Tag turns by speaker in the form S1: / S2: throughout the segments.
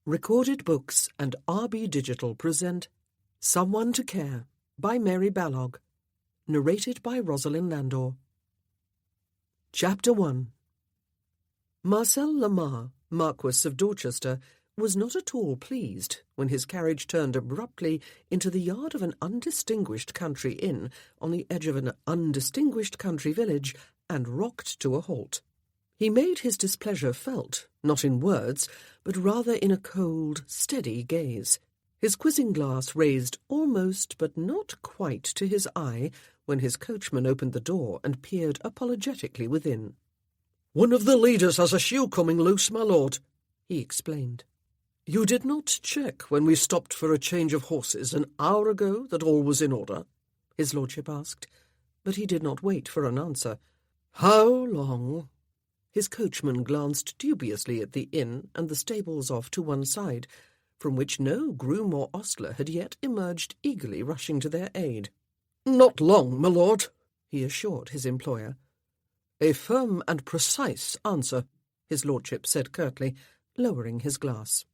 S1: Recorded Books and RB Digital present Someone to Care by Mary Balogh, narrated by Rosalind Landor. Chapter 1. Marcel Lamar, Marquess of Dorchester, was not at all pleased when his carriage turned abruptly into the yard of an undistinguished country inn on the edge of an undistinguished country village and rocked to a halt. He made his displeasure felt, not in words, but rather in a cold, steady gaze, his quizzing glass raised almost but not quite to his eye when his coachman opened the door and peered apologetically within. "One of the leaders has a shoe coming loose, my lord," he explained. "You did not check when we stopped for a change of horses an hour ago that all was in order?" his lordship asked, but he did not wait for an answer. "How long?" His coachman glanced dubiously at the inn and the stables off to one side, from which no groom or ostler had yet emerged eagerly rushing to their aid. "Not long, my lord," he assured his employer. "A firm and precise answer," his lordship said curtly, lowering his glass.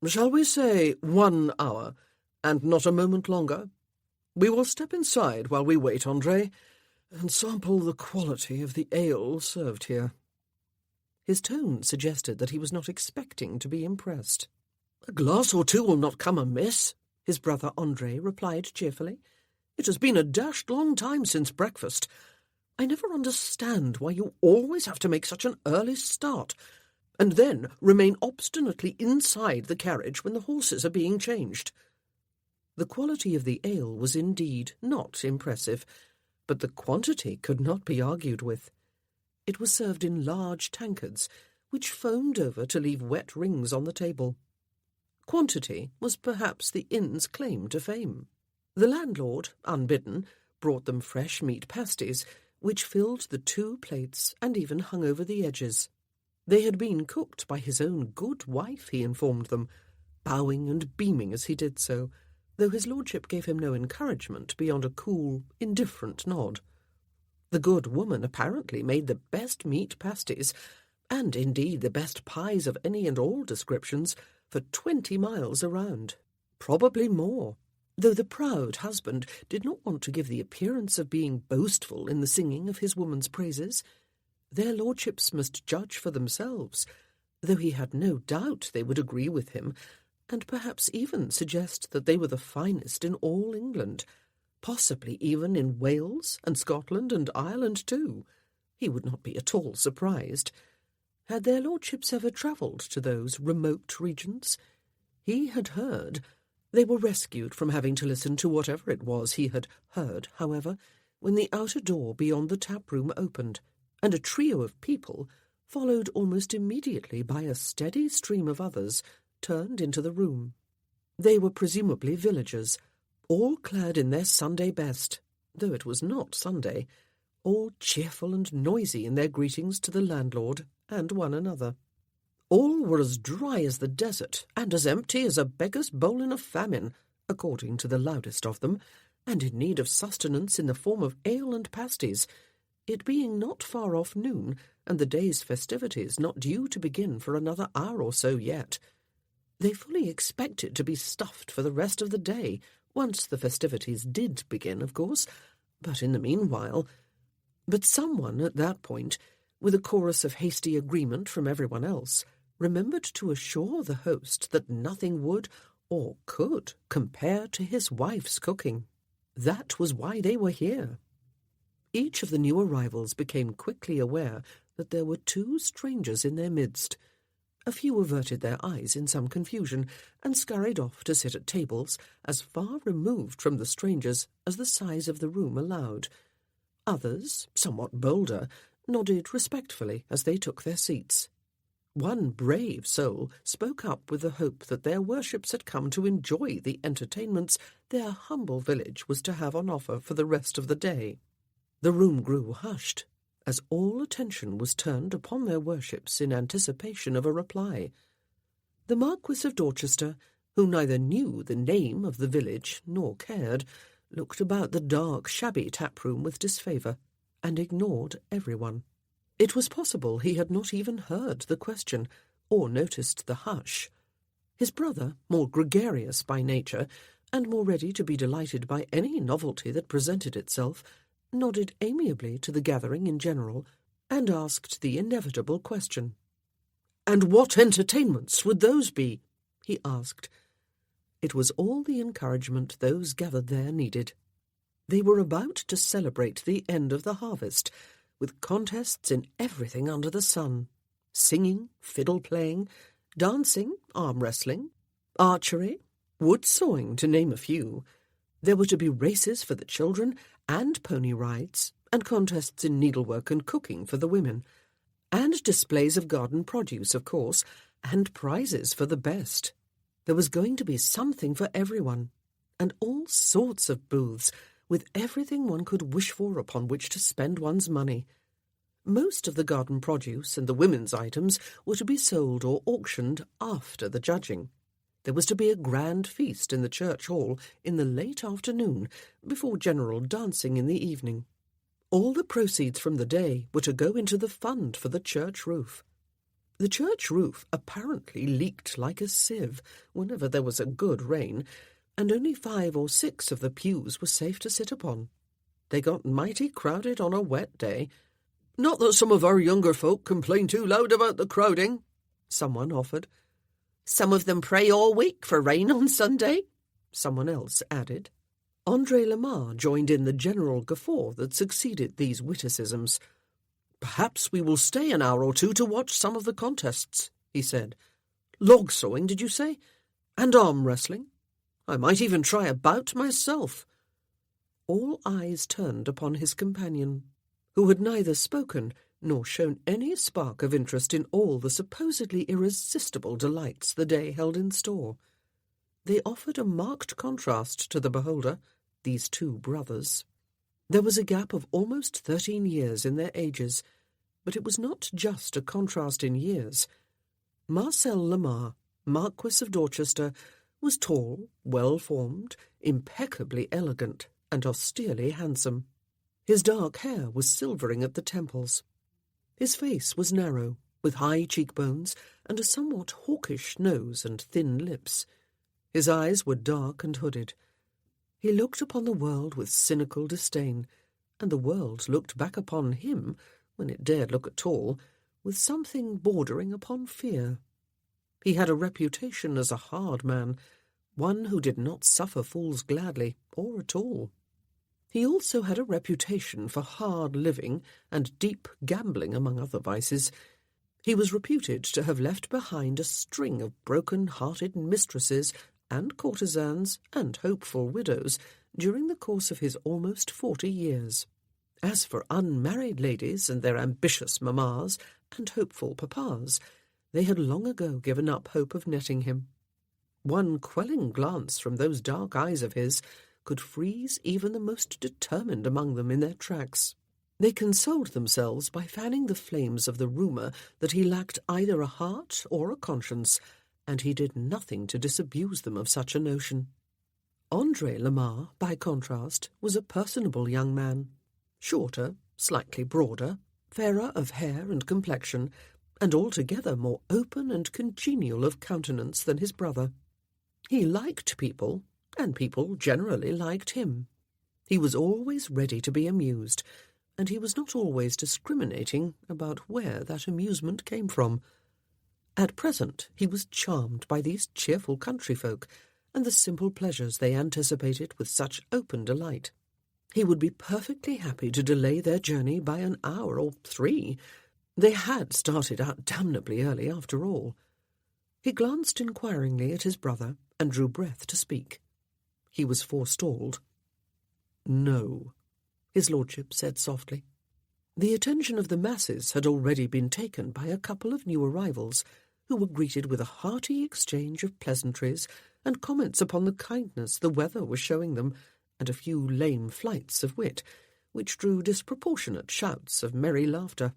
S1: "Shall we say 1 hour, and not a moment longer? We will step inside while we wait, André, and sample the quality of the ale served here." His tone suggested that he was not expecting to be impressed. "A glass or two will not come amiss," his brother André replied cheerfully. "It has been a dashed long time since breakfast. I never understand why you always have to make such an early start, and then remain obstinately inside the carriage when the horses are being changed." The quality of the ale was indeed not impressive, but the quantity could not be argued with. It was served in large tankards, which foamed over to leave wet rings on the table. Quantity was perhaps the inn's claim to fame. The landlord, unbidden, brought them fresh meat pasties, which filled the 2 plates and even hung over the edges. They had been cooked by his own good wife, he informed them, bowing and beaming as he did so, though his lordship gave him no encouragement beyond a cool, indifferent nod. The good woman apparently made the best meat pasties, and indeed the best pies of any and all descriptions, for 20 miles around, probably more, though the proud husband did not want to give the appearance of being boastful in the singing of his woman's praises. Their lordships must judge for themselves, though he had no doubt they would agree with him, and perhaps even suggest that they were the finest in all England, possibly even in Wales and Scotland and Ireland too. He would not be at all surprised. Had their lordships ever travelled to those remote regions? He had heard. They were rescued from having to listen to whatever it was he had heard, however, when the outer door beyond the tap-room opened, and a trio of people, followed almost immediately by a steady stream of others, turned into the room. They were presumably villagers, all clad in their Sunday best, though it was not Sunday, all cheerful and noisy in their greetings to the landlord and one another. All were as dry as the desert and as empty as a beggar's bowl in a famine, according to the loudest of them, and in need of sustenance in the form of ale and pasties, it being not far off noon and the day's festivities not due to begin for another hour or so yet. They fully expected to be stuffed for the rest of the day, once the festivities did begin, of course, but in the meanwhile. But someone at that point, with a chorus of hasty agreement from everyone else, remembered to assure the host that nothing would or could compare to his wife's cooking. That was why they were here. Each of the new arrivals became quickly aware that there were 2 strangers in their midst. A few averted their eyes in some confusion and scurried off to sit at tables as far removed from the strangers as the size of the room allowed. Others, somewhat bolder, nodded respectfully as they took their seats. One brave soul spoke up with the hope that their worships had come to enjoy the entertainments their humble village was to have on offer for the rest of the day. The room grew hushed, as all attention was turned upon their worships in anticipation of a reply. The Marquess of Dorchester, who neither knew the name of the village nor cared, looked about the dark, shabby tap-room with disfavour, and ignored everyone. It was possible he had not even heard the question, or noticed the hush. His brother, more gregarious by nature, and more ready to be delighted by any novelty that presented itself, nodded amiably to the gathering in general, and asked the inevitable question. "And what entertainments would those be?" he asked. It was all the encouragement those gathered there needed. They were about to celebrate the end of the harvest, with contests in everything under the sun: singing, fiddle-playing, dancing, arm-wrestling, archery, wood-sawing, to name a few. There were to be races for the children, and pony rides, and contests in needlework and cooking for the women, and displays of garden produce, of course, and prizes for the best. There was going to be something for everyone, and all sorts of booths, with everything one could wish for upon which to spend one's money. Most of the garden produce and the women's items were to be sold or auctioned after the judging. There was to be a grand feast in the church hall in the late afternoon, before general dancing in the evening. All the proceeds from the day were to go into the fund for the church roof. The church roof apparently leaked like a sieve whenever there was a good rain, and only 5 or 6 of the pews were safe to sit upon. They got mighty crowded on a wet day. "Not that some of our younger folk complain too loud about the crowding," someone offered. "Some of them pray all week for rain on Sunday," someone else added. Andre Lamar joined in the general guffaw that succeeded these witticisms. "Perhaps we will stay an hour or two to watch some of the contests," he said. "Log sawing, did you say? And arm wrestling? I might even try a bout myself." All eyes turned upon his companion, who had neither spoken nor shown any spark of interest in all the supposedly irresistible delights the day held in store. They offered a marked contrast to the beholder, these two brothers. There was a gap of almost 13 years in their ages, but it was not just a contrast in years. Marcel Lamar, Marquis of Dorchester, was tall, well-formed, impeccably elegant, and austerely handsome. His dark hair was silvering at the temples. His face was narrow, with high cheekbones and a somewhat hawkish nose and thin lips. His eyes were dark and hooded. He looked upon the world with cynical disdain, and the world looked back upon him, when it dared look at all, with something bordering upon fear. He had a reputation as a hard man, one who did not suffer fools gladly, or at all. He also had a reputation for hard living and deep gambling, among other vices. He was reputed to have left behind a string of broken-hearted mistresses and courtesans and hopeful widows during the course of his almost 40 years. As for unmarried ladies and their ambitious mammas and hopeful papas, they had long ago given up hope of netting him. One quelling glance from those dark eyes of his could freeze even the most determined among them in their tracks. They consoled themselves by fanning the flames of the rumour that he lacked either a heart or a conscience, and he did nothing to disabuse them of such a notion. Andre Lamar, by contrast, was a personable young man, shorter, slightly broader, fairer of hair and complexion, and altogether more open and congenial of countenance than his brother. He liked people, and people generally liked him. He was always ready to be amused, and he was not always discriminating about where that amusement came from. At present he was charmed by these cheerful country folk, and the simple pleasures they anticipated with such open delight. He would be perfectly happy to delay their journey by an hour or 3. They had started out damnably early, after all. He glanced inquiringly at his brother and drew breath to speak. He was forestalled. "No," his lordship said softly. The attention of the masses had already been taken by a couple of new arrivals, who were greeted with a hearty exchange of pleasantries and comments upon the kindness the weather was showing them, and a few lame flights of wit, which drew disproportionate shouts of merry laughter.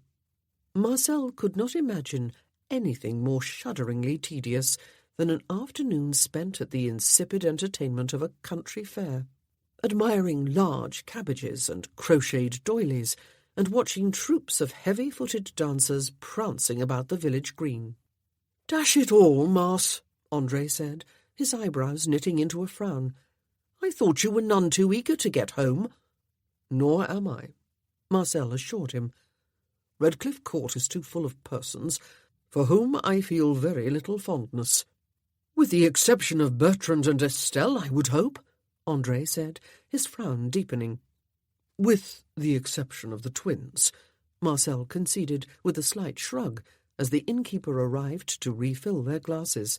S1: Marcel could not imagine anything more shudderingly tedious than an afternoon spent at the insipid entertainment of a country fair, admiring large cabbages and crocheted doilies, and watching troops of heavy-footed dancers prancing about the village green. "Dash it all, Mars," André said, his eyebrows knitting into a frown. "I thought you were none too eager to get home." "Nor am I," Marcel assured him. "Redcliffe Court is too full of persons for whom I feel very little fondness." "With the exception of Bertrand and Estelle, I would hope," André said, his frown deepening. "With the exception of the twins," Marcel conceded with a slight shrug as the innkeeper arrived to refill their glasses.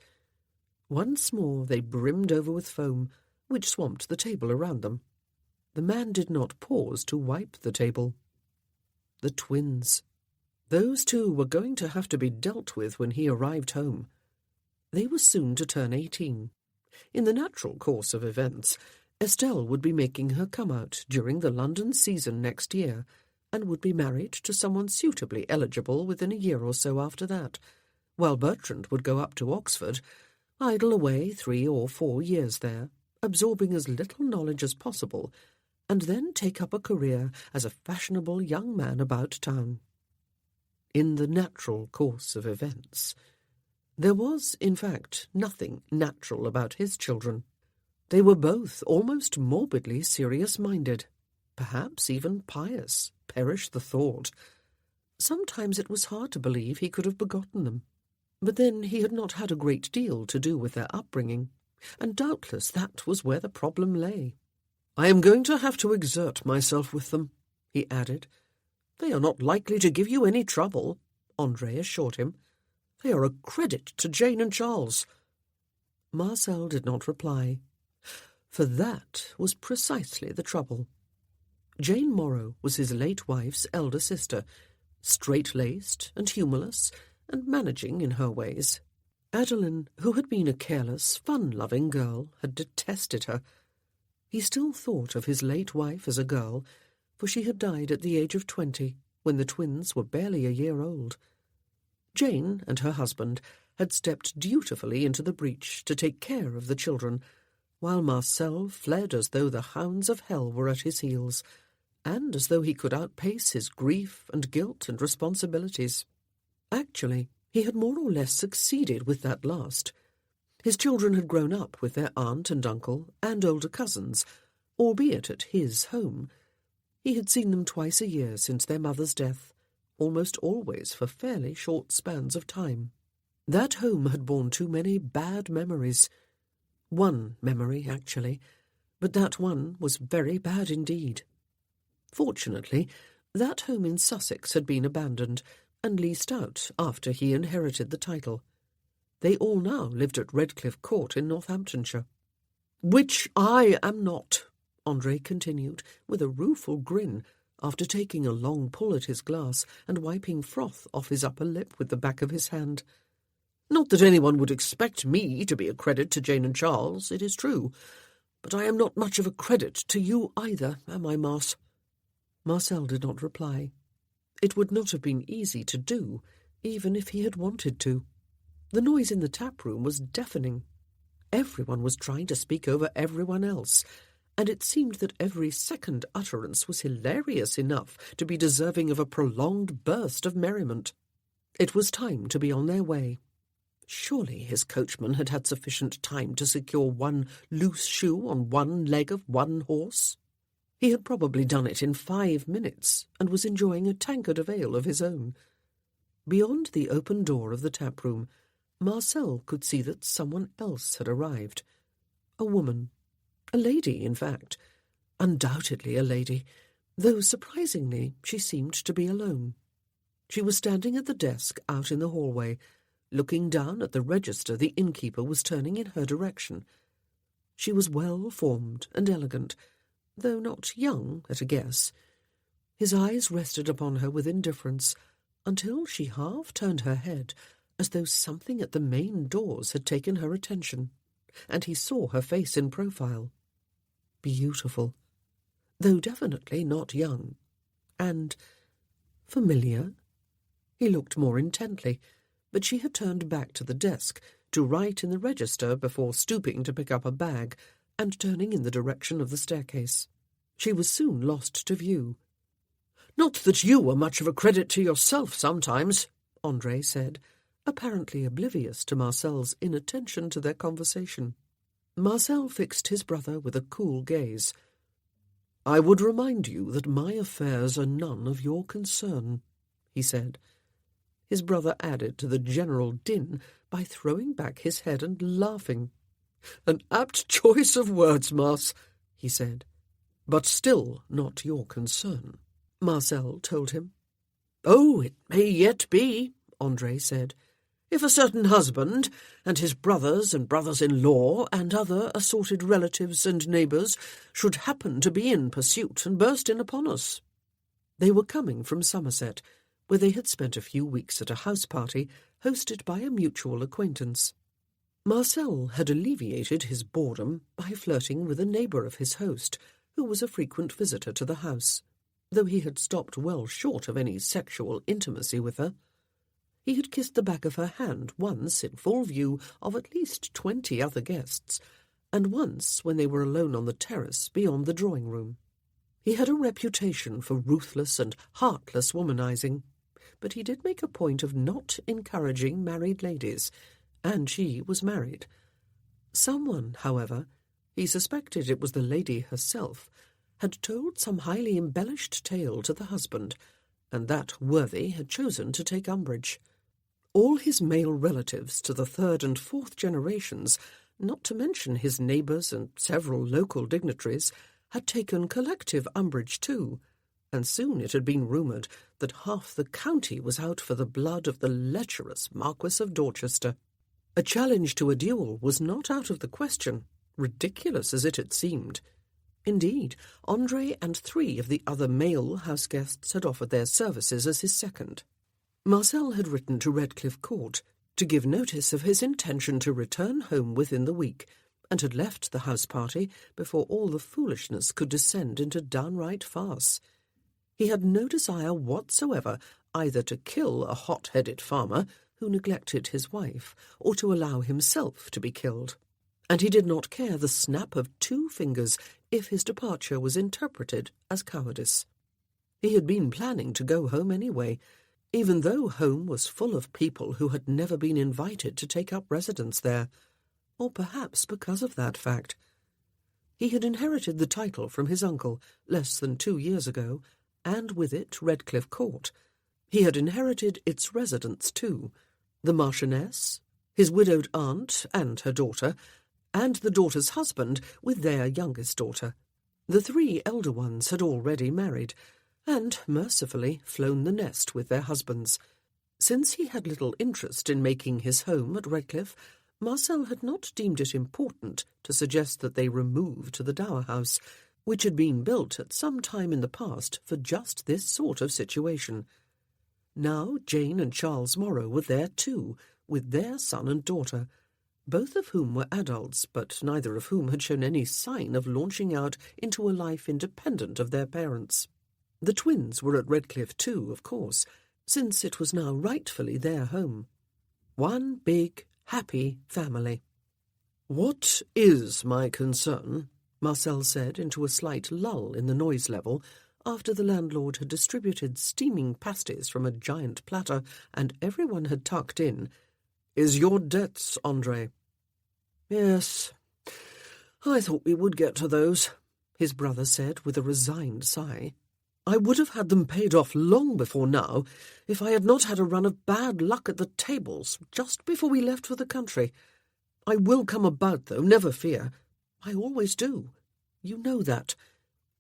S1: Once more they brimmed over with foam, which swamped the table around them. The man did not pause to wipe the table. The twins. Those two were going to have to be dealt with when he arrived home. They were soon to turn 18. In the natural course of events, Estelle would be making her come-out during the London season next year, and would be married to someone suitably eligible within a year or so after that, while Bertrand would go up to Oxford, idle away 3 or 4 years there, absorbing as little knowledge as possible, and then take up a career as a fashionable young man about town. In the natural course of events. There was, in fact, nothing natural about his children. They were both almost morbidly serious-minded, perhaps even pious, perish the thought. Sometimes it was hard to believe he could have begotten them. But then he had not had a great deal to do with their upbringing, and doubtless that was where the problem lay. "I am going to have to exert myself with them," he added. "They are not likely to give you any trouble," André assured him. "They are a credit to Jane and Charles." Marcel did not reply, for that was precisely the trouble. Jane Morrow was his late wife's elder sister, straight-laced and humourless, and managing in her ways. Adeline, who had been a careless, fun-loving girl, had detested her. He still thought of his late wife as a girl, for she had died at the age of 20, when the twins were barely a year old. Jane and her husband had stepped dutifully into the breach to take care of the children, while Marcel fled as though the hounds of hell were at his heels, and as though he could outpace his grief and guilt and responsibilities. Actually, he had more or less succeeded with that last. His children had grown up with their aunt and uncle and older cousins, albeit at his home. He had seen them twice a year since their mother's death, almost always for fairly short spans of time. That home had borne too many bad memories. One memory, actually, but that one was very bad indeed. Fortunately, that home in Sussex had been abandoned and leased out after he inherited the title. They all now lived at Redcliffe Court in Northamptonshire. "Which I am not," André continued, with a rueful grin, after taking a long pull at his glass and wiping froth off his upper lip with the back of his hand. "Not that anyone would expect me to be a credit to Jane and Charles, it is true, but I am not much of a credit to you either, am I, Mars?" Marcel did not reply. It would not have been easy to do, even if he had wanted to. The noise in the tap-room was deafening. Everyone was trying to speak over everyone else, and it seemed that every second utterance was hilarious enough to be deserving of a prolonged burst of merriment. It was time to be on their way. Surely his coachman had had sufficient time to secure one loose shoe on one leg of one horse. He had probably done it in 5 minutes, and was enjoying a tankard of ale of his own. Beyond the open door of the tap-room, Marcel could see that someone else had arrived. A woman. A lady, in fact. Undoubtedly a lady, though surprisingly she seemed to be alone. She was standing at the desk out in the hallway, looking down at the register the innkeeper was turning in her direction. She was well-formed and elegant, though not young at a guess. His eyes rested upon her with indifference, until she half turned her head, as though something at the main doors had taken her attention, and he saw her face in profile. Beautiful, though definitely not young, and familiar. He looked more intently, but she had turned back to the desk to write in the register before stooping to pick up a bag and turning in the direction of the staircase. She was soon lost to view. "Not that you were much of a credit to yourself sometimes," André said, apparently oblivious to Marcel's inattention to their conversation. Marcel fixed his brother with a cool gaze. "I would remind you that my affairs are none of your concern," he said. His brother added to the general din by throwing back his head and laughing. "An apt choice of words, Mars," he said. "But still not your concern," Marcel told him. "Oh, it may yet be," André said. "If a certain husband, and his brothers and brothers-in-law, and other assorted relatives and neighbours, should happen to be in pursuit and burst in upon us." They were coming from Somerset, where they had spent a few weeks at a house-party hosted by a mutual acquaintance. Marcel had alleviated his boredom by flirting with a neighbour of his host, who was a frequent visitor to the house, though he had stopped well short of any sexual intimacy with her. He had kissed the back of her hand once in full view of at least 20 other guests, and once when they were alone on the terrace beyond the drawing-room. He had a reputation for ruthless and heartless womanizing, but he did make a point of not encouraging married ladies, and she was married. Someone, however, he suspected it was the lady herself, had told some highly embellished tale to the husband, and that worthy had chosen to take umbrage. All his male relatives to the 3rd and 4th generations, not to mention his neighbours and several local dignitaries, had taken collective umbrage too, and soon it had been rumoured that half the county was out for the blood of the lecherous Marquis of Dorchester. A challenge to a duel was not out of the question, ridiculous as it had seemed. Indeed, André and 3 of the other male house guests had offered their services as his second. Marcel had written to Redcliffe Court to give notice of his intention to return home within the week, and had left the house-party before all the foolishness could descend into downright farce. He had no desire whatsoever either to kill a hot-headed farmer who neglected his wife, or to allow himself to be killed, and he did not care the snap of 2 fingers if his departure was interpreted as cowardice. He had been planning to go home anyway, even though home was full of people who had never been invited to take up residence there, or perhaps because of that fact. He had inherited the title from his uncle less than 2 years ago, and with it Redcliffe Court. He had inherited its residents too, the Marchioness, his widowed aunt and her daughter, and the daughter's husband with their youngest daughter. The 3 elder ones had already married, and, mercifully, flown the nest with their husbands. Since he had little interest in making his home at Redcliffe, Marcel had not deemed it important to suggest that they remove to the Dower House, which had been built at some time in the past for just this sort of situation. Now Jane and Charles Morrow were there too, with their son and daughter, both of whom were adults, but neither of whom had shown any sign of launching out into a life independent of their parents. The twins were at Redcliffe too, of course, since it was now rightfully their home. One big, happy family. "What is my concern?" Marcel said into a slight lull in the noise level, after the landlord had distributed steaming pasties from a giant platter and everyone had tucked in, "is your debts, André." "Yes, I thought we would get to those," his brother said with a resigned sigh. "I would have had them paid off long before now if I had not had a run of bad luck at the tables just before we left for the country. I will come about, though, never fear. I always do. You know that.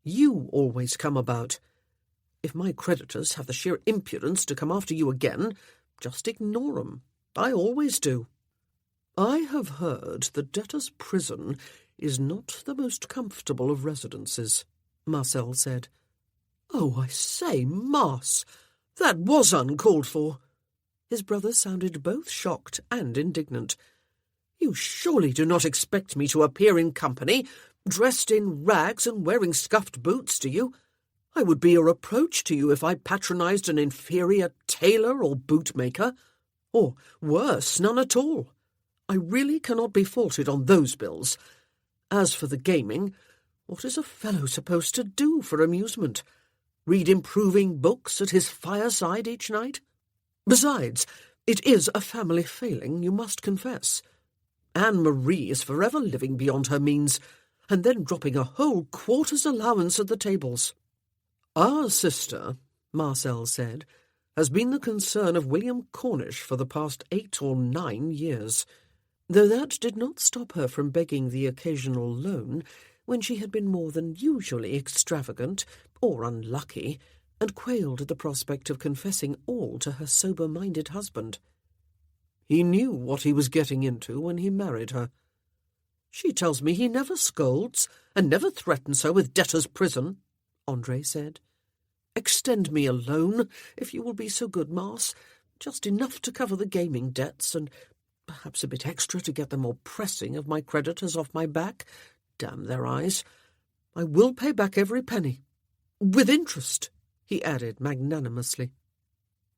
S1: You always come about. If my creditors have the sheer impudence to come after you again, just ignore 'em. I always do." "I have heard the debtor's prison is not the most comfortable of residences," Marcel said. "Oh, I say, Mars, that was uncalled for." His brother sounded both shocked and indignant. "You surely do not expect me to appear in company, dressed in rags and wearing scuffed boots, do you? I would be a reproach to you if I patronised an inferior tailor or bootmaker. Or, worse, none at all. I really cannot be faulted on those bills. As for the gaming, what is a fellow supposed to do for amusement? Read improving books at his fireside each night? Besides, It is a family failing, you must confess. Anne-Marie is forever living beyond her means, and then dropping a whole quarter's allowance at the tables. Our sister, Marcel said, has been the concern of William Cornish for the past 8 or 9 years, though that did not stop her from begging the occasional loan when she had been more than usually extravagant or unlucky, and quailed at the prospect of confessing all to her sober-minded husband. He knew what he was getting into when he married her. She tells me he never scolds and never threatens her with debtor's prison, Andre said. Extend me a loan, if you will be so good, Mars, just enough to cover the gaming debts, and perhaps a bit extra to get the more pressing of my creditors off my back. Damn their eyes. I will pay back every penny. With interest, he added magnanimously.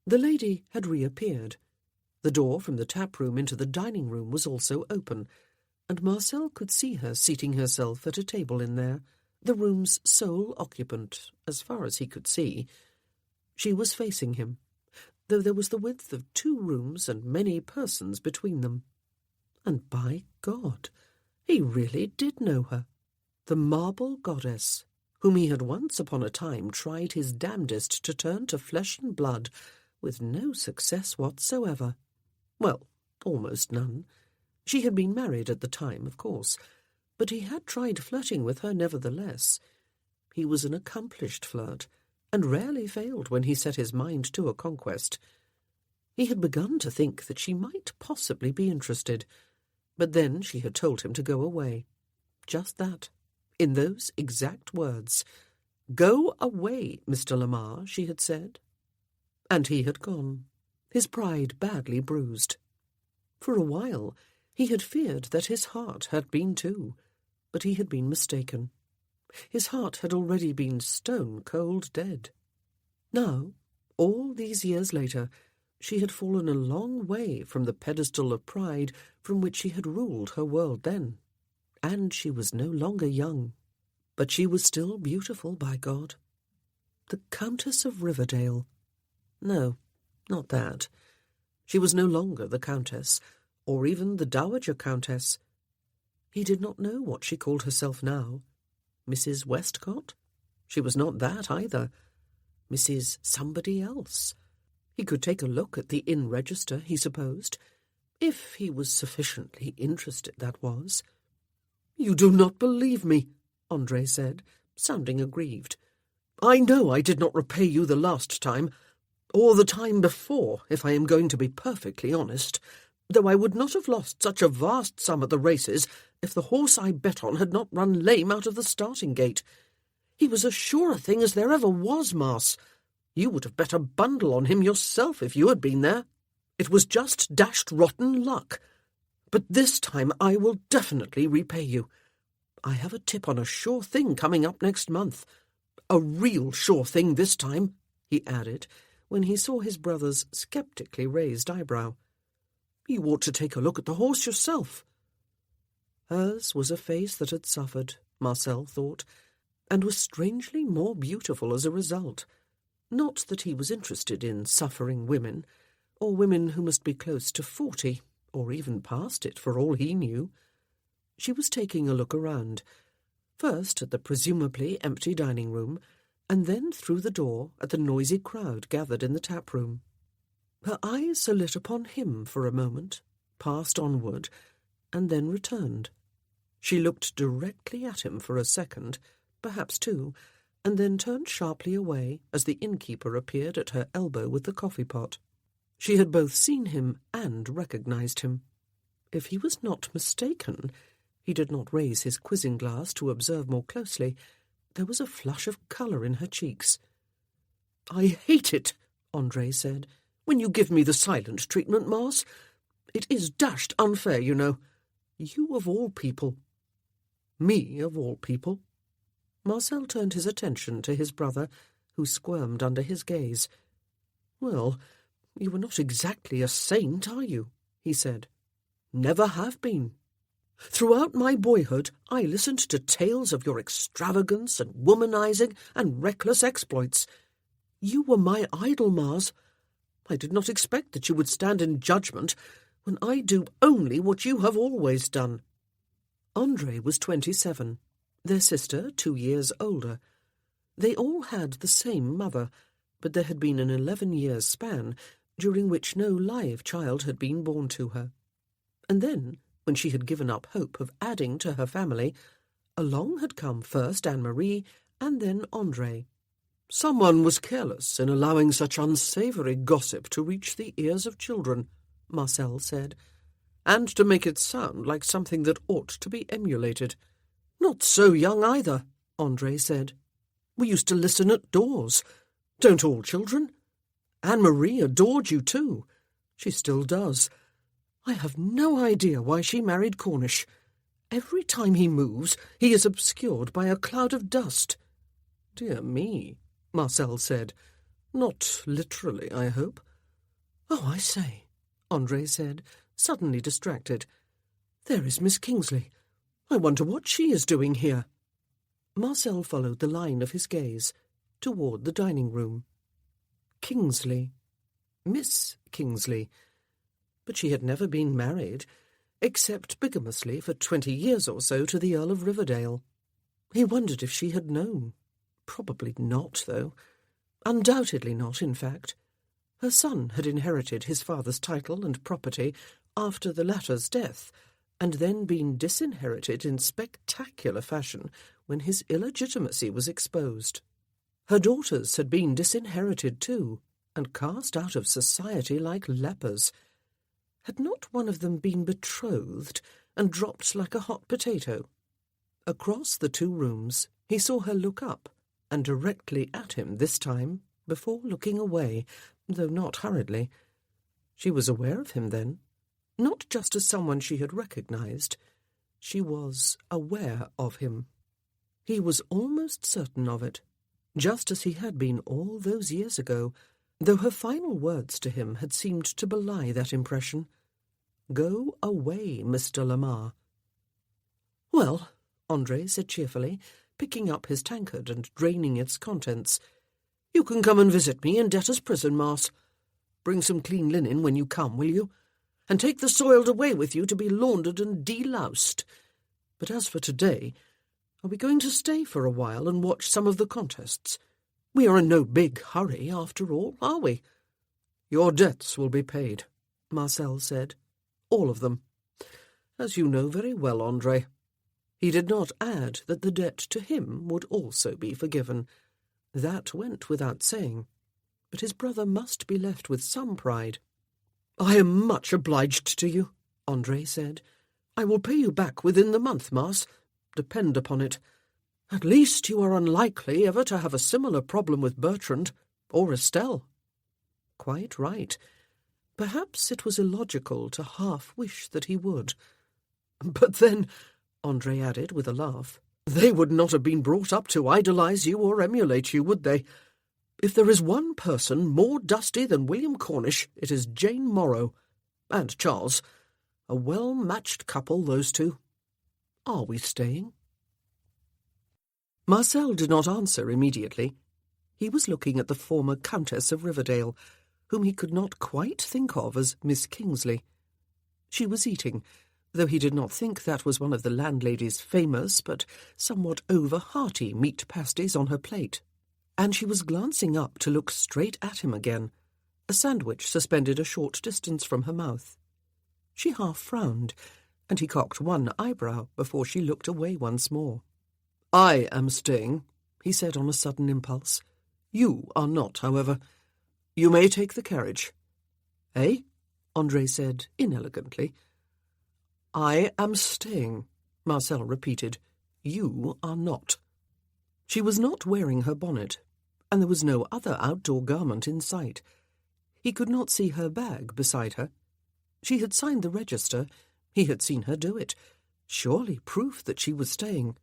S1: The lady had reappeared. The door from the tap-room into the dining-room was also open, and Marcel could see her seating herself at a table in there, the room's sole occupant, as far as he could see. She was facing him, though there was the width of 2 rooms and many persons between them. And by God, he really did know her. The marble goddess, whom he had once upon a time tried his damnedest to turn to flesh and blood, with no success whatsoever. Well, almost none. She had been married at the time, of course, but he had tried flirting with her nevertheless. He was an accomplished flirt, and rarely failed when he set his mind to a conquest. He had begun to think that she might possibly be interested, but then she had told him to go away. Just that, in those exact words. "Go away, Mr. Lamar," she had said. And he had gone, his pride badly bruised. For a while he had feared that his heart had been too, but he had been mistaken. His heart had already been stone-cold dead. Now, all these years later, she had fallen a long way from the pedestal of pride from which she had ruled her world then, and she was no longer young. But she was still beautiful, by God. The Countess of Riverdale. No, not that. She was no longer the Countess, or even the Dowager Countess. He did not know what she called herself now. Mrs. Westcott? She was not that either. Mrs. Somebody else. He could take a look at the inn register, he supposed, if he was sufficiently interested, that was. "You do not believe me," Andre said, sounding aggrieved. "I know I did not repay you the last time, or the time before, if I am going to be perfectly honest, though I would not have lost such a vast sum at the races if the horse I bet on had not run lame out of the starting gate. He was as sure a thing as there ever was, Mars. You would have bet a bundle on him yourself if you had been there. It was just dashed rotten luck. But this time I will definitely repay you. I have a tip on a sure thing coming up next month. A real sure thing this time," he added, when he saw his brother's sceptically raised eyebrow. "You ought to take a look at the horse yourself." Hers was a face that had suffered, Marcel thought, and was strangely more beautiful as a result. Not that he was interested in suffering women, or women who must be close to 40, or even past it for all he knew. She was taking a look around, first at the presumably empty dining room, and then through the door at the noisy crowd gathered in the tap-room. Her eyes lit upon him for a moment, passed onward, and then returned. She looked directly at him for a second, perhaps 2, and then turned sharply away as the innkeeper appeared at her elbow with the coffee-pot. She had both seen him and recognized him. If he was not mistaken, he did not raise his quizzing glass to observe more closely. There was a flush of colour in her cheeks. "I hate it," Andre said, "when you give me the silent treatment, Mars. It is dashed unfair, you know. You of all people." "Me of all people?" Marcel turned his attention to his brother, who squirmed under his gaze. "Well, you are not exactly a saint, are you?" he said. "Never have been. Throughout my boyhood I listened to tales of your extravagance and womanizing and reckless exploits. You were my idol, Mars. I did not expect that you would stand in judgment when I do only what you have always done." André was 27, their sister 2 years older. They all had the same mother, but there had been an 11-year span during which no live child had been born to her. And then, when she had given up hope of adding to her family, along had come first Anne-Marie and then André. "Someone was careless in allowing such unsavoury gossip to reach the ears of children," Marcel said, "and to make it sound like something that ought to be emulated." "Not so young either," André said. "We used to listen at doors. Don't all children? Anne-Marie adored you too. She still does. I have no idea why she married Cornish. Every time he moves, he is obscured by a cloud of dust." "Dear me," Marcel said. "Not literally, I hope." "Oh, I say," André said, suddenly distracted. "There is Miss Kingsley. I wonder what she is doing here." Marcel followed the line of his gaze toward the dining room. Kingsley. Miss Kingsley. But she had never been married, except bigamously for 20 years or so to the Earl of Riverdale. He wondered if she had known. Probably not, though. Undoubtedly not, in fact. Her son had inherited his father's title and property after the latter's death, and then been disinherited in spectacular fashion when his illegitimacy was exposed. Her daughters had been disinherited too, and cast out of society like lepers. Had not one of them been betrothed and dropped like a hot potato? Across the 2 rooms he saw her look up, and directly at him this time, before looking away, though not hurriedly. She was aware of him then, not just as someone she had recognized. She was aware of him. He was almost certain of it, just as he had been all those years ago, though her final words to him had seemed to belie that impression. "Go away, Mr. Lamar." "Well," André said cheerfully, picking up his tankard and draining its contents, "you can come and visit me in debtor's prison, Mars. Bring some clean linen when you come, will you? And take the soiled away with you to be laundered and deloused. But as for today, are we going to stay for a while and watch some of the contests? We are in no big hurry, after all, are we?" "Your debts will be paid," Marcel said. "All of them. As you know very well, André." He did not add that the debt to him would also be forgiven. That went without saying. But his brother must be left with some pride. "I am much obliged to you," André said. "I will pay you back within the month, Mars. Depend upon it. At least you are unlikely ever to have a similar problem with Bertrand or Estelle." Quite right. Perhaps it was illogical to half wish that he would. "But then," André added with a laugh, "they would not have been brought up to idolize you or emulate you, would they? If there is one person more dusty than William Cornish, it is Jane Morrow. And Charles. A well-matched couple, those two. Are we staying?" Marcel did not answer immediately. He was looking at the former Countess of Riverdale, whom he could not quite think of as Miss Kingsley. She was eating, though he did not think that was one of the landlady's famous but somewhat over-hearty meat pasties on her plate, and she was glancing up to look straight at him again, a sandwich suspended a short distance from her mouth. She half frowned, and he cocked one eyebrow before she looked away once more. "I am staying," he said on a sudden impulse. "You are not, however. You may take the carriage." "Eh?" André said inelegantly. "I am staying," Marcel repeated. "You are not." She was not wearing her bonnet, and there was no other outdoor garment in sight. He could not see her bag beside her. She had signed the register. He had seen her do it. Surely proof that she was staying.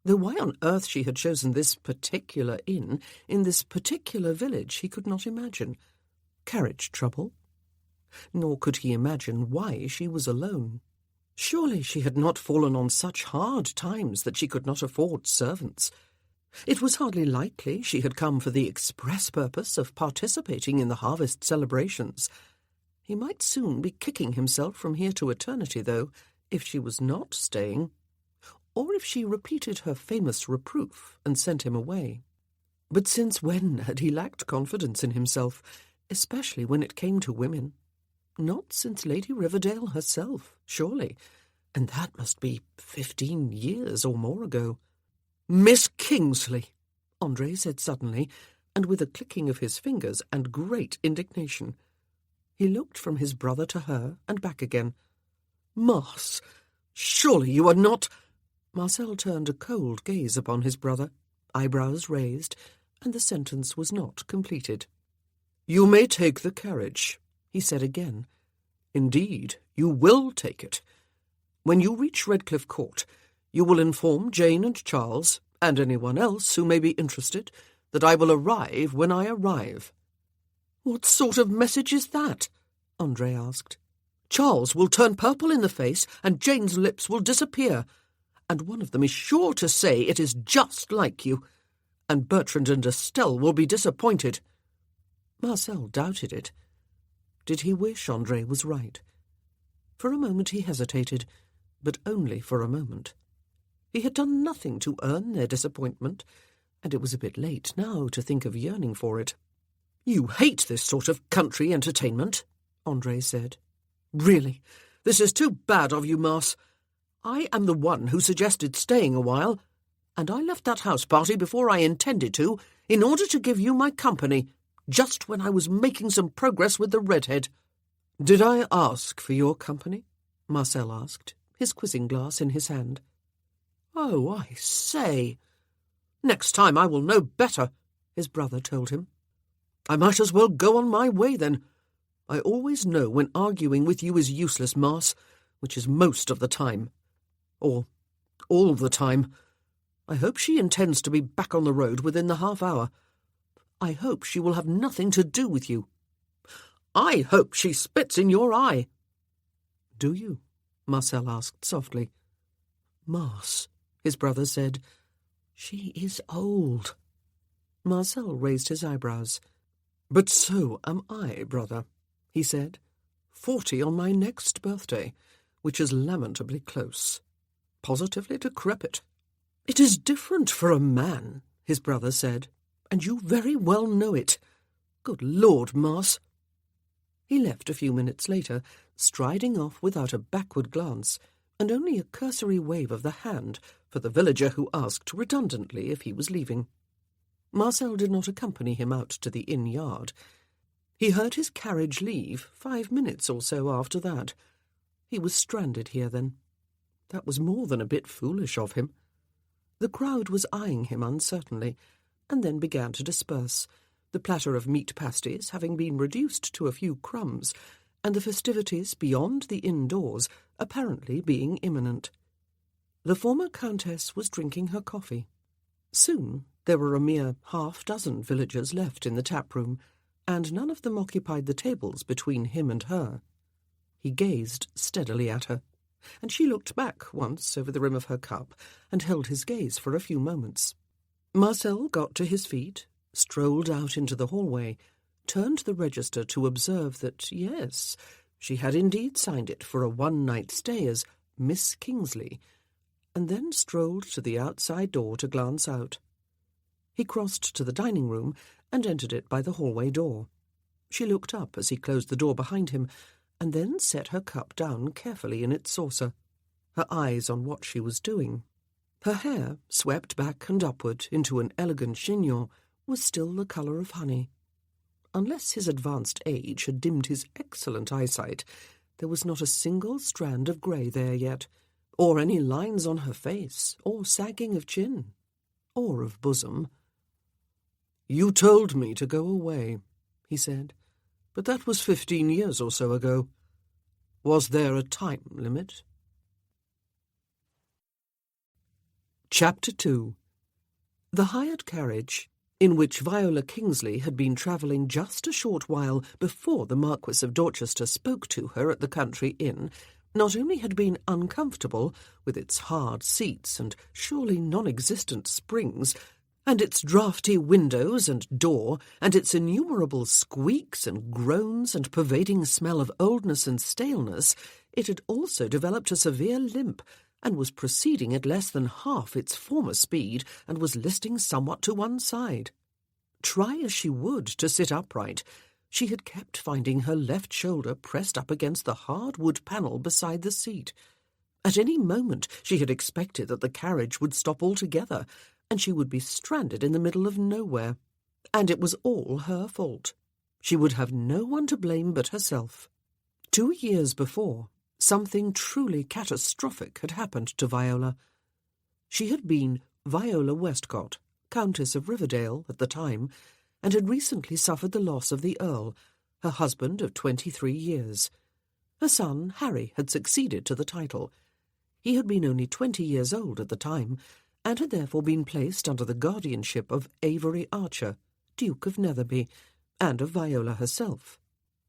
S1: Though why on earth she had chosen this particular inn in this particular village he could not imagine. Carriage trouble? Nor could he imagine why she was alone. Surely she had not fallen on such hard times that she could not afford servants. It was hardly likely she had come for the express purpose of participating in the harvest celebrations. He might soon be kicking himself from here to eternity, though, if she was not staying, or if she repeated her famous reproof and sent him away. But since when had he lacked confidence in himself, especially when it came to women? Not since Lady Riverdale herself, surely, and that must be 15 years or more ago. "Miss Kingsley," Andre said suddenly, and with a clicking of his fingers and great indignation. He looked from his brother to her and back again. "Mars, surely you are not—" Marcel turned a cold gaze upon his brother, eyebrows raised, and the sentence was not completed. "You may take the carriage," he said again. "Indeed, you will take it. When you reach Redcliffe Court, you will inform Jane and Charles, and anyone else who may be interested, that I will arrive when I arrive." "What sort of message is that?" Andre asked. "Charles will turn purple in the face, and Jane's lips will disappear, and one of them is sure to say it is just like you, and Bertrand and Estelle will be disappointed." Marcel doubted it. Did he wish Andre was right? For a moment he hesitated, but only for a moment. He had done nothing to earn their disappointment, and it was a bit late now to think of yearning for it. "You hate this sort of country entertainment," Andre said. "Really, this is too bad of you, Mars. I am the one who suggested staying a while, and I left that house party before I intended to, in order to give you my company, just when I was making some progress with the redhead." "Did I ask for your company?" Marcel asked, his quizzing glass in his hand. "Oh, I say. Next time I will know better," his brother told him. "I might as well go on my way, then. I always know when arguing with you is useless, Mars, which is most of the time. Or all the time. I hope she intends to be back on the road within the half hour. I hope she will have nothing to do with you. I hope she spits in your eye." "Do you?" Marcel asked softly. "Mars," his brother said, "she is old." Marcel raised his eyebrows. "But so am I, brother," he said. 40 on my next birthday, which is lamentably close. Positively decrepit." "It is different for a man," his brother said, "and you very well know it. Good Lord, Mars." He left a few minutes later, striding off without a backward glance, and only a cursory wave of the hand for the villager who asked redundantly if he was leaving. Marcel did not accompany him out to the inn yard. He heard his carriage leave 5 minutes or so after that. He was stranded here then. That was more than a bit foolish of him. The crowd was eyeing him uncertainly, and then began to disperse, the platter of meat pasties having been reduced to a few crumbs, and the festivities beyond the inn-doors apparently being imminent. The former countess was drinking her coffee. Soon there were a mere half-dozen villagers left in the tap-room, and none of them occupied the tables between him and her. He gazed steadily at her, and she looked back once over the rim of her cup and held his gaze for a few moments. Marcel got to his feet, strolled out into the hallway, turned the register to observe that, yes, she had indeed signed it for a one-night stay as Miss Kingsley, and then strolled to the outside door to glance out. He crossed to the dining room and entered it by the hallway door. She looked up as he closed the door behind him, and then set her cup down carefully in its saucer, her eyes on what she was doing. Her hair, swept back and upward into an elegant chignon, was still the colour of honey. Unless his advanced age had dimmed his excellent eyesight, there was not a single strand of grey there yet, or any lines on her face, or sagging of chin, or of bosom. "You told me to go away," he said, "but that was 15 years or so ago. Was there a time limit?" Chapter 2. The hired carriage, in which Viola Kingsley had been travelling just a short while before the Marquis of Dorchester spoke to her at the country inn, not only had been uncomfortable, with its hard seats and surely non-existent springs, and its draughty windows and door, and its innumerable squeaks and groans and pervading smell of oldness and staleness, it had also developed a severe limp, and was proceeding at less than half its former speed, and was listing somewhat to one side. Try as she would to sit upright, she had kept finding her left shoulder pressed up against the hard wood panel beside the seat. At any moment she had expected that the carriage would stop altogether, and she would be stranded in the middle of nowhere. And it was all her fault. She would have no one to blame but herself. 2 years before, something truly catastrophic had happened to Viola. She had been Viola Westcott, Countess of Riverdale at the time, and had recently suffered the loss of the Earl, her husband of 23 years. Her son, Harry, had succeeded to the title. He had been only 20 years old at the time, and had therefore been placed under the guardianship of Avery Archer, Duke of Netherby, and of Viola herself.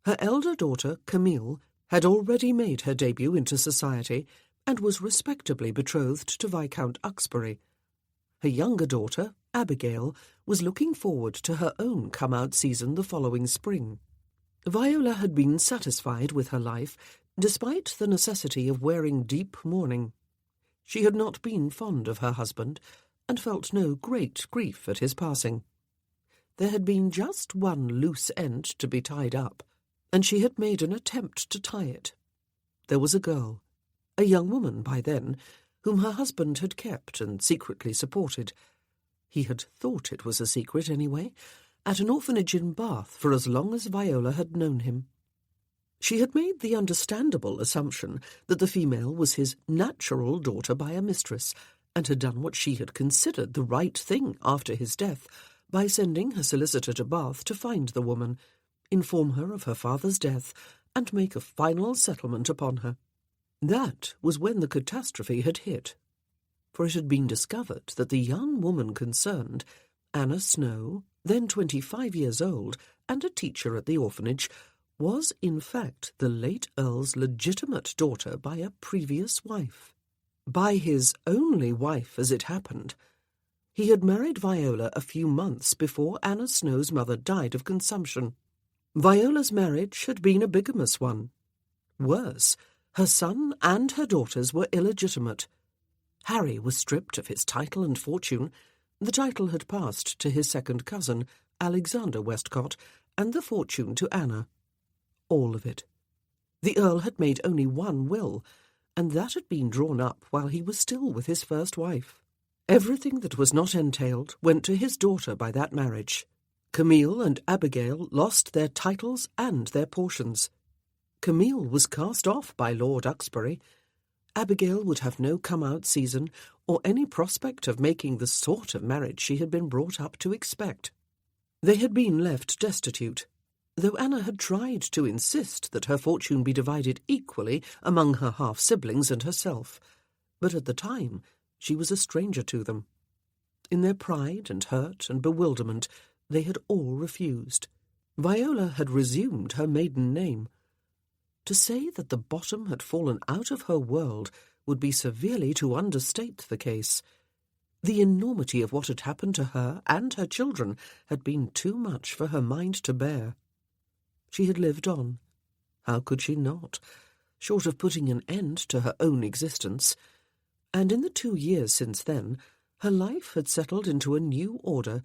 S1: Her elder daughter, Camille, had already made her debut into society, and was respectably betrothed to Viscount Uxbury. Her younger daughter, Abigail, was looking forward to her own come-out season the following spring. Viola had been satisfied with her life, despite the necessity of wearing deep mourning. She had not been fond of her husband, and felt no great grief at his passing. There had been just one loose end to be tied up, and she had made an attempt to tie it. There was a girl, a young woman by then, whom her husband had kept and secretly supported. He had thought it was a secret anyway, at an orphanage in Bath for as long as Viola had known him. She had made the understandable assumption that the female was his natural daughter by a mistress, and had done what she had considered the right thing after his death, by sending her solicitor to Bath to find the woman, inform her of her father's death, and make a final settlement upon her. That was when the catastrophe had hit, for it had been discovered that the young woman concerned, Anna Snow, then 25 years old, and a teacher at the orphanage, was in fact the late Earl's legitimate daughter by a previous wife. By his only wife, as it happened. He had married Viola a few months before Anna Snow's mother died of consumption. Viola's marriage had been a bigamous one. Worse, her son and her daughters were illegitimate. Harry was stripped of his title and fortune. The title had passed to his second cousin, Alexander Westcott, and the fortune to Anna. All of it. The Earl had made only one will, and that had been drawn up while he was still with his first wife. Everything that was not entailed went to his daughter by that marriage. Camille and Abigail lost their titles and their portions. Camille was cast off by Lord Uxbury. Abigail would have no come-out season, or any prospect of making the sort of marriage she had been brought up to expect. They had been left destitute, though Anna had tried to insist that her fortune be divided equally among her half-siblings and herself, but at the time she was a stranger to them. In their pride and hurt and bewilderment, they had all refused. Viola had resumed her maiden name. To say that the bottom had fallen out of her world would be severely to understate the case. The enormity of what had happened to her and her children had been too much for her mind to bear. She had lived on. How could she not, short of putting an end to her own existence? And in the 2 years since then, her life had settled into a new order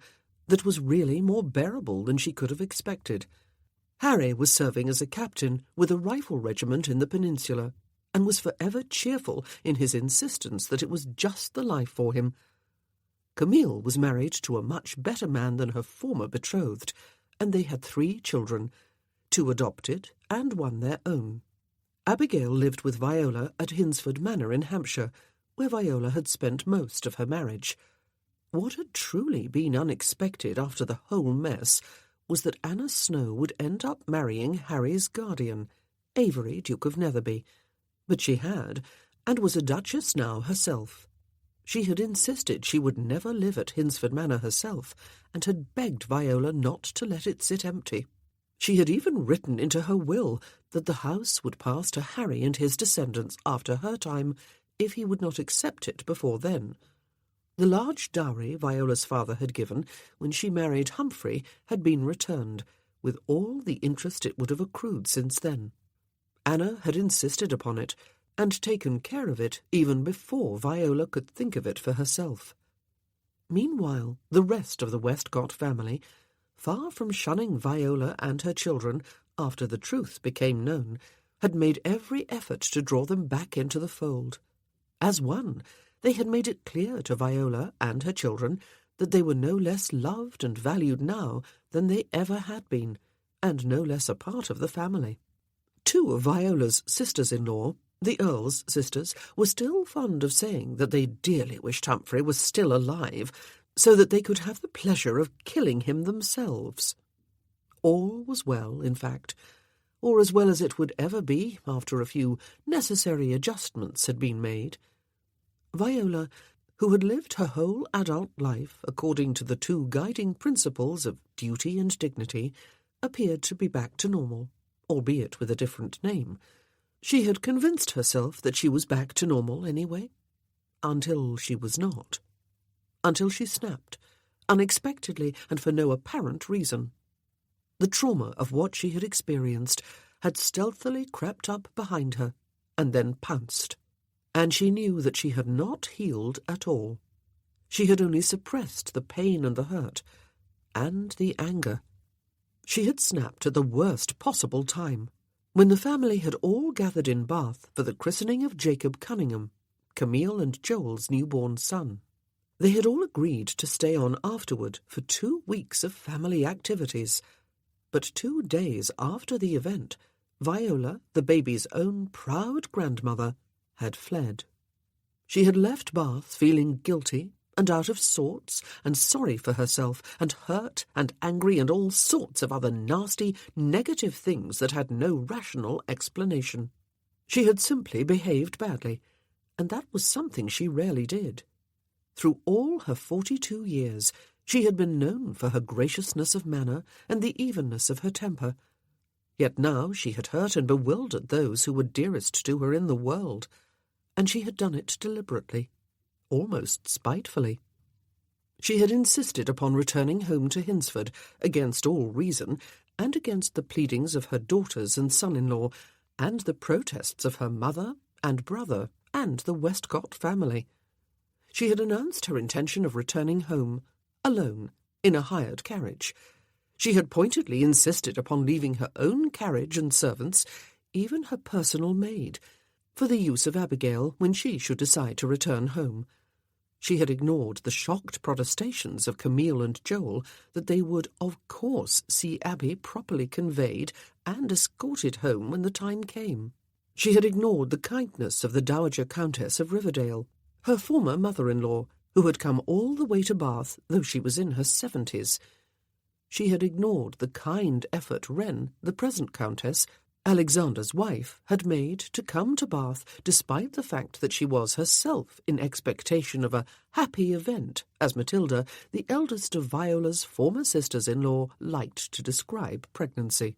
S1: that was really more bearable than she could have expected. Harry was serving as a captain with a rifle regiment in the peninsula, and was forever cheerful in his insistence that it was just the life for him. Camille was married to a much better man than her former betrothed, and they had 3 children, 2 adopted and 1 their own. Abigail lived with Viola at Hinsford Manor in Hampshire, where Viola had spent most of her marriage. What had truly been unexpected after the whole mess was that Anna Snow would end up marrying Harry's guardian, Avery, Duke of Netherby. But she had, and was a duchess now herself. She had insisted she would never live at Hinsford Manor herself, and had begged Viola not to let it sit empty. She had even written into her will that the house would pass to Harry and his descendants after her time, if he would not accept it before then. The large dowry Viola's father had given when she married Humphrey had been returned, with all the interest it would have accrued since then. Anna had insisted upon it, and taken care of it even before Viola could think of it for herself. Meanwhile, the rest of the Westcott family, far from shunning Viola and her children after the truth became known, had made every effort to draw them back into the fold. As one, they had made it clear to Viola and her children that they were no less loved and valued now than they ever had been, and no less a part of the family. Two of Viola's sisters-in-law, the Earl's sisters, were still fond of saying that they dearly wished Humphrey was still alive, so that they could have the pleasure of killing him themselves. All was well, in fact, or as well as it would ever be after a few necessary adjustments had been made. Viola, who had lived her whole adult life according to the two guiding principles of duty and dignity, appeared to be back to normal, albeit with a different name. She had convinced herself that she was back to normal anyway, until she was not. Until she snapped, unexpectedly and for no apparent reason. The trauma of what she had experienced had stealthily crept up behind her and then pounced, and she knew that she had not healed at all. She had only suppressed the pain and the hurt, and the anger. She had snapped at the worst possible time, when the family had all gathered in Bath for the christening of Jacob Cunningham, Camille and Joel's newborn son. They had all agreed to stay on afterward for 2 weeks of family activities, but 2 days after the event, Viola, the baby's own proud grandmother, had fled. She had left Bath feeling guilty and out of sorts and sorry for herself and hurt and angry and all sorts of other nasty, negative things that had no rational explanation. She had simply behaved badly, and that was something she rarely did. Through all her 42 years, she had been known for her graciousness of manner and the evenness of her temper. Yet now she had hurt and bewildered those who were dearest to her in the world, and she had done it deliberately, almost spitefully. She had insisted upon returning home to Hinsford against all reason, and against the pleadings of her daughters and son-in-law, and the protests of her mother and brother and the Westcott family. She had announced her intention of returning home, alone, in a hired carriage. She had pointedly insisted upon leaving her own carriage and servants, even her personal maid, for the use of Abigail when she should decide to return home. She had ignored the shocked protestations of Camille and Joel that they would, of course, see Abby properly conveyed and escorted home when the time came. She had ignored the kindness of the Dowager Countess of Riverdale, her former mother-in-law, who had come all the way to Bath, though she was in her 70s. She had ignored the kind effort Wren, the present Countess, Alexander's wife, had made to come to Bath, despite the fact that she was herself in expectation of a happy event, as Matilda, the eldest of Viola's former sisters-in-law, liked to describe pregnancy.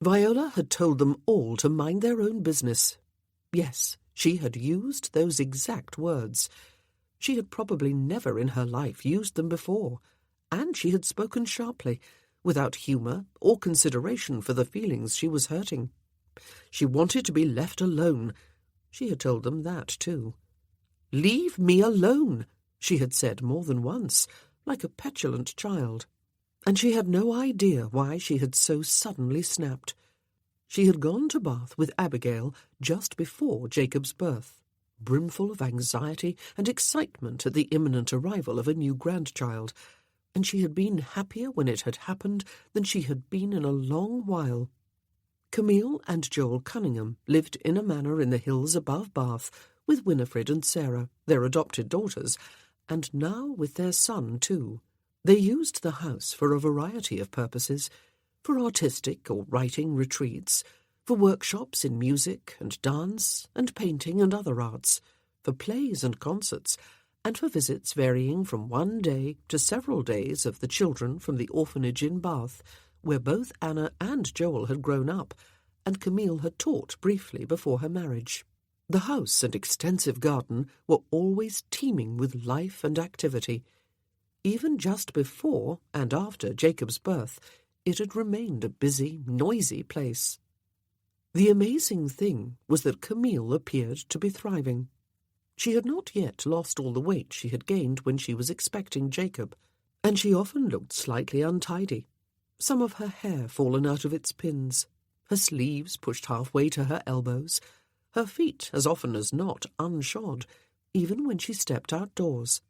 S1: Viola had told them all to mind their own business. Yes, she had used those exact words. She had probably never in her life used them before, and she had spoken sharply, without humour or consideration for the feelings she was hurting. She wanted to be left alone. She had told them that, too. "Leave me alone," she had said more than once, like a petulant child. And she had no idea why she had so suddenly snapped. She had gone to Bath with Abigail just before Jacob's birth, brimful of anxiety and excitement at the imminent arrival of a new grandchild, and she had been happier when it had happened than she had been in a long while. Camille and Joel Cunningham lived in a manor in the hills above Bath, with Winifred and Sarah, their adopted daughters, and now with their son too. They used the house for a variety of purposes, for artistic or writing retreats, for workshops in music and dance and painting and other arts, for plays and concerts, and for visits varying from 1 day to several days of the children from the orphanage in Bath, where both Anna and Joel had grown up, and Camille had taught briefly before her marriage. The house and extensive garden were always teeming with life and activity. Even just before and after Jacob's birth, it had remained a busy, noisy place. The amazing thing was that Camille appeared to be thriving. She had not yet lost all the weight she had gained when she was expecting Jacob, and she often looked slightly untidy, some of her hair fallen out of its pins, her sleeves pushed halfway to her elbows, her feet as often as not unshod, even when she stepped outdoors.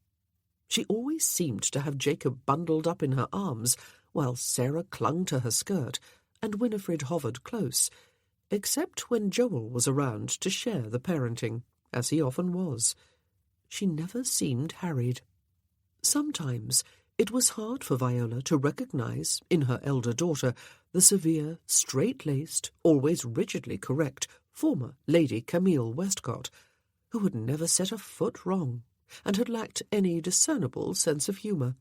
S1: She always seemed to have Jacob bundled up in her arms, while Sarah clung to her skirt, and Winifred hovered close, except when Joel was around to share the parenting, as he often was. She never seemed harried. Sometimes it was hard for Viola to recognize, in her elder daughter, the severe, straight-laced, always rigidly correct, former Lady Camille Westcott, who had never set a foot wrong, and had lacked any discernible sense of humour.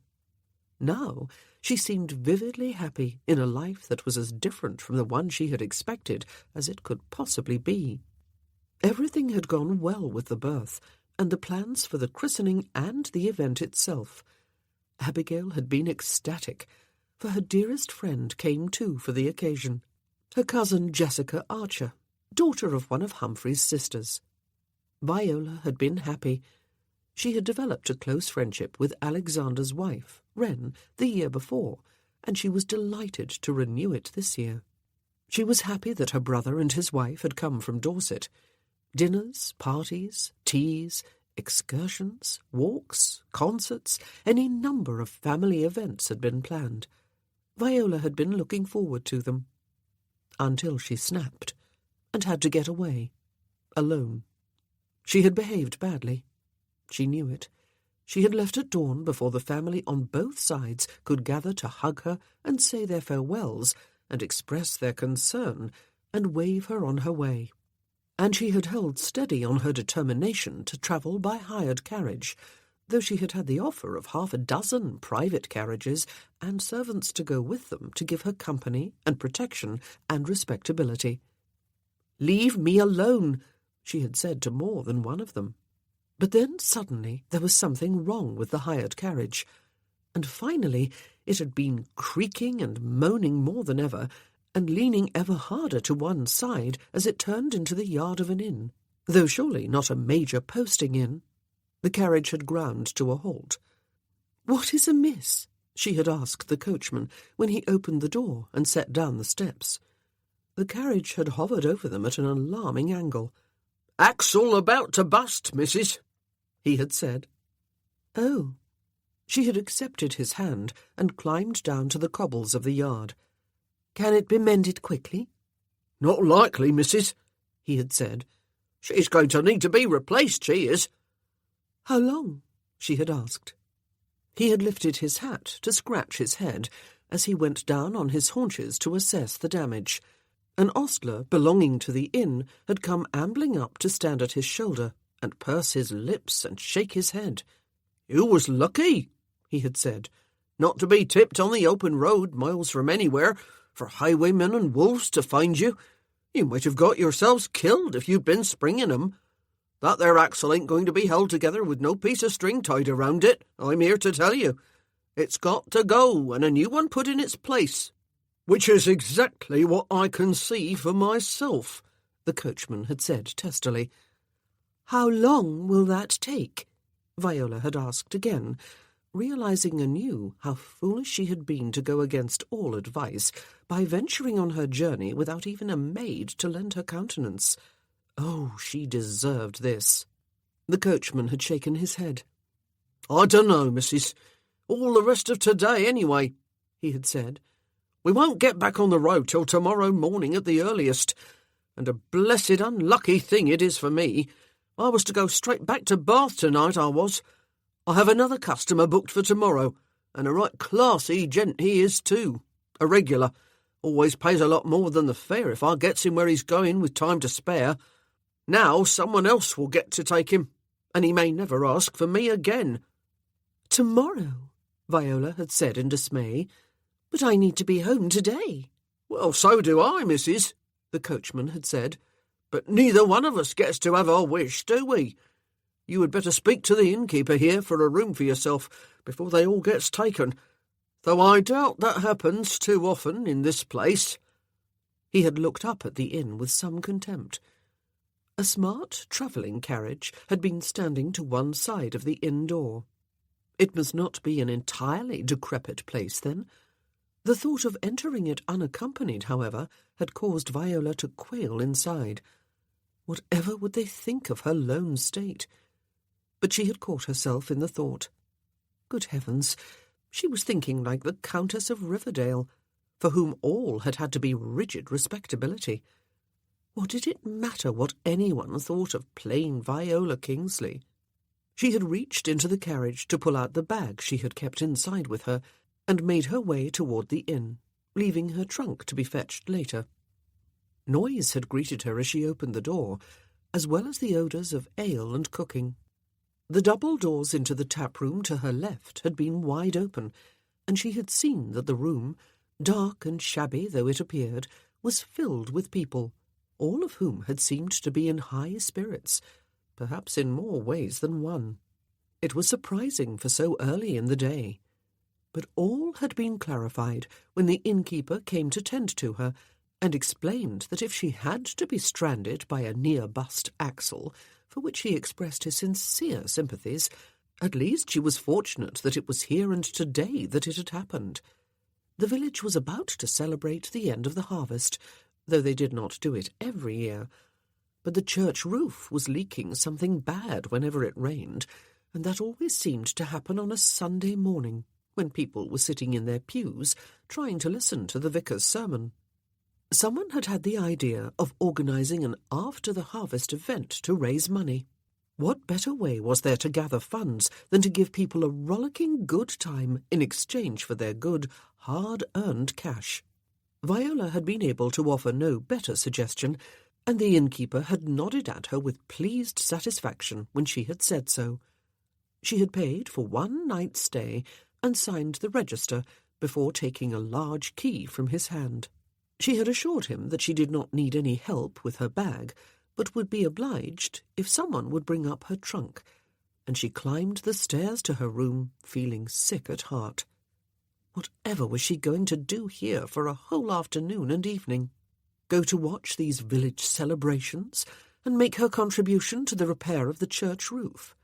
S1: Now she seemed vividly happy in a life that was as different from the one she had expected as it could possibly be. Everything had gone well with the birth, and the plans for the christening and the event itself. Abigail had been ecstatic, for her dearest friend came too for the occasion, her cousin Jessica Archer, daughter of one of Humphrey's sisters. Viola had been happy. She had developed a close friendship with Alexander's wife, Wren, the year before, and she was delighted to renew it this year. She was happy that her brother and his wife had come from Dorset. Dinners, parties, teas, excursions, walks, concerts, any number of family events had been planned. Viola had been looking forward to them. Until she snapped, and had to get away, alone. She had behaved badly. She knew it. She had left at dawn before the family on both sides could gather to hug her and say their farewells and express their concern and wave her on her way. And she had held steady on her determination to travel by hired carriage, though she had had the offer of 6 private carriages and servants to go with them to give her company and protection and respectability. "Leave me alone," she had said to more than one of them. But then suddenly there was something wrong with the hired carriage, and finally it had been creaking and moaning more than ever, and leaning ever harder to one side as it turned into the yard of an inn, though surely not a major posting inn. The carriage had ground to a halt. "What is amiss?" she had asked the coachman when he opened the door and set down the steps. The carriage had hovered over them at an alarming angle. "Axle about to bust, missus," he had said. Oh. She had accepted his hand and climbed down to the cobbles of the yard. "Can it be mended quickly?" "Not likely, missus," he had said. "She's going to need to be replaced, she is." "How long?" she had asked. He had lifted his hat to scratch his head as he went down on his haunches to assess the damage. An ostler belonging to the inn had come ambling up to stand at his shoulder and purse his lips and shake his head. "You was lucky," he had said, "not to be tipped on the open road miles from anywhere for highwaymen and wolves to find you. You might have got yourselves killed if you'd been springing 'em. That there axle ain't going to be held together with no piece of string tied around it, I'm here to tell you. It's got to go and a new one put in its place." "Which is exactly what I can see for myself," the coachman had said testily. "How long will that take?" Viola had asked again, realizing anew how foolish she had been to go against all advice by venturing on her journey without even a maid to lend her countenance. Oh, she deserved this. The coachman had shaken his head. "I dunno, missus. All the rest of today, anyway," he had said. "We won't get back on the road till tomorrow morning at the earliest, and a blessed unlucky thing it is for me. I was to go straight back to Bath tonight, I was. I have another customer booked for tomorrow, and a right classy gent he is too. A regular. Always pays a lot more than the fare if I gets him where he's going with time to spare. Now someone else will get to take him, and he may never ask for me again." "Tomorrow," Viola had said in dismay. "But I need to be home today." "Well, so do I, missus," the coachman had said.
S2: But neither one of us gets to have our wish, do we? You had better speak to the innkeeper here for a room for yourself before they all gets taken, though I doubt that happens too often in this place."
S1: He had looked up at the inn with some contempt. A smart travelling carriage had been standing to one side of the inn door. It must not be an entirely decrepit place, then. The thought of entering it unaccompanied, however, had caused Viola to quail inside. Whatever would they think of her lone state? But she had caught herself in the thought. Good heavens, she was thinking like the Countess of Riverdale, for whom all had had to be rigid respectability. What did it matter what anyone thought of plain Viola Kingsley? She had reached into the carriage to pull out the bag she had kept inside with her, and made her way toward the inn, leaving her trunk to be fetched later. Noise had greeted her as she opened the door, as well as the odours of ale and cooking. The double doors into the tap-room to her left had been wide open, and she had seen that the room, dark and shabby though it appeared, was filled with people, all of whom had seemed to be in high spirits, perhaps in more ways than one. It was surprising for so early in the day. But all had been clarified when the innkeeper came to tend to her, and explained that if she had to be stranded by a near-bust axle, for which he expressed his sincere sympathies, at least she was fortunate that it was here and today that it had happened. The village was about to celebrate the end of the harvest, though they did not do it every year. But the church roof was leaking something bad whenever it rained, and that always seemed to happen on a Sunday morning, when people were sitting in their pews trying to listen to the vicar's sermon. Someone had had the idea of organising an after-the-harvest event to raise money. What better way was there to gather funds than to give people a rollicking good time in exchange for their good, hard-earned cash? Viola had been able to offer no better suggestion, and the innkeeper had nodded at her with pleased satisfaction when she had said so. She had paid for one night's stay and signed the register before taking a large key from his hand. She had assured him that she did not need any help with her bag, but would be obliged if someone would bring up her trunk, and she climbed the stairs to her room, feeling sick at heart. Whatever was she going to do here for a whole afternoon and evening? Go to watch these village celebrations, and make her contribution to the repair of the church roof?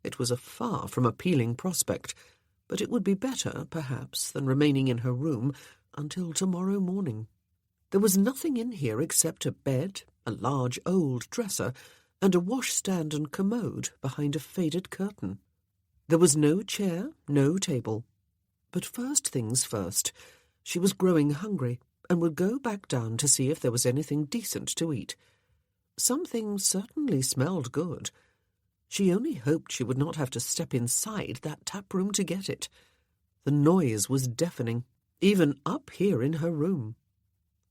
S1: It was a far from appealing prospect, but it would be better, perhaps, than remaining in her room until tomorrow morning. There was nothing in here except a bed, a large old dresser, and a washstand and commode behind a faded curtain. There was no chair, no table. But first things first, she was growing hungry, and would go back down to see if there was anything decent to eat. Something certainly smelled good. She only hoped she would not have to step inside that tap-room to get it. The noise was deafening, even up here in her room.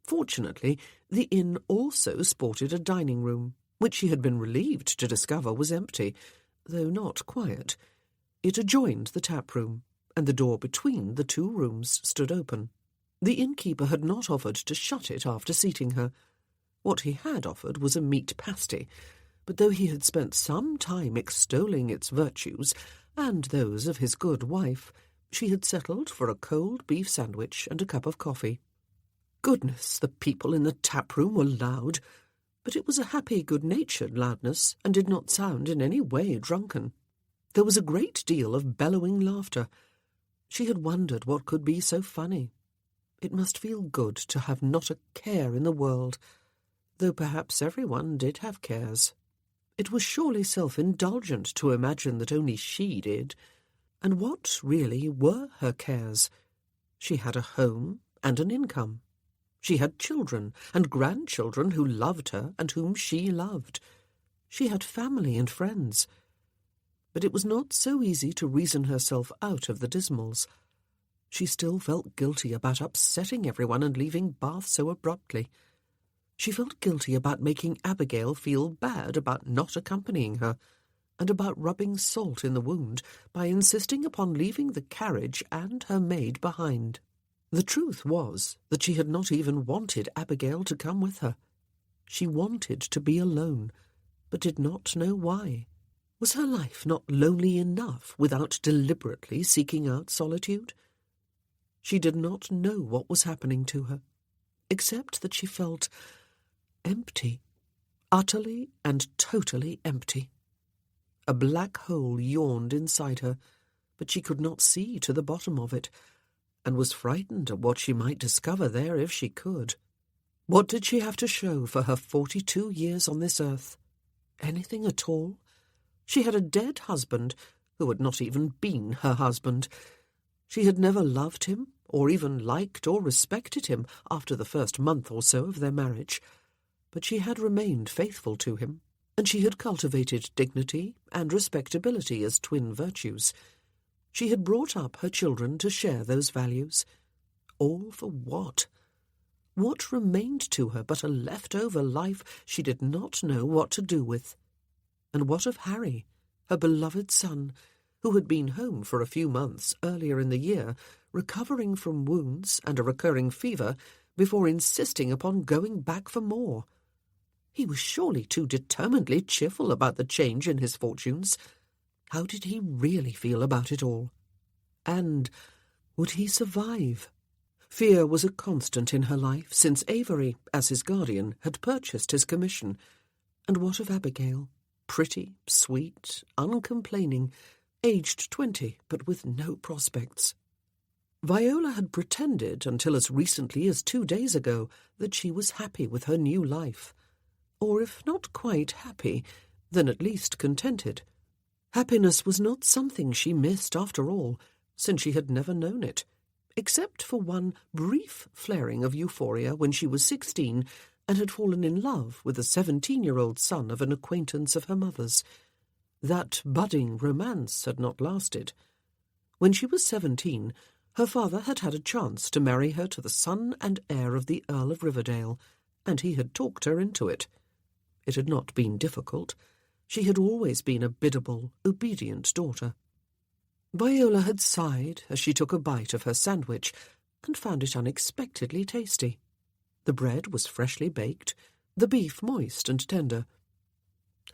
S1: Fortunately, the inn also sported a dining room, which she had been relieved to discover was empty, though not quiet. It adjoined the tap-room, and the door between the two rooms stood open. The innkeeper had not offered to shut it after seating her. What he had offered was a meat pasty, but though he had spent some time extolling its virtues, and those of his good wife, she had settled for a cold beef sandwich and a cup of coffee. Goodness, the people in the tap-room were loud, but it was a happy, good-natured loudness, and did not sound in any way drunken. There was a great deal of bellowing laughter. She had wondered what could be so funny. It must feel good to have not a care in the world, though perhaps everyone did have cares. It was surely self-indulgent to imagine that only she did. And what, really, were her cares? She had a home and an income. She had children and grandchildren who loved her and whom she loved. She had family and friends. But it was not so easy to reason herself out of the Dismals. She still felt guilty about upsetting everyone and leaving Bath so abruptly. She felt guilty about making Abigail feel bad about not accompanying her, and about rubbing salt in the wound by insisting upon leaving the carriage and her maid behind. The truth was that she had not even wanted Abigail to come with her. She wanted to be alone, but did not know why. Was her life not lonely enough without deliberately seeking out solitude? She did not know what was happening to her, except that she felt empty, utterly and totally empty. A black hole yawned inside her, but she could not see to the bottom of it, and was frightened at what she might discover there if she could. What did she have to show for her 42 years on this earth? Anything at all? She had a dead husband, who had not even been her husband. She had never loved him, or even liked or respected him after the first month or so of their marriage, but she had remained faithful to him, and she had cultivated dignity and respectability as twin virtues. She had brought up her children to share those values. All for what? What remained to her but a leftover life she did not know what to do with? And what of Harry, her beloved son, who had been home for a few months earlier in the year, recovering from wounds and a recurring fever, before insisting upon going back for more? He was surely too determinedly cheerful about the change in his fortunes. How did he really feel about it all? And would he survive? Fear was a constant in her life since Avery, as his guardian, had purchased his commission. And what of Abigail? Pretty, sweet, uncomplaining, aged 20, but with no prospects. Viola had pretended, until as recently as 2 days ago, that she was happy with her new life. Or if not quite happy, then at least contented. Happiness was not something she missed after all, since she had never known it, except for one brief flaring of euphoria when she was 16 and had fallen in love with the 17-year-old son of an acquaintance of her mother's. That budding romance had not lasted. When she was 17, her father had had a chance to marry her to the son and heir of the Earl of Riverdale, and he had talked her into it. It had not been difficult. She had always been a biddable, obedient daughter. Viola had sighed as she took a bite of her sandwich and found it unexpectedly tasty. The bread was freshly baked, the beef moist and tender.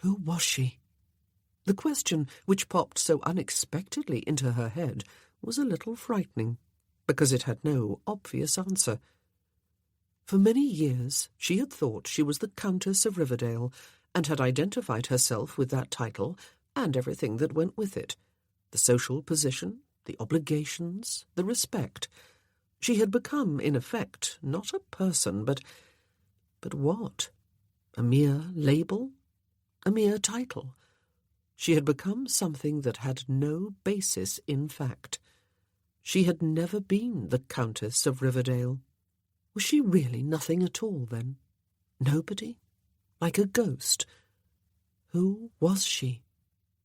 S1: Who was she? The question, which popped so unexpectedly into her head, was a little frightening, because it had no obvious answer. For many years she had thought she was the Countess of Riverdale, and had identified herself with that title and everything that went with it. The social position, the obligations, the respect. She had become, in effect, not a person, but what? A mere label? A mere title? She had become something that had no basis in fact. She had never been the Countess of Riverdale. Was she really nothing at all, then? Nobody? Like a ghost? Who was she?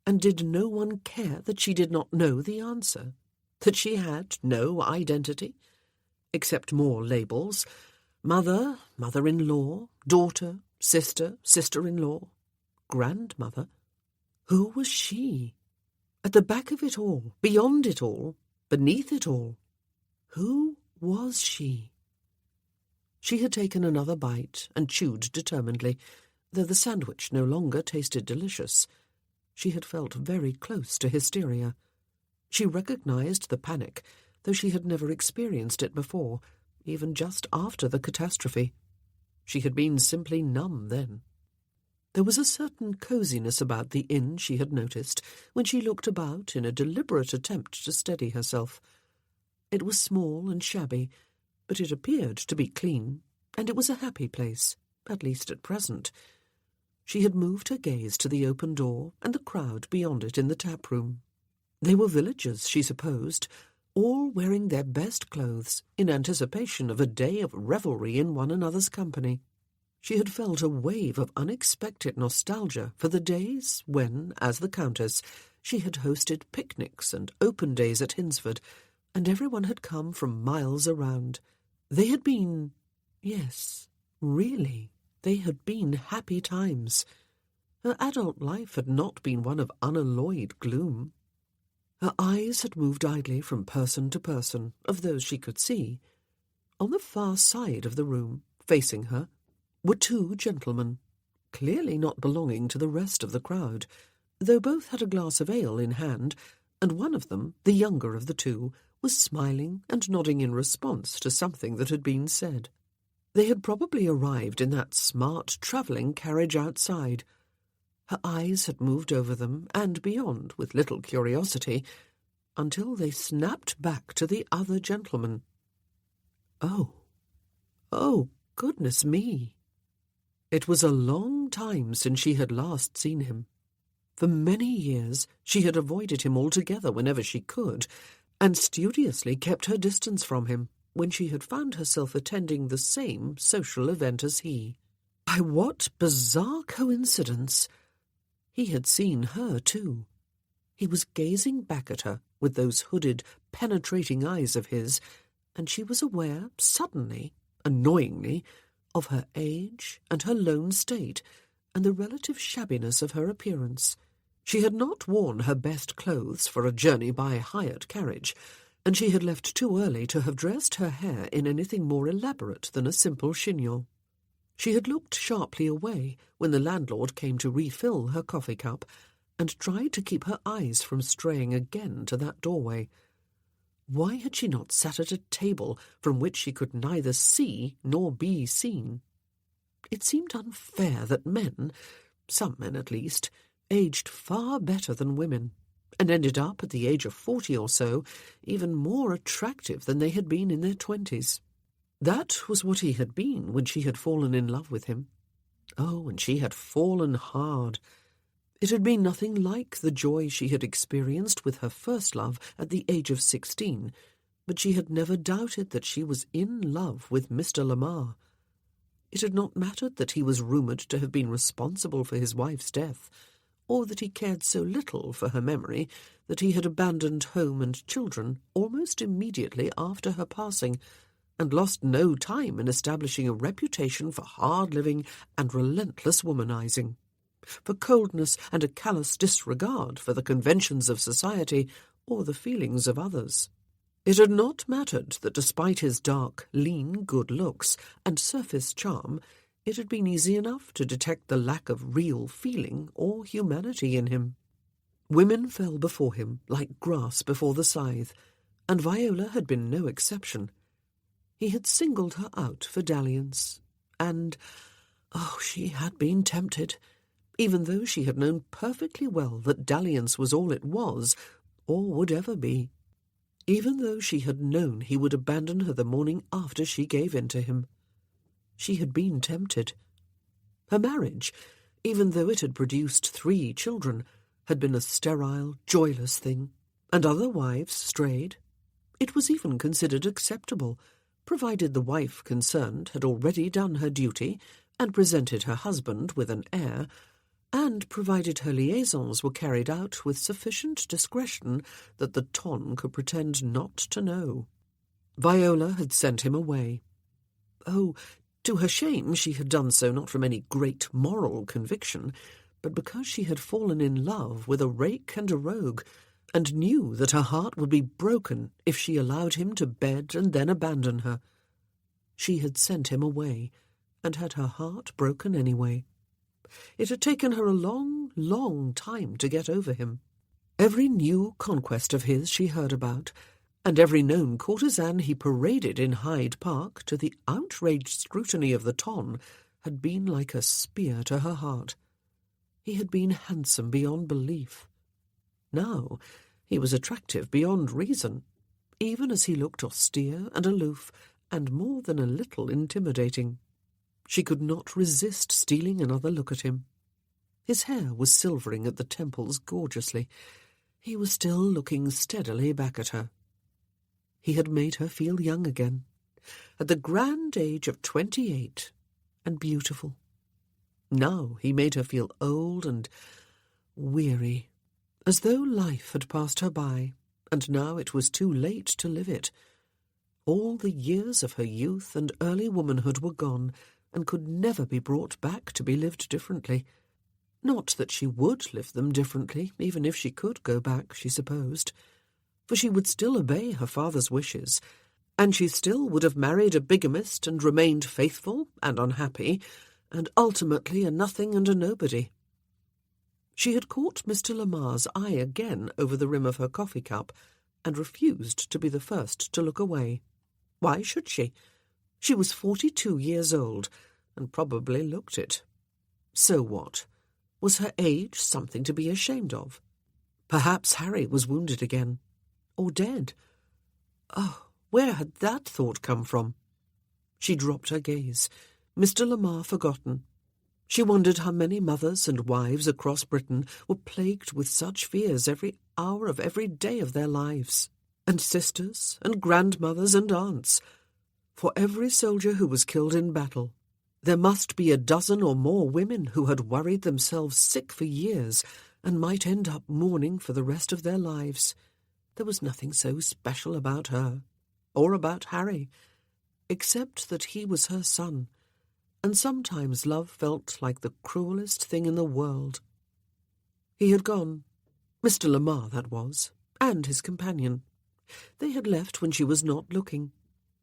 S1: And did no one care that she did not know the answer? That she had no identity? Except more labels. Mother, mother-in-law, daughter, sister, sister-in-law, grandmother. Who was she? At the back of it all, beyond it all, beneath it all. Who was she? She had taken another bite and chewed determinedly, though the sandwich no longer tasted delicious. She had felt very close to hysteria. She recognized the panic, though she had never experienced it before, even just after the catastrophe. She had been simply numb then. There was a certain coziness about the inn she had noticed when she looked about in a deliberate attempt to steady herself. It was small and shabby, but it appeared to be clean, and it was a happy place, at least at present. She had moved her gaze to the open door and the crowd beyond it in the tap-room. They were villagers, she supposed, all wearing their best clothes in anticipation of a day of revelry in one another's company. She had felt a wave of unexpected nostalgia for the days when, as the Countess, she had hosted picnics and open days at Hinsford, and everyone had come from miles around. They had been, yes, really, they had been happy times. Her adult life had not been one of unalloyed gloom. Her eyes had moved idly from person to person, of those she could see. On the far side of the room, facing her, were two gentlemen, clearly not belonging to the rest of the crowd, though both had a glass of ale in hand, and one of them, the younger of the two, was smiling and nodding in response to something that had been said. They had probably arrived in that smart travelling carriage outside. Her eyes had moved over them and beyond with little curiosity, until they snapped back to the other gentleman. Oh, goodness me! It was a long time since she had last seen him. For many years she had avoided him altogether whenever she could, and studiously kept her distance from him when she had found herself attending the same social event as he. By what bizarre coincidence! He had seen her too. He was gazing back at her with those hooded, penetrating eyes of his, and she was aware, suddenly, annoyingly, of her age and her lone state, and the relative shabbiness of her appearance. She had not worn her best clothes for a journey by hired carriage, and she had left too early to have dressed her hair in anything more elaborate than a simple chignon. She had looked sharply away when the landlord came to refill her coffee cup, and tried to keep her eyes from straying again to that doorway. Why had she not sat at a table from which she could neither see nor be seen? It seemed unfair that men, some men at least, aged far better than women, and ended up at the age of 40 or so even more attractive than they had been in their 20s. That was what he had been when she had fallen in love with him. Oh, and she had fallen hard. It had been nothing like the joy she had experienced with her first love at the age of 16, but she had never doubted that she was in love with Mr. Lamar. It had not mattered that he was rumoured to have been responsible for his wife's death, or that he cared so little for her memory that he had abandoned home and children almost immediately after her passing, and lost no time in establishing a reputation for hard living and relentless womanizing, for coldness and a callous disregard for the conventions of society or the feelings of others. It had not mattered that despite his dark, lean good looks and surface charm, it had been easy enough to detect the lack of real feeling or humanity in him. Women fell before him like grass before the scythe, and Viola had been no exception. He had singled her out for dalliance, and, she had been tempted, even though she had known perfectly well that dalliance was all it was, or would ever be. Even though she had known he would abandon her the morning after she gave in to him. She had been tempted. Her marriage, even though it had produced 3 children, had been a sterile, joyless thing, and other wives strayed. It was even considered acceptable, provided the wife concerned had already done her duty and presented her husband with an heir, and provided her liaisons were carried out with sufficient discretion that the ton could pretend not to know. Viola had sent him away. Oh, to her shame, she had done so not from any great moral conviction, but because she had fallen in love with a rake and a rogue, and knew that her heart would be broken if she allowed him to bed and then abandon her. She had sent him away, and had her heart broken anyway. It had taken her a long, long time to get over him. Every new conquest of his she heard about, and every known courtesan he paraded in Hyde Park to the outraged scrutiny of the ton had been like a spear to her heart. He had been handsome beyond belief. Now he was attractive beyond reason, even as he looked austere and aloof and more than a little intimidating. She could not resist stealing another look at him. His hair was silvering at the temples gorgeously. He was still looking steadily back at her. He had made her feel young again, at the grand age of 28, and beautiful. Now he made her feel old and weary, as though life had passed her by, and now it was too late to live it. All the years of her youth and early womanhood were gone, and could never be brought back to be lived differently. Not that she would live them differently, even if she could go back, she supposed, for she would still obey her father's wishes, and she still would have married a bigamist and remained faithful and unhappy, and ultimately a nothing and a nobody. She had caught Mr. Lamar's eye again over the rim of her coffee cup, and refused to be the first to look away. Why should she? She was 42 years old, and probably looked it. So what? Was her age something to be ashamed of? Perhaps Harry was wounded again, or dead. Oh, where had that thought come from? She dropped her gaze, Mr. Lamar forgotten. She wondered how many mothers and wives across Britain were plagued with such fears every hour of every day of their lives, and sisters and grandmothers and aunts. For every soldier who was killed in battle, there must be a dozen or more women who had worried themselves sick for years and might end up mourning for the rest of their lives. There was nothing so special about her, or about Harry, except that he was her son, and sometimes love felt like the cruelest thing in the world. He had gone. Mr. Lamar, that was, and his companion. They had left when she was not looking.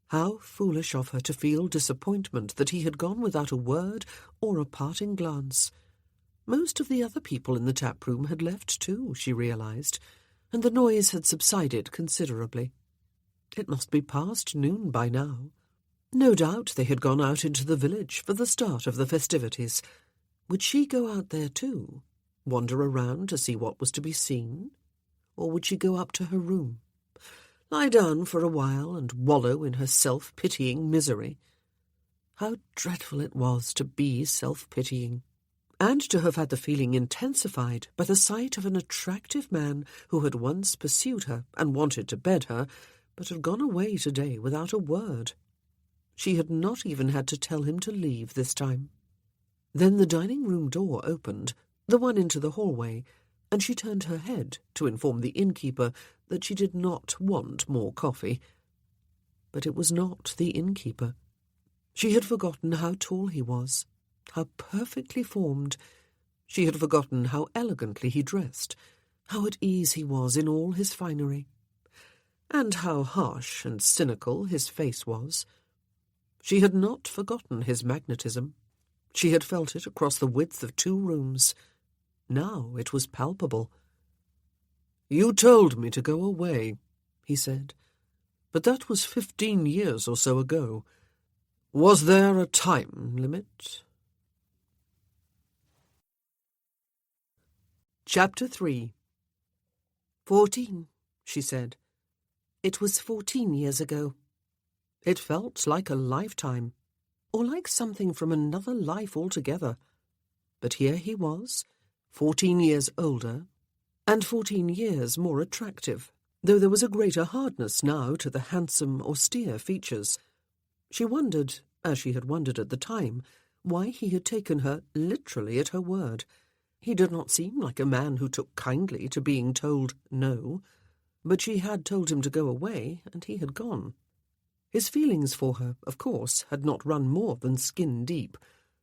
S1: How foolish of her to feel disappointment that he had gone without a word or a parting glance. Most of the other people in the tap-room had left too, she realized, and the noise had subsided considerably. It must be past noon by now. No doubt they had gone out into the village for the start of the festivities. Would she go out there too, wander around to see what was to be seen? Or would she go up to her room, lie down for a while and wallow in her self-pitying misery? How dreadful it was to be self-pitying, and to have had the feeling intensified by the sight of an attractive man who had once pursued her and wanted to bed her, but had gone away today without a word. She had not even had to tell him to leave this time. Then the dining-room door opened, the one into the hallway, and she turned her head to inform the innkeeper that she did not want more coffee. But it was not the innkeeper. She had forgotten how tall he was, how perfectly formed. She had forgotten how elegantly he dressed, how at ease he was in all his finery, and how harsh and cynical his face was. She had not forgotten his magnetism. She had felt it across the width of 2 rooms. Now it was palpable. "You told me to go away," he said, "but that was 15 years or so ago. Was there a time limit?" Chapter 3. 14, she said. It was 14 years ago. It felt like a lifetime, or like something from another life altogether. But here he was, 14 years older, and 14 years more attractive, though there was a greater hardness now to the handsome, austere features. She wondered, as she had wondered at the time, why he had taken her literally at her word. He did not seem like a man who took kindly to being told no, but she had told him to go away, and he had gone. His feelings for her, of course, had not run more than skin-deep,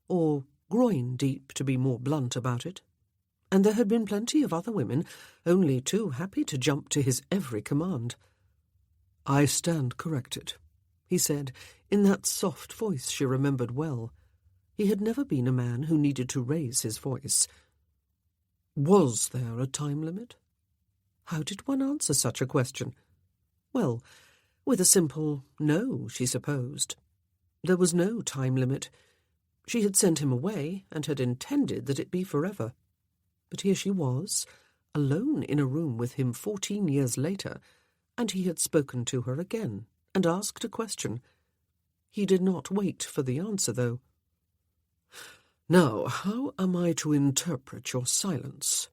S1: or groin-deep, to be more blunt about it. And there had been plenty of other women, only too happy to jump to his every command. "I stand corrected," he said, in that soft voice she remembered well. He had never been a man who needed to raise his voice. Was there a time limit? How did one answer such a question? Well, with a simple no, she supposed. There was no time limit. She had sent him away, and had intended that it be forever. But here she was, alone in a room with him 14 years later, and he had spoken to her again, and asked a question. He did not wait for the answer, though. "Now, how am I to interpret your silence?"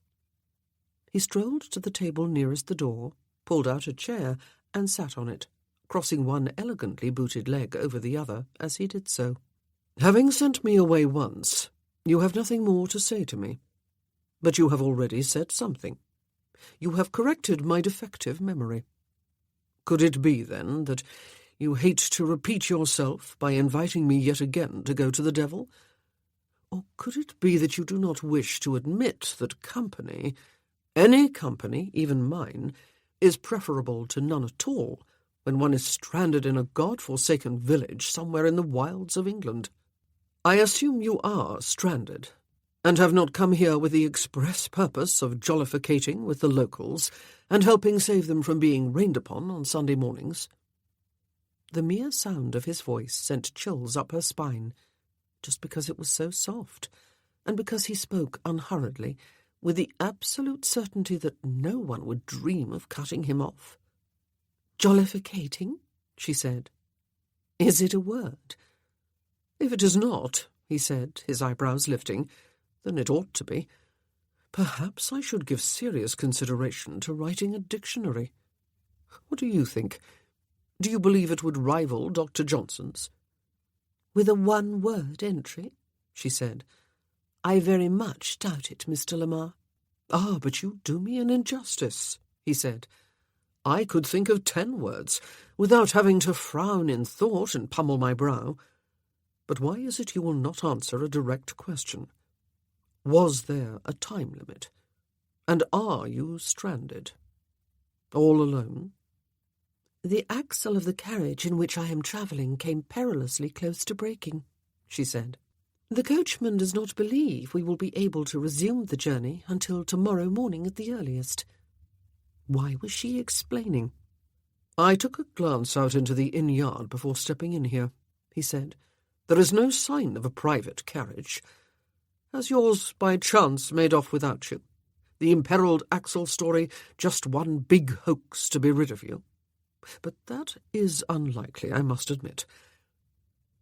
S1: He strolled to the table nearest the door, pulled out a chair, and sat on it, crossing one elegantly booted leg over the other as he did so. "Having sent me away once, you have nothing more to say to me. But you have already said something. You have corrected my defective memory. Could it be, then, that you hate to repeat yourself by inviting me yet again to go to the devil? Or could it be that you do not wish to admit that company, any company, even mine, is preferable to none at all, when one is stranded in a God-forsaken village somewhere in the wilds of England?
S2: I assume you are stranded, and have not come here with the express purpose of jollificating with the locals and helping save them from being rained upon on Sunday mornings." The mere sound of his voice sent chills up her spine, just because it was so soft, and because he spoke unhurriedly, with the absolute certainty that no one would dream of cutting him off. "Jollificating?" she said. "Is it a word?" "If it is not," he said, his eyebrows lifting, "then it ought to be. Perhaps I should give serious consideration to writing a dictionary. What do you think? Do you believe it would rival Dr. Johnson's?" "With a one-word entry?" she said. "I very much doubt it, Mr. Lamar." "Ah, but you do me an injustice," he said. "I could think of 10 words, without having to frown in thought and pummel my brow. But why is it you will not answer a direct question? Was there a time limit? And are you stranded? All alone?" "The axle of the carriage in which I am travelling came perilously close to breaking," she said. "The coachman does not believe we will be able to resume the journey until tomorrow morning at the earliest." Why was she explaining? "I took a glance out into the inn yard before stepping in here," he said. "There is no sign of a private carriage. Has yours by chance made off without you? The imperilled Axel story just one big hoax to be rid of you? But that is unlikely, I must admit.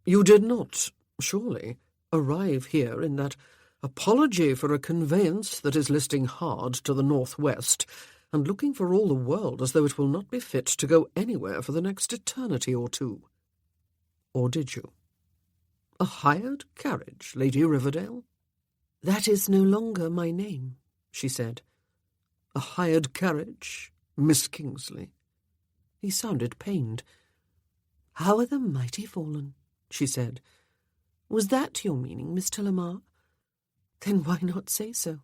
S2: You did not, surely, arrive here in that apology for a conveyance that is listing hard to the northwest and looking for all the world as though it will not be fit to go anywhere for the next eternity or two? Or did you? A hired carriage, Lady Riverdale?" "That is no longer my name," she said. "A hired carriage, Miss Kingsley?" He sounded pained. "How are the mighty fallen?" she said. "Was that your meaning, Mr. Lamar? Then why not say so?"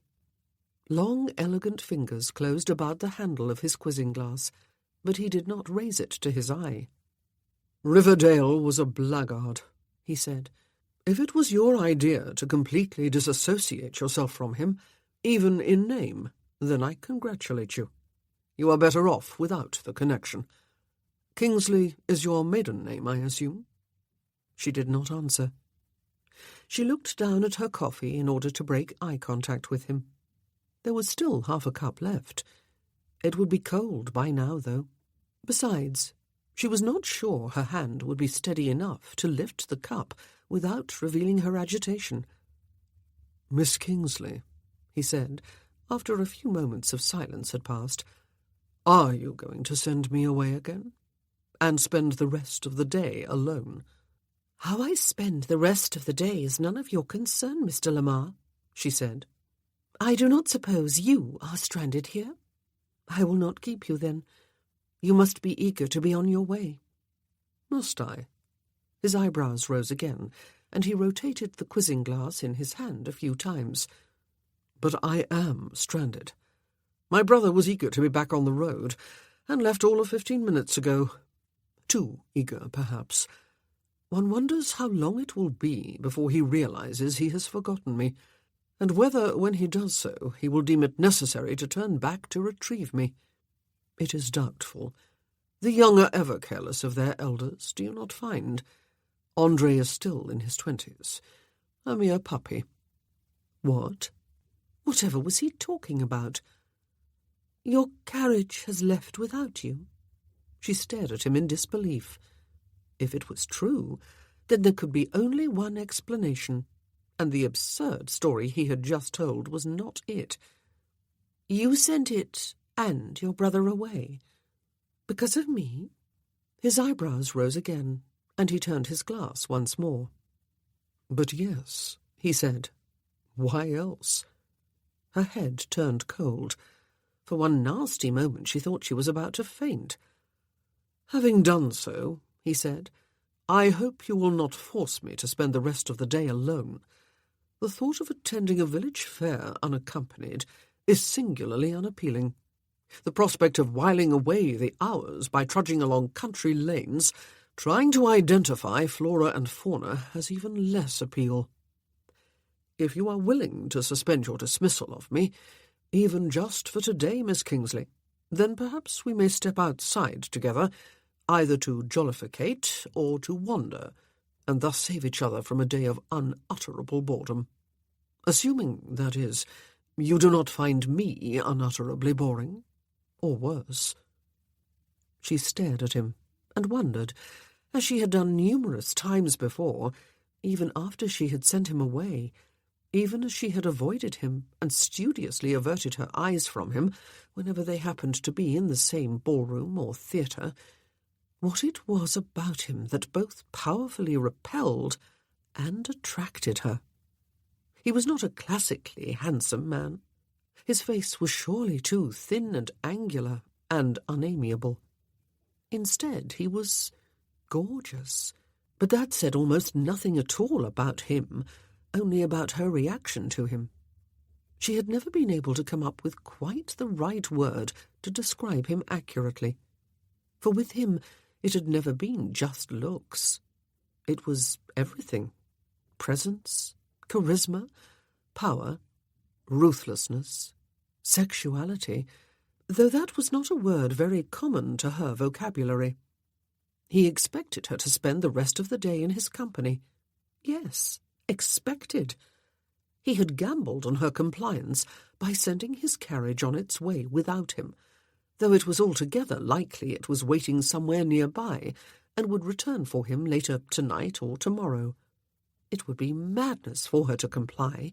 S2: Long, elegant fingers closed about the handle of his quizzing-glass, but he did not raise it to his eye. "Riverdale was a blackguard," he said. "If it was your idea to completely disassociate yourself from him, even in name, then I congratulate you. You are better off without the connection. Kingsley is your maiden name, I assume?" She did not answer. She looked down at her coffee in order to break eye contact with him. There was still half a cup left. It would be cold by now, though. Besides, she was not sure her hand would be steady enough to lift the cup without revealing her agitation. "Miss Kingsley," he said, after a few moments of silence had passed, "are you going to send me away again? And spend the rest of the day alone?" "How I spend the rest of the day is none of your concern, Mr. Lamar," she said. "I do not suppose you are stranded here. I will not keep you, then. You must be eager to be on your way." "Must I?" His eyebrows rose again, and he rotated the quizzing-glass in his hand a few times. "But I am stranded. My brother was eager to be back on the road, and left all of 15 minutes ago. Too eager, perhaps. One wonders how long it will be before he realizes he has forgotten me, and whether, when he does so, he will deem it necessary to turn back to retrieve me. It is doubtful. The young are ever careless of their elders, do you not find? Andre is still in his 20s, a mere puppy." "What? Whatever was he talking about?" "Your carriage has left without you." She stared at him in disbelief. If it was true, then there could be only one explanation, and the absurd story he had just told was not it. "You sent it and your brother away? Because of me?" His eyebrows rose again, and he turned his glass once more. "But yes," he said. "Why else?" Her head turned cold. For one nasty moment she thought she was about to faint. "Having done so," he said, "I hope you will not force me to spend the rest of the day alone. The thought of attending a village fair unaccompanied is singularly unappealing. The prospect of whiling away the hours by trudging along country lanes trying to identify flora and fauna has even less appeal. If you are willing to suspend your dismissal of me, even just for today, Miss Kingsley, then perhaps we may step outside together, either to jollificate or to wander, and thus save each other from a day of unutterable boredom. Assuming, that is, you do not find me unutterably boring, or worse." She stared at him and wondered, as she had done numerous times before, even after she had sent him away, even as she had avoided him and studiously averted her eyes from him whenever they happened to be in the same ballroom or theatre, what it was about him that both powerfully repelled and attracted her. He was not a classically handsome man. His face was surely too thin and angular and unamiable. Instead, he was gorgeous, but that said almost nothing at all about him, only about her reaction to him. She had never been able to come up with quite the right word to describe him accurately, for with him it had never been just looks. It was everything: presence, charisma, power, ruthlessness, sexuality, though that was not a word very common to her vocabulary. He expected her to spend the rest of the day in his company. Yes, expected. He had gambled on her compliance by sending his carriage on its way without him, though it was altogether likely it was waiting somewhere nearby and would return for him later tonight or tomorrow. It would be madness for her to comply,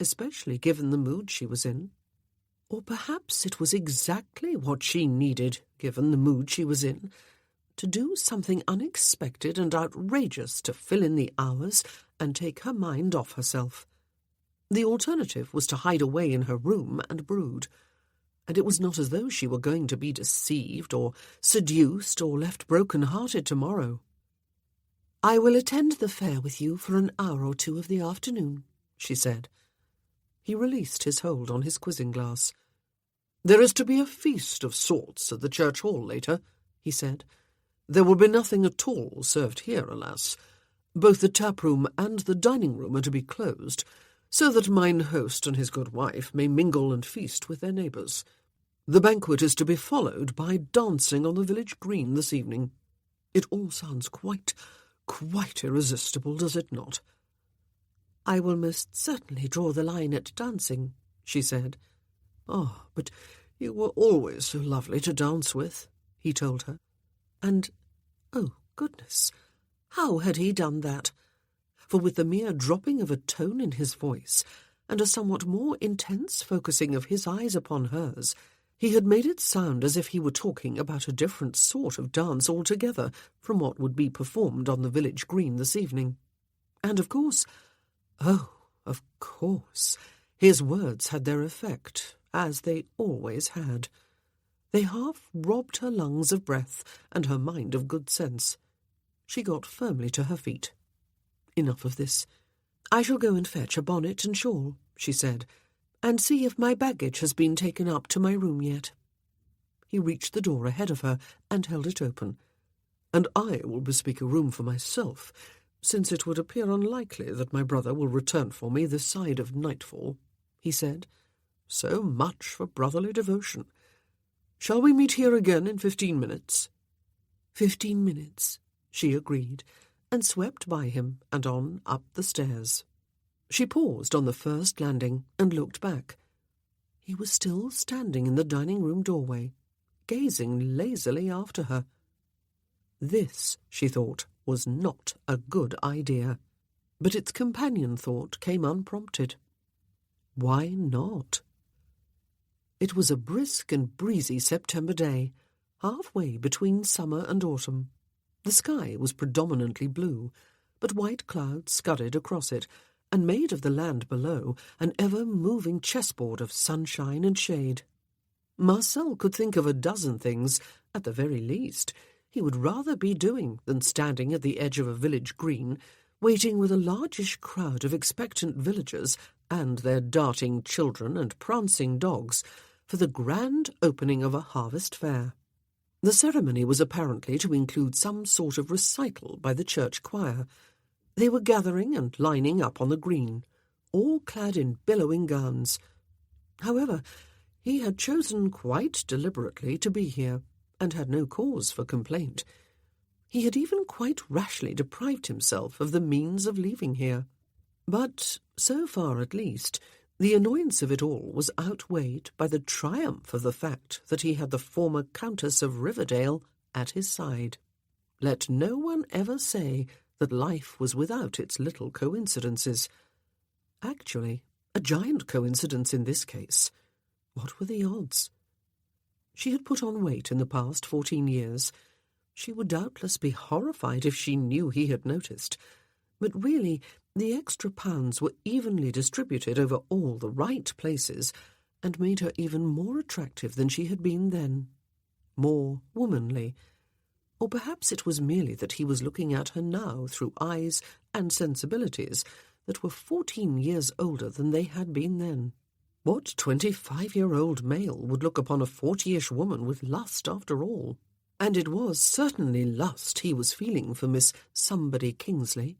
S2: especially given the mood she was in. Or perhaps it was exactly what she needed, given the mood she was in, to do something unexpected and outrageous to fill in the hours and take her mind off herself. The alternative was to hide away in her room and brood, and it was not as though she were going to be deceived or seduced or left broken-hearted tomorrow. "I will attend the fair with you for an hour or two of the afternoon," she said. He released his hold on his quizzing glass. "There is to be a feast of sorts at the church hall later," he said. "There will be nothing at all served here, alas. Both the tap-room and the dining-room are to be closed, so that mine host and his good wife may mingle and feast with their neighbours. The banquet is to be followed by dancing on the village green this evening. It all sounds quite irresistible, does it not?" "I will most certainly draw the line at dancing," she said. "Ah, but you were always so lovely to dance with," he told her. And, oh goodness, how had he done that? For with the mere dropping of a tone in his voice and a somewhat more intense focusing of his eyes upon hers, he had made it sound as if he were talking about a different sort of dance altogether from what would be performed on the village green this evening. And of course, his words had their effect, as they always had. They half robbed her lungs of breath and her mind of good sense. She got firmly to her feet. "Enough of this. I shall go and fetch a bonnet and shawl," she said, "and see if my baggage has been taken up to my room yet." He reached the door ahead of her and held it open. "And I will bespeak a room for myself, since it would appear unlikely that my brother will return for me this side of nightfall," he said. "So much for brotherly devotion. Shall we meet here again in 15 minutes? 15 minutes, she agreed, and swept by him and on up the stairs. She paused on the first landing and looked back. He was still standing in the dining-room doorway, gazing lazily after her. This, she thought, was not a good idea, but its companion thought came unprompted. Why not? It was a brisk and breezy September day, halfway between summer and autumn. The sky was predominantly blue, but white clouds scudded across it and made of the land below an ever-moving chessboard of sunshine and shade. Marcel could think of a dozen things, at the very least, he would rather be doing than standing at the edge of a village green, waiting with a largish crowd of expectant villagers and their darting children and prancing dogs for the grand opening of a harvest fair.
S1: The ceremony was apparently to include some sort of recital by the church choir. They were gathering and lining up on the green, all clad in billowing gowns. However, he had chosen quite deliberately to be here, and had no cause for complaint. He had even quite rashly deprived himself of the means of leaving here. But, so far at least, the annoyance of it all was outweighed by the triumph of the fact that he had the former Countess of Riverdale at his side. Let no one ever say that life was without its little coincidences. Actually, a giant coincidence in this case. What were the odds? She had put on weight in the past 14 years. She would doubtless be horrified if she knew he had noticed. But really, the extra pounds were evenly distributed over all the right places, and made her even more attractive than she had been then. More womanly. Or perhaps it was merely that he was looking at her now through eyes and sensibilities that were 14 years older than they had been then. What 25-year-old male would look upon a 40-ish woman with lust after all? And it was certainly lust he was feeling for Miss Somebody Kingsley.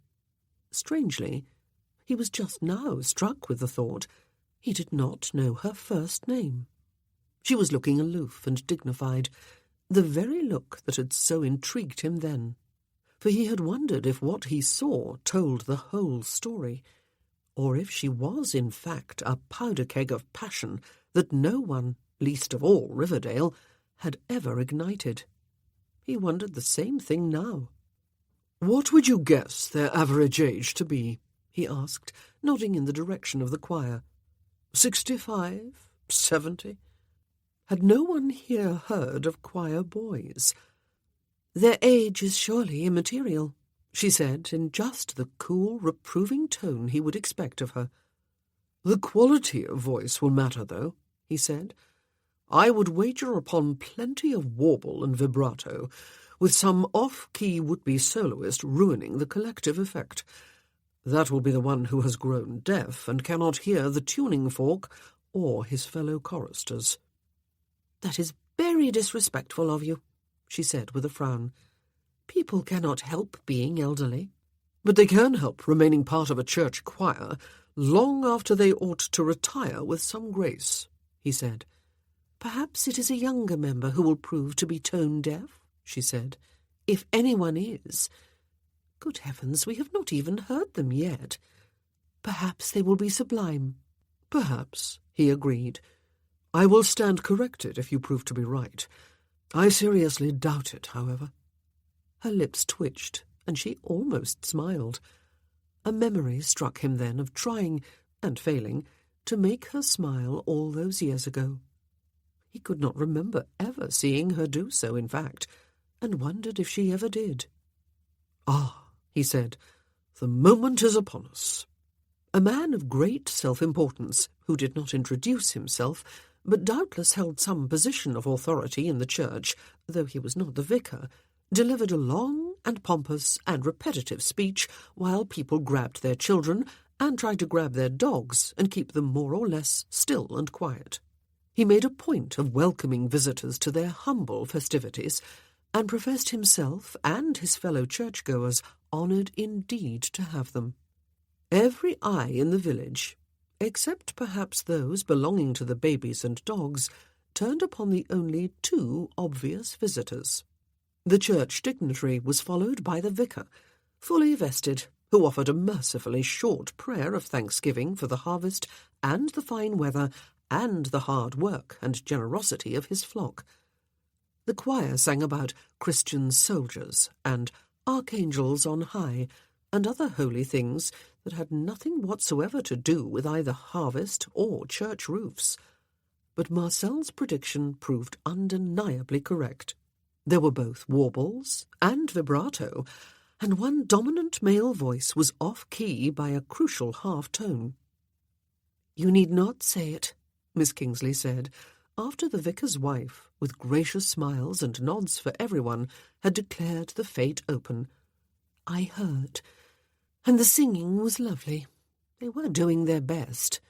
S1: Strangely, he was just now struck with the thought he did not know her first name. She was looking aloof and dignified, the very look that had so intrigued him then, for he had wondered if what he saw told the whole story, or if she was in fact a powder-keg of passion that no one, least of all Riverdale, had ever ignited. He wondered the same thing now.
S2: "What would you guess their average age to be?" he asked, nodding in the direction of the choir. 65? 70? Had no one here heard of choir boys?
S1: "Their age is surely immaterial," she said in just the cool, reproving tone he would expect of her.
S2: "The quality of voice will matter, though," he said. "I would wager upon plenty of warble and vibrato, with some off-key would-be soloist ruining the collective effect. That will be the one who has grown deaf and cannot hear the tuning fork or his fellow choristers."
S1: "That is very disrespectful of you," she said with a frown. "People cannot help being elderly."
S2: "But they can help remaining part of a church choir long after they ought to retire with some grace," he said.
S1: "Perhaps it is a younger member who will prove to be tone-deaf," she said, "if anyone is. Good heavens, we have not even heard them yet. Perhaps they will be sublime."
S2: "Perhaps," he agreed. "I will stand corrected if you prove to be right. I seriously doubt it, however."
S1: Her lips twitched, and she almost smiled. A memory struck him then of trying, and failing, to make her smile all those years ago. He could not remember ever seeing her do so, in fact, and wondered if she ever did.
S2: "Ah," he said, "the moment is upon us."
S1: A man of great self-importance, who did not introduce himself, but doubtless held some position of authority in the church, though he was not the vicar, delivered a long and pompous and repetitive speech while people grabbed their children and tried to grab their dogs and keep them more or less still and quiet. He made a point of welcoming visitors to their humble festivities, and professed himself and his fellow churchgoers honoured indeed to have them. Every eye in the village, except perhaps those belonging to the babies and dogs, turned upon the only two obvious visitors. The church dignitary was followed by the vicar, fully vested, who offered a mercifully short prayer of thanksgiving for the harvest and the fine weather and the hard work and generosity of his flock. The choir sang about Christian soldiers and archangels on high and other holy things that had nothing whatsoever to do with either harvest or church roofs. But Marcel's prediction proved undeniably correct. There were both warbles and vibrato, and one dominant male voice was off-key by a crucial half-tone. "You need not say it," Miss Kingsley said, after the vicar's wife, with gracious smiles and nods for everyone, had declared the fate open. "I heard, and the singing was lovely. They were doing their best."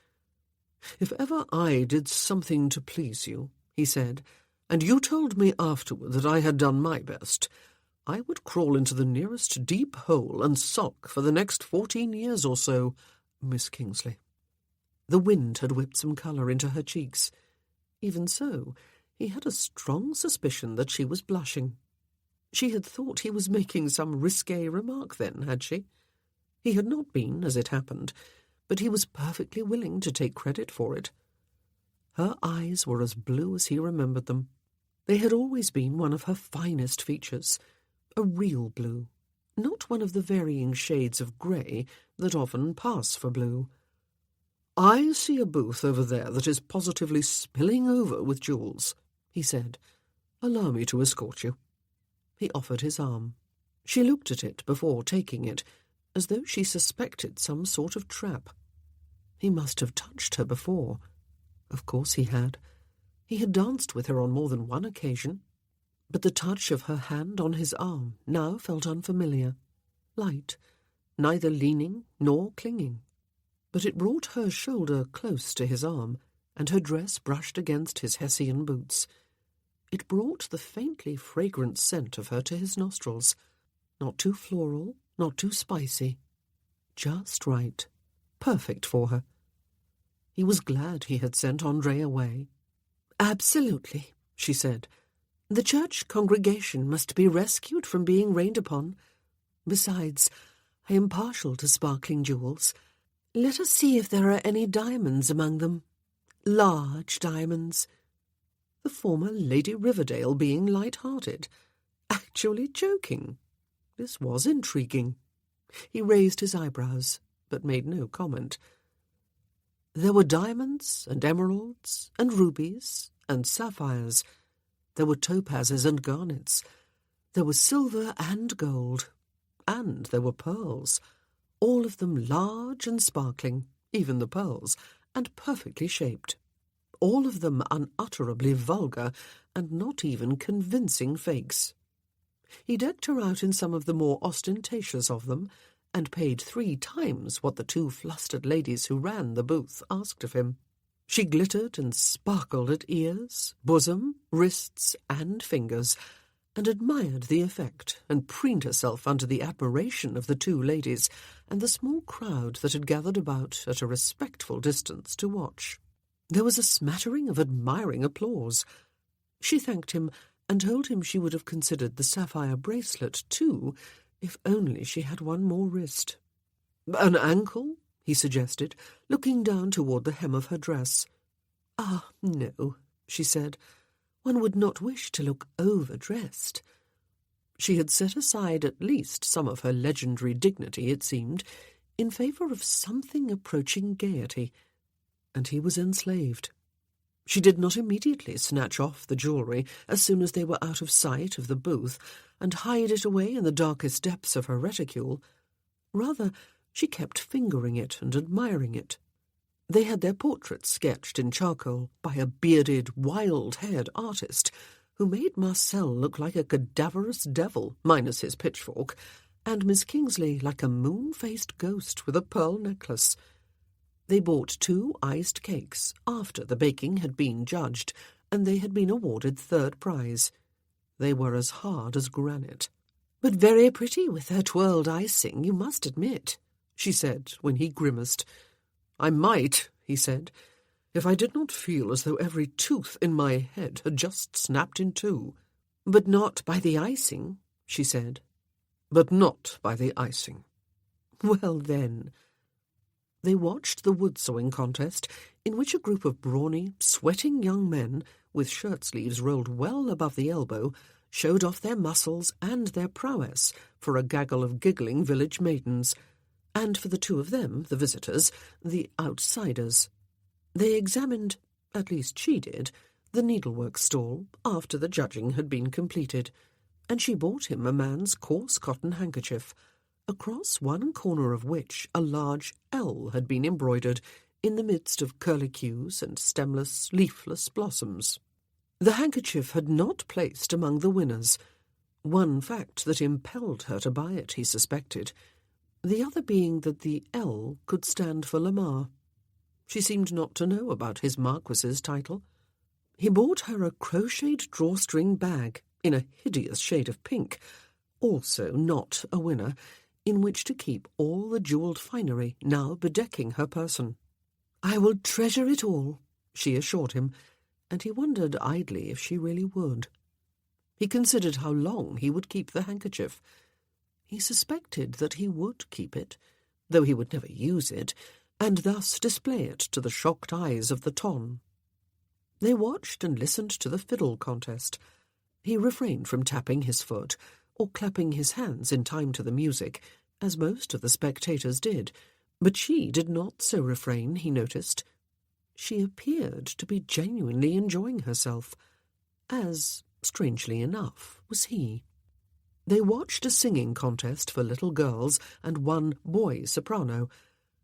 S2: "If ever I did something to please you," he said, and you told me afterward that I had done my best, I would crawl into the nearest deep hole and sulk for the next 14 years or so, Miss Kingsley."
S1: The wind had whipped some colour into her cheeks. Even so, he had a strong suspicion that she was blushing. She had thought he was making some risque remark then, had she? He had not been, as it happened, but he was perfectly willing to take credit for it. Her eyes were as blue as he remembered them. They had always been one of her finest features, a real blue, not one of the varying shades of grey that often pass for blue.
S2: "I see a booth over there that is positively spilling over with jewels," he said. "Allow me to escort you."
S1: He offered his arm. She looked at it before taking it, as though she suspected some sort of trap. He must have touched her before. Of course he had. He had danced with her on more than one occasion. But the touch of her hand on his arm now felt unfamiliar, light, neither leaning nor clinging. But it brought her shoulder close to his arm, and her dress brushed against his Hessian boots. It brought the faintly fragrant scent of her to his nostrils, not too floral, not too spicy. Just right. Perfect for her. He was glad he had sent André away. "Absolutely," she said. "The church congregation must be rescued from being rained upon. Besides, I am partial to sparkling jewels. Let us see if there are any diamonds among them. Large diamonds." The former Lady Riverdale being light-hearted, actually joking. This was intriguing. He raised his eyebrows, but made no comment. There were diamonds and emeralds and rubies and sapphires. There were topazes and garnets. There was silver and gold. And there were pearls, all of them large and sparkling, even the pearls, and perfectly shaped. All of them unutterably vulgar and not even convincing fakes. He decked her out in some of the more ostentatious of them, and paid 3 times what the 2 flustered ladies who ran the booth asked of him. She glittered and sparkled at ears, bosom, wrists, and fingers, and admired the effect, and preened herself under the admiration of the 2 ladies and the small crowd that had gathered about at a respectful distance to watch. There was a smattering of admiring applause. She thanked him and told him she would have considered the sapphire bracelet too, if only she had one more wrist. "An ankle?" he suggested, looking down toward the hem of her dress. "Ah, no," she said. "One would not wish to look overdressed." She had set aside at least some of her legendary dignity, it seemed, in favour of something approaching gaiety, and he was enslaved. She did not immediately snatch off the jewellery as soon as they were out of sight of the booth and hide it away in the darkest depths of her reticule. Rather, she kept fingering it and admiring it. They had their portraits sketched in charcoal by a bearded, wild-haired artist who made Marcel look like a cadaverous devil, minus his pitchfork, and Miss Kingsley like a moon-faced ghost with a pearl necklace. They bought 2 iced cakes after the baking had been judged, and they had been awarded 3rd prize. They were as hard as granite. "But very pretty with her twirled icing, you must admit," she said when he grimaced.
S2: "I might," he said, "if I did not feel as though every tooth in my head had just snapped in 2.
S1: "But not by the icing," she said.
S2: "But not by the icing."
S1: "Well, then." They watched the wood-sawing contest, in which a group of brawny, sweating young men, with shirt-sleeves rolled well above the elbow, showed off their muscles and their prowess for a gaggle of giggling village maidens, and for the 2 of them, the visitors, the outsiders. They examined, at least she did, the needlework stall after the judging had been completed, and she bought him a man's coarse cotton handkerchief, across one corner of which a large L had been embroidered in the midst of curlicues and stemless, leafless blossoms. The handkerchief had not placed among the winners, one fact that impelled her to buy it, he suspected, the other being that the L could stand for Lamar. She seemed not to know about his Marquis's title. He bought her a crocheted drawstring bag in a hideous shade of pink, also not a winner, in which to keep all the jewelled finery now bedecking her person. "I will treasure it all," she assured him, and he wondered idly if she really would. He considered how long he would keep the handkerchief. He suspected that he would keep it, though he would never use it, and thus display it to the shocked eyes of the ton. They watched and listened to the fiddle contest. He refrained from tapping his foot or clapping his hands in time to the music, as most of the spectators did, but she did not so refrain, he noticed. She appeared to be genuinely enjoying herself, as, strangely enough, was he. They watched a singing contest for little girls and one boy soprano,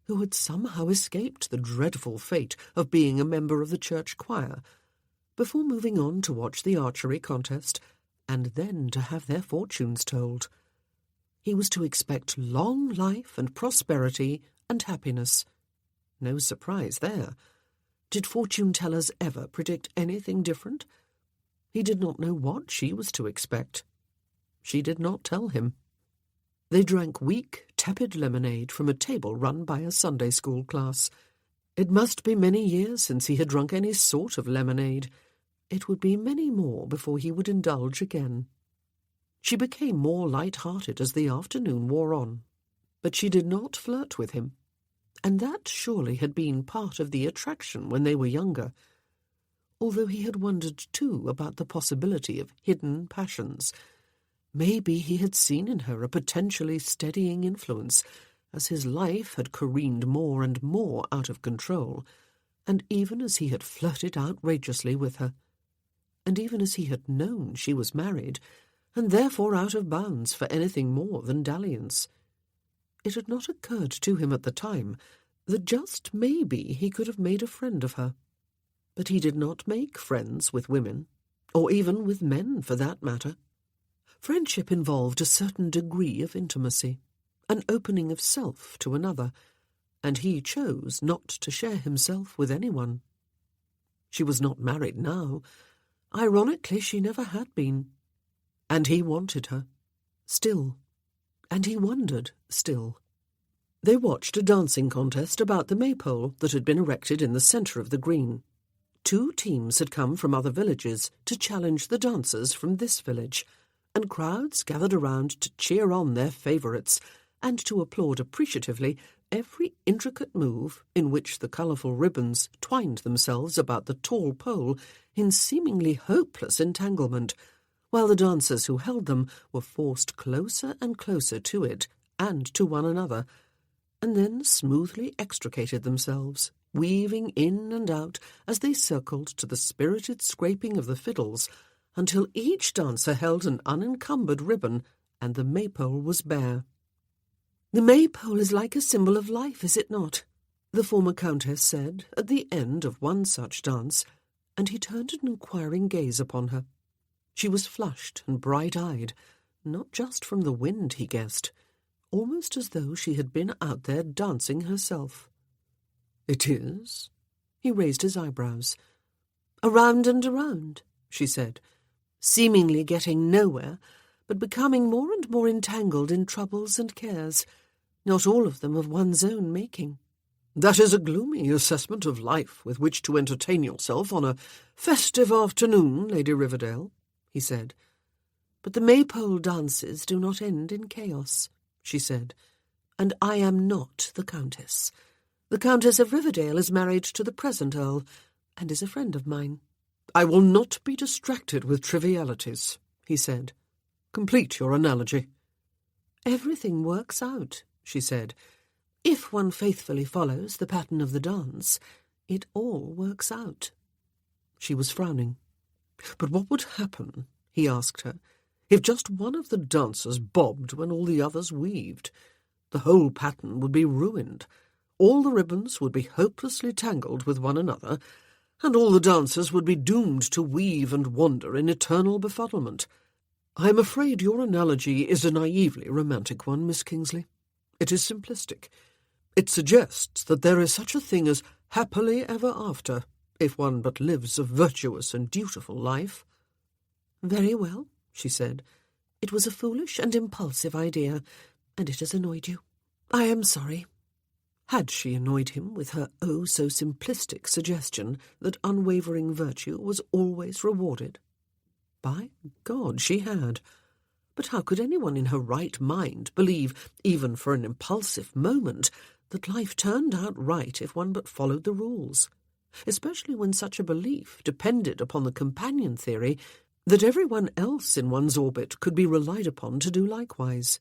S1: who had somehow escaped the dreadful fate of being a member of the church choir, before moving on to watch the archery contest, and then to have their fortunes told. He was to expect long life and prosperity and happiness. No surprise there. Did fortune-tellers ever predict anything different? He did not know what she was to expect. She did not tell him. They drank weak, tepid lemonade from a table run by a Sunday school class. It must be many years since he had drunk any sort of lemonade. It would be many more before he would indulge again. She became more light-hearted as the afternoon wore on, but she did not flirt with him, and that surely had been part of the attraction when they were younger, although he had wondered too about the possibility of hidden passions. Maybe he had seen in her a potentially steadying influence, as his life had careened more and more out of control, and even as he had flirted outrageously with her, and even as he had known she was married, and therefore out of bounds for anything more than dalliance. It had not occurred to him at the time that just maybe he could have made a friend of her. But he did not make friends with women, or even with men for that matter. Friendship involved a certain degree of intimacy, an opening of self to another, and he chose not to share himself with anyone. She was not married now. Ironically, she never had been. And he wanted her, still, and he wondered still. They watched a dancing contest about the maypole that had been erected in the centre of the green. 2 teams had come from other villages to challenge the dancers from this village, and crowds gathered around to cheer on their favourites and to applaud appreciatively every intricate move in which the colourful ribbons twined themselves about the tall pole in seemingly hopeless entanglement, while the dancers who held them were forced closer and closer to it and to one another, and then smoothly extricated themselves, weaving in and out as they circled to the spirited scraping of the fiddles, until each dancer held an unencumbered ribbon and the maypole was bare. "The maypole is like a symbol of life, is it not?" the former countess said at the end of one such dance, and he turned an inquiring gaze upon her. She was flushed and bright-eyed, not just from the wind, he guessed, almost as though she had been out there dancing herself. "It is?" He raised his eyebrows. "Around and around," she said, "seemingly getting nowhere, but becoming more and more entangled in troubles and cares, not all of them of one's own making." "That is a gloomy assessment of life with which to entertain yourself on a festive afternoon, Lady Riverdale," he said. "But the maypole dances do not end in chaos," she said, "and I am not the Countess. The Countess of Riverdale is married to the present Earl, and is a friend of mine." "I will not be distracted with trivialities," he said. "Complete your analogy." "Everything works out," she said. "If one faithfully follows the pattern of the dance, it all works out." She was frowning. "But what would happen," he asked her, "if just one of the dancers bobbed when all the others weaved? The whole pattern would be ruined. All the ribbons would be hopelessly tangled with one another, and all the dancers would be doomed to weave and wander in eternal befuddlement. I am afraid your analogy is a naively romantic one, Miss Kingsley. It is simplistic. It suggests that there is such a thing as happily ever after,
S2: if one but lives a virtuous and dutiful life."
S1: "Very well," she said. "It was a foolish and impulsive idea, and it has annoyed you. I am sorry." Had she annoyed him with her oh-so-simplistic suggestion that unwavering virtue was always rewarded? By God, she had. But how could anyone in her right mind believe, even for an impulsive moment, that life turned out right if one but followed the rules, especially when such a belief depended upon the companion theory that everyone else in one's orbit could be relied upon to do likewise?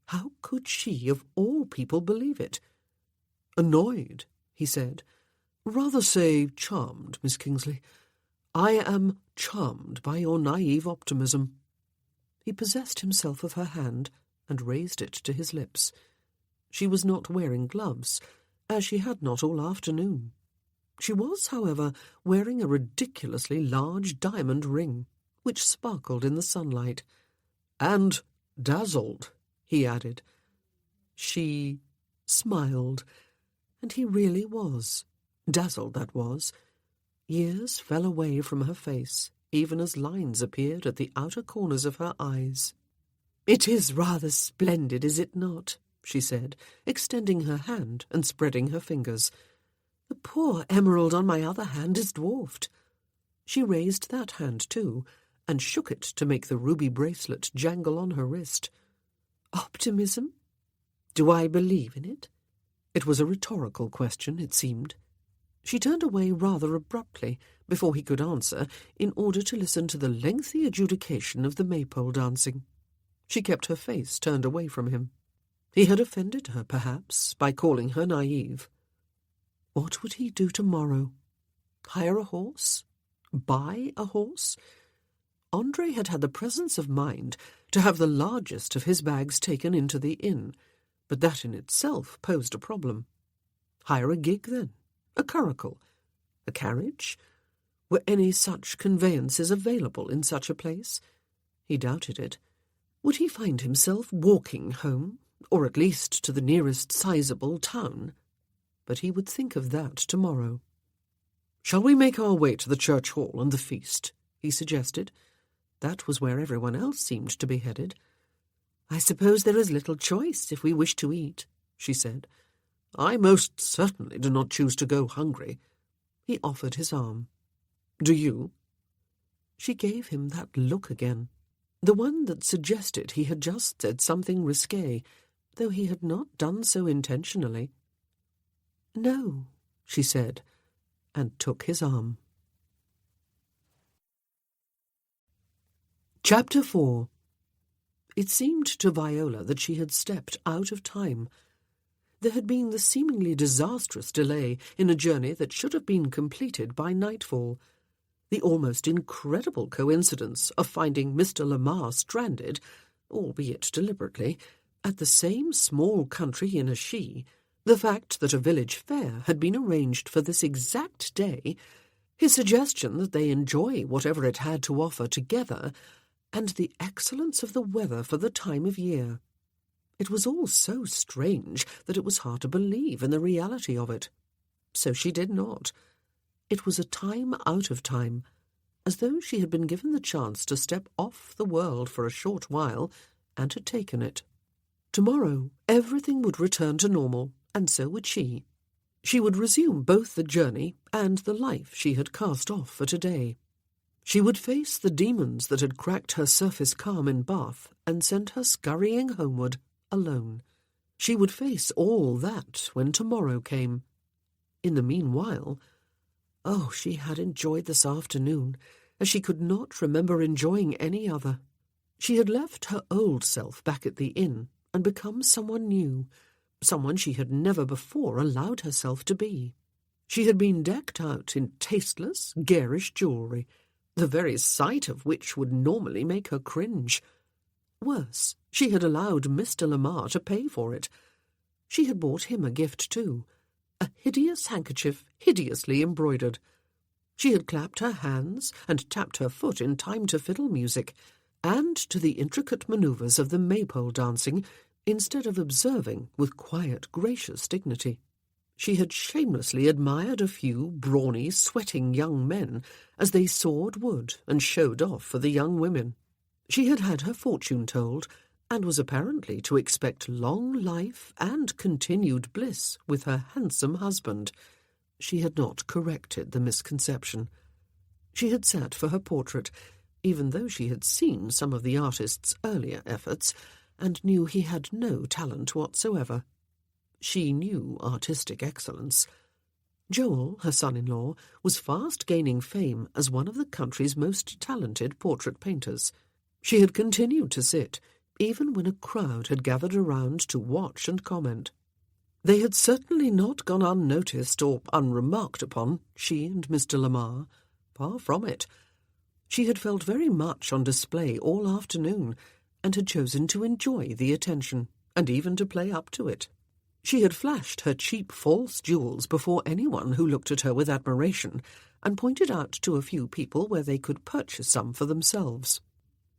S1: How could she, of all people, believe it? "Annoyed," he said. "Rather say charmed, Miss Kingsley. I am charmed by your naive optimism." He possessed himself of her hand and raised it to his lips. She was not wearing gloves, as she had not all afternoon. She was, however, wearing a ridiculously large diamond ring, which sparkled in the sunlight. "And dazzled," he added. She smiled, and he really was. Dazzled, that was. Years fell away from her face, even as lines appeared at the outer corners of her eyes. "It is rather splendid, is it not?" she said, extending her hand and spreading her fingers. "The poor emerald on my other hand is dwarfed." She raised that hand too, and shook it to make the ruby bracelet jangle on her wrist. "Optimism? Do I believe in it?" It was a rhetorical question, it seemed. She turned away rather abruptly before he could answer, in order to listen to the lengthy adjudication of the maypole dancing. She kept her face turned away from him. He had offended her, perhaps, by calling her naive. What would he do tomorrow? Hire a horse? Buy a horse? Andre had had the presence of mind to have the largest of his bags taken into the inn, but that in itself posed a problem. Hire a gig, then? A curricle? A carriage? Were any such conveyances available in such a place? He doubted it. Would he find himself walking home, or at least to the nearest sizable town? But he would think of that tomorrow. "Shall we make our way to the church hall and the feast?" he suggested. That was where everyone else seemed to be headed. "I suppose there is little choice if we wish to eat," she said. "I most certainly do not choose to go hungry." He offered his arm. "Do you?" She gave him that look again, the one that suggested he had just said something risqué, though he had not done so intentionally. "No," she said, and took his arm. Chapter 4. It seemed to Viola that she had stepped out of time. There had been the seemingly disastrous delay in a journey that should have been completed by nightfall. The almost incredible coincidence of finding Mr. Lamar stranded, albeit deliberately, at the same small country inn as she, the fact that a village fair had been arranged for this exact day, his suggestion that they enjoy whatever it had to offer together, and the excellence of the weather for the time of year. It was all so strange that it was hard to believe in the reality of it. So she did not. It was a time out of time, as though she had been given the chance to step off the world for a short while and had taken it. Tomorrow everything would return to normal, and so would she. She would resume both the journey and the life she had cast off for today. She would face the demons that had cracked her surface calm in Bath and sent her scurrying homeward alone. She would face all that when tomorrow came. In the meanwhile, oh, she had enjoyed this afternoon, as she could not remember enjoying any other. She had left her old self back at the inn and become someone new, someone she had never before allowed herself to be. She had been decked out in tasteless, garish jewellery, the very sight of which would normally make her cringe. Worse, she had allowed Mr. Lamar to pay for it. She had bought him a gift too, a hideous handkerchief hideously embroidered. She had clapped her hands and tapped her foot in time to fiddle music, and to the intricate manoeuvres of the maypole dancing, instead of observing with quiet, gracious dignity. She had shamelessly admired a few brawny, sweating young men as they sawed wood and showed off for the young women. She had had her fortune told, and was apparently to expect long life and continued bliss with her handsome husband. She had not corrected the misconception. She had sat for her portrait, even though she had seen some of the artist's earlier efforts, and knew he had no talent whatsoever. She knew artistic excellence. Joel, her son-in-law, was fast gaining fame as one of the country's most talented portrait painters. She had continued to sit, even when a crowd had gathered around to watch and comment. They had certainly not gone unnoticed or unremarked upon, she and Mr. Lamar. Far from it. She had felt very much on display all afternoon, and had chosen to enjoy the attention, and even to play up to it. She had flashed her cheap false jewels before anyone who looked at her with admiration, and pointed out to a few people where they could purchase some for themselves.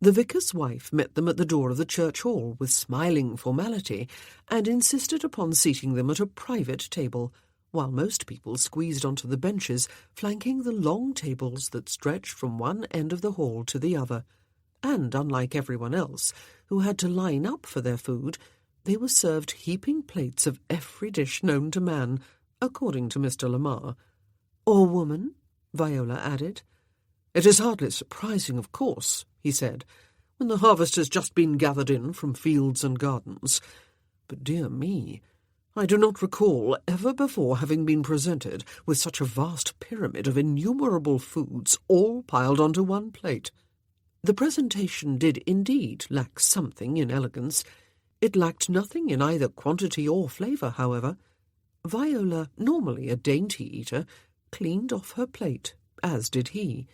S1: The vicar's wife met them at the door of the church hall with smiling formality, and insisted upon seating them at a private table, while most people squeezed onto the benches flanking the long tables that stretched from one end of the hall to the other. And, unlike everyone else, who had to line up for their food, they were served heaping plates of every dish known to man, according to Mr. Lamar. "Or woman," Viola added. "It is hardly surprising, of course," he said, "when the harvest has just been gathered in from fields and gardens. But, dear me, I do not recall ever before having been presented with such a vast pyramid of innumerable foods all piled onto one plate." The presentation did indeed lack something in elegance. It lacked nothing in either quantity or flavour, however. Viola, normally a dainty eater, cleaned off her plate, as did he,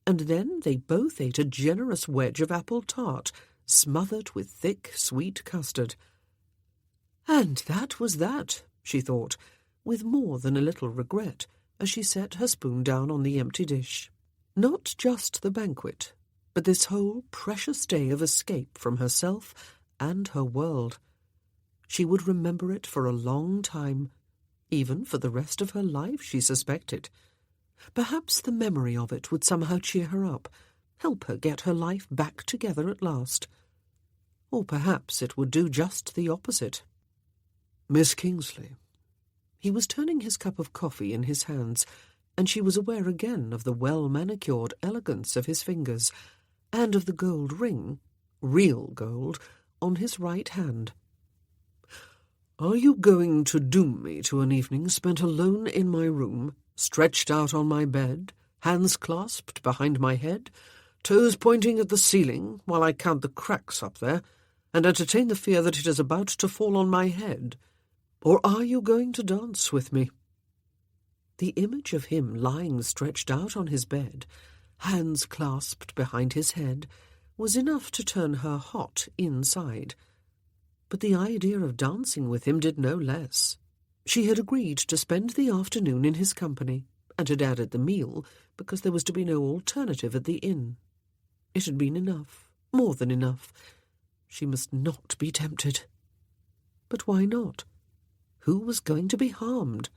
S1: and then they both ate a generous wedge of apple tart, smothered with thick, sweet custard. And that was that, she thought, with more than a little regret, as she set her spoon down on the empty dish. Not just the banquet, but this whole precious day of escape from herself and her world. She would remember it for a long time, even for the rest of her life, she suspected. Perhaps the memory of it would somehow cheer her up, help her get her life back together at last. Or perhaps it would do just the opposite. "Miss Kingsley." He was turning his cup of coffee in his hands, and she was aware again of the well-manicured elegance of his fingers, and of the gold ring, real gold, on his right hand. "Are you going to doom me to an evening spent alone in my room, stretched out on my bed, hands clasped behind my head, toes pointing at the ceiling while I count the cracks up there, and entertain the fear that it is about to fall on my head? Or are you going to dance with me?" The image of him lying stretched out on his bed, hands clasped behind his head, was enough to turn her hot inside. But the idea of dancing with him did no less. She had agreed to spend the afternoon in his company, and had added the meal because there was to be no alternative at the inn. It had been enough, more than enough. She must not be tempted. But why not? Who was going to be harmed?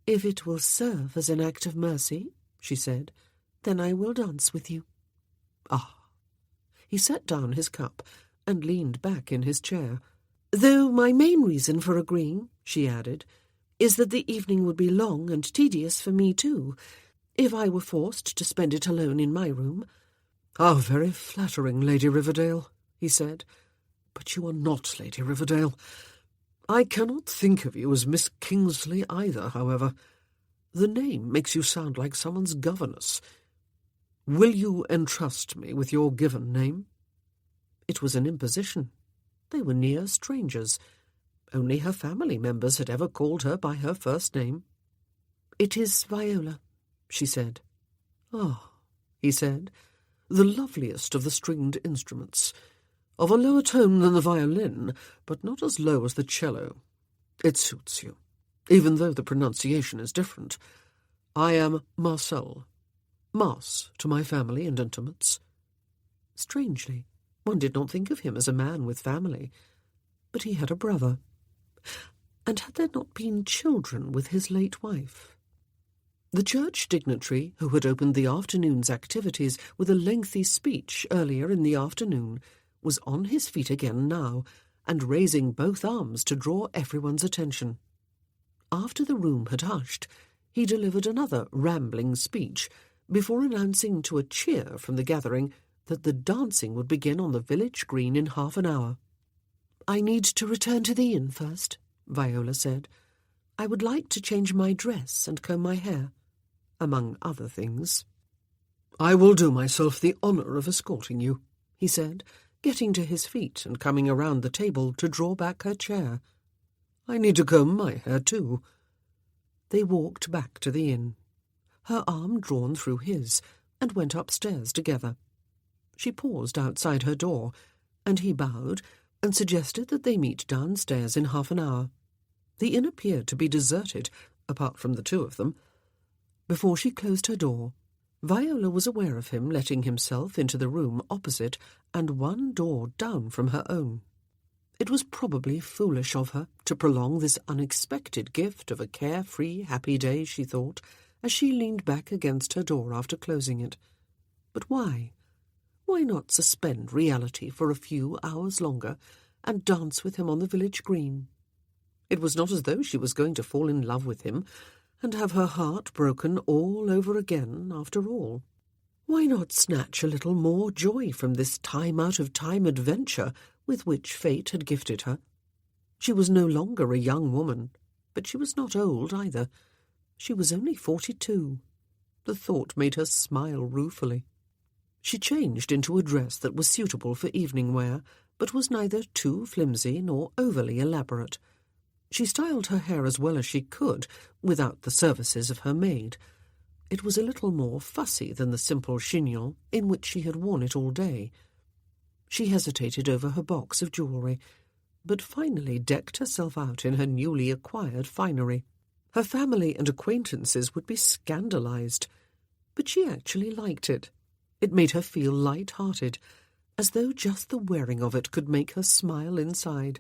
S1: "If it will serve as an act of mercy," she said, "then I will dance with you." Ah! He set down his cup and leaned back in his chair. "Though my main reason for agreeing," she added, "is that the evening would be long and tedious for me too, if I were forced to spend it alone in my room." "How very flattering, Lady Riverdale," he said. "But you are not Lady Riverdale. I cannot think of you as Miss Kingsley either, however. The name makes you sound like someone's governess. Will you entrust me with your given name?" It was an imposition. They were near strangers. Only her family members had ever called her by her first name. "It is Viola," she said. "Ah," he said, "the loveliest of the stringed instruments. Of a lower tone than the violin, but not as low as the cello. It suits you, even though the pronunciation is different. I am Marcel. Mars to my family and intimates." Strangely, one did not think of him as a man with family. But he had a brother. And had there not been children with his late wife? The church dignitary, who had opened the afternoon's activities with a lengthy speech earlier in the afternoon, was on his feet again now, and raising both arms to draw everyone's attention. After the room had hushed, he delivered another rambling speech, before announcing to a cheer from the gathering that the dancing would begin on the village green in half an hour. "I need to return to the inn first," Viola said. "I would like to change my dress and comb my hair, among other things."
S2: "I will do myself the honour of escorting you,"
S1: he said, getting to his feet and coming around the table to draw back her chair.
S2: "I need to comb my hair too."
S1: They walked back to the inn, her arm drawn through his, and went upstairs together. She paused outside her door, and he bowed and suggested that they meet downstairs in half an hour. The inn appeared to be deserted, apart from the two of them. Before she closed her door, Viola was aware of him letting himself into the room opposite and one door down from her own. It was probably foolish of her to prolong this unexpected gift of a carefree, happy day, she thought, as she leaned back against her door after closing it. But why? Why not suspend reality for a few hours longer and dance with him on the village green? It was not as though she was going to fall in love with him and have her heart broken all over again after all. Why not snatch a little more joy from this time-out-of-time adventure with which fate had gifted her? She was no longer a young woman, but she was not old either. She was only 42. The thought made her smile ruefully. She changed into a dress that was suitable for evening wear, but was neither too flimsy nor overly elaborate. She styled her hair as well as she could, without the services of her maid. It was a little more fussy than the simple chignon in which she had worn it all day. She hesitated over her box of jewellery, but finally decked herself out in her newly acquired finery. Her family and acquaintances would be scandalized, but she actually liked it. It made her feel light-hearted, as though just the wearing of it could make her smile inside.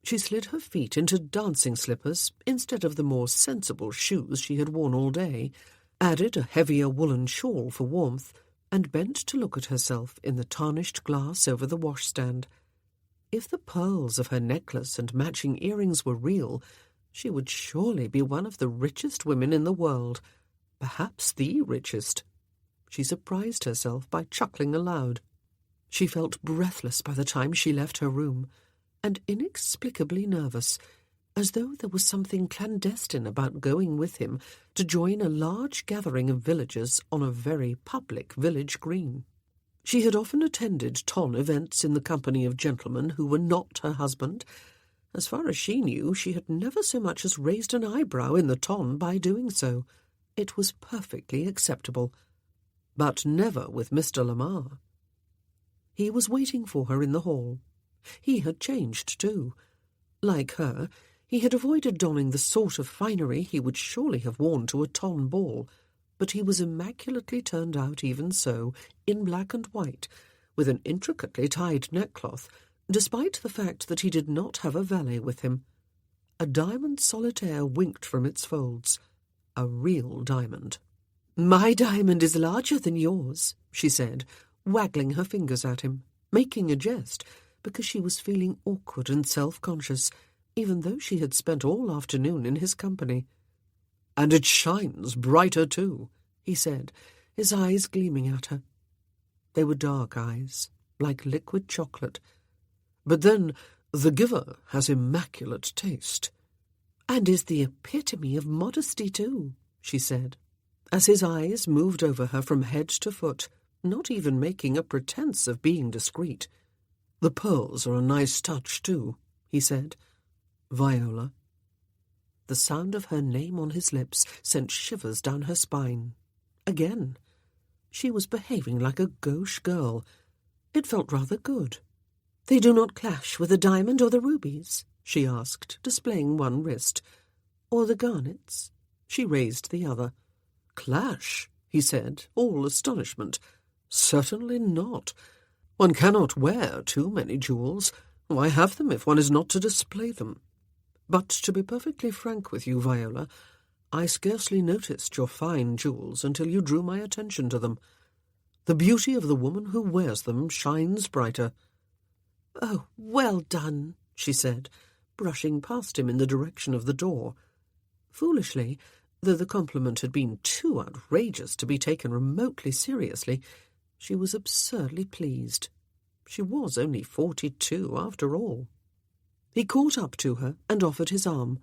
S1: She slid her feet into dancing slippers instead of the more sensible shoes she had worn all day, added a heavier woolen shawl for warmth, and bent to look at herself in the tarnished glass over the washstand. If the pearls of her necklace and matching earrings were real, she would surely be one of the richest women in the world, perhaps the richest. She surprised herself by chuckling aloud. She felt breathless by the time she left her room, and inexplicably nervous, as though there was something clandestine about going with him to join a large gathering of villagers on a very public village green. She had often attended ton events in the company of gentlemen who were not her husband. As far as she knew, she had never so much as raised an eyebrow in the ton by doing so. It was perfectly acceptable. But never with Mr. Lamar. He was waiting for her in the hall. He had changed, too. Like her, he had avoided donning the sort of finery he would surely have worn to a ton ball, but he was immaculately turned out even so, in black and white, with an intricately tied neckcloth, despite the fact that he did not have a valet with him. A diamond solitaire winked from its folds. A real diamond. "My diamond is larger than yours," she said, waggling her fingers at him, making a jest, because she was feeling awkward and self-conscious, even though she had spent all afternoon in his company. "And it shines brighter too," he said, his eyes gleaming at her. They were dark eyes, like liquid chocolate. "But then the giver has immaculate taste." "And is the epitome of modesty too," she said, as his eyes moved over her from head to foot, not even making a pretense of being discreet. "The pearls are a nice touch too," he said. "Viola." The sound of her name on his lips sent shivers down her spine. Again. She was behaving like a gauche girl. It felt rather good. "They do not clash with the diamond or the rubies?" she asked, displaying one wrist. "Or the garnets?" She raised the other. "Clash?" he said, all astonishment. "Certainly not. One cannot wear too many jewels. Why have them if one is not to display them? But to be perfectly frank with you, Viola, I scarcely noticed your fine jewels until you drew my attention to them. The beauty of the woman who wears them shines brighter." "Oh, well done," she said, brushing past him in the direction of the door. Foolishly, though the compliment had been too outrageous to be taken remotely seriously, she was absurdly pleased. She was only 42, after all. He caught up to her and offered his arm.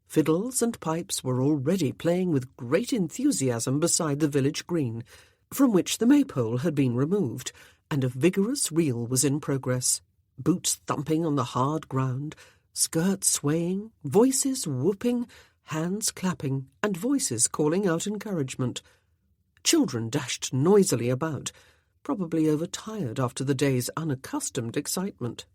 S1: Fiddles and pipes were already playing with great enthusiasm beside the village green, from which the maypole had been removed, and a vigorous reel was in progress, boots thumping on the hard ground, skirts swaying, voices whooping, hands clapping, and voices calling out encouragement. Children dashed noisily about, probably overtired after the day's unaccustomed excitement.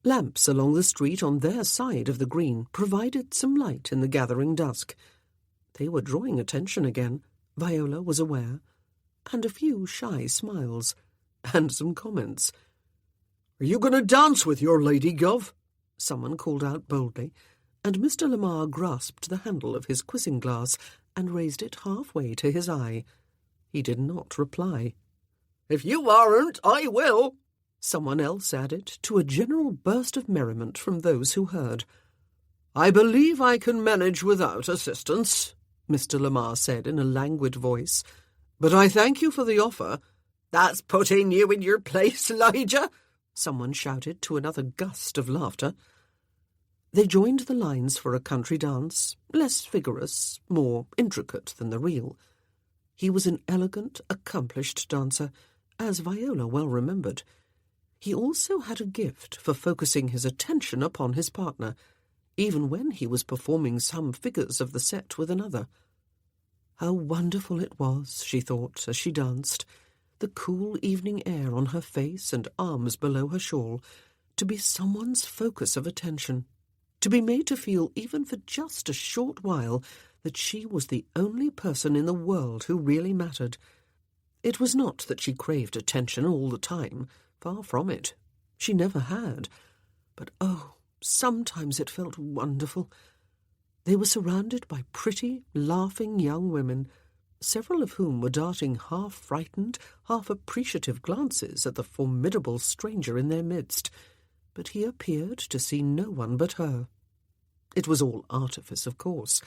S1: Lamps along the street on their side of the green provided some light in the gathering dusk. They were drawing attention again, Viola was aware, and a few shy smiles, and some comments.
S2: "Are you going to dance with your lady, Gov?"
S1: someone called out boldly, and Mr. Lamar grasped the handle of his quizzing glass and raised it halfway to his eye. He did not reply.
S2: "If you aren't, I will,"
S1: someone else added, to a general burst of merriment from those who heard.
S2: "I believe I can manage without assistance," Mr. Lamar said in a languid voice, "but I thank you for the offer." "That's putting you in your place, Elijah," someone shouted to another gust of laughter.
S1: They joined the lines for a country dance, less vigorous, more intricate than the reel. He was an elegant, accomplished dancer, as Viola well remembered. He also had a gift for focusing his attention upon his partner, even when he was performing some figures of the set with another. How wonderful it was, she thought, as she danced, the cool evening air on her face and arms below her shawl, to be someone's focus of attention, to be made to feel even for just a short while that she was the only person in the world who really mattered. It was not that she craved attention all the time, far from it. She never had. But oh, sometimes it felt wonderful. They were surrounded by pretty, laughing young women, several of whom were darting half-frightened, half-appreciative glances at the formidable stranger in their midst, but he appeared to see no one but her. It was all artifice, of course.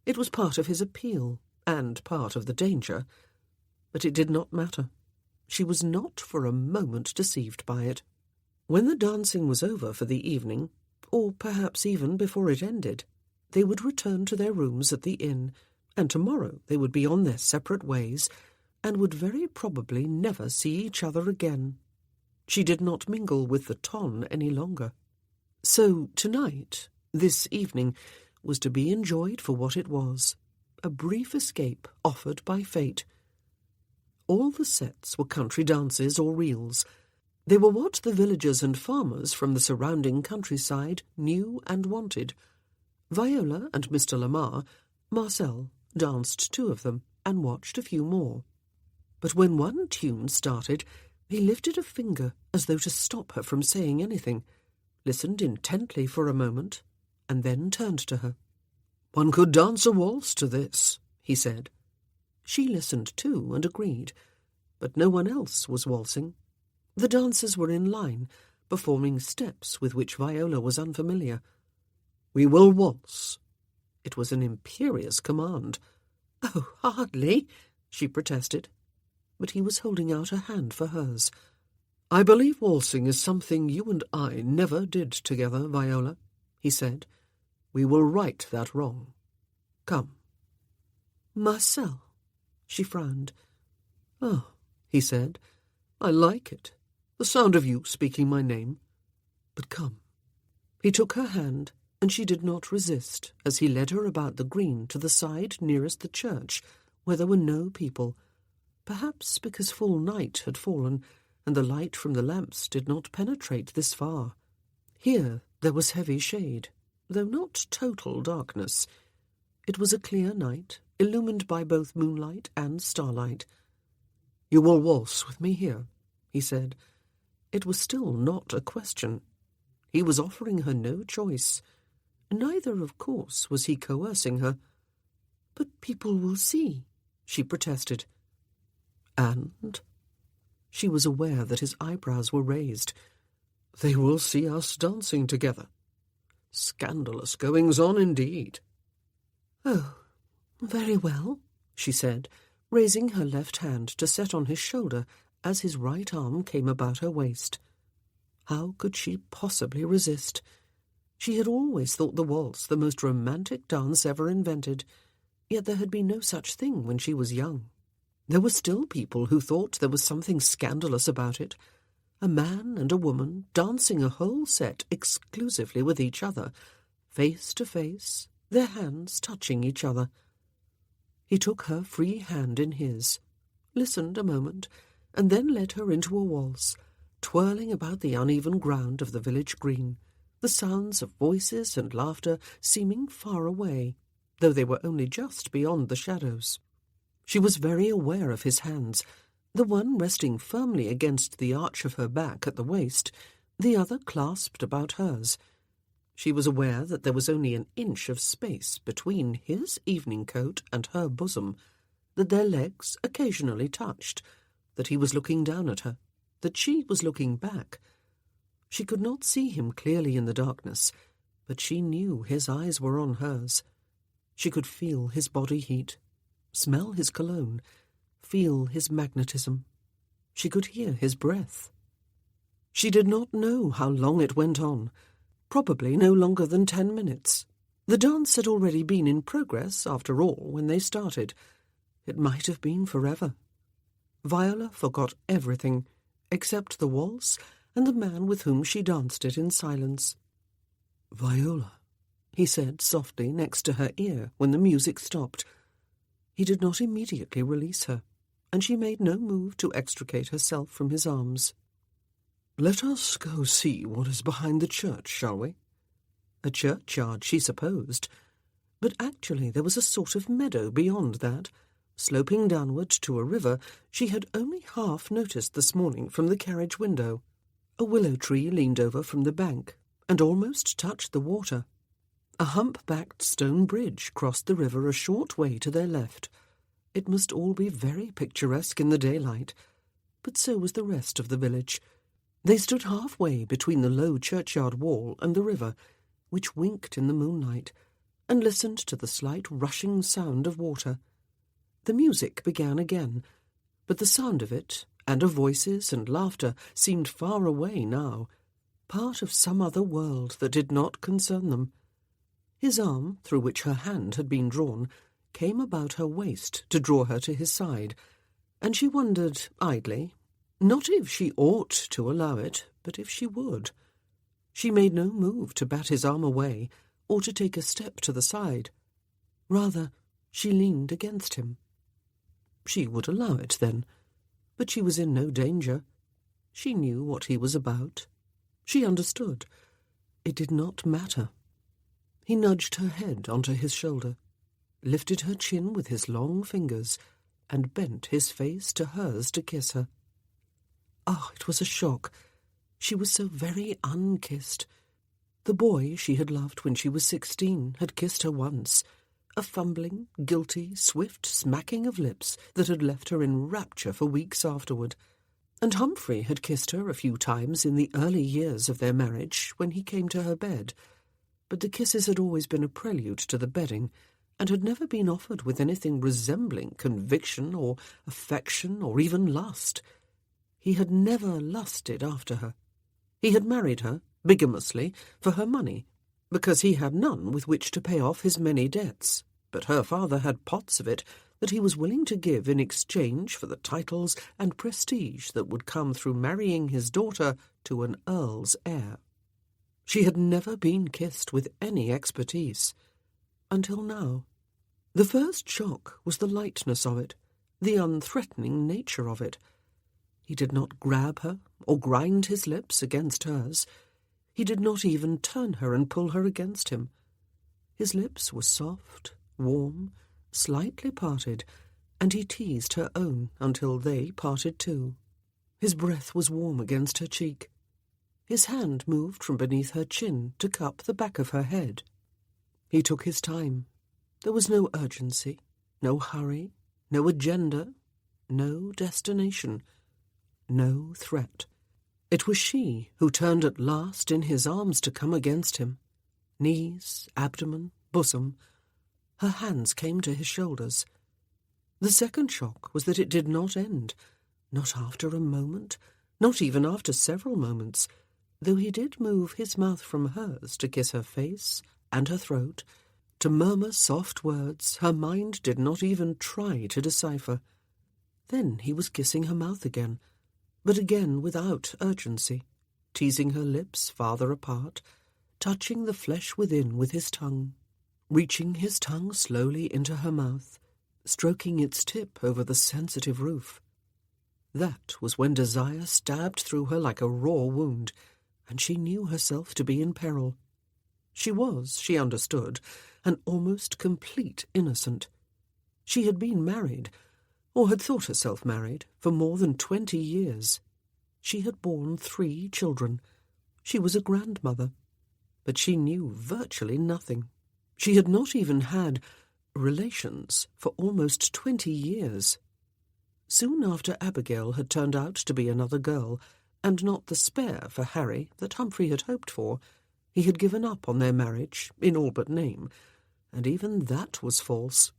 S1: It was part of his appeal, and part of the danger. But it did not matter. She was not for a moment deceived by it. When the dancing was over for the evening, or perhaps even before it ended, they would return to their rooms at the inn, and tomorrow they would be on their separate ways, and would very probably never see each other again. She did not mingle with the ton any longer. So tonight, this evening, was to be enjoyed for what it was, a brief escape offered by fate. All the sets were country dances or reels. They were what the villagers and farmers from the surrounding countryside knew and wanted. Viola and Mr. Lamar, Marcel, danced 2 of them and watched a few more. But when one tune started, he lifted a finger as though to stop her from saying anything, listened intently for a moment, and then turned to her.
S2: "One could dance a waltz to this," he said.
S1: She listened too and agreed, but no one else was waltzing. The dancers were in line, performing steps with which Viola was unfamiliar.
S2: "We will waltz."
S1: It was an imperious command. "Oh, hardly," she protested. But he was holding out a hand for hers.
S2: "I believe waltzing is something you and I never did together, Viola," he said. "We will right that wrong. Come."
S1: "Marcel," she frowned.
S2: "Oh," he said, "I like it, the sound of you speaking my name. But come."
S1: He took her hand, and she did not resist as he led her about the green to the side nearest the church, where there were no people, perhaps because full night had fallen, and the light from the lamps did not penetrate this far. Here there was heavy shade, though not total darkness. It was a clear night, illumined by both moonlight and starlight.
S2: "You will waltz with me here," he said.
S1: It was still not a question. He was offering her no choice. Neither, of course, was he coercing her. "But people will see," she protested. "And?" She was aware that his eyebrows were raised. "They will see us dancing together. Scandalous goings-on indeed." "Oh, very well," she said, raising her left hand to set on his shoulder as his right arm came about her waist. How could she possibly resist? She had always thought the waltz the most romantic dance ever invented, yet there had been no such thing when she was young. There were still people who thought there was something scandalous about it. A man and a woman dancing a whole set exclusively with each other, face to face, their hands touching each other. He took her free hand in his, listened a moment, and then led her into a waltz, twirling about the uneven ground of the village green, the sounds of voices and laughter seeming far away, though they were only just beyond the shadows. She was very aware of his hands, the one resting firmly against the arch of her back at the waist, the other clasped about hers. She was aware that there was only an inch of space between his evening coat and her bosom, that their legs occasionally touched, that he was looking down at her, that she was looking back. She could not see him clearly in the darkness, but she knew his eyes were on hers. She could feel his body heat, smell his cologne, feel his magnetism. She could hear his breath. She did not know how long it went on, probably no longer than 10 minutes. The dance had already been in progress, after all, when they started. It might have been forever. Viola forgot everything, except the waltz and the man with whom she danced it in silence. "Viola," he said softly next to her ear when the music stopped. He did not immediately release her, and she made no move to extricate herself from his arms. "Let us go see what is behind the church, shall we?" A churchyard, she supposed, but actually there was a sort of meadow beyond that, sloping downward to a river she had only half noticed this morning from the carriage window. A willow tree leaned over from the bank and almost touched the water. A hump-backed stone bridge crossed the river a short way to their left. It must all be very picturesque in the daylight, but so was the rest of the village. They stood halfway between the low churchyard wall and the river, which winked in the moonlight, and listened to the slight rushing sound of water. The music began again, but the sound of it, and of voices and laughter, seemed far away now, part of some other world that did not concern them. His arm, through which her hand had been drawn, came about her waist to draw her to his side, and she wondered idly, not if she ought to allow it, but if she would. She made no move to bat his arm away, or to take a step to the side. Rather, she leaned against him. She would allow it, then, but she was in no danger. She knew what he was about. She understood. It did not matter. He nudged her head onto his shoulder, lifted her chin with his long fingers, and bent his face to hers to kiss her. Oh, it was a shock. She was so very unkissed. The boy she had loved when she was 16 had kissed her once, a fumbling, guilty, swift smacking of lips that had left her in rapture for weeks afterward. And Humphrey had kissed her a few times in the early years of their marriage when he came to her bed, but the kisses had always been a prelude to the bedding, and had never been offered with anything resembling conviction or affection or even lust. He had never lusted after her. He had married her, bigamously, for her money, because he had none with which to pay off his many debts, but her father had pots of it that he was willing to give in exchange for the titles and prestige that would come through marrying his daughter to an earl's heir. She had never been kissed with any expertise, until now. The first shock was the lightness of it, the unthreatening nature of it. He did not grab her or grind his lips against hers. He did not even turn her and pull her against him. His lips were soft, warm, slightly parted, and he teased her own until they parted too. His breath was warm against her cheek. His hand moved from beneath her chin to cup the back of her head. He took his time. There was no urgency, no hurry, no agenda, no destination, no threat. It was she who turned at last in his arms to come against him. Knees, abdomen, bosom. Her hands came to his shoulders. The second shock was that it did not end, not after a moment, not even after several moments, though he did move his mouth from hers to kiss her face and her throat, to murmur soft words her mind did not even try to decipher. Then he was kissing her mouth again, but again without urgency, teasing her lips farther apart, touching the flesh within with his tongue, reaching his tongue slowly into her mouth, stroking its tip over the sensitive roof. That was when desire stabbed through her like a raw wound, and she knew herself to be in peril. She was, she understood, an almost complete innocent. She had been married, or had thought herself married, for more than 20 years. She had borne 3 children. She was a grandmother. But she knew virtually nothing. She had not even had relations for almost 20 years. Soon after Abigail had turned out to be another girl, and not the spare for Harry that Humphrey had hoped for, he had given up on their marriage, in all but name, and even that was false.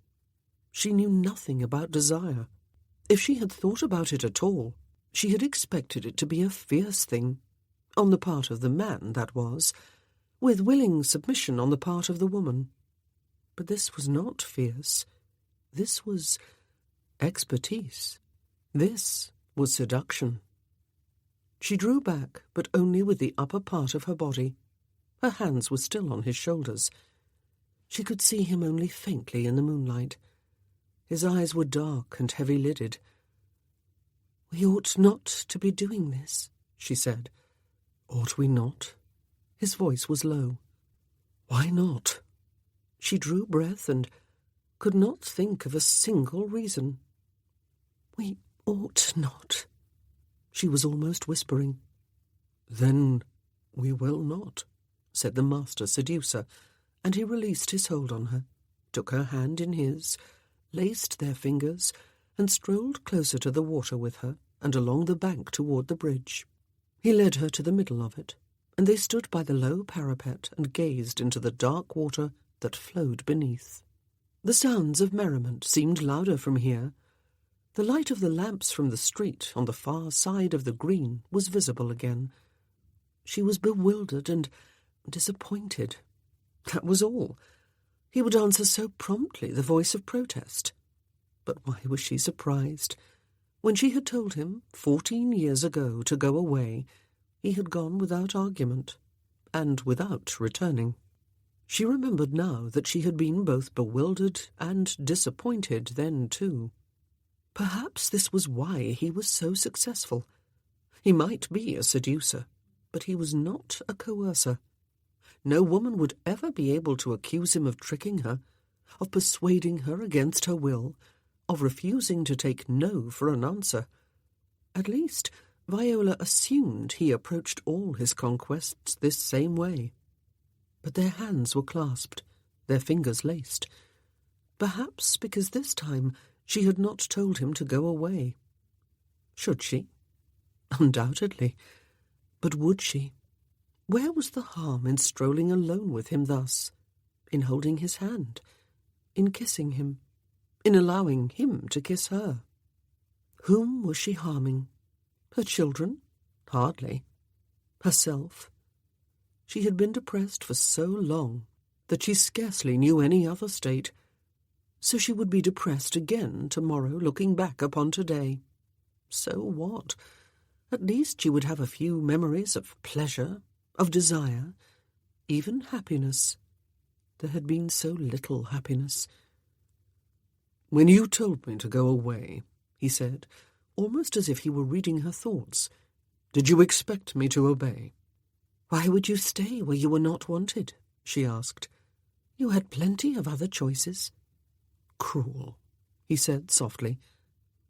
S1: She knew nothing about desire. If she had thought about it at all, she had expected it to be a fierce thing, on the part of the man, that was, with willing submission on the part of the woman. But this was not fierce. This was expertise. This was seduction. She drew back, but only with the upper part of her body. Her hands were still on his shoulders. She could see him only faintly in the moonlight. His eyes were dark and heavy-lidded. "We ought not to be doing this," she said. "Ought we not?" His voice was low. "Why not?" She drew breath and could not think of a single reason. "We ought not," she was almost whispering. "Then we will not," said the master seducer, and he released his hold on her, took her hand in his, laced their fingers, and strolled closer to the water with her and along the bank toward the bridge. He led her to the middle of it, and they stood by the low parapet and gazed into the dark water that flowed beneath. The sounds of merriment seemed louder from here. The light of the lamps from the street on the far side of the green was visible again. She was bewildered and disappointed. That was all. He would answer so promptly the voice of protest. But why was she surprised? When she had told him 14 years ago to go away, he had gone without argument, and without returning. She remembered now that she had been both bewildered and disappointed then, too. Perhaps this was why he was so successful. He might be a seducer, but he was not a coercer. No woman would ever be able to accuse him of tricking her, of persuading her against her will, of refusing to take no for an answer. At least, Viola assumed he approached all his conquests this same way. But their hands were clasped, their fingers laced. Perhaps because this time she had not told him to go away. Should she? Undoubtedly. But would she? Where was the harm in strolling alone with him thus, in holding his hand, in kissing him, in allowing him to kiss her? Whom was she harming? Her children? Hardly. Herself? She had been depressed for so long that she scarcely knew any other state. So she would be depressed again tomorrow, looking back upon today. So what? At least she would have a few memories of pleasure, of desire, even happiness. There had been so little happiness. "When you told me to go away," he said, almost as if he were reading her thoughts, "did you expect me to obey?" "Why would you stay where you were not wanted?" she asked. "You had plenty of other choices." "Cruel," he said softly.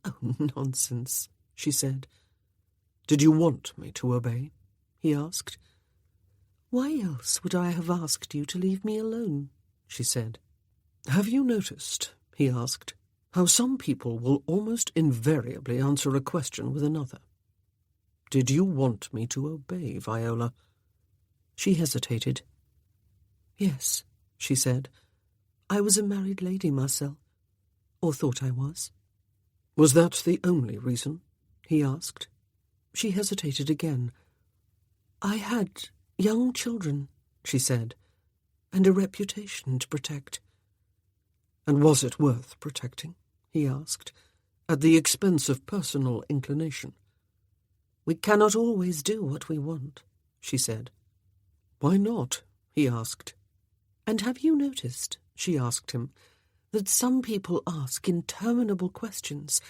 S1: "Oh, nonsense," she said. "Did you want me to obey?" he asked. "Why else would I have asked you to leave me alone?" she said.
S2: "Have you noticed," he asked, "how some people will almost invariably answer a question with another? Did you want me to obey, Viola?"
S1: She hesitated. "Yes," she said. "I was a married lady, Marcel, or thought I was."
S2: "Was that the only reason?"
S1: he asked. She hesitated again. "I had young children," she said, "and a reputation to protect."
S2: "And was it worth protecting?" he asked, "at the expense of personal inclination?"
S1: "We cannot always do what we want," she said.
S2: "Why not?" he asked.
S1: "And have you noticed," she asked him, "that some people ask interminable questions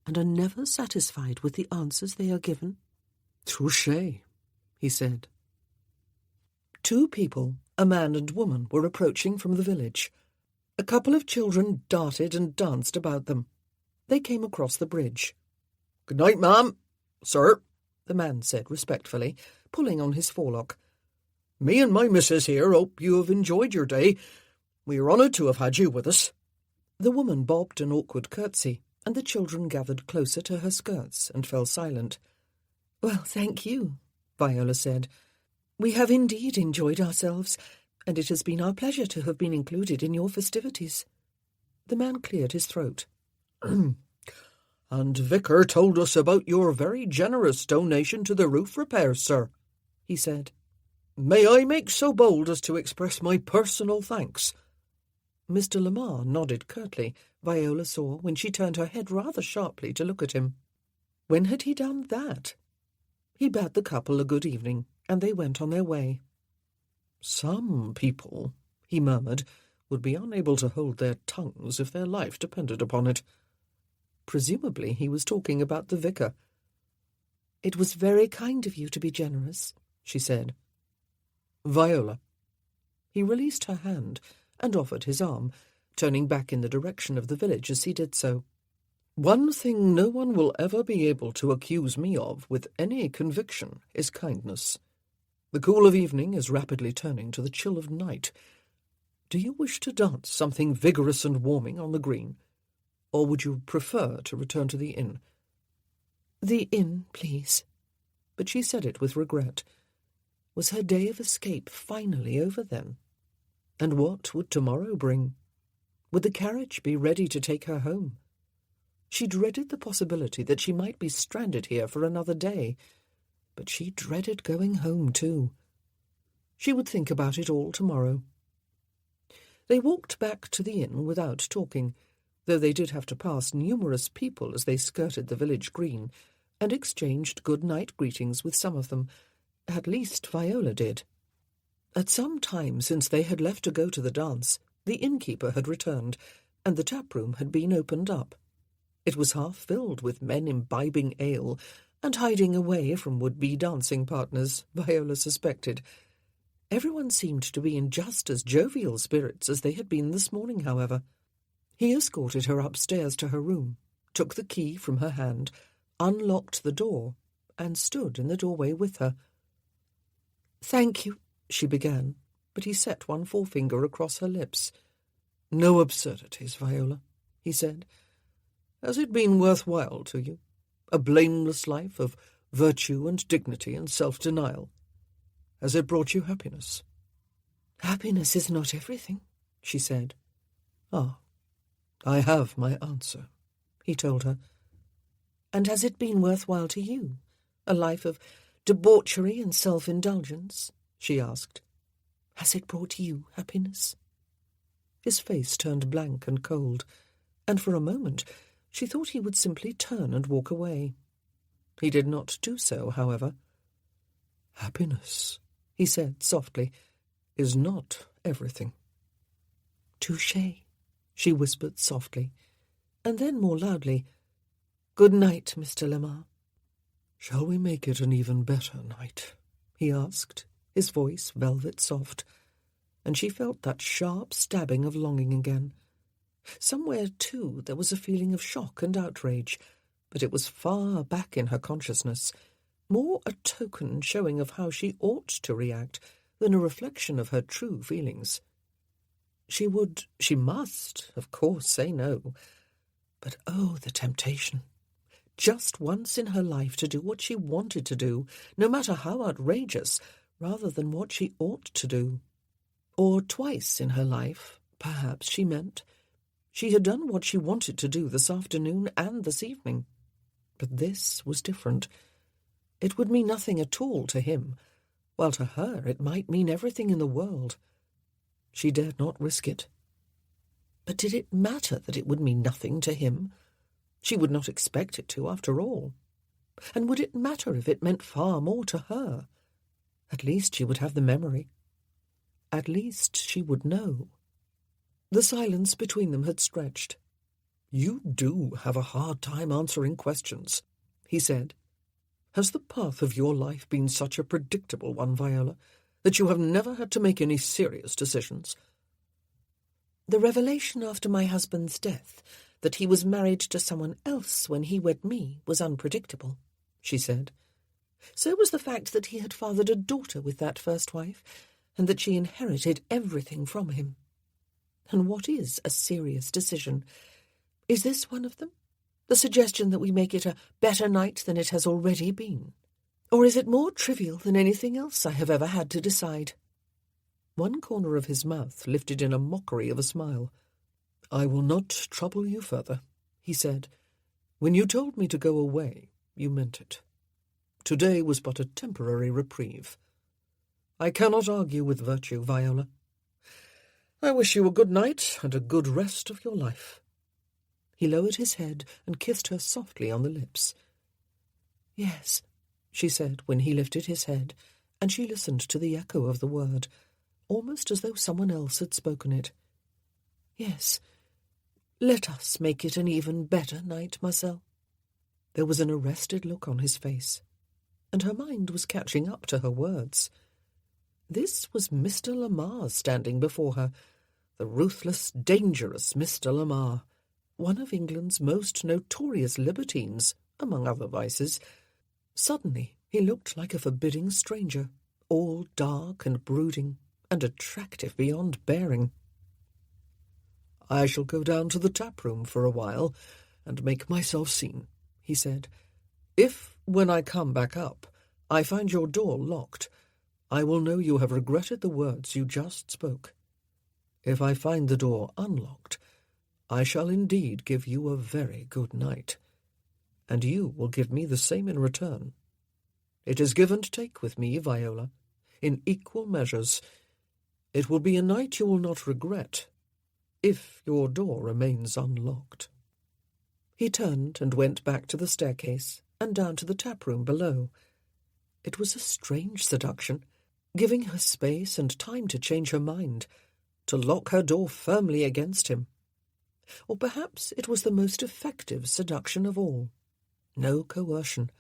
S1: and are never satisfied with the answers they are given?"
S2: "Touché," he said.
S1: 2 people, a man and woman, were approaching from the village. A couple of children darted and danced about them. They came across the bridge.
S2: "Good night, ma'am. Sir,"
S1: the man said respectfully, pulling on his forelock.
S2: "Me and my missus here hope you have enjoyed your day. We are honoured to have had you with us."
S1: The woman bobbed an awkward curtsy, and the children gathered closer to her skirts and fell silent. "Well, thank you," Viola said. "We have indeed enjoyed ourselves, and it has been our pleasure to have been included in your festivities." The man cleared his throat.
S2: "And Vicar told us about your very generous donation to the roof repairs, sir," he said. "May I make so bold as to express my personal thanks?"
S1: Mr. Lamar nodded curtly, Viola saw, when she turned her head rather sharply to look at him. When had he done that? He bade the couple a good evening, and they went on their way.
S2: "Some people," he murmured, "would be unable to hold their tongues if their life depended upon it."
S1: Presumably he was talking about the vicar. "It was very kind of you to be generous," she said.
S2: "Viola."
S1: He released her hand and offered his arm, turning back in the direction of the village as he did so.
S2: "One thing no one will ever be able to accuse me of with any conviction is kindness. The cool of evening is rapidly turning to the chill of night. Do you wish to dance something vigorous and warming on the green? Or would you prefer to return to the inn?"
S1: "The inn, please." But she said it with regret. Was her day of escape finally over then? And what would tomorrow bring? Would the carriage be ready to take her home? She dreaded the possibility that she might be stranded here for another day, but she dreaded going home too. She would think about it all tomorrow. They walked back to the inn without talking, though they did have to pass numerous people as they skirted the village green, and exchanged good-night greetings with some of them. At least Viola did. At some time since they had left to go to the dance, the innkeeper had returned, and the tap-room had been opened up. It was half filled with men imbibing ale and hiding away from would-be dancing partners, Viola suspected. Everyone seemed to be in just as jovial spirits as they had been this morning, however. He escorted her upstairs to her room, took the key from her hand, unlocked the door, and stood in the doorway with her. "Thank you," she began, but he set one forefinger across her lips.
S2: "No absurdities, Viola," he said. "Has it been worthwhile to you? A blameless life of virtue and dignity and self-denial? Has it brought you happiness?"
S1: "Happiness is not everything," she said.
S2: "Ah, I have my answer," he told her.
S1: "And has it been worthwhile to you? A life of debauchery and self-indulgence?" she asked. "Has it brought you happiness?" His face turned blank and cold, and for a moment she thought he would simply turn and walk away. He did not do so, however.
S2: "Happiness," he said softly, "is not everything."
S1: "Touché," she whispered softly, and then more loudly, "Good night, Mr. Lamar."
S2: "Shall we make it an even better night?" he asked, his voice velvet soft, and she felt that sharp stabbing of longing again. Somewhere, too, there was a feeling of shock and outrage, but it was far back in her consciousness, more a token showing of how she ought to react than a reflection of her true feelings.
S1: She must, of course, say no. But oh, the temptation. Just once in her life to do what she wanted to do, no matter how outrageous, rather than what she ought to do. Or twice in her life, perhaps she meant. She had done what she wanted to do this afternoon and this evening. But this was different. It would mean nothing at all to him, while to her it might mean everything in the world. She dared not risk it. But did it matter that it would mean nothing to him? She would not expect it to, after all. And would it matter if it meant far more to her? At least she would have the memory. At least she would know. The silence between them had stretched. "You do have a hard time answering questions," he said. "Has the path of your life been such a predictable one, Viola, that you have never had to make any serious decisions?" "The revelation after my husband's death that he was married to someone else when he wed me was unpredictable," she said. "So was the fact that he had fathered a daughter with that first wife, and that she inherited everything from him. And what is a serious decision? Is this one of them? The suggestion that we make it a better night than it has already been? Or is it more trivial than anything else I have ever had to decide?" One corner of his mouth lifted in a mockery of a smile. "I will not trouble you further," he said. "When you told me to go away, you meant it. Today was but a temporary reprieve. I cannot argue with virtue, Viola. I wish you a good night and a good rest of your life." He lowered his head and kissed her softly on the lips. "Yes," she said when he lifted his head, and she listened to the echo of the word, almost as though someone else had spoken it. "Yes, let us make it an even better night, Marcel." There was an arrested look on his face, and her mind was catching up to her words. This was Mr. Lamar standing before her, the ruthless, dangerous Mr. Lamar, one of England's most notorious libertines, among other vices. Suddenly he looked like a forbidding stranger, all dark and brooding, and attractive beyond bearing. "I shall go down to the tap-room for a while and make myself seen," he said. "If, when I come back up, I find your door locked, I will know you have regretted the words you just spoke. If I find the door unlocked, I shall indeed give you a very good night, and you will give me the same in return. It is give and take with me, Viola, in equal measures. It will be a night you will not regret, if your door remains unlocked." He turned and went back to the staircase and down to the tap-room below. It was a strange seduction, giving her space and time to change her mind, to lock her door firmly against him. Or perhaps it was the most effective seduction of all. No coercion.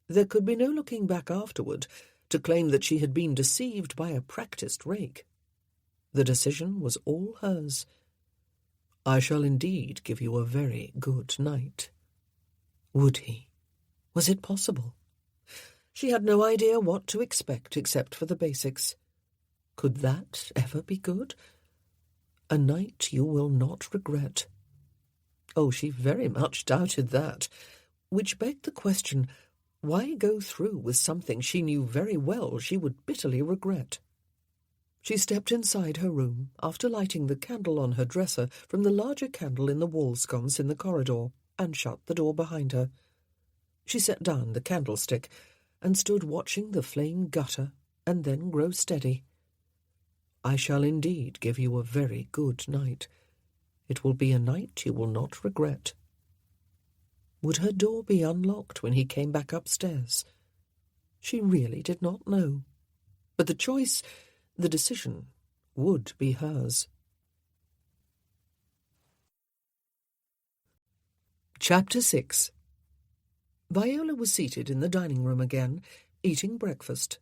S1: There could be no looking back afterward to claim that she had been deceived by a practised rake. The decision was all hers. "I shall indeed give you a very good night." Would he? Was it possible? She had no idea what to expect except for the basics. Could that ever be good? A night you will not regret. Oh, she very much doubted that, which begged the question, why go through with something she knew very well she would bitterly regret? She stepped inside her room after lighting the candle on her dresser from the larger candle in the wall sconce in the corridor and shut the door behind her. She set down the candlestick and stood watching the flame gutter and then grow steady. "I shall indeed give you a very good night. It will be a night you will not regret." Would her door be unlocked when he came back upstairs? She really did not know. But the choice, the decision, would be hers. Chapter 6. Viola was seated in the dining room again, eating breakfast.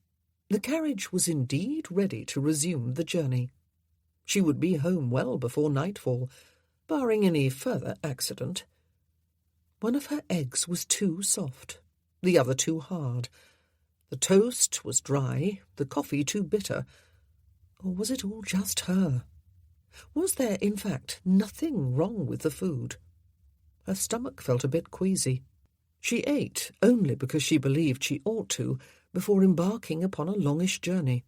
S1: The carriage was indeed ready to resume the journey. She would be home well before nightfall, barring any further accident. One of her eggs was too soft, the other too hard. The toast was dry, the coffee too bitter. Or was it all just her? Was there, in fact, nothing wrong with the food? Her stomach felt a bit queasy. She ate only because she believed she ought to before embarking upon a longish journey,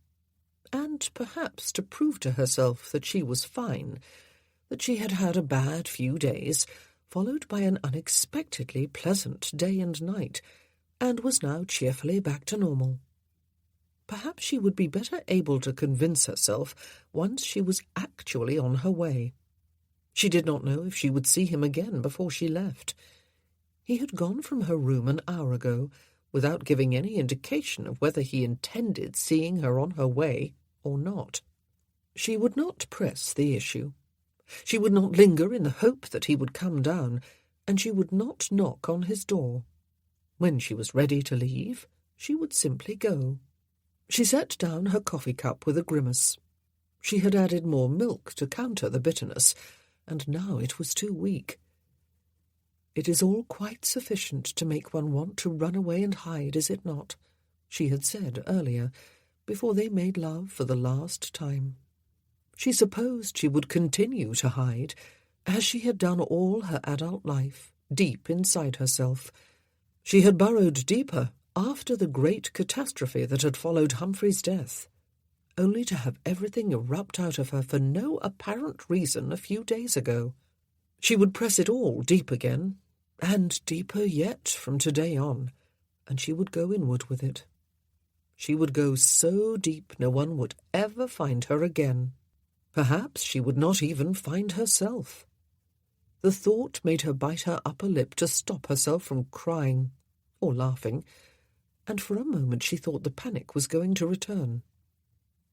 S1: and perhaps to prove to herself that she was fine, that she had had a bad few days, followed by an unexpectedly pleasant day and night, and was now cheerfully back to normal. Perhaps she would be better able to convince herself once she was actually on her way. She did not know if she would see him again before she left. He had gone from her room an hour ago, without giving any indication of whether he intended seeing her on her way or not. She would not press the issue. She would not linger in the hope that he would come down, and she would not knock on his door. When she was ready to leave, she would simply go. She set down her coffee cup with a grimace. She had added more milk to counter the bitterness, and now it was too weak. "It is all quite sufficient to make one want to run away and hide, is it not?" she had said earlier, before they made love for the last time. She supposed she would continue to hide, as she had done all her adult life, deep inside herself. She had burrowed deeper after the great catastrophe that had followed Humphrey's death, only to have everything erupt out of her for no apparent reason a few days ago. She would press it all deep again, and deeper yet from today on, and she would go inward with it. She would go so deep no one would ever find her again. Perhaps she would not even find herself. The thought made her bite her upper lip to stop herself from crying or laughing, and for a moment she thought the panic was going to return.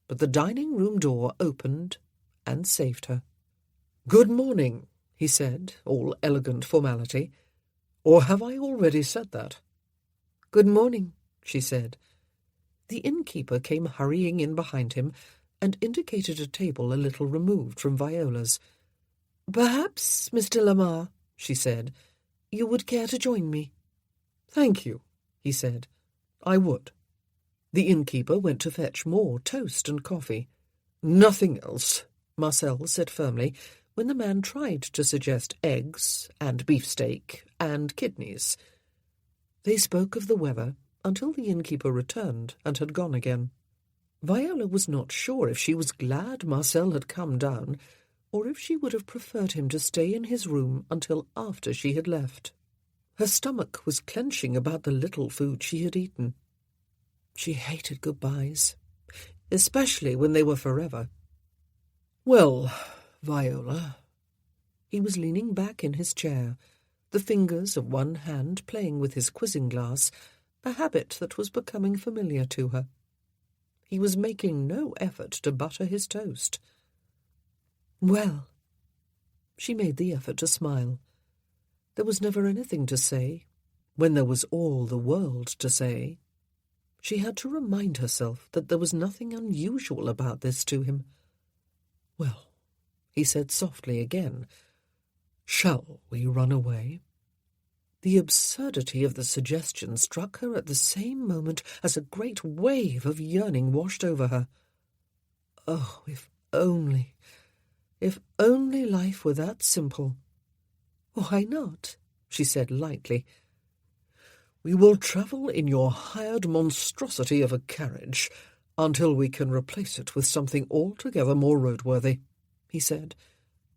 S1: But the dining-room door opened and saved her. "Good morning," he said, all elegant formality. "Or have I already said that?" "Good morning," she said. The innkeeper came hurrying in behind him and indicated a table a little removed from Viola's. "Perhaps, Mr. Lamar," she said, "you would care to join me?" "Thank you," he said. "I would." The innkeeper went to fetch more toast and coffee. "Nothing else," Marcel said firmly, when the man tried to suggest eggs and beefsteak and kidneys. They spoke of the weather until the innkeeper returned and had gone again. Viola was not sure if she was glad Marcel had come down, or if she would have preferred him to stay in his room until after she had left. Her stomach was clenching about the little food she had eaten. She hated goodbyes, especially when they were forever. "Well, Viola." He was leaning back in his chair, the fingers of one hand playing with his quizzing glass, a habit that was becoming familiar to her. He was making no effort to butter his toast. "Well." She made the effort to smile. There was never anything to say, when there was all the world to say. She had to remind herself that there was nothing unusual about this to him. "Well," he said softly again, "shall we run away?" The absurdity of the suggestion struck her at the same moment as a great wave of yearning washed over her. Oh, if only life were that simple. "Why not?" she said lightly. "We will travel in your hired monstrosity of a carriage until we can replace it with something altogether more roadworthy," he said.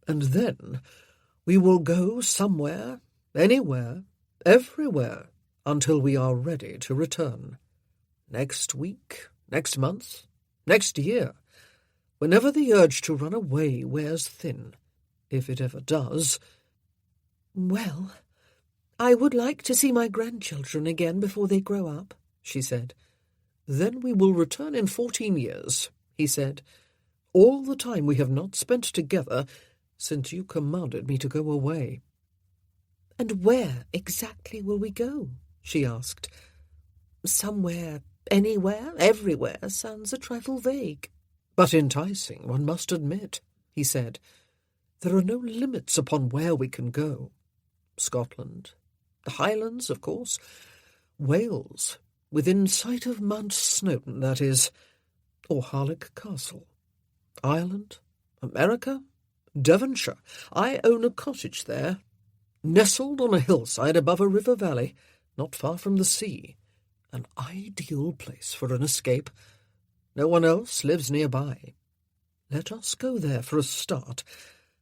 S1: "And then we will go somewhere, anywhere, everywhere, until we are ready to return. Next week, next month, next year, whenever the urge to run away wears thin, if it ever does." "Well, I would like to see my grandchildren again before they grow up," she said. "Then we will return in 14 years, he said. "All the time we have not spent together since you commanded me to go away." "And where exactly will we go?" she asked. "Somewhere, anywhere, everywhere sounds a trifle vague." "But enticing, one must admit," he said. "There are no limits upon where we can go. Scotland, the Highlands, of course, Wales, within sight of Mount Snowdon, that is, or Harlech Castle, Ireland, America,
S2: Devonshire. I own a cottage there, nestled on a hillside above a river valley, not far from the sea. An ideal place for an escape. No one else lives nearby. Let us go there for a start,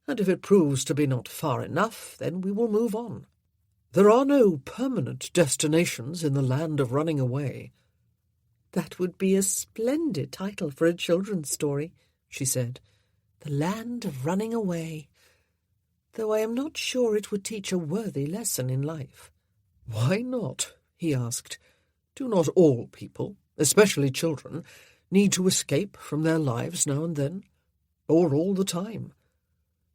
S2: and if it proves to be not far enough, then we will move on. There are no permanent destinations in the land of running away."
S1: "That would be a splendid title for a children's story," she said. "The Land of Running Away. Though I am not sure it would teach a worthy lesson in life."
S2: "Why not?" he asked. "Do not all people, especially children, need to escape from their lives now and then, or all the time,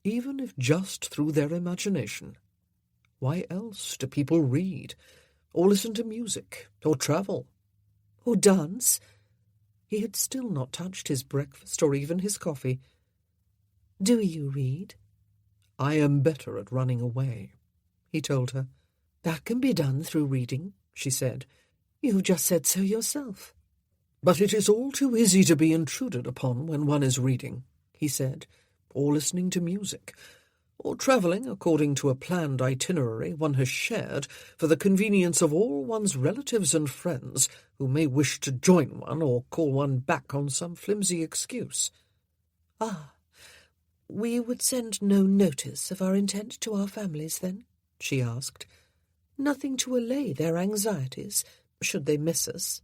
S2: even if just through their imagination? Why else do people read, or listen to music, or travel?
S1: Or dance?" He had still not touched his breakfast or even his coffee. "Do you read?"
S2: "I am better at running away," he told her.
S1: "That can be done through reading," she said. "You've just said so yourself."
S2: "But it is all too easy to be intruded upon when one is reading," he said, "or listening to music, or travelling according to a planned itinerary one has shared for the convenience of all one's relatives and friends who may wish to join one or call one back on some flimsy excuse."
S1: "Ah, we would send no notice of our intent to our families, then?" she asked. "Nothing to allay their anxieties, should they miss us?"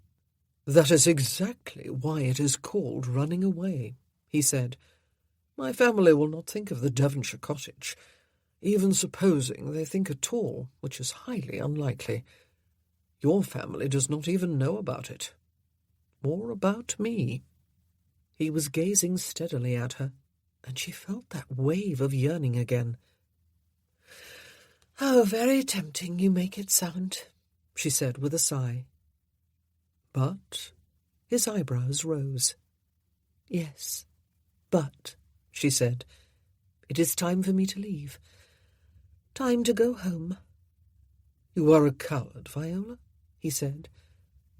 S2: "That is exactly why it is called running away," he said. "My family will not think of the Devonshire cottage, even supposing they think at all, which is highly unlikely. Your family does not even know about it, or about me."
S1: He was gazing steadily at her, and she felt that wave of yearning again. "How very tempting you make it sound," she said with a sigh.
S2: "But?" His eyebrows rose.
S1: "Yes, but," she said, "it is time for me to leave. Time to go home."
S2: "You are a coward, Viola," he said,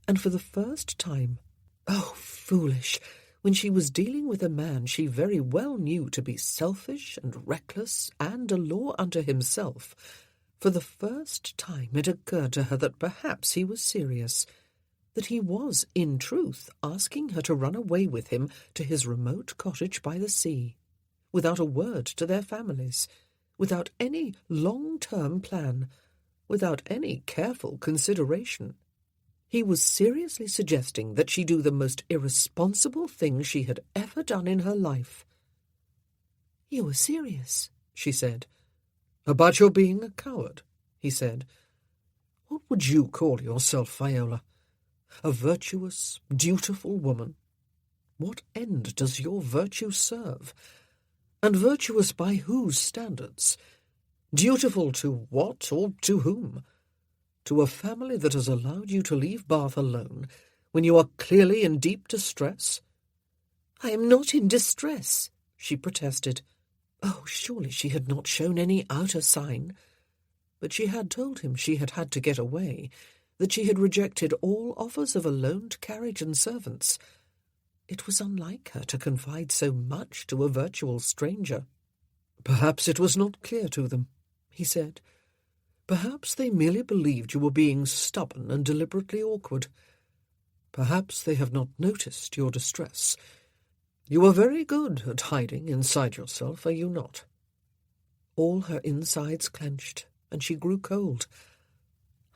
S1: and for the first time, oh, foolish, when she was dealing with a man she very well knew to be selfish and reckless and a law unto himself, for the first time it occurred to her that perhaps he was serious, that he was, in truth, asking her to run away with him to his remote cottage by the sea, without a word to their families, without any long-term plan, without any careful consideration. He was seriously suggesting that she do the most irresponsible thing she had ever done in her life. "You are serious," she said.
S2: "About your being a coward," he said. "What would you call yourself, Viola? A virtuous, dutiful woman? What end does your virtue serve? And virtuous by whose standards? Dutiful to what or to whom? To a family that has allowed you to leave Bath alone when you are clearly in deep distress?"
S1: "I am not in distress," she protested. Oh, surely she had not shown any outer sign. But she had told him she had had to get away, that she had rejected all offers of a loaned carriage and servants. It was unlike her to confide so much to a virtual stranger.
S2: "Perhaps it was not clear to them," he said. "Perhaps they merely believed you were being stubborn and deliberately awkward. Perhaps they have not noticed your distress. You are very good at hiding inside yourself, are you not?"
S1: All her insides clenched, and she grew cold.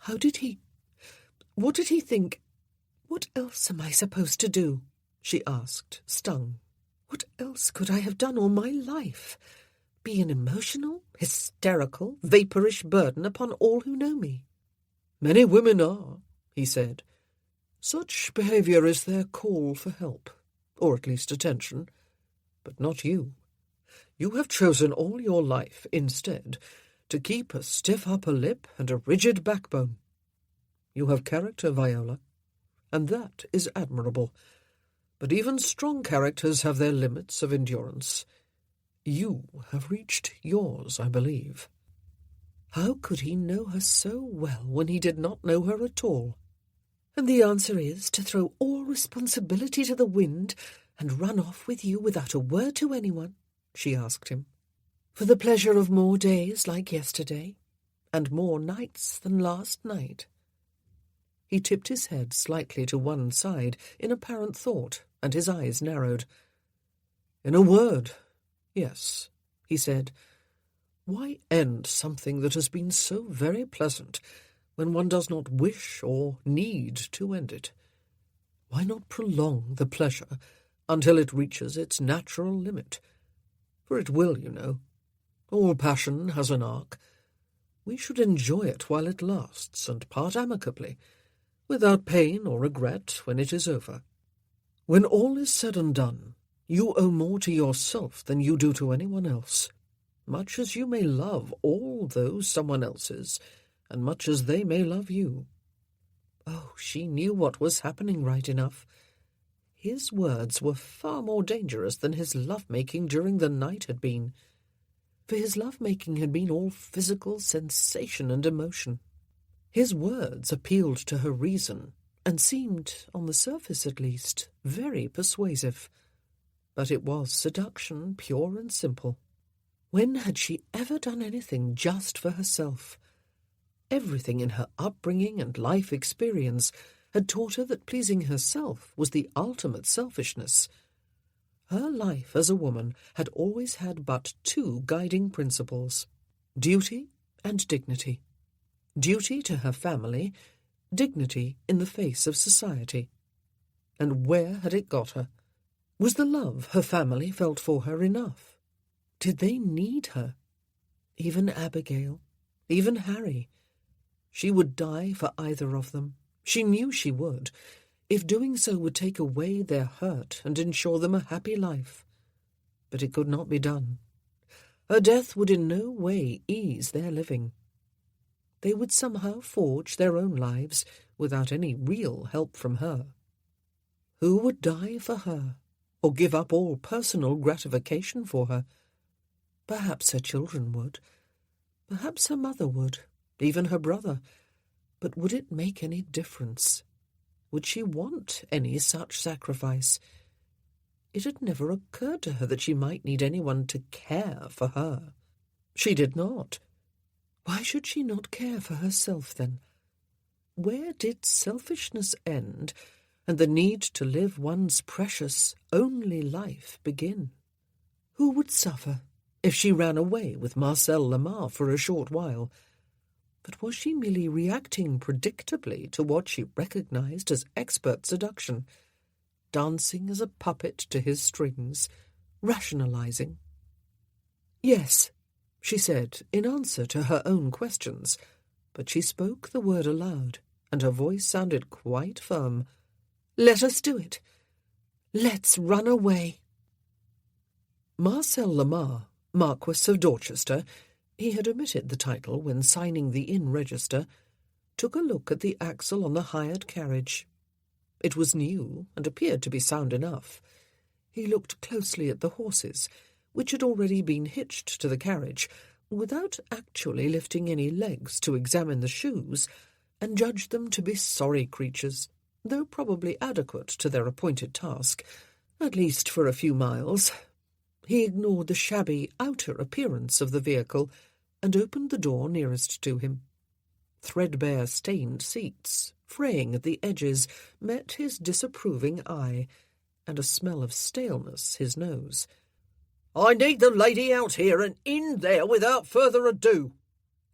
S1: What did he think? What else am I supposed to do?" she asked, stung. "What else could I have done all my life? Be an emotional, hysterical, vapourish burden upon all who know me?"
S2: "Many women are," he said. "Such behaviour is their call for help, or at least attention. But not you. You have chosen all your life, instead, to keep a stiff upper lip and a rigid backbone. You have character, Viola, and that is admirable. But even strong characters have their limits of endurance. You have reached yours, I believe."
S1: How could he know her so well when he did not know her at all? "And the answer is to throw all responsibility to the wind and run off with you without a word to anyone?" she asked him. For the pleasure of more days like yesterday, and more nights than last night. He tipped his head slightly to one side in apparent thought, and his eyes narrowed. In a word, yes, he said. Why end something that has been so very pleasant when one does not wish or need to end it? Why not prolong the pleasure until it reaches its natural limit? For it will, you know. All passion has an arc. We should enjoy it while it lasts and part amicably, without pain or regret when it is over. When all is said and done, you owe more to yourself than you do to anyone else, much as you may love all those someone else's, and much as they may love you. Oh, she knew what was happening right enough. His words were far more dangerous than his love-making during the night had been, for his love-making had been all physical sensation and emotion. His words appealed to her reason, and seemed, on the surface at least, very persuasive. But it was seduction, pure and simple. When had she ever done anything just for herself? Everything in her upbringing and life experience had taught her that pleasing herself was the ultimate selfishness. Her life as a woman had always had but two guiding principles: duty and dignity. Duty to her family, dignity in the face of society. And where had it got her? Was the love her family felt for her enough? Did they need her? Even Abigail, even Harry. She would die for either of them. She knew she would, if doing so would take away their hurt and ensure them a happy life. But it could not be done. Her death would in no way ease their living. They would somehow forge their own lives without any real help from her. Who would die for her, or give up all personal gratification for her? Perhaps her children would. Perhaps her mother would, even her brother. But would it make any difference? Would she want any such sacrifice? It had never occurred to her that she might need anyone to care for her. She did not. Why should she not care for herself, then? Where did selfishness end and the need to live one's precious, only life begin? Who would suffer if she ran away with Marcel Lamar for a short while? But was she merely reacting predictably to what she recognized as expert seduction, dancing as a puppet to his strings, rationalizing? Yes, she said, in answer to her own questions, but she spoke the word aloud, and her voice sounded quite firm. Let us do it. Let's run away. Marcel Lamar, Marquis of Dorchester, he had omitted the title when signing the inn register, took a look at the axle on the hired carriage. It was new and appeared to be sound enough. He looked closely at the horses, which had already been hitched to the carriage, without actually lifting any legs to examine the shoes, and judged them to be sorry creatures, though probably adequate to their appointed task, at least for a few miles. He ignored the shabby outer appearance of the vehicle and opened the door nearest to him. Threadbare stained seats, fraying at the edges, met his disapproving eye, and a smell of staleness his nose.
S2: I need the lady out here and in there without further ado,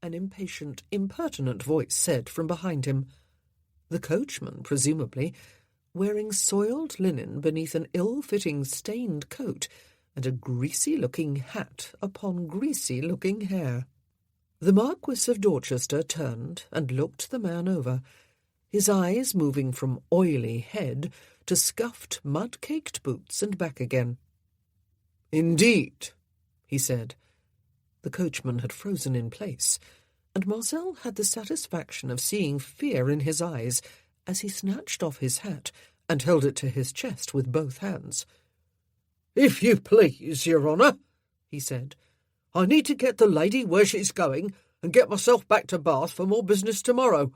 S1: an impatient, impertinent voice said from behind him. The coachman, presumably, wearing soiled linen beneath an ill-fitting stained coat, and a greasy-looking hat upon greasy-looking hair. The Marquis of Dorchester turned and looked the man over, his eyes moving from oily head to scuffed, mud-caked boots and back again.
S2: Indeed,
S1: he said. The coachman had frozen in place, and Marcel had the satisfaction of seeing fear in his eyes as he snatched off his hat and held it to his chest with both hands.
S2: If you please, Your Honour, he said, I need to get the lady where she's going and get myself back to Bath for more business tomorrow.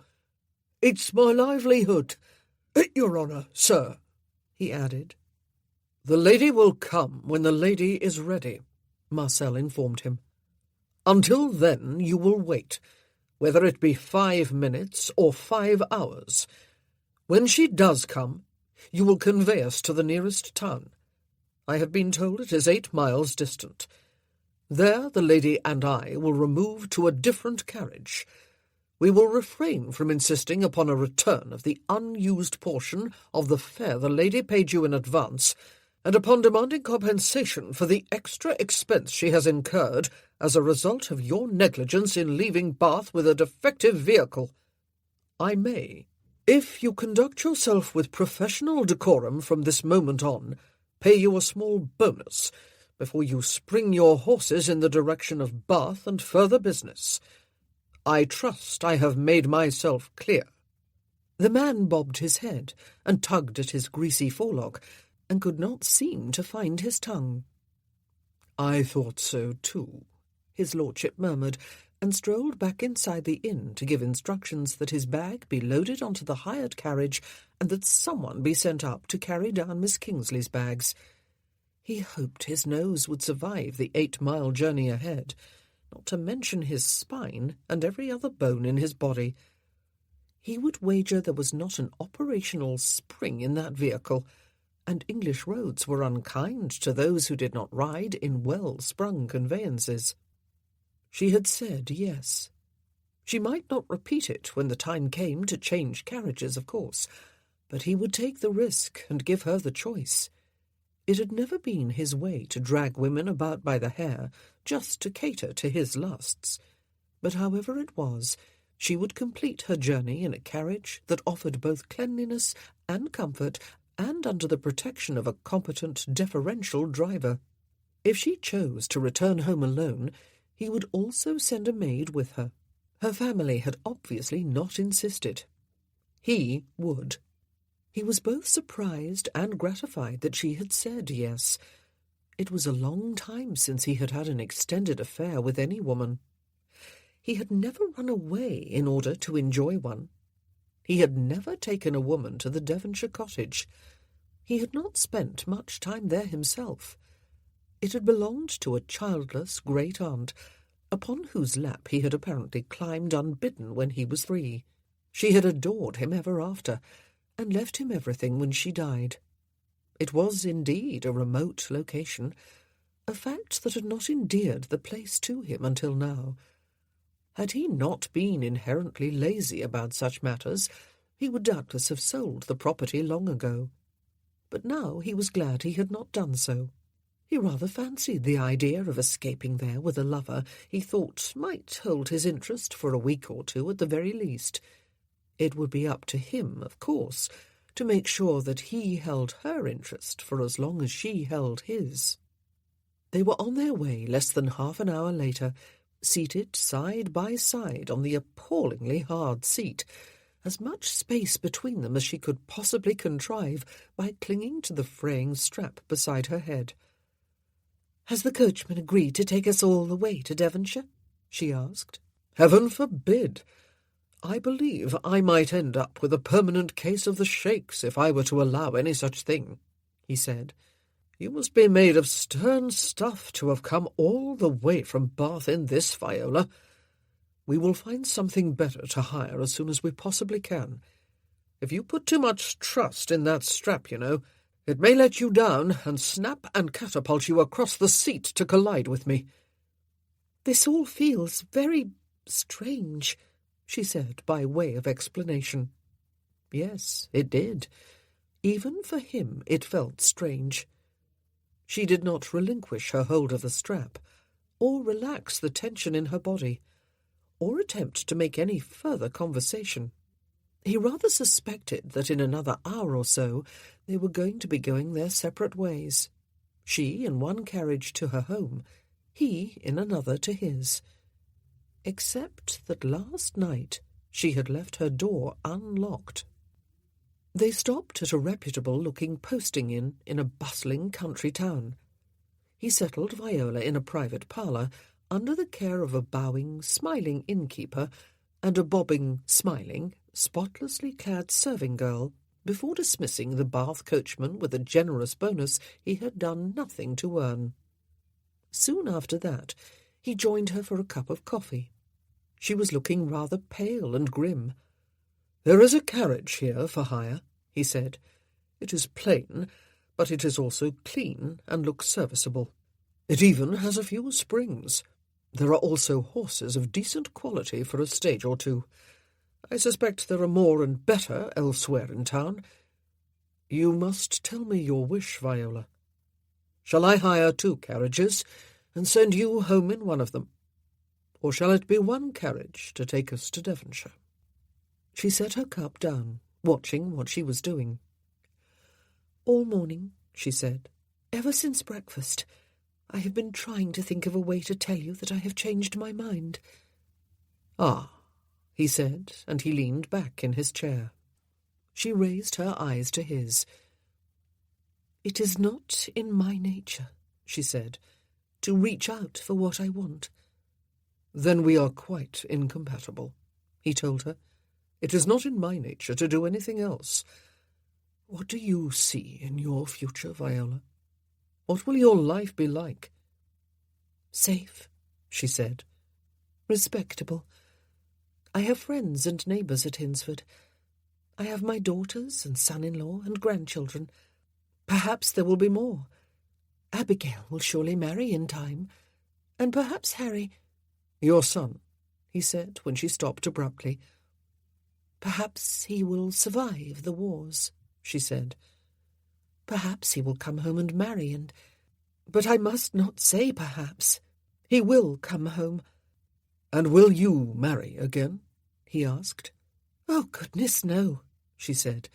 S2: It's my livelihood. Your Honour, sir, he added. The lady will come when the lady is ready, Marcel informed him. Until then you will wait, whether it be 5 minutes or 5 hours. When she does come, you will convey us to the nearest town. I have been told it is 8 miles distant. There the lady and I will remove to a different carriage. We will refrain from insisting upon a return of the unused portion of the fare the lady paid you in advance, and upon demanding compensation for the extra expense she has incurred as a result of your negligence in leaving Bath with a defective vehicle. I may, if you conduct yourself with professional decorum from this moment on, pay you a small bonus before you spring your horses in the direction of Bath and further business. I trust I have made myself clear."
S1: The man bobbed his head and tugged at his greasy forelock, and could not seem to find his tongue.
S2: "I thought so too,"
S1: his lordship murmured, and strolled back inside the inn to give instructions that his bag be loaded onto the hired carriage and that someone be sent up to carry down Miss Kingsley's bags. He hoped his nose would survive the 8-mile journey ahead, not to mention his spine and every other bone in his body. He would wager there was not an operational spring in that vehicle, and English roads were unkind to those who did not ride in well-sprung conveyances. She had said yes. She might not repeat it when the time came to change carriages, of course, but he would take the risk and give her the choice. It had never been his way to drag women about by the hair just to cater to his lusts. But however it was, she would complete her journey in a carriage that offered both cleanliness and comfort, and under the protection of a competent, deferential driver. If she chose to return home alone, he would also send a maid with her. Her family had obviously not insisted. He would. He was both surprised and gratified that she had said yes. It was a long time since he had had an extended affair with any woman. He had never run away in order to enjoy one. He had never taken a woman to the Devonshire cottage. He had not spent much time there himself. It had belonged to a childless great-aunt, upon whose lap he had apparently climbed unbidden when he was 3. She had adored him ever after, and left him everything when she died. It was indeed a remote location, a fact that had not endeared the place to him until now. Had he not been inherently lazy about such matters, he would doubtless have sold the property long ago. But now he was glad he had not done so. He rather fancied the idea of escaping there with a lover he thought might hold his interest for a week or two at the very least. It would be up to him, of course, to make sure that he held her interest for as long as she held his. They were on their way less than half an hour later, seated side by side on the appallingly hard seat, as much space between them as she could possibly contrive by clinging to the fraying strap beside her head. "Has the coachman agreed to take us all the way to Devonshire?" she asked.
S2: "Heaven forbid! I believe I might end up with a permanent case of the shakes if I were to allow any such thing," he said. "You must be made of stern stuff to have come all the way from Bath in this, Viola. We will find something better to hire as soon as we possibly can. If you put too much trust in that strap, you know, it may let you down and snap and catapult you across the seat to collide with me."
S1: "This all feels very strange," she said by way of explanation.
S2: Yes, it did. Even for him it felt strange. She did not relinquish her hold of the strap, or relax the tension in her body, or attempt to make any further conversation. He rather suspected that in another hour or so they were going to be going their separate ways. She in one carriage to her home, he in another to his. Except that last night she had left her door unlocked. They stopped at a reputable-looking posting-inn in a bustling country town. He settled Viola in a private parlour under the care of a bowing, smiling innkeeper and a bobbing, smiling, spotlessly clad serving girl, before dismissing the Bath coachman with a generous bonus he had done nothing to earn. Soon after that,
S1: He joined her for a cup of coffee. She was looking rather pale and grim.
S2: "There is a carriage here for hire," he said. "It is plain, but it is also clean and looks serviceable. It even has a few springs. There are also horses of decent quality for a stage or two. I suspect there are more and better elsewhere in town. You must tell me your wish, Viola. Shall I hire 2 carriages and send you home in one of them? Or shall it be 1 carriage to take us to Devonshire?"
S1: She set her cup down, watching what she was doing. "All morning," she said, "ever since breakfast, I have been trying to think of a way to tell you that I have changed my mind."
S2: "Ah,"
S1: he said, and he leaned back in his chair. She raised her eyes to his. "It is not in my nature," she said, "to reach out for what I want."
S2: "Then we are quite incompatible," he told her. "It is not in my nature to do anything else. What do you see in your future, Viola? What will your life be like?"
S1: "Safe," she said. "Respectable. I have friends and neighbours at Hinsford. I have my daughters and son-in-law and grandchildren. Perhaps there will be more. Abigail will surely marry in time. And perhaps Harry—"
S2: "Your son,"
S1: he said when she stopped abruptly. "Perhaps he will survive the wars," she said. "Perhaps he will come home and marry, and— But I must not say perhaps. He will come home."
S2: "And will you marry again?"
S1: he asked. "Oh, goodness, no," she said.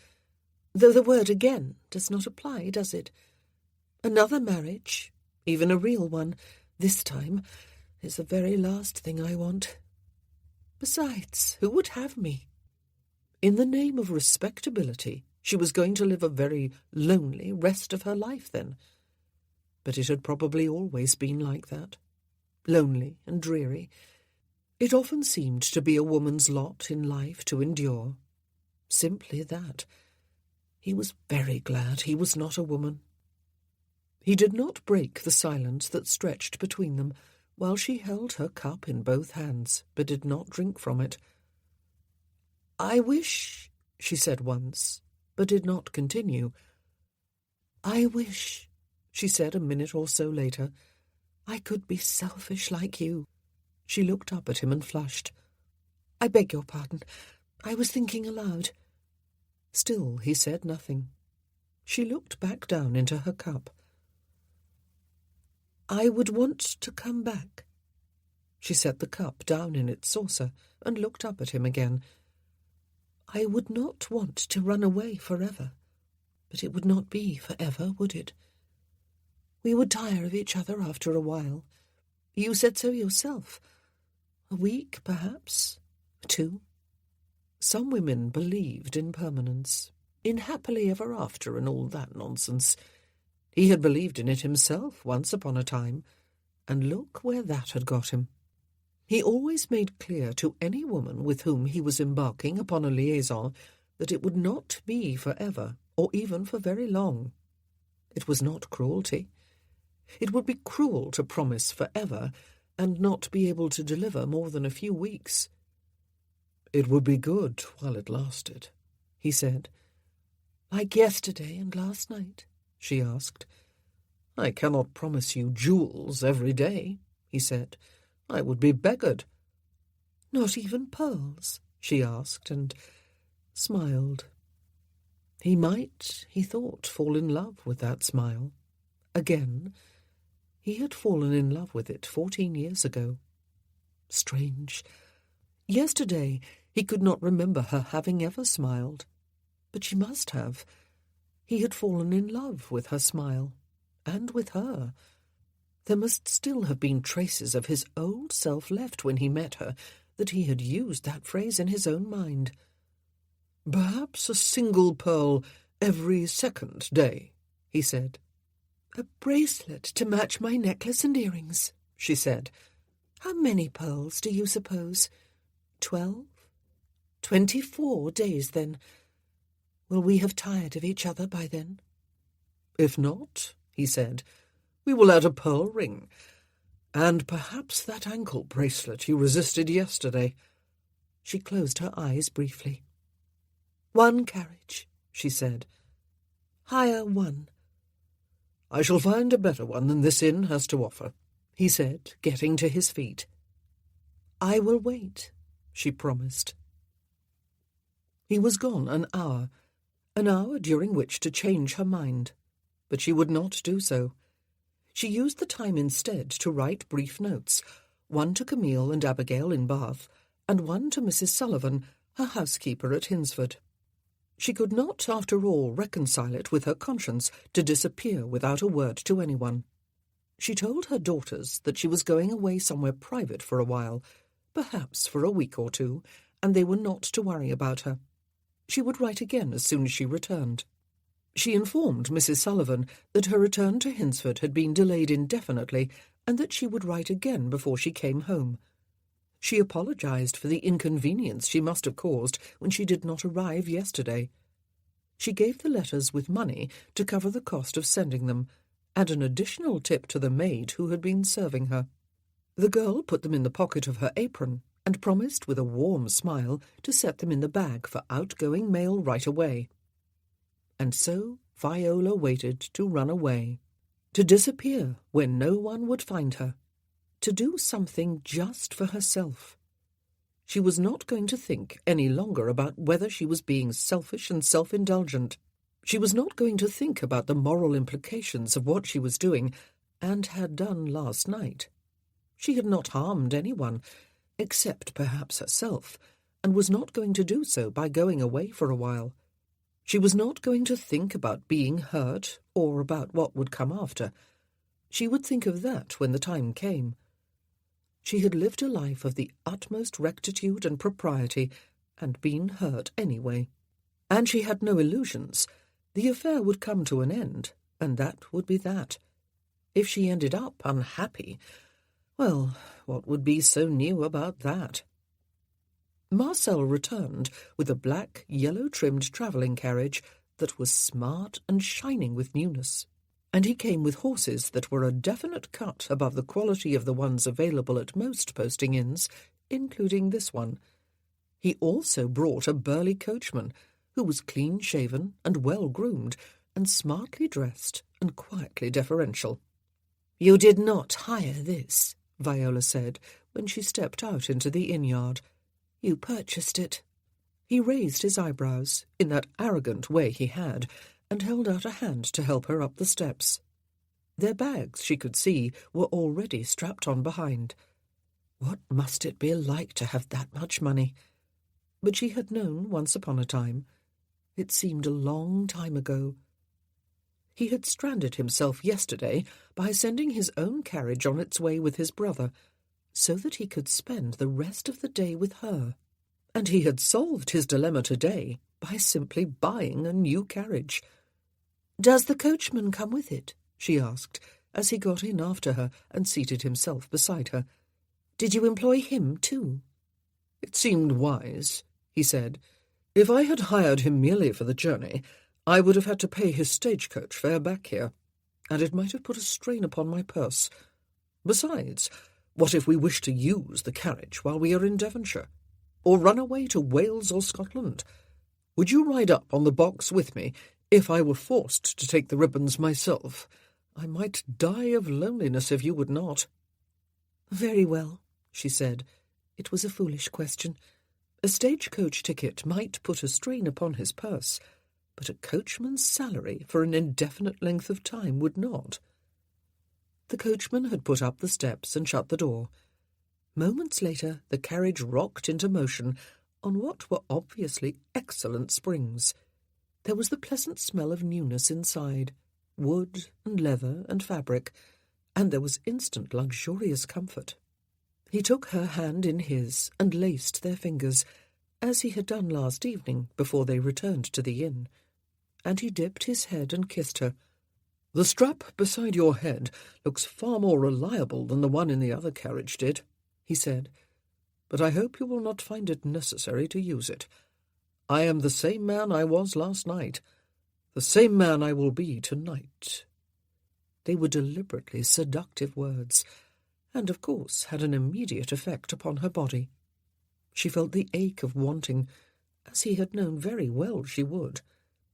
S1: "Though the word again does not apply, does it? Another marriage, even a real one, this time, is the very last thing I want. Besides, who would have me?" In the name of respectability, she was going to live a very lonely rest of her life then. But it had probably always been like that. Lonely and dreary. It often seemed to be a woman's lot in life to endure. Simply that. He was very glad he was not a woman. He did not break the silence that stretched between them while she held her cup in both hands, but did not drink from it. "I wish," she said once, but did not continue. "I wish," she said a minute or so later, "I could be selfish like you." She looked up at him and flushed. "I beg your pardon. I was thinking aloud." Still he said nothing. She looked back down into her cup. "I would want to come back." She set the cup down in its saucer and looked up at him again. "I would not want to run away forever. But it would not be forever, would it? We would tire of each other after a while. You said so yourself. A week, perhaps. 2. Some women believed in permanence, in happily ever after and all that nonsense. He had believed in it himself once upon a time, and look where that had got him. He always made clear to any woman with whom he was embarking upon a liaison that it would not be forever, or even for very long. It was not cruelty. It would be cruel to promise forever and not be able to deliver more than a few weeks. "It would be good while it lasted," he said. "Like yesterday and last night?" she asked. "I cannot promise you jewels every day," he said. "I would be beggared." "Not even pearls?" she asked, and smiled. He might, he thought, fall in love with that smile. Again. He had fallen in love with it 14 years ago. Strange. Yesterday he could not remember her having ever smiled. But she must have. He had fallen in love with her smile. And with her. There must still have been traces of his old self left when he met her, that he had used that phrase in his own mind. "Perhaps a single pearl every second day," he said. "A bracelet to match my necklace and earrings," she said. "How many pearls do you suppose? 12? 24 days, then. Will we have tired of each other by then?" "If not," he said, "we will add a pearl ring.
S2: And perhaps that ankle bracelet you resisted yesterday.
S1: She closed her eyes briefly. 1 carriage, she said. Hire 1.
S2: I shall find a better one than this inn has to offer, he said, getting to his feet.
S1: I will wait, she promised. He was gone an hour during which to change her mind, but she would not do so. She used the time instead to write brief notes, one to Camille and Abigail in Bath, and one to Mrs. Sullivan, her housekeeper at Hinsford. She could not, after all, reconcile it with her conscience to disappear without a word to anyone. She told her daughters that she was going away somewhere private for a while, perhaps for a week or 2, and they were not to worry about her. She would write again as soon as she returned. She informed Mrs. Sullivan that her return to Hinsford had been delayed indefinitely, and that she would write again before she came home. She apologized for the inconvenience she must have caused when she did not arrive yesterday. She gave the letters with money to cover the cost of sending them, and an additional tip to the maid who had been serving her. The girl put them in the pocket of her apron, and promised with a warm smile to set them in the bag for outgoing mail right away. And so Viola waited to run away, to disappear when no one would find her, to do something just for herself. She was not going to think any longer about whether she was being selfish and self-indulgent. She was not going to think about the moral implications of what she was doing and had done last night. She had not harmed anyone, except perhaps herself, and was not going to do so by going away for a while. She was not going to think about being hurt or about what would come after. She would think of that when the time came. She had lived a life of the utmost rectitude and propriety, and been hurt anyway. And she had no illusions. The affair would come to an end, and that would be that. If she ended up unhappy, well, what would be so new about that? Marcel returned with a black, yellow-trimmed travelling carriage that was smart and shining with newness, and he came with horses that were a definite cut above the quality of the ones available at most posting inns, including this one. He also brought a burly coachman, who was clean-shaven and well-groomed, and smartly dressed and quietly deferential. "You did not hire this," Viola said, when she stepped out into the inn-yard. "You purchased it." He raised his eyebrows, in that arrogant way he had, and held out a hand to help her up the steps. Their bags, she could see, were already strapped on behind. What must it be like to have that much money? But she had known once upon a time. It seemed a long time ago. He had stranded himself yesterday by sending his own carriage on its way with his brother, so that he could spend the rest of the day with her. And he had solved his dilemma today by simply buying a new carriage. "Does the coachman come with it?" she asked, as he got in after her and seated himself beside her. "Did you employ him too?"
S2: "It seemed wise," he said. "If I had hired him merely for the journey, I would have had to pay his stagecoach fare back here, and it might have put a strain upon my purse. Besides, what if we wish to use the carriage while we are in Devonshire, or run away to Wales or Scotland? Would you ride up on the box with me if I were forced to take the ribbons myself? I might die of loneliness if you would not."
S1: "Very well," she said. It was a foolish question. A stagecoach ticket might put a strain upon his purse, but a coachman's salary for an indefinite length of time would not. The coachman had put up the steps and shut the door. Moments later, the carriage rocked into motion on what were obviously excellent springs. There was the pleasant smell of newness inside, wood and leather and fabric, and there was instant luxurious comfort. He took her hand in his and laced their fingers, as he had done last evening before they returned to the inn, and he dipped his head and kissed her.
S2: "The strap beside your head looks far more reliable than the one in the other carriage did," he said, "but I hope you will not find it necessary to use it. I am the same man I was last night, the same man I will be tonight." They were deliberately seductive words,
S1: and of course had an immediate effect upon her body. She felt the ache of wanting, as he had known very well she would.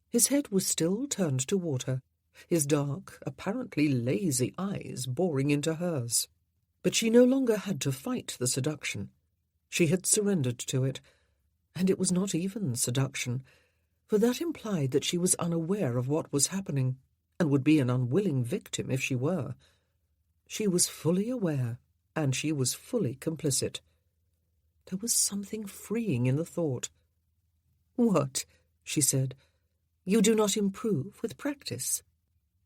S1: His head was still turned toward her, his dark, apparently lazy eyes boring into hers. But she no longer had to fight the seduction. She had surrendered to it, and it was not even seduction, for that implied that she was unaware of what was happening, and would be an unwilling victim if she were. She was fully aware, and she was fully complicit. There was something freeing in the thought. "What?" she said. "You do not improve with practice?"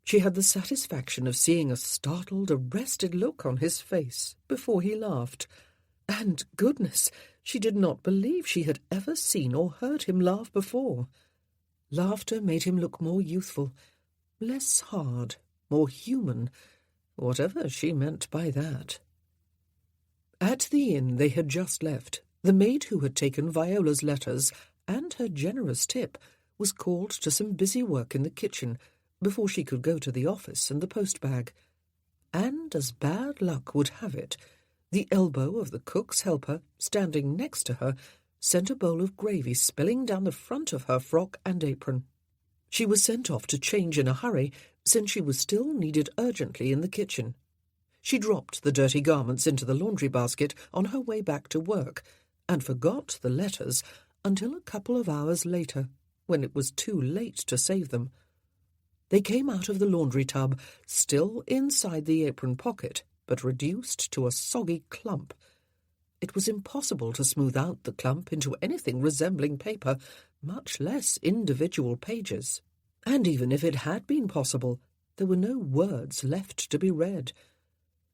S1: She had the satisfaction of seeing a startled, arrested look on his face before he laughed. And, goodness, she did not believe she had ever seen or heard him laugh before. Laughter made him look more youthful, less hard, more human, whatever she meant by that. At the inn they had just left, the maid who had taken Viola's letters and her generous tip was called to some busy work in the kitchen before she could go to the office and the post-bag. And, as bad luck would have it, the elbow of the cook's helper, standing next to her, sent a bowl of gravy spilling down the front of her frock and apron. She was sent off to change in a hurry, since she was still needed urgently in the kitchen. She dropped the dirty garments into the laundry basket on her way back to work, and forgot the letters until a couple of hours later, when it was too late to save them. They came out of the laundry tub, still inside the apron pocket, but reduced to a soggy clump. It was impossible to smooth out the clump into anything resembling paper, much less individual pages. And even if it had been possible, there were no words left to be read.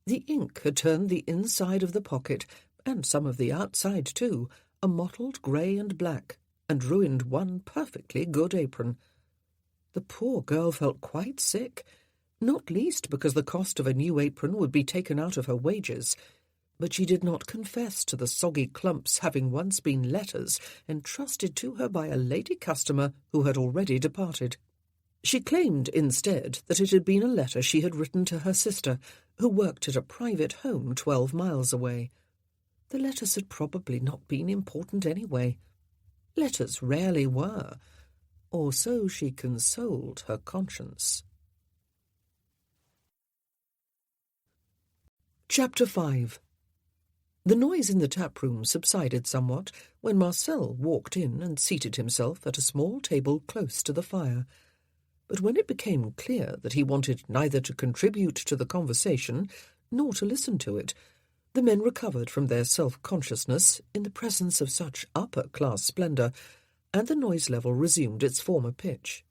S1: The ink had turned the inside of the pocket, and some of the outside too, a mottled grey and black, and ruined one perfectly good apron. The poor girl felt quite sick, not least because the cost of a new apron would be taken out of her wages, but she did not confess to the soggy clumps having once been letters entrusted to her by a lady customer who had already departed. She claimed instead that it had been a letter she had written to her sister, who worked at a private home 12 miles away. The letters had probably not been important anyway. Letters rarely were, or so she consoled her conscience. Chapter 5. The noise in the tap-room subsided somewhat when Marcel walked in and seated himself at a small table close to the fire. But when it became clear that he wanted neither to contribute to the conversation nor to listen to it, the men recovered from their self-consciousness in the presence of such upper-class splendour, and the noise level resumed its former pitch.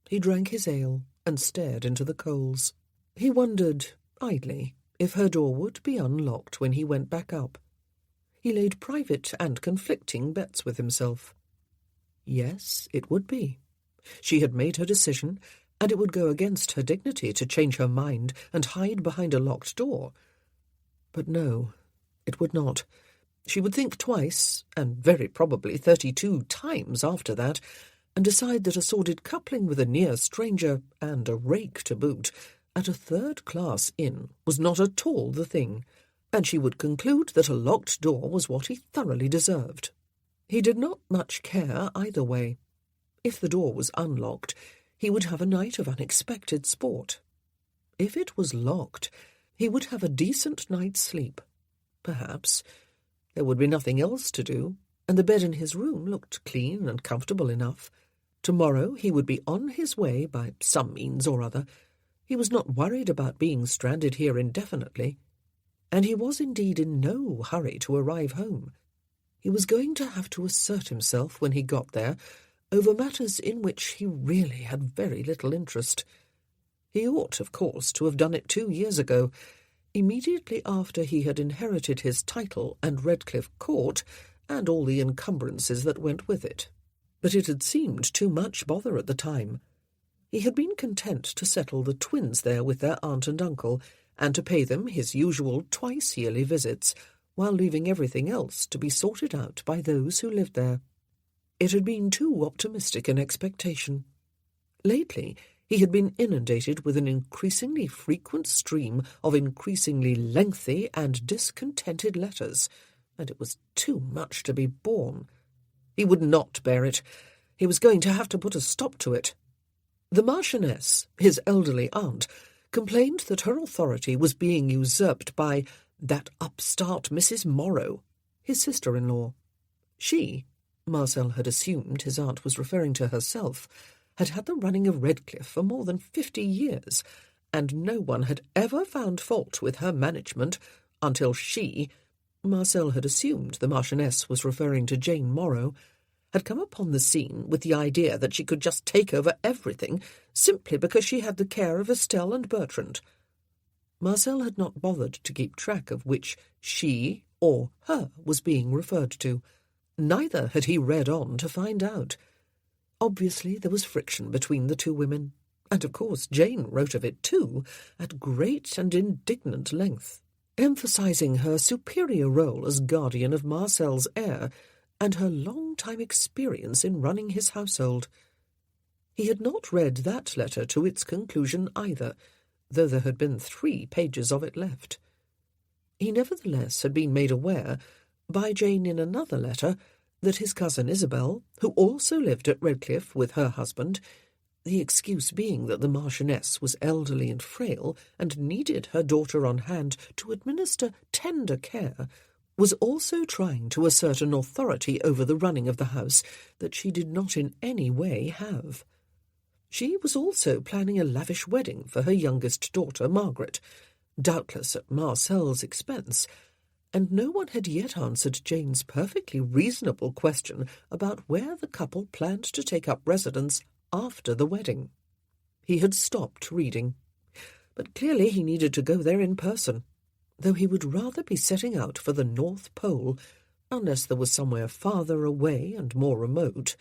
S1: He drank his ale and stared into the coals. He wondered, idly, if her door would be unlocked when he went back up. He laid private and conflicting bets with himself. Yes, it would be. She had made her decision, and it would go against her dignity to change her mind and hide behind a locked door. But no, it would not. She would think twice, and very probably 32 times after that, and decide that a sordid coupling with a near stranger, and a rake to boot, at a third-class inn was not at all the thing, and she would conclude that a locked door was what he thoroughly deserved. He did not much care either way. If the door was unlocked, he would have a night of unexpected sport. If it was locked, he would have a decent night's sleep. Perhaps. There would be nothing else to do, and the bed in his room looked clean and comfortable enough. Tomorrow he would be on his way by some means or other. He was not worried about being stranded here indefinitely, and he was indeed in no hurry to arrive home. He was going to have to assert himself when he got there over matters in which he really had very little interest. He ought, of course, to have done it 2 years ago, immediately after he had inherited his title and Redcliffe Court and all the encumbrances that went with it. But it had seemed too much bother at the time. He had been content to settle the twins there with their aunt and uncle, and to pay them his usual twice-yearly visits, while leaving everything else to be sorted out by those who lived there. It had been too optimistic an expectation. Lately, He had been inundated with an increasingly frequent stream of increasingly lengthy and discontented letters, and it was too much to be borne. He would not bear it. He was going to have to put a stop to it. The Marchioness, his elderly aunt, complained that her authority was being usurped by that upstart Mrs. Morrow, his sister-in-law. She, Marcel had assumed his aunt was referring to herself, had had the running of Redcliffe for more than 50 years, and no one had ever found fault with her management until she, Marcel had assumed the Marchioness was referring to Jane Morrow, had come upon the scene with the idea that she could just take over everything simply because she had the care of Estelle and Bertrand. Marcel had not bothered to keep track of which she or her was being referred to. Neither had he read on to find out. Obviously there was friction between the two women, and of course Jane wrote of it too, at great and indignant length, emphasizing her superior role as guardian of Marcel's heir and her long-time experience in running his household. He had not read that letter to its conclusion either, though there had been 3 pages of it left. He nevertheless had been made aware, by Jane in another letter, that his cousin Isabel, who also lived at Redcliffe with her husband, the excuse being that the Marchioness was elderly and frail and needed her daughter on hand to administer tender care, was also trying to assert an authority over the running of the house that she did not in any way have. She was also planning a lavish wedding for her youngest daughter, Margaret, doubtless at Marcel's expense, and no one had yet answered Jane's perfectly reasonable question about where the couple planned to take up residence after the wedding. He had stopped reading, but clearly he needed to go there in person, though he would rather be setting out for the North Pole, unless there was somewhere farther away and more remote.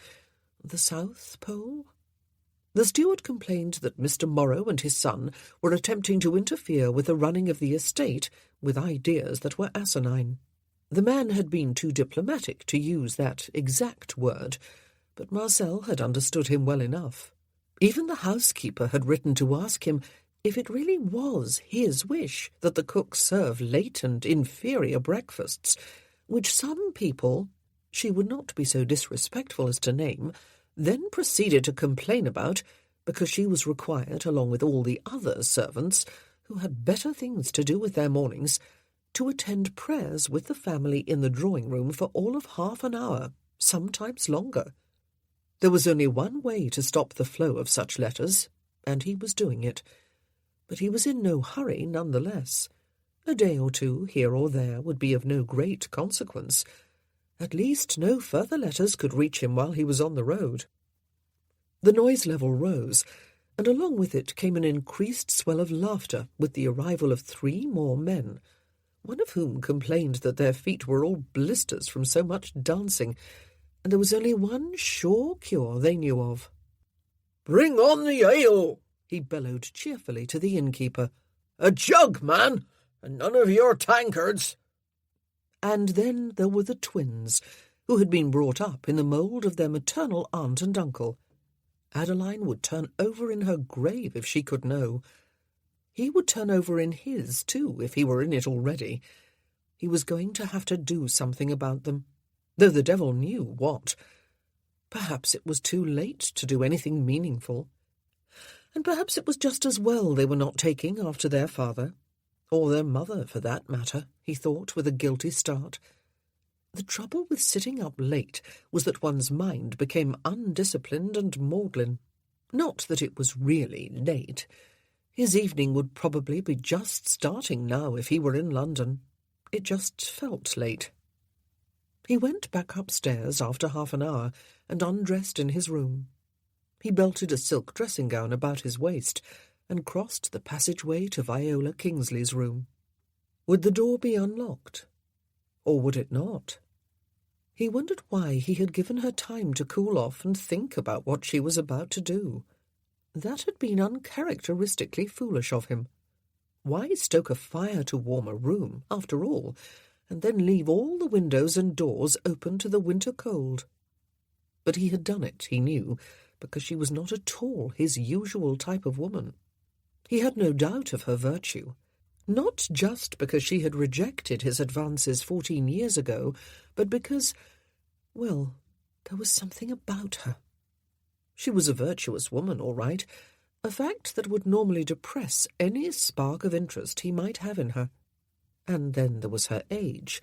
S1: The South Pole? The steward complained that Mr. Morrow and his son were attempting to interfere with the running of the estate with ideas that were asinine. The man had been too diplomatic to use that exact word, but Marcel had understood him well enough. Even the housekeeper had written to ask him if it really was his wish that the cook serve late and inferior breakfasts, which some people, she would not be so disrespectful as to name, then proceeded to complain about because she was required, along with all the other servants, who had better things to do with their mornings, to attend prayers with the family in the drawing-room for all of half an hour, sometimes longer. There was only one way to stop the flow of such letters, and he was doing it. But he was in no hurry nonetheless. A day or 2 here or there would be of no great consequence. At least no further letters could reach him while he was on the road. The noise level rose, and along with it came an increased swell of laughter with the arrival of 3 more men, one of whom complained that their feet were all blisters from so much dancing, and there was only one sure cure they knew of.
S2: "Bring on the ale!"
S1: he bellowed cheerfully to the innkeeper.
S2: "A jug, man, and none of your tankards."
S1: And then there were the twins, who had been brought up in the mould of their maternal aunt and uncle. Adeline would turn over in her grave if she could know. He would turn over in his, too, if he were in it already. He was going to have to do something about them, though the devil knew what. Perhaps it was too late to do anything meaningful. And perhaps it was just as well they were not taking after their father, or their mother, for that matter, he thought with a guilty start. The trouble with sitting up late was that one's mind became undisciplined and maudlin. Not that it was really late. His evening would probably be just starting now if he were in London. It just felt late. He went back upstairs after half an hour and undressed in his room. He belted a silk dressing-gown about his waist and crossed the passageway to Viola Kingsley's room. Would the door be unlocked? Or would it not? He wondered why he had given her time to cool off and think about what she was about to do. That had been uncharacteristically foolish of him. Why stoke a fire to warm a room, after all, and then leave all the windows and doors open to the winter cold? But he had done it, he knew, because she was not at all his usual type of woman. He had no doubt of her virtue, not just because she had rejected his advances 14 years ago, but because, well, there was something about her. She was a virtuous woman, all right, a fact that would normally depress any spark of interest he might have in her. And then there was her age.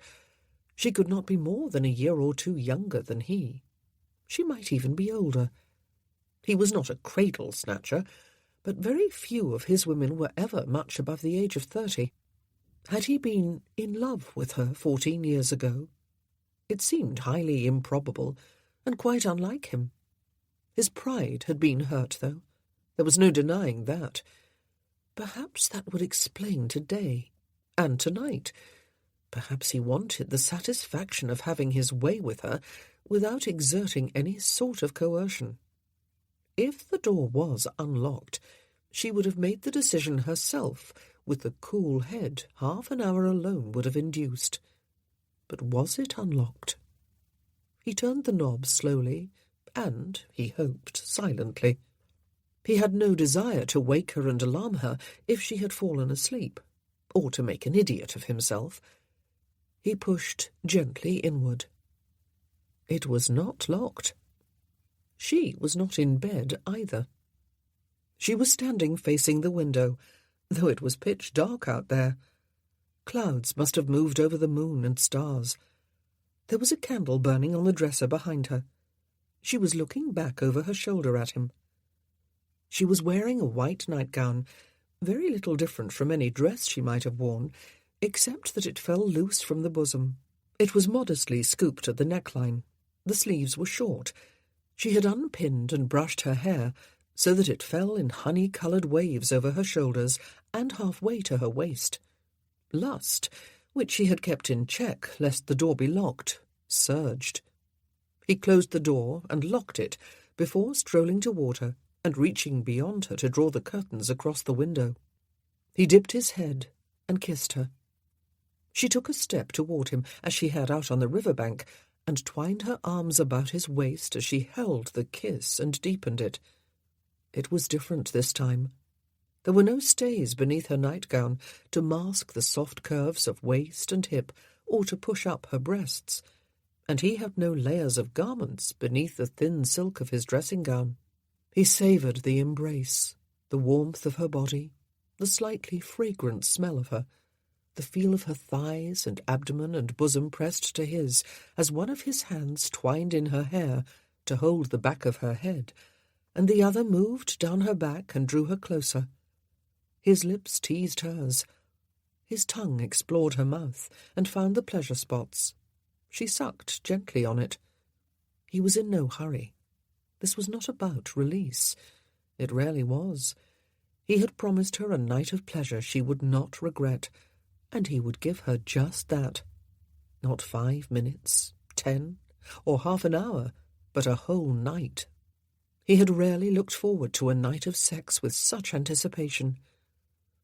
S1: She could not be more than a year or two younger than he. She might even be older. He was not a cradle-snatcher, but very few of his women were ever much above the age of 30. Had he been in love with her 14 years ago? It seemed highly improbable, and quite unlike him. His pride had been hurt, though. There was no denying that. Perhaps that would explain today, and tonight. Perhaps he wanted the satisfaction of having his way with her without exerting any sort of coercion. If the door was unlocked, she would have made the decision herself with the cool head half an hour alone would have induced. But was it unlocked? He turned the knob slowly, and, he hoped, silently. He had no desire to wake her and alarm her if she had fallen asleep, or to make an idiot of himself. He pushed gently inward. It was not locked. She was not in bed either. She was standing facing the window, though it was pitch dark out there. Clouds must have moved over the moon and stars. There was a candle burning on the dresser behind her. She was looking back over her shoulder at him. She was wearing a white nightgown, very little different from any dress she might have worn, except that it fell loose from the bosom. It was modestly scooped at the neckline. The sleeves were short. She had unpinned and brushed her hair so that it fell in honey-coloured waves over her shoulders and halfway to her waist. Lust, which she had kept in check lest the door be locked, surged. He closed the door and locked it before strolling toward her and reaching beyond her to draw the curtains across the window. He dipped his head and kissed her. She took a step toward him, as she had out on the river-bank, and twined her arms about his waist as she held the kiss and deepened it. It was different this time. There were no stays beneath her nightgown to mask the soft curves of waist and hip or to push up her breasts, and he had no layers of garments beneath the thin silk of his dressing-gown. He savoured the embrace, the warmth of her body, the slightly fragrant smell of her, the feel of her thighs and abdomen and bosom pressed to his as one of his hands twined in her hair to hold the back of her head, and the other moved down her back and drew her closer. His lips teased hers. His tongue explored her mouth and found the pleasure spots. She sucked gently on it. He was in no hurry. This was not about release. It rarely was. He had promised her a night of pleasure she would not regret, and he would give her just that. Not 5 minutes, 10, or half an hour, but a whole night. He had rarely looked forward to a night of sex with such anticipation.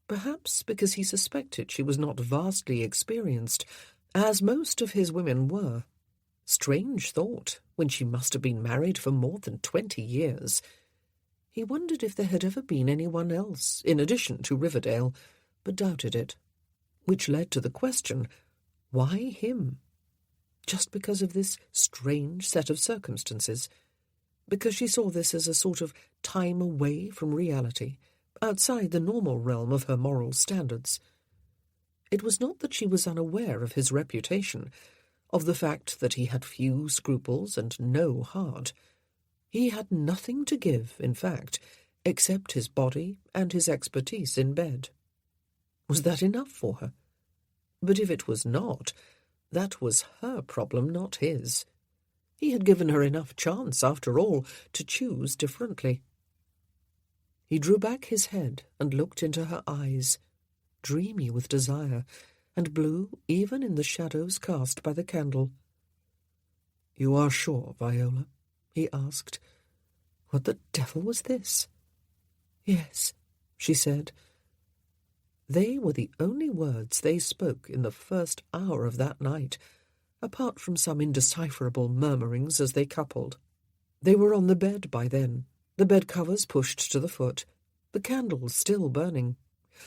S1: Perhaps because he suspected she was not vastly experienced, as most of his women were. Strange thought, when she must have been married for more than 20 years. He wondered if there had ever been anyone else, in addition to Riverdale, but doubted it. Which led to the question, why him? Just because of this strange set of circumstances? Because she saw this as a sort of time away from reality, outside the normal realm of her moral standards. It was not that she was unaware of his reputation, of the fact that he had few scruples and no heart. He had nothing to give, in fact, except his body and his expertise in bed. Was that enough for her? But if it was not, that was her problem, not his. He had given her enough chance, after all, to choose differently. He drew back his head and looked into her eyes, dreamy with desire, and blue even in the shadows cast by the candle. "You are sure, Viola?" he asked. What the devil was this? "Yes," she said. They were the only words they spoke in the first hour of that night, apart from some indecipherable murmurings as they coupled. They were on the bed by then, the bed-covers pushed to the foot, the candles still burning,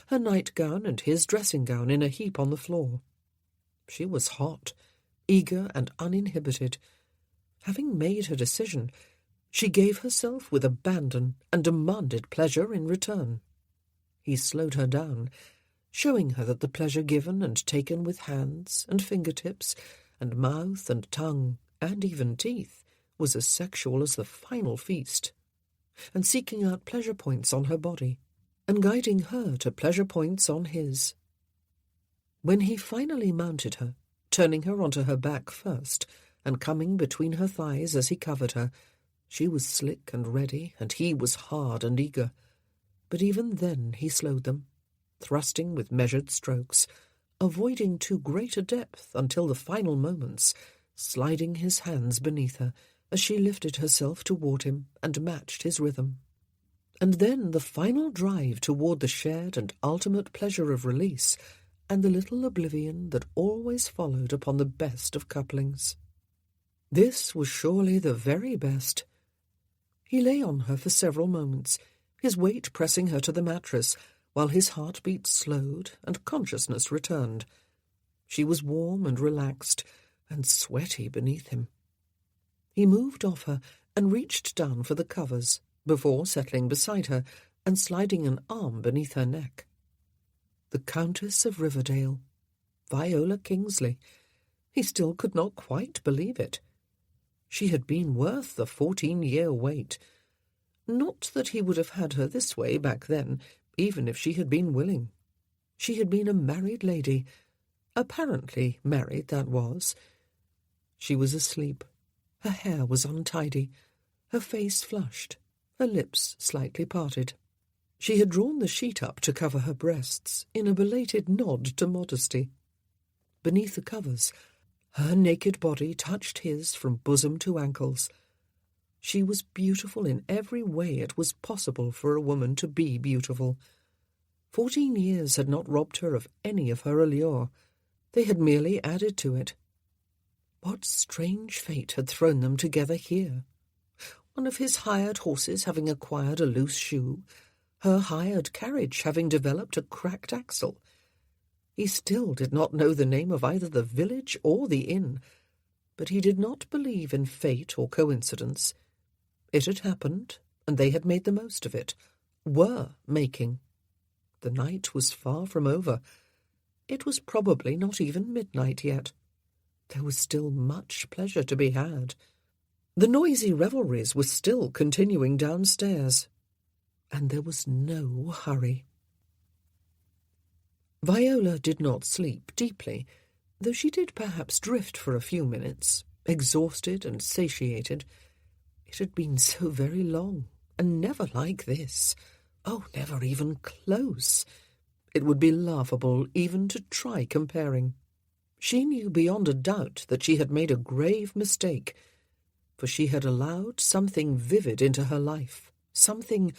S1: her nightgown and his dressing-gown in a heap on the floor. She was hot, eager and uninhibited. Having made her decision, she gave herself with abandon and demanded pleasure in return. He slowed her down, showing her that the pleasure given and taken with hands and fingertips and mouth and tongue and even teeth was as sexual as the final feast, and seeking out pleasure points on her body and guiding her to pleasure points on his. When he finally mounted her, turning her onto her back first and coming between her thighs as he covered her, she was slick and ready, and he was hard and eager. But even then he slowed them, thrusting with measured strokes, avoiding too great a depth until the final moments, sliding his hands beneath her as she lifted herself toward him and matched his rhythm. And then the final drive toward the shared and ultimate pleasure of release, and the little oblivion that always followed upon the best of couplings. This was surely the very best. He lay on her for several moments, his weight pressing her to the mattress, while his heartbeat slowed and consciousness returned. She was warm and relaxed, and sweaty beneath him. He moved off her and reached down for the covers, before settling beside her and sliding an arm beneath her neck. The Countess of Riverdale, Viola Kingsley. He still could not quite believe it. She had been worth the 14-year wait. Not that he would have had her this way back then, even if she had been willing. She had been a married lady, apparently married, that was. She was asleep. Her hair was untidy, her face flushed, her lips slightly parted. She had drawn the sheet up to cover her breasts in a belated nod to modesty. Beneath the covers, her naked body touched his from bosom to ankles. She was beautiful in every way it was possible for a woman to be beautiful. 14 years had not robbed her of any of her allure. They had merely added to it. What strange fate had thrown them together here? One of his hired horses having acquired a loose shoe, her hired carriage having developed a cracked axle. He still did not know the name of either the village or the inn, but he did not believe in fate or coincidence. It had happened, and they had made the most of it, were making. The night was far from over. It was probably not even midnight yet. There was still much pleasure to be had. The noisy revelries were still continuing downstairs, and there was no hurry. Viola did not sleep deeply, though she did perhaps drift for a few minutes, exhausted and satiated. It had been so very long, and never like this. Oh, never even close. It would be laughable even to try comparing. She knew beyond a doubt that she had made a grave mistake, for she had allowed something vivid into her life, something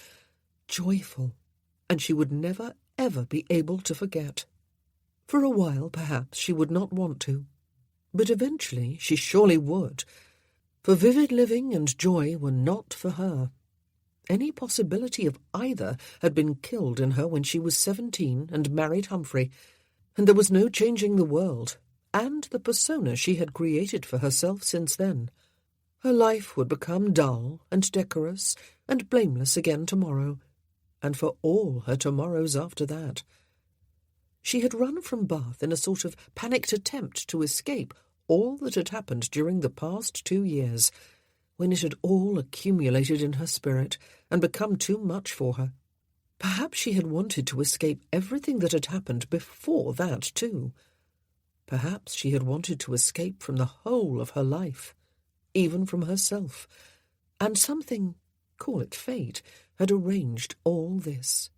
S1: joyful, and she would never, ever be able to forget. For a while, perhaps, she would not want to, but eventually she surely would, for vivid living and joy were not for her. Any possibility of either had been killed in her when she was 17 and married Humphrey, and there was no changing the world and the persona she had created for herself since then. Her life would become dull and decorous and blameless again tomorrow, and for all her tomorrows after that. She had run from Bath in a sort of panicked attempt to escape all that had happened during the past 2 years, when it had all accumulated in her spirit and become too much for her. Perhaps she had wanted to escape everything that had happened before that, too. Perhaps she had wanted to escape from the whole of her life, even from herself, and something, call it fate, had arranged all this.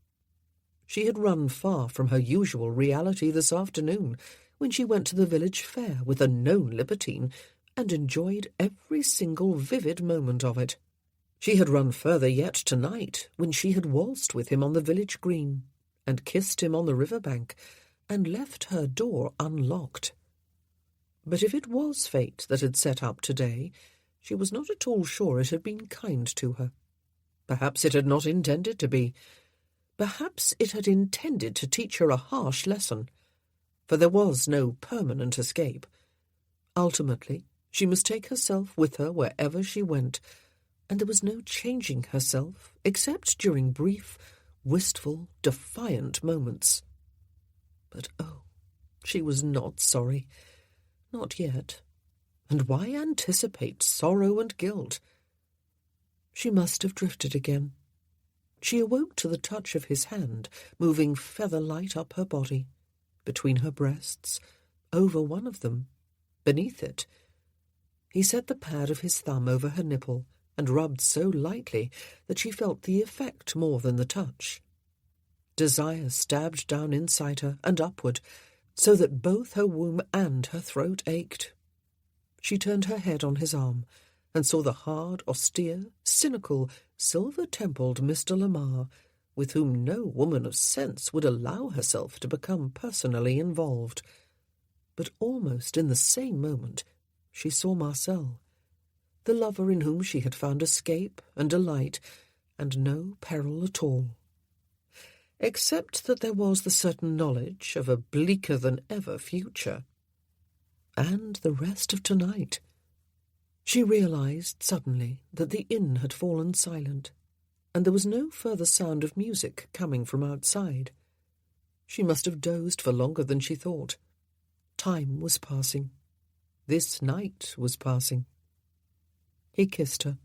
S1: She had run far from her usual reality this afternoon, when she went to the village fair with a known libertine and enjoyed every single vivid moment of it. She had run further yet tonight, when she had waltzed with him on the village green, and kissed him on the river bank, and left her door unlocked. But if it was fate that had set up today, she was not at all sure it had been kind to her. Perhaps it had not intended to be. Perhaps it had intended to teach her a harsh lesson, for there was no permanent escape. Ultimately, she must take herself with her wherever she went, and there was no changing herself except during brief, wistful, defiant moments. But oh, she was not sorry. Not yet. And why anticipate sorrow and guilt? She must have drifted again. She awoke to the touch of his hand, moving feather-light up her body, between her breasts, over one of them, beneath it. He set the pad of his thumb over her nipple and rubbed so lightly that she felt the effect more than the touch. Desire stabbed down inside her and upward, so that both her womb and her throat ached. She turned her head on his arm and saw the hard, austere, cynical, silver-templed Mr. Lamar, with whom no woman of sense would allow herself to become personally involved. But almost in the same moment she saw Marcel, the lover in whom she had found escape and delight, and no peril at all. Except that there was the certain knowledge of a bleaker-than-ever future. And the rest of tonight. She realized suddenly that the inn had fallen silent, and there was no further sound of music coming from outside. She must have dozed for longer than she thought. Time was passing. This night was passing. He kissed her,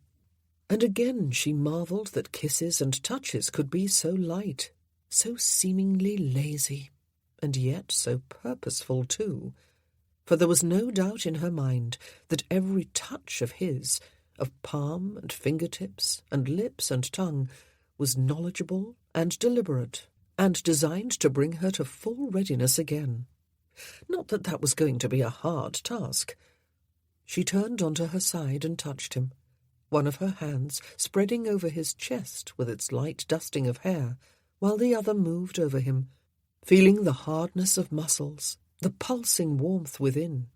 S1: and again she marvelled that kisses and touches could be so light, so seemingly lazy, and yet so purposeful too. For there was no doubt in her mind that every touch of his, of palm and fingertips and lips and tongue, was knowledgeable and deliberate, and designed to bring her to full readiness again. Not that that was going to be a hard task. She turned onto her side and touched him, one of her hands spreading over his chest with its light dusting of hair, while the other moved over him, feeling the hardness of muscles, the pulsing warmth within.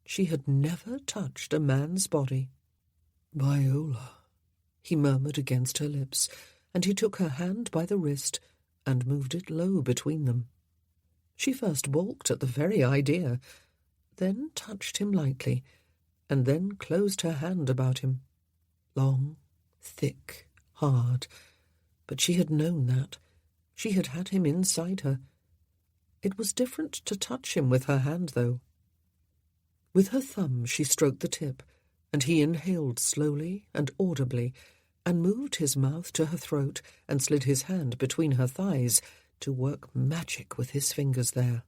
S1: She had never touched a man's body. "Viola," he murmured against her lips, and he took her hand by the wrist and moved it low between them. She first balked at the very idea, then touched him lightly, and then closed her hand about him. Long, thick, hard. But she had known that. She had had him inside her. It was different to touch him with her hand, though. With her thumb she stroked the tip, and he inhaled slowly and audibly, and moved his mouth to her throat and slid his hand between her thighs to work magic with his fingers there.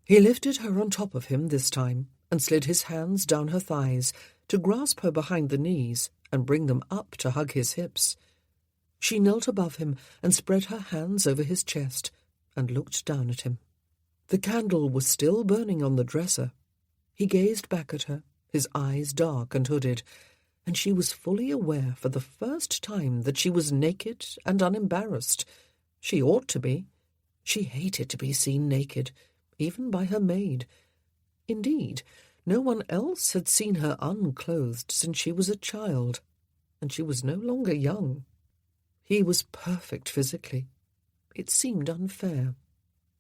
S1: He lifted her on top of him this time and slid his hands down her thighs to grasp her behind the knees and bring them up to hug his hips. She knelt above him and spread her hands over his chest and looked down at him. The candle was still burning on the dresser. He gazed back at her, his eyes dark and hooded, and she was fully aware for the first time that she was naked and unembarrassed. She ought to be. She hated to be seen naked, even by her maid. Indeed, no one else had seen her unclothed since she was a child, and she was no longer young. He was perfect physically. It seemed unfair,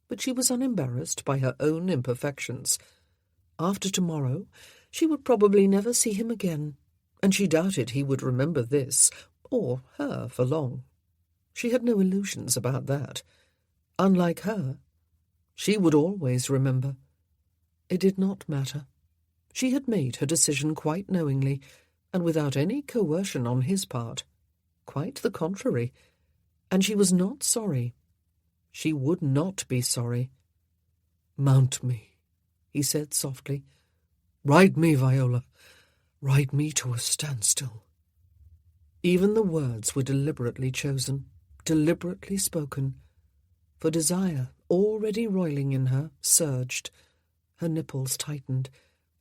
S1: but she was unembarrassed by her own imperfections. After tomorrow, she would probably never see him again, and she doubted he would remember this, or her, for long. She had no illusions about that. Unlike her, she would always remember. It did not matter. She had made her decision quite knowingly, and without any coercion on his part. Quite the contrary. And she was not sorry. She would not be sorry. "Mount me," he said softly. "Ride me, Viola. Ride me to a standstill." Even the words were deliberately chosen, deliberately spoken, for desire, already roiling in her, surged. Her nipples tightened,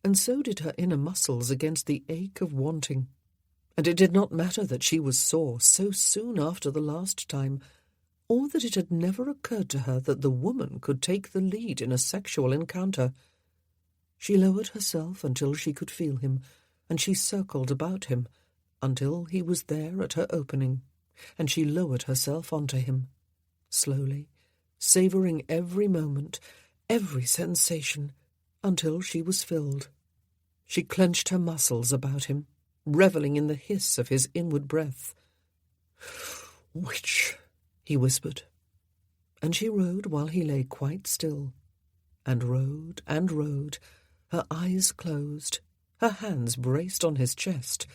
S1: and so did her inner muscles against the ache of wanting. And it did not matter that she was sore so soon after the last time, or that it had never occurred to her that the woman could take the lead in a sexual encounter. She lowered herself until she could feel him, and she circled about him until he was there at her opening, and she lowered herself onto him, slowly, savouring every moment, every sensation, until she was filled. She clenched her muscles about him, revelling in the hiss of his inward breath. "Witch," he whispered, and she rode while he lay quite still, and rode, her eyes closed, her hands braced on his chest,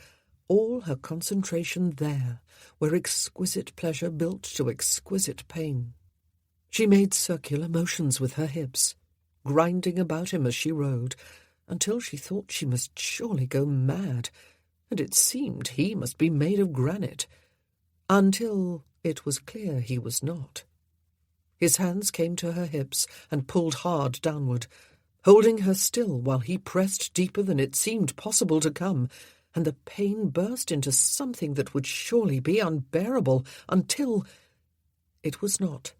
S1: all her concentration there, where exquisite pleasure built to exquisite pain. She made circular motions with her hips, grinding about him as she rode, until she thought she must surely go mad, and it seemed he must be made of granite, until it was clear he was not. His hands came to her hips and pulled hard downward, holding her still while he pressed deeper than it seemed possible to come, and the pain burst into something that would surely be unbearable until it was not.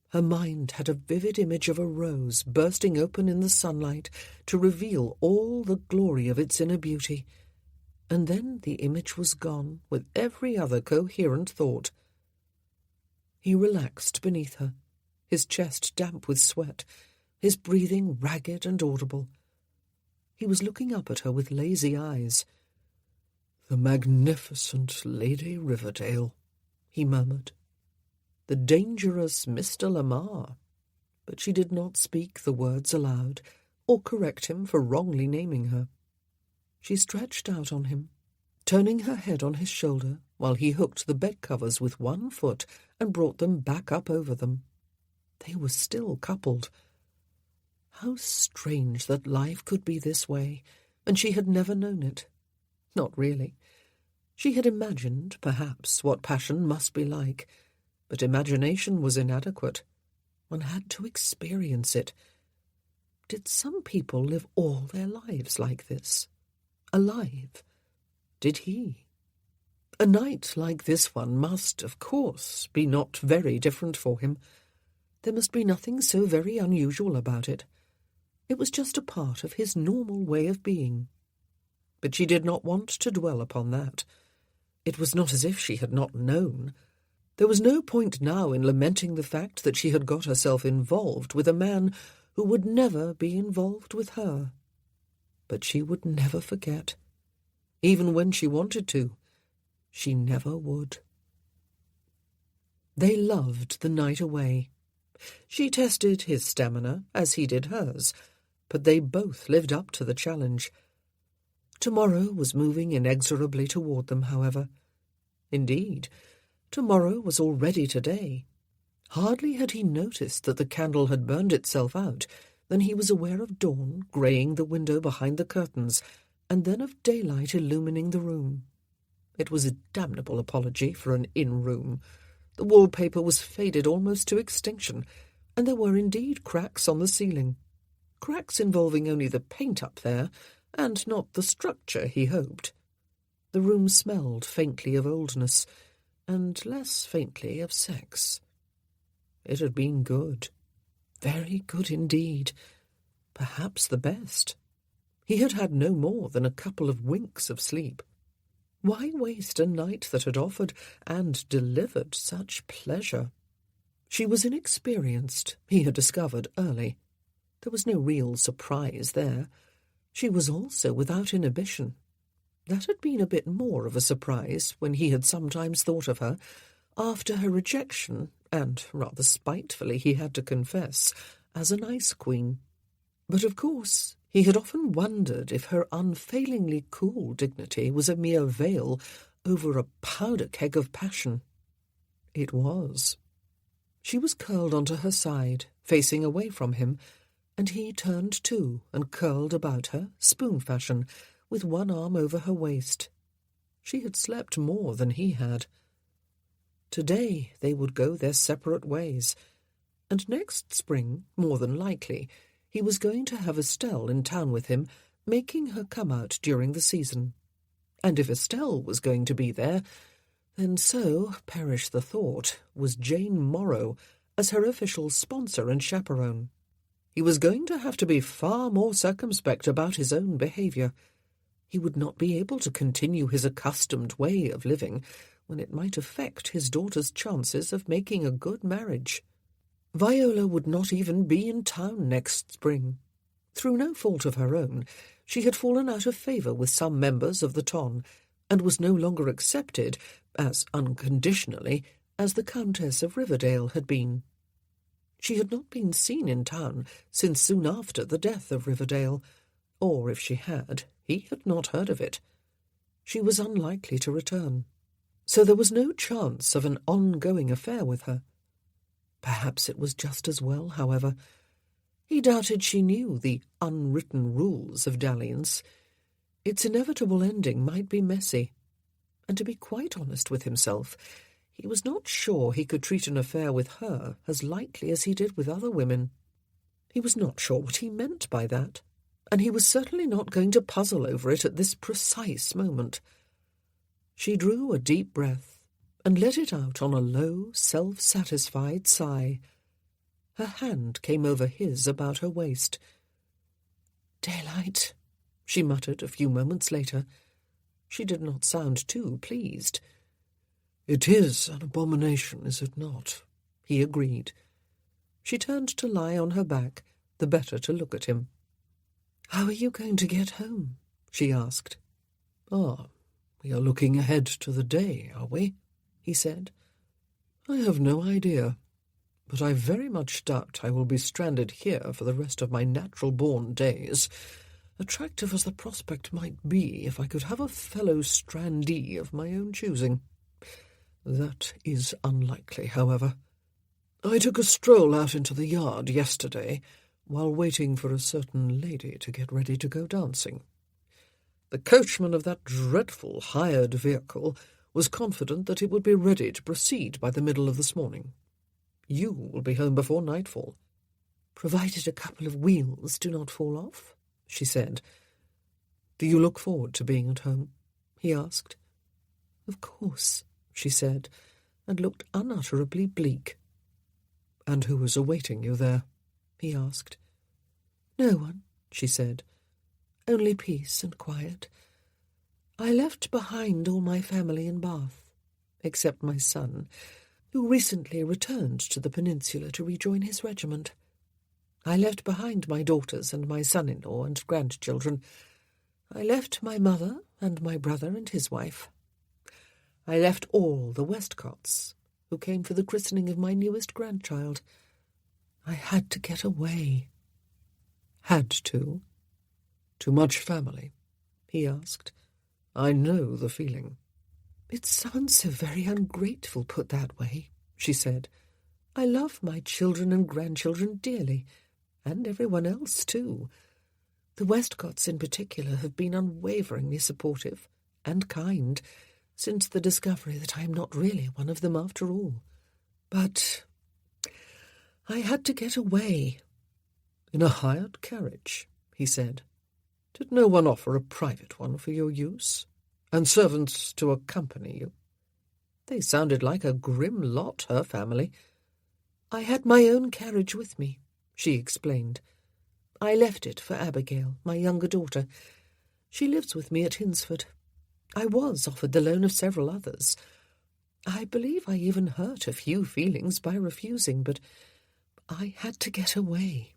S1: Her mind had a vivid image of a rose bursting open in the sunlight to reveal all the glory of its inner beauty, and then the image was gone with every other coherent thought. He relaxed beneath her, his chest damp with sweat, his breathing ragged and audible. He was looking up at her with lazy eyes. "The magnificent Lady Riverdale," he murmured. "The dangerous Mr. Lamar." But she did not speak the words aloud, or correct him for wrongly naming her. She stretched out on him, turning her head on his shoulder while he hooked the bed-covers with one foot and brought them back up over them. They were still coupled. How strange that life could be this way, and she had never known it. Not really. She had imagined, perhaps, what passion must be like, but imagination was inadequate. One had to experience it. Did some people live all their lives like this? Alive? Did he? A night like this one must, of course, be not very different for him. There must be nothing so very unusual about it. It was just a part of his normal way of being. But she did not want to dwell upon that. It was not as if she had not known. There was no point now in lamenting the fact that she had got herself involved with a man who would never be involved with her. But she would never forget. Even when she wanted to, she never would. They loved the night away. She tested his stamina as he did hers, but they both lived up to the challenge. Tomorrow was moving inexorably toward them, however. Indeed, tomorrow was already today. Hardly had he noticed that the candle had burned itself out than he was aware of dawn greying the window behind the curtains, and then of daylight illumining the room. It was a damnable apology for an inn-room. The wallpaper was faded almost to extinction, and there were indeed cracks on the ceiling. Cracks involving only the paint up there, and not the structure he hoped. The room smelled faintly of oldness, and less faintly of sex. It had been good. Very good indeed. Perhaps the best. He had had no more than a couple of winks of sleep. Why waste a night that had offered and delivered such pleasure? She was inexperienced, he had discovered early. There was no real surprise there. She was also without inhibition. That had been a bit more of a surprise when he had sometimes thought of her, after her rejection, and rather spitefully he had to confess, as an ice queen. But of course he had often wondered if her unfailingly cool dignity was a mere veil over a powder-keg of passion. It was. She was curled onto her side, facing away from him, and he turned too and curled about her, spoon-fashion, with one arm over her waist. She had slept more than he had. Today they would go their separate ways, and next spring, more than likely, he was going to have Estelle in town with him, making her come out during the season. And if Estelle was going to be there, then so, perish the thought, was Jane Morrow as her official sponsor and chaperone. He was going to have to be far more circumspect about his own behaviour. He would not be able to continue his accustomed way of living when it might affect his daughter's chances of making a good marriage. Viola would not even be in town next spring. Through no fault of her own, she had fallen out of favour with some members of the ton, and was no longer accepted, as unconditionally, as the Countess of Riverdale had been. She had not been seen in town since soon after the death of Riverdale, or if she had, he had not heard of it. She was unlikely to return, so there was no chance of an ongoing affair with her. Perhaps it was just as well, however. He doubted she knew the unwritten rules of dalliance. Its inevitable ending might be messy, and to be quite honest with himself, he was not sure he could treat an affair with her as lightly as he did with other women. He was not sure what he meant by that, and he was certainly not going to puzzle over it at this precise moment. She drew a deep breath and let it out on a low, self-satisfied sigh. Her hand came over his about her waist. "Daylight," she muttered a few moments later. She did not sound too pleased.
S2: "It is an abomination, is it not?"
S1: he agreed. She turned to lie on her back, the better to look at him. "How are you going to get home?" she asked.
S2: "Ah, we are looking ahead to the day, are we?" he said. "I have no idea, but I very much doubt I will be stranded here for the rest of my natural-born days, attractive as the prospect might be if I could have a fellow strandee of my own choosing. That is unlikely, however. I took a stroll out into the yard yesterday while waiting for a certain lady to get ready to go dancing. The coachman of that dreadful hired vehicle was confident that it would be ready to proceed by the middle of this morning. You will be home before nightfall."
S1: "Provided a couple of wheels do not fall off," she said.
S2: "Do you look forward to being at home?" he asked.
S1: "Of course," she said, and looked unutterably bleak.
S2: "And who is awaiting you there?" he asked.
S1: "No one," she said. "Only peace and quiet. I left behind all my family in Bath, except my son, who recently returned to the peninsula to rejoin his regiment. I left behind my daughters and my son-in-law and grandchildren. I left my mother and my brother and his wife. I left all the Westcotts, who came for the christening of my newest grandchild. I had to get away."
S2: "Had to? Too much family?" he asked. "I know the feeling."
S1: "It sounds so very ungrateful put that way," she said. "I love my children and grandchildren dearly, and everyone else too. The Westcotts in particular have been unwaveringly supportive and kind since the discovery that I am not really one of them after all. But I had to get away."
S2: "In a hired carriage?" he said. "Did no one offer a private one for your use, and servants to accompany you?"
S1: "They sounded like a grim lot, her family." "I had my own carriage with me," she explained. "I left it for Abigail, my younger daughter. She lives with me at Hinsford. I was offered the loan of several others. I believe I even hurt a few feelings by refusing, but I had to get away."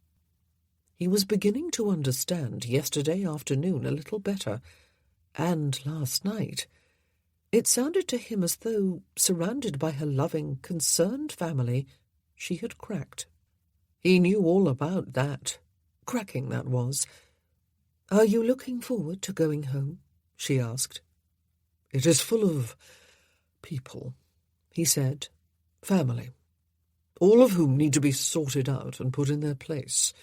S1: He was beginning to understand yesterday afternoon a little better, and last night. It sounded to him as though, surrounded by her loving, concerned family, she had cracked. He knew all about that, cracking that was. "Are you looking forward to going home?" she asked.
S2: "It is full of people," he said. "Family. All of whom need to be sorted out and put in their place.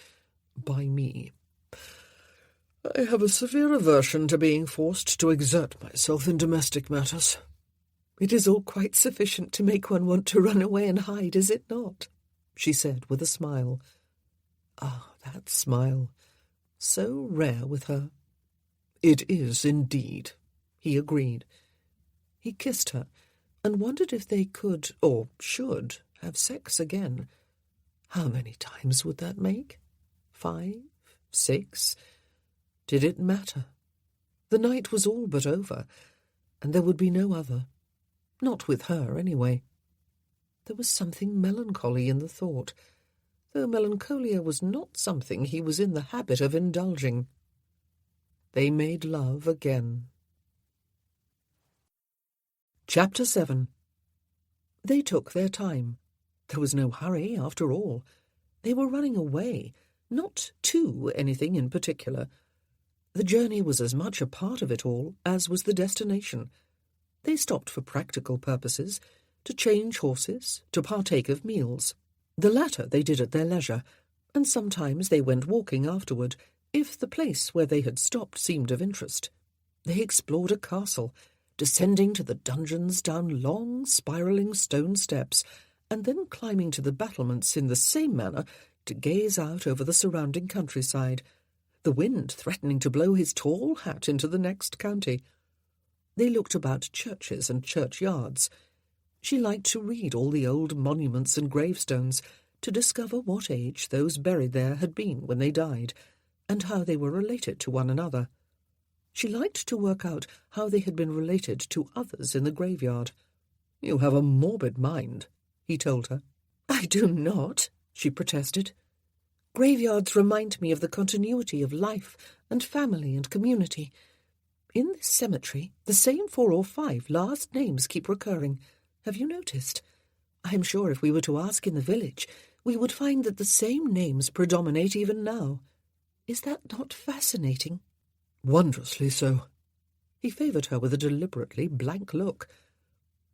S2: By me. I have a severe aversion to being forced to exert myself in domestic matters."
S1: "It is all quite sufficient to make one want to run away and hide, is it not?" she said with a smile. Ah, that smile, so rare with her.
S2: "It is indeed," he agreed.
S1: He kissed her and wondered if they could, or should, have sex again. How many times would that make? 5? 6? Did it matter? The night was all but over, and there would be no other. Not with her, anyway. There was something melancholy in the thought, though melancholia was not something he was in the habit of indulging. They made love again. Chapter 7. They took their time. There was no hurry, after all. They were running away, not to anything in particular. The journey was as much a part of it all as was the destination. They stopped for practical purposes, to change horses, to partake of meals. The latter they did at their leisure, and sometimes they went walking afterward, if the place where they had stopped seemed of interest. They explored a castle, descending to the dungeons down long, spiralling stone steps, and then climbing to the battlements in the same manner to gaze out over the surrounding countryside, the wind threatening to blow his tall hat into the next county. They looked about churches and churchyards. She liked to read all the old monuments and gravestones, to discover what age those buried there had been when they died, and how they were related to one another. She liked to work out how they had been related to others in the graveyard. "You have a morbid mind," he told her. "I do not," she protested. "Graveyards remind me of the continuity of life and family and community. In this cemetery, the same 4 or 5 last names keep recurring. Have you noticed? I am sure if we were to ask in the village, we would find that the same names predominate even now. Is that not fascinating?" "Wondrously so." He favoured her with a deliberately blank look.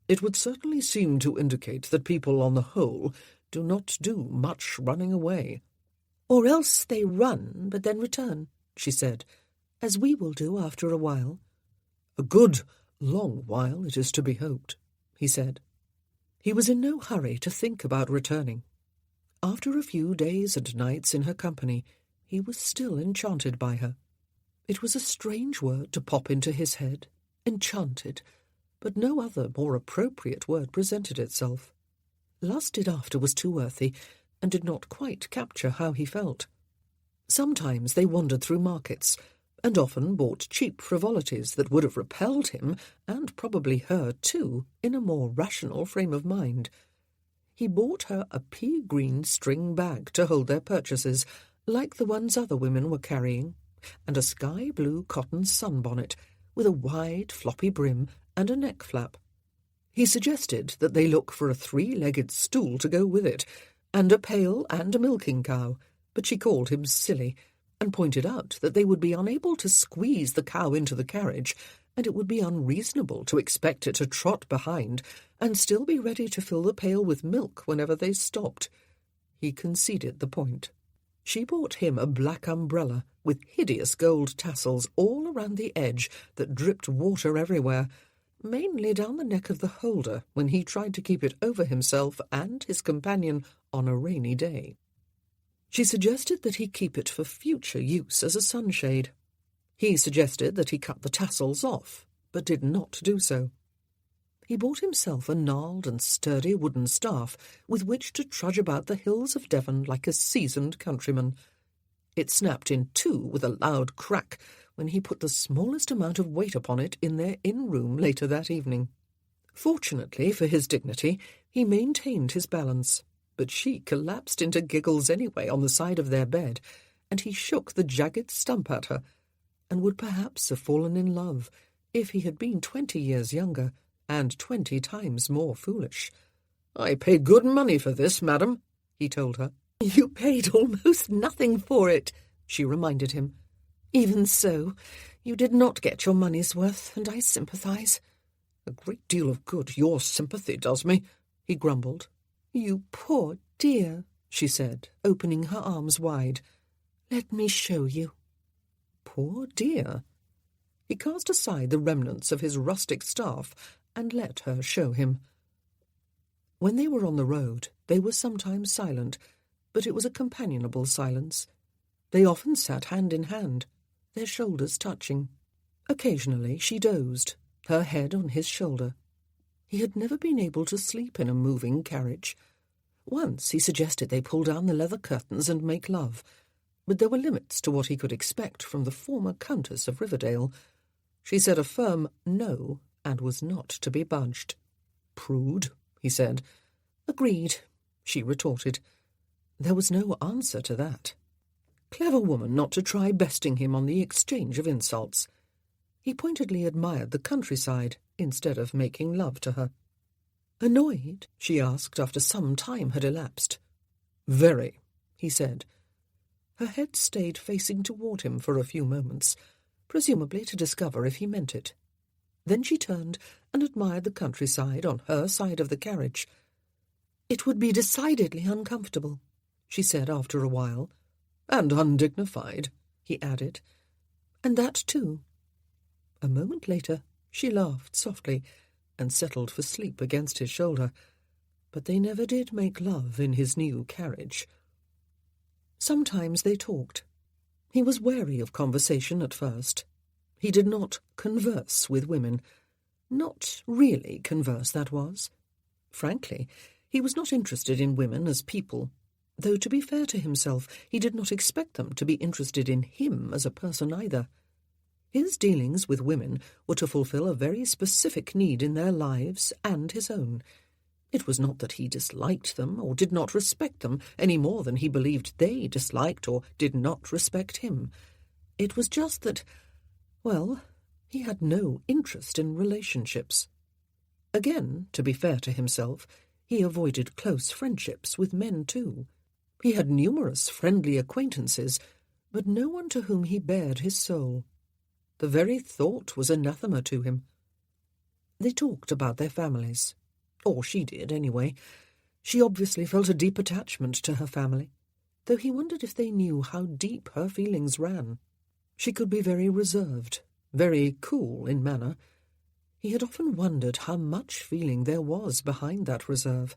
S1: "It would certainly seem to indicate that people on the whole do not do much running away." "Or else they run but then return," she said, "as we will do after a while." "A good, long while, it is to be hoped," he said. He was in no hurry to think about returning. After a few days and nights in her company, he was still enchanted by her. It was a strange word to pop into his head, enchanted, but no other more appropriate word presented itself. Lusted after was too earthy, and did not quite capture how he felt. Sometimes they wandered through markets, and often bought cheap frivolities that would have repelled him, and probably her too, in a more rational frame of mind. He bought her a pea-green string bag to hold their purchases, like the ones other women were carrying, and a sky-blue cotton sunbonnet, with a wide, floppy brim and a neck flap. He suggested that they look for a 3-legged stool to go with it, and a pail and a milking cow, but she called him silly, and pointed out that they would be unable to squeeze the cow into the carriage, and it would be unreasonable to expect it to trot behind and still be ready to fill the pail with milk whenever they stopped. He conceded the point. She bought him a black umbrella with hideous gold tassels all around the edge that dripped water everywhere, mainly down the neck of the holder when he tried to keep it over himself and his companion on a rainy day. She suggested that he keep it for future use as a sunshade. He suggested that he cut the tassels off, but did not do so. He bought himself a gnarled and sturdy wooden staff with which to trudge about the hills of Devon like a seasoned countryman. It snapped in 2 with a loud crack when he put the smallest amount of weight upon it in their inn-room later that evening. Fortunately for his dignity, he maintained his balance, but she collapsed into giggles anyway on the side of their bed, and he shook the jagged stump at her, and would perhaps have fallen in love if he had been 20 years younger and 20 times more foolish. "I paid good money for this, madam," he told her. "You paid almost nothing for it," she reminded him. "Even so, you did not get your money's worth, and I sympathize." "A great deal of good your sympathy does me," he grumbled. "You poor dear," she said, opening her arms wide. "Let me show you." Poor dear. He cast aside the remnants of his rustic staff and let her show him. When they were on the road, they were sometimes silent, but it was a companionable silence. They often sat hand in hand, their shoulders touching. Occasionally she dozed, her head on his shoulder. He had never been able to sleep in a moving carriage. Once he suggested they pull down the leather curtains and make love, but there were limits to what he could expect from the former Countess of Riverdale. She said a firm no, and was not to be budged. prude," he said. "Agreed," she retorted. There was no answer to that. Clever woman not to try besting him on the exchange of insults. He pointedly admired the countryside instead of making love to her. "Annoyed?" she asked after some time had elapsed. "Very," he said. Her head stayed facing toward him for a few moments, presumably to discover if he meant it. Then she turned and admired the countryside on her side of the carriage. "It would be decidedly uncomfortable," she said after a while. "And undignified," he added. "And that too." A moment later she laughed softly and settled for sleep against his shoulder, but they never did make love in his new carriage. Sometimes they talked. He was wary of conversation at first. He did not converse with women. Not really converse, that was. Frankly, he was not interested in women as people, though to be fair to himself, he did not expect them to be interested in him as a person either. His dealings with women were to fulfill a very specific need in their lives and his own. It was not that he disliked them or did not respect them any more than he believed they disliked or did not respect him. It was just that, well, he had no interest in relationships. Again, to be fair to himself, he avoided close friendships with men too. He had numerous friendly acquaintances, but no one to whom he bared his soul. The very thought was anathema to him. They talked about their families. Or she did, anyway. She obviously felt a deep attachment to her family, though he wondered if they knew how deep her feelings ran. She could be very reserved, very cool in manner. He had often wondered how much feeling there was behind that reserve.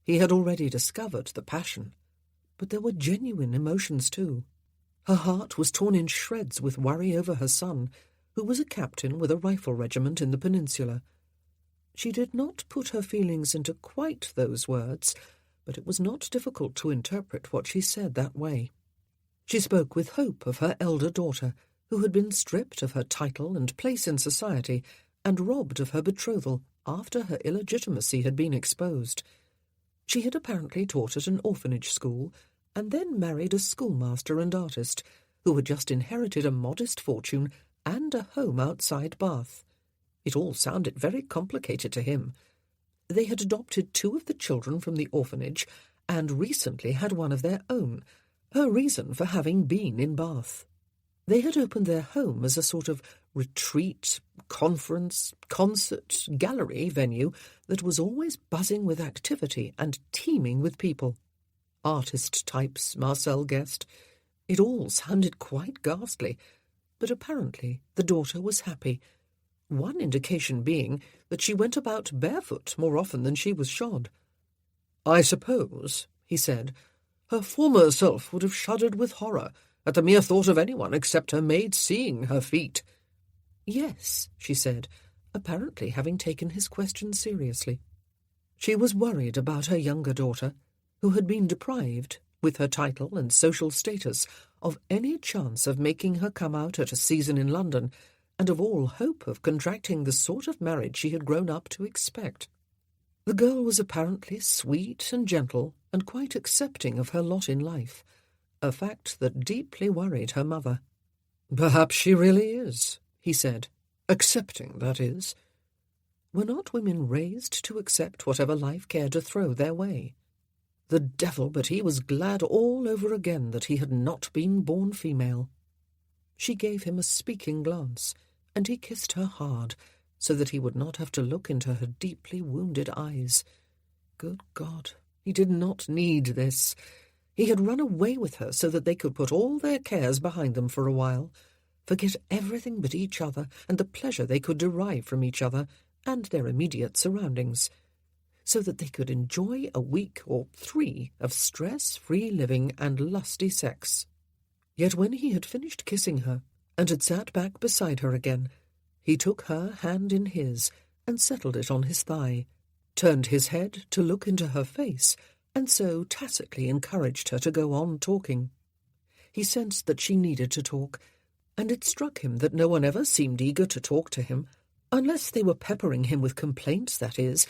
S1: He had already discovered the passion, but there were genuine emotions too. Her heart was torn in shreds with worry over her son, who was a captain with a rifle regiment in the peninsula. She did not put her feelings into quite those words, but it was not difficult to interpret what she said that way. She spoke with hope of her elder daughter, who had been stripped of her title and place in society and robbed of her betrothal after her illegitimacy had been exposed. She had apparently taught at an orphanage school and then married a schoolmaster and artist who had just inherited a modest fortune and a home outside Bath. It all sounded very complicated to him. They had adopted 2 of the children from the orphanage and recently had one of their own, her reason for having been in Bath. They had opened their home as a sort of retreat, conference, concert, gallery venue that was always buzzing with activity and teeming with people. Artist types, Marcel guessed. It all sounded quite ghastly, but apparently the daughter was happy, one indication being that she went about barefoot more often than she was shod. "I suppose," he said, "her former self would have shuddered with horror at the mere thought of anyone except her maid seeing her feet." "Yes," she said, apparently having taken his question seriously. She was worried about her younger daughter, who had been deprived, with her title and social status, of any chance of making her come out at a season in London, and of all hope of contracting the sort of marriage she had grown up to expect. The girl was apparently sweet and gentle and quite accepting of her lot in life, a fact that deeply worried her mother. "Perhaps she really is," he said. "Accepting, that is. Were not women raised to accept whatever life cared to throw their way? The devil, but he was glad all over again that he had not been born female." She gave him a speaking glance, and he kissed her hard, so that he would not have to look into her deeply wounded eyes. Good God, he did not need this. He had run away with her so that they could put all their cares behind them for a while, forget everything but each other and the pleasure they could derive from each other and their immediate surroundings, so that they could enjoy a week or 3 of stress-free living and lusty sex. Yet when he had finished kissing her and had sat back beside her again, he took her hand in his and settled it on his thigh, turned his head to look into her face, and so tacitly encouraged her to go on talking. He sensed that she needed to talk, and it struck him that no one ever seemed eager to talk to him, unless they were peppering him with complaints, that is,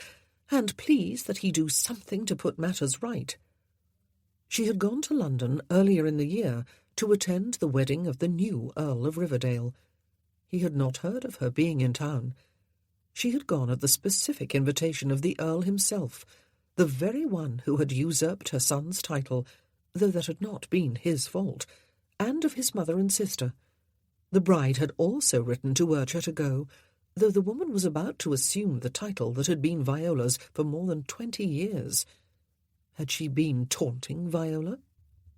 S1: and please that he do something to put matters right. She had gone to London earlier in the year to attend the wedding of the new Earl of Riverdale. He had not heard of her being in town. She had gone at the specific invitation of the Earl himself, the very one who had usurped her son's title, though that had not been his fault, and of his mother and sister. The bride had also written to urge her to go, though the woman was about to assume the title that had been Viola's for more than 20 years. Had she been taunting Viola?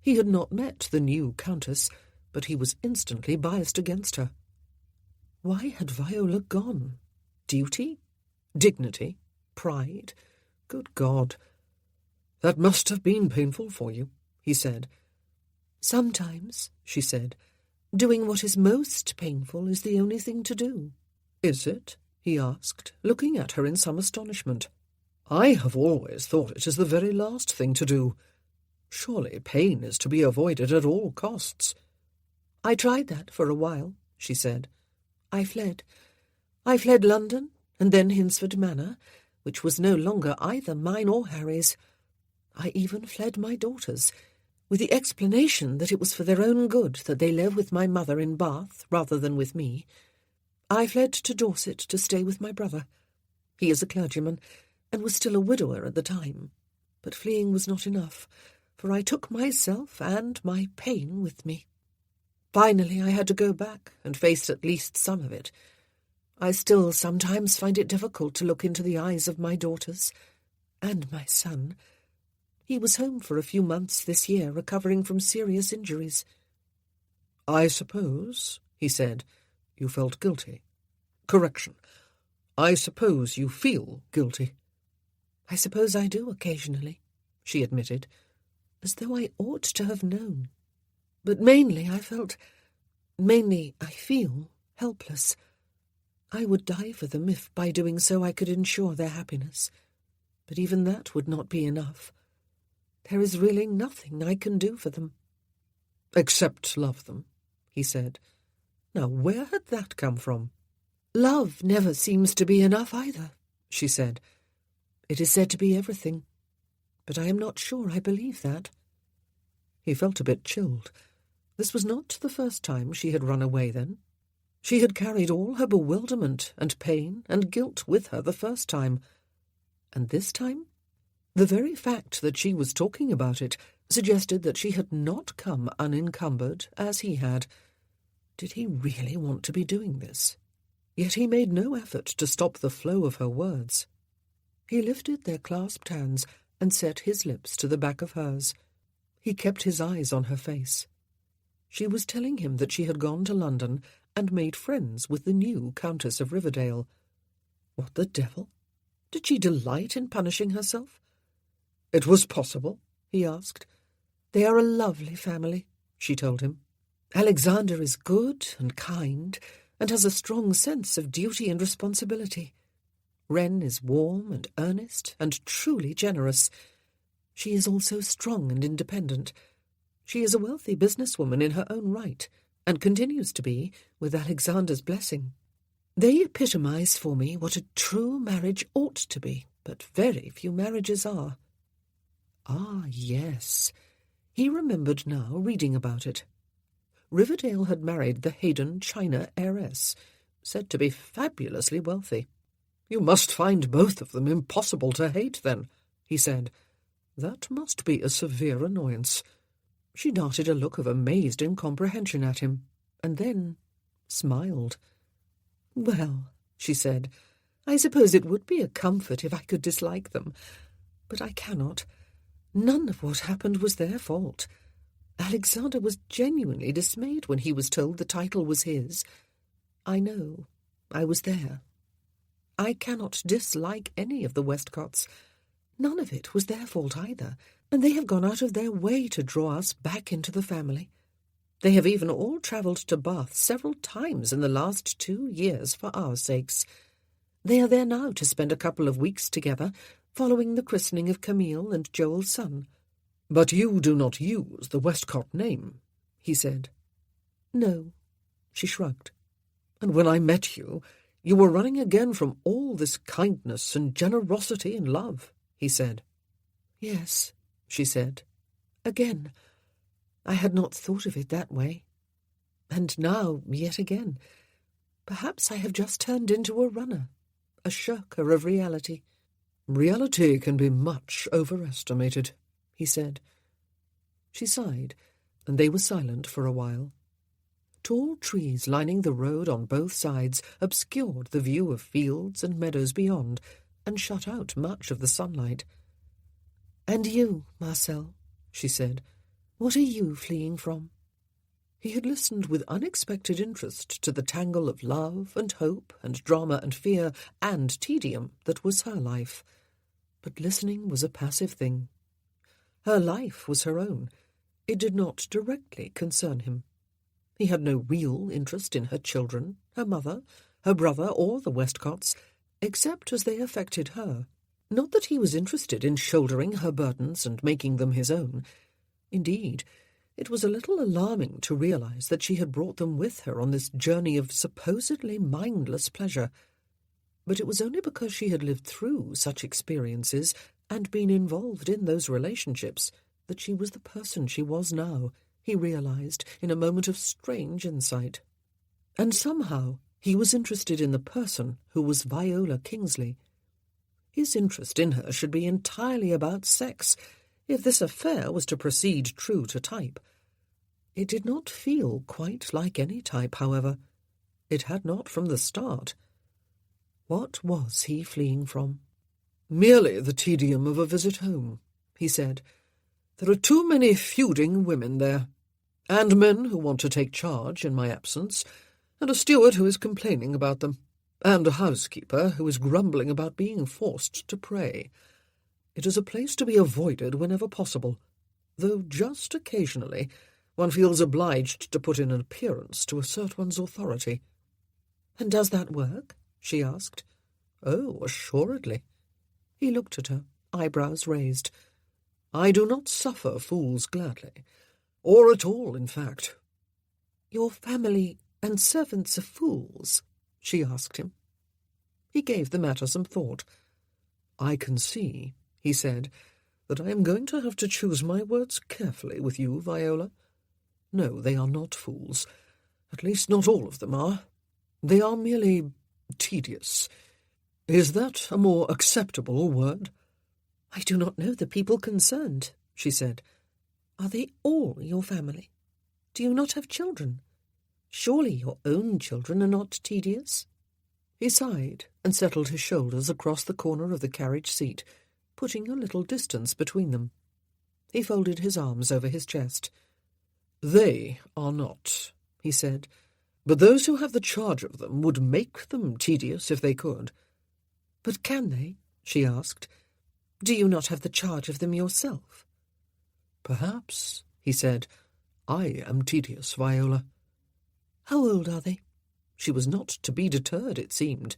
S1: He had not met the new Countess, but he was instantly biased against her. Why had Viola gone? Duty? Dignity? Pride? Good God! "That must have been painful for you," he said.
S3: "Sometimes," she said, "doing what is most painful is the only thing to do."
S1: "Is it?" he asked, looking at her in some astonishment. "I have always thought it is the very last thing to do. Surely pain is to be avoided at all costs."
S3: "I tried that for a while," she said. "I fled. I fled London, and then Hinsford Manor, which was no longer either mine or Harry's. I even fled my daughters, with the explanation that it was for their own good that they live with my mother in Bath rather than with me. I fled to Dorset to stay with my brother. He is a clergyman, and was still a widower at the time. But fleeing was not enough, for I took myself and my pain with me. Finally I had to go back and face at least some of it. I still sometimes find it difficult to look into the eyes of my daughters, and my son. He was home for a few months this year, recovering from serious injuries."
S1: "I suppose," he said, "you felt guilty. Correction. I suppose you feel guilty."
S3: "I suppose I do occasionally," she admitted, "as though I ought to have known. But mainly I feel helpless. I would die for them if by doing so I could ensure their happiness. But even that would not be enough. There is really nothing I can do for them."
S1: "Except love them," he said. Now, where had that come from?
S3: "Love never seems to be enough either," she said. "It is said to be everything, but I am not sure I believe that."
S1: He felt a bit chilled. This was not the first time she had run away then. She had carried all her bewilderment and pain and guilt with her the first time. And this time? The very fact that she was talking about it suggested that she had not come unencumbered as he had. Did he really want to be doing this? Yet he made no effort to stop the flow of her words. He lifted their clasped hands and set his lips to the back of hers. He kept his eyes on her face. She was telling him that she had gone to London and made friends with the new Countess of Riverdale. What the devil? Did she delight in punishing herself? "It was possible?" he asked.
S3: "They are a lovely family," she told him. "Alexander is good and kind, and has a strong sense of duty and responsibility. Wren is warm and earnest and truly generous. She is also strong and independent. She is a wealthy businesswoman in her own right, and continues to be, with Alexander's blessing. They epitomize for me what a true marriage ought to be, but very few marriages are." Ah, yes. He remembered now, reading about it. Riverdale had married the Hayden China heiress, said to be fabulously wealthy. "You must find both of them impossible to hate, then," he said. "That must be a severe annoyance." She darted a look of amazed incomprehension at him, and then smiled. "Well," she said, "I suppose it would be a comfort if I could dislike them. But I cannot. None of what happened was their fault. Alexander was genuinely dismayed when he was told the title was his. I know. I was there. I cannot dislike any of the Westcotts. None of it was their fault either, and they have gone out of their way to draw us back into the family. They have even all travelled to Bath several times in the last 2 years for our sakes. They are there now to spend a couple of weeks together, following the christening of Camille and Joel's son." "But you do not use the Westcott name," he said. "No," she shrugged. "And when I met you,
S1: You were running again from all this kindness and generosity and love, he said. Yes, she said. Again. I had not thought of it that way. And now, yet again, perhaps I have just turned into a runner, a shirker of reality. Reality can be much overestimated, he said. She sighed, and they were silent for a while. Tall trees lining the road on both sides obscured the view of fields and meadows beyond, and shut out much of the sunlight. "And you, Marcel," she said, "what are you fleeing from?" He had listened with unexpected interest to the tangle of love and hope and drama and fear and tedium that was her life. But listening was a passive thing. Her life was her own. It did not directly concern him. He had no real interest in her children, her mother, her brother, or the Westcotts, except as they affected her. Not that he was interested in shouldering her burdens and making them his own. Indeed, it was a little alarming to realize that she had brought them with her on this journey of supposedly mindless pleasure. But it was only because she had lived through such experiences and been involved in those relationships that she was the person she was now, he realized in a moment of strange insight. And somehow he was interested in the person who was Viola Kingsley. His interest in her should be entirely about sex, if this affair was to proceed true to type. It did not feel quite like any type, however. It had not from the start. What was he fleeing from? "Merely the tedium of a visit home," he said. "There are too many feuding women there, and men who want to take charge in my absence, and a steward who is complaining about them, and a housekeeper who is grumbling about being forced to pray. It is a place to be avoided whenever possible, though just occasionally one feels obliged to put in an appearance to assert one's authority." "And does that work?" she asked. "Oh, assuredly." He looked at her, eyebrows raised. "I do not suffer fools gladly, or at all, in fact." "Your family and servants are fools?" she asked him. He gave the matter some thought. "I can see," he said, "that I am going to have to choose my words carefully with you, Viola. No, they are not fools. At least not all of them are. They are merely tedious. Is that a more acceptable word?" "I do not know the people concerned," she said. "Are they all your family? Do you not have children? Surely your own children are not tedious?" He sighed and settled his shoulders across the corner of the carriage seat, putting a little distance between them. He folded his arms over his chest. "They are not," he said, "but those who have the charge of them would make them tedious if they could." "But can they?" she asked. "Do you not have the charge of them yourself?" "Perhaps," he said. "I am tedious, Viola." "How old are they?" She was not to be deterred, it seemed.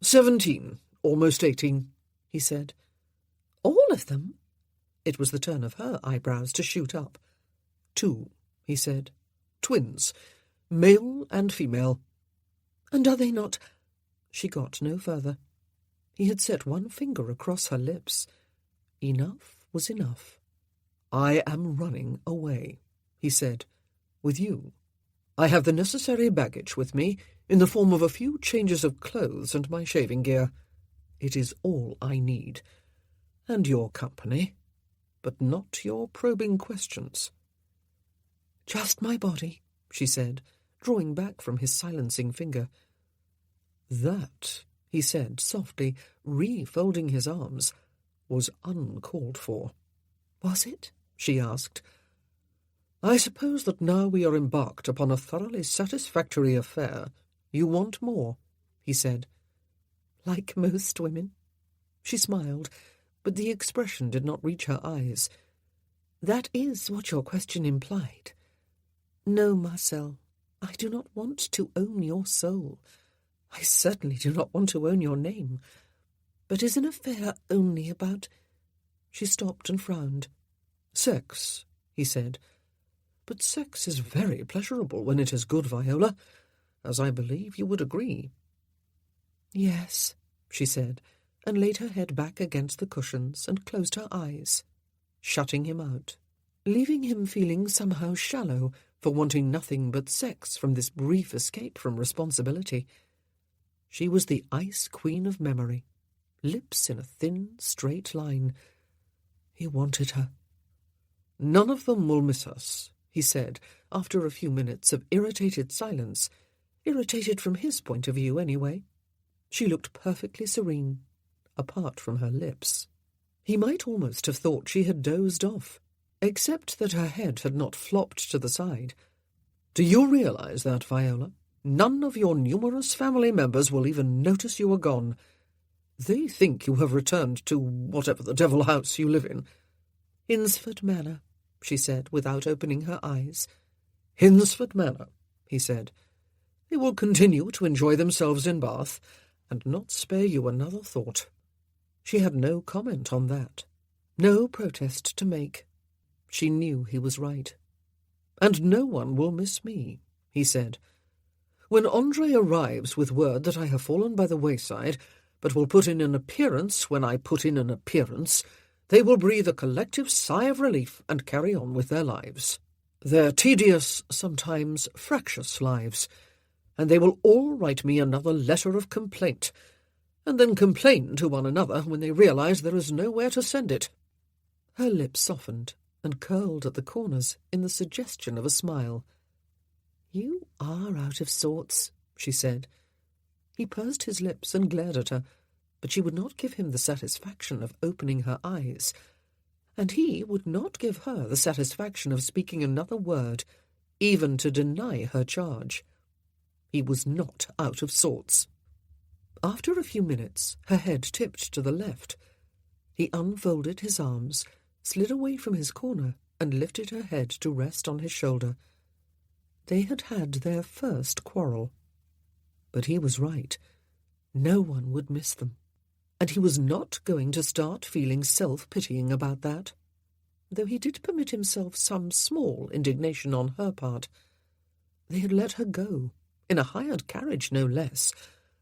S1: 17, almost 18, he said. "All of them?" It was the turn of her eyebrows to shoot up. 2, he said. "Twins, male and female." "And are they not—" She got no further. He had set one finger across her lips. Enough was enough. "I am running away," he said, "with you. I have the necessary baggage with me, in the form of a few changes of clothes and my shaving gear. It is all I need. And your company, but not your probing questions." "Just my body," she said, drawing back from his silencing finger. "That," he said softly, refolding his arms, "was uncalled for." "Was it?" she asked. "I suppose that now we are embarked upon a thoroughly satisfactory affair, you want more," he said. "Like most women." She smiled, but the expression did not reach her eyes. "That is what your question implied. No, Marcel, I do not want to own your soul. I certainly do not want to own your name. But is an affair only about—" She stopped and frowned. "Sex," he said. "But sex is very pleasurable when it is good, Viola, as I believe you would agree."
S3: "Yes," she said, and laid her head back against the cushions and closed her eyes, shutting him out, leaving him feeling somehow shallow for wanting nothing but sex from this brief escape from responsibility. She was the ice queen of memory, lips in a thin, straight line. He wanted her. "None of them will miss us," he said, after a few minutes of irritated silence, irritated from his point of view anyway. She looked perfectly serene, apart from her lips. He might almost have thought she had dozed off, except that her head had not flopped to the side. "Do you realize that, Viola? None of your numerous family members will even notice you are gone. They think you have returned to whatever the devil house you live in." "Hinsford Manor," she said, without opening her eyes. "Hinsford Manor," he said. "They will continue to enjoy themselves in Bath, and not spare you another thought." She had no comment on that, no protest to make. She knew he was right. "And no one will miss me," he said. "When Andre arrives with word that I have fallen by the wayside, but will put in an appearance when I put in an appearance, they will breathe a collective sigh of relief and carry on with their lives. Their tedious, sometimes fractious lives, and they will all write me another letter of complaint, and then complain to one another when they realize there is nowhere to send it." Her lips softened and curled at the corners in the suggestion of a smile. "You are out of sorts," she said. He pursed his lips and glared at her, but she would not give him the satisfaction of opening her eyes, and he would not give her the satisfaction of speaking another word, even to deny her charge. He was not out of sorts. After a few minutes, her head tipped to the left. He unfolded his arms, slid away from his corner, and lifted her head to rest on his shoulder. They had had their first quarrel. But he was right. No one would miss them. And he was not going to start feeling self-pitying about that, though he did permit himself some small indignation on her part. They had let her go, in a hired carriage no less,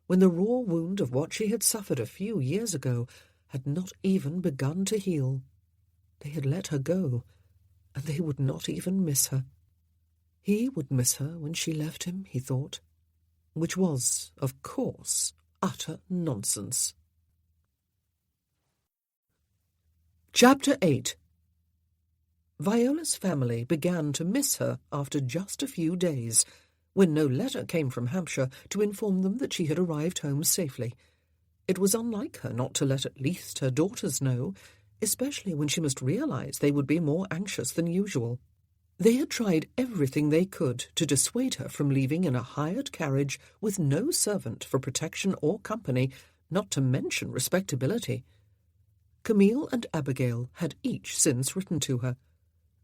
S3: when the raw wound of what she had suffered a few years ago had not even begun to heal. They had let her go, and they would not even miss her. He would miss her when she left him, he thought, which was, of course, utter nonsense. Chapter 8. Viola's family began to miss her after just a few days, when no letter came from Hampshire to inform them that she had arrived home safely. It was unlike her not to let at least her daughters know, especially when she must realize they would be more anxious than usual. They had tried everything they could to dissuade her from leaving in a hired carriage with no servant for protection or company, not to mention respectability. Camille and Abigail had each since written to her.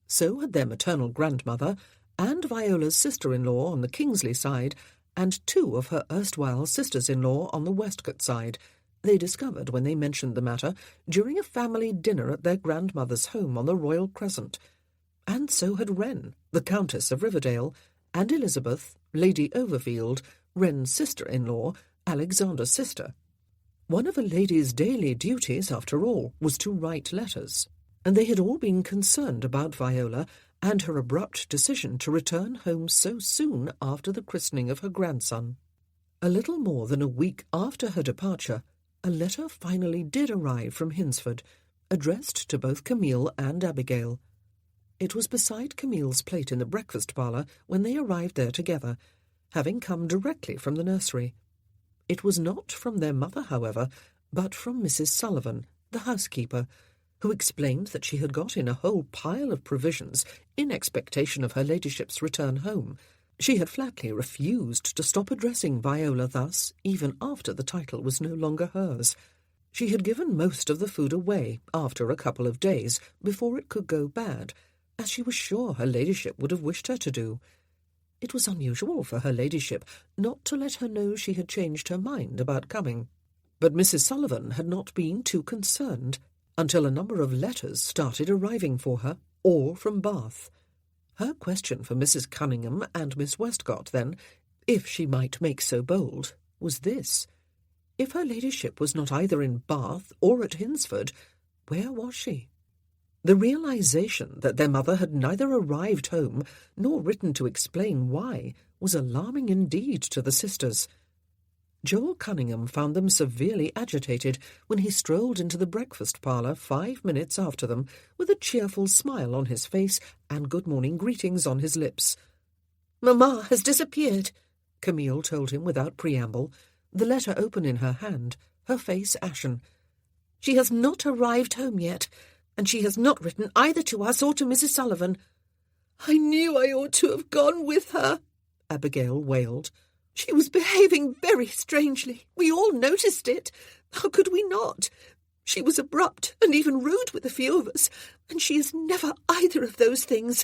S3: So had their maternal grandmother, and Viola's sister-in-law on the Kingsley side, and two of her erstwhile sisters-in-law on the Westcott side. They discovered when they mentioned the matter during a family dinner at their grandmother's home on the Royal Crescent. And so had Wren, the Countess of Riverdale, and Elizabeth, Lady Overfield, Wren's sister-in-law, Alexander's sister. One of a lady's daily duties, after all, was to write letters, and they had all been concerned about Viola and her abrupt decision to return home so soon after the christening of her grandson. A little more than a week after her departure, a letter finally did arrive from Hinsford, addressed to both Camille and Abigail. It was beside Camille's plate in the breakfast parlour when they arrived there together, having come directly from the nursery. It was not from their mother, however, but from Mrs. Sullivan, the housekeeper, who explained that she had got in a whole pile of provisions in expectation of her ladyship's return home. She had flatly refused to stop addressing Viola thus, even after the title was no longer hers. She had given most of the food away after a couple of days, before it could go bad, as she was sure her ladyship would have wished her to do. It was unusual for her ladyship not to let her know she had changed her mind about coming. But Mrs. Sullivan had not been too concerned until a number of letters started arriving for her, all from Bath. Her question for Mrs. Cunningham and Miss Westcott, then, if she might make so bold, was this:
S1: If her ladyship was not either in Bath or at Hinsford, where was she? The realization that their mother had neither arrived home nor written to explain why was alarming indeed to the sisters. Joel Cunningham found them severely agitated when he strolled into the breakfast parlour 5 minutes after them, with a cheerful smile on his face and good-morning greetings on his lips.
S3: "Mamma has disappeared,"
S1: Camille told him without preamble, the letter open in her hand, her face ashen.
S3: "She has not arrived home yet, and she has not written either to us or to Mrs. Sullivan." "I knew I ought to have gone with her," Abigail wailed. "She was behaving very strangely. We all noticed it. How could we not? She was abrupt and even rude with a few of us, and she is never either of those things.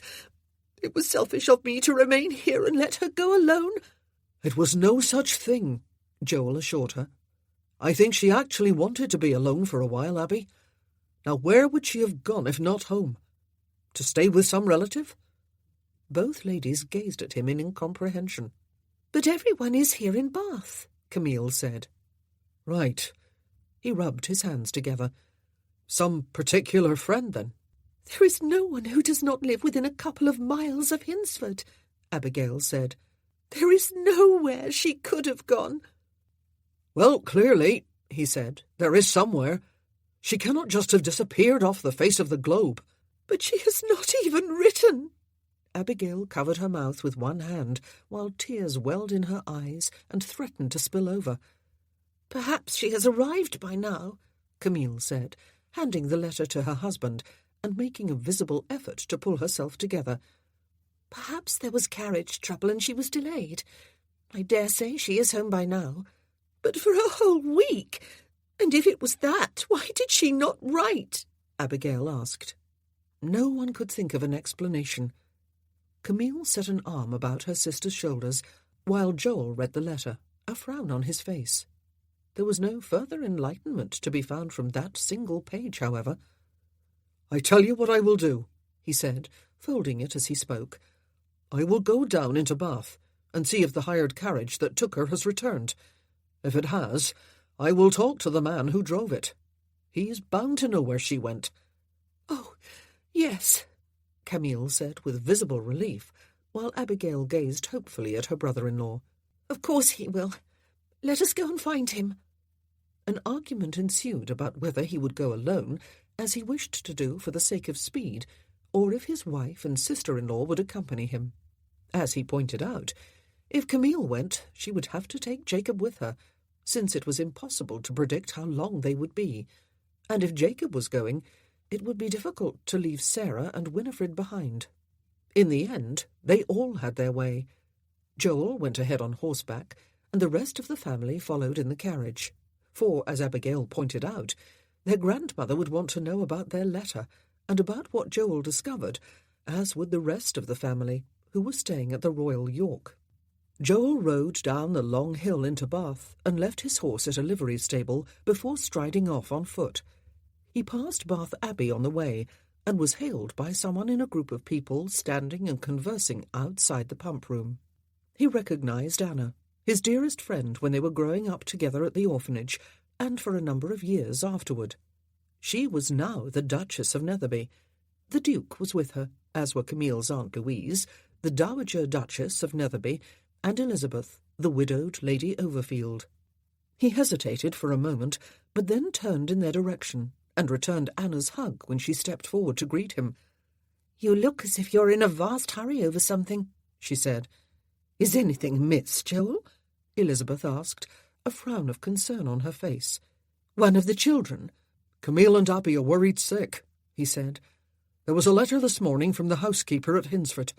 S3: It was selfish of me to remain here and let her go alone."
S2: "It was no such thing," Joel assured her. "I think she actually wanted to be alone for a while, Abby. Now where would she have gone if not home? To stay with some relative?"
S1: Both ladies gazed at him in incomprehension.
S3: "But everyone is here in Bath,"
S1: Camille said.
S2: "Right."
S1: He rubbed his hands together.
S2: "Some particular friend, then?"
S3: "There is no one who does not live within a couple of miles of Hinsford," Abigail said. "There is nowhere she could have gone."
S2: "Well, clearly," he said, "there is somewhere. She cannot just have disappeared off the face of the globe."
S3: "But she has not even written."
S1: Abigail covered her mouth with one hand, while tears welled in her eyes and threatened to spill over.
S3: "Perhaps she has arrived by now,"
S1: Camille said, handing the letter to her husband and making a visible effort to pull herself together.
S3: "Perhaps there was carriage trouble and she was delayed. I dare say she is home by now. But for a whole week! And if it was that, why did she not write?"
S1: Abigail asked. No one could think of an explanation. Camille set an arm about her sister's shoulders, while Joel read the letter, a frown on his face. There was no further enlightenment to be found from that single page, however.
S2: "I tell you what I will do,"
S1: he said, folding it as he spoke.
S2: "I will go down into Bath and see if the hired carriage that took her has returned. If it has, I will talk to the man who drove it. He is bound to know where she went."
S3: "Oh, yes,"
S1: Camille said with visible relief, while Abigail gazed hopefully at her brother-in-law.
S3: "Of course he will. Let us go and find him."
S1: An argument ensued about whether he would go alone, as he wished to do for the sake of speed, or if his wife and sister-in-law would accompany him. As he pointed out, if Camille went, she would have to take Jacob with her, since it was impossible to predict how long they would be, and if Jacob was going, it would be difficult to leave Sarah and Winifred behind. In the end, they all had their way. Joel went ahead on horseback, and the rest of the family followed in the carriage. For, as Abigail pointed out, their grandmother would want to know about their letter, and about what Joel discovered, as would the rest of the family, who were staying at the Royal York. Joel rode down the long hill into Bath, and left his horse at a livery stable before striding off on foot. He passed Bath Abbey on the way, and was hailed by someone in a group of people standing and conversing outside the pump-room. He recognized Anna, his dearest friend when they were growing up together at the orphanage, and for a number of years afterward. She was now the Duchess of Netherby. The Duke was with her, as were Camille's Aunt Louise, the Dowager Duchess of Netherby, and Elizabeth, the widowed Lady Overfield. He hesitated for a moment, but then turned in their direction, and returned Anna's hug when she stepped forward to greet him.
S3: "You look as if you're in a vast hurry over something," she said.
S1: "Is anything amiss, Joel?" Elizabeth asked, a frown of concern on her face. "One of the children?"
S2: "Camille and Abby are worried sick," he said. "There was a letter this morning from the housekeeper at Hinsford.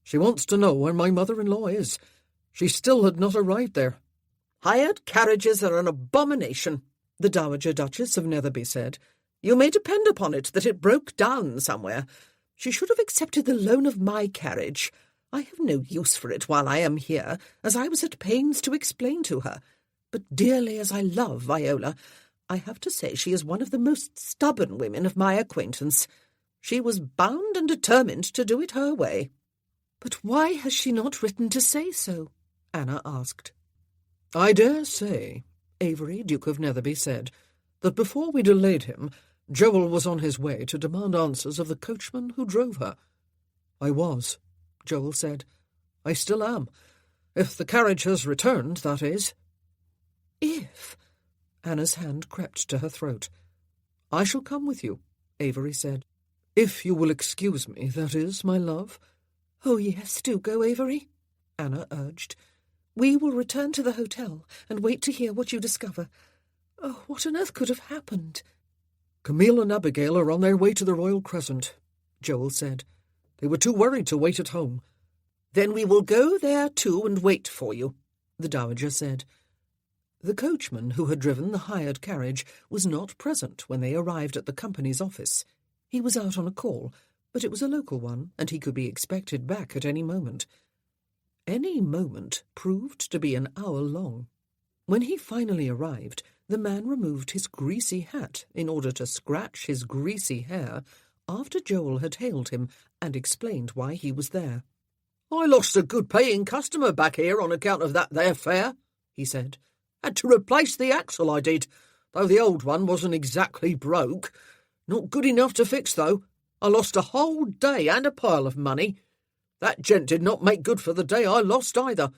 S2: She wants to know where my mother-in-law is. She still had not arrived there."
S1: "Hired carriages are an abomination," the Dowager Duchess of Netherby said. "You may depend upon it that it broke down somewhere. She should have accepted the loan of my carriage. I have no use for it while I am here, as I was at pains to explain to her. But dearly as I love Viola, I have to say she is one of the most stubborn women of my acquaintance. She was bound and determined to do it her way."
S3: "But why has she not written to say so?" Anna asked.
S2: "I dare say,"
S1: Avery, Duke of Netherby, said that before we delayed him, Joel was on his way to demand answers of the coachman who drove her. I was, Joel said. I still am. If the carriage has returned, that is. If? Anna's hand crept to her throat. I shall come with you, Avery said. If you will excuse me, that is, my love. Oh, yes, do go, Avery, Anna urged. We will return to the hotel and wait to hear what you discover. Oh, what on earth could have happened? Camille and Abigail are on their way to the Royal Crescent, Joel said. They were too worried to wait at home. Then we will go there too and wait for you, the Dowager said. The coachman who had driven the hired carriage was not present when they arrived at the company's office. He was out on a call, but it was a local one, and he could be expected back at any moment. Any moment proved to be an hour long. When he finally arrived, the man removed his greasy hat in order to scratch his greasy hair after Joel had hailed him and explained why he was there. I lost a good-paying customer back here on account of that there fare, he said. Had to replace the axle, I did, though the old one wasn't exactly broke. Not good enough to fix, though. I lost a whole day and a pile of money. That gent did not make good for the day I lost either.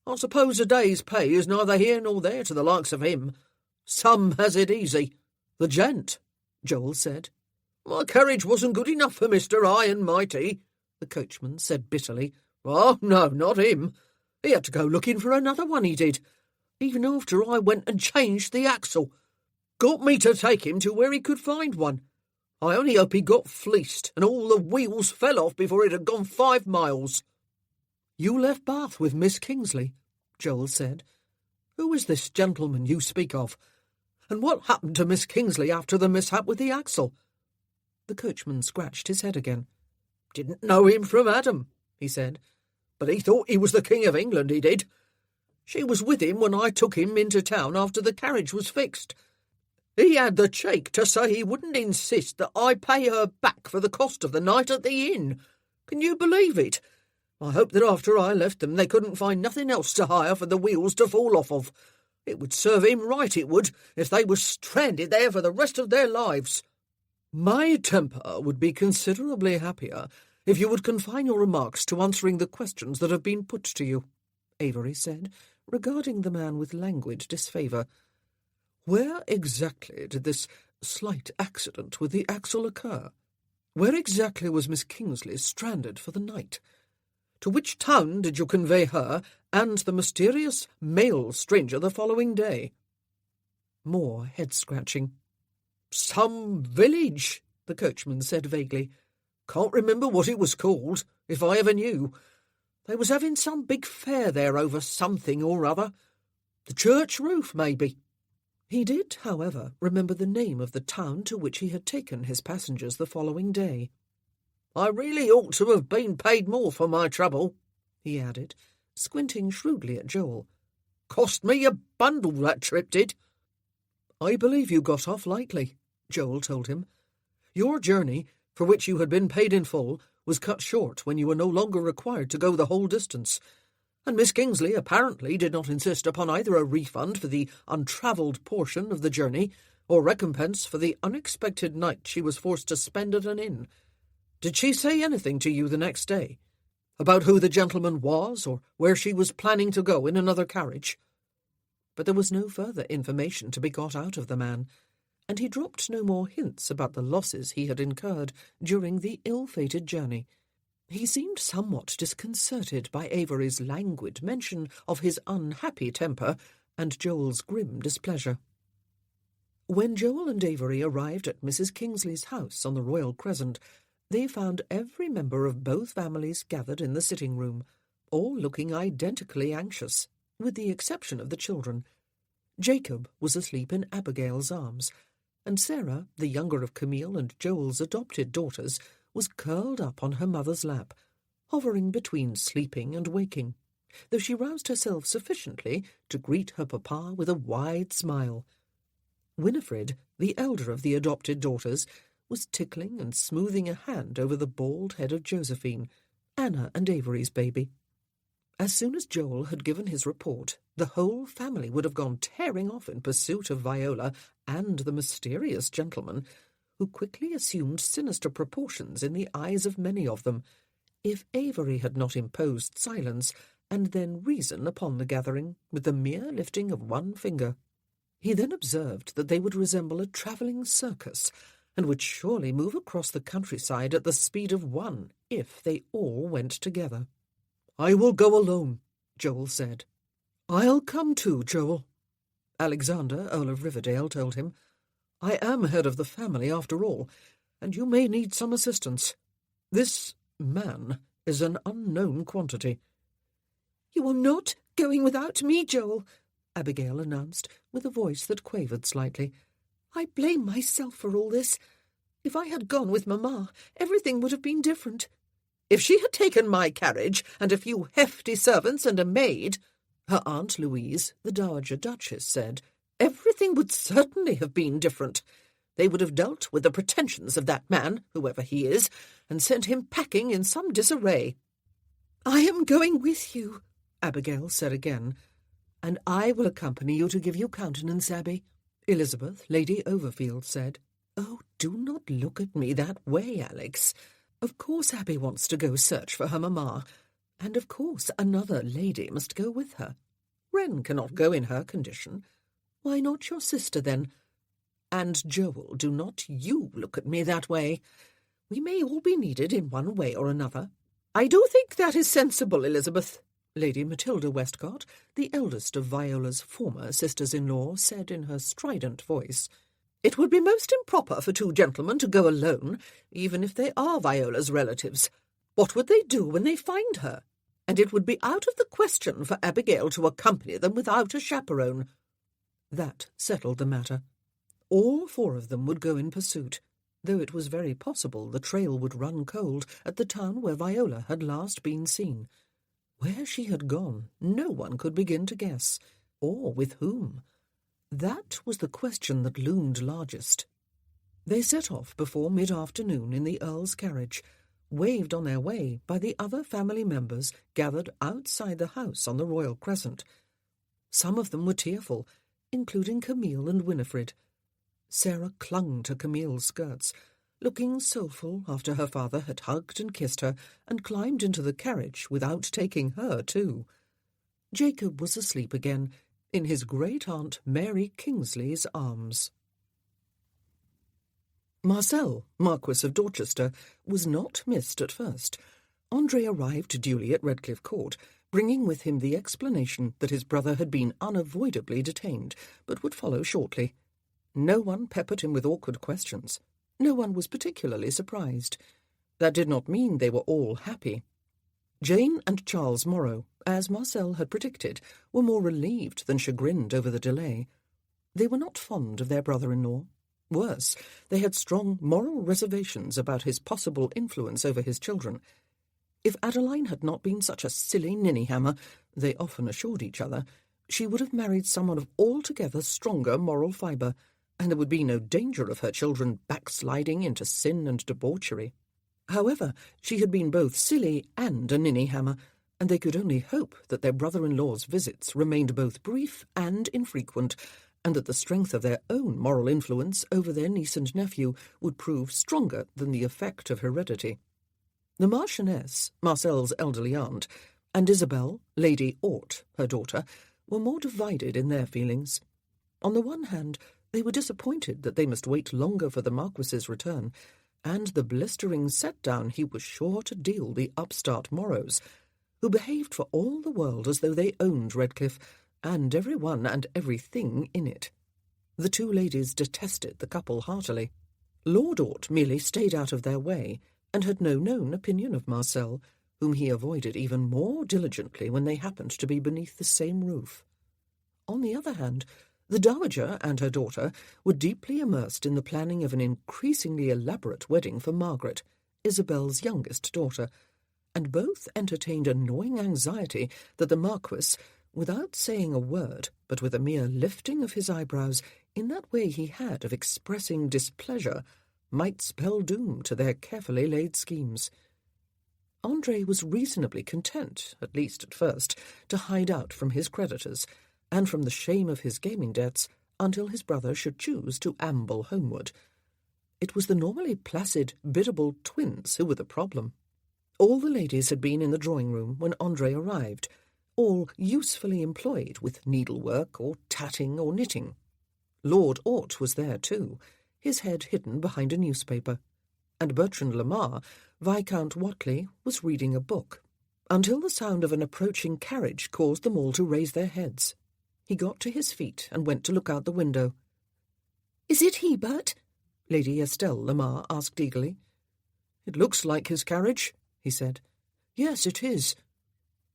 S1: I suppose a day's pay is neither here nor there to the likes of him. Some has it easy. The gent, Joel said. My carriage wasn't good enough for Mr. High and Mighty, the coachman said bitterly. Oh, no, not him. He had to go looking for another one, he did, even after I went and changed the axle. Got me to take him to where he could find one. I only hope he got fleeced and all the wheels fell off before it had gone 5 miles. You left Bath with Miss Kingsley, Joel said. Who is this gentleman you speak of? And what happened to Miss Kingsley after the mishap with the axle? The coachman scratched his head again. Didn't know him from Adam, he said, but he thought he was the King of England, he did. She was with him when I took him into town after the carriage was fixed. He had the cheek to say he wouldn't insist that I pay her back for the cost of the night at the inn. Can you believe it? I hope that after I left them they couldn't find nothing else to hire for the wheels to fall off of. It would serve him right, it would, if they were stranded there for the rest of their lives. My temper would be considerably happier if you would confine your remarks to answering the questions that have been put to you, Avery said, regarding the man with languid disfavour. Where exactly did this slight accident with the axle occur? Where exactly was Miss Kingsley stranded for the night? To which town did you convey her and the mysterious male stranger the following day? More head-scratching. Some village, the coachman said vaguely. Can't remember what it was called, if I ever knew. They was having some big fair there over something or other. The church roof, maybe. He did, however, remember the name of the town to which he had taken his passengers the following day. I really ought to have been paid more for my trouble, he added, squinting shrewdly at Joel. Cost me a bundle, that trip did. I believe you got off lightly, Joel told him. Your journey, for which you had been paid in full, was cut short when you were no longer required to go the whole distance, and Miss Kingsley apparently did not insist upon either a refund for the untravelled portion of the journey or recompense for the unexpected night she was forced to spend at an inn. Did she say anything to you the next day? About who the gentleman was, or where she was planning to go in another carriage? But there was no further information to be got out of the man, and he dropped no more hints about the losses he had incurred during the ill-fated journey. He seemed somewhat disconcerted by Avery's languid mention of his unhappy temper and Joel's grim displeasure. When Joel and Avery arrived at Mrs. Kingsley's house on the Royal Crescent, they found every member of both families gathered in the sitting-room, all looking identically anxious, with the exception of the children. Jacob was asleep in Abigail's arms, and Sarah, the younger of Camille and Joel's adopted daughters, was curled up on her mother's lap, hovering between sleeping and waking, though she roused herself sufficiently to greet her papa with a wide smile. Winifred, the elder of the adopted daughters, was tickling and smoothing a hand over the bald head of Josephine, Anna and Avery's baby. As soon as Joel had given his report, the whole family would have gone tearing off in pursuit of Viola and the mysterious gentleman, who quickly assumed sinister proportions in the eyes of many of them, if Avery had not imposed silence and then reason upon the gathering with the mere lifting of one finger. He then observed that they would resemble a travelling circus, and would surely move across the countryside at the speed of one if they all went together.
S2: "I will go alone,"
S1: Joel said.
S2: "I'll come too, Joel,"
S1: Alexander, Earl of Riverdale, told him.
S2: "I am head of the family after all, and you may need some assistance. This man is an unknown quantity."
S3: "You are not going without me, Joel," Abigail announced, with a voice that quavered slightly. "I blame myself for all this. If I had gone with Mamma, everything would have been different."
S1: "If she had taken my carriage and a few hefty servants and a maid," her Aunt Louise, the Dowager Duchess, said, "everything would certainly have been different. They would have dealt with the pretensions of that man, whoever he is, and sent him packing in some disarray."
S3: "I am going with you," Abigail said again.
S1: "And I will accompany you to give you countenance, Abby," Elizabeth, Lady Overfield, said. "Oh, do not look at me that way, Alex. Of course Abby wants to go search for her mamma, and of course another lady must go with her. Wren cannot go in her condition. Why not your sister, then? And, Joel, do not you look at me that way. We may all be needed in one way or another." "I do think that is sensible, Elizabeth," Lady Matilda Westcott, the eldest of Viola's former sisters-in-law, said in her strident voice. "It would be most improper for two gentlemen to go alone, even if they are Viola's relatives. What would they do when they find her? And it would be out of the question for Abigail to accompany them without a chaperone." That settled the matter. All four of them would go in pursuit, though it was very possible the trail would run cold at the town where Viola had last been seen. Where she had gone, no one could begin to guess, or with whom. That was the question that loomed largest. They set off before mid-afternoon in the Earl's carriage, waved on their way by the other family members gathered outside the house on the Royal Crescent. Some of them were tearful, including Camille and Winifred. Sarah clung to Camille's skirts, looking soulful after her father had hugged and kissed her and climbed into the carriage without taking her too. Jacob was asleep again, in his great-aunt Mary Kingsley's arms. Marcel, Marquis of Dorchester, was not missed at first. Andre arrived duly at Redcliffe Court, bringing with him the explanation that his brother had been unavoidably detained, but would follow shortly. No one peppered him with awkward questions. No one was particularly surprised. That did not mean they were all happy. Jane and Charles Morrow, as Marcel had predicted, were more relieved than chagrined over the delay. They were not fond of their brother-in-law. Worse, they had strong moral reservations about his possible influence over his children. If Adeline had not been such a silly ninny-hammer, they often assured each other, she would have married someone of altogether stronger moral fibre, and there would be no danger of her children backsliding into sin and debauchery. However, she had been both silly and a ninny-hammer, and they could only hope that their brother-in-law's visits remained both brief and infrequent, and that the strength of their own moral influence over their niece and nephew would prove stronger than the effect of heredity. The Marchioness, Marcel's elderly aunt, and Isabel, Lady Orte, her daughter, were more divided in their feelings. On the one hand, they were disappointed that they must wait longer for the Marquis's return, and the blistering set-down he was sure to deal the upstart Morrows, who behaved for all the world as though they owned Redcliffe, and every one and everything in it. The two ladies detested the couple heartily. Lord Orte merely stayed out of their way, and had no known opinion of Marcel, whom he avoided even more diligently when they happened to be beneath the same roof. On the other hand, the Dowager and her daughter were deeply immersed in the planning of an increasingly elaborate wedding for Margaret, Isabel's youngest daughter, and both entertained a gnawing anxiety that the Marquis, without saying a word, but with a mere lifting of his eyebrows, in that way he had of expressing displeasure, might spell doom to their carefully laid schemes. Andre was reasonably content, at least at first, to hide out from his creditors, and from the shame of his gaming debts, until his brother should choose to amble homeward. It was the normally placid, biddable twins who were the problem. All the ladies had been in the drawing-room when Andre arrived, all usefully employed with needlework or tatting or knitting. Lord Audiobook was there too, his head hidden behind a newspaper, and Bertrand Lamar, Viscount Whatley, was reading a book, until the sound of an approaching carriage caused them all to raise their heads. He got to his feet and went to look out the window.
S3: "Is it he, Bert?"
S1: Lady Estelle Lamar asked eagerly. "It looks like his carriage," he said. "Yes, it is."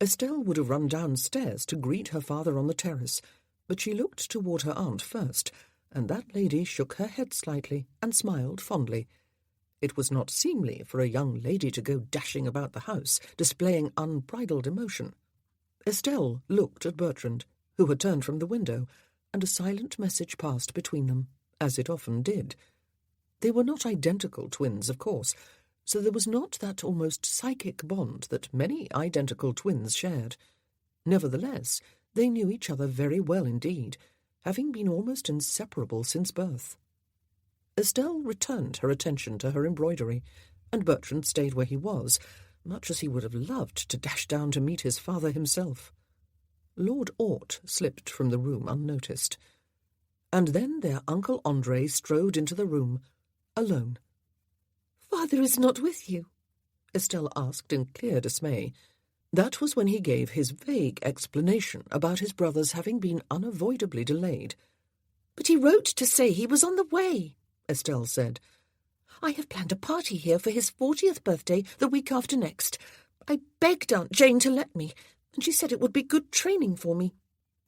S1: Estelle would have run downstairs to greet her father on the terrace, but she looked toward her aunt first, and that lady shook her head slightly and smiled fondly. It was not seemly for a young lady to go dashing about the house, displaying unbridled emotion. Estelle looked at Bertrand, who had turned from the window, and a silent message passed between them, as it often did. They were not identical twins, of course, so there was not that almost psychic bond that many identical twins shared. Nevertheless, they knew each other very well indeed, having been almost inseparable since birth. Estelle returned her attention to her embroidery, and Bertrand stayed where he was, much as he would have loved to dash down to meet his father himself. Lord Audiobook slipped from the room unnoticed, and then their Uncle Andre strode into the room, alone.
S3: "Father is not with you?"
S1: Estelle asked in clear dismay. That was when he gave his vague explanation about his brothers having been unavoidably delayed.
S3: "But he wrote to say he was on the way,"
S1: Estelle said.
S3: "I have planned a party here for his 40th birthday the week after next. I begged Aunt Jane to let me, and she said it would be good training for me."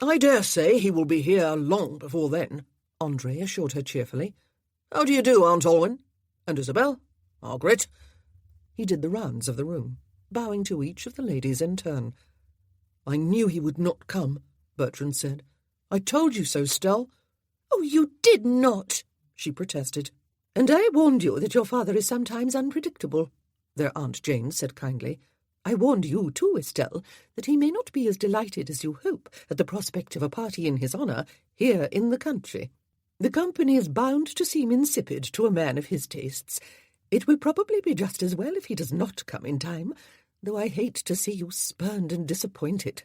S2: "I dare say he will be here long before then,"
S1: Andre assured her cheerfully.
S2: "How do you do, Aunt Olwyn? And Isabel? Margaret?"
S1: He did the rounds of the room, bowing to each of the ladies in turn. "I knew he would not come," Bertrand said. "I told you so, Stell."
S3: "Oh, you did not,"
S1: she protested.
S3: "And I warned you that your father is sometimes unpredictable,"
S1: their Aunt Jane said kindly.
S3: "I warned you too, Estelle, that he may not be as delighted as you hope at the prospect of a party in his honour here in the country. The company is bound to seem insipid to a man of his tastes. It will probably be just as well if he does not come in time, though I hate to see you spurned and disappointed."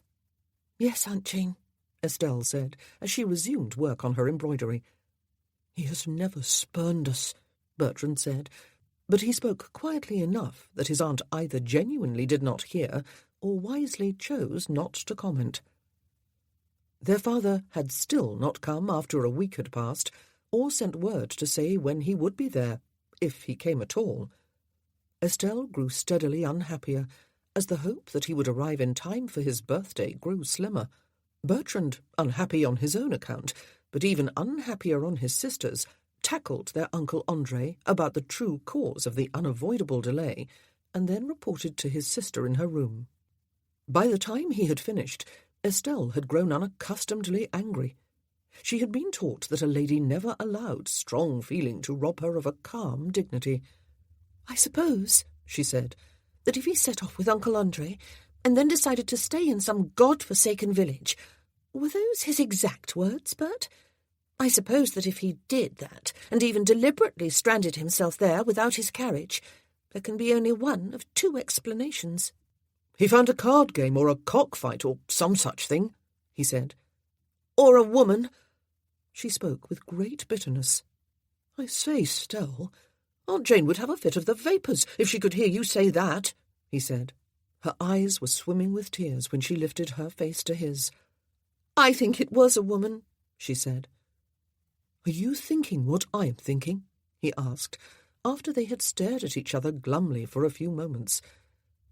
S1: "Yes, Aunt Jane," Estelle said, as she resumed work on her embroidery. "He has never spurned us," Bertrand said, but he spoke quietly enough that his aunt either genuinely did not hear or wisely chose not to comment. Their father had still not come after a week had passed, or sent word to say when he would be there, if he came at all. Estelle grew steadily unhappier, as the hope that he would arrive in time for his birthday grew slimmer. Bertrand, unhappy on his own account, but even unhappier on his sister's, tackled their Uncle Andre about the true cause of the unavoidable delay, and then reported to his sister in her room. By the time he had finished, Estelle had grown unaccustomedly angry. She had been taught that a lady never allowed strong feeling to rob her of a calm dignity.
S3: "I suppose," she said, "that if he set off with Uncle Andre, and then decided to stay in some god-forsaken village— were those his exact words, Bert? I suppose that if he did that, and even deliberately stranded himself there without his carriage, there can be only one of two explanations."
S2: "He found a card game or a cockfight or some such thing," he said.
S3: "Or a woman."
S1: She spoke with great bitterness.
S2: "I say, Stell, Aunt Jane would have a fit of the vapours if she could hear you say that," he said.
S1: Her eyes were swimming with tears when she lifted her face to his.
S3: "I think it was a woman," she said.
S1: "Are you thinking what I'm thinking?" he asked, after they had stared at each other glumly for a few moments.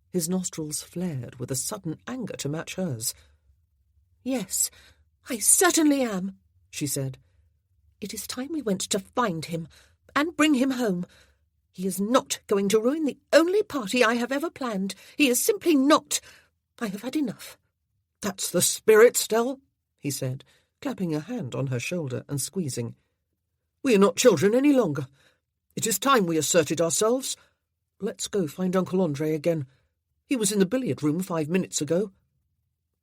S1: His nostrils flared with a sudden anger to match hers.
S3: "Yes, I certainly am," she said.
S1: "It is time we went to find him and bring him home. He is not going to ruin the only party I have ever planned. He is simply not. I have had enough."
S2: "That's the spirit, Stell,"
S1: he said, clapping a hand on her shoulder and squeezing.
S2: "We are not children any longer. It is time we asserted ourselves. Let's go find Uncle Andre again. He was in the billiard room 5 minutes ago."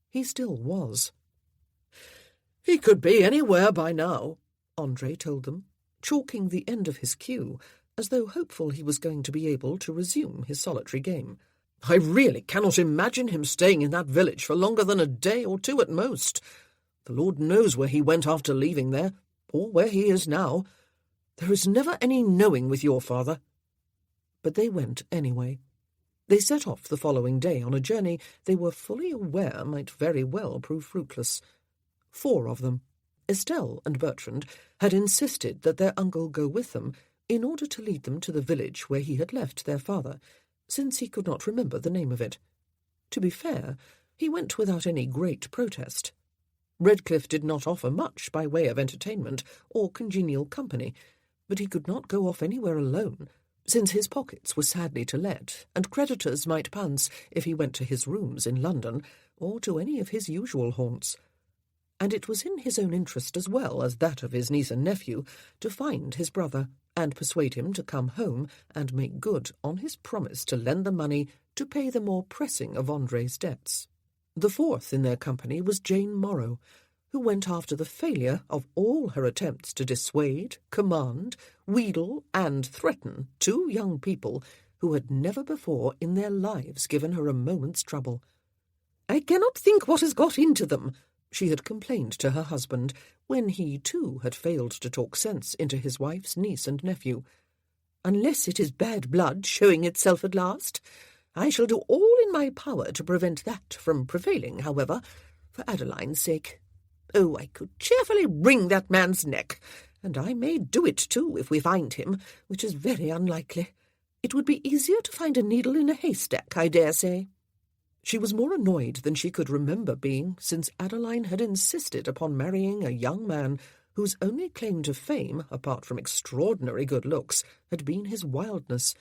S3: He still was.
S2: "He could be anywhere by now,"
S3: Andre told them, chalking the end of his cue, as though hopeful he was going to be able to resume his solitary game.
S2: "I really cannot imagine him staying in that village for longer than a day or two at most. The Lord knows where he went after leaving there, or where he is now. There is never any knowing with your father."
S3: But they went anyway. They set off the following day on a journey they were fully aware might very well prove fruitless. 4 of them, Estelle and Bertrand, had insisted that their uncle go with them in order to lead them to the village where he had left their father, since he could not remember the name of it. To be fair, he went without any great protest. Redcliffe did not offer much by way of entertainment or congenial company, but he could not go off anywhere alone, since his pockets were sadly to let, and creditors might pounce if he went to his rooms in London or to any of his usual haunts. And it was in his own interest as well as that of his niece and nephew to find his brother and persuade him to come home and make good on his promise to lend the money to pay the more pressing of Andre's debts. The 4th in their company was Jane Morrow, who went after the failure of all her attempts to dissuade, command, wheedle, and threaten 2 young people who had never before in their lives given her a moment's trouble. "I cannot think what has got into them," she had complained to her husband, when he too had failed to talk sense into his wife's niece and nephew. "Unless it is bad blood showing itself at last. I shall do all in my power to prevent that from prevailing, however, for Adeline's sake. Oh, I could cheerfully wring that man's neck, and I may do it too if we find him, which is very unlikely. It would be easier to find a needle in a haystack, I dare say." She was more annoyed than she could remember being since Adeline had insisted upon marrying a young man whose only claim to fame, apart from extraordinary good looks, had been his wildness.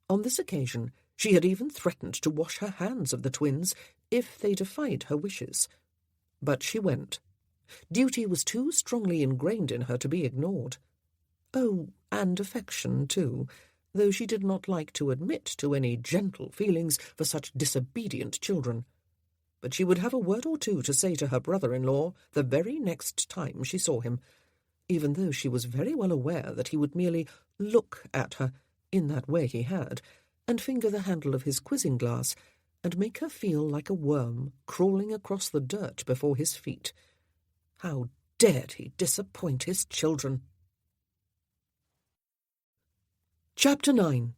S3: On this occasion she had even threatened to wash her hands of the twins if they defied her wishes. But she went. Duty was too strongly ingrained in her to be ignored. Oh, and affection, too, though she did not like to admit to any gentle feelings for such disobedient children. But she would have a word or two to say to her brother-in-law the very next time she saw him, even though she was very well aware that he would merely look at her, in that way he had, and finger the handle of his quizzing-glass, and make her feel like a worm crawling across the dirt before his feet. How dared he disappoint his children? Chapter 9.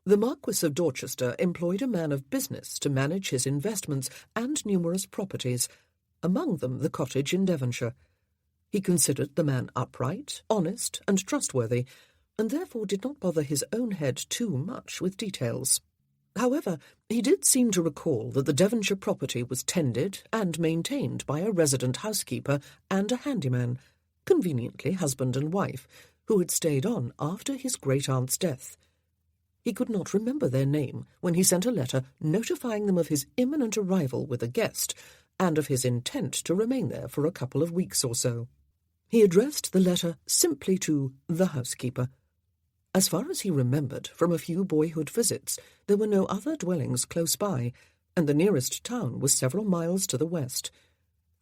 S3: The Marquis of Dorchester employed a man of business to manage his investments and numerous properties, among them the cottage in Devonshire. He considered the man upright, honest, and trustworthy, and therefore did not bother his own head too much with details. However, he did seem to recall that the Devonshire property was tended and maintained by a resident housekeeper and a handyman, conveniently husband and wife, who had stayed on after his great-aunt's death. He could not remember their name when he sent a letter notifying them of his imminent arrival with a guest, and of his intent to remain there for a couple of weeks or so. He addressed the letter simply to the housekeeper. As far as he remembered from a few boyhood visits, there were no other dwellings close by, and the nearest town was several miles to the west.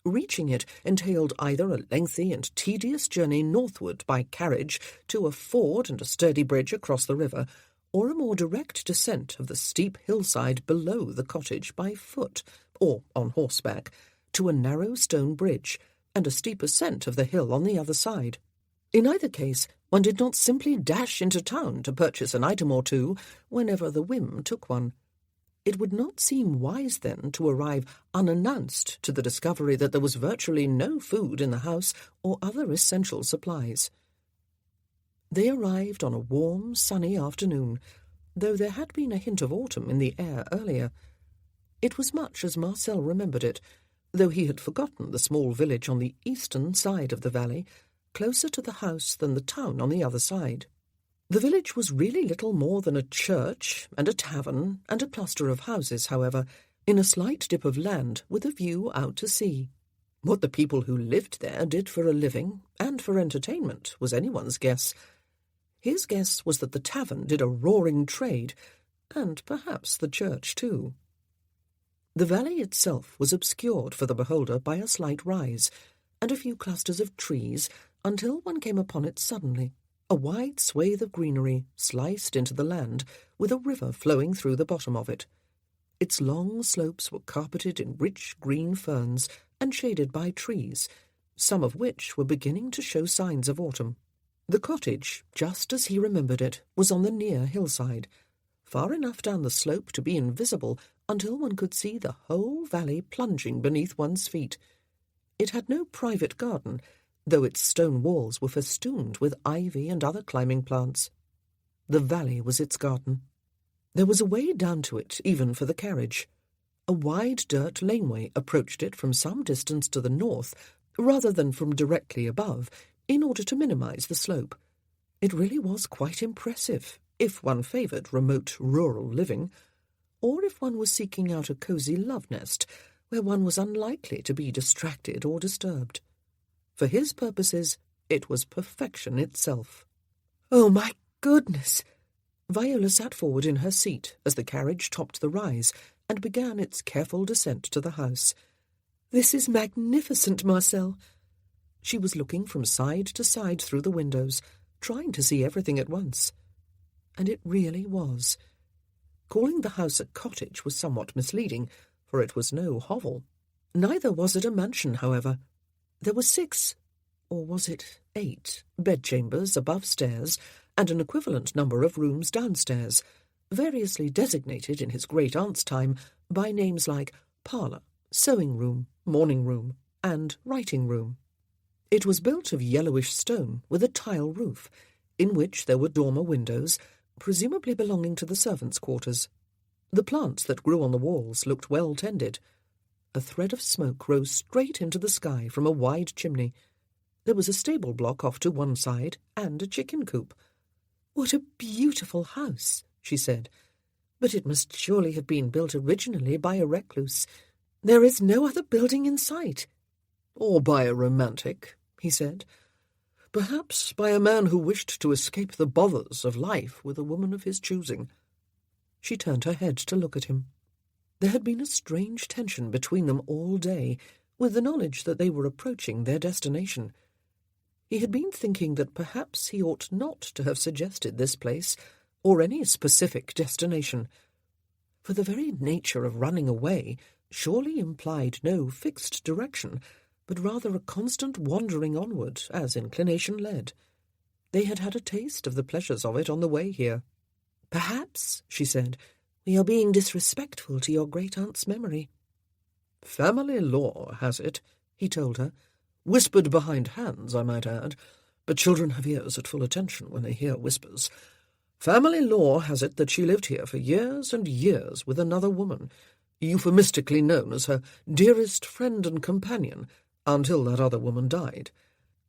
S3: Reaching it entailed either a lengthy and tedious journey northward by carriage to a ford and a sturdy bridge across the river, or a more direct descent of the steep hillside below the cottage by foot, or on horseback, to a narrow stone bridge, and a steep ascent of the hill on the other side. In either case, one did not simply dash into town to purchase an item or two whenever the whim took one. It would not seem wise, then, to arrive unannounced to the discovery that there was virtually no food in the house or other essential supplies. They arrived on a warm, sunny afternoon, though there had been a hint of autumn in the air earlier. It was much as Marcel remembered it, though he had forgotten the small village on the eastern side of the valley, closer to the house than the town on the other side. The village was really little more than a church and a tavern and a cluster of houses, however, in a slight dip of land with a view out to sea. What the people who lived there did for a living and for entertainment was anyone's guess. His guess was that the tavern did a roaring trade,
S1: and perhaps the church too. The valley itself was obscured for the beholder by a slight rise, and a few clusters of trees, until one came upon it suddenly, a wide swathe of greenery sliced into the land, with a river flowing through the bottom of it. Its long slopes were carpeted in rich green ferns and shaded by trees, some of which were beginning to show signs of autumn. The cottage, just as he remembered it, was on the near hillside, far enough down the slope to be invisible until one could see the whole valley plunging beneath one's feet. It had no private garden, though its stone walls were festooned with ivy and other climbing plants. The valley was its garden. There was a way down to it, even for the carriage. A wide dirt laneway approached it from some distance to the north, rather than from directly above, in order to minimize the slope. It really was quite impressive, if one favoured remote rural living, or if one was seeking out a cosy love nest where one was unlikely to be distracted or disturbed. For his purposes, it was perfection itself. "Oh, my goodness!" Viola sat forward in her seat as the carriage topped the rise and began its careful descent to the house. "This is magnificent, Marcel." She was looking from side to side through the windows, trying to see everything at once. And it really was. Calling the house a cottage was somewhat misleading, for it was no hovel. Neither was it a mansion, however. There were 6, or was it 8, bedchambers above stairs, and an equivalent number of rooms downstairs, variously designated in his great-aunt's time by names like parlour, sewing-room, morning-room, and writing-room. It was built of yellowish stone with a tile roof, in which there were dormer windows, presumably belonging to the servants' quarters. The plants that grew on the walls looked well tended. A thread of smoke rose straight into the sky from a wide chimney. There was a stable block off to one side, and a chicken coop. "What a beautiful house," she said. "But it must surely have been built originally by a recluse. There is no other building in sight."
S2: "Or by a romantic," he said. "Perhaps by a man who wished to escape the bothers of life with a woman of his choosing."
S1: She turned her head to look at him. There had been a strange tension between them all day, with the knowledge that they were approaching their destination. He had been thinking that perhaps he ought not to have suggested this place, or any specific destination. For the very nature of running away surely implied no fixed direction, but rather a constant wandering onward, as inclination led. They had had a taste of the pleasures of it on the way here. "Perhaps," she said, "we are being disrespectful to your great-aunt's memory."
S2: "Family law has it," he told her. "Whispered behind hands, I might add, but children have ears at full attention when they hear whispers. Family law has it that she lived here for years and years with another woman, euphemistically known as her dearest friend and companion, until that other woman died.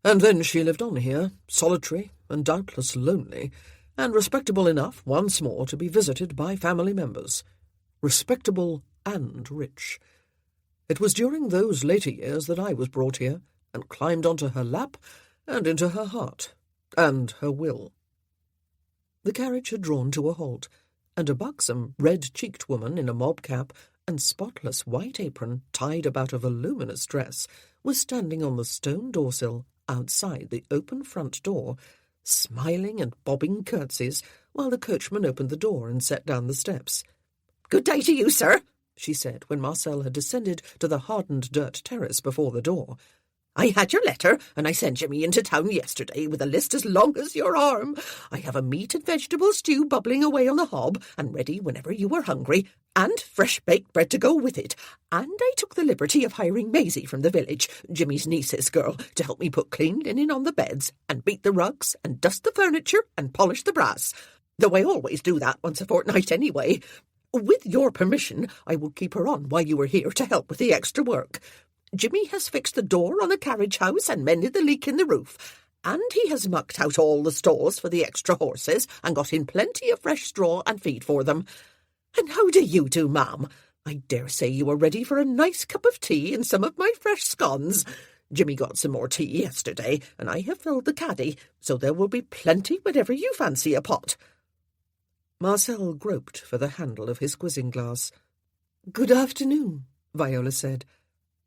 S2: And then she lived on here, solitary and doubtless lonely, and respectable enough once more to be visited by family members. Respectable and rich. It was during those later years that I was brought here, and climbed onto her lap, and into her heart, and her will."
S1: The carriage had drawn to a halt, and a buxom, red-cheeked woman in a mob cap and spotless white apron tied about a voluminous dress was standing on the stone doorsill outside the open front door, smiling and bobbing curtsies while the coachman opened the door and set down the steps.
S4: "Good day to you, sir,"
S1: she said when Marcel had descended to the hardened dirt terrace before the door.
S4: "I had your letter, and I sent you me into town yesterday with a list as long as your arm. I have a meat and vegetable stew bubbling away on the hob, and ready whenever you are hungry, and fresh baked bread to go with it. And I took the liberty of hiring Maisie from the village, Jimmy's niece's girl, to help me put clean linen on the beds, and beat the rugs, and dust the furniture, and polish the brass. Though I always do that once a fortnight anyway. With your permission, I will keep her on while you are here to help with the extra work. Jimmy has fixed the door on the carriage house and mended the leak in the roof. And he has mucked out all the stalls for the extra horses and got in plenty of fresh straw and feed for them. And how do you do, ma'am? I dare say you are ready for a nice cup of tea and some of my fresh scones. Jimmy got some more tea yesterday, and I have filled the caddy, so there will be plenty whenever you fancy a pot."
S1: Marcel groped for the handle of his quizzing glass. "Good afternoon," Viola said.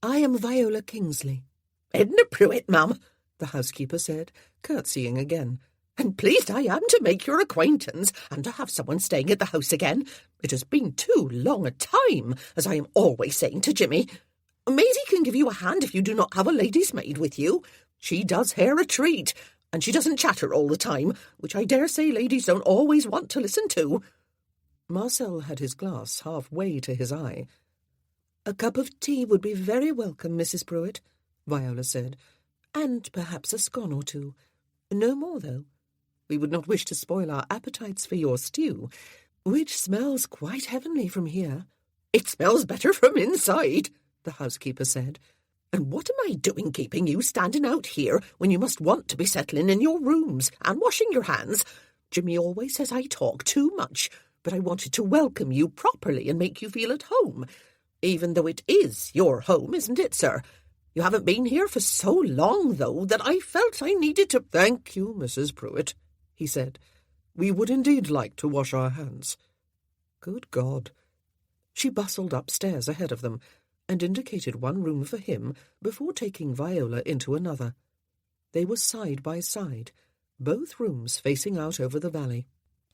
S1: "I am Viola Kingsley."
S4: "Edna Pruitt, ma'am,"
S1: the housekeeper said, curtsying again.
S4: "And pleased I am to make your acquaintance, and to have someone staying at the house again. It has been too long a time, as I am always saying to Jimmy. Maisie can give you a hand if you do not have a lady's maid with you. She does her a treat, and she doesn't chatter all the time, which I dare say ladies don't always want to listen to."
S1: Marcel had his glass half-way to his eye. "A cup of tea would be very welcome, Mrs. Pruitt," Viola said, "and perhaps a scone or two. No more, though. We would not wish to spoil our appetites for your stew, which smells quite heavenly from here."
S4: "It smells better from inside," the housekeeper said. "And what am I doing keeping you standing out here when you must want to be settling in your rooms and washing your hands? Jimmy always says I talk too much, but I wanted to welcome you properly and make you feel at home, even though it is your home, isn't it, sir? You haven't been here for so long, though, that I felt I needed to—"
S1: "Thank you, Mrs. Pruitt," he said. "We would indeed like to wash our hands." Good God! She bustled upstairs ahead of them, and indicated one room for him before taking Viola into another. They were side by side, both rooms facing out over the valley.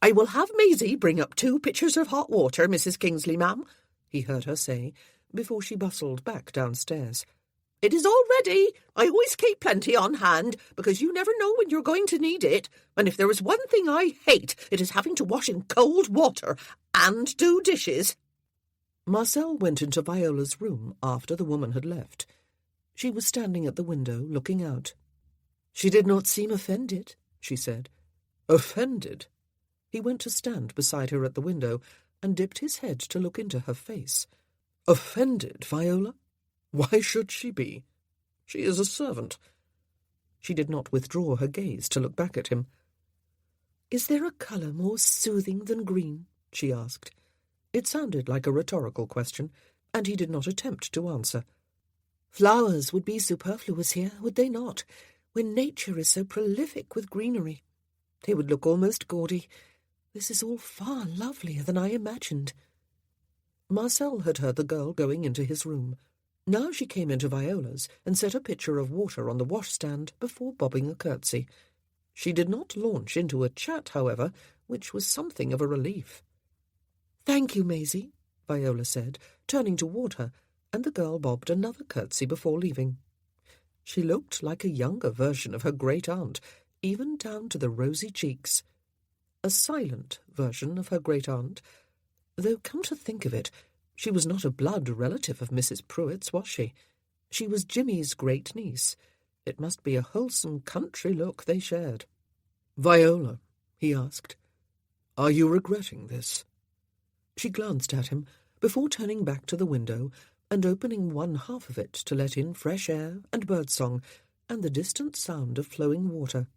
S4: "I will have Maisie bring up 2 pitchers of hot water, Mrs. Kingsley, ma'am," he heard her say, before she bustled back downstairs. "It is all ready. I always keep plenty on hand, because you never know when you're going to need it, and if there is one thing I hate, it is having to wash in cold water and do dishes."
S1: Marcel went into Viola's room after the woman had left. She was standing at the window, looking out. "She did not seem offended," she said. "Offended?" He went to stand beside her at the window and dipped his head to look into her face. "Offended, Viola? Why should she be? She is a servant." She did not withdraw her gaze to look back at him. "Is there a colour more soothing than green?" she asked. It sounded like a rhetorical question, and he did not attempt to answer. "Flowers would be superfluous here, would they not, when nature is so prolific with greenery? They would look almost gaudy. This is all far lovelier than I imagined." Marcel had heard the girl going into his room. Now she came into Viola's and set a pitcher of water on the washstand before bobbing a curtsy. She did not launch into a chat, however, which was something of a relief. "Thank you, Maisie," Viola said, turning toward her, and the girl bobbed another curtsy before leaving. She looked like a younger version of her great-aunt, even down to the rosy cheeks. A silent version of her great-aunt, though, come to think of it, she was not a blood relative of Mrs. Pruitt's, was she? She was Jimmy's great-niece. It must be a wholesome country look they shared. "Viola," he asked, "are you regretting this?" She glanced at him before turning back to the window and opening one half of it to let in fresh air and birdsong and the distant sound of flowing water.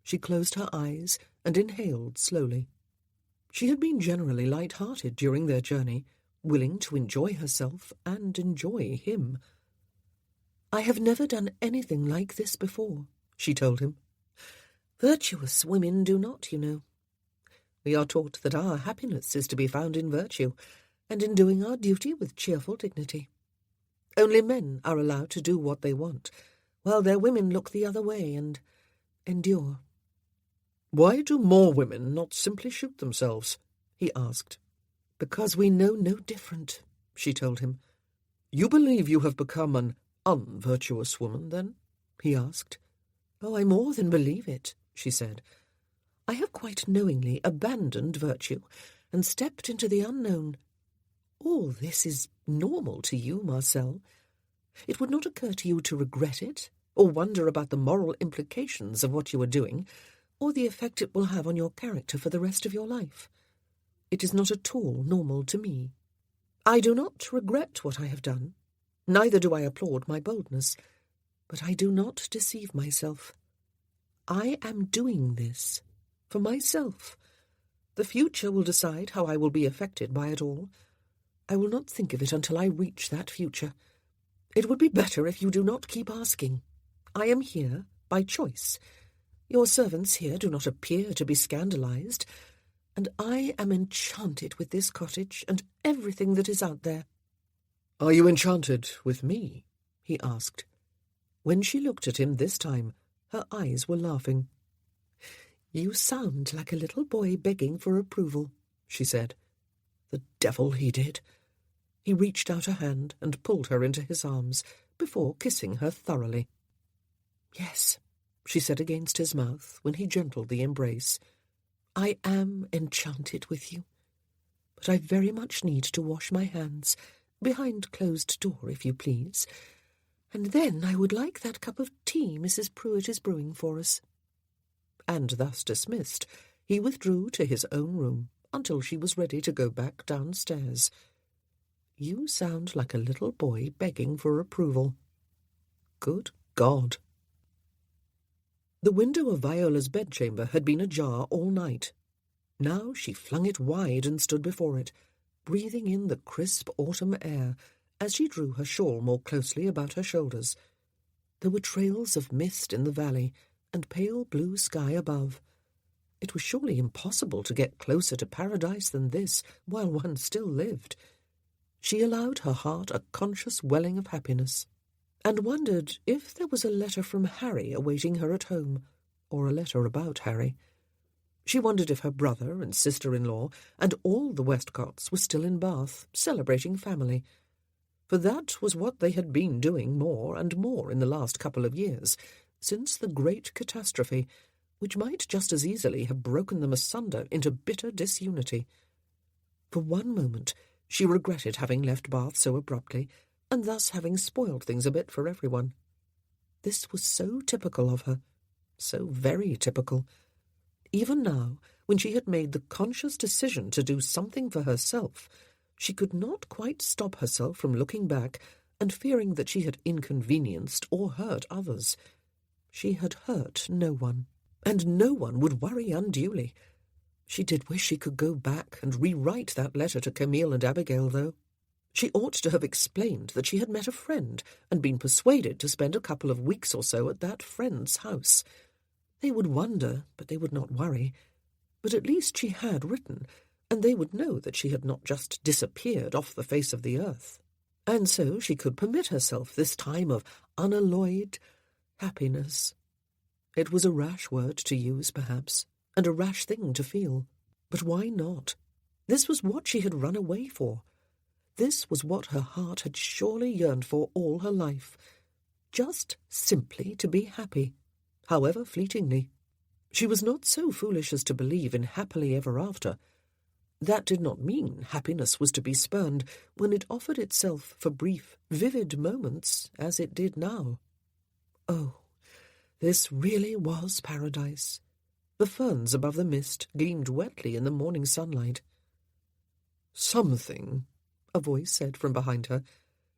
S1: She closed her eyes and inhaled slowly. She had been generally light-hearted during their journey, willing to enjoy herself and enjoy him. "I have never done anything like this before," she told him. "Virtuous women do not, you know. We are taught that our happiness is to be found in virtue, and in doing our duty with cheerful dignity. Only men are allowed to do what they want, while their women look the other way and endure." "Why do more women not simply shoot themselves?" he asked. "Because we know no different," she told him. "You believe you have become an unvirtuous woman, then?" he asked. "Oh, I more than believe it," she said. "I have quite knowingly abandoned virtue and stepped into the unknown. All this is normal to you, Marcel. It would not occur to you to regret it, or wonder about the moral implications of what you are doing, or the effect it will have on your character for the rest of your life. It is not at all normal to me. I do not regret what I have done, neither do I applaud my boldness, but I do not deceive myself. I am doing this for myself. The future will decide how I will be affected by it all. I will not think of it until I reach that future. It would be better if you do not keep asking. I am here by choice. Your servants here do not appear to be scandalized,
S3: and I am enchanted with this cottage and everything that is out there."
S1: "Are you enchanted with me?"
S3: he asked. When she looked at him this time, her eyes were laughing. "You sound like a little boy begging for approval," she said.
S1: The devil he did.
S3: He reached out a hand and pulled her into his arms before kissing her thoroughly. "Yes," she said against his mouth when he gentled the embrace. "I am enchanted with you. But I very much need to wash my hands, behind closed door, if you please. And then I would like that cup of tea Mrs. Pruitt is brewing for us." And thus dismissed, he withdrew to his own room until she was ready to go back downstairs. "You sound like a little boy begging for approval." Good God! The window of Viola's bedchamber had been ajar all night. Now she flung it wide and stood before it, breathing in the crisp autumn air as she drew her shawl more closely about her shoulders. There were trails of mist in the valley and pale blue sky above. It was surely impossible to get closer to paradise than this while one still lived. She allowed her heart a conscious welling of happiness, and wondered if there was a letter from Harry awaiting her at home, or a letter about Harry. She wondered if her brother and sister-in-law and all the Westcotts were still in Bath, celebrating family. For that was what they had been doing more and more in the last couple of years, since the great catastrophe, which might just as easily have broken them asunder into bitter disunity. For one moment she regretted having left Bath so abruptly, and thus having spoiled things a bit for everyone. This was so typical of her, so very typical. Even now, when she had made the conscious decision to do something for herself, she could not quite stop herself from looking back and fearing that she had inconvenienced or hurt others. She had hurt no one, and no one would worry unduly. She did wish she could go back and rewrite that letter to Camille and Abigail, though. She ought to have explained that she had met a friend and been persuaded to spend a couple of weeks or so at that friend's house. They would wonder, but they would not worry. But at least she had written, and they would know that she had not just disappeared off the face of the earth. And so she could permit herself this time of unalloyed happiness. It was a rash word to use, perhaps, and a rash thing to feel. But why not? This was what she had run away for. This was what her heart had surely yearned for all her life. Just simply to be happy, however fleetingly. She was not so foolish as to believe in happily ever after. That did not mean happiness was to be spurned when it offered itself for brief, vivid moments, as it did now. Oh, this really was paradise. The ferns above the mist gleamed wetly in the morning sunlight.
S1: "Something," a voice said from behind her,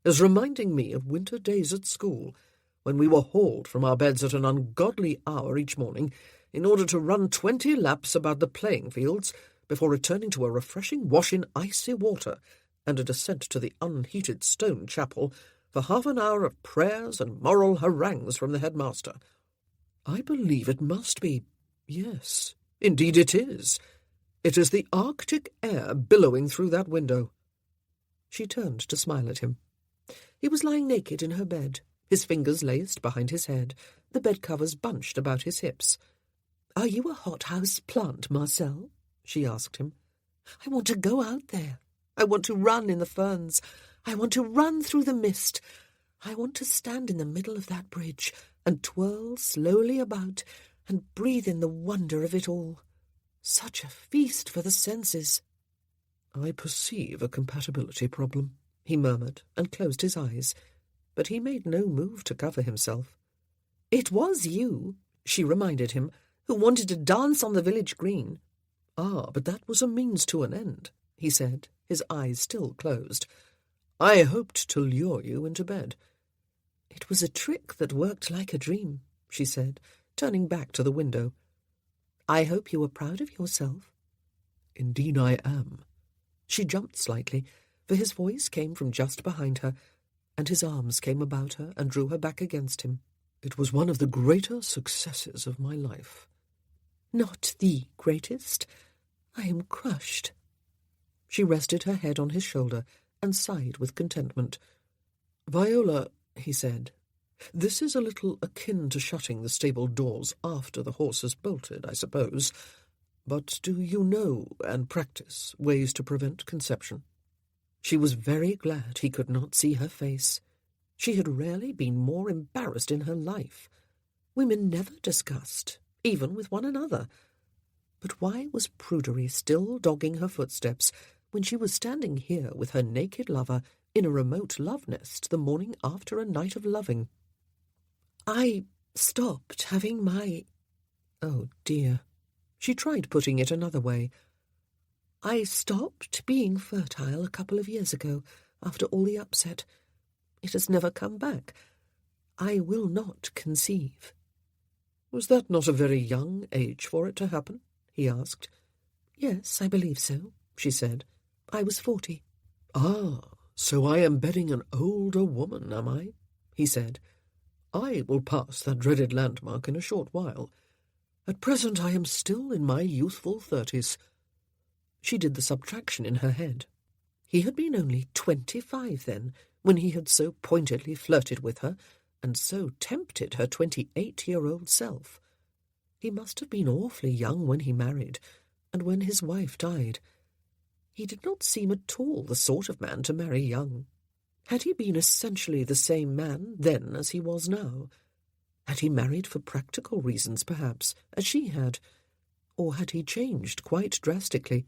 S1: "is reminding me of winter days at school, when we were hauled from our beds at an ungodly hour each morning in order to run 20 laps about the playing fields before returning to a refreshing wash in icy water and a descent to the unheated stone chapel for half an hour of prayers and moral harangues from the headmaster. I believe it must be. Yes, indeed it is. It is the Arctic air billowing through that window." She turned to smile at him. He was lying naked in her bed, his fingers laced behind his head, the bedcovers bunched about his hips. "Are you a hothouse plant, Marcel?" she asked him. "I want to go out there. I want to run in the ferns. I want to run through the mist. I want to stand in the middle of that bridge and twirl slowly about and breathe in the wonder of it all. Such a feast for the senses." "I perceive a compatibility problem," he murmured and closed his eyes, but he made no move to cover himself.
S3: "It was you," she reminded him, "who wanted to dance on the village green."
S1: "Ah, but that was a means to an end," he said, his eyes still closed. "I hoped to lure you into bed."
S3: "It was a trick that worked like a dream," she said, turning back to the window. "I hope you are proud of yourself."
S1: "Indeed I am."
S3: She jumped slightly, for his voice came from just behind her, and his arms came about her and drew her back against him.
S1: "It was one of the greater successes of my life."
S3: "Not the greatest. I am crushed." She rested her head on his shoulder and sighed with contentment.
S1: "Viola," he said, "this is a little akin to shutting the stable doors after the horse has bolted, I suppose. But do you know and practice ways to prevent conception?"
S3: She was very glad he could not see her face. She had rarely been more embarrassed in her life. Women never discussed, even with one another. But why was prudery still dogging her footsteps when she was standing here with her naked lover in a remote love nest the morning after a night of loving? "I stopped having my—" Oh, dear. She tried putting it another way. "I stopped being fertile a couple of years ago, after all the upset. It has never come back. I will not conceive."
S1: "Was that not a very young age for it to happen?" he asked.
S3: "Yes, I believe so," she said. "I was 40.
S1: "Ah, so I am bedding an older woman, am I?" he said. "I will pass that dreaded landmark in a short while. At present I am still in my youthful 30s.
S3: She did the subtraction in her head. He had been only 25 then, when he had so pointedly flirted with her, and so tempted her 28-year-old self. He must have been awfully young when he married, and when his wife died. He did not seem at all the sort of man to marry young. Had he been essentially the same man then as he was now? Had he married for practical reasons, perhaps, as she had? Or had he changed quite drastically?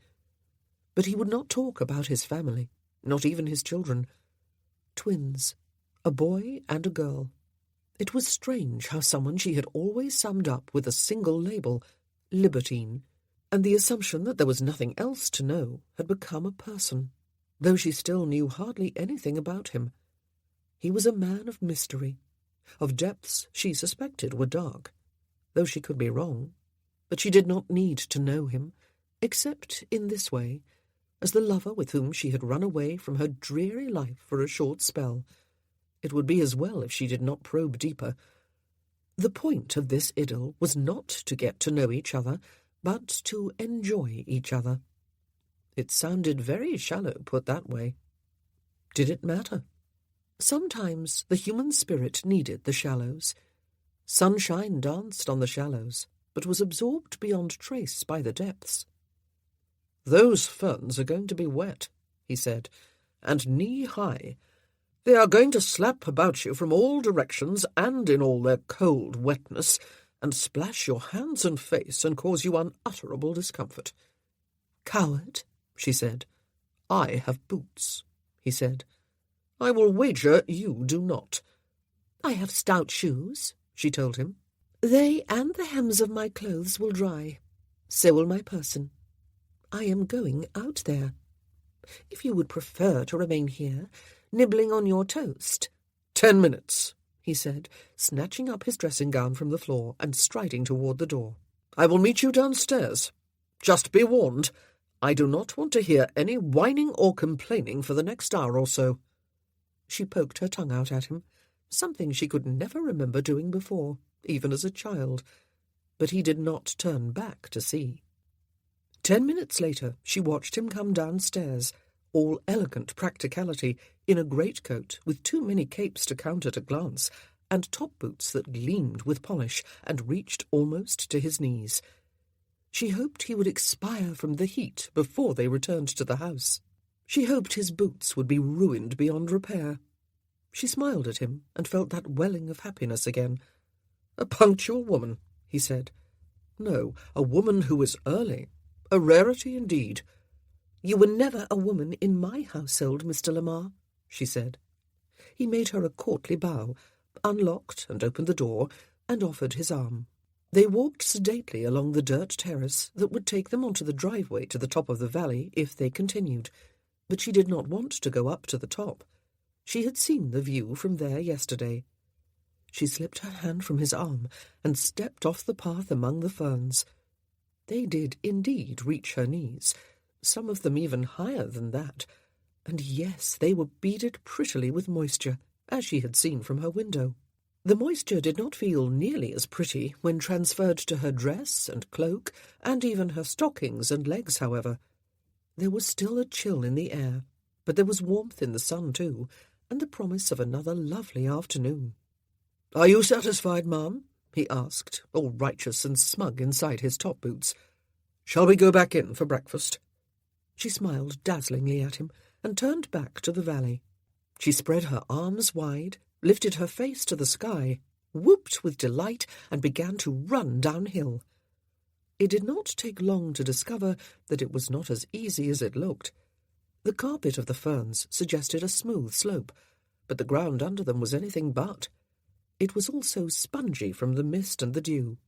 S3: But he would not talk about his family, not even his children. Twins, a boy and a girl. It was strange how someone she had always summed up with a single label, libertine, and the assumption that there was nothing else to know had become a person, though she still knew hardly anything about him. He was a man of mystery, of depths she suspected were dark, though she could be wrong. But she did not need to know him, except in this way, as the lover with whom she had run away from her dreary life for a short spell. It would be as well if she did not probe deeper. The point of this idyll was not to get to know each other, but to enjoy each other. It sounded very shallow put that way. Did it matter? Sometimes the human spirit needed the shallows. Sunshine danced on the shallows, but was absorbed beyond trace by the depths.
S1: "Those ferns are going to be wet," he said, "and knee-high. They are going to slap about you from all directions and in all their cold wetness, and splash your hands and face and cause you unutterable discomfort."
S3: "Coward," she said.
S1: "I have boots," he said. "I will wager you do not."
S3: "I have stout shoes," she told him. "They and the hems of my clothes will dry. So will my person. I am going out there. If you would prefer to remain here, nibbling on your toast—"
S1: 10 minutes,
S3: he said, snatching up his dressing gown from the floor and striding toward the door.
S1: "I will meet you downstairs. Just be warned, I do not want to hear any whining or complaining for the next hour or so."
S3: She poked her tongue out at him, something she could never remember doing before, even as a child. But he did not turn back to see. 10 minutes later, she watched him come downstairs, all elegant practicality, in a greatcoat with too many capes to count at a glance, and top boots that gleamed with polish and reached almost to his knees. She hoped he would expire from the heat before they returned to the house. She hoped his boots would be ruined beyond repair. She smiled at him and felt that welling of happiness again.
S1: "A punctual woman," he said. "No, a woman who is early. A rarity indeed."
S3: "You were never a woman in my household, Mr. Lamar," she said. He made her a courtly bow, unlocked and opened the door, and offered his arm. They walked sedately along the dirt terrace that would take them onto the driveway to the top of the valley if they continued, but she did not want to go up to the top. She had seen the view from there yesterday. She slipped her hand from his arm and stepped off the path among the ferns. They did indeed reach her knees, some of them even higher than that, and yes, they were beaded prettily with moisture, as she had seen from her window.
S1: The moisture did not feel nearly as pretty when transferred to her dress and cloak, and even her stockings and legs, however. There was still a chill in the air, but there was warmth in the sun too, and the promise of another lovely afternoon. "Are you satisfied, ma'am?" he asked, all righteous and smug inside his top boots. "Shall we go back in for breakfast?" She smiled dazzlingly at him and turned back to the valley. She spread her arms wide, lifted her face to the sky, whooped with delight, and began to run downhill. It did not take long to discover that it was not as easy as it looked. The carpet of the ferns suggested a smooth slope, but the ground under them was anything but. It was also spongy from the mist and the dew.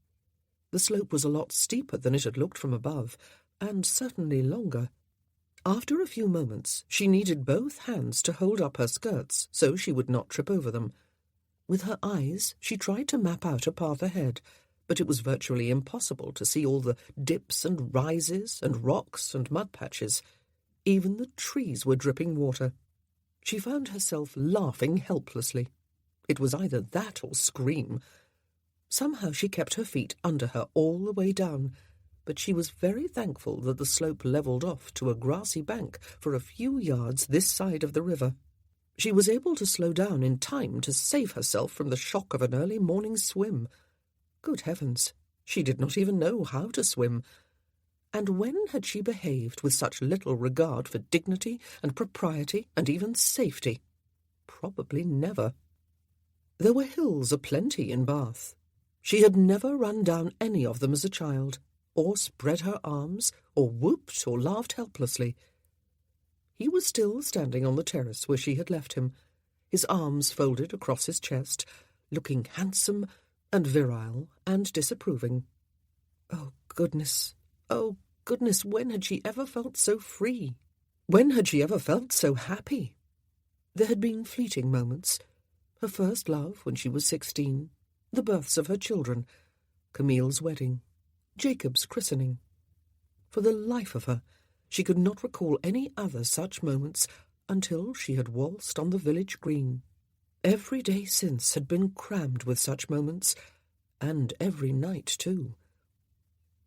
S1: The slope was a lot steeper than it had looked from above, and certainly longer. After a few moments, she needed both hands to hold up her skirts so she would not trip over them. With her eyes, she tried to map out a path ahead, but it was virtually impossible to see all the dips and rises and rocks and mud patches. Even the trees were dripping water. She found herself laughing helplessly. It was either that or scream. Somehow she kept her feet under her all the way down, but she was very thankful that the slope levelled off to a grassy bank for a few yards this side of the river. She was able to slow down in time to save herself from the shock of an early morning swim. Good heavens, she did not even know how to swim. And when had she behaved with such little regard for dignity and propriety and even safety? Probably never. There were hills aplenty in Bath. She had never run down any of them as a child, or spread her arms, or whooped or laughed helplessly. He was still standing on the terrace where she had left him, his arms folded across his chest, looking handsome and virile and disapproving. Oh, goodness, when had she ever felt so free? When had she ever felt so happy? There had been fleeting moments. Her first love when she was 16, the births of her children, Camille's wedding, Jacob's christening. For the life of her, she could not recall any other such moments until she had waltzed on the village green. Every day since had been crammed with such moments, and every night too.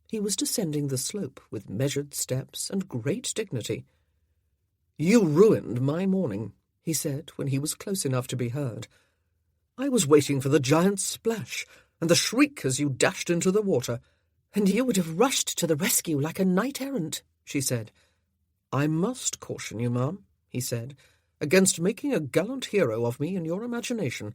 S1: He was descending the slope with measured steps and great dignity. "You ruined my morning," he said when he was close enough to be heard. "I was waiting for the giant splash and the shriek as you dashed into the water." "And you would have rushed to the rescue like a knight-errant," she said. "I must caution you, ma'am," he said, "against making a gallant hero of me in your imagination."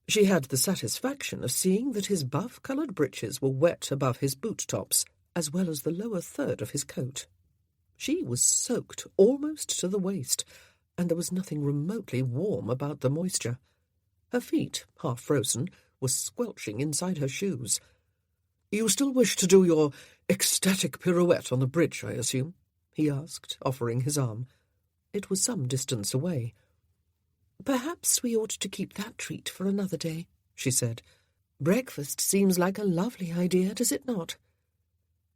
S1: She had the satisfaction of seeing that his buff-coloured breeches were wet above his boot-tops, as well as the lower third of his coat. She was soaked almost to the waist, and there was nothing remotely warm about the moisture. Her feet, half frozen, were squelching inside her shoes. "You still wish to do your ecstatic pirouette on the bridge, I assume?" he asked, offering his arm. It was some distance away. "Perhaps we ought to keep that treat for another day," she said. "Breakfast seems like a lovely idea, does it not?"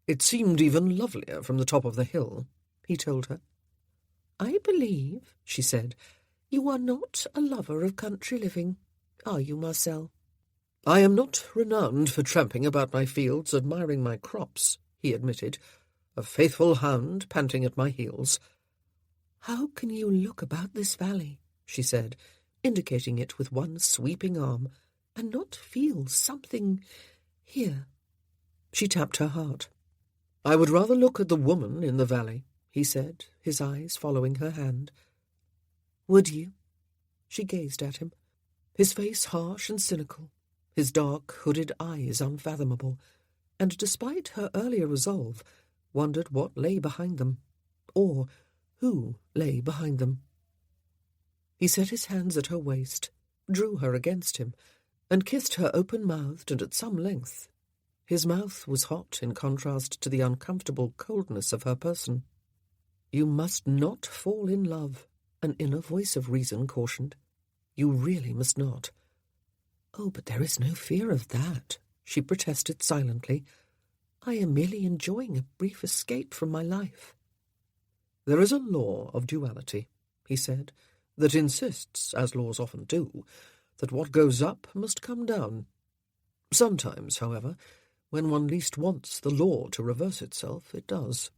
S1: "It seemed even lovelier from the top of the hill," he told her. "I believe," she said, "you are not a lover of country living, are you, Marcel?" "I am not renowned for tramping about my fields admiring my crops," he admitted, a faithful hound panting at my heels. "How can you look about this valley," she said, indicating it with one sweeping arm, "and not feel something here?" She tapped her heart. "I would rather look at the woman in the valley," he said, his eyes following her hand. "Would you?" She gazed at him, his face harsh and cynical, his dark, hooded eyes unfathomable, and despite her earlier resolve, wondered what lay behind them, or who lay behind them. He set his hands at her waist, drew her against him, and kissed her open-mouthed and at some length. His mouth was hot in contrast to the uncomfortable coldness of her person. "You must not fall in love," an inner voice of reason cautioned. "You really must not." "Oh, but there is no fear of that," she protested silently. "I am merely enjoying a brief escape from my life." "There is a law of duality," he said, "that insists, as laws often do,
S2: that what goes up must come down. Sometimes, however, when one least wants the law to reverse itself, it does.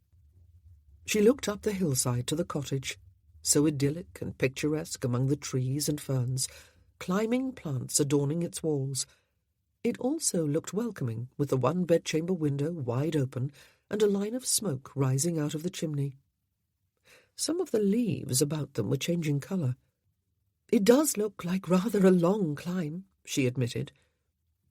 S1: She looked up the hillside to the cottage, so idyllic and picturesque among the trees and ferns, climbing plants adorning its walls. It also looked welcoming, with the one bedchamber window wide open and a line of smoke rising out of the chimney. Some of the leaves about them were changing colour. "It does look like rather a long climb," she admitted.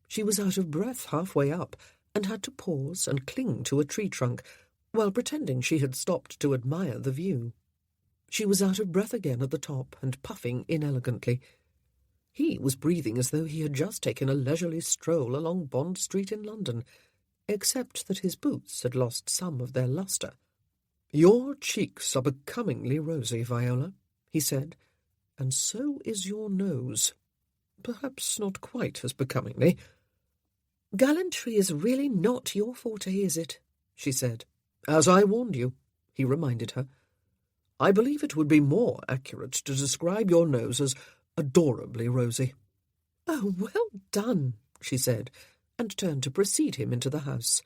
S1: She was out of breath halfway up and had to pause and cling to a tree trunk while pretending she had stopped to admire the view. She was out of breath again at the top and puffing inelegantly. He was breathing as though he had just taken a leisurely stroll along Bond Street in London, except that his boots had lost some of their lustre.
S2: "Your cheeks are becomingly rosy, Viola," he said, "and so is your nose. Perhaps not quite as becomingly."
S1: "Gallantry is really not your forte, is it?" she said.
S2: "As I warned you," he reminded her. "I believe it would be more accurate to describe your nose as adorably rosy."
S1: "Oh, well done," she said, and turned to precede him into the house.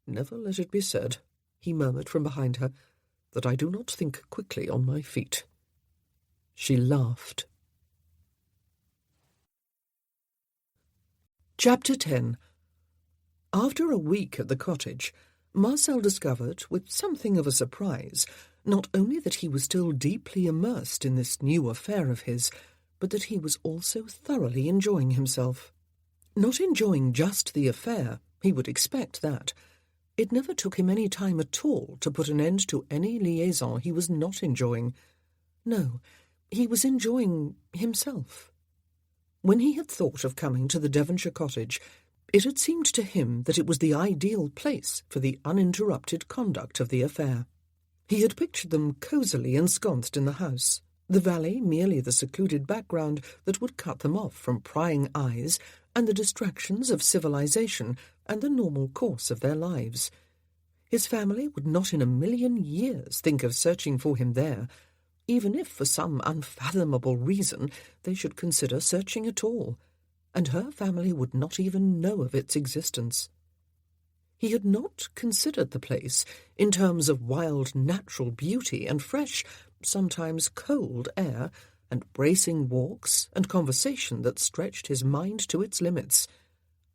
S2: "Never let it be said," he murmured from behind her, "that I do not think quickly on my feet." She laughed.
S1: Chapter 10. After a week at the cottage, Marcel discovered, with something of a surprise, not only that he was still deeply immersed in this new affair of his, but that he was also thoroughly enjoying himself. Not enjoying just the affair, he would expect that. It never took him any time at all to put an end to any liaison he was not enjoying. No, he was enjoying himself. When he had thought of coming to the Devonshire cottage, it had seemed to him that it was the ideal place for the uninterrupted conduct of the affair. He had pictured them cosily ensconced in the house, the valley merely the secluded background that would cut them off from prying eyes and the distractions of civilization and the normal course of their lives. His family would not in a million years think of searching for him there, even if for some unfathomable reason they should consider searching at all, and her family would not even know of its existence. He had not considered the place in terms of wild natural beauty and fresh, sometimes cold air, and bracing walks and conversation that stretched his mind to its limits.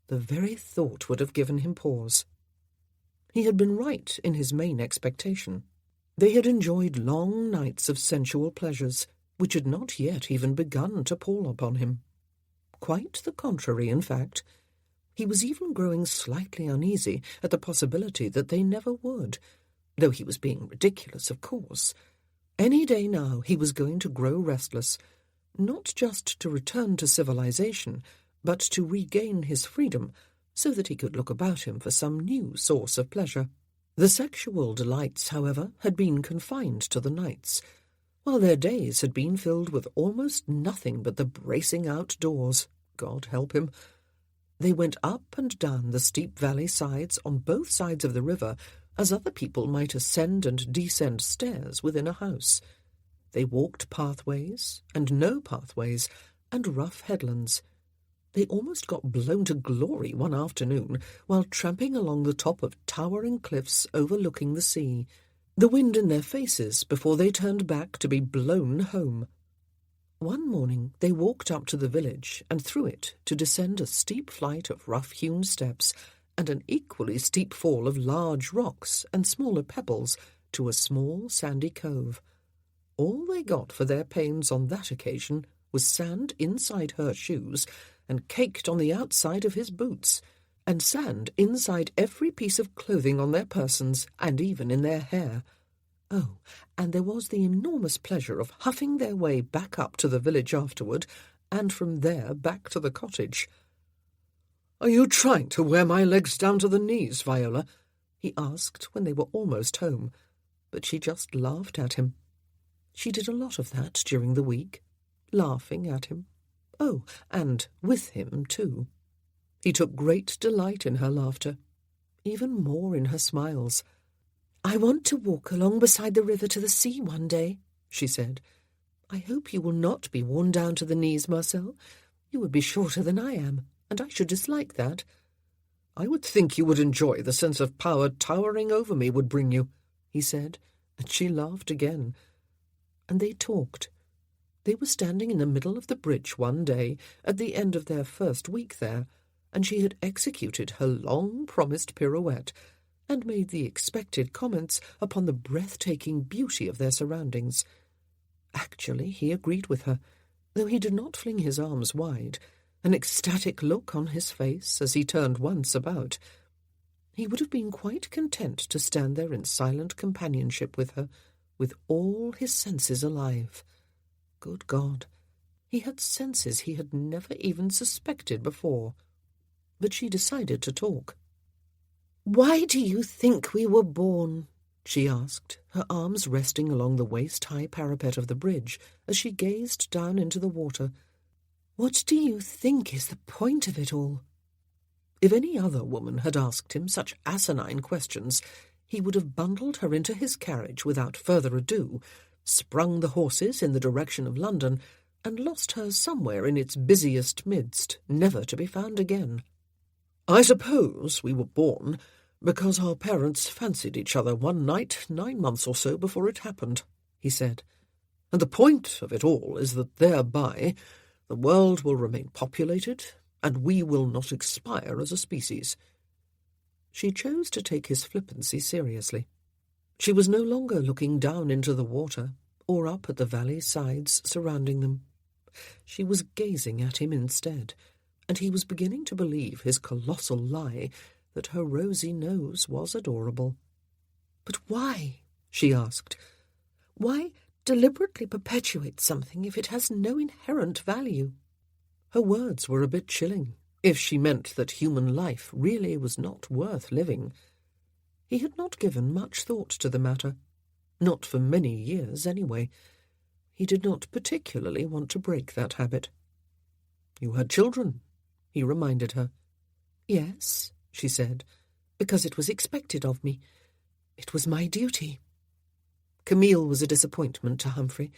S1: The very thought would have given him pause. He had been right in his main expectation. They had enjoyed long nights of sensual pleasures, which had not yet even begun to pall upon him. Quite the contrary, in fact. He was even growing slightly uneasy at the possibility that they never would, though he was being ridiculous, of course. Any day now he was going to grow restless, not just to return to civilization, but to regain his freedom, so that he could look about him for some new source of pleasure. The sexual delights, however, had been confined to the nights, while their days had been filled with almost nothing but the bracing outdoors, God help him. They went up and down the steep valley sides on both sides of the river, as other people might ascend and descend stairs within a house. They walked pathways, and no pathways, and rough headlands. They almost got blown to glory one afternoon while tramping along the top of towering cliffs overlooking the sea, the wind in their faces before they turned back to be blown home. One morning they walked up to the village and through it to descend a steep flight of rough-hewn steps and an equally steep fall of large rocks and smaller pebbles to a small sandy cove. All they got for their pains on that occasion was sand inside her shoes and caked on the outside of his boots, and sand inside every piece of clothing on their persons and even in their hair. Oh, and there was the enormous pleasure of huffing their way back up to the village afterward, and from there back to the cottage.
S2: "Are you trying to wear my legs down to the knees, Viola?" he asked when they were almost home, but she just laughed at him. She did a lot of that during the week, laughing at him. Oh, and with him, too. He took great delight in her laughter, even more in her smiles.
S1: "I want to walk along beside the river to the sea one day," she said. "I hope you will not be worn down to the knees, Marcel.
S3: You would be shorter than I am, and I should dislike that.
S2: I would think you would enjoy the sense of power towering over me would bring you, he said,
S3: and she laughed again. And they talked. They were standing in the middle of the bridge one day, at the end of their first week there, and she had executed her long-promised pirouette, and made the expected comments upon the breathtaking beauty of their surroundings. Actually, he agreed with her, though he did not fling his arms wide, an ecstatic look on his face as he turned once about. He would have been quite content to stand there in silent companionship with her, with all his senses alive. Good God, he had senses he had never even suspected before. But she decided to talk. "Why do you think we were born?" she asked, her arms resting along the waist-high parapet of the bridge as she gazed down into the water. "What do you think is the point of it all?" If any other woman had asked him such asinine questions, he would have bundled her into his carriage without further ado, sprung the horses in the direction of London, and lost her somewhere in its busiest midst, never to be found again.
S2: I suppose we were born because our parents fancied each other one night 9 months or so before it happened, he said. And the point of it all is that thereby the world will remain populated, and we will not expire as a species.
S3: She chose to take his flippancy seriously. She was no longer looking down into the water, or up at the valley sides surrounding them. She was gazing at him instead, and he was beginning to believe his colossal lie that her rosy nose was adorable. "But why?" she asked. "Why deliberately perpetuate something if it has no inherent value?" Her words were a bit chilling, if she meant that human life really was not worth living. He had not given much thought to the matter. Not for many years, anyway. He did not particularly want to break that habit.
S2: "You had children," he reminded her.
S3: "Yes," she said, "because it was expected of me. It was my duty." Camille was a disappointment to Humphrey,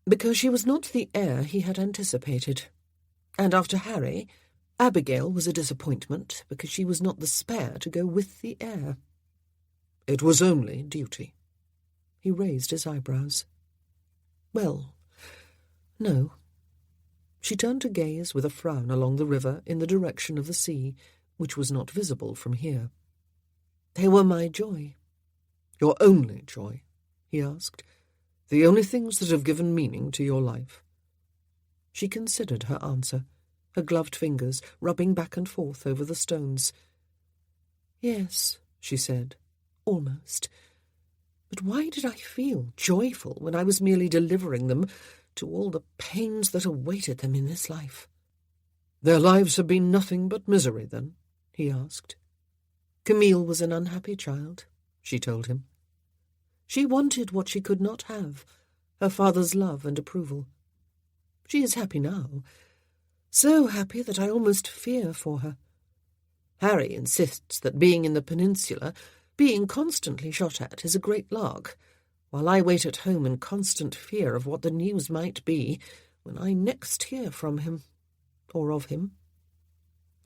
S3: because she was not the heir he had anticipated. And after Harry, Abigail was a disappointment, because she was not the spare to go with the heir.
S2: "It was only duty."
S3: He raised his eyebrows. "Well, no." She turned to gaze with a frown along the river in the direction of the sea, which was not visible from here. "They were my joy."
S2: "Your only joy?" he asked. "The only things that have given meaning to your life?"
S3: She considered her answer, her gloved fingers rubbing back and forth over the stones. "Yes," she said, "almost. But why did I feel joyful when I was merely delivering them to all the pains that awaited them in this life?"
S2: "Their lives have been nothing but misery, then?" he asked.
S3: "Camille was an unhappy child," she told him. "She wanted what she could not have, her father's love and approval. She is happy now, so happy that I almost fear for her. Harry insists that being in the peninsula, being constantly shot at, is a great lark, while I wait at home in constant fear of what the news might be when I next hear from him, or of him.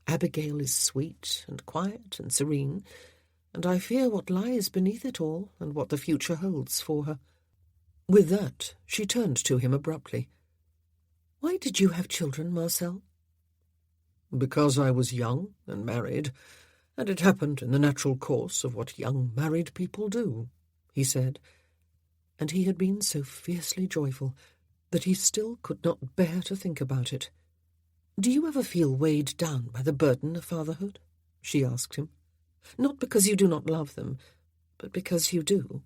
S3: Abigail is sweet and quiet and serene, and I fear what lies beneath it all and what the future holds for her." With that, she turned to him abruptly. "Why did you have children, Marcel?"
S2: "Because I was young and married, and it happened in the natural course of what young married people do," he said,
S3: and he had been so fiercely joyful that he still could not bear to think about it. "Do you ever feel weighed down by the burden of fatherhood?" she asked him. "Not because you do not love them, but because you do."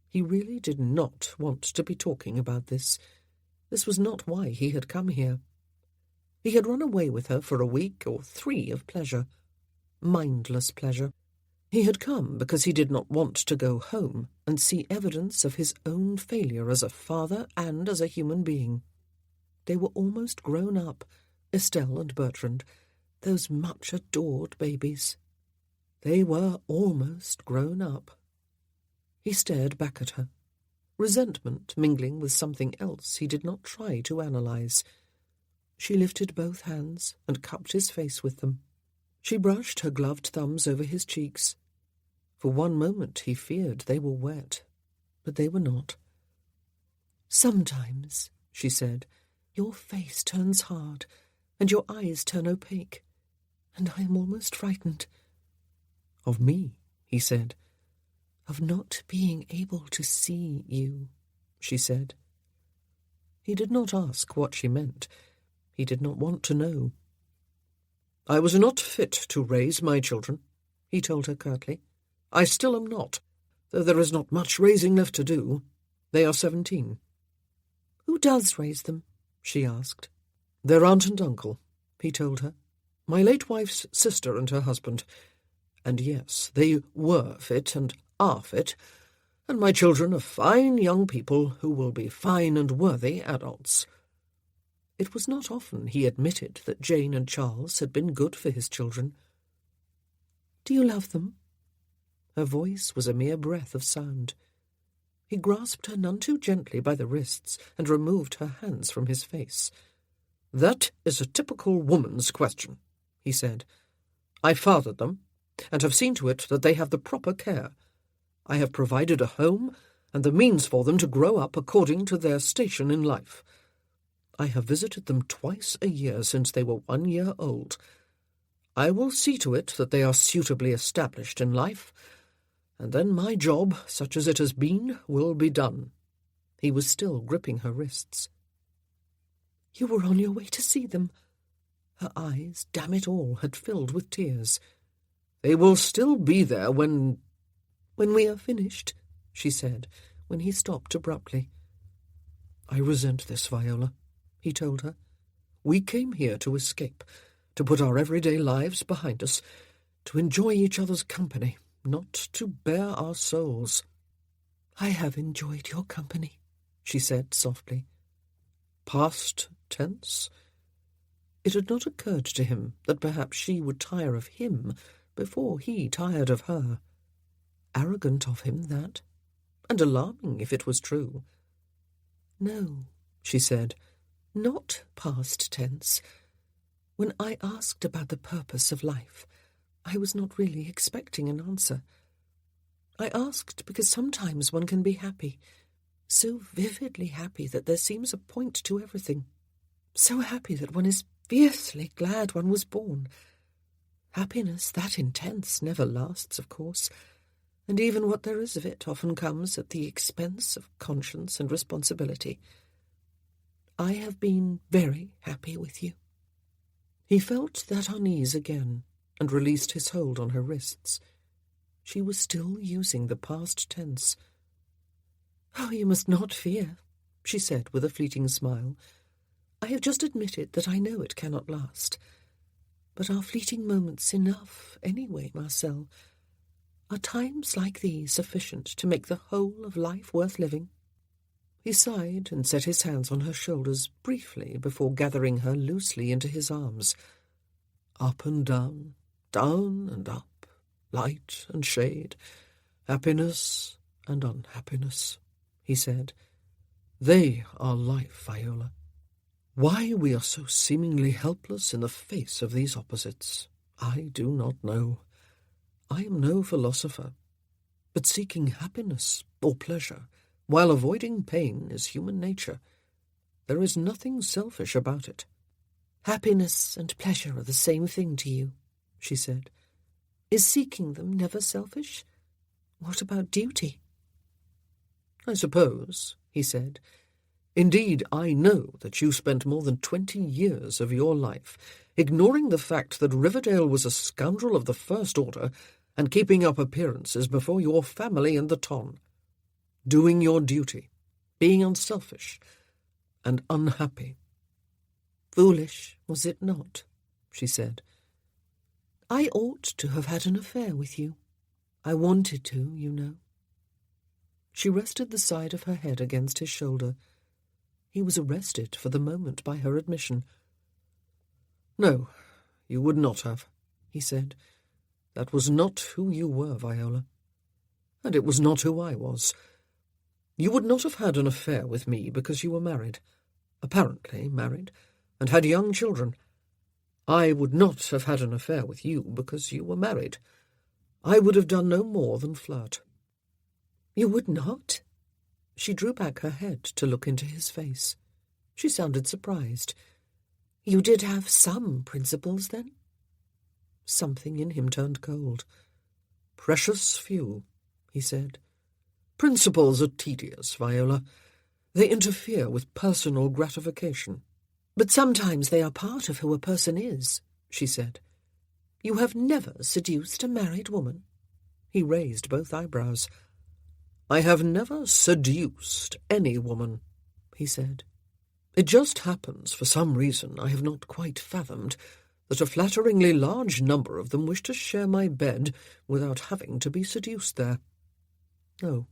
S3: He really did not want to be talking about this. This was not why he had come here. He had run away with her for a week or 3 of pleasure. Mindless pleasure. He had come because he did not want to go home and see evidence of his own failure as a father and as a human being. They were almost grown up, Estelle and Bertrand, those much adored babies. They were almost grown up. He stared back at her, resentment mingling with something else he did not try to analyze. She lifted both hands and cupped his face with them. She brushed her gloved thumbs over his cheeks. For one moment he feared they were wet, but they were not. "Sometimes," she said, "your face turns hard, and your eyes turn opaque, and I am almost frightened."
S1: "Of me?" he said.
S3: "Of not being able to see you," she said.
S1: He did not ask what she meant. He did not want to know. "I was not fit to raise my children," he told her curtly. "I still am not, though there is not much raising left to do. They are 17.
S3: "Who does raise them?" she asked.
S1: "Their aunt and uncle," he told her. "My late wife's sister and her husband. And yes, they were fit and are fit, and my children are fine young people who will be fine and worthy adults." It was not often he admitted that Jane and Charles had been good for his children.
S3: "Do you love them?"
S1: Her voice was a mere breath of sound. He grasped her none too gently by the wrists and removed her hands from his face. "That is a typical woman's question," he said. "I fathered them, and have seen to it that they have the proper care. I have provided a home and the means for them to grow up according to their station in life. I have visited them twice a year since they were 1 year old. I will see to it that they are suitably established in life, and then my job, such as it has been, will be done." He was still gripping her wrists.
S3: "You were on your way to see them." Her eyes, damn it all, had filled with tears.
S1: "They will still be there when
S3: we are finished," she said, when he stopped abruptly.
S1: "I resent this, Viola," he told her. "We came here to escape, to put our everyday lives behind us, to enjoy each other's company, not to bare our souls."
S3: "I have enjoyed your company," she said softly.
S1: Past tense? It had not occurred to him that perhaps she would tire of him before he tired of her. Arrogant of him, that, and alarming if it was true.
S3: "No," she said, "not past tense. When I asked about the purpose of life, I was not really expecting an answer. I asked because sometimes one can be happy, so vividly happy that there seems a point to everything, so happy that one is fiercely glad one was born. Happiness that intense never lasts, of course, and even what there is of it often comes at the expense of conscience and responsibility. I have been very happy with you." He felt that unease again, and released his hold on her wrists. She was still using the past tense. "Oh, you must not fear," she said with a fleeting smile. "I have just admitted that I know it cannot last. But are fleeting moments enough anyway, Marcel? Are times like these sufficient to make the whole of life worth living?" He sighed and set his hands on her shoulders briefly before gathering her loosely into his arms. "Up and down, down and up, light and shade, happiness and unhappiness," he said. "They are life, Viola. Why we are so seemingly helpless in the face of these opposites, I do not know. I am no philosopher, but seeking happiness or pleasure while avoiding pain is human nature. There is nothing selfish about it." "Happiness and pleasure are the same thing to you," she said. "Is seeking them never selfish? What about duty?" "I suppose," he said. "Indeed, I know that you spent more than 20 years of your life ignoring the fact that Riverdale was a scoundrel of the first order and keeping up appearances before your family and the ton. Doing your duty, being unselfish and unhappy." "Foolish, was it not?" she said. "I ought to have had an affair with you. I wanted to, you know." She rested the side of her head against his shoulder. He was arrested for the moment by her admission. "No, you would not have," he said. "That was not who you were, Viola. And it was not who I was. You would not have had an affair with me because you were married, apparently married,
S2: and had young children. I would not have had an affair with you because you were married. I would have done no more than flirt."
S3: "You would not?" She drew back her head to look into his face. She sounded surprised. "You did have some principles, then?" Something in him turned cold.
S2: "Precious few," he said. "Principles are tedious, Viola. They interfere with personal gratification."
S3: "But sometimes they are part of who a person is," she said. "You have never seduced a married woman?"
S2: He raised both eyebrows. "I have never seduced any woman," he said. "It just happens, for some reason I have not quite fathomed, that a flatteringly large number of them wish to share my bed without having to be seduced there. No,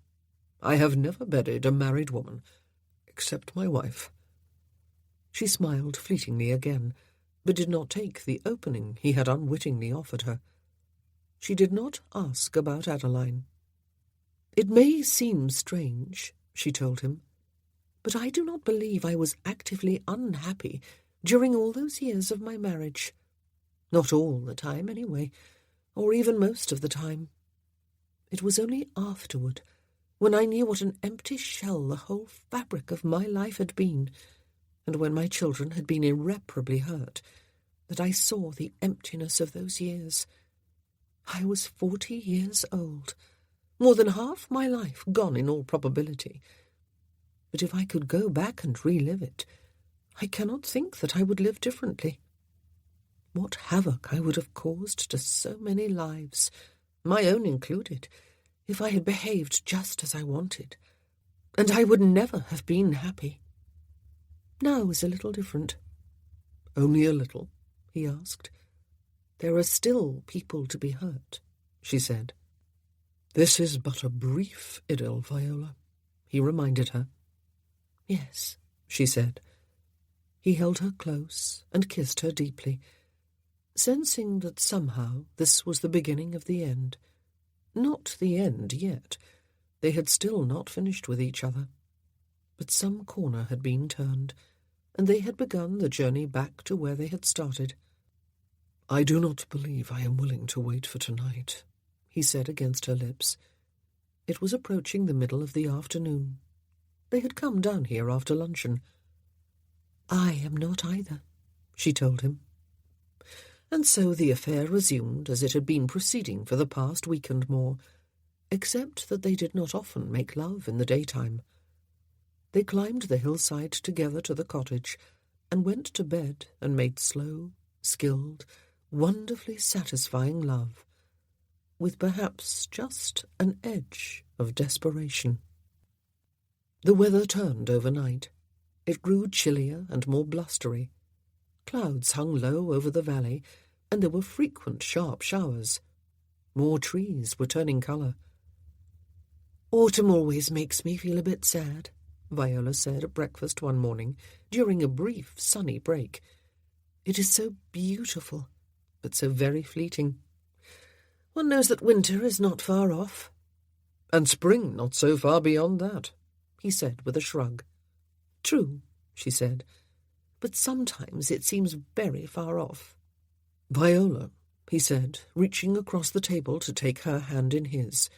S2: I have never bedded a married woman, except my wife."
S3: She smiled fleetingly again, but did not take the opening he had unwittingly offered her. She did not ask about Adeline. "It may seem strange," she told him, "but I do not believe I was actively unhappy during all those years of my marriage. Not all the time, anyway, or even most of the time. It was only afterward, when I knew what an empty shell the whole fabric of my life had been, and when my children had been irreparably hurt, that I saw the emptiness of those years. I was 40 years old, more than half my life gone in all probability. But if I could go back and relive it, I cannot think that I would live differently. What havoc I would have caused to so many lives, my own included, if I had behaved just as I wanted, and I would never have been happy. Now is a little different."
S2: "Only a little?"
S3: he asked. "There are still people to be hurt," she said.
S2: "This is but a brief idyll, Viola," he reminded her.
S3: "Yes," she said. He held her close and kissed her deeply, sensing that somehow this was the beginning of the end. Not the end yet. They had still not finished with each other. But some corner had been turned, and they had begun the journey back to where they had started.
S2: "I do not believe I am willing to wait for tonight," he said against her lips.
S3: It was approaching the middle of the afternoon. They had come down here after luncheon. "I am not either," she told him. And so the affair resumed as it had been proceeding for the past week and more, except that they did not often make love in the daytime. They climbed the hillside together to the cottage, and went to bed and made slow, skilled, wonderfully satisfying love, with perhaps just an edge of desperation. The weather turned overnight. It grew chillier and more blustery. Clouds hung low over the valley, and there were frequent sharp showers. More trees were turning colour. "Autumn always makes me feel a bit sad," Viola said at breakfast one morning, during a brief sunny break. "It is so beautiful, but so very fleeting. One knows that winter is not far off."
S2: "And spring not so far beyond that,"
S3: he said with a shrug. "True," she said, "but sometimes it seems very far off."
S2: "Viola," he said, reaching across the table to take her hand in his,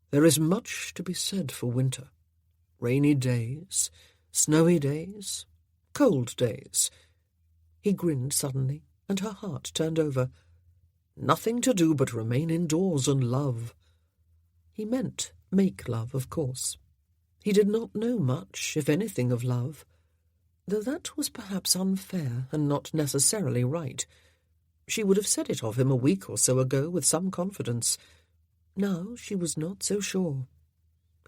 S2: "there is much to be said for winter. Rainy days, snowy days, cold days."
S3: He grinned suddenly, and her heart turned over.
S2: "Nothing to do but remain indoors and love."
S3: He meant make love, of course. He did not know much, if anything, of love, though that was perhaps unfair and not necessarily right. She would have said it of him a week or so ago with some confidence. Now she was not so sure.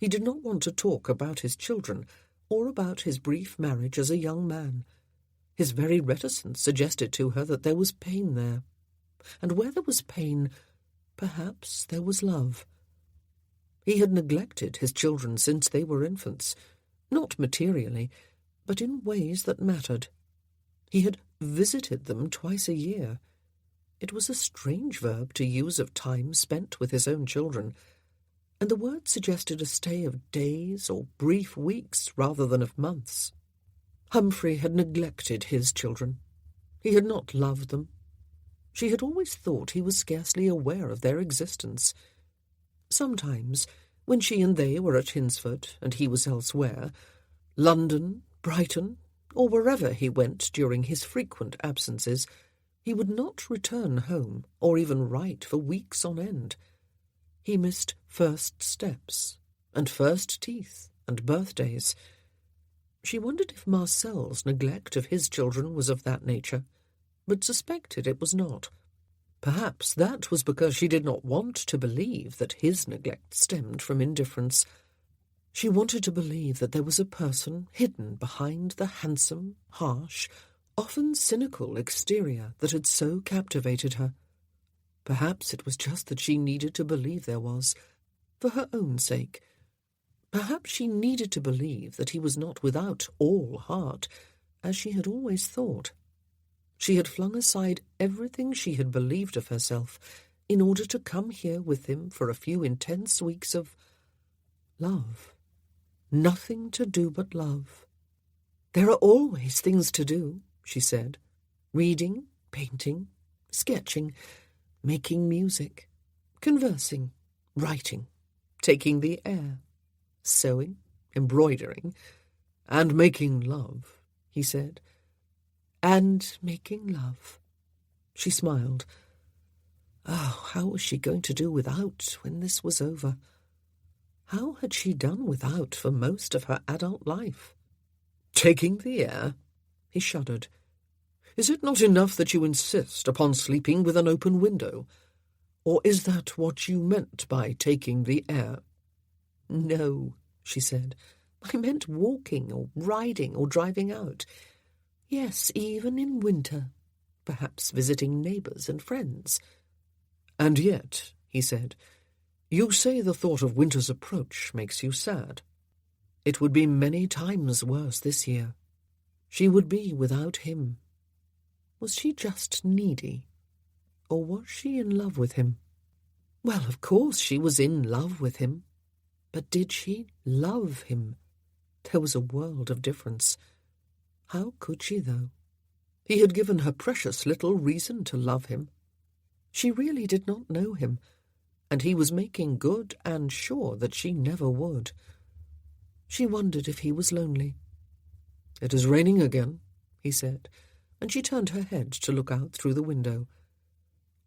S3: He did not want to talk about his children, or about his brief marriage as a young man. His very reticence suggested to her that there was pain there. And where there was pain, perhaps there was love. He had neglected his children since they were infants, not materially, but in ways that mattered. He had visited them twice a year. It was a strange verb to use of time spent with his own children, and the word suggested a stay of days or brief weeks rather than of months.
S1: Humphrey had neglected his children. He had not loved them. She had always thought he was scarcely aware of their existence. Sometimes, when she and they were at Hinsford and he was elsewhere, London, Brighton, or wherever he went during his frequent absences, he would not return home or even write for weeks on end. He missed first steps and first teeth and birthdays. She wondered if Marcel's neglect of his children was of that nature, but suspected it was not. Perhaps that was because she did not want to believe that his neglect stemmed from indifference. She wanted to believe that there was a person hidden behind the handsome, harsh, often cynical exterior that had so captivated her. Perhaps it was just that she needed to believe there was, for her own sake. Perhaps she needed to believe that he was not without all heart, as she had always thought. She had flung aside everything she had believed of herself in order to come here with him for a few intense weeks of love. Nothing to do but love. There are always things to do, she said. Reading, painting, sketching, making music, conversing, writing, taking the air, sewing, embroidering, and making love, he said. And making love. She smiled. Oh, how was she going to do without when this was over? How had she done without for most of her adult life? Taking the air? He shuddered. Is it not enough that you insist upon sleeping with an open window? Or is that what you meant by taking the air? No, she said. I meant walking or riding or driving out. Yes, even in winter, perhaps visiting neighbours and friends. And yet, he said, you say the thought of winter's approach makes you sad. It would be many times worse this year. She would be without him. Was she just needy? Or was she in love with him? Well, of course she was in love with him. But did she love him? There was a world of difference. How could she, though? He had given her precious little reason to love him. She really did not know him, and he was making good and sure that she never would. She wondered if he was lonely. It is raining again, he said, and she turned her head to look out through the window.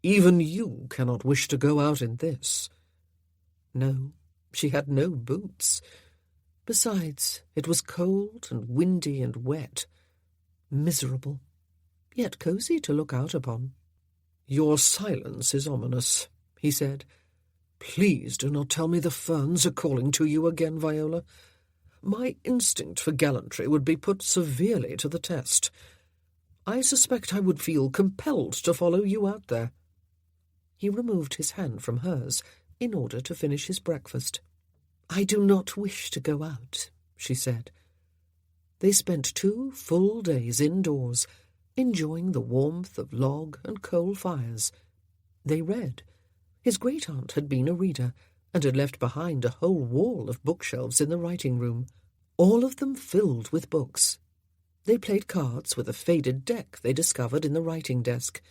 S1: Even you cannot wish to go out in this. No, she had no boots. Besides, it was cold and windy and wet. Miserable, yet cosy to look out upon. Your silence is ominous, he said. Please do not tell me the ferns are calling to you again, Viola. My instinct for gallantry would be put severely to the test. I suspect I would feel compelled to follow you out there. He removed his hand from hers in order to finish his breakfast. I do not wish to go out, she said. They spent 2 full days indoors, enjoying the warmth of log and coal fires. They read. His great-aunt had been a reader, and had left behind a whole wall of bookshelves in the writing room, all of them filled with books. They played cards with a faded deck they discovered in the writing desk.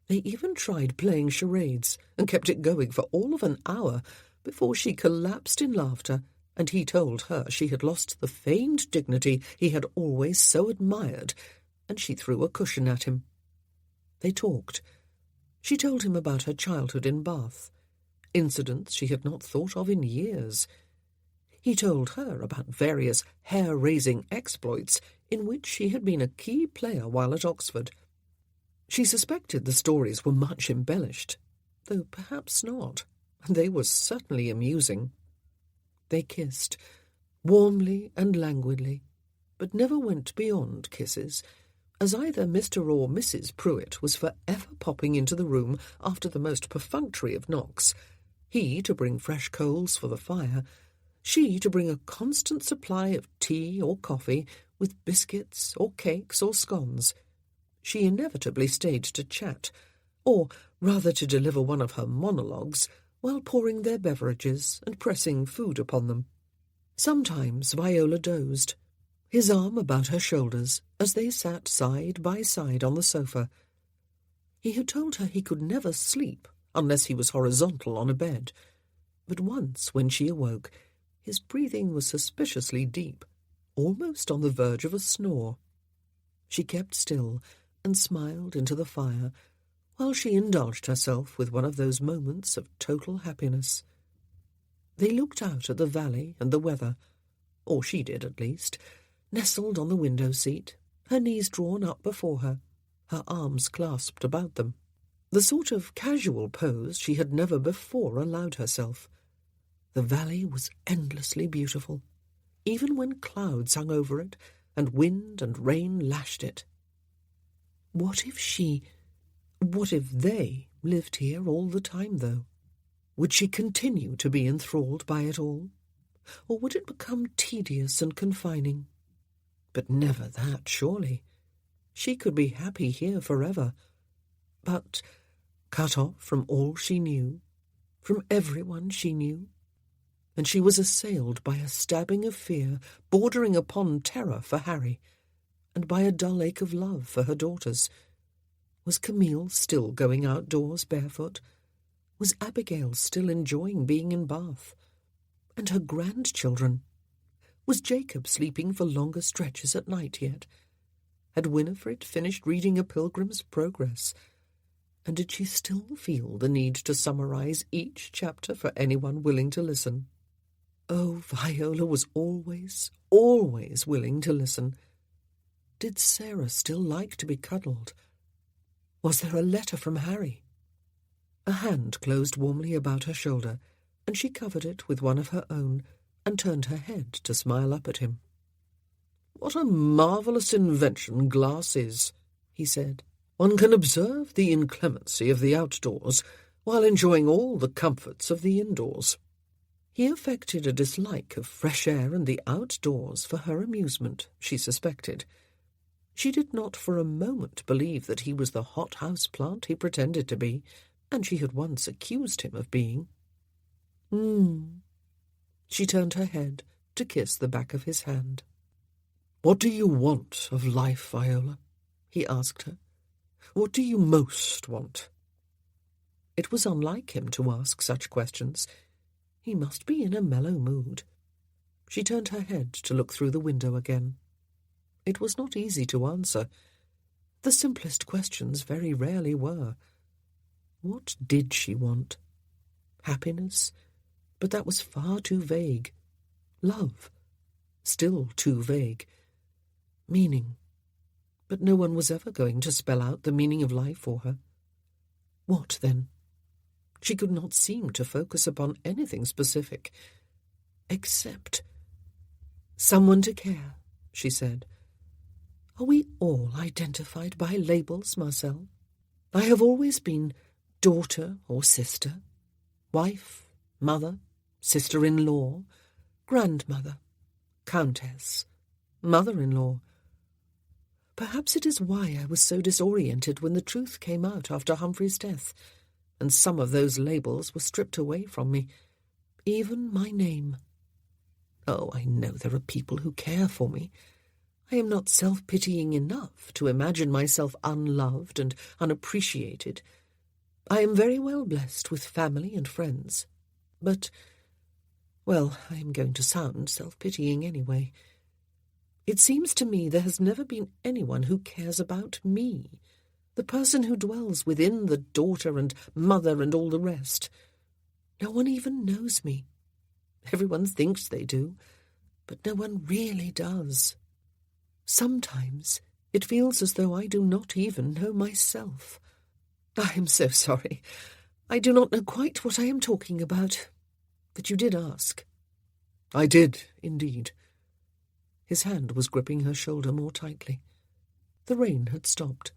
S1: They even tried playing charades, and kept it going for all of an hour, before she collapsed in laughter, and he told her she had lost the feigned dignity he had always so admired, and she threw a cushion at him. They talked. She told him about her childhood in Bath, incidents she had not thought of in years. He told her about various hair-raising exploits in which she had been a key player while at Oxford. She suspected the stories were much embellished, though perhaps not. They were certainly amusing. They kissed, warmly and languidly, but never went beyond kisses, as either Mr. or Mrs. Pruitt was forever popping into the room after the most perfunctory of knocks, he to bring fresh coals for the fire, she to bring a constant supply of tea or coffee, with biscuits or cakes or scones. She inevitably stayed to chat, or rather to deliver one of her monologues, while pouring their beverages and pressing food upon them. Sometimes Viola dozed. his arm about her shoulders as they sat side by side on the sofa. He had told her he could never sleep unless he was horizontal on a bed, but once, when she awoke, his breathing was suspiciously deep, almost on the verge of a snore. She kept still and smiled into the fire, while she indulged herself with one of those moments of total happiness. They looked out at the valley and the weather, or she did at least, nestled on the window-seat, her knees drawn up before her, her arms clasped about them, the sort of casual pose she had never before allowed herself. The valley was endlessly beautiful, even when clouds hung over it and wind and rain lashed it. What if they lived here all the time, though? Would she continue to be enthralled by it all? Or would it become tedious and confining? But never that, surely. She could be happy here forever. But cut off from all she knew, from everyone she knew, and she was assailed by a stabbing of fear bordering upon terror for Harry, and by a dull ache of love for her daughters. Was Camille still going outdoors barefoot? Was Abigail still enjoying being in Bath? And her grandchildren? Was Jacob sleeping for longer stretches at night yet? Had Winifred finished reading A Pilgrim's Progress? And did she still feel the need to summarize each chapter for anyone willing to listen? Oh, Viola was always willing to listen. Did Sarah still like to be cuddled? Was there a letter from Harry? A hand closed warmly about her shoulder, and she covered it with one of her own and turned her head to smile up at him. "What a marvellous invention glass is," he said. "One can observe the inclemency of the outdoors while enjoying all the comforts of the indoors." He affected a dislike of fresh air and the outdoors for her amusement, she suspected. She did not for a moment believe that he was the hothouse plant he pretended to be, and she had once accused him of being. She turned her head to kiss the back of his hand. "What do you want of life, Viola?" he asked her. "What do you most want?" It was unlike him to ask such questions. He must be in a mellow mood. She turned her head to look through the window again. It was not easy to answer. The simplest questions very rarely were. What did she want? Happiness? But that was far too vague. Love? Still too vague. Meaning? But no one was ever going to spell out the meaning of life for her. What, then? She could not seem to focus upon anything specific, except someone to care, she said. Are we all identified by labels, Marcel? I have always been daughter or sister, wife, mother, sister-in-law, grandmother, countess, mother-in-law. Perhaps it is why I was so disoriented when the truth came out after Humphrey's death, and some of those labels were stripped away from me, even my name. Oh, I know there are people who care for me. I am not self-pitying enough to imagine myself unloved and unappreciated. I am very well blessed with family and friends. But, well, I am going to sound self-pitying anyway. It seems to me there has never been anyone who cares about me, the person who dwells within the daughter and mother and all the rest. No one even knows me. Everyone thinks they do, but no one really does. Sometimes it feels as though I do not even know myself. I am so sorry. I do not know quite what I am talking about. But you did ask. I did, indeed. His hand was gripping her shoulder more tightly. The rain had stopped.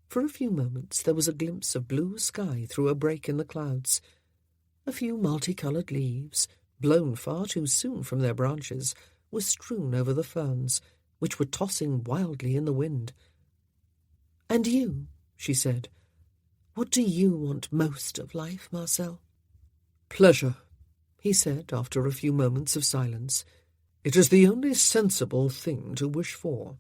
S1: For a few moments there was a glimpse of blue sky through a break in the clouds. A few multicoloured leaves, blown far too soon from their branches, were strewn over the ferns, which were tossing wildly in the wind. "And you," she said, "what do you want most of life, Marcel?" "Pleasure," he said after a few moments of silence. It is the only sensible thing to wish for.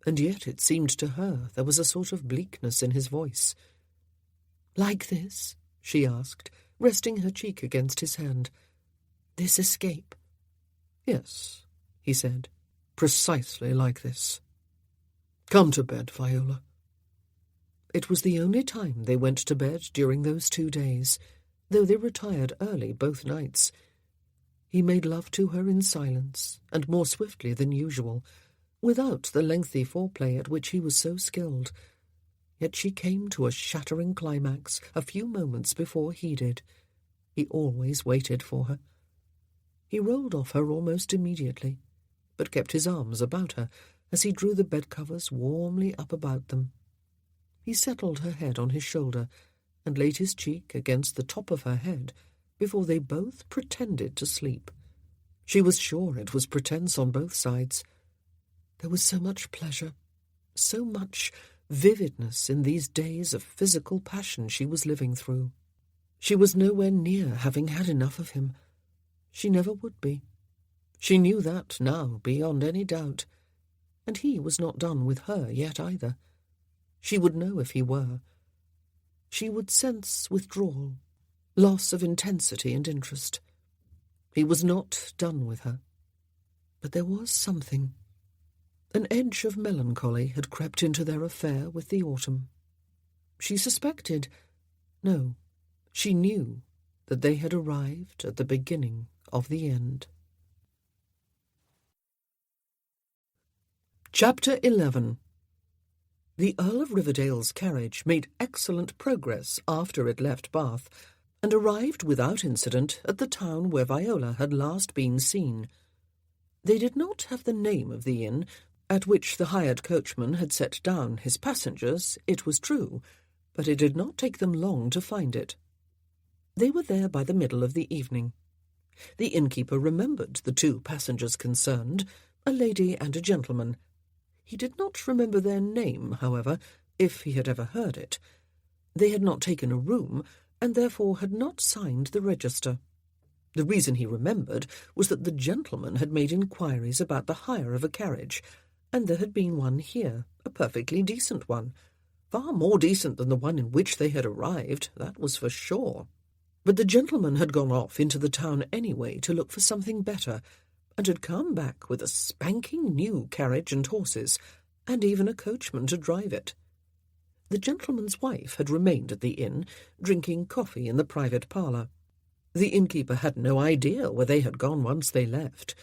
S1: And yet it seemed to her there was a sort of bleakness in his voice. "Like this?" she asked, resting her cheek against his hand. "This escape?" "Yes," he said, "precisely like this. Come to bed, Viola." It was the only time they went to bed during those 2 days, though they retired early both nights. He made love to her in silence, and more swiftly than usual, without the lengthy foreplay at which he was so skilled. Yet she came to a shattering climax a few moments before he did. He always waited for her. He rolled off her almost immediately, but kept his arms about her as he drew the bedcovers warmly up about them. He settled her head on his shoulder and laid his cheek against the top of her head before they both pretended to sleep. She was sure it was pretense on both sides. There was so much pleasure, so much vividness in these days of physical passion she was living through. She was nowhere near having had enough of him. She never would be. She knew that now beyond any doubt, and he was not done with her yet either. She would know if he were. She would sense withdrawal, loss of intensity and interest. He was not done with her. But there was something. An edge of melancholy had crept into their affair with the autumn. She suspected, no, she knew that they had arrived at the beginning of the end. Chapter 11. The Earl of Riverdale's carriage made excellent progress after it left Bath, and arrived without incident at the town where Viola had last been seen. They did not have the name of the inn at which the hired coachman had set down his passengers, it was true, but it did not take them long to find it. They were there by the middle of the evening. The innkeeper remembered the 2 passengers concerned, a lady and a gentleman. He did not remember their name, however, if he had ever heard it. They had not taken a room, and therefore had not signed the register. The reason he remembered was that the gentleman had made inquiries about the hire of a carriage, and there had been one here, a perfectly decent one, far more decent than the one in which they had arrived, that was for sure. But the gentleman had gone off into the town anyway to look for something better, and had come back with a spanking new carriage and horses, and even a coachman to drive it. The gentleman's wife had remained at the inn, drinking coffee in the private parlour. The innkeeper had no idea where they had gone once they left.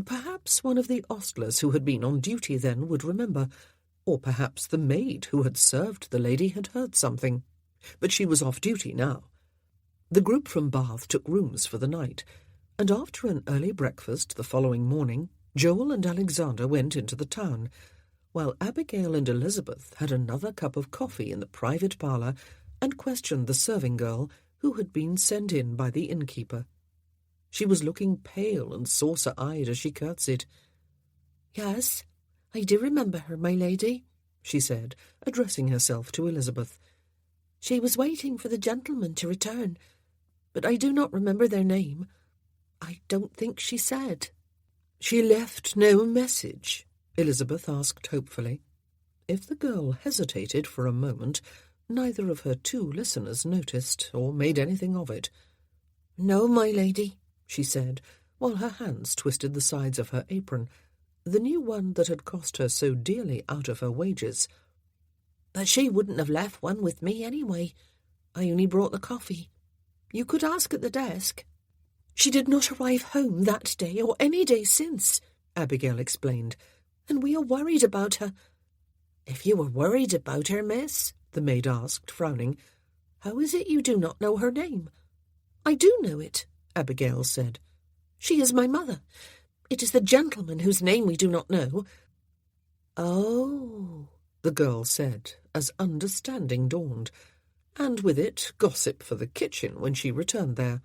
S1: Perhaps one of the ostlers who had been on duty then would remember, or perhaps the maid who had served the lady had heard something. But she was off duty now. The group from Bath took rooms for the night, and after an early breakfast the following morning, Joel and Alexander went into the town, while Abigail and Elizabeth had another cup of coffee in the private parlour and questioned the serving girl who had been sent in by the innkeeper. She was looking pale and saucer-eyed as she curtsied. "Yes, I do remember her, my lady," she said, addressing herself to Elizabeth. "She was waiting for the gentleman to return, but I do not remember their name. I don't think she said." "She left no message?" Elizabeth asked hopefully. If the girl hesitated for a moment, neither of her 2 listeners noticed or made anything of it. "No, my lady," she said, while her hands twisted the sides of her apron, the new one that had cost her so dearly out of her wages. "But she wouldn't have left one with me anyway. I only brought the coffee. You could ask at the desk." "She did not arrive home that day or any day since," Abigail explained, "and we are worried about her." "If you were worried about her, miss," the maid asked, frowning, "how is it you do not know her name?" "I do know it," Abigail said. "She is my mother. It is the gentleman whose name we do not know." "Oh," the girl said, as understanding dawned, and with it gossip for the kitchen when she returned there.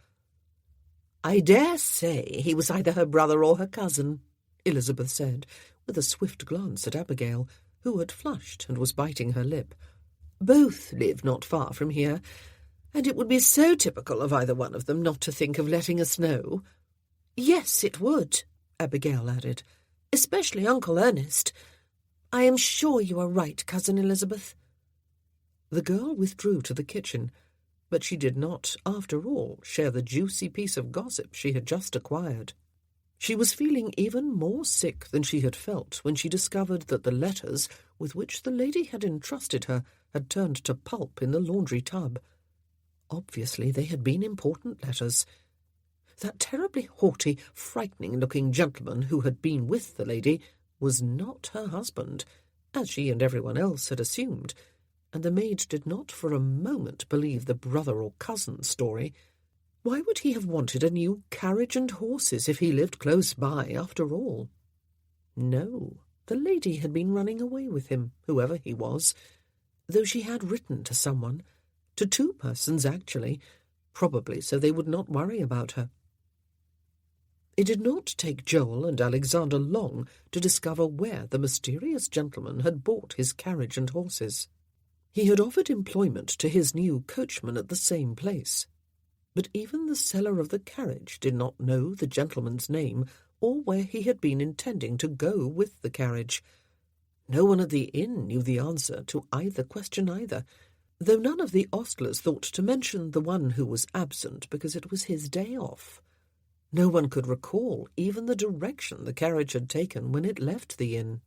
S1: "I dare say he was either her brother or her cousin," Elizabeth said, with a swift glance at Abigail, who had flushed and was biting her lip. "Both live not far from here, and it would be so typical of either one of them not to think of letting us know." "Yes, it would,"
S3: Abigail added. "Especially Uncle Ernest. I am sure you are right, Cousin Elizabeth." The girl withdrew to the kitchen, but she did not, after all, share the juicy piece of gossip she had just acquired. She was feeling even more sick than she had felt when she discovered that the letters with which the lady had entrusted her had turned to pulp in the laundry tub. Obviously they had been important letters. That terribly haughty, frightening-looking gentleman who had been with the lady was not her husband, as she and everyone else had assumed, and the maid did not for a moment believe the brother or cousin story. Why would he have wanted a new carriage and horses if he lived close by, after all? No, the lady had been running away with him, whoever he was, though she had written to someone, to 2 persons actually, probably so they would not worry about her. It did not take Joel and Alexander long to discover where the mysterious gentleman had bought his carriage and horses. He had offered employment to his new coachman at the same place, but even the seller of the carriage did not know the gentleman's name or where he had been intending to go with the carriage. No one at the inn knew the answer to either question either, though none of the ostlers thought to mention the one who was absent because it was his day off. No one could recall even the direction the carriage had taken when it left the inn.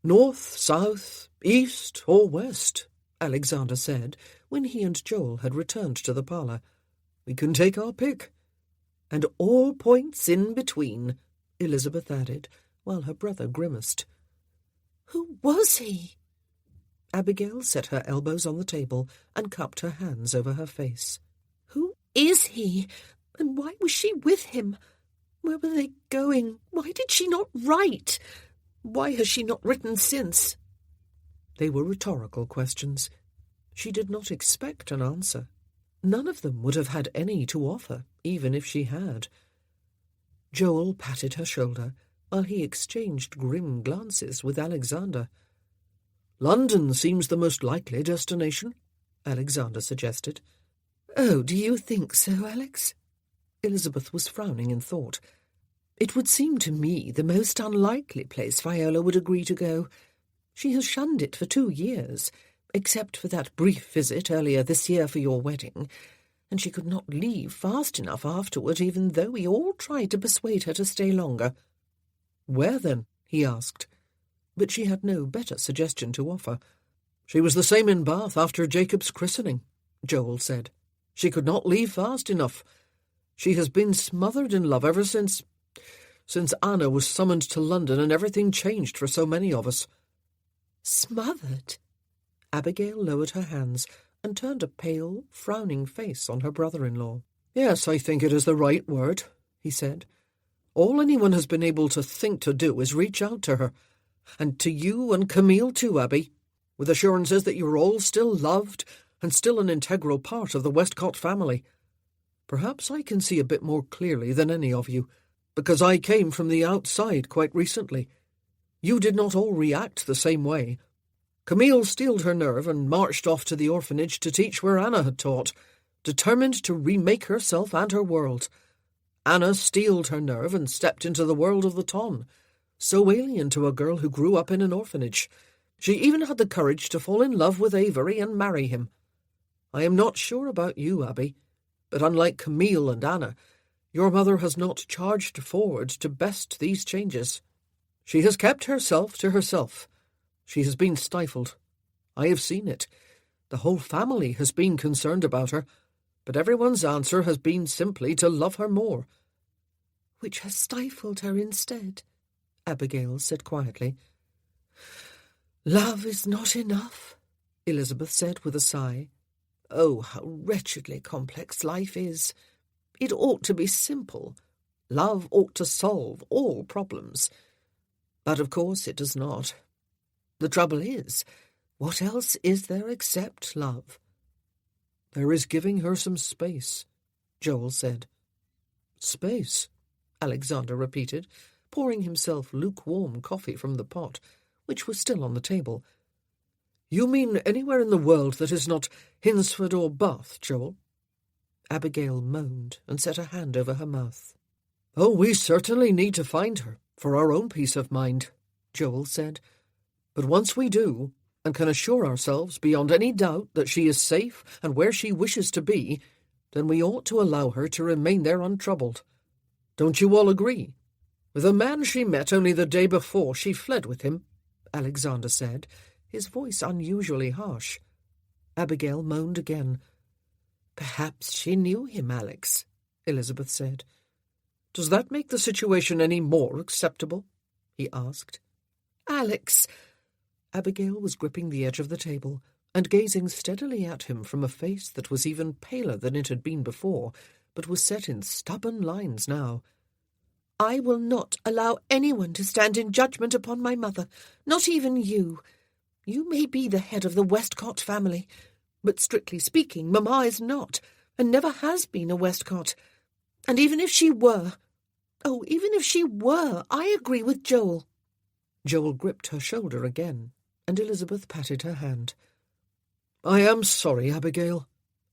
S3: "North, south, east, or west," Alexander said, when he and Joel had returned to the parlour. "We can take our pick." "And all points in between," Elizabeth added, while her brother grimaced. "Who was he?" Abigail set her elbows on the table and cupped her hands over her face. "Who is he? And why was she with him? Where were they going? Why did she not write? Why has she not written since?" They were rhetorical questions. She did not expect an answer. None of them would have had any to offer, even if she had. Joel patted her shoulder, while he exchanged grim glances with Alexander. "London seems the most likely destination," Alexander suggested. "Oh, do you think so, Alex?" Elizabeth was frowning in thought. "It would seem to me the most unlikely place Viola would agree to go. She has shunned it for 2 years, except for that brief visit earlier this year for your wedding, and she could not leave fast enough afterward, even though we all tried to persuade her to stay longer." "Where, then?" he asked, but she had no better suggestion to offer. "She was the same in Bath after Jacob's christening," Joel said. "She could not leave fast enough. She has been smothered in love ever since Anna was summoned to London and everything changed for so many of us." "Smothered?" Abigail lowered her hands and turned a pale, frowning face on her brother-in-law. "Yes, I think it is the right word," he said. "All anyone has been able to think to do is reach out to her, and to you and Camille too, Abby, with assurances that you are all still loved and still an integral part of the Westcott family. Perhaps I can see a bit more clearly than any of you, because I came from the outside quite recently. You did not all react the same way. Camille steeled her nerve and marched off to the orphanage to teach where Anna had taught, determined to remake herself and her world. Anna steeled her nerve and stepped into the world of the ton, so alien to a girl who grew up in an orphanage. She even had the courage to fall in love with Avery and marry him. I am not sure about you, Abby, but unlike Camille and Anna, your mother has not charged forward to best these changes. She has kept herself to herself. She has been stifled. I have seen it. The whole family has been concerned about her, but everyone's answer has been simply to love her more." "Which has stifled her instead," Abigail said quietly. "Love is not enough," Elizabeth said with a sigh. "Oh, how wretchedly complex life is. It ought to be simple. Love ought to solve all problems. But of course it does not. The trouble is, what else is there except love?" "There is giving her some space," Joel said. "Space," Alexander repeated, pouring himself lukewarm coffee from the pot, which was still on the table. "You mean anywhere in the world that is not Hinsford or Bath, Joel?" Abigail moaned and set a hand over her mouth. "Oh, we certainly need to find her,
S2: For our own peace of mind, Joel said. But once we do, and can assure ourselves beyond any doubt that she is safe and where she wishes to be, then we ought to allow her to remain there untroubled. Don't you all agree? The man she met only the day before she fled with him, Alexander said, his voice unusually harsh.
S3: Abigail moaned again.
S4: Perhaps she knew him, Alex, Elizabeth said.
S2: Does that make the situation any more acceptable? He asked.
S4: Alex!
S3: Abigail was gripping the edge of the table and gazing steadily at him from a face that was even paler than it had been before, but was set in stubborn lines now.
S4: I will not allow anyone to stand in judgment upon my mother, not even you. You may be the head of the Westcott family, but strictly speaking, Mamma is not, and never has been a Westcott. And even if she were, I agree with Joel.
S3: Joel gripped her shoulder again, and Elizabeth patted her hand.
S2: I am sorry, Abigail,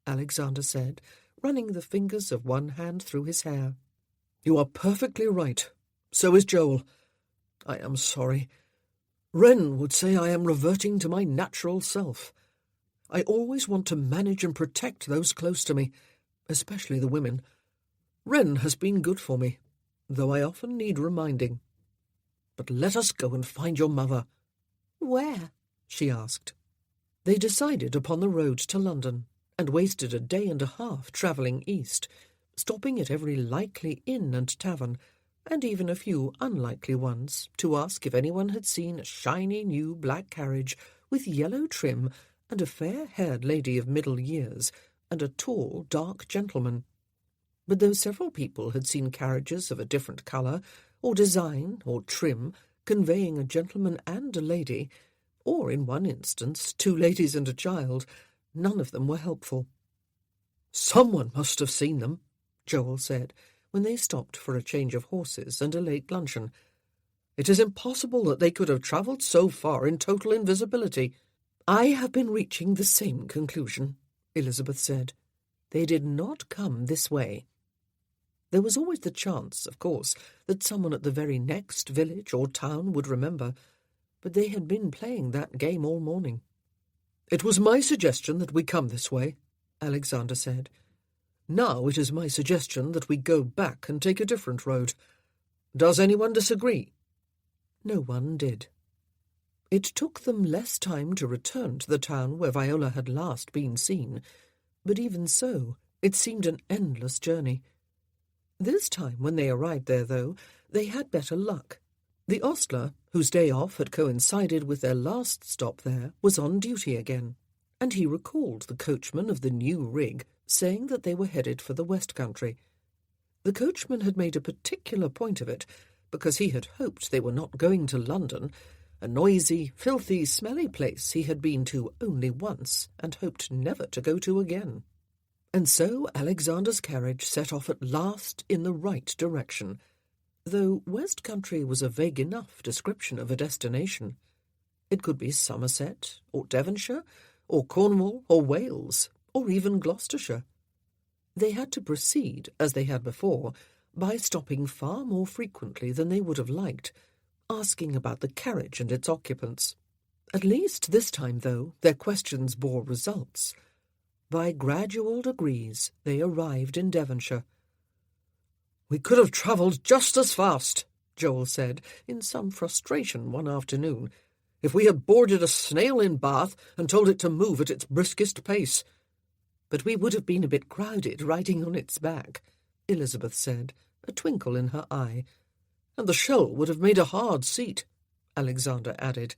S3: Alexander said, running the fingers of one hand through his hair.
S2: You are perfectly right. So is Joel. I am sorry. Wren would say I am reverting to my natural self. I always want to manage and protect those close to me, especially the women. Wren has been good for me, though I often need reminding. But let us go and find your mother.
S4: Where?
S3: She asked. They decided upon the road to London, and wasted a day and a half travelling east, stopping at every likely inn and tavern, and even a few unlikely ones, to ask if anyone had seen a shiny new black carriage with yellow trim and a fair-haired lady of middle years and a tall, dark gentleman. But though several people had seen carriages of a different colour, or design, or trim, conveying a gentleman and a lady, or, in one instance, 2 ladies and a child, none of them were helpful.
S2: Someone must have seen them,
S3: Joel said, when they stopped for a change of horses and a late luncheon.
S2: It is impossible that they could have travelled so far in total invisibility.
S3: I have been reaching the same conclusion, Elizabeth said. They did not come this way. There was always the chance, of course, that someone at the very next village or town would remember, but they had been playing that game all morning.
S2: It was my suggestion that we come this way, Alexander said. Now it is my suggestion that we go back and take a different road. Does anyone disagree?
S3: No one did. It took them less time to return to the town where Viola had last been seen, but even so, it seemed an endless journey. This time, when they arrived there, though, they had better luck. The ostler, whose day off had coincided with their last stop there, was on duty again, and he recalled the coachman of the new rig, saying that they were headed for the West Country. The coachman had made a particular point of it, because he had hoped they were not going to London, a noisy, filthy, smelly place he had been to only once, and hoped never to go to again. And so Alexander's carriage set off at last in the right direction, though West Country was a vague enough description of a destination. It could be Somerset, or Devonshire, or Cornwall, or Wales, or even Gloucestershire. They had to proceed, as they had before, by stopping far more frequently than they would have liked, asking about the carriage and its occupants. At least this time, though, their questions bore results. By gradual degrees they arrived in Devonshire.
S2: "We could have travelled just as fast," Joel said, in some frustration one afternoon, "if we had boarded a snail in Bath and told it to move at its briskest pace."
S3: "But we would have been a bit crowded riding on its back," Elizabeth said, a twinkle in her eye.
S2: "And the shell would have made a hard seat," Alexander added.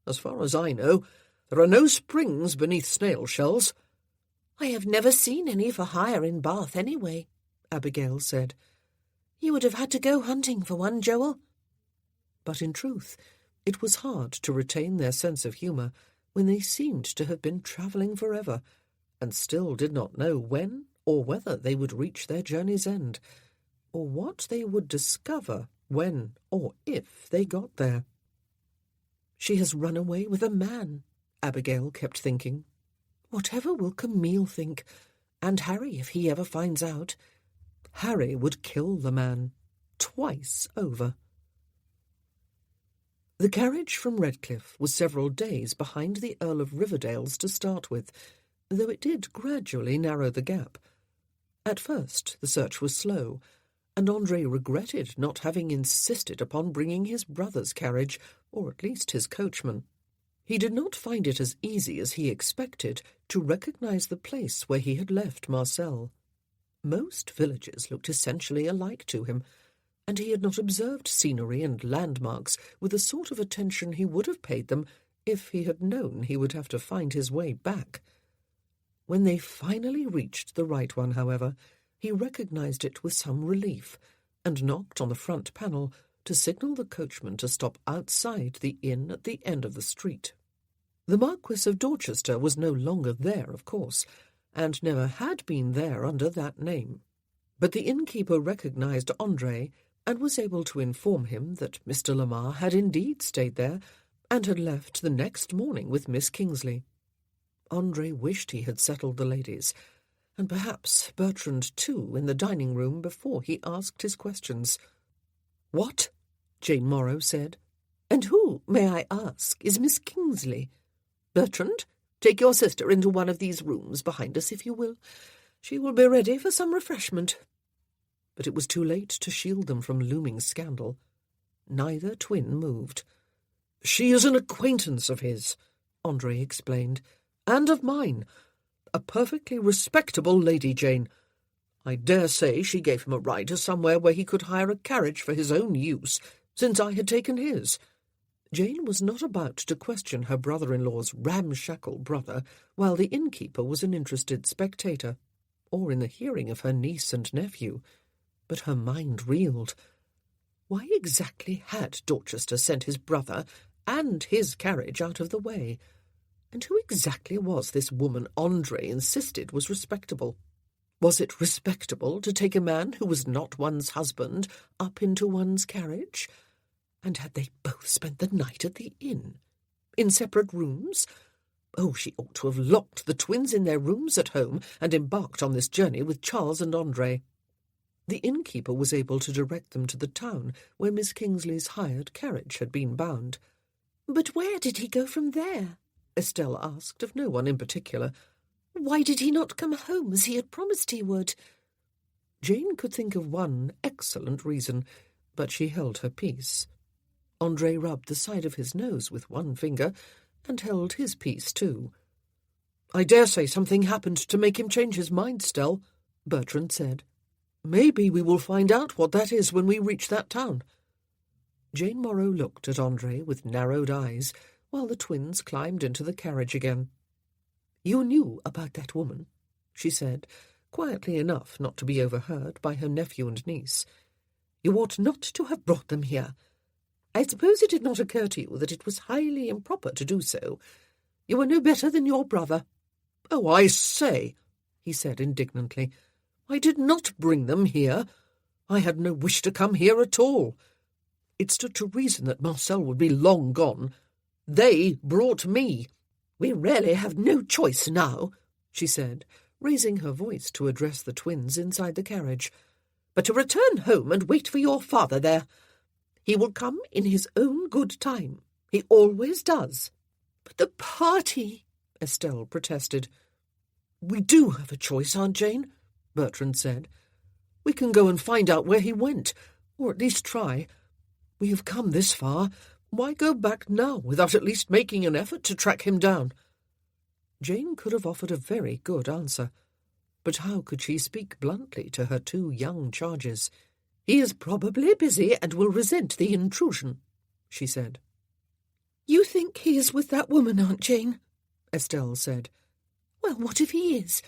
S2: "As far as I know, there are no springs beneath snail shells."
S4: "I have never seen any for hire in Bath anyway," Abigail said. "You would have had to go hunting for one, Joel."
S3: But in truth, it was hard to retain their sense of humour when they seemed to have been travelling forever, and still did not know when or whether they would reach their journey's end, or what they would discover when or if they got there. "She has run away with a man," Abigail kept thinking. "Whatever will Camille think, and Harry if he ever finds out? Harry would kill the man, twice over."
S1: The carriage from Redcliffe was several days behind the Earl of Riverdale's to start with, though it did gradually narrow the gap. At first the search was slow, and Andre regretted not having insisted upon bringing his brother's carriage, or at least his coachman. He did not find it as easy as he expected to recognize the place where he had left Marcel. Most villages looked essentially alike to him, and he had not observed scenery and landmarks with the sort of attention he would have paid them if he had known he would have to find his way back. When they finally reached the right one, however, he recognized it with some relief, and knocked on the front panel to signal the coachman to stop outside the inn at the end of the street. The Marquis of Dorchester was no longer there, of course, and never had been there under that name. But the innkeeper recognized Andre, and was able to inform him that Mr. Lamar had indeed stayed there, and had left the next morning with Miss Kingsley. Andre wished he had settled the ladies, and perhaps Bertrand too, in the dining-room before he asked his questions. "What?" Jane Morrow said. "And who, may I ask, is Miss Kingsley? Bertrand, take your sister into one of these rooms behind us, if you will. She will be ready for some refreshment." But it was too late to shield them from looming scandal. Neither twin moved. "She is an acquaintance of his," Andre explained, "and of mine. A perfectly respectable lady, Jane. I dare say she gave him a ride to somewhere where he could hire a carriage for his own use, since I had taken his." Jane was not about to question her brother-in-law's ramshackle brother while the innkeeper was an interested spectator, or in the hearing of her niece and nephew. But her mind reeled. Why exactly had Dorchester sent his brother and his carriage out of the way? And who exactly was this woman Andre insisted was respectable? Was it respectable to take a man who was not one's husband up into one's carriage? And had they both spent the night at the inn? In separate rooms? Oh, she ought to have locked the twins in their rooms at home and embarked on this journey with Charles and Andre. The innkeeper was able to direct them to the town where Miss Kingsley's hired carriage had been bound. "But where did he go from there?" Estelle asked of no one in particular. "Why did he not come home as he had promised he would?" Jane could think of one excellent reason, but she held her peace. Andre rubbed the side of his nose with one finger and held his peace too. "I dare say something happened to make him change his mind, Stell," Bertrand said. "Maybe we will find out what that is when we reach that town." Jane Morrow looked at Andre with narrowed eyes, while the twins climbed into the carriage again. "You knew about that woman," she said, quietly enough not to be overheard by her nephew and niece. "You ought not to have brought them here. I suppose it did not occur to you that it was highly improper to do so. You were no better than your brother." "Oh, I say," he said indignantly, "I did not bring them here. I had no wish to come here at all. It stood to reason that Marcel would be long gone. They brought me." "We really have no choice now," she said, raising her voice to address the twins inside the carriage, "but to return home and wait for your father there. He will come in his own good time. He always does." "But the party," Estelle protested. "We do have a choice, Aunt Jane," Bertrand said. "We can go and find out where he went, or at least try. We have come this far. Why go back now without at least making an effort to track him down?" Jane could have offered a very good answer, but how could she speak bluntly to her two young charges? "He is probably busy and will resent the intrusion," she said. "You think he is with that woman, Aunt Jane?" Estelle said. "Well, what if he is?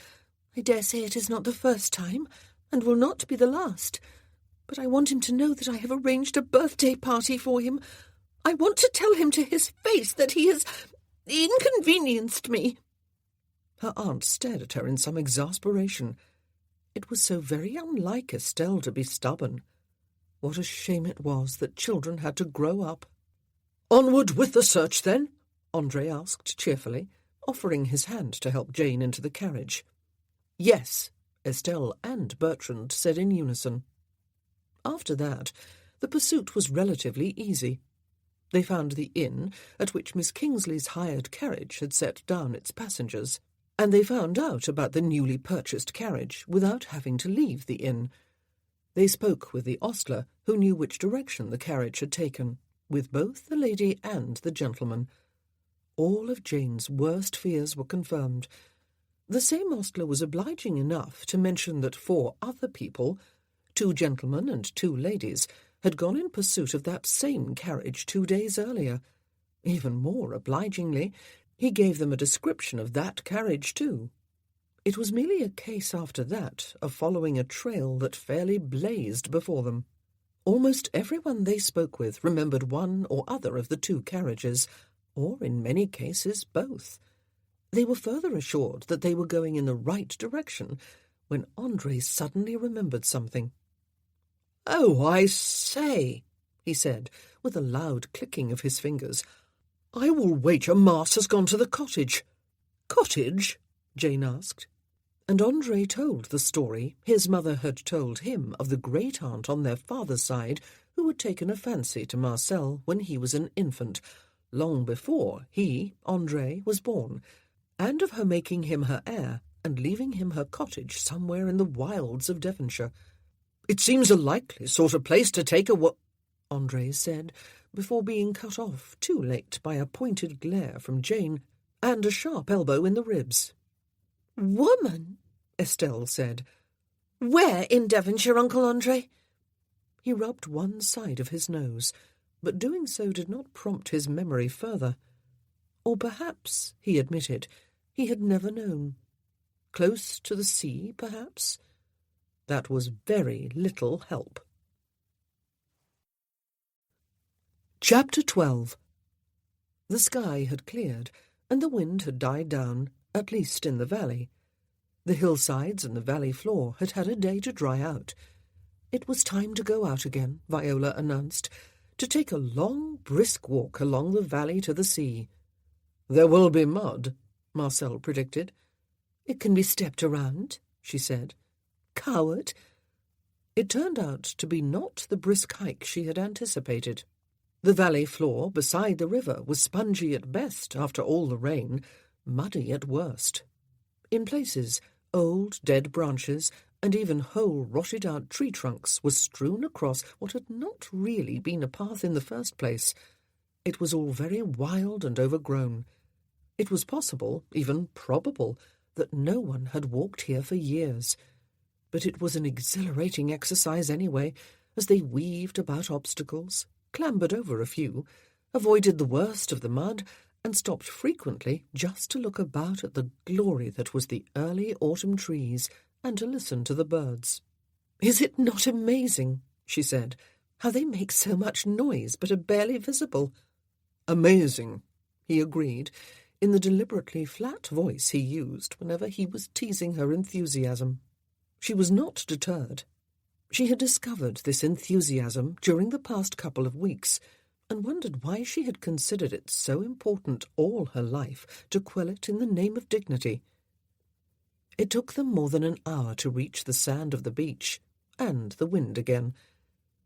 S1: I dare say it is not the first time, and will not be the last. But I want him to know that I have arranged a birthday party for him. I want to tell him to his face that he has inconvenienced me." Her aunt stared at her in some exasperation. It was so very unlike Estelle to be stubborn. What a shame it was that children had to grow up. "Onward with the search, then?" Andre asked cheerfully, offering his hand to help Jane into the carriage. "Yes," Estelle and Bertrand said in unison. After that, the pursuit was relatively easy. They found the inn at which Miss Kingsley's hired carriage had set down its passengers, and they found out about the newly purchased carriage without having to leave the inn. They spoke with the ostler, who knew which direction the carriage had taken, with both the lady and the gentleman. All of Jane's worst fears were confirmed. The same ostler was obliging enough to mention that 4 other people, 2 gentlemen and 2 ladies, had gone in pursuit of that same carriage 2 days earlier. Even more obligingly, he gave them a description of that carriage too. It was merely a case after that of following a trail that fairly blazed before them. Almost everyone they spoke with remembered one or other of the 2 carriages, or in many cases both. They were further assured that they were going in the right direction when André suddenly remembered something.
S2: "Oh, I say," he said, with a loud clicking of his fingers. "I will wager Mars has gone to the cottage." "Cottage?" Jane asked. And André told the story his mother had told him of the great-aunt on their father's side who had taken a fancy to Marcel when he was an infant, long before he, André, was born, and of her making him her heir and leaving him her cottage somewhere in the wilds of Devonshire. "It seems a likely sort of place to take a André said, before being cut off too late by a pointed glare from Jane and a sharp elbow in the ribs.
S3: "Woman," Estelle said. "Where in Devonshire, Uncle André?"
S1: He rubbed one side of his nose, but doing so did not prompt his memory further. Or perhaps, he admitted, he had never known. Close to the sea, perhaps? That was very little help. Chapter 12. The sky had cleared, and the wind had died down, at least in the valley. The hillsides and the valley floor had had a day to dry out. It was time to go out again, Viola announced, to take a long, brisk walk along the valley to the sea. "There will be mud," Marcel predicted.
S3: "It can be stepped around," she said. "Coward!"
S1: It turned out to be not the brisk hike she had anticipated. The valley floor beside the river was spongy at best after all the rain, muddy at worst. In places, old dead branches and even whole rotted-out tree trunks were strewn across what had not really been a path in the first place. It was all very wild and overgrown. It was possible, even probable, that no one had walked here for years. But it was an exhilarating exercise anyway, as they weaved about obstacles, clambered over a few, avoided the worst of the mud, and stopped frequently just to look about at the glory that was the early autumn trees and to listen to the birds.
S3: "Is it not amazing," she said, "how they make so much noise but are barely visible?"
S1: "Amazing," he agreed, in the deliberately flat voice he used whenever he was teasing her enthusiasm. She was not deterred. She had discovered this enthusiasm during the past couple of weeks, and wondered why she had considered it so important all her life to quell it in the name of dignity. It took them more than an hour to reach the sand of the beach, and the wind again.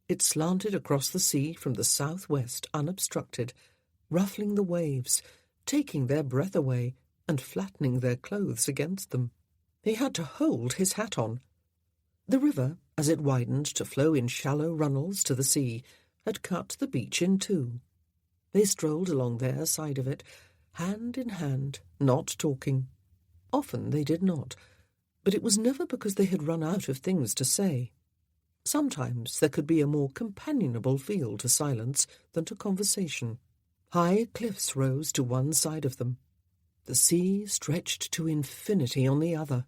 S1: It slanted across the sea from the southwest unobstructed, ruffling the waves, taking their breath away, and flattening their clothes against them. He had to hold his hat on. The river, as it widened to flow in shallow runnels to the sea, had cut the beach in two. They strolled along their side of it, hand in hand, not talking. Often they did not, but it was never because they had run out of things to say. Sometimes there could be a more companionable feel to silence than to conversation. High cliffs rose to one side of them. The sea stretched to infinity on the other.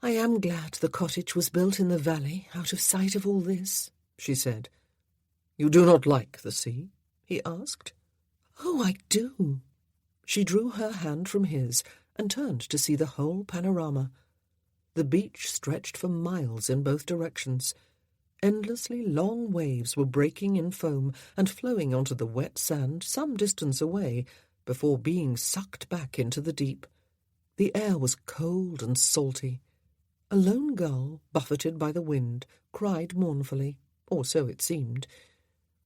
S3: "I am glad the cottage was built in the valley, out of sight of all this," she said.
S1: "You do not like the sea?" he asked.
S3: "Oh, I do."
S1: She drew her hand from his and turned to see the whole panorama. The beach stretched for miles in both directions. Endlessly long waves were breaking in foam and flowing onto the wet sand some distance away before being sucked back into the deep. The air was cold and salty. A lone gull, buffeted by the wind, cried mournfully, or so it seemed.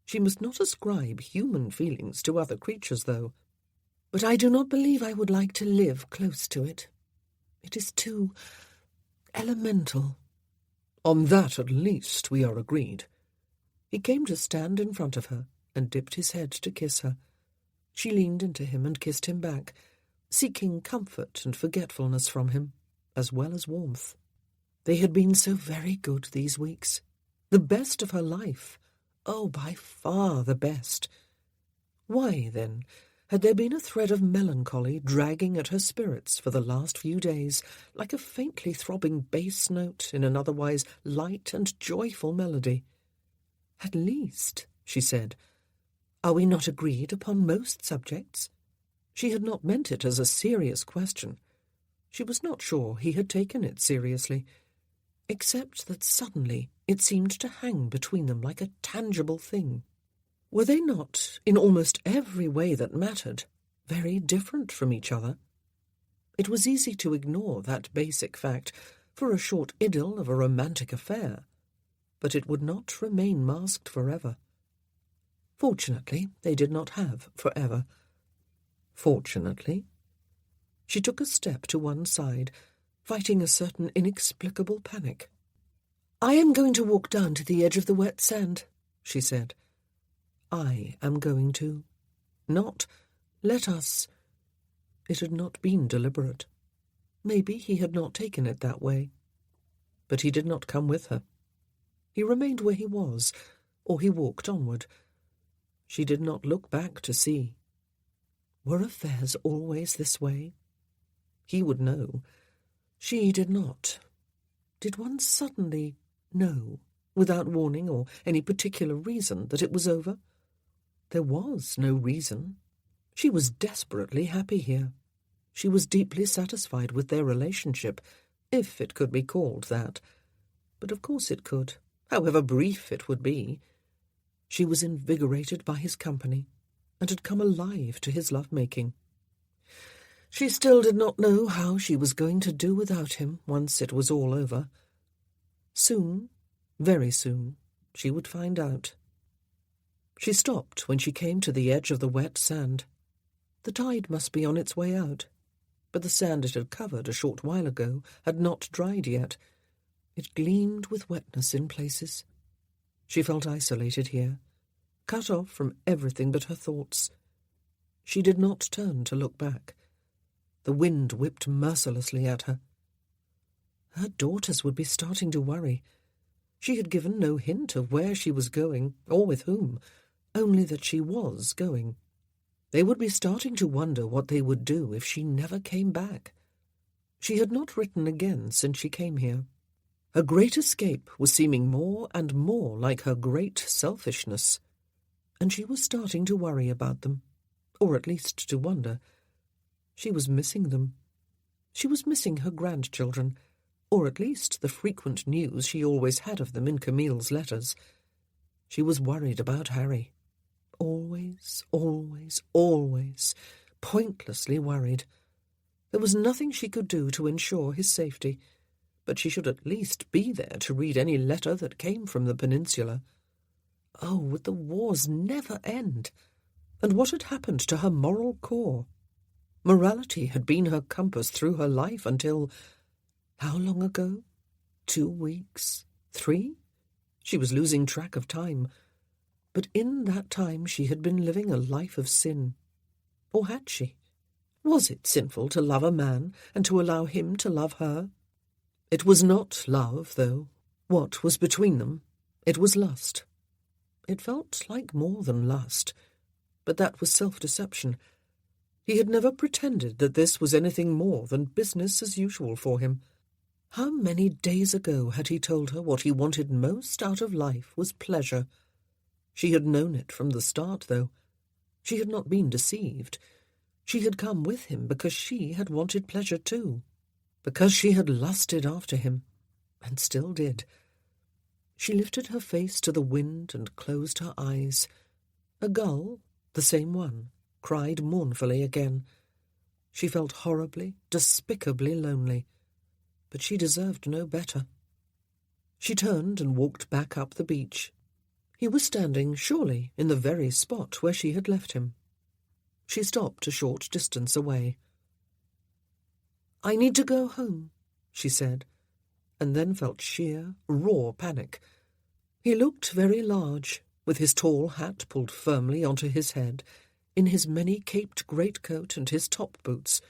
S1: She must not ascribe human feelings to other creatures, though. But I do not believe I would like to live close to it. It is too elemental. On that, at least, we are agreed. He came to stand in front of her and dipped his head to kiss her. She leaned into him and kissed him back, seeking comfort and forgetfulness from him, as well as warmth. They had been so very good these weeks. The best of her life. Oh, by far the best. Why, then, had there been a thread of melancholy dragging at her spirits for the last few days, like a faintly throbbing bass note in an otherwise light and joyful melody? At least, she said, are we not agreed upon most subjects? She had not meant it as a serious question. She was not sure he had taken it seriously, except that suddenly it seemed to hang between them like a tangible thing. Were they not, in almost every way that mattered, very different from each other? It was easy to ignore that basic fact for a short idyll of a romantic affair, but it would not remain masked forever. Fortunately, they did not have forever. Fortunately. She took a step to one side, fighting a certain inexplicable panic. "I am going to walk down to the edge of the wet sand," she said. "I am going to. Not, let us." It had not been deliberate. Maybe he had not taken it that way. But he did not come with her. He remained where he was, or he walked onward. She did not look back to see. Were affairs always this way? He would know. She did not. Did one suddenly know, without warning or any particular reason, that it was over? There was no reason. She was desperately happy here. She was deeply satisfied with their relationship, if it could be called that. But of course it could, however brief it would be. She was invigorated by his company, and had come alive to his love-making. She still did not know how she was going to do without him once it was all over. Soon, very soon, she would find out. She stopped when she came to the edge of the wet sand. The tide must be on its way out, but the sand it had covered a short while ago had not dried yet. It gleamed with wetness in places. She felt isolated here, cut off from everything but her thoughts. She did not turn to look back. The wind whipped mercilessly at her. Her daughters would be starting to worry. She had given no hint of where she was going, or with whom, only that she was going. They would be starting to wonder what they would do if she never came back. She had not written again since she came here. Her great escape was seeming more and more like her great selfishness, and she was starting to worry about them, or at least to wonder. She was missing them. She was missing her grandchildren, or at least the frequent news she always had of them in Camille's letters. She was worried about Harry. Always, always, always, pointlessly worried. There was nothing she could do to ensure his safety, but she should at least be there to read any letter that came from the peninsula. Oh, would the wars never end? And what had happened to her moral core? Morality had been her compass through her life until... how long ago? 2 weeks? 3? She was losing track of time. But in that time she had been living a life of sin. Or had she? Was it sinful to love a man and to allow him to love her? It was not love, though. What was between them? It was lust. It felt like more than lust, but that was self-deception. He had never pretended that this was anything more than business as usual for him. How many days ago had he told her what he wanted most out of life was pleasure? She had known it from the start, though. She had not been deceived. She had come with him because she had wanted pleasure too, because she had lusted after him, and still did. She lifted her face to the wind and closed her eyes. A gull, the same one, cried mournfully again. She felt horribly, despicably lonely, but she deserved no better. She turned and walked back up the beach. He was standing, surely, in the very spot where she had left him. She stopped a short distance away. "I need to go home," she said, and then felt sheer, raw panic. He looked very large, with his tall hat pulled firmly onto his head, in his many-caped greatcoat and his top boots.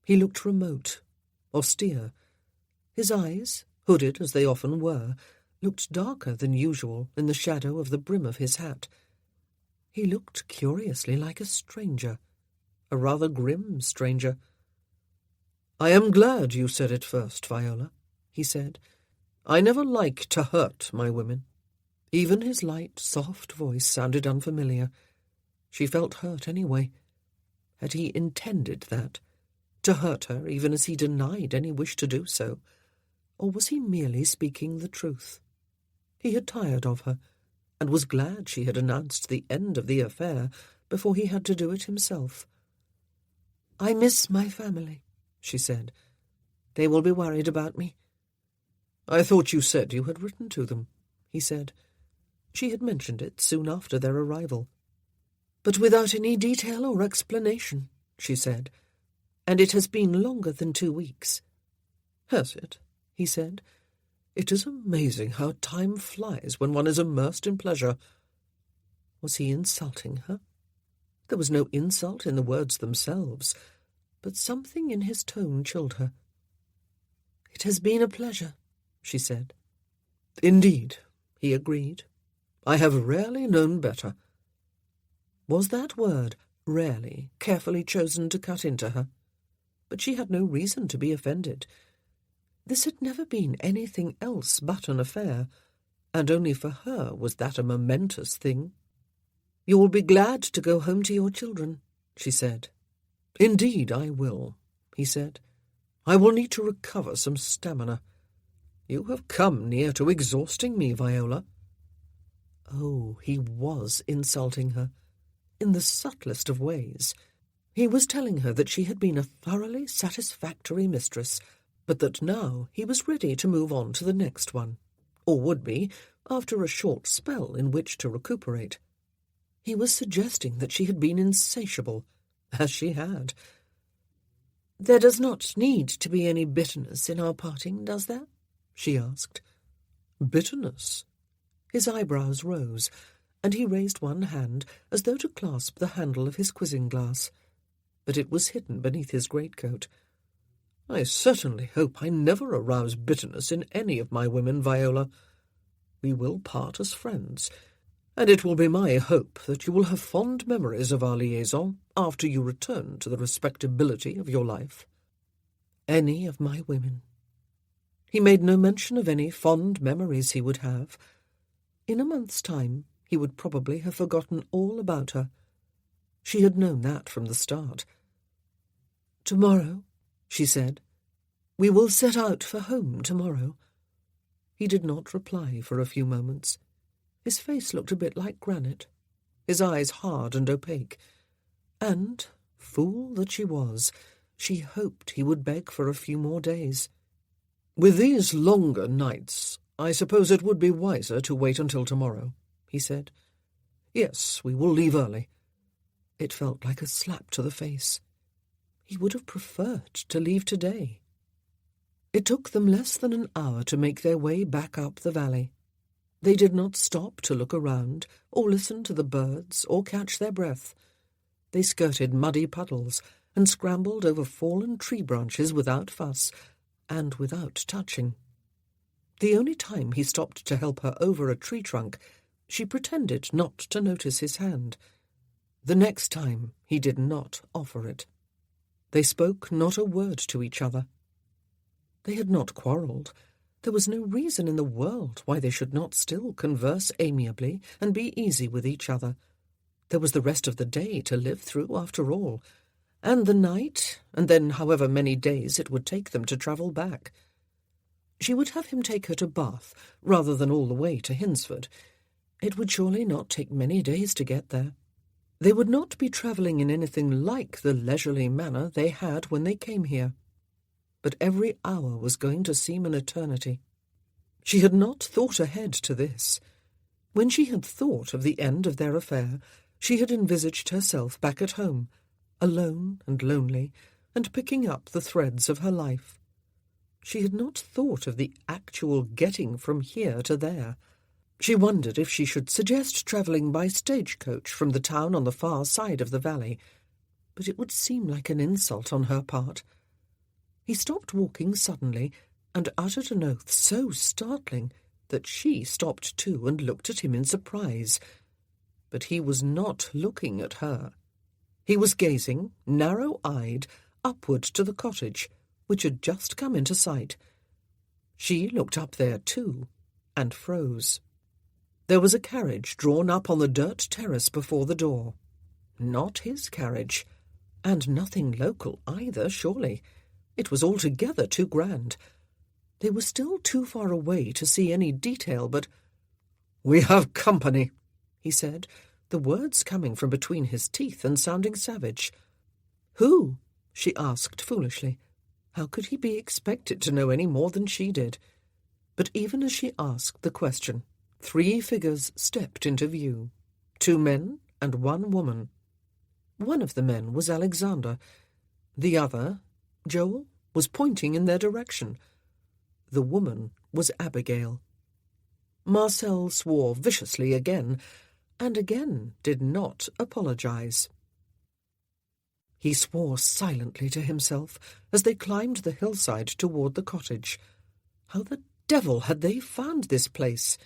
S1: He looked remote, austere. His eyes, hooded as they often were, looked darker than usual in the shadow of the brim of his hat. He looked curiously like a stranger, a rather grim stranger. "I am glad you said it first, Viola," he said. "I never like to hurt my women." Even his light, soft voice sounded unfamiliar. She felt hurt anyway. Had he intended that? To hurt her, even as he denied any wish to do so? Or was he merely speaking the truth? He had tired of her, and was glad she had announced the end of the affair before he had to do it himself. "I miss my family," she said. "They will be worried about me." "I thought you said you had written to them," he said. She had mentioned it soon after their arrival. "But without any detail or explanation," she said. "And it has been longer than 2 weeks." "Has it?" he said. "It is amazing how time flies when one is immersed in pleasure." Was he insulting her? There was no insult in the words themselves, but something in his tone chilled her. "It has been a pleasure," she said. "Indeed," he agreed. "I have rarely known better." Was that word, rarely, carefully chosen to cut into her? But she had no reason to be offended. This had never been anything else but an affair, and only for her was that a momentous thing. "You will be glad to go home to your children," she said. "Indeed I will," he said. "I will need to recover some stamina. You have come near to exhausting me, Viola." Oh, he was insulting her, in the subtlest of ways. He was telling her that she had been a thoroughly satisfactory mistress, but that now he was ready to move on to the next one, or would be, after a short spell in which to recuperate. He was suggesting that she had been insatiable, as she had. "There does not need to be any bitterness in our parting, does there?" she asked. "Bitterness?" His eyebrows rose, and he raised one hand as though to clasp the handle of his quizzing glass, but it was hidden beneath his greatcoat. "I certainly hope I never arouse bitterness in any of my women, Viola. We will part as friends, and it will be my hope that you will have fond memories of our liaison after you return to the respectability of your life." Any of my women. He made no mention of any fond memories he would have. In a month's time, he would probably have forgotten all about her. She had known that from the start. "Tomorrow," she said. "We will set out for home tomorrow." He did not reply for a few moments. His face looked a bit like granite, his eyes hard and opaque. And, fool that she was, she hoped he would beg for a few more days. "With these longer nights, I suppose it would be wiser to wait until tomorrow," he said. "Yes, we will leave early." It felt like a slap to the face. He would have preferred to leave today. It took them less than an hour to make their way back up the valley. They did not stop to look around, or listen to the birds, or catch their breath. They skirted muddy puddles, and scrambled over fallen tree branches without fuss, and without touching. The only time he stopped to help her over a tree trunk, she pretended not to notice his hand. The next time he did not offer it. They spoke not a word to each other. They had not quarrelled. There was no reason in the world why they should not still converse amiably and be easy with each other. There was the rest of the day to live through, after all, and the night, and then however many days it would take them to travel back. She would have him take her to Bath, rather than all the way to Hinsford. It would surely not take many days to get there. They would not be travelling in anything like the leisurely manner they had when they came here. But every hour was going to seem an eternity. She had not thought ahead to this. When she had thought of the end of their affair, she had envisaged herself back at home, alone and lonely, and picking up the threads of her life. She had not thought of the actual getting from here to there. She wondered if she should suggest travelling by stagecoach from the town on the far side of the valley, but it would seem like an insult on her part. He stopped walking suddenly and uttered an oath so startling that she stopped too and looked at him in surprise. But he was not looking at her. He was gazing, narrow-eyed, upward to the cottage, which had just come into sight. She looked up there too, and froze. There was a carriage drawn up on the dirt terrace before the door. Not his carriage, and nothing local either, surely. It was altogether too grand. They were still too far away to see any detail, but
S2: "We have company,"
S1: he said, the words coming from between his teeth and sounding savage. "Who?" she asked foolishly. How could he be expected to know any more than she did? But even as she asked the question, 3 figures stepped into view, 2 men and 1 woman. One of the men was Alexander. The other, Joel, was pointing in their direction. The woman was Abigail. Marcel swore viciously again, and again did not apologize. He swore silently to himself as they climbed the hillside toward the cottage. How the devil had they found this place?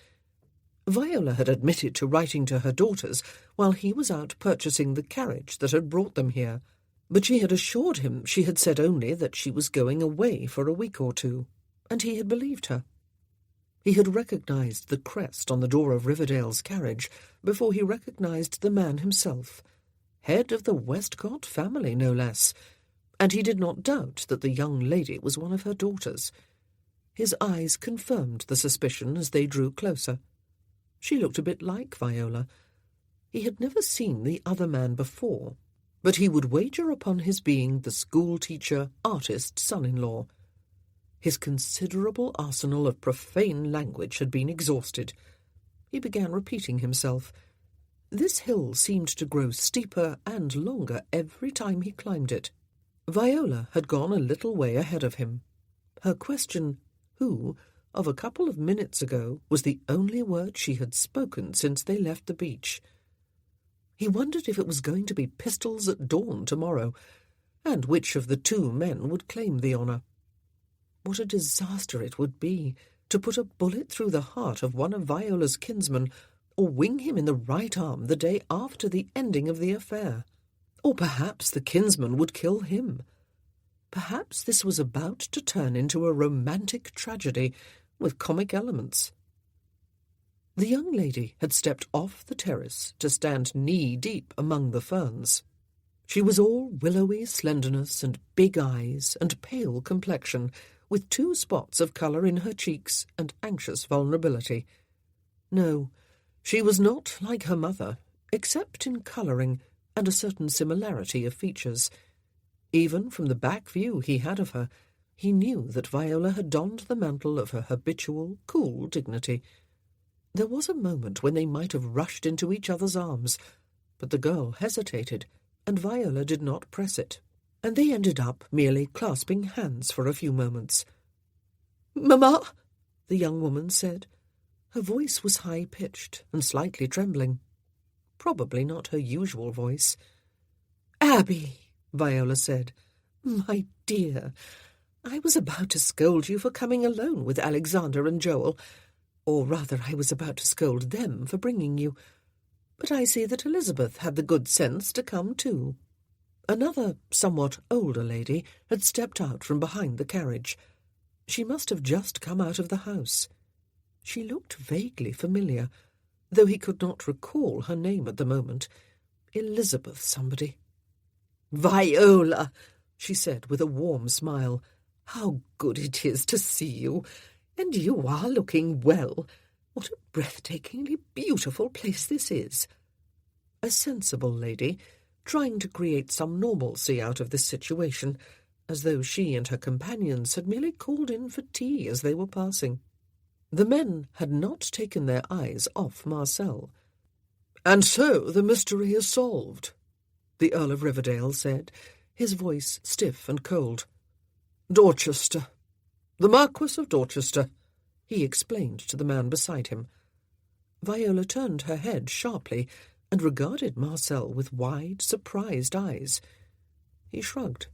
S1: Viola had admitted to writing to her daughters while he was out purchasing the carriage that had brought them here, but she had assured him she had said only that she was going away for a week or 2, and he had believed her. He had recognized the crest on the door of Riverdale's carriage before he recognized the man himself, head of the Westcott family, no less, and he did not doubt that the young lady was one of her daughters. His eyes confirmed the suspicion as they drew closer. She looked a bit like Viola. He had never seen the other man before, but he would wager upon his being the school-teacher, artist son-in-law. His considerable arsenal of profane language had been exhausted. He began repeating himself. This hill seemed to grow steeper and longer every time he climbed it. Viola had gone a little way ahead of him. Her question, who, of a couple of minutes ago, was the only word she had spoken since they left the beach. He wondered if it was going to be pistols at dawn tomorrow, and which of the 2 men would claim the honour. What a disaster it would be to put a bullet through the heart of one of Viola's kinsmen, or wing him in the right arm the day after the ending of the affair. Or perhaps the kinsman would kill him. Perhaps this was about to turn into a romantic tragedy with comic elements. The young lady had stepped off the terrace to stand knee-deep among the ferns. She was all willowy slenderness and big eyes and pale complexion, with 2 spots of colour in her cheeks and anxious vulnerability. No, she was not like her mother, except in colouring and a certain similarity of features. Even from the back view he had of her, he knew that Viola had donned the mantle of her habitual, cool dignity. There was a moment when they might have rushed into each other's arms, but the girl hesitated, and Viola did not press it, and they ended up merely clasping hands for a few moments. "Mamma," the young woman said. Her voice was high-pitched and slightly trembling. Probably not her usual voice. "Abby," Viola said, "my dear, I was about to scold you for coming alone with Alexander and Joel, or rather I was about to scold them for bringing you. But I see that Elizabeth had the good sense to come too." Another, somewhat older lady had stepped out from behind the carriage. She must have just come out of the house. She looked vaguely familiar, though he could not recall her name at the moment. Elizabeth somebody. "Viola," she said with a warm smile, "how good it is to see you. And you are looking well. What a breathtakingly beautiful place this is." A sensible lady, trying to create some normalcy out of this situation, as though she and her companions had merely called in for tea as they were passing. The men had not taken their eyes off Marcel.
S2: "And so the mystery is solved,"
S1: the Earl of Riverdale said, his voice stiff and cold.
S2: "Dorchester. The Marquis of Dorchester,"
S1: he explained to the man beside him. Viola turned her head sharply and regarded Marcel with wide, surprised eyes. He shrugged.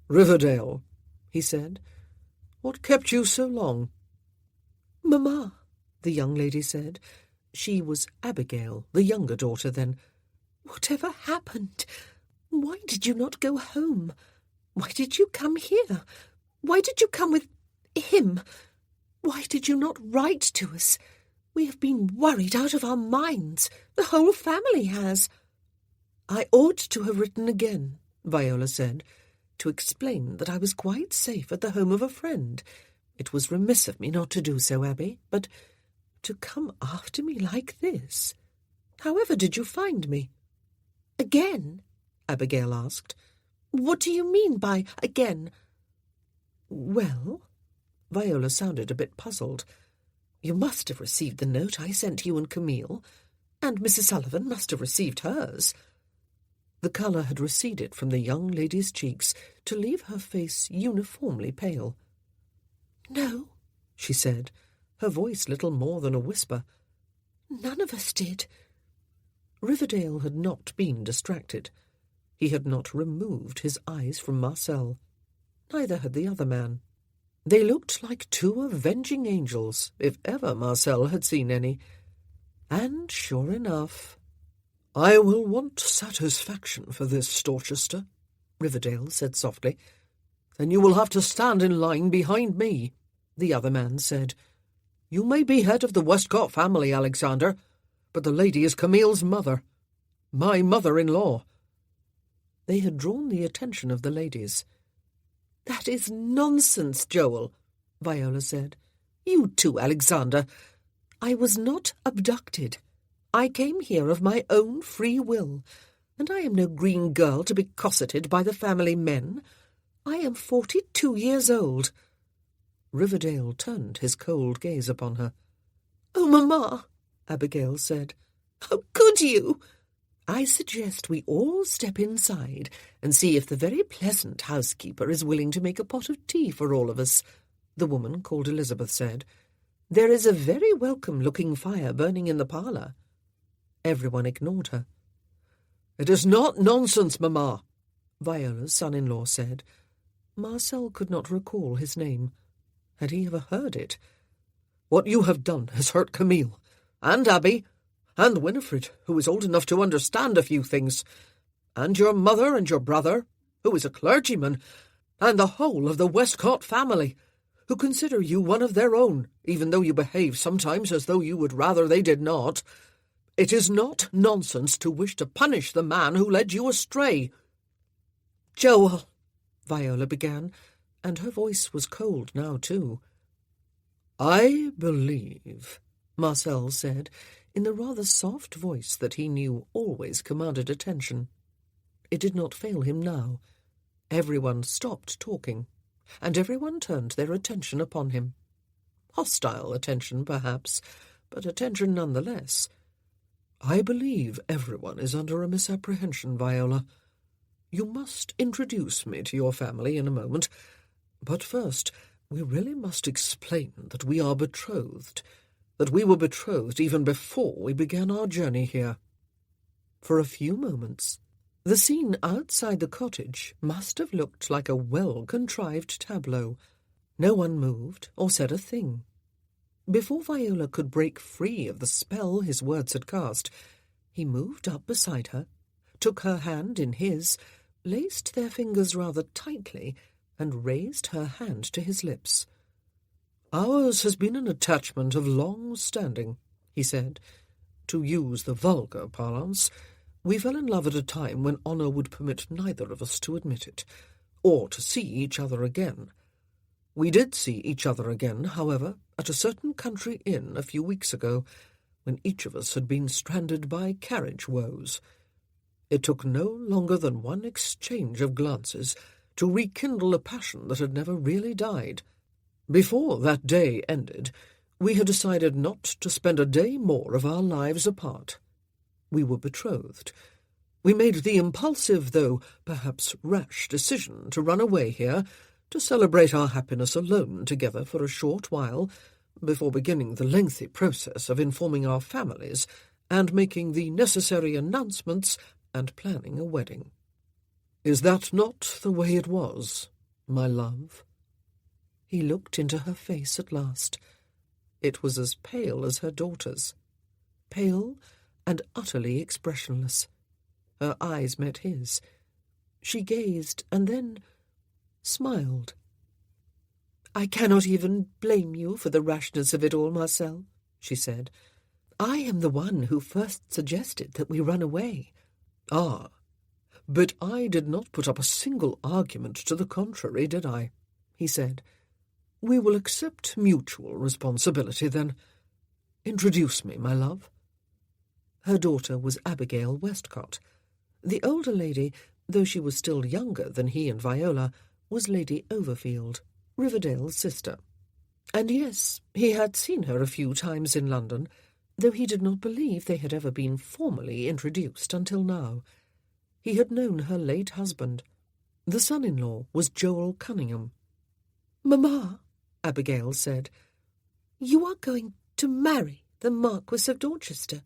S2: "Riverdale,"
S1: he said.
S2: "What kept you so long?"
S1: "Mamma," the young lady said. She was Abigail, the younger daughter then. "Whatever happened? Why did you not go home? Why did you come here? Why did you come with him? Why did you not write to us? We have been worried out of our minds. The whole family has." "I ought to have written again," Viola said, "to explain that I was quite safe at the home of a friend. It was remiss of me not to do so, Abby, but to come after me like this. However did you find me?" "Again?" Abigail asked. "What do you mean by again?" "Well," Viola sounded a bit puzzled. "You must have received the note I sent you and Camille, and Mrs. Sullivan must have received hers." The colour had receded from the young lady's cheeks to leave her face uniformly pale. "No," she said, her voice little more than a whisper. "None of us did." Riverdale had not been distracted. He had not removed his eyes from Marcel. Neither had the other man. They looked like two avenging angels, if ever Marcel had seen any. And sure enough—
S2: "I will want satisfaction for this, Dorchester,"
S1: Riverdale said softly.
S2: "Then you will have to stand in line behind me,"
S1: the other man said.
S2: "You may be head of the Westcott family, Alexander, but the lady is Camille's mother, my mother-in-law."
S1: They had drawn the attention of the ladies. "That is nonsense, Joel," Viola said. "You too, Alexander. I was not abducted. I came here of my own free will, and I am no green girl to be cosseted by the family men. I am 42 years old." Riverdale turned his cold gaze upon her. "Oh, Mamma," Abigail said. "How could you?" "I suggest we all step inside and see if the very pleasant housekeeper is willing to make a pot of tea for all of us," the woman called Elizabeth said. "There is a very welcome-looking fire burning in the parlour." Everyone ignored her.
S2: "It is not nonsense, Mamma,"
S1: Viola's son-in-law said. Marcel could not recall his name. Had he ever heard it?
S2: "What you have done has hurt Camille, and Abby, and Winifred, who is old enough to understand a few things, and your mother and your brother, who is a clergyman, and the whole of the Westcott family, who consider you one of their own, even though you behave sometimes as though you would rather they did not. It is not nonsense to wish to punish the man who led you astray."
S1: "Joel," Viola began, and her voice was cold now too.
S2: "I believe,"
S1: Marcel said, in the rather soft voice that he knew always commanded attention. It did not fail him now. Everyone stopped talking, and everyone turned their attention upon him. Hostile attention, perhaps, but attention none the less.
S2: "I believe everyone is under a misapprehension, Viola. You must introduce me to your family in a moment, but first we really must explain that we are betrothed, that we were betrothed even before we began our journey here."
S1: For a few moments, the scene outside the cottage must have looked like a well-contrived tableau. No one moved or said a thing. Before Viola could break free of the spell his words had cast, he moved up beside her, took her hand in his, laced their fingers rather tightly, and raised her hand to his lips.
S2: "Ours has been an attachment of long standing," he said. "To use the vulgar parlance, we fell in love at a time when honour would permit neither of us to admit it, or to see each other again. We did see each other again, however, at a certain country inn a few weeks ago, when each of us had been stranded by carriage woes. It took no longer than one exchange of glances to rekindle a passion that had never really died. Before that day ended,
S1: We had decided not to spend a day more of our lives apart. We were betrothed. We made the impulsive, though perhaps rash, decision to run away here, to celebrate our happiness alone together for a short while, before beginning the lengthy process of informing our families and making the necessary announcements and planning a wedding. Is that not the way it was, my love? He looked into her face at last. It was as pale as her daughter's, pale and utterly expressionless. Her eyes met his. She gazed and then smiled. "I cannot even blame you for the rashness of it all, Marcel," she said. "I am the one who first suggested that we run away." "Ah, but I did not put up a single argument to the contrary, did I?" he said. "We will accept mutual responsibility, then. Introduce me, my love." Her daughter was Abigail Westcott. The older lady, though she was still younger than he and Viola, was Lady Overfield, Riverdale's sister. And yes, he had seen her a few times in London, though he did not believe they had ever been formally introduced until now. He had known her late husband. The son-in-law was Joel Cunningham. "Mamma," Abigail said, "you are going to marry the Marquis of Dorchester."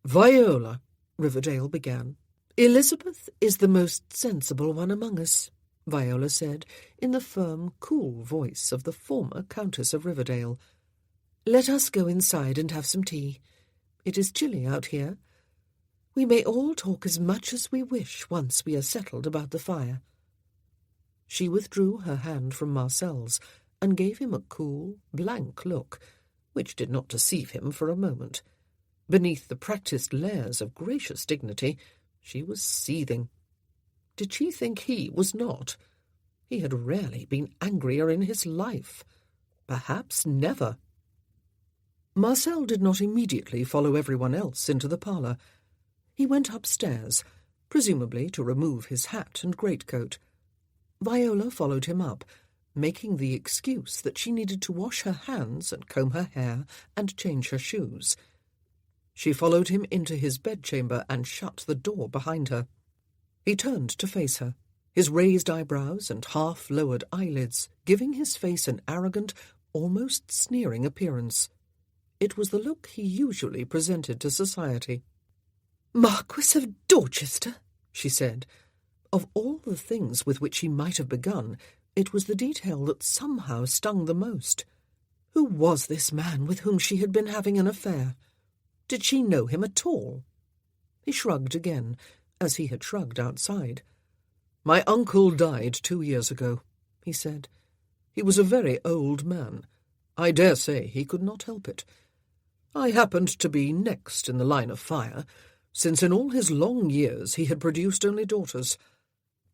S1: "Viola," Riverdale began. "Elizabeth is the most sensible one among us," Viola said, in the firm, cool voice of the former Countess of Riverdale. "Let us go inside and have some tea. It is chilly out here. We may all talk as much as we wish once we are settled about the fire." She withdrew her hand from Marcel's and gave him a cool, blank look, which did not deceive him for a moment. Beneath the practised layers of gracious dignity, she was seething. Did she think he was not? He had rarely been angrier in his life. Perhaps never. Marcel did not immediately follow everyone else into the parlour. He went upstairs, presumably to remove his hat and greatcoat. Viola followed him up, making the excuse that she needed to wash her hands and comb her hair and change her shoes. She followed him into his bedchamber and shut the door behind her. He turned to face her, his raised eyebrows and half-lowered eyelids giving his face an arrogant, almost sneering appearance. It was the look he usually presented to society. "Marquis of Dorchester," she said. Of all the things with which he might have begun, it was the detail that somehow stung the most. Who was this man with whom she had been having an affair? Did she know him at all? He shrugged again, as he had shrugged outside. "My uncle died 2 years ago," he said. "He was a very old man. I dare say he could not help it. I happened to be next in the line of fire, since in all his long years he had produced only daughters.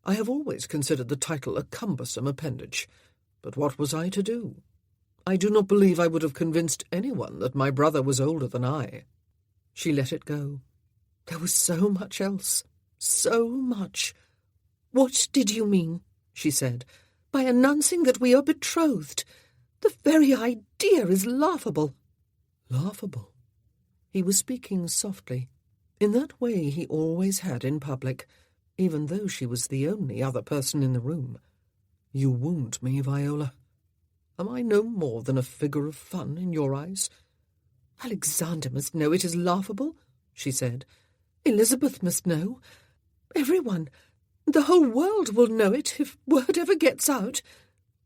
S1: I have always considered the title a cumbersome appendage, but what was I to do? I do not believe I would have convinced anyone that my brother was older than I." She let it go. There was so much else, so much. "What did you mean," she said, "by announcing that we are betrothed? The very idea is laughable." Laughable? He was speaking softly, in that way he always had in public, even though she was the only other person in the room. "You wound me, Viola. Am I no more than a figure of fun in your eyes?" "Alexander must know it is laughable," she said. "Elizabeth must know. Everyone, the whole world will know it if word ever gets out."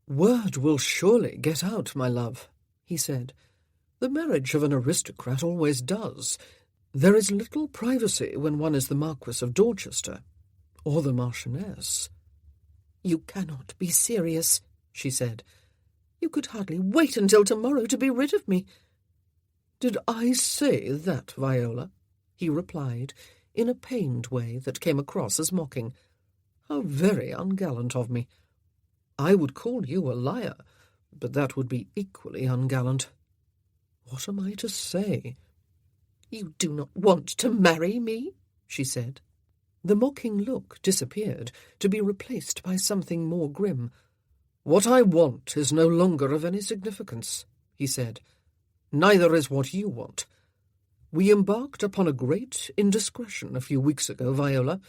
S1: "Word will surely get out, my love," he said. "The marriage of an aristocrat always does. There is little privacy when one is the Marquis of Dorchester, or the Marchioness." "You cannot be serious," she said. "You could hardly wait until tomorrow to be rid of me." "Did I say that, Viola?" he replied, in a pained way that came across as mocking. "How very ungallant of me. I would call you a liar, but that would be equally ungallant. What am I to say?" "You do not want to marry me," she said. The mocking look disappeared, to be replaced by something more grim. "What I want is no longer of any significance," he said.
S2: Neither is what you want. We embarked upon a great indiscretion a few weeks ago, Viola,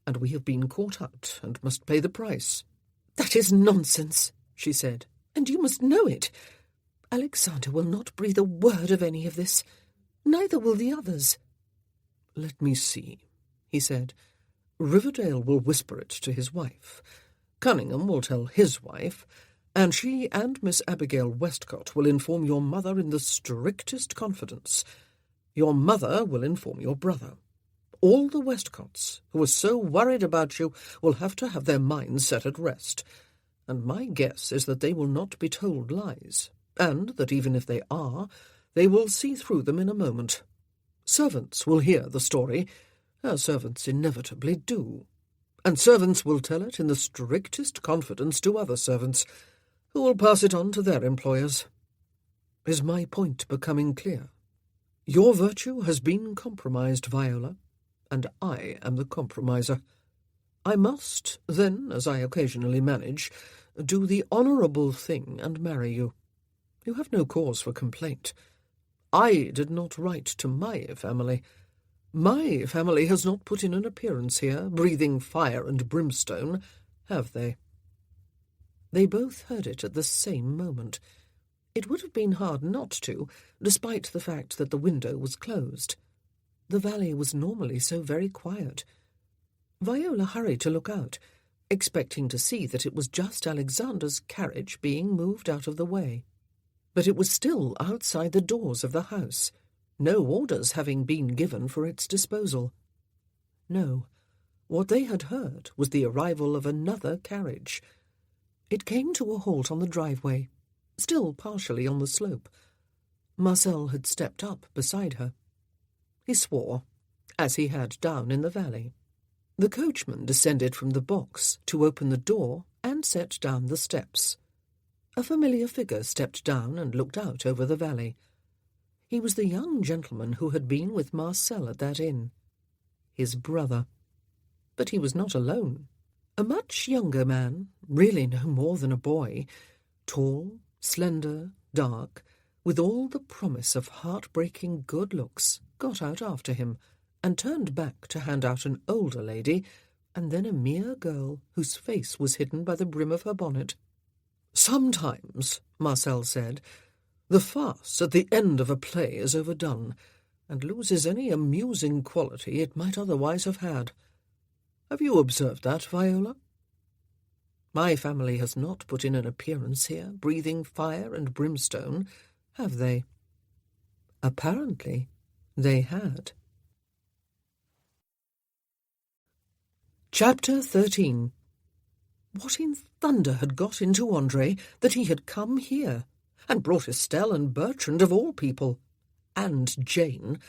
S2: and we have been caught out and must pay the price."
S3: "That is nonsense," she said, "and you must know it. Alexander will not breathe a word of any of this. Neither will the others."
S2: "Let me see," he said. "Riverdale will whisper it to his wife. Cunningham will tell his wife, and she and Miss Abigail Westcott will inform your mother in the strictest confidence. Your mother will inform your brother. All the Westcotts, who are so worried about you, will have to have their minds set at rest, and my guess is that they will not be told lies, and that even if they are, they will see through them in a moment. Servants will hear the story, as servants inevitably do, and servants will tell it in the strictest confidence to other servants, who will pass it on to their employers. Is my point becoming clear? Your virtue has been compromised, Viola, and I am the compromiser. I must, then, as I occasionally manage, do the honourable thing and marry you. You have no cause for complaint. I did not write to my family. My family has not put in an appearance here, breathing fire and brimstone, have they?" They both heard it at the same moment. It would have been hard not to, despite the fact that the window was closed. The valley was normally so very quiet. Viola hurried to look out, expecting to see that it was just Alexander's carriage being moved out of the way. But it was still outside the doors of the house, no orders having been given for its disposal. No, what they had heard was the arrival of another carriage. It came to a halt on the driveway, still partially on the slope. Marcel had stepped up beside her. He swore, as he had down in the valley. The coachman descended from the box to open the door and set down the steps. A familiar figure stepped down and looked out over the valley. He was the young gentleman who had been with Marcel at that inn. His brother. But he was not alone. A much younger man, really no more than a boy, tall, slender, dark, with all the promise of heartbreaking good looks, got out after him, and turned back to hand out an older lady, and then a mere girl whose face was hidden by the brim of her bonnet. "Sometimes," Marcel said, "the farce at the end of a play is overdone, and loses any amusing quality it might otherwise have had. Have you observed that, Viola? My family has not put in an appearance here, breathing fire and brimstone, have they?" Apparently, they had. Chapter 13. What in thunder had got into André that he had come here, and brought Estelle and Bertrand of all people, and Jane?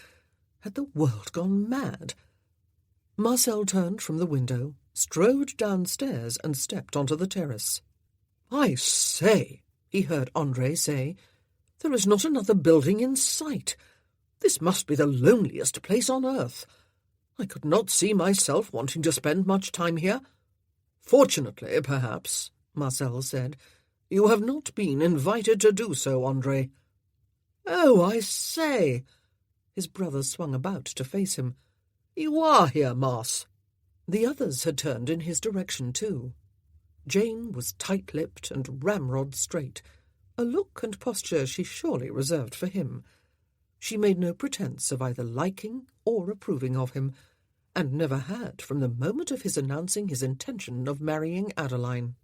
S2: Had the world gone mad? Marcel turned from the window, strode downstairs, and stepped onto the terrace. "I say," he heard André say, "there is not another building in sight. This must be the loneliest place on earth. I could not see myself wanting to spend much time here." "Fortunately, perhaps," Marcel said, "you have not been invited to do so, André." "Oh, I say!" His brother swung about to face him. "You are here, Mars." The others had turned in his direction too. Jane was tight-lipped and ramrod straight, a look and posture she surely reserved for him. She made no pretence of either liking or approving of him, and never had from the moment of his announcing his intention of marrying Adeline.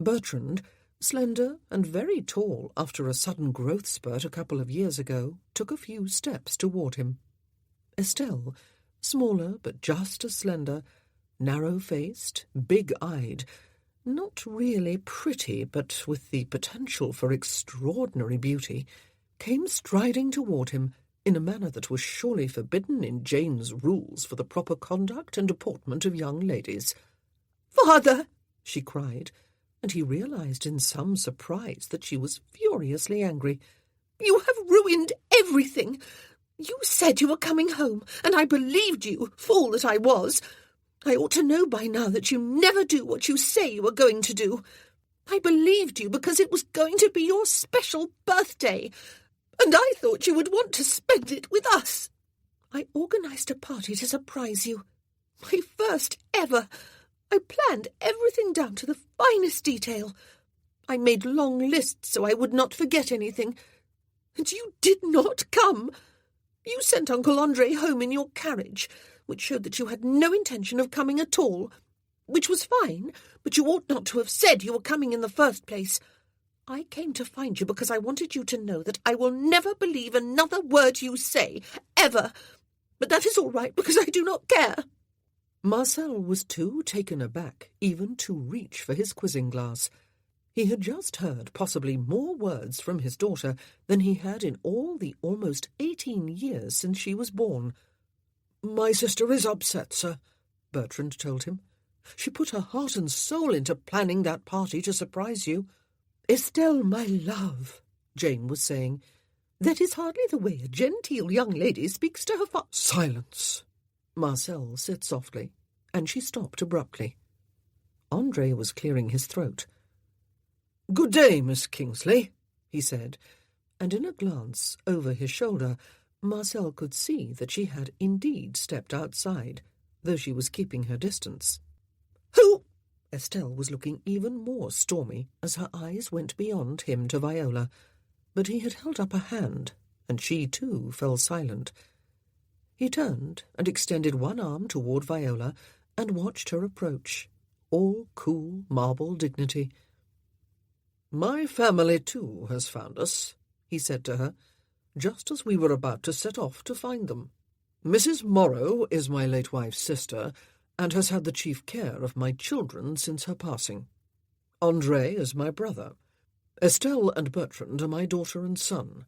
S2: Bertrand, slender and very tall after a sudden growth spurt a couple of years ago, took a few steps toward him. Estelle, smaller but just as slender, narrow-faced, big-eyed, not really pretty but with the potential for extraordinary beauty, came striding toward him in a manner that was surely forbidden in Jane's rules for the proper conduct and deportment of young ladies. "Father!" she cried, and he realized in some surprise that she was furiously angry. "You have ruined everything. You said you were coming home, and I believed you, fool that I was. I ought to know by now that you never do what you say you are going to do. I believed you because it was going to be your special birthday.
S4: and I thought you would want to spend it with us. I organised a party to surprise you. My first ever. I planned everything down to the finest detail. I made long lists so I would not forget anything. And you did not come. You sent Uncle Andre home in your carriage, which showed that you had no intention of coming at all, which was fine, but you ought not to have said you were coming in the first place. I came to find you because I wanted you to know that I will never believe another word you say, ever. But that is all right, because I do not care.
S1: Marcel was too taken aback even to reach for his quizzing glass. He had just heard possibly more words from his daughter than he had in all the almost 18 years since she was born.
S2: "My sister is upset, sir,"
S1: Bertrand told him. "She put her heart and soul into planning that party to surprise you."
S3: "Estelle, my love," Jane was saying, "that is hardly the way a genteel young lady speaks to her father."
S2: "Silence,"
S1: Marcel said softly, and she stopped abruptly. Andre was clearing his throat.
S2: "Good day, Miss Kingsley,"
S1: he said, and in a glance over his shoulder, Marcel could see that she had indeed stepped outside, though she was keeping her distance.
S4: "Who?"
S1: Estelle was looking even more stormy as her eyes went beyond him to Viola, but he had held up a hand, and she too fell silent. He turned and extended one arm toward Viola and watched her approach, all cool marble dignity.
S2: "My family, too, has found us," he said to her, just as we were about to set off to find them. "Mrs. Morrow is my late wife's sister, and has had the chief care of my children since her passing. Andre is my brother. Estelle and Bertrand are my daughter and son."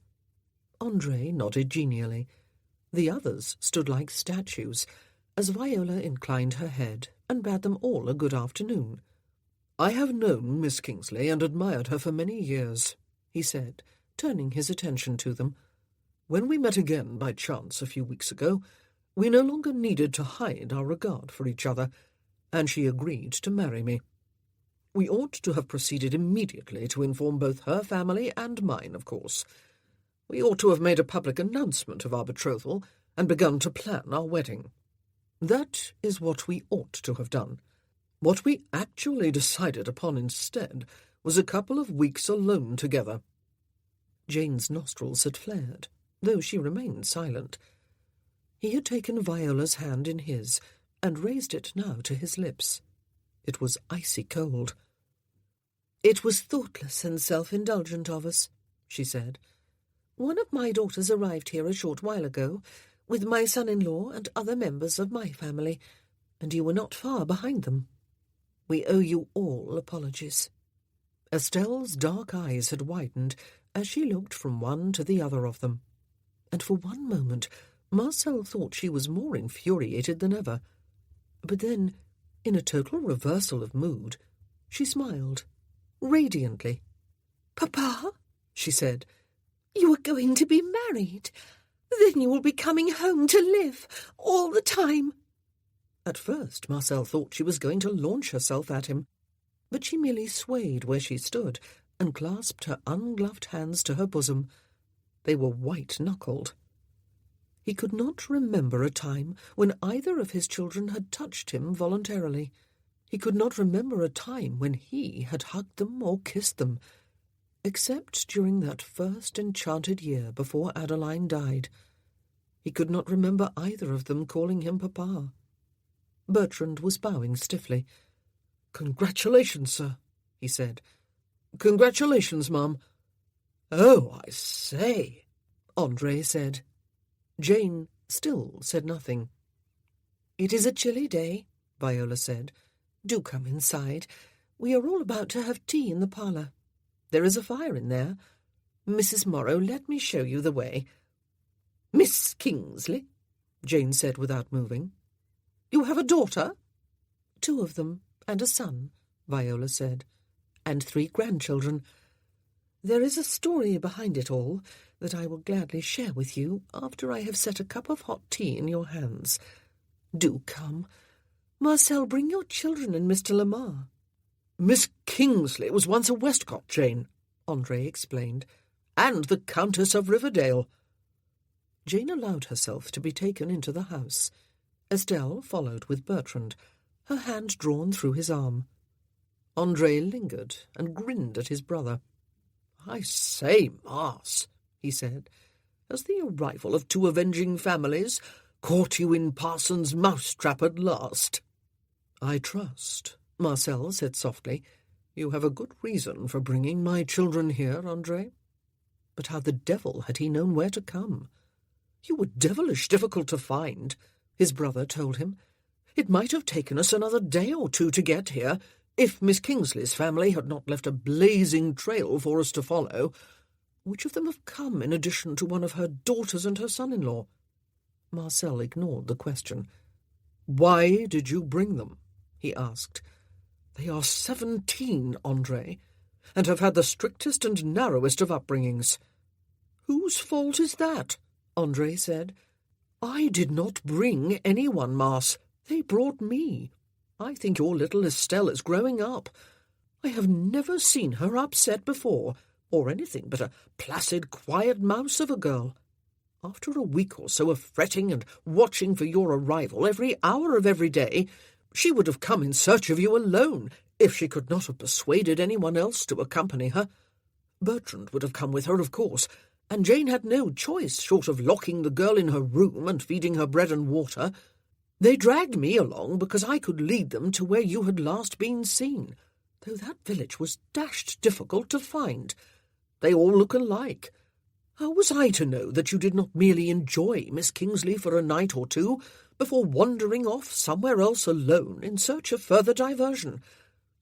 S1: Andre nodded genially. The others stood like statues, as Viola inclined her head and bade them all a good afternoon.
S2: "I have known Miss Kingsley and admired her for many years," he said, turning his attention to them. "When we met again by chance a few weeks ago, we no longer needed to hide our regard for each other, and she agreed to marry me. We ought to have proceeded immediately to inform both her family and mine, of course. We ought to have made a public announcement of our betrothal and begun to plan our wedding. That is what we ought to have done. What we actually decided upon instead was a couple of weeks alone together."
S1: Jane's nostrils had flared, though she remained silent. He had taken Viola's hand in his and raised it now to his lips. It was icy cold.
S3: "It was thoughtless and self-indulgent of us," she said. "One of my daughters arrived here a short while ago, with my son-in-law and other members of my family, and you were not far behind them. We owe you all apologies."
S1: Estelle's dark eyes had widened as she looked from one to the other of them, and for one moment Marcel thought she was more infuriated than ever. But then, in a total reversal of mood, she smiled, radiantly.
S3: "Papa,"
S1: she said,
S3: "you are going to be married. Then you will be coming home to live all the time."
S1: At first Marcel thought she was going to launch herself at him, but she merely swayed where she stood and clasped her ungloved hands to her bosom. They were white-knuckled. He could not remember a time when either of his children had touched him voluntarily. He could not remember a time when he had hugged them or kissed them, except during that first enchanted year before Adeline died. He could not remember either of them calling him Papa. Bertrand was bowing stiffly.
S2: "Congratulations, sir," he said. "Congratulations, Mum." "Oh, I say,"
S1: Andre said. Jane still said nothing.
S3: "It is a chilly day," Viola said. "Do come inside. We are all about to have tea in the parlour. There is a fire in there. Mrs. Morrow, let me show you the way." "Miss Kingsley," Jane said without moving. "You have a daughter?"
S1: "2 of them, and a son," Viola said, "and 3 grandchildren. There is a story behind it all that I will gladly share with you after I have set a cup of hot tea in your hands. Do come. Marcel, bring your children and Mr. Lamar."
S2: "Miss Kingsley was once a Westcott, Jane,"
S1: Andre explained,
S2: and the Countess of Riverdale."
S3: Jane allowed herself to be taken into the house. Estelle followed with Bertrand, her hand drawn through his arm. Andre lingered and grinned at his brother.
S2: "I say, Mars," he said, "has the arrival of two avenging families caught you in Parsons' mousetrap at last?"
S3: "I trust," Marcel said softly, "you have a good reason for bringing my children here, Andre." But how the devil had he known where to come?
S2: "You were devilish difficult to find," his brother told him. "It might have taken us another day or two to get here, if Miss Kingsley's family had not left a blazing trail for us to follow. Which of them have come in addition to one of her daughters and her son-in-law?"
S3: Marcel ignored the question.
S2: "Why did you bring them?" he asked. "They are 17, Andre, and have had the strictest and narrowest of upbringings." "Whose fault is that?" Andre said. "I did not bring anyone, Mars. They brought me. I think your little Estelle is growing up. I have never seen her upset before, or anything but a placid, quiet mouse of a girl. After a week or so of fretting and watching for your arrival every hour of every day, she would have come in search of you alone, if she could not have persuaded anyone else to accompany her. Bertrand would have come with her, of course, and Jane had no choice short of locking the girl in her room and feeding her bread and water. They dragged me along because I could lead them to where you had last been seen, though that village was dashed difficult to find. They all look alike. How was I to know that you did not merely enjoy Miss Kingsley for a night or two before wandering off somewhere else alone in search of further diversion?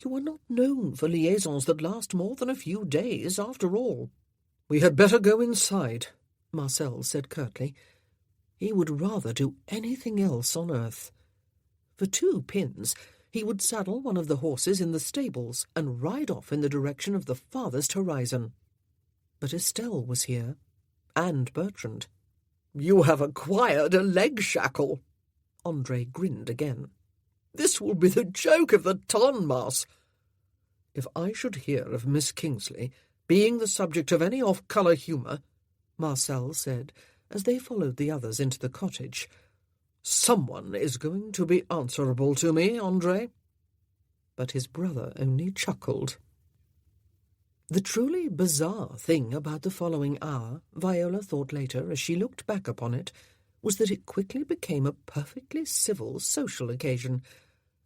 S2: You are not known for liaisons that last more than a few days, after all." "We had better go inside," Marcel said curtly. He would rather do anything else on earth. For 2 pins, he would saddle one of the horses in the stables and ride off in the direction of the farthest horizon. But Estelle was here, and Bertrand. "You have acquired a leg shackle." Andre grinned again. "This will be the joke of the ton, Mars." "If I should hear of Miss Kingsley being the subject of any off-colour humour," Marcel said, as they followed the others into the cottage, "someone is going to be answerable to me, Andre." But his brother only chuckled. The truly bizarre thing about the following hour, Viola thought later as she looked back upon it, was that it quickly became a perfectly civil social occasion.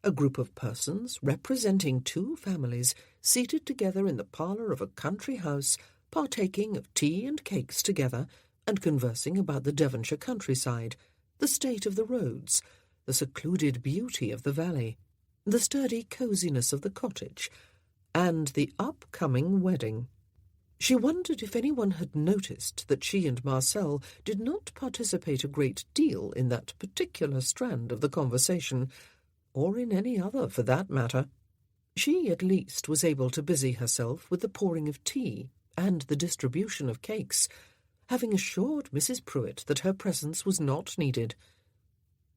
S2: A group of persons representing 2 families seated together in the parlour of a country house, partaking of tea and cakes together, and conversing about the Devonshire countryside, the state of the roads, the secluded beauty of the valley, the sturdy coziness of the cottage, and the upcoming wedding. She wondered if anyone had noticed that she and Marcel did not participate a great deal in that particular strand of the conversation, or in any other for that matter. She at least was able to busy herself with the pouring of tea and the distribution of cakes, having assured Mrs. Pruitt that her presence was not needed.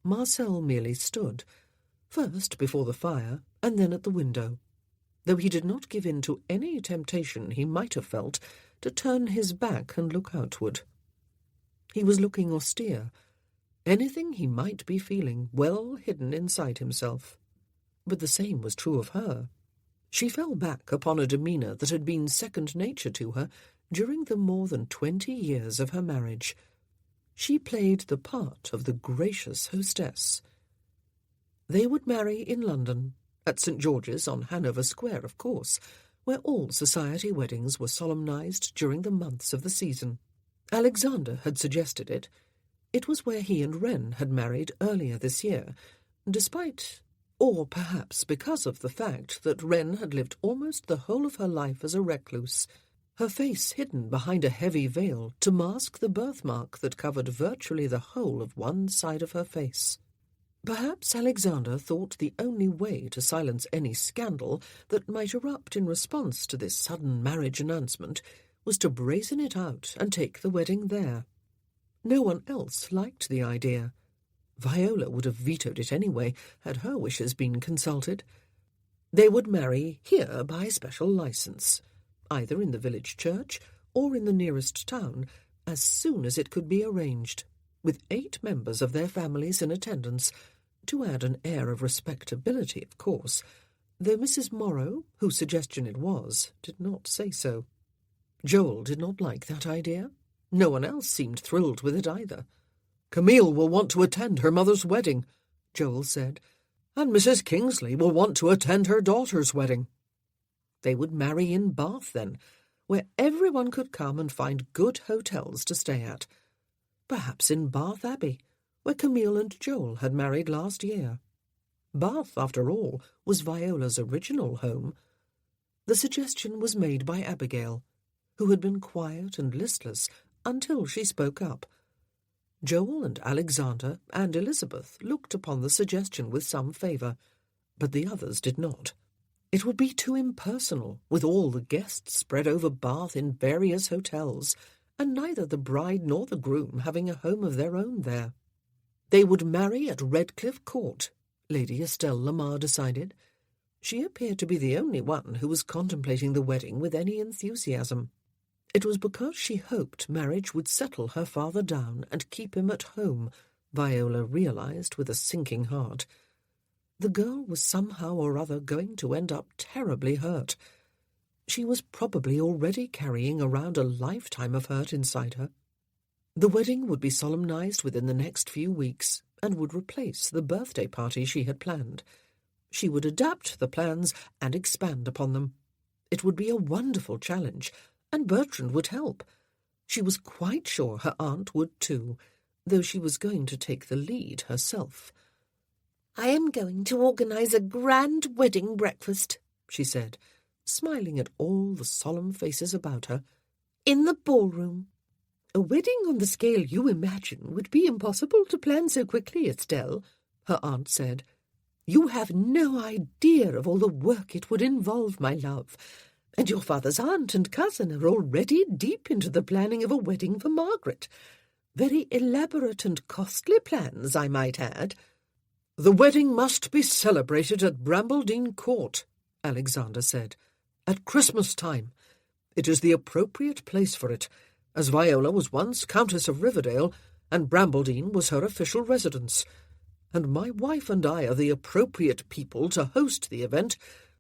S2: Marcel merely stood, first before the fire and then at the window, though he did not give in to any temptation he might have felt to turn his back and look outward. He was looking austere, anything he might be feeling well hidden inside himself. But the same was true of her. She fell back upon a demeanour that had been second nature to her during the more than 20 years of her marriage. She played the part of the gracious hostess. They would marry in London, at St. George's on Hanover Square, of course, where all society weddings were solemnized during the months of the season. Alexander had suggested it. It was where he and Wren had married earlier this year, despite, or perhaps because of the fact that Wren had lived almost the whole of her life as a recluse, her face hidden behind a heavy veil to mask the birthmark that covered virtually the whole of one side of her face. Perhaps Alexander thought the only way to silence any scandal that might erupt in response to this sudden marriage announcement was to brazen it out and take the wedding there. No one else liked the idea. Viola would have vetoed it anyway, had her wishes been consulted. They would marry here by special licence, either in the village church
S1: or in the nearest town, as soon as it could be arranged, with 8 members of their families in attendance, to add an air of respectability, of course, though Mrs. Morrow, whose suggestion it was, did not say so. Joel did not like that idea. No one else seemed thrilled with it either.
S2: "Camille will want to attend her mother's wedding," Joel said, "and Mrs. Kingsley will want to attend her daughter's wedding."
S1: They would marry in Bath, then, where everyone could come and find good hotels to stay at. Perhaps in Bath Abbey, where Camille and Joel had married last year. Bath, after all, was Viola's original home. The suggestion was made by Abigail, who had been quiet and listless until she spoke up. Joel and Alexander and Elizabeth looked upon the suggestion with some favour, but the others did not. It would be too impersonal, with all the guests spread over Bath in various hotels, and neither the bride nor the groom having a home of their own there. They would marry at Redcliffe Court, Lady Estelle Lamar decided. She appeared to be the only one who was contemplating the wedding with any enthusiasm. It was because she hoped marriage would settle her father down and keep him at home, Viola realized with a sinking heart. The girl was somehow or other going to end up terribly hurt. She was probably already carrying around a lifetime of hurt inside her. The wedding would be solemnized within the next few weeks and would replace the birthday party she had planned. She would adapt the plans and expand upon them. It would be a wonderful challenge, and Bertrand would help. She was quite sure her aunt would too, though she was going to take the lead herself.
S4: "I am going to organize a grand wedding breakfast," she said,
S1: smiling at all the solemn faces about her.
S4: "In the ballroom."
S3: "A wedding on the scale you imagine would be impossible to plan so quickly, Estelle," her aunt said. "You have no idea of all the work it would involve, my love. And your father's aunt and cousin are already deep into the planning of a wedding for Margaret. Very elaborate and costly plans, I might add."
S2: "The wedding must be celebrated at Brambledene Court," Alexander said, "at Christmas time. It is the appropriate place for it, as Viola was once Countess of Riverdale, and Brambledene was her official residence. And my wife and I are the appropriate people to host the event,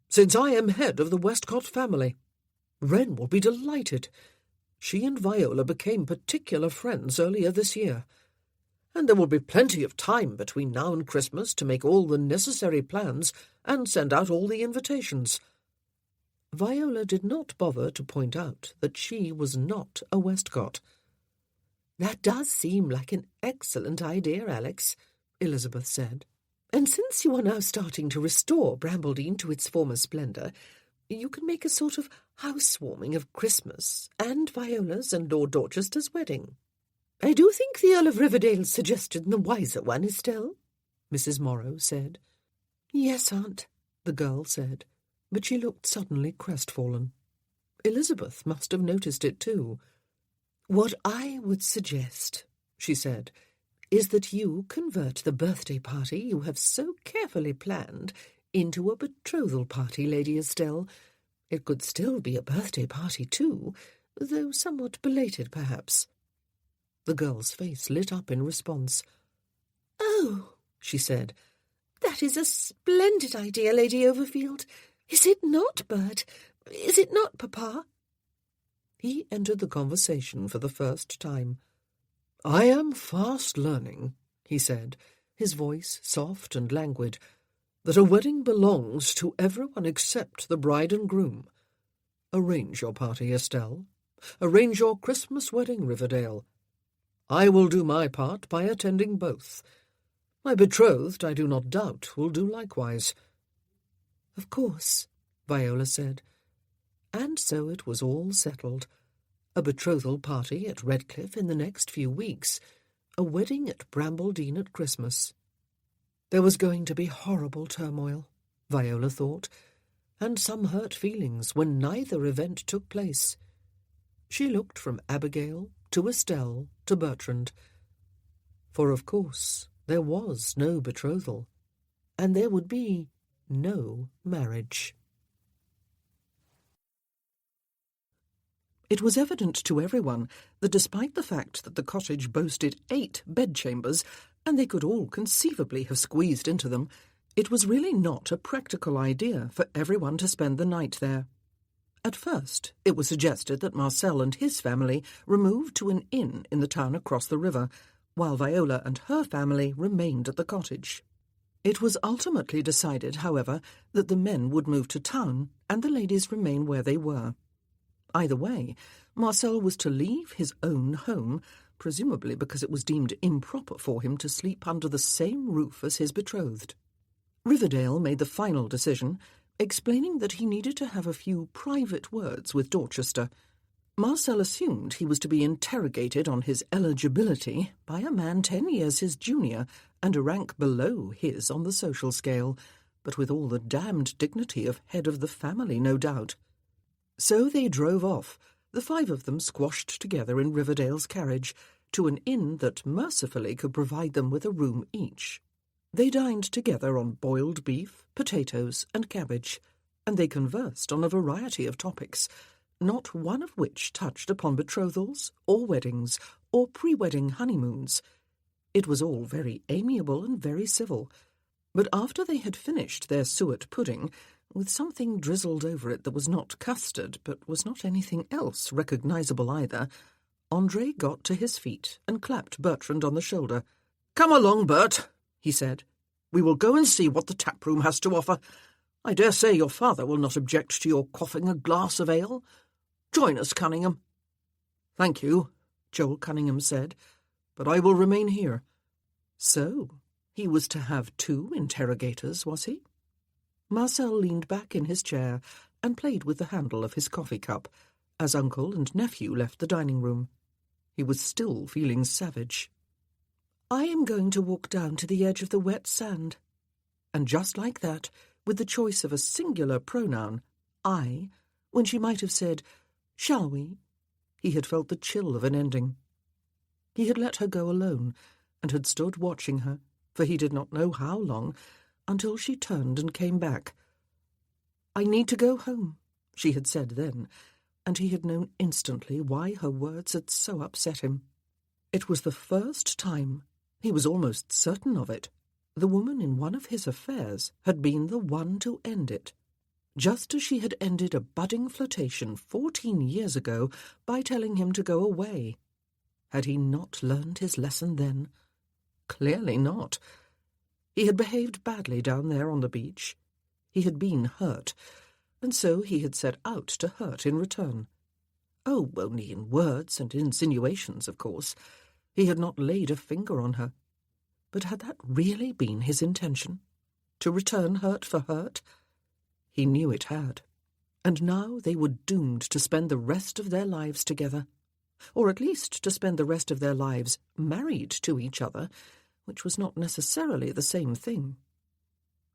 S2: since I am head of the Westcott family. Wren will be delighted. She and Viola became particular friends earlier this year. And there will be plenty of time between now and Christmas to make all the necessary plans and send out all the invitations."
S1: Viola did not bother to point out that she was not a Westcott.
S3: "That does seem like an excellent idea, Alex," Elizabeth said. "And since you are now starting to restore Brambledene to its former splendour, you can make a sort of housewarming of Christmas and Viola's and Lord Dorchester's wedding." "I do think the Earl of Riverdale's suggestion the wiser one, Estelle," Mrs. Morrow said.
S1: "Yes, Aunt," the girl said, but she looked suddenly crestfallen. Elizabeth must have noticed it too. "What I would suggest," she said, "is that you convert the birthday party you have so carefully planned into a betrothal party, Lady Estelle. It could still be a birthday party too, though somewhat belated perhaps." The girl's face lit up in response.
S3: "Oh," she said, "that is a splendid idea, Lady Overfield. Is it not, Bert? Is it not, Papa?"
S1: He entered the conversation for the first time.
S2: "I am fast learning,"
S1: he said, his voice soft and languid,
S2: "that a wedding belongs to everyone except the bride and groom. Arrange your party, Estelle. Arrange your Christmas wedding, Riverdale. I will do my part by attending both. My betrothed, I do not doubt, will do likewise."
S1: "Of course," Viola said. And so it was all settled. A betrothal party at Redcliffe in the next few weeks, a wedding at Brambledene at Christmas. There was going to be horrible turmoil, Viola thought, and some hurt feelings when neither event took place. She looked from Abigail to Estelle to Bertrand. For of course there was no betrothal, and there would be no marriage. It was evident to everyone that despite the fact that the cottage boasted 8 bedchambers, and they could all conceivably have squeezed into them, it was really not a practical idea for everyone to spend the night there. At first, it was suggested that Marcel and his family remove to an inn in the town across the river, while Viola and her family remained at the cottage. It was ultimately decided, however, that the men would move to town and the ladies remain where they were. Either way, Marcel was to leave his own home, presumably because it was deemed improper for him to sleep under the same roof as his betrothed. Riverdale made the final decision, explaining that he needed to have a few private words with Dorchester. Marcel assumed he was to be interrogated on his eligibility by a man 10 years his junior and a rank below his on the social scale, but with all the damned dignity of head of the family, no doubt. So they drove off, the 5 of them squashed together in Riverdale's carriage, to an inn that mercifully could provide them with a room each. They dined together on boiled beef, potatoes, and cabbage, and they conversed on a variety of topics, not one of which touched upon betrothals, or weddings, or pre-wedding honeymoons. It was all very amiable and very civil, but after they had finished their suet pudding, with something drizzled over it that was not custard, but was not anything else recognisable either, Andre got to his feet and clapped Bertrand on the shoulder.
S2: "Come along, Bert," he said. "We will go and see what the tap-room has to offer. I dare say your father will not object to your quaffing a glass of ale. Join us, Cunningham." "Thank you," Joel Cunningham said, "but I will remain here."
S1: So, he was to have 2 interrogators, was he? Marcel leaned back in his chair and played with the handle of his coffee cup, as uncle and nephew left the dining room. He was still feeling savage. "I am going to walk down to the edge of the wet sand." And just like that, with the choice of a singular pronoun, I, when she might have said, "Shall we?" he had felt the chill of an ending. He had let her go alone, and had stood watching her, for he did not know how long, until she turned and came back. "I need to go home," she had said then, and he had known instantly why her words had so upset him. It was the first time, he was almost certain of it, the woman in one of his affairs had been the one to end it, just as she had ended a budding flirtation 14 years ago by telling him to go away. Had he not learned his lesson then? Clearly not. He had behaved badly down there on the beach. He had been hurt, and so he had set out to hurt in return. Oh, only in words and insinuations, of course. He had not laid a finger on her. But had that really been his intention? To return hurt for hurt? He knew it had. And now they were doomed to spend the rest of their lives together, or at least to spend the rest of their lives married to each other, which was not necessarily the same thing.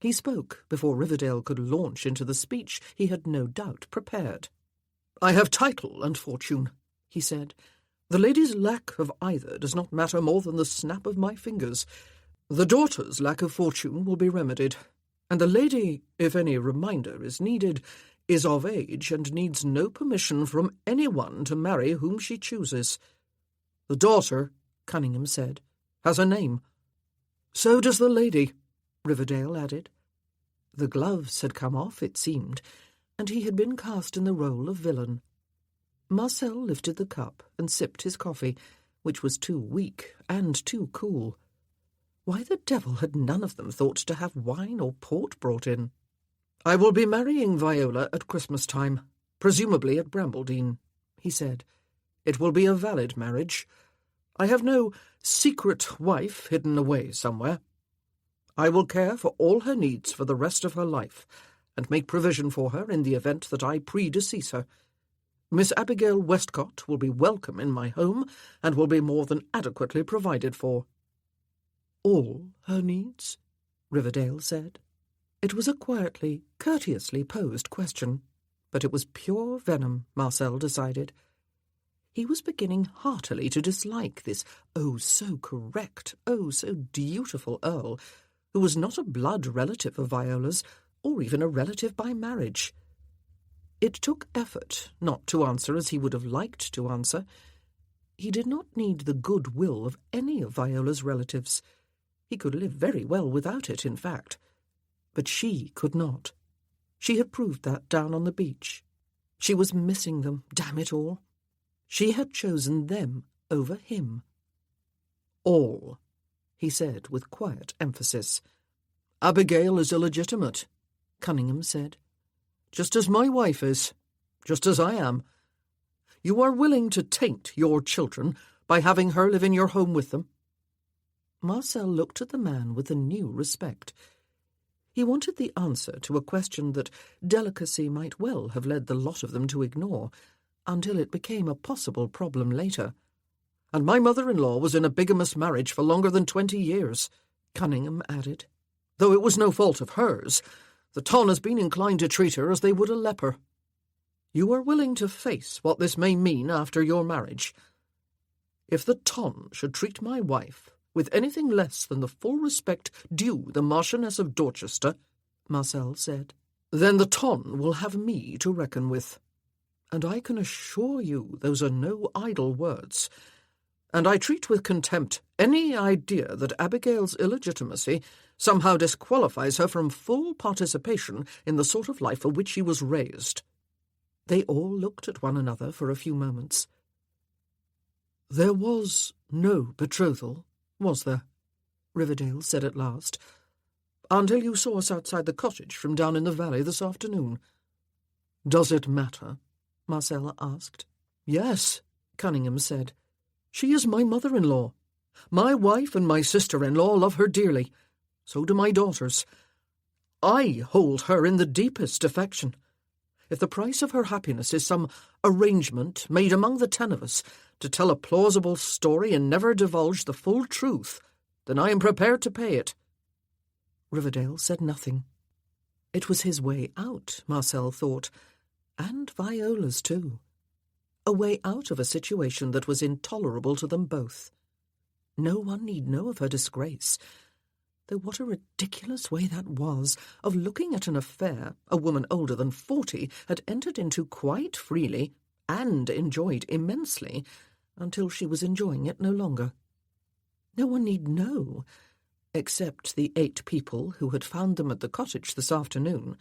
S1: He spoke before Riverdale could launch into the speech he had no doubt prepared. "I have title and fortune," he said. "The lady's lack of either does not matter more than the snap of my fingers. The daughter's lack of fortune will be remedied, and the lady, if any reminder is needed, is of age and needs no permission from anyone to marry whom she chooses. The daughter," Cunningham said, "has a name." "So does the lady," Riverdale added. The gloves had come off, it seemed, and he had been cast in the role of villain. Marcel lifted the cup and sipped his coffee, which was too weak and too cool. Why the devil had none of them thought to have wine or port brought in? "I will be marrying Viola at Christmas time, presumably at Brambledene," he said. "It will be a valid marriage. I have no secret wife hidden away somewhere. I will care for all her needs for the rest of her life, and make provision for her in the event that I predecease her. Miss Abigail Westcott will be welcome in my home, and will be more than adequately provided for." "All her needs?" Riverdale said. It was a quietly, courteously posed question, but it was pure venom, Marcel decided. He was beginning heartily to dislike this oh-so-correct, oh-so-dutiful Earl, who was not a blood relative of Viola's, or even a relative by marriage. It took effort not to answer as he would have liked to answer. He did not need the goodwill of any of Viola's relatives. He could live very well without it, in fact. But she could not. She had proved that down on the beach. She was missing them, damn it all. She had chosen them over him. All, he said with quiet emphasis.
S2: Abigail is illegitimate, Cunningham said. Just as my wife is, just as I am. You are willing to taint your children by having her live in your home with them?
S1: Marcel looked at the man with a new respect. He wanted the answer to a question that delicacy might well have led the lot of them to ignore, until it became a possible problem later.
S2: And my mother-in-law was in a bigamous marriage for longer than 20 years,
S1: Cunningham added.
S2: Though it was no fault of hers, the ton has been inclined to treat her as they would a leper. You are willing to face what this may mean after your marriage. If the ton should treat my wife with anything less than the full respect due the Marchioness of Dorchester,
S1: Marcel said,
S2: then the ton will have me to reckon with.
S1: And I can assure you those are no idle words.
S2: And I treat with contempt any idea that Abigail's illegitimacy somehow disqualifies her from full participation in the sort of life for which she was raised.
S1: They all looked at one another for a few moments.
S2: There was no betrothal, was there?
S1: Riverdale said at last.
S2: Until you saw us outside the cottage from down in the valley this afternoon. Does it matter?
S1: Marcel asked.
S2: Yes, Cunningham said. She is my mother-in-law. My wife and my sister-in-law love her dearly. So do my daughters. I hold her in the deepest affection. If the price of her happiness is some arrangement made among the 10 of us to tell a plausible story and never divulge the full truth, then I am prepared to pay it.
S1: Riverdale said nothing. It was his way out, Marcel thought, and Viola's too. A way out of a situation that was intolerable to them both. No one need know of her disgrace. Though what a ridiculous way that was of looking at an affair a woman older than 40 had entered into quite freely and enjoyed immensely until she was enjoying it no longer. No one need know, except the 8 people who had found them at the cottage this afternoon,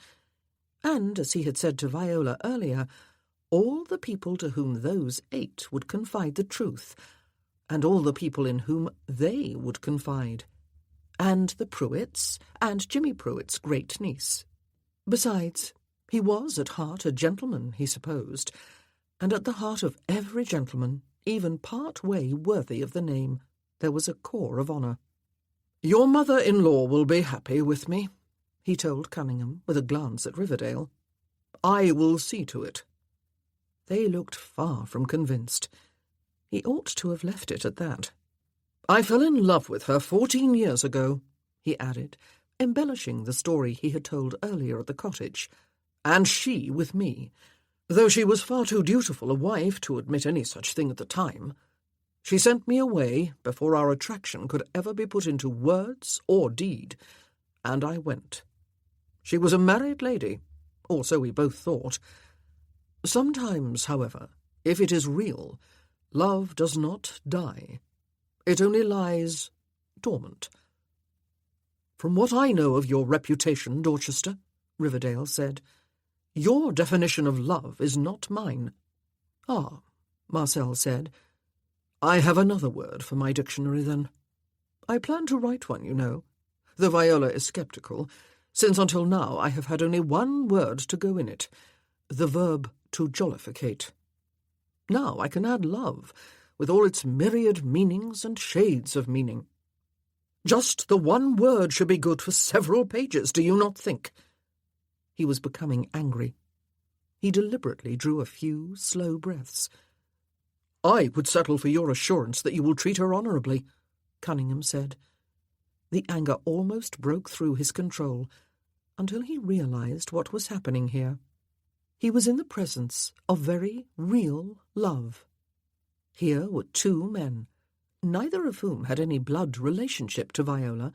S1: and, as he had said to Viola earlier, all the people to whom those 8 would confide the truth, and all the people in whom they would confide, and the Pruitts, and Jimmy Pruitt's great-niece. Besides, he was at heart a gentleman, he supposed, and at the heart of every gentleman, even part way worthy of the name, there was a core of honour.
S2: Your mother-in-law will be happy with me, he told Cunningham with a glance at Riverdale. I will see to it.
S1: They looked far from convinced. He ought to have left it at that.
S2: I fell in love with her 14 years ago,
S1: he added, embellishing the story he had told earlier at the cottage,
S2: and she with me, though she was far too dutiful a wife to admit any such thing at the time. She sent me away before our attraction could ever be put into words or deed, and I went. She was a married lady, or so we both thought. Sometimes, however, if it is real, love does not die. It only lies dormant. From what I know of your reputation, Dorchester, Riverdale said, your definition of love is not mine.
S1: Ah, Marcel said.
S2: I have another word for my dictionary, then. I plan to write one, you know, though Viola is sceptical, since until now I have had only one word to go in it, the verb to jollificate. Now I can add love, with all its myriad meanings and shades of meaning. Just the one word should be good for several pages, do you not think?
S1: He was becoming angry. He deliberately drew a few slow breaths.
S2: I would settle for your assurance that you will treat her honourably,
S1: Cunningham said. The anger almost broke through his control, until he realized what was happening here. He was in the presence of very real love. Here were 2 men, neither of whom had any blood relationship to Viola,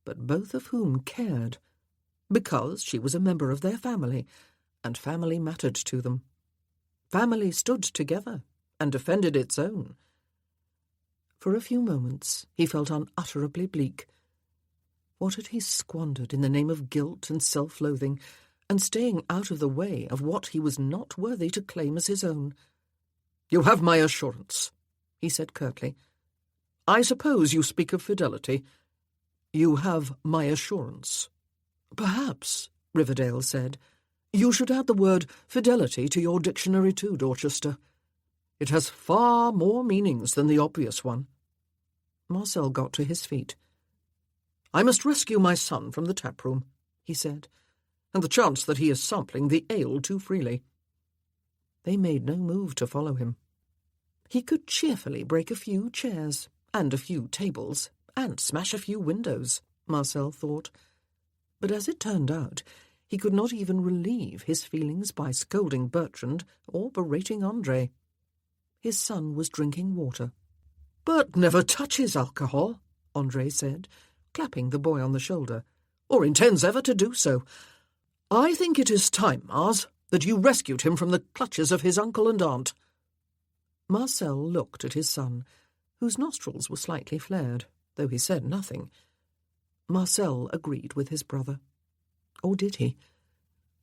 S1: but both of whom cared, because she was a member of their family, and family mattered to them. Family stood together and defended its own. For a few moments he felt unutterably bleak. What had he squandered in the name of guilt and self-loathing, and staying out of the way of what he was not worthy to claim as his own?
S2: "You have my assurance," he said curtly. "I suppose you speak of fidelity. You have my assurance."
S1: "Perhaps," Riverdale said, "you should add the word fidelity to your dictionary too, Dorchester. It has far more meanings than the obvious one." Marcel got to his feet.
S2: "I must rescue my son from the tap-room," he said, "and the chance that he is sampling the ale too freely."
S1: They made no move to follow him. He could cheerfully break a few chairs and a few tables and smash a few windows, Marcel thought. But as it turned out, he could not even relieve his feelings by scolding Bertrand or berating André. His son was drinking water.
S2: "Bert never touches alcohol," André said, clapping the boy on the shoulder, "or intends ever to do so. I think it is time, Mars, that you rescued him from the clutches of his uncle and aunt."
S1: Marcel looked at his son, whose nostrils were slightly flared, though he said nothing. Marcel agreed with his brother. Or did he?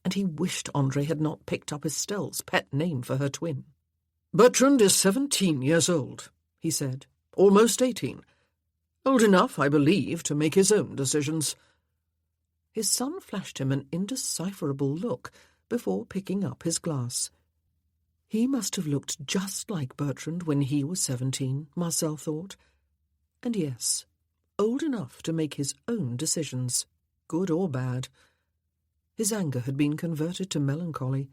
S1: And he wished André had not picked up Estelle's pet name for her twin.
S2: "Bertrand is 17 years old," he said, "almost 18. Old enough, I believe, to make his own decisions."
S1: His son flashed him an indecipherable look before picking up his glass. He must have looked just like Bertrand when he was 17, Marcel thought. And yes, old enough to make his own decisions, good or bad. His anger had been converted to melancholy,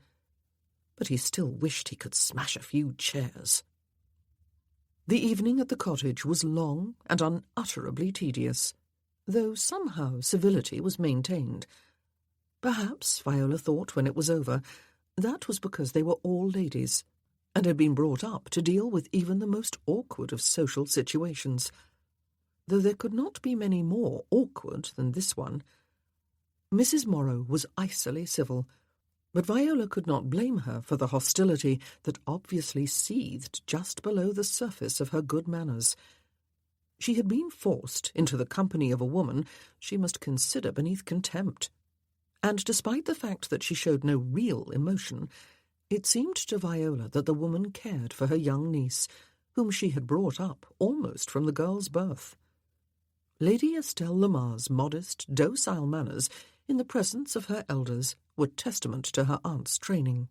S1: but he still wished he could smash a few chairs. The evening at the cottage was long and unutterably tedious, though somehow civility was maintained. Perhaps, Viola thought when it was over, that was because they were all ladies, and had been brought up to deal with even the most awkward of social situations, though there could not be many more awkward than this one. Mrs. Morrow was icily civil, but Viola could not blame her for the hostility that obviously seethed just below the surface of her good manners. She had been forced into the company of a woman she must consider beneath contempt, and despite the fact that she showed no real emotion, it seemed to Viola that the woman cared for her young niece, whom she had brought up almost from the girl's birth. Lady Estelle Lamar's modest, docile manners in the presence of her elders were testament to her aunt's training.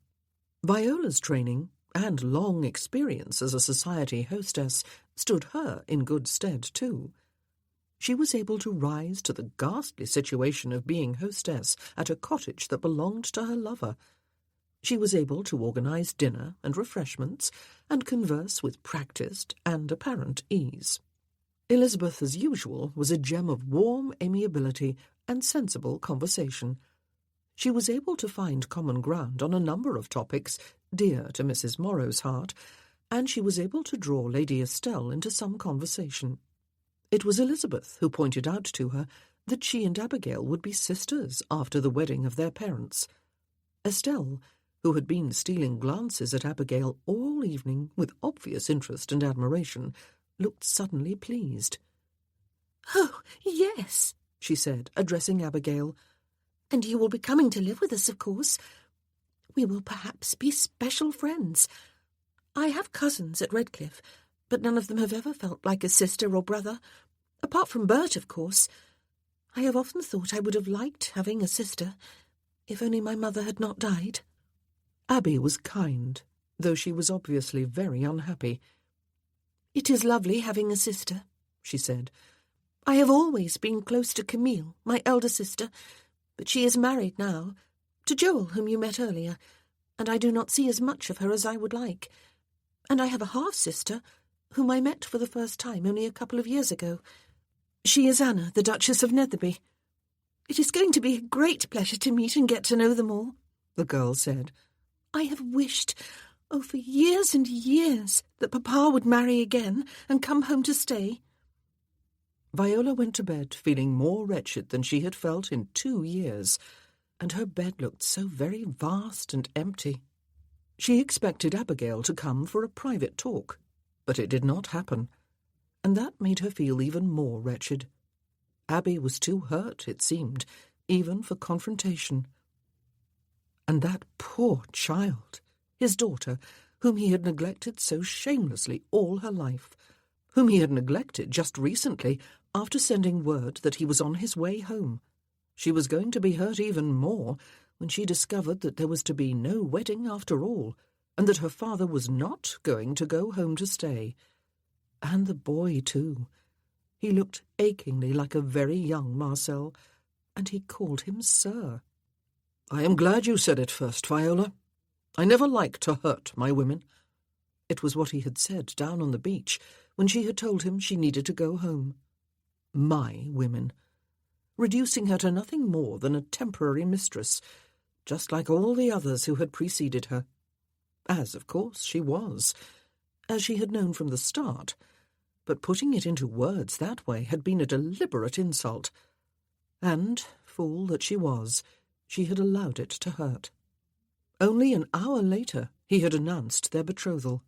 S1: Viola's training and long experience as a society hostess stood her in good stead too. She was able to rise to the ghastly situation of being hostess at a cottage that belonged to her lover. She was able to organize dinner and refreshments and converse with practised and apparent ease. Elizabeth, as usual, was a gem of warm amiability and sensible conversation. She was able to find common ground on a number of topics dear to Mrs. Morrow's heart, and she was able to draw Lady Estelle into some conversation. It was Elizabeth who pointed out to her that she and Abigail would be sisters after the wedding of their parents. Estelle, who had been stealing glances at Abigail all evening with obvious interest and admiration, looked suddenly pleased.
S5: "Oh, yes," she said, addressing Abigail. "And you will be coming to live with us, of course. We will perhaps be special friends. I have cousins at Redcliffe, but none of them have ever felt like a sister or brother, apart from Bert, of course. I have often thought I would have liked having a sister, if only my mother had not died."
S1: Abby was kind, though she was obviously very unhappy.
S5: "It is lovely having a sister," she said. "I have always been close to Camille, my elder sister, but she is married now, to Joel, whom you met earlier, and I do not see as much of her as I would like. And I have a half-sister, whom I met for the first time only a couple of years ago. She is Anna, the Duchess of Netherby. It is going to be a great pleasure to meet and get to know them all," the girl said. "I have wished, for years and years, that Papa would marry again and come home to stay."
S1: Viola went to bed feeling more wretched than she had felt in 2 years.
S3: and her bed looked so very vast and empty. She expected Abigail to come for a private talk, but it did not happen, and that made her feel even more wretched. Abby was too hurt, it seemed, even for confrontation. And that poor child, his daughter, whom he had neglected so shamelessly all her life, whom he had neglected just recently after sending word that he was on his way home. She was going to be hurt even more when she discovered that there was to be no wedding after all, and that her father was not going to go home to stay. And the boy, too. He looked achingly like a very young Marcel, and he called him Sir.
S2: "I am glad you said it first, Viola. I never like to hurt my women."
S3: It was what he had said down on the beach when she had told him she needed to go home. My women. Reducing her to nothing more than a temporary mistress, just like all the others who had preceded her. As, of course, she was, as she had known from the start, but putting it into words that way had been a deliberate insult. And, fool that she was, she had allowed it to hurt. Only an hour later he had announced their betrothal.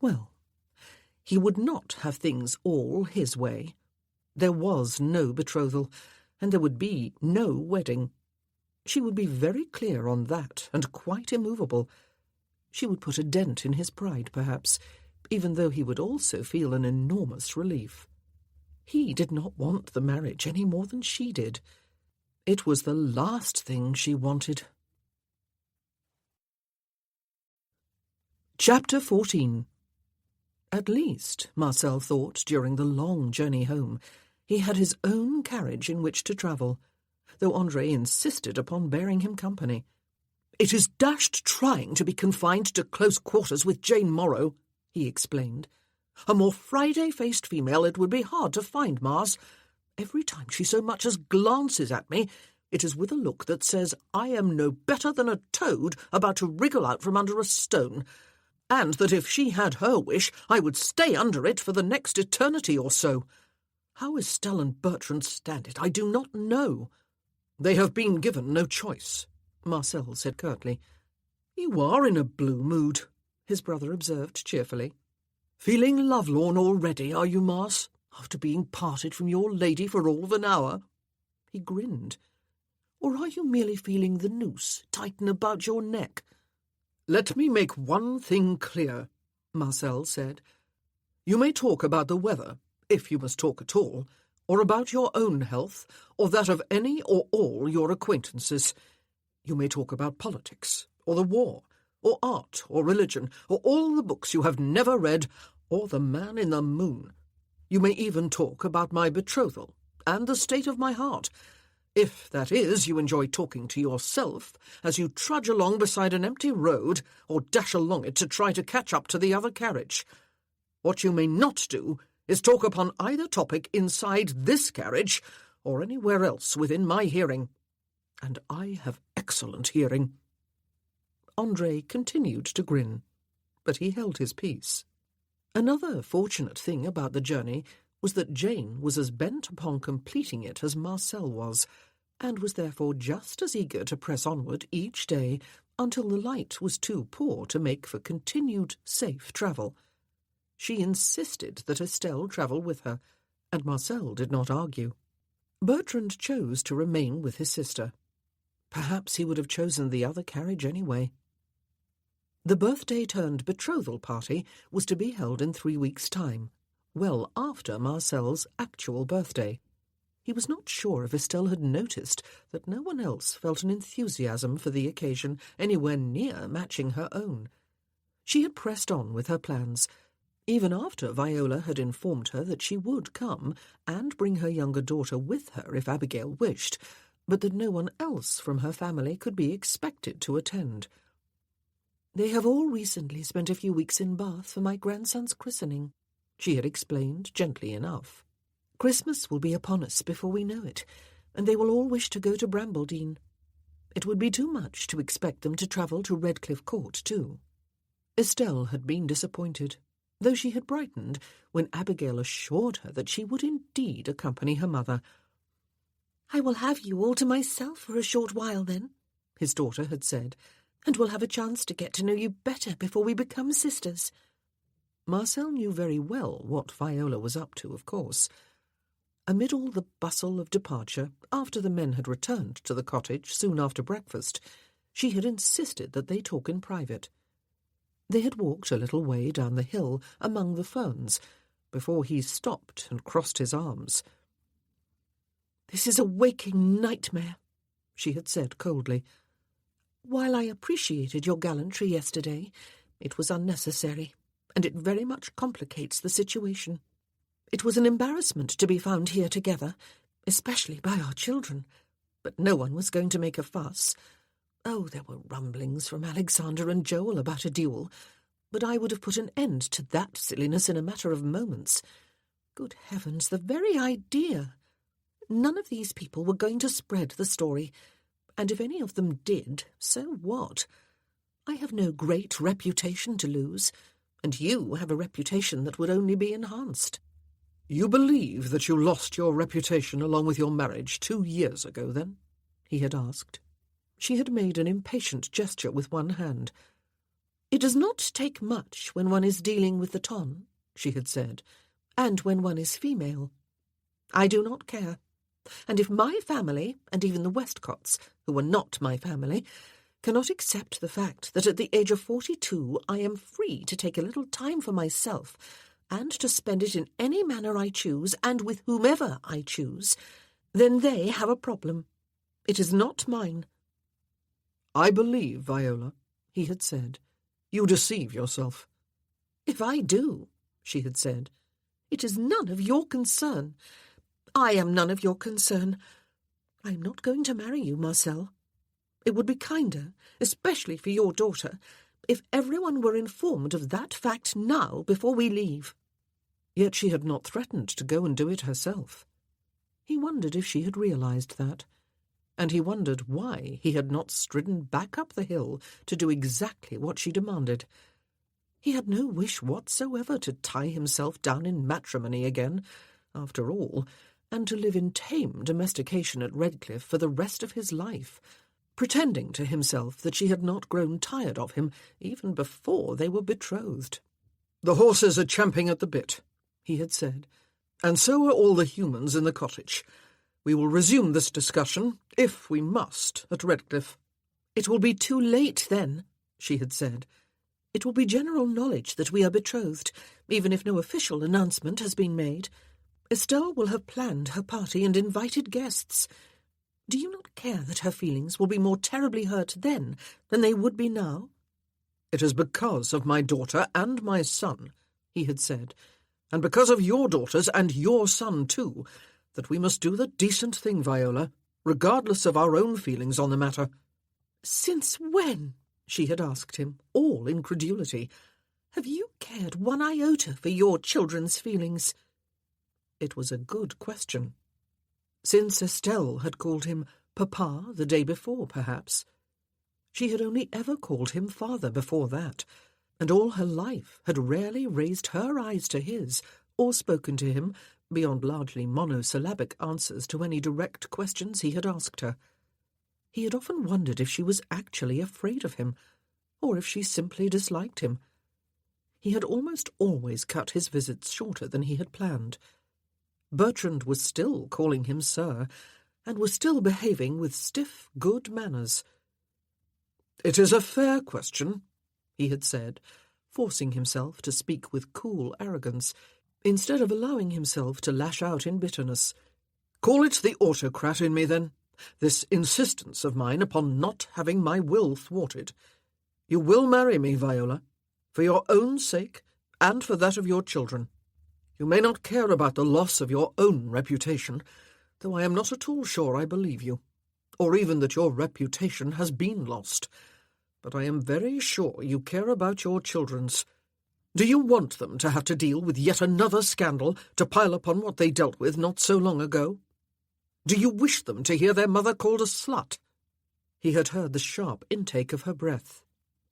S3: Well, he would not have things all his way. There was no betrothal, and there would be no wedding. She would be very clear on that, and quite immovable. She would put a dent in his pride, perhaps, even though he would also feel an enormous relief. He did not want the marriage any more than she did. It was the last thing she wanted. Chapter 14. At least, Marcel thought during the long journey home, he had his own carriage in which to travel, though André insisted upon bearing him company.
S2: "It is dashed trying to be confined to close quarters with Jane Morrow," he explained. "A more Friday-faced female it would be hard to find, Mars. Every time she so much as glances at me, it is with a look that says I am no better than a toad about to wriggle out from under a stone, and that if she had her wish, I would stay under it for the next eternity or so. How Estelle and Bertrand stand it, I do not know." "They have been given no choice," Marcel said curtly.
S3: "You are in a blue mood," his brother observed cheerfully.
S2: "Feeling lovelorn already, are you, Mars, after being parted from your lady for all of an hour?"
S3: He grinned. "Or are you merely feeling the noose tighten about your neck?"
S2: "Let me make one thing clear," Marcel said. "You may talk about the weather, if you must talk at all, or about your own health, or that of any or all your acquaintances. You may talk about politics, or the war, or art, or religion, or all the books you have never read, or the man in the moon. You may even talk about my betrothal, and the state of my heart, if, that is, you enjoy talking to yourself as you trudge along beside an empty road, or dash along it to try to catch up to the other carriage. What you may not do is talk upon either topic inside this carriage, or anywhere else within my hearing. And I have excellent hearing."
S3: André continued to grin, but he held his peace. Another fortunate thing about the journey was that Jane was as bent upon completing it as Marcel was, and was therefore just as eager to press onward each day until the light was too poor to make for continued safe travel. She insisted that Estelle travel with her, and Marcel did not argue. Bertrand chose to remain with his sister. Perhaps he would have chosen the other carriage anyway. The birthday-turned-betrothal party was to be held in 3 weeks' time, well after Marcel's actual birthday. He was not sure if Estelle had noticed that no one else felt an enthusiasm for the occasion anywhere near matching her own. She had pressed on with her plans, even after Viola had informed her that she would come and bring her younger daughter with her if Abigail wished, but that no one else from her family could be expected to attend. "They have all recently spent a few weeks in Bath for my grandson's christening," she had explained gently enough. "Christmas will be upon us before we know it, and they will all wish to go to Brambledene. It would be too much to expect them to travel to Redcliffe Court, too." Estelle had been disappointed, though she had brightened when Abigail assured her that she would indeed accompany her mother.
S5: "I will have you all to myself for a short while then," his daughter had said, "and we'll have a chance to get to know you better before we become sisters."
S3: Marcel knew very well what Viola was up to, of course. Amid all the bustle of departure, after the men had returned to the cottage soon after breakfast, she had insisted that they talk in private. They had walked a little way down the hill among the ferns before he stopped and crossed his arms.
S5: "This is a waking nightmare," she had said coldly. "While I appreciated your gallantry yesterday, it was unnecessary, and it very much complicates the situation. It was an embarrassment to be found here together, especially by our children, but no one was going to make a fuss. Oh, there were rumblings from Alexander and Joel about a duel, but I would have put an end to that silliness in a matter of moments. Good heavens, the very idea! None of these people were going to spread the story, and if any of them did, so what? I have no great reputation to lose, and you have a reputation that would only be enhanced."
S2: "You believe that you lost your reputation along with your marriage 2 years ago, then?"
S3: he had asked. She had made an impatient gesture with one hand.
S5: "It does not take much when one is dealing with the ton," she had said, "and when one is female. I do not care. And if my family, and even the Westcotts, who are not my family, cannot accept the fact that at the age of 42 I am free to take a little time for myself and to spend it in any manner I choose and with whomever I choose, then they have a problem. It is not mine."
S2: "I believe, Viola," he had said, "you deceive yourself."
S5: "If I do," she had said, "it is none of your concern. I am none of your concern. I am not going to marry you, Marcel. It would be kinder, especially for your daughter, if everyone were informed of that fact now before we leave."
S3: Yet she had not threatened to go and do it herself. He wondered if she had realized that, and he wondered why he had not stridden back up the hill to do exactly what she demanded. He had no wish whatsoever to tie himself down in matrimony again, after all, and to live in tame domestication at Redcliffe for the rest of his life, pretending to himself that she had not grown tired of him even before they were betrothed.
S2: "The horses are champing at the bit," he had said, "and so are all the humans in the cottage. We will resume this discussion, if we must, at Redcliffe."
S5: "It will be too late then," she had said. "It will be general knowledge that we are betrothed, even if no official announcement has been made. Estelle will have planned her party and invited guests. Do you not care that her feelings will be more terribly hurt then than they would be now?"
S2: "It is because of my daughter and my son," he had said, "and because of your daughters and your son too, that we must do the decent thing, Viola, regardless of our own feelings on the matter."
S5: "Since when?" she had asked him, all incredulity. "Have you cared one iota for your children's feelings?"
S3: It was a good question. Since Estelle had called him Papa the day before, perhaps. She had only ever called him father before that, and all her life had rarely raised her eyes to his or spoken to him beyond largely monosyllabic answers to any direct questions he had asked her. He had often wondered if she was actually afraid of him, or if she simply disliked him. He had almost always cut his visits shorter than he had planned. Bertrand was still calling him sir, and was still behaving with stiff good manners.
S2: "It is a fair question,"
S3: he had said, forcing himself to speak with cool arrogance, instead of allowing himself to lash out in bitterness.
S2: "Call it the autocrat in me, then, this insistence of mine upon not having my will thwarted. You will marry me, Viola, for your own sake and for that of your children. You may not care about the loss of your own reputation, though I am not at all sure I believe you, or even that your reputation has been lost, but I am very sure you care about your children's. Do you want them to have to deal with yet another scandal to pile upon what they dealt with not so long ago? Do you wish them to hear their mother called a slut?"
S3: He had heard the sharp intake of her breath.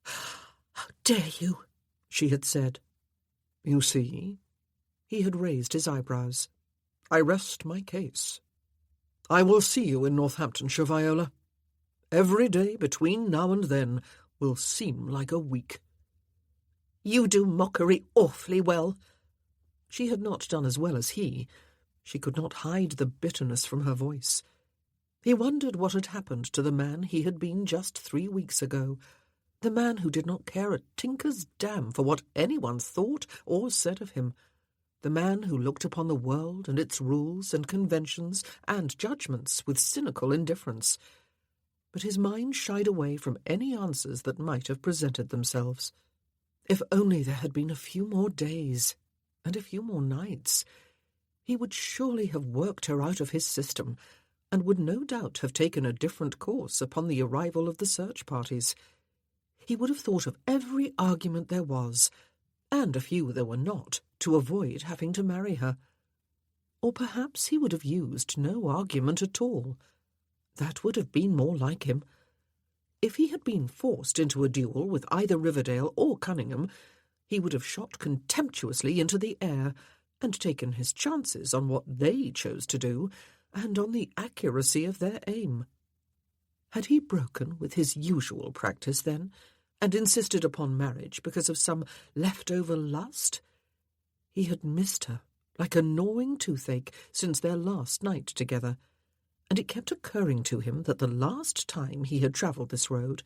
S5: "How dare you?" she had said.
S3: "You see?" He had raised his eyebrows. "I rest my case."
S2: I will see you in Northamptonshire, Viola. Every day between now and then will seem like a week."
S5: "You do mockery awfully well."
S3: She had not done as well as he. She could not hide the bitterness from her voice. He wondered what had happened to the man he had been just 3 weeks ago, the man who did not care a tinker's damn for what anyone thought or said of him, the man who looked upon the world and its rules and conventions and judgments with cynical indifference. But his mind shied away from any answers that might have presented themselves. If only there had been a few more days, and a few more nights, he would surely have worked her out of his system, and would no doubt have taken a different course upon the arrival of the search parties. He would have thought of every argument there was, and a few there were not, to avoid having to marry her. Or perhaps he would have used no argument at all. That would have been more like him. If he had been forced into a duel with either Riverdale or Cunningham, he would have shot contemptuously into the air and taken his chances on what they chose to do and on the accuracy of their aim. Had he broken with his usual practice then, and insisted upon marriage because of some leftover lust? He had missed her like a gnawing toothache since their last night together, and it kept occurring to him that the last time he had travelled this road,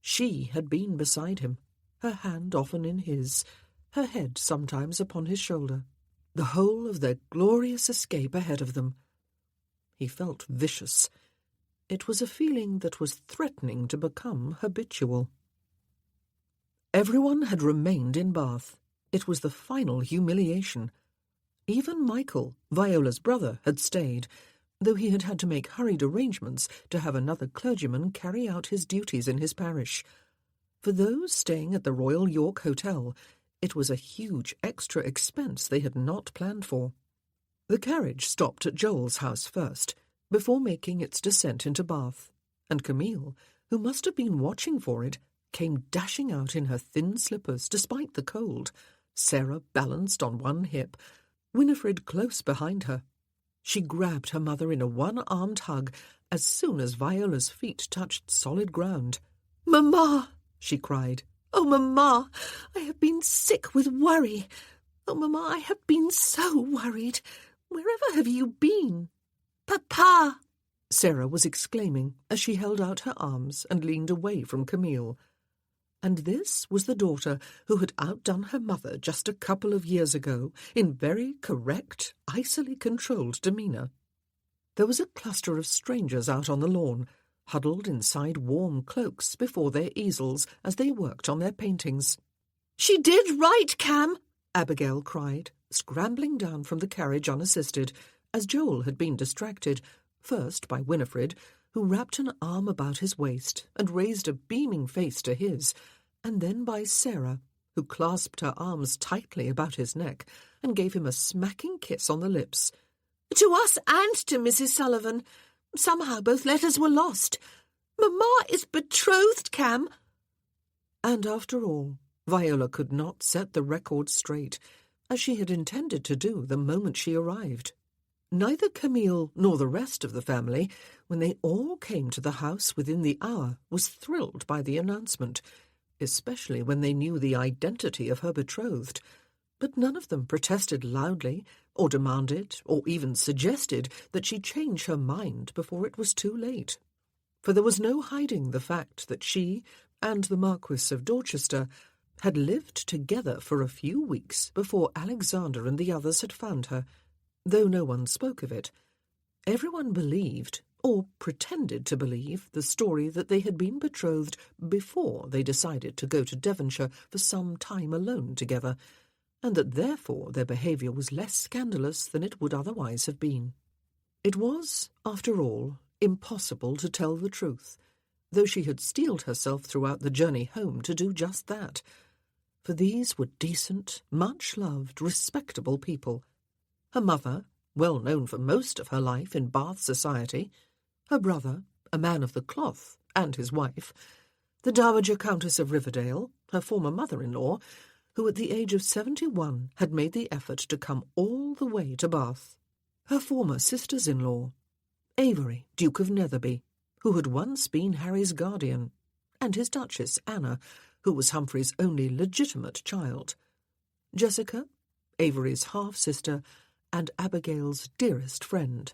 S3: she had been beside him, her hand often in his, her head sometimes upon his shoulder, the whole of their glorious escape ahead of them. He felt vicious. It was a feeling that was threatening to become habitual. Everyone had remained in Bath. It was the final humiliation. Even Michael, Viola's brother, had stayed, though he had had to make hurried arrangements to have another clergyman carry out his duties in his parish. For those staying at the Royal York Hotel, it was a huge extra expense they had not planned for. The carriage stopped at Joel's house first, before making its descent into Bath, and Camille, who must have been watching for it, came dashing out in her thin slippers despite the cold, Sarah balanced on one hip, Winifred close behind her. She grabbed her mother in a one-armed hug as soon as Viola's feet touched solid ground.
S5: "Mamma!"
S3: she cried.
S5: "Oh, Mamma, I have been sick with worry. Oh, Mamma, I have been so worried. Wherever have you been?" "Papa!"
S3: Sarah was exclaiming as she held out her arms and leaned away from Camille. And this was the daughter who had outdone her mother just a couple of years ago in very correct, icily controlled demeanour. There was a cluster of strangers out on the lawn, huddled inside warm cloaks before their easels as they worked on their paintings.
S5: "She did right, Cam!"
S3: Abigail cried, scrambling down from the carriage unassisted, as Joel had been distracted, first by Winifred, who wrapped an arm about his waist and raised a beaming face to his, and then by Sarah, who clasped her arms tightly about his neck and gave him a smacking kiss on the lips.
S5: "To us and to Mrs. Sullivan. Somehow both letters were lost. Mamma is betrothed, Cam."
S3: And after all, Viola could not set the record straight, as she had intended to do the moment she arrived. Neither Camille nor the rest of the family, when they all came to the house within the hour, was thrilled by the announcement, especially when they knew the identity of her betrothed. But none of them protested loudly, or demanded, or even suggested that she change her mind before it was too late. For there was no hiding the fact that she and the Marquis of Dorchester had lived together for a few weeks before Alexander and the others had found her, though no one spoke of it. Everyone believed, or pretended to believe, the story that they had been betrothed before they decided to go to Devonshire for some time alone together, and that therefore their behaviour was less scandalous than it would otherwise have been. It was, after all, impossible to tell the truth, though she had steeled herself throughout the journey home to do just that, for these were decent, much-loved, respectable people. Her mother, well known for most of her life in Bath society, her brother, a man of the cloth, and his wife, the Dowager Countess of Riverdale, her former mother-in-law, who at the age of 71 had made the effort to come all the way to Bath, her former sisters-in-law,
S1: Avery, Duke of Netherby, who had once been Harry's guardian, and his Duchess, Anna, who was Humphrey's only legitimate child. Jessica, Avery's half-sister, and Abigail's dearest friend.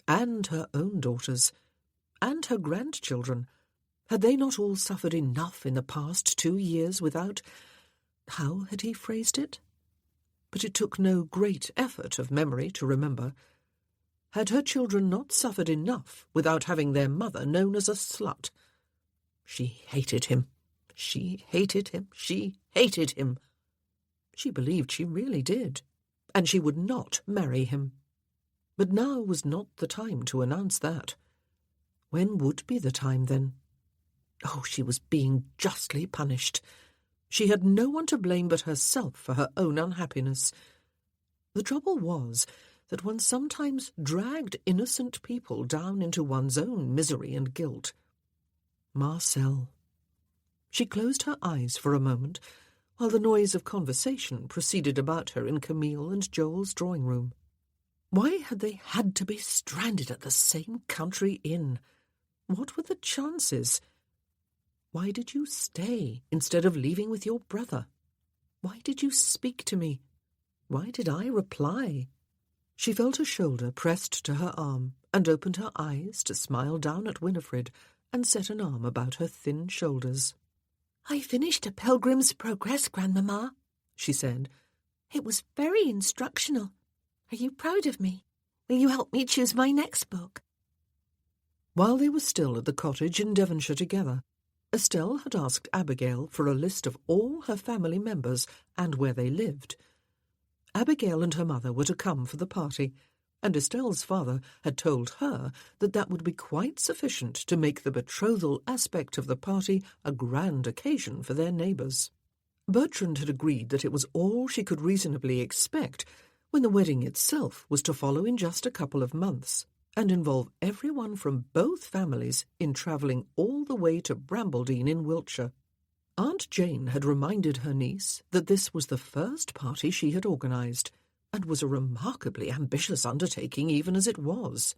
S1: And her own daughters, and her grandchildren. Had they not all suffered enough in the past 2 years without— how had he phrased it? But it took no great effort of memory to remember. Had her children not suffered enough without having their mother known as a slut? She hated him. She hated him. She hated him. She believed she really did, and she would not marry him. But now was not the time to announce that. When would be the time, then? Oh, she was being justly punished. She had no one to blame but herself for her own unhappiness. The trouble was that one sometimes dragged innocent people down into one's own misery and guilt. Marcel. She closed her eyes for a moment, while the noise of conversation proceeded about her in Camille and Joel's drawing-room. Why had they had to be stranded at the same country inn? What were the chances? Why did you stay instead of leaving with your brother? Why did you speak to me? Why did I reply? She felt a shoulder pressed to her arm and opened her eyes to smile down at Winifred and set an arm about her thin shoulders.
S5: "I finished A Pilgrim's Progress, Grandmamma," she said. "It was very instructional. Are you proud of me? Will you help me choose my next book?"
S1: While they were still at the cottage in Devonshire together, Estelle had asked Abigail for a list of all her family members and where they lived. Abigail and her mother were to come for the party, and Estelle's father had told her that that would be quite sufficient to make the betrothal aspect of the party a grand occasion for their neighbours. Bertrand had agreed that it was all she could reasonably expect when the wedding itself was to follow in just a couple of months, and involve everyone from both families in travelling all the way to Brambledene in Wiltshire. Aunt Jane had reminded her niece that this was the first party she had organised, and was a remarkably ambitious undertaking even as it was.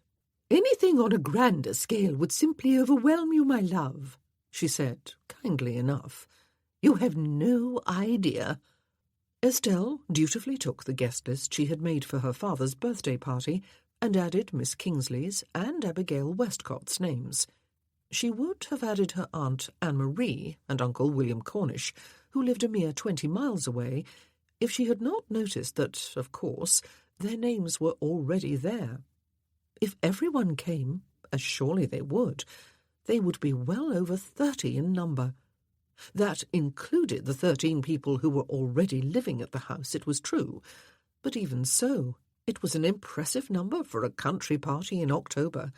S1: "Anything on a grander scale would simply overwhelm you, my love," she said, kindly enough. "You have no idea." Estelle dutifully took the guest list she had made for her father's birthday party and added Miss Kingsley's and Abigail Westcott's names. She would have added her Aunt Anne-Marie and Uncle William Cornish, who lived a mere 20 miles away, if she had not noticed that, of course, their names were already there. If everyone came, as surely they would be well over 30 in number. That included the 13 people who were already living at the house, it was true, but even so, it was an impressive number for a country party in October.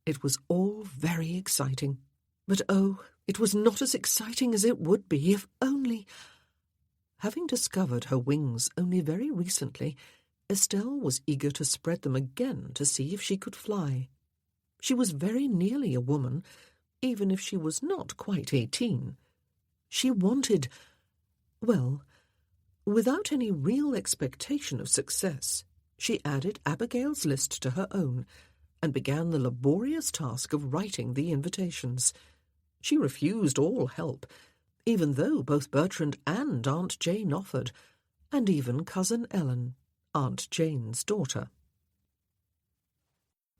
S1: It was all very exciting. But oh, it was not as exciting as it would be if only— Having discovered her wings only very recently, Estelle was eager to spread them again to see if she could fly. She was very nearly a woman, even if she was not quite 18. She wanted— well, without any real expectation of success, she added Abigail's list to her own and began the laborious task of writing the invitations. She refused all help, even though both Bertrand and Aunt Jane offered, and even Cousin Ellen, Aunt Jane's daughter.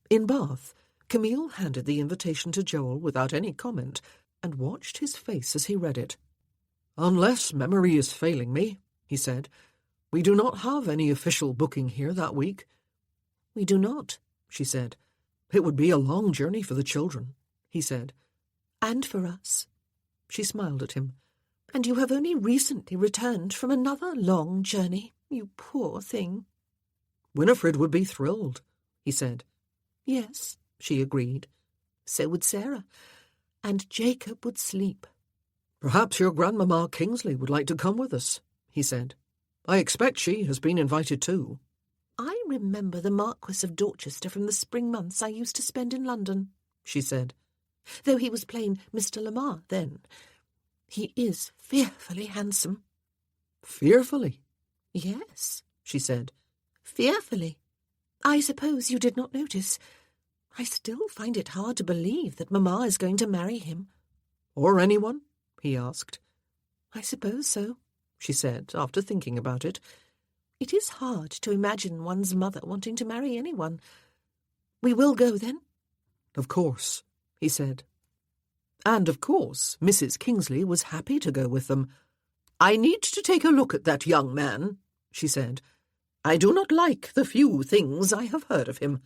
S1: In Bath, Camille handed the invitation to Joel without any comment and watched his face as he read it. "Unless memory is failing me," he said, "we do not have any official booking here that week." "We do not," she said. "It would be a long journey for the children," he said. "And for us." She smiled at him. "And you have only recently returned from another long journey, you poor thing." "Winifred would be thrilled," he said. "Yes," she agreed. "So would Sarah. And Jacob would sleep." "Perhaps your Grandmamma Kingsley would like to come with us," he said. "I expect she has been invited too." "I remember the Marquis of Dorchester from the spring months I used to spend in London," she said, "though he was plain Mr. Lamar then. He is fearfully handsome." "Fearfully?" "Yes," she said, "fearfully. I suppose you did not notice.
S5: I still find it hard to believe that Mamma is going to marry him.
S2: Or anyone? He asked.
S5: I suppose so, she said, after thinking about it. It is hard to imagine one's mother wanting to marry anyone. We will go, then?
S2: Of course, he said. And of course, Mrs. Kingsley was happy to go with them. I need to take a look at that young man, she said. I do not like the few things I have heard of him.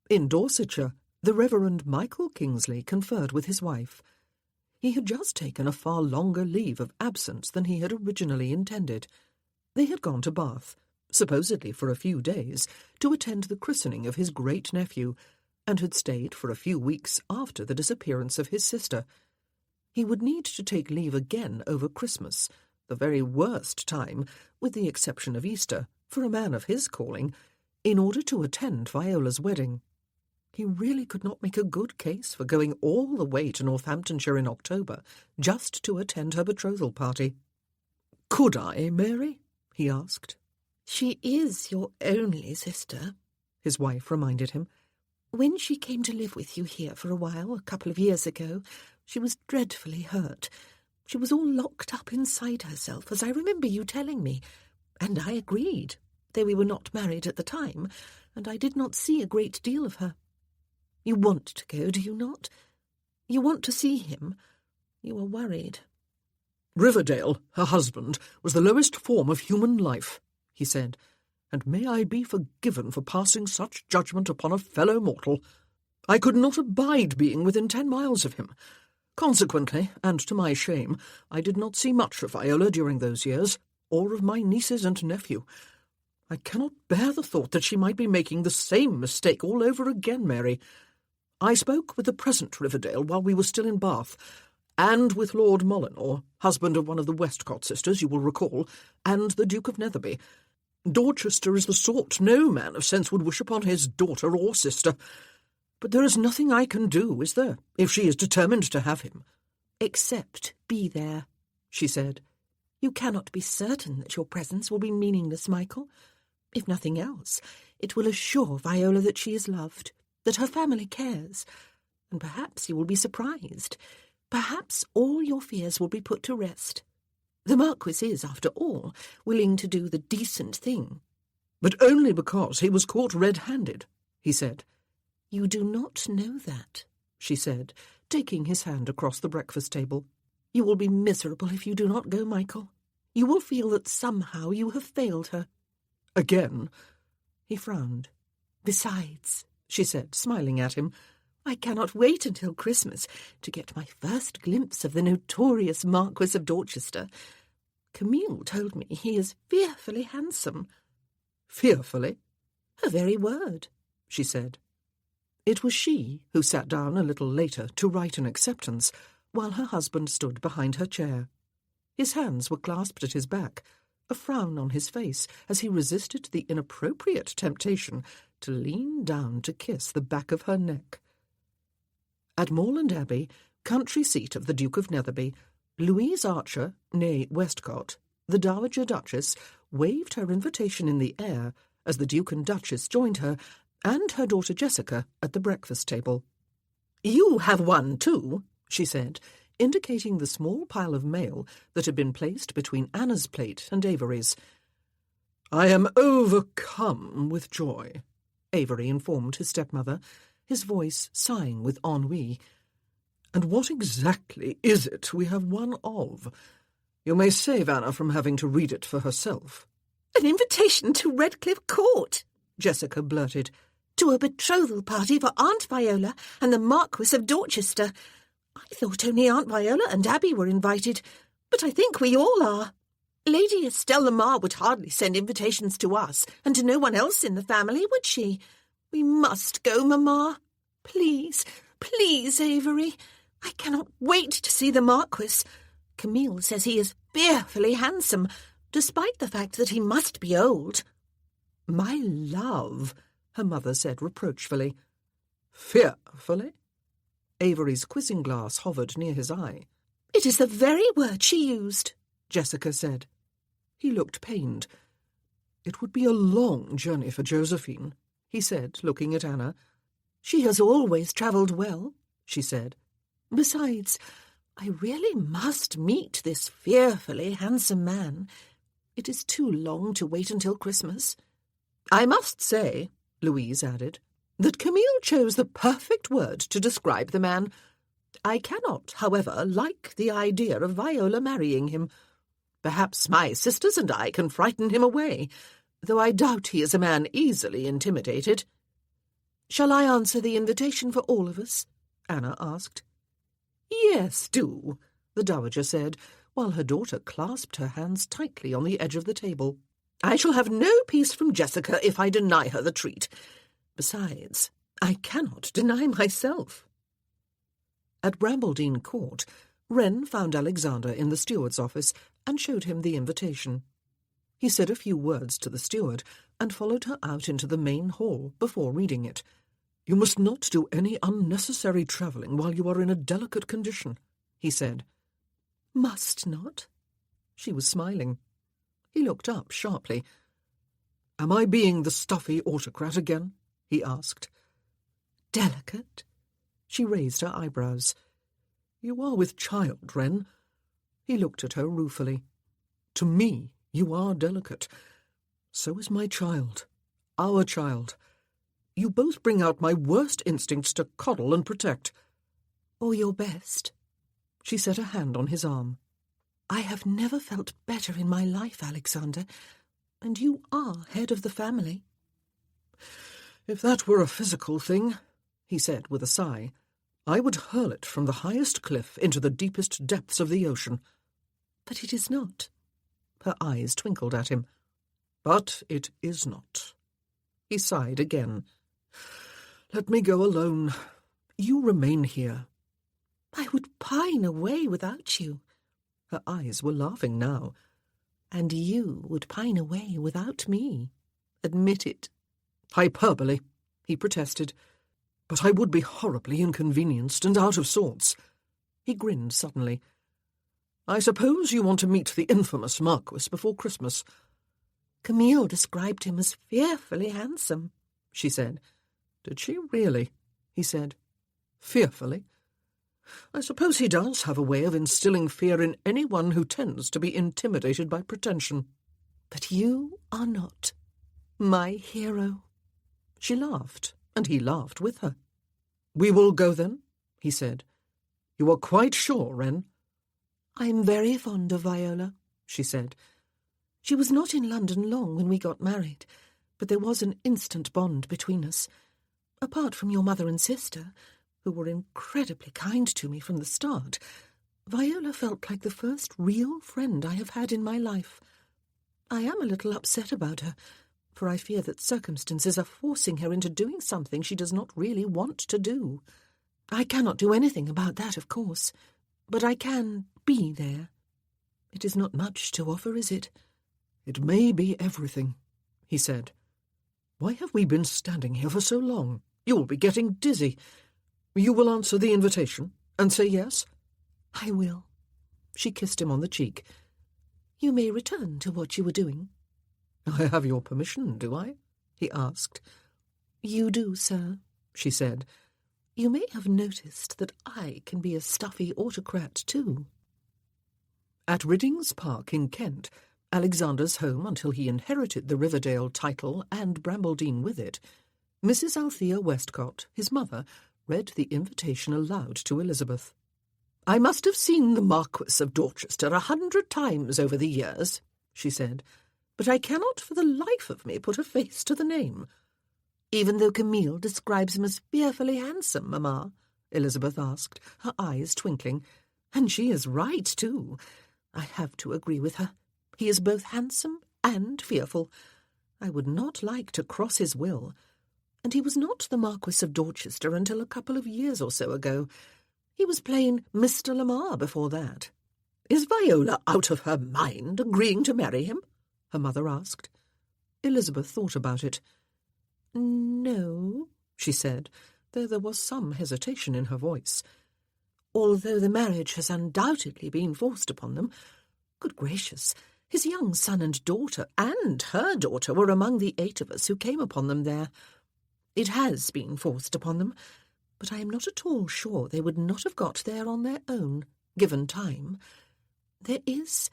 S2: In Dorsetshire, the Reverend Michael Kingsley conferred with his wife. He had just taken a far longer leave of absence than he had originally intended. They had gone to Bath, supposedly for a few days, to attend the christening of his great-nephew, and had stayed for a few weeks after the disappearance of his sister. He would need to take leave again over Christmas, the very worst time, with the exception of Easter, for a man of his calling, in order to attend Viola's wedding. He really could not make a good case for going all the way to Northamptonshire in October just to attend her betrothal party. "Could I, Mary?" he asked.
S5: "She is your only sister," his wife reminded him. "When she came to live with you here for a while, a couple of years ago, she was dreadfully hurt. She was all locked up inside herself, as I remember you telling me, and I agreed, though we were not married at the time, and I did not see a great deal of her. You want to go, do you not? You want to see him. You are worried."
S2: "Riverdale, her husband, was the lowest form of human life," he said, "and may I be forgiven for passing such judgment upon a fellow mortal. I could not abide being within 10 miles of him. Consequently, and to my shame, I did not see much of Viola during those years, or of my nieces and nephew. I cannot bear the thought that she might be making the same mistake all over again, Mary. I spoke with the present Riverdale while we were still in Bath, and with Lord Molyneux, husband of one of the Westcott sisters, you will recall, and the Duke of Netherby. Dorchester is the sort no man of sense would wish upon his daughter or sister. But there is nothing I can do, is there, if she is determined to have him?"
S5: "Except be there," she said. "You cannot be certain that your presence will be meaningless, Michael. If nothing else, it will assure Viola that she is loved, that her family cares, and perhaps you will be surprised. Perhaps all your fears will be put to rest. The Marquis is, after all, willing to do the decent thing."
S2: "But only because he was caught red-handed," he said.
S5: "You do not know that," she said, taking his hand across the breakfast table. "You will be miserable if you do not go, Michael. You will feel that somehow you have failed her."
S2: "Again?"
S5: He frowned. "Besides," she said, smiling at him, "I cannot wait until Christmas to get my first glimpse of the notorious Marquis of Dorchester. Camille told me he is fearfully handsome."
S2: "Fearfully?"
S5: "Her very word," she said.
S2: It was she who sat down a little later to write an acceptance, while her husband stood behind her chair. His hands were clasped at his back, a frown on his face as he resisted the inappropriate temptation to lean down to kiss the back of her neck. At Moorland Abbey, country seat of the Duke of Netherby, Louise Archer, née Westcott, the Dowager Duchess, waved her invitation in the air as the Duke and Duchess joined her and her daughter Jessica at the breakfast table. "You have one too," she said, indicating the small pile of mail that had been placed between Anna's plate and Avery's. "I am overcome with joy," Avery informed his stepmother, his voice sighing with ennui. "And what exactly is it we have one of? You may save Anna from having to read it for herself."
S5: "An invitation to Redcliffe Court," Jessica blurted. "To a betrothal party for Aunt Viola and the Marquis of Dorchester. I thought only Aunt Viola and Abby were invited, but I think we all are. Lady Estelle Lamar would hardly send invitations to us and to no one else in the family, would she? We must go, Mamma. Please, please, Avery. I cannot wait to see the Marquis. Camille says he is fearfully handsome, despite the fact that he must be old."
S2: "My love," her mother said reproachfully. "Fearfully?" Avery's quizzing glass hovered near his eye.
S5: "It is the very word she used,"
S2: Jessica said. He looked pained. "It would be a long journey for Josephine," he said, looking at Anna.
S5: She has always travelled well, she said. Besides, I really must meet this fearfully handsome man. It is too long to wait until Christmas. I must say, Louise added, that Camille chose the perfect word to describe the man. I cannot, however, like the idea of Viola marrying him. Perhaps my sisters and I can frighten him away, though I doubt he is a man easily intimidated. Shall I answer the invitation for all of us? Anna asked. Yes, do, the Dowager said, while her daughter clasped her hands tightly on the edge of the table. I shall have no peace from Jessica if I deny her the treat. Besides, I cannot deny myself. At Brambledene Court, Wren found Alexander in the steward's office and showed him the invitation. He said a few words to the steward and followed her out into the main hall before reading it. You must not do any unnecessary travelling while you are in a delicate condition, he said. Must not? She was smiling. He looked up sharply. Am I being the stuffy autocrat again? He asked. Delicate? She raised her eyebrows. You are with child, Wren. He looked at her ruefully. To me, you are delicate. So is my child. Our child. You both bring out my worst instincts to coddle and protect. Or your best. She set a hand on his arm. I have never felt better in my life, Alexander, and you are head of the family. If that were a physical thing, he said with a sigh, I would hurl it from the highest cliff into the deepest depths of the ocean. But it is not. Her eyes twinkled at him. But it is not. He sighed again. Let me go alone. You remain here. I would pine away without you. Her eyes were laughing now. And you would pine away without me. Admit it. Hyperbole, he protested. But I would be horribly inconvenienced and out of sorts. He grinned suddenly. I suppose you want to meet the infamous Marquis before Christmas. Camille described him as fearfully handsome, she said. Did she really? He said. Fearfully? I suppose he does have a way of instilling fear in anyone who tends to be intimidated by pretension. But you are not. My hero. She laughed, and he laughed with her. We will go then, he said. You are quite sure, Wren? I am very fond of Viola, she said. She was not in London long when we got married, but there was an instant bond between us. Apart from your mother and sister, who were incredibly kind to me from the start, Viola felt like the first real friend I have had in my life. I am a little upset about her, for I fear that circumstances are forcing her into doing something she does not really want to do. I cannot do anything about that, of course, but I can be there. It is not much to offer, is it? It may be everything, he said. Why have we been standing here for so long? You will be getting dizzy. You will answer the invitation and say yes? I will. She kissed him on the cheek. You may return to what you were doing. I have your permission, do I? He asked. You do, sir, she said. You may have noticed that I can be a stuffy autocrat too. At Riddings Park in Kent, Alexander's home until he inherited the Riverdale title and Brambledene with it, Mrs. Althea Westcott, his mother, read the invitation aloud to Elizabeth. I must have seen the Marquis of Dorchester 100 times over the years, she said, but I cannot for the life of me put a face to the name. Even though Camille describes him as fearfully handsome, Mamma, Elizabeth asked, her eyes twinkling. And she is right, too. I have to agree with her. He is both handsome and fearful. I would not like to cross his will. And he was not the Marquis of Dorchester until a couple of years or so ago. He was plain Mr. Lamar before that. Is Viola out of her mind agreeing to marry him? Her mother asked. Elizabeth thought about it. No, she said, though there was some hesitation in her voice. Although the marriage has undoubtedly been forced upon them. Good gracious, his young son and daughter and her daughter were among the 8 of us who came upon them there. It has been forced upon them, but I am not at all sure they would not have got there on their own, given time. There is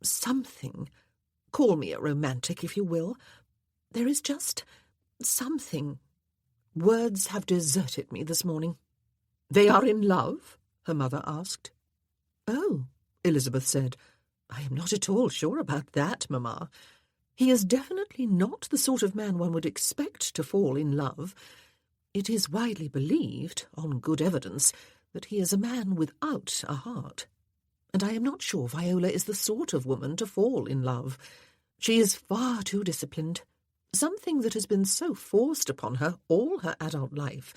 S5: something, call me a romantic if you will, there is just something. Words have deserted me this morning.
S1: They are in love? Her mother asked.
S5: Oh, Elizabeth said, I am not at all sure about that, Mamma. He is definitely not the sort of man one would expect to fall in love. It is widely believed, on good evidence, that he is a man without a heart. And I am not sure Viola is the sort of woman to fall in love. She is far too disciplined, something that has been so forced upon her all her adult life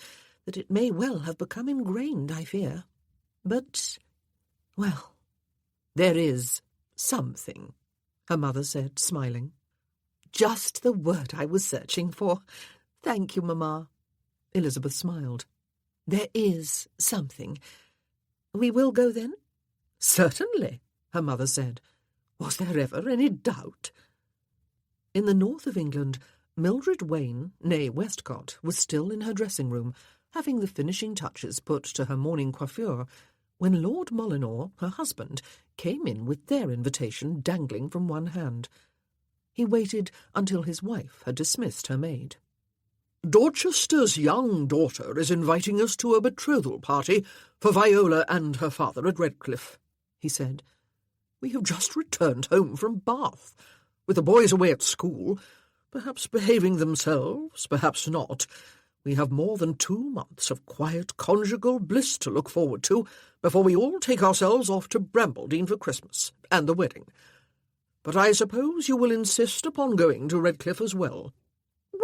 S5: that it may well have become ingrained, I fear. But, well, there is something, her mother said, smiling. Just the word I was searching for. Thank you, Mamma. Elizabeth smiled. There is something. We will go then?
S1: Certainly, her mother said. Was there ever any doubt? In the north of England, Mildred Wayne, née Westcott, was still in her dressing-room, having the finishing touches put to her morning coiffure, when Lord Molyneux, her husband, came in with their invitation dangling from one hand. He waited until his wife had dismissed her maid.
S2: Dorchester's young daughter is inviting us to a betrothal party for Viola and her father at Redcliffe, he said. We have just returned home from Bath, with the boys away at school, perhaps behaving themselves, perhaps not. We have more than 2 months of quiet conjugal bliss to look forward to before we all take ourselves off to Brambledene for Christmas and the wedding. But I suppose you will insist upon going to Redcliffe as well.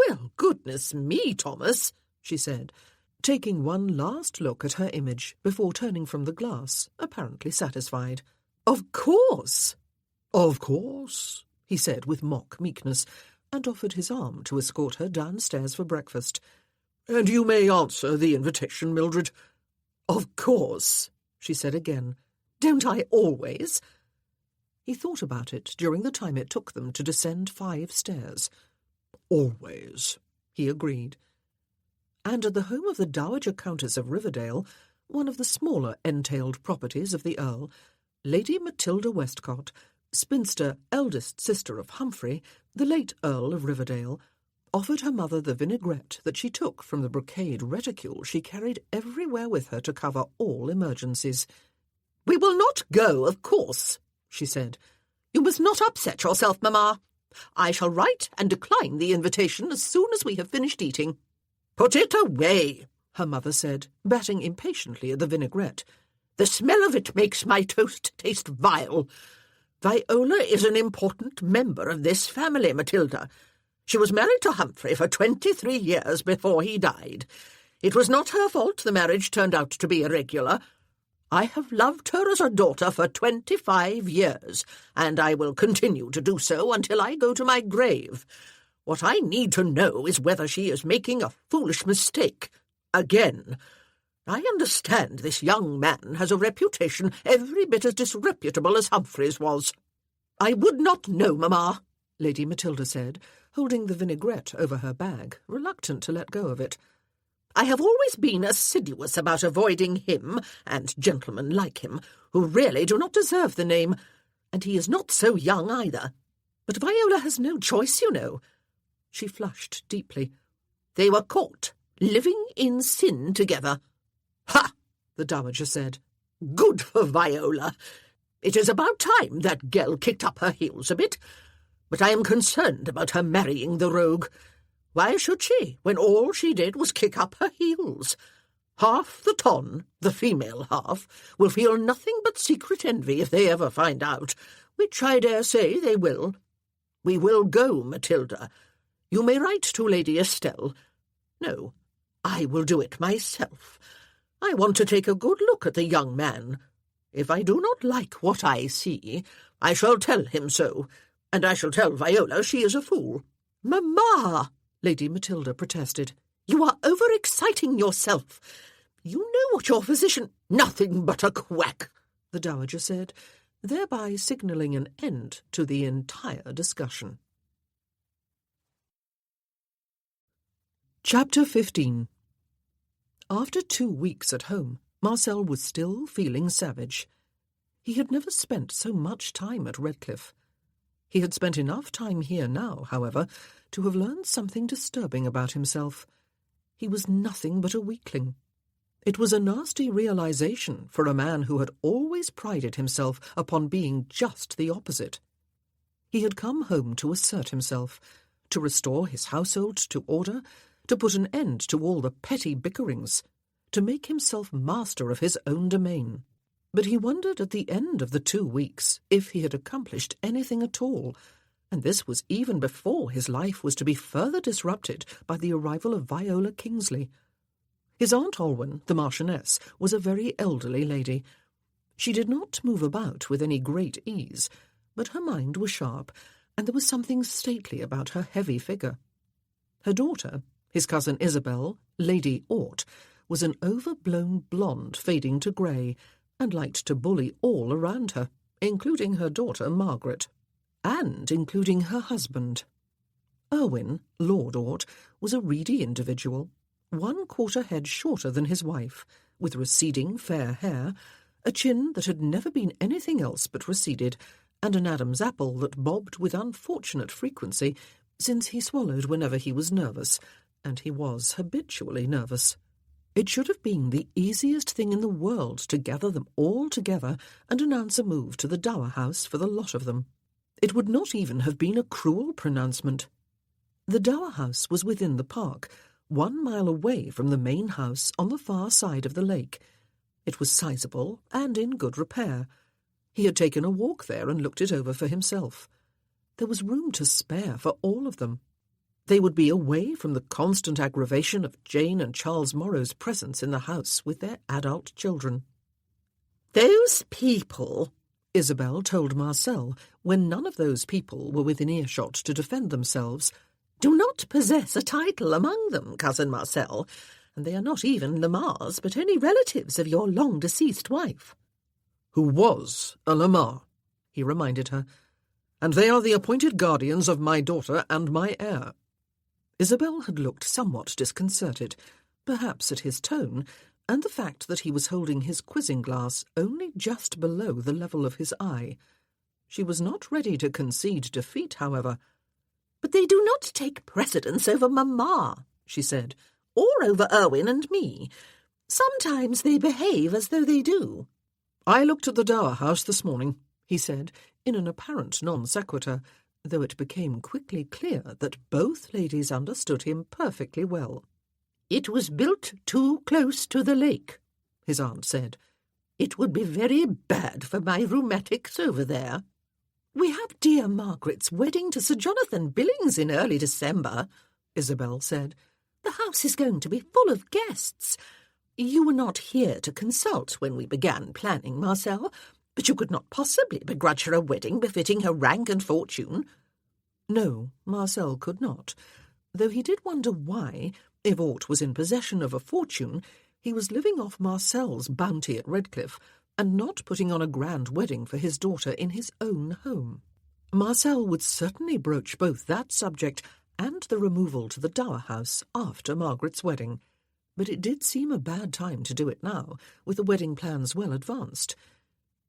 S5: Well, goodness me, Thomas, she said,
S1: taking one last look at her image before turning from the glass, apparently satisfied.
S5: Of course.
S2: Of course,
S1: he said with mock meekness, and offered his arm to escort her downstairs for breakfast.
S2: And you may answer the invitation, Mildred.
S5: Of course, she said again. Don't I always?
S1: He thought about it during the time it took them to descend 5 stairs.
S2: Always,
S1: he agreed. And at the home of the Dowager Countess of Riverdale, one of the smaller entailed properties of the Earl, Lady Matilda Westcott, spinster eldest sister of Humphrey, the late Earl of Riverdale, offered her mother the vinaigrette that she took from the brocade reticule she carried everywhere with her to cover all emergencies.
S5: We will not go, of course, she said. You must not upset yourself, Mamma. I shall write and decline the invitation as soon as we have finished eating. Put it away, her mother said, batting impatiently at the vinaigrette. The smell of it makes my toast taste vile. Viola is an important member of this family, Matilda. She was married to Humphrey for 23 years before he died. It was not her fault the marriage turned out to be irregular. I have loved her as a daughter for 25 years, and I will continue to do so until I go to my grave. What I need to know is whether she is making a foolish mistake. Again. I understand this young man has a reputation every bit as disreputable as Humphrey's was. I would not know, Mamma, Lady Matilda said, holding the vinaigrette over her bag, reluctant to let go of it. I have always been assiduous about avoiding him, and gentlemen like him, who really do not deserve the name, and he is not so young either. But Viola has no choice, you know. She flushed deeply. They were caught, living in sin together. Ha! The Dowager said. Good for Viola. It is about time that girl kicked up her heels a bit, but I am concerned about her marrying the rogue. Why should she, when all she did was kick up her heels? Half the ton, the female half, will feel nothing but secret envy if they ever find out, which I dare say they will. We will go, Matilda. You may write to Lady Estelle. No, I will do it myself. I want to take a good look at the young man. If I do not like what I see, I shall tell him so, and I shall tell Viola she is a fool. Mamma! Lady Matilda protested. You are overexciting yourself. You know what your physician— Nothing but a quack, the Dowager said, thereby signalling an end to the entire discussion.
S1: Chapter 15. After 2 weeks at home, Marcel was still feeling savage. He had never spent so much time at Redcliffe. He had spent enough time here now, however, to have learned something disturbing about himself. He was nothing but a weakling. It was a nasty realization for a man who had always prided himself upon being just the opposite. He had come home to assert himself, to restore his household to order, to put an end to all the petty bickerings, to make himself master of his own domain. But he wondered at the end of the 2 weeks if he had accomplished anything at all, and this was even before his life was to be further disrupted by the arrival of Viola Kingsley. His Aunt Olwen, the Marchioness, was a very elderly lady. She did not move about with any great ease, but her mind was sharp, and there was something stately about her heavy figure. Her daughter, his cousin Isabel, Lady Ort, was an overblown blonde fading to grey, and liked to bully all around her, including her daughter Margaret, and including her husband. Erwin, Lord Ort, was a reedy individual, 1/4 head shorter than his wife, with receding fair hair, a chin that had never been anything else but receded, and an Adam's apple that bobbed with unfortunate frequency, since he swallowed whenever he was nervous, and he was habitually nervous. It should have been the easiest thing in the world to gather them all together and announce a move to the Dower House for the lot of them. It would not even have been a cruel pronouncement. The Dower House was within the park, 1 mile away from the main house on the far side of the lake. It was sizable and in good repair. He had taken a walk there and looked it over for himself. There was room to spare for all of them. They would be away from the constant aggravation of Jane and Charles Morrow's presence in the house with their adult children.
S4: "Those people,"
S1: Isabel told Marcel, when none of those people were within earshot to defend themselves,
S4: "do not possess a title among them, Cousin Marcel, and they are not even Lamars, but only relatives of your long-deceased wife."
S2: "Who was a Lamar," he reminded her, "and they are the appointed guardians of my daughter and my heir."
S1: Isabel had looked somewhat disconcerted, perhaps at his tone, and the fact that he was holding his quizzing glass only just below the level of his eye. She was not ready to concede defeat, however.
S4: "But they do not take precedence over Mamma," she said, "or over Erwin and me. Sometimes they behave as though they do."
S2: "I looked at the Dower House this morning,"
S1: he said, in an apparent non sequitur, though it became quickly clear that both ladies understood him perfectly well.
S4: "It was built too close to the lake,"
S1: his aunt said.
S4: "It would be very bad for my rheumatics over there." "We have dear Margaret's wedding to Sir Jonathan Billings in early December," Isabel said. "The house is going to be full of guests. You were not here to consult when we began planning, Marcel, but you could not possibly begrudge her a wedding befitting her rank and fortune."
S1: No, Marcel could not, though he did wonder why, if aught was in possession of a fortune, he was living off Marcel's bounty at Redcliffe, and not putting on a grand wedding for his daughter in his own home. Marcel would certainly broach both that subject and the removal to the Dower House after Margaret's wedding, but it did seem a bad time to do it now, with the wedding plans well advanced.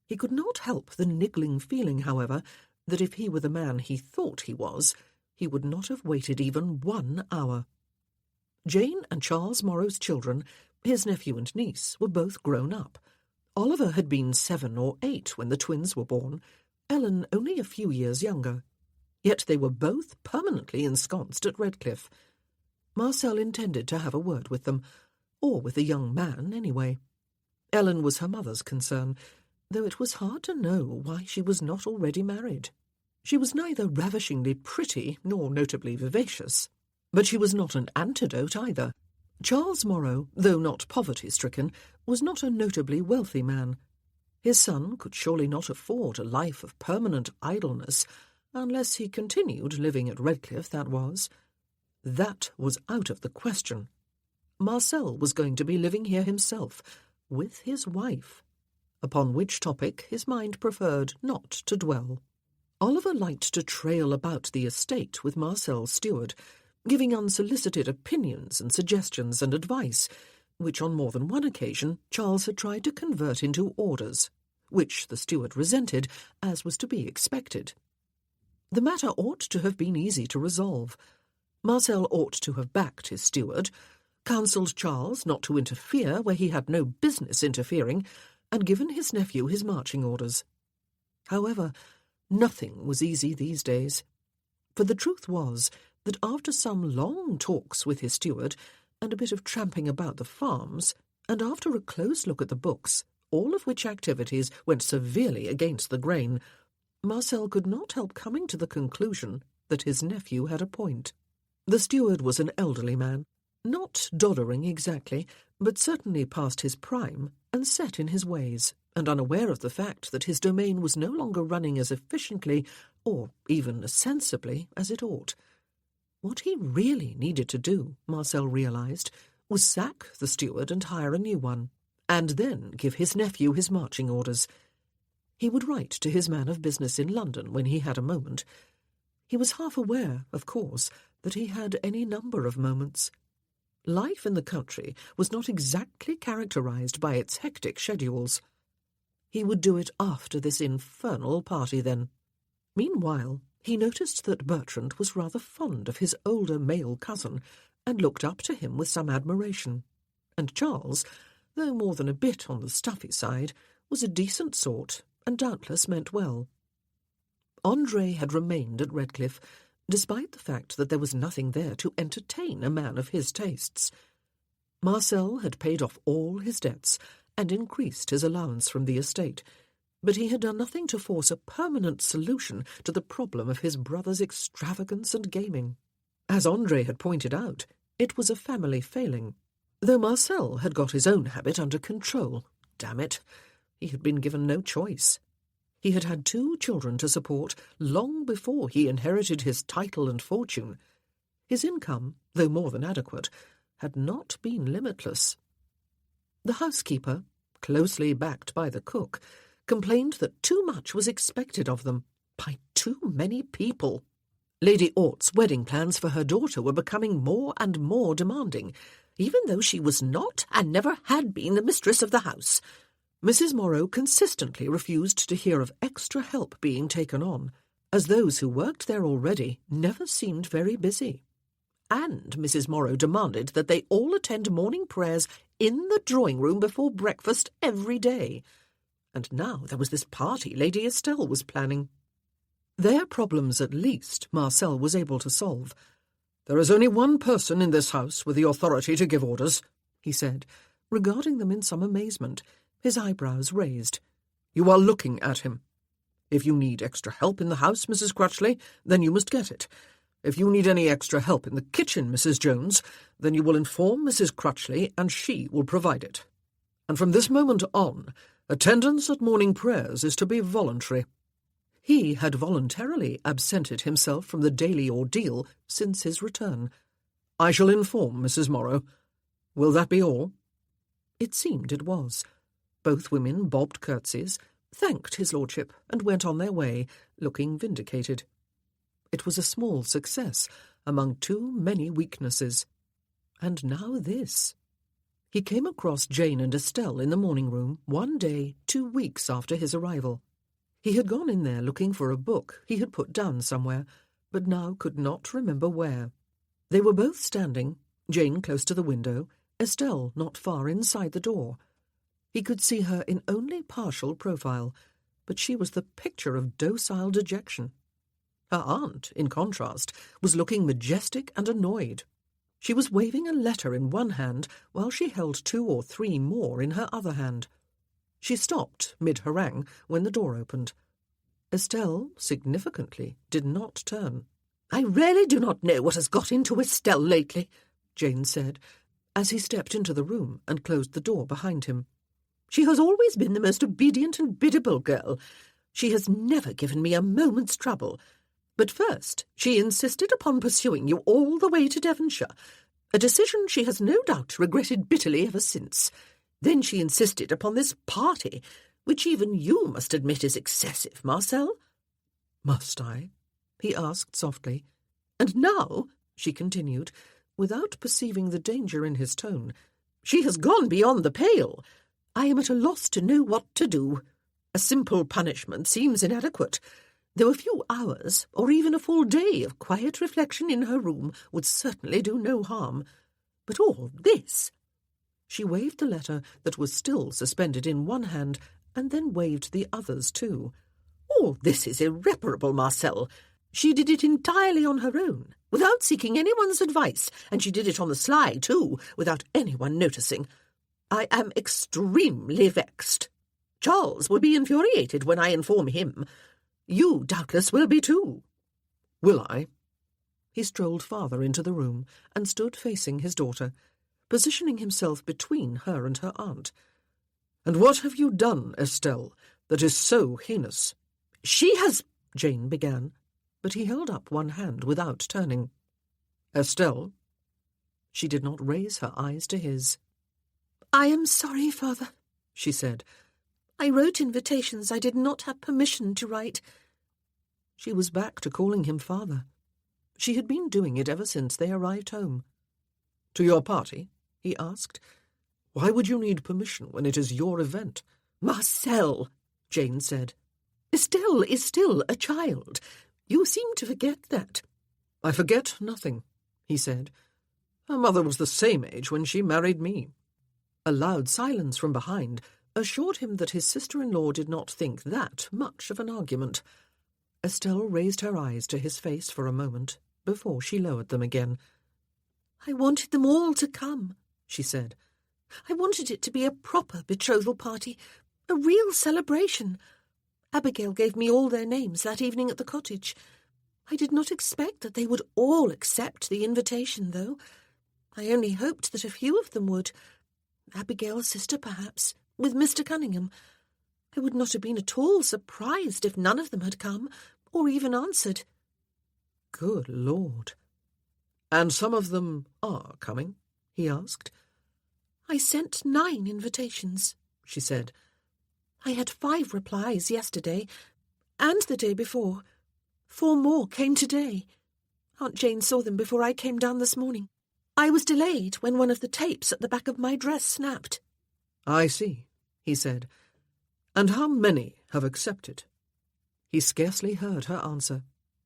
S1: He could not help the niggling feeling, however, that if he were the man he thought he was, he would not have waited even 1 hour. Jane and Charles Morrow's children, his nephew and niece, were both grown up. Oliver had been 7 or 8 when the twins were born, Ellen only a few years younger. Yet they were both permanently ensconced at Redcliffe. Marcel intended to have a word with them, or with the young man, anyway. Ellen was her mother's concern, though it was hard to know why she was not already married. She was neither ravishingly pretty nor notably vivacious, but she was not an antidote either. Charles Morrow, though not poverty-stricken, was not a notably wealthy man. His son could surely not afford a life of permanent idleness, unless he continued living at Redcliffe, that was. That was out of the question. Marcel was going to be living here himself, with his wife, upon which topic his mind preferred not to dwell. Oliver liked to trail about the estate with Marcel's steward. giving unsolicited opinions and suggestions and advice, which on more than one occasion Charles had tried to convert into orders, which the steward resented, as was to be expected. The matter ought to have been easy to resolve. Marcel ought to have backed his steward, counselled Charles not to interfere where he had no business interfering, and given his nephew his marching orders. However, nothing was easy these days, for the truth was that after some long talks with his steward, and a bit of tramping about the farms, and after a close look at the books, all of which activities went severely against the grain, Marcel could not help coming to the conclusion that his nephew had a point. The steward was an elderly man, not doddering exactly, but certainly past his prime, and set in his ways, and unaware of the fact that his domain was no longer running as efficiently, or even as sensibly, as it ought. What he really needed to do, Marcel realized, was sack the steward and hire a new one, and then give his nephew his marching orders. He would write to his man of business in London when he had a moment. He was half aware, of course, that he had any number of moments. Life in the country was not exactly characterized by its hectic schedules. He would do it after this infernal party, then. Meanwhile, he noticed that Bertrand was rather fond of his older male cousin, and looked up to him with some admiration. And Charles, though more than a bit on the stuffy side, was a decent sort, and doubtless meant well. André had remained at Redcliffe, despite the fact that there was nothing there to entertain a man of his tastes. Marcel had paid off all his debts and increased his allowance from the estate, but he had done nothing to force a permanent solution to the problem of his brother's extravagance and gaming. As André had pointed out, it was a family failing, though Marcel had got his own habit under control. Damn it, he had been given no choice. He had had 2 children to support long before he inherited his title and fortune. His income, though more than adequate, had not been limitless. The housekeeper, closely backed by the cook, complained that too much was expected of them by too many people. Lady Ort's wedding plans for her daughter were becoming more and more demanding, even though she was not and never had been the mistress of the house. Mrs. Morrow consistently refused to hear of extra help being taken on, as those who worked there already never seemed very busy. And Mrs. Morrow demanded that they all attend morning prayers in the drawing-room before breakfast every day. And now there was this party Lady Estelle was planning. Their problems, at least, Marcel was able to solve.
S2: "There is only one person in this house with the authority to give orders,"
S1: he said, regarding them in some amazement, his eyebrows raised.
S2: "You are looking at him. If you need extra help in the house, Mrs. Crutchley, then you must get it. If you need any extra help in the kitchen, Mrs. Jones, then you will inform Mrs. Crutchley, and she will provide it. And from this moment on, attendance at morning prayers is to be voluntary."
S1: He had voluntarily absented himself from the daily ordeal since his return.
S2: "I shall inform Mrs. Morrow. Will that be all?"
S1: It seemed it was. Both women bobbed curtsies, thanked his lordship, and went on their way, looking vindicated. It was a small success among too many weaknesses. And now this. He came across Jane and Estelle in the morning-room one day 2 weeks after his arrival. He had gone in there looking for a book he had put down somewhere, but now could not remember where. They were both standing, Jane close to the window, Estelle not far inside the door. He could see her in only partial profile, but she was the picture of docile dejection. Her aunt, in contrast, was looking majestic and annoyed. She was waving a letter in one hand while she held 2 or 3 more in her other hand. She stopped mid-harangue when the door opened. Estelle, significantly, did not turn.
S5: "I really do not know what has got into Estelle lately,"
S1: Jane said, as he stepped into the room and closed the door behind him.
S5: "She has always been the most obedient and biddable girl. She has never given me a moment's trouble. But first she insisted upon pursuing you all the way to Devonshire, a decision she has no doubt regretted bitterly ever since. Then she insisted upon this party, which even you must admit is excessive, Marcel."
S1: "Must I?" he asked softly.
S5: "And now,"
S1: she continued, without perceiving the danger in his tone.
S4: "She has gone beyond the pale. I am at a loss to know what to do. A simple punishment seems inadequate, though a few hours, or even a full day of quiet reflection in her room would certainly do no harm. But all this—"
S1: She waved the letter that was still suspended in one hand, and then waved the others too.
S4: "All this is irreparable, Marcel. She did it entirely on her own, without seeking anyone's advice, and she did it on the sly, too, without anyone noticing. I am extremely vexed. Charles will be infuriated when I inform him. You, doubtless, will be too."
S2: "Will I?"
S1: He strolled farther into the room and stood facing his daughter, positioning himself between her and her aunt.
S2: "And what have you done, Estelle, that is so heinous?"
S4: "She has—"
S1: Jane began, but he held up one hand without turning.
S2: "Estelle?"
S1: She did not raise her eyes to his.
S5: "I am sorry, father,"
S1: she said.
S5: "I wrote invitations I did not have permission to write."
S1: She was back to calling him father. She had been doing it ever since they arrived home.
S2: "To your party?"
S1: he asked.
S2: "Why would you need permission when it is your event?"
S4: "Marcel,"
S1: Jane said.
S4: "Estelle is still a child. You seem to forget that."
S2: "I forget nothing," he said. "Her mother was the same age when she married me."
S1: A loud silence from behind assured him that his sister-in-law did not think that much of an argument. Estelle raised her eyes to his face for a moment before she lowered them again.
S5: "I wanted them all to come,"
S1: she said.
S5: "I wanted it to be a proper betrothal party, a real celebration. Abigail gave me all their names that evening at the cottage. I did not expect that they would all accept the invitation, though. I only hoped that a few of them would. Abigail's sister, perhaps, with Mr. Cunningham. I would not have been at all surprised if none of them had come, or even answered."
S1: "Good Lord!"
S2: "And some of them are coming?" he asked.
S5: "I sent 9 invitations," she said. "I had 5 replies yesterday, and the day before. 4 more came today. Aunt Jane saw them before I came down this morning. I was delayed when one of the tapes at the back of my dress snapped."
S2: "I see," he said. "And how many have accepted?"
S1: He scarcely heard her answer,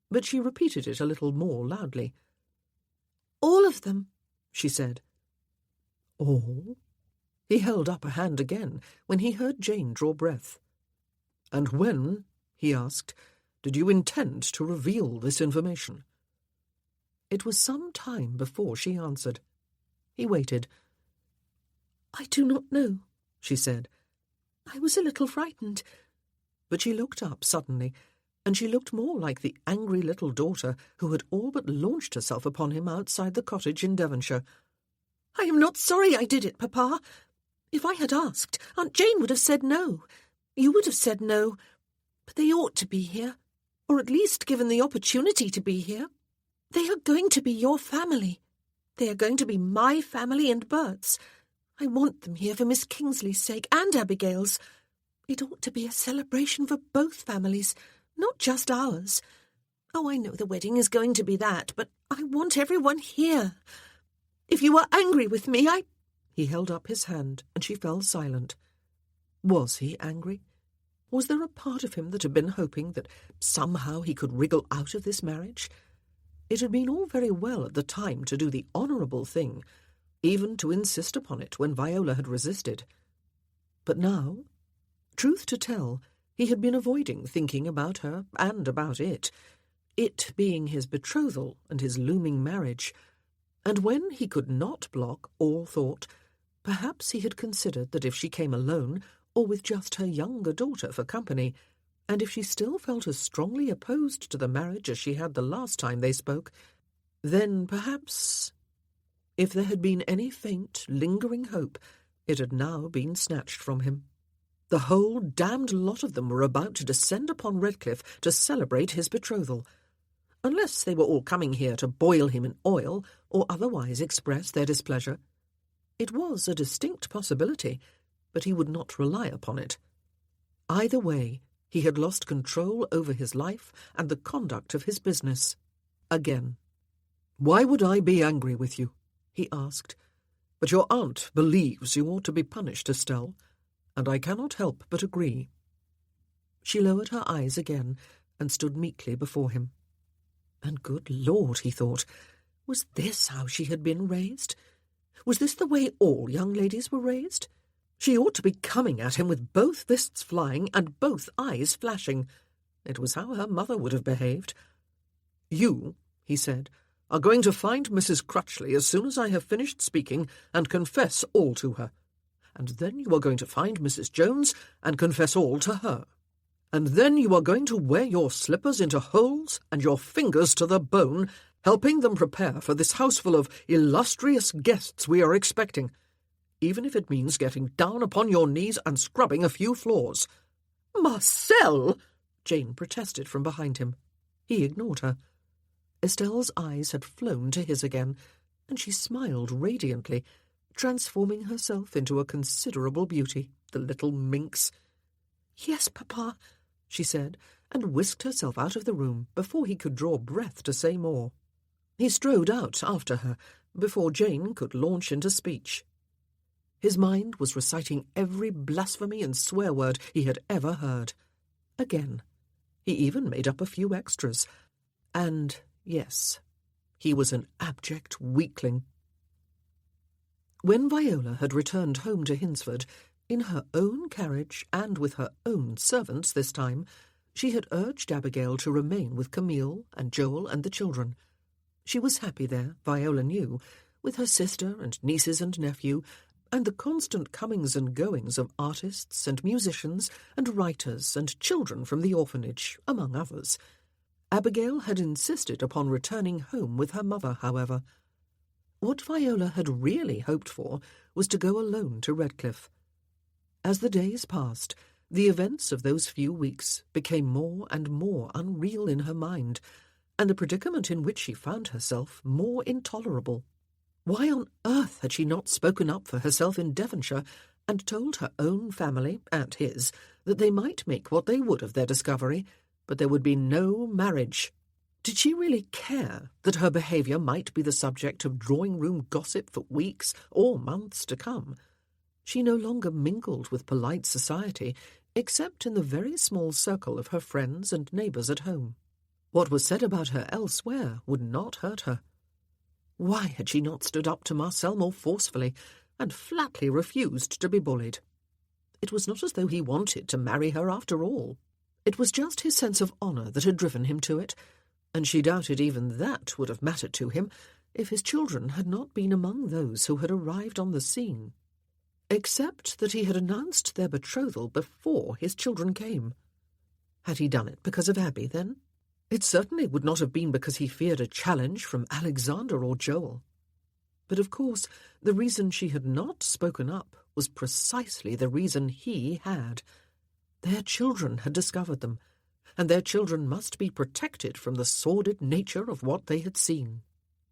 S1: but she repeated it a little more loudly.
S5: "All of them,"
S1: she said. "All?" He held up a hand again when he heard Jane draw breath.
S2: "And when," he asked, "did you intend to reveal this information?"
S1: It was some time before she answered. He waited.
S5: "I do not know,"
S1: she said.
S5: "I was a little frightened."
S1: But she looked up suddenly, and she looked more like the angry little daughter who had all but launched herself upon him outside the cottage in Devonshire.
S5: "I am not sorry I did it, Papa. If I had asked, Aunt Jane would have said no. You would have said no. But they ought to be here, or at least given the opportunity to be here. They are going to be your family. They are going to be my family and Bert's. I want them here for Miss Kingsley's sake and Abigail's. It ought to be a celebration for both families, not just ours. Oh, I know the wedding is going to be that, but I want everyone here. If you are angry with me,
S1: He held up his hand, and she fell silent. Was he angry? Was there a part of him that had been hoping that somehow he could wriggle out of this marriage? It had been all very well at the time to do the honourable thing, even to insist upon it when Viola had resisted. But now, truth to tell, he had been avoiding thinking about her and about it being his betrothal and his looming marriage. And when he could not block all thought, perhaps he had considered that if she came alone, or with just her younger daughter for company, and if she still felt as strongly opposed to the marriage as she had the last time they spoke, then perhaps, if there had been any faint, lingering hope, it had now been snatched from him. The whole damned lot of them were about to descend upon Redcliffe to celebrate his betrothal, unless they were all coming here to boil him in oil or otherwise express their displeasure. It was a distinct possibility, but he would not rely upon it. Either way, he had lost control over his life and the conduct of his business. Again.
S2: "Why would I be angry with you?" he asked. "But your aunt believes you ought to be punished, Estelle, and I cannot help but agree."
S3: She lowered her eyes again and stood meekly before him. And good Lord, he thought, was this how she had been raised? Was this the way all young ladies were raised? She ought to be coming at him with both fists flying and both eyes flashing. It was how her mother would have behaved.
S2: "You," he said, "are going to find Mrs. Crutchley as soon as I have finished speaking and confess all to her. And then you are going to find Mrs. Jones and confess all to her. And then you are going to wear your slippers into holes and your fingers to the bone, helping them prepare for this houseful of illustrious guests we are expecting, even if it means getting down upon your knees and scrubbing a few floors."
S3: "Marcel!" Jane protested from behind him. He ignored her. Estelle's eyes had flown to his again, and she smiled radiantly, transforming herself into a considerable beauty, the little minx. "Yes, Papa," she said, and whisked herself out of the room before he could draw breath to say more. He strode out after her before Jane could launch into speech. His mind was reciting every blasphemy and swear word he had ever heard. Again. He even made up a few extras. And, yes, he was an abject weakling. When Viola had returned home to Hinsford, in her own carriage and with her own servants this time, she had urged Abigail to remain with Camille and Joel and the children. She was happy there, Viola knew, with her sister and nieces and nephew, and the constant comings and goings of artists and musicians and writers and children from the orphanage, among others. Abigail had insisted upon returning home with her mother, however. What Viola had really hoped for was to go alone to Redcliffe. As the days passed, the events of those few weeks became more and more unreal in her mind, and the predicament in which she found herself more intolerable. Why on earth had she not spoken up for herself in Devonshire and told her own family, and his, that they might make what they would of their discovery, but there would be no marriage? Did she really care that her behaviour might be the subject of drawing-room gossip for weeks or months to come? She no longer mingled with polite society, except in the very small circle of her friends and neighbours at home. What was said about her elsewhere would not hurt her. Why had she not stood up to Marcel more forcefully and flatly refused to be bullied? It was not as though he wanted to marry her after all. It was just his sense of honour that had driven him to it, and she doubted even that would have mattered to him if his children had not been among those who had arrived on the scene. Except that he had announced their betrothal before his children came. Had he done it because of Abby, then? It certainly would not have been because he feared a challenge from Alexander or Joel. But of course, the reason she had not spoken up was precisely the reason he had. Their children had discovered them, and their children must be protected from the sordid nature of what they had seen.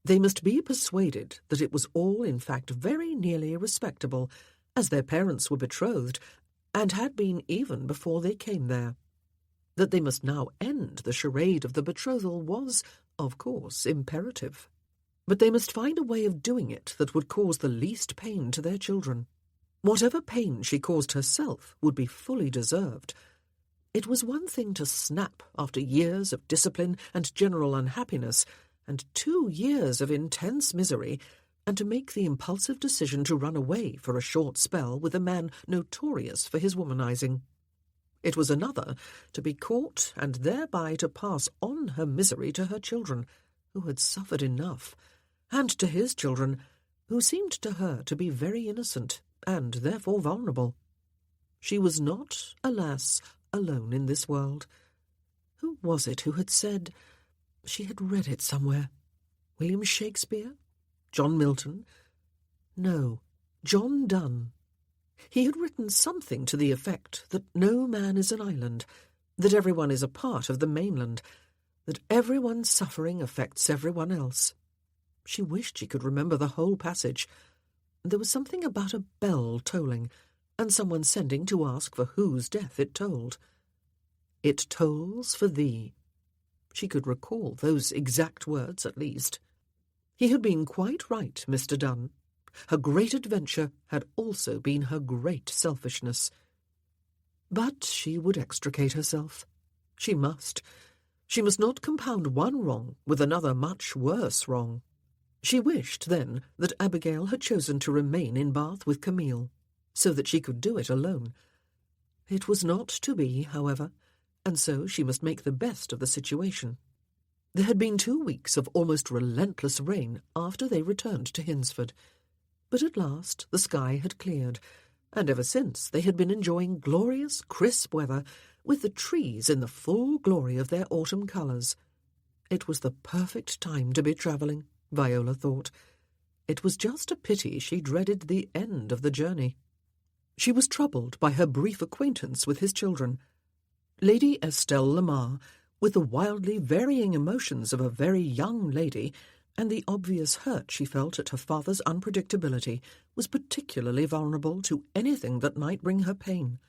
S3: They must be persuaded that it was all in fact very nearly respectable, as their parents were betrothed, and had been even before they came there. That they must now end the charade of the betrothal was, of course, imperative. But they must find a way of doing it that would cause the least pain to their children. Whatever pain she caused herself would be fully deserved. It was one thing to snap after years of discipline and general unhappiness, and 2 years of intense misery, and to make the impulsive decision to run away for a short spell with a man notorious for his womanizing. It was another to be caught and thereby to pass on her misery to her children, who had suffered enough, and to his children, who seemed to her to be very innocent and therefore vulnerable. She was not, alas, alone in this world. Who was it who had said— she had read it somewhere— William Shakespeare? John Milton? No, John Donne. He had written something to the effect that no man is an island, that everyone is a part of the mainland, that everyone's suffering affects everyone else. She wished she could remember the whole passage. There was something about a bell tolling, and someone sending to ask for whose death it tolled. It tolls for thee. She could recall those exact words at least.
S1: He had been quite right, Mr. Dunn. Her great adventure had also been her great selfishness. But she would extricate herself. She must. She must not compound one wrong with another much worse wrong. She wished, then, that Abigail had chosen to remain in Bath with Camille, so that she could do it alone. It was not to be, however, and so she must make the best of the situation. There had been 2 weeks of almost relentless rain after they returned to Hinsford, but at last the sky had cleared, and ever since they had been enjoying glorious, crisp weather, with the trees in the full glory of their autumn colours. It was the perfect time to be travelling, Viola thought. It was just a pity she dreaded the end of the journey. She was troubled by her brief acquaintance with his children. Lady Estelle Lamar, with the wildly varying emotions of a very young lady, and the obvious hurt she felt at her father's unpredictability, was particularly vulnerable to anything that might bring her pain.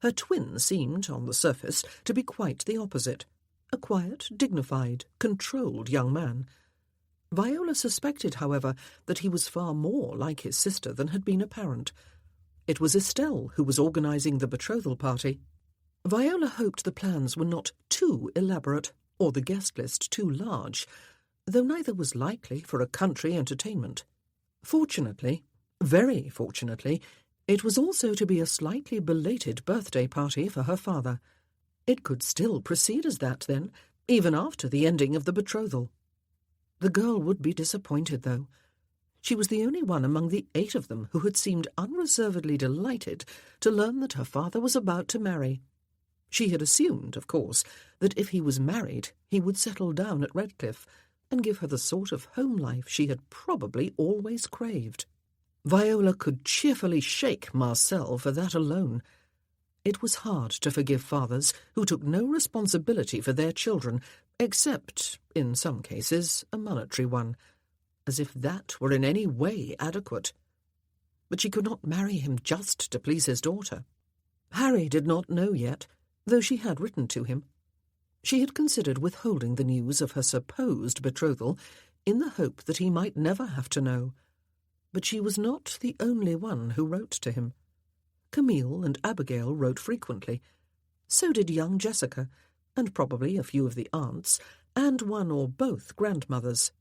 S1: Her twin seemed, on the surface, to be quite the opposite, a quiet, dignified, controlled young man. Viola suspected, however, that he was far more like his sister than had been apparent. It was Estelle who was organising the betrothal party. Viola hoped the plans were not too elaborate, or the guest list too large, though neither was likely for a country entertainment. Fortunately, very fortunately, it was also to be a slightly belated birthday party for her father. It could still proceed as that, then, even after the ending of the betrothal. The girl would be disappointed, though. She was the only one among the 8 of them who had seemed unreservedly delighted to learn that her father was about to marry. She had assumed, of course, that if he was married, he would settle down at Redcliffe and give her the sort of home life she had probably always craved. Viola could cheerfully shake Marcel for that alone. It was hard to forgive fathers who took no responsibility for their children, except, in some cases, a monetary one, as if that were in any way adequate. But she could not marry him just to please his daughter. Harry did not know yet, though she had written to him. She had considered withholding the news of her supposed betrothal in the hope that he might never have to know. But she was not the only one who wrote to him. Camille and Abigail wrote frequently. So did young Jessica, and probably a few of the aunts, and one or both grandmothers.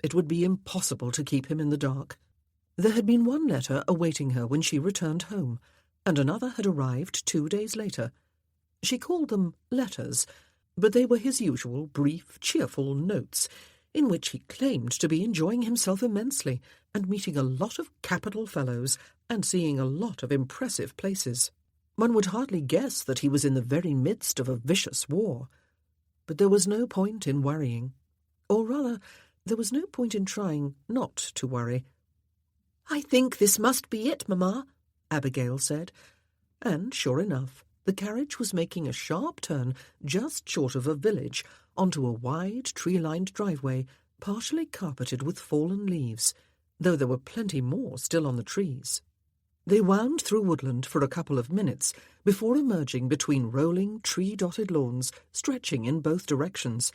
S1: It would be impossible to keep him in the dark. There had been one letter awaiting her when she returned home, and another had arrived 2 days later. She called them letters, but they were his usual brief, cheerful notes, in which he claimed to be enjoying himself immensely and meeting a lot of capital fellows and seeing a lot of impressive places. One would hardly guess that he was in the very midst of a vicious war. But there was no point in worrying. Or rather, there was no point in trying not to worry.
S5: "I think this must be it, Mamma,"
S1: Abigail said, and, sure enough, the carriage was making a sharp turn just short of a village onto a wide, tree-lined driveway, partially carpeted with fallen leaves, though there were plenty more still on the trees. They wound through woodland for a couple of minutes before emerging between rolling, tree-dotted lawns stretching in both directions.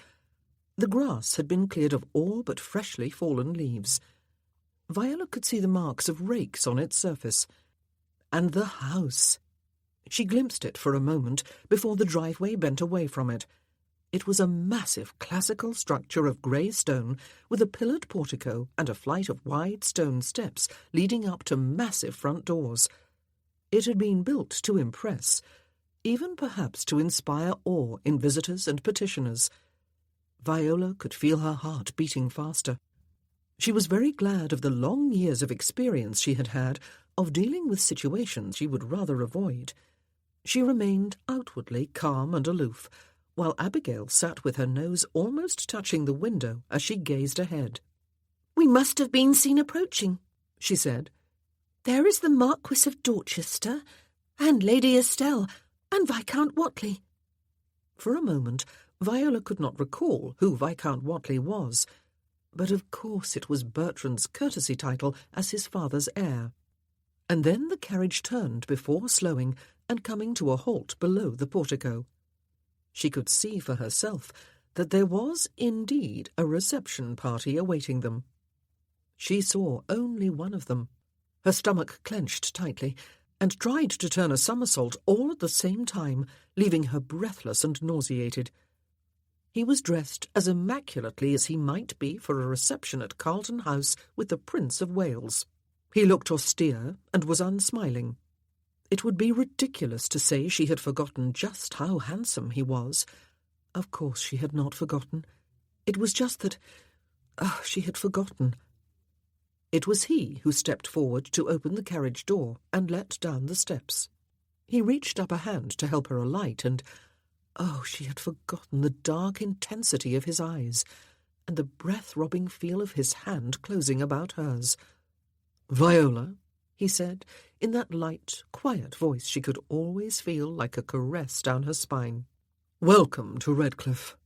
S1: The grass had been cleared of all but freshly fallen leaves. Viola could see the marks of rakes on its surface. And the house! She glimpsed it for a moment before the driveway bent away from it. It was a massive classical structure of grey stone with a pillared portico and a flight of wide stone steps leading up to massive front doors. It had been built to impress, even perhaps to inspire awe in visitors and petitioners. Viola could feel her heart beating faster. She was very glad of the long years of experience she had had of dealing with situations she would rather avoid. She remained outwardly calm and aloof, while Abigail sat with her nose almost touching the window as she gazed ahead.
S5: "We must have been seen approaching," she said. "There is the Marquis of Dorchester, and Lady Estelle, and Viscount Whatley."
S1: For a moment, Viola could not recall who Viscount Whatley was, but of course it was Bertrand's courtesy title as his father's heir. And then the carriage turned before slowing and coming to a halt below the portico. She could see for herself that there was indeed a reception party awaiting them. She saw only one of them. Her stomach clenched tightly, and tried to turn a somersault all at the same time, leaving her breathless and nauseated. He was dressed as immaculately as he might be for a reception at Carlton House with the Prince of Wales. He looked austere and was unsmiling. It would be ridiculous to say she had forgotten just how handsome he was. Of course she had not forgotten. It was just that she had forgotten. It was he who stepped forward to open the carriage door and let down the steps. He reached up a hand to help her alight, and she had forgotten the dark intensity of his eyes and the breath-robbing feel of his hand closing about hers. "Viola," he said, in that light, quiet voice she could always feel like a caress down her spine. "Welcome to Redcliffe."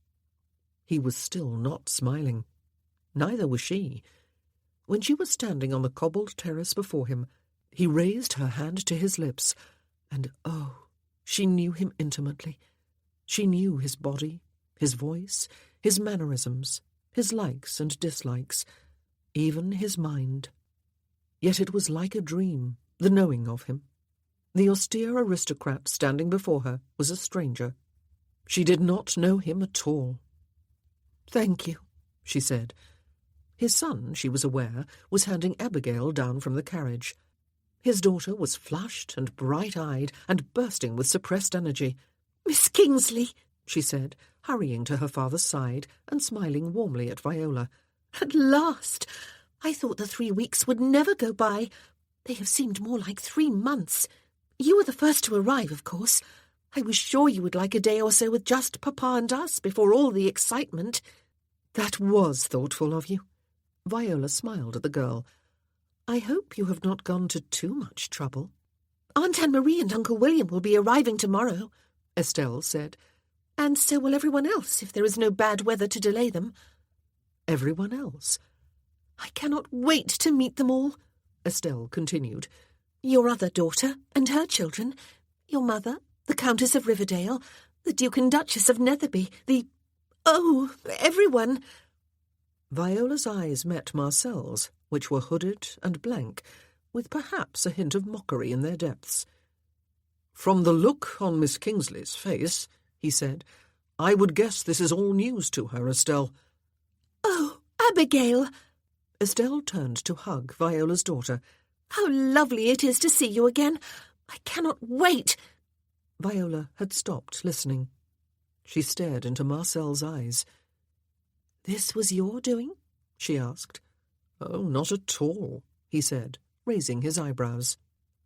S1: He was still not smiling. Neither was she. When she was standing on the cobbled terrace before him, he raised her hand to his lips, and she knew him intimately. She knew his body, his voice, his mannerisms, his likes and dislikes, even his mind. Yet it was like a dream, the knowing of him. The austere aristocrat standing before her was a stranger. She did not know him at all. "Thank you," she said. His son, she was aware, was handing Abigail down from the carriage. His daughter was flushed and bright-eyed and bursting with suppressed energy. "Miss Kingsley," she said, hurrying to her father's side and smiling warmly at Viola. "At last! I thought the 3 weeks would never go by. They have seemed more like 3 months. You were the first to arrive, of course. I was sure you would like a day or so with just Papa and us before all the excitement." "That was thoughtful of you." Viola smiled at the girl. "I hope you have not gone to too much trouble." "Aunt Anne-Marie and Uncle William will be arriving tomorrow," Estelle said. "And so will everyone else, if there is no bad weather to delay them." "Everyone else?" "I cannot wait to meet them all," Estelle continued. "Your other daughter and her children, your mother, the Countess of Riverdale, the Duke and Duchess of Netherby, everyone." Viola's eyes met Marcel's, which were hooded and blank, with perhaps a hint of mockery in their depths. "From the look on Miss Kingsley's face," he said, "I would guess this is all news to her, Estelle." "Oh, Abigail!" Estelle turned to hug Viola's daughter. "How lovely it is to see you again! I cannot wait!" Viola had stopped listening. She stared into Marcel's eyes. "This was your doing?" she asked. "Oh, not at all," he said, raising his eyebrows.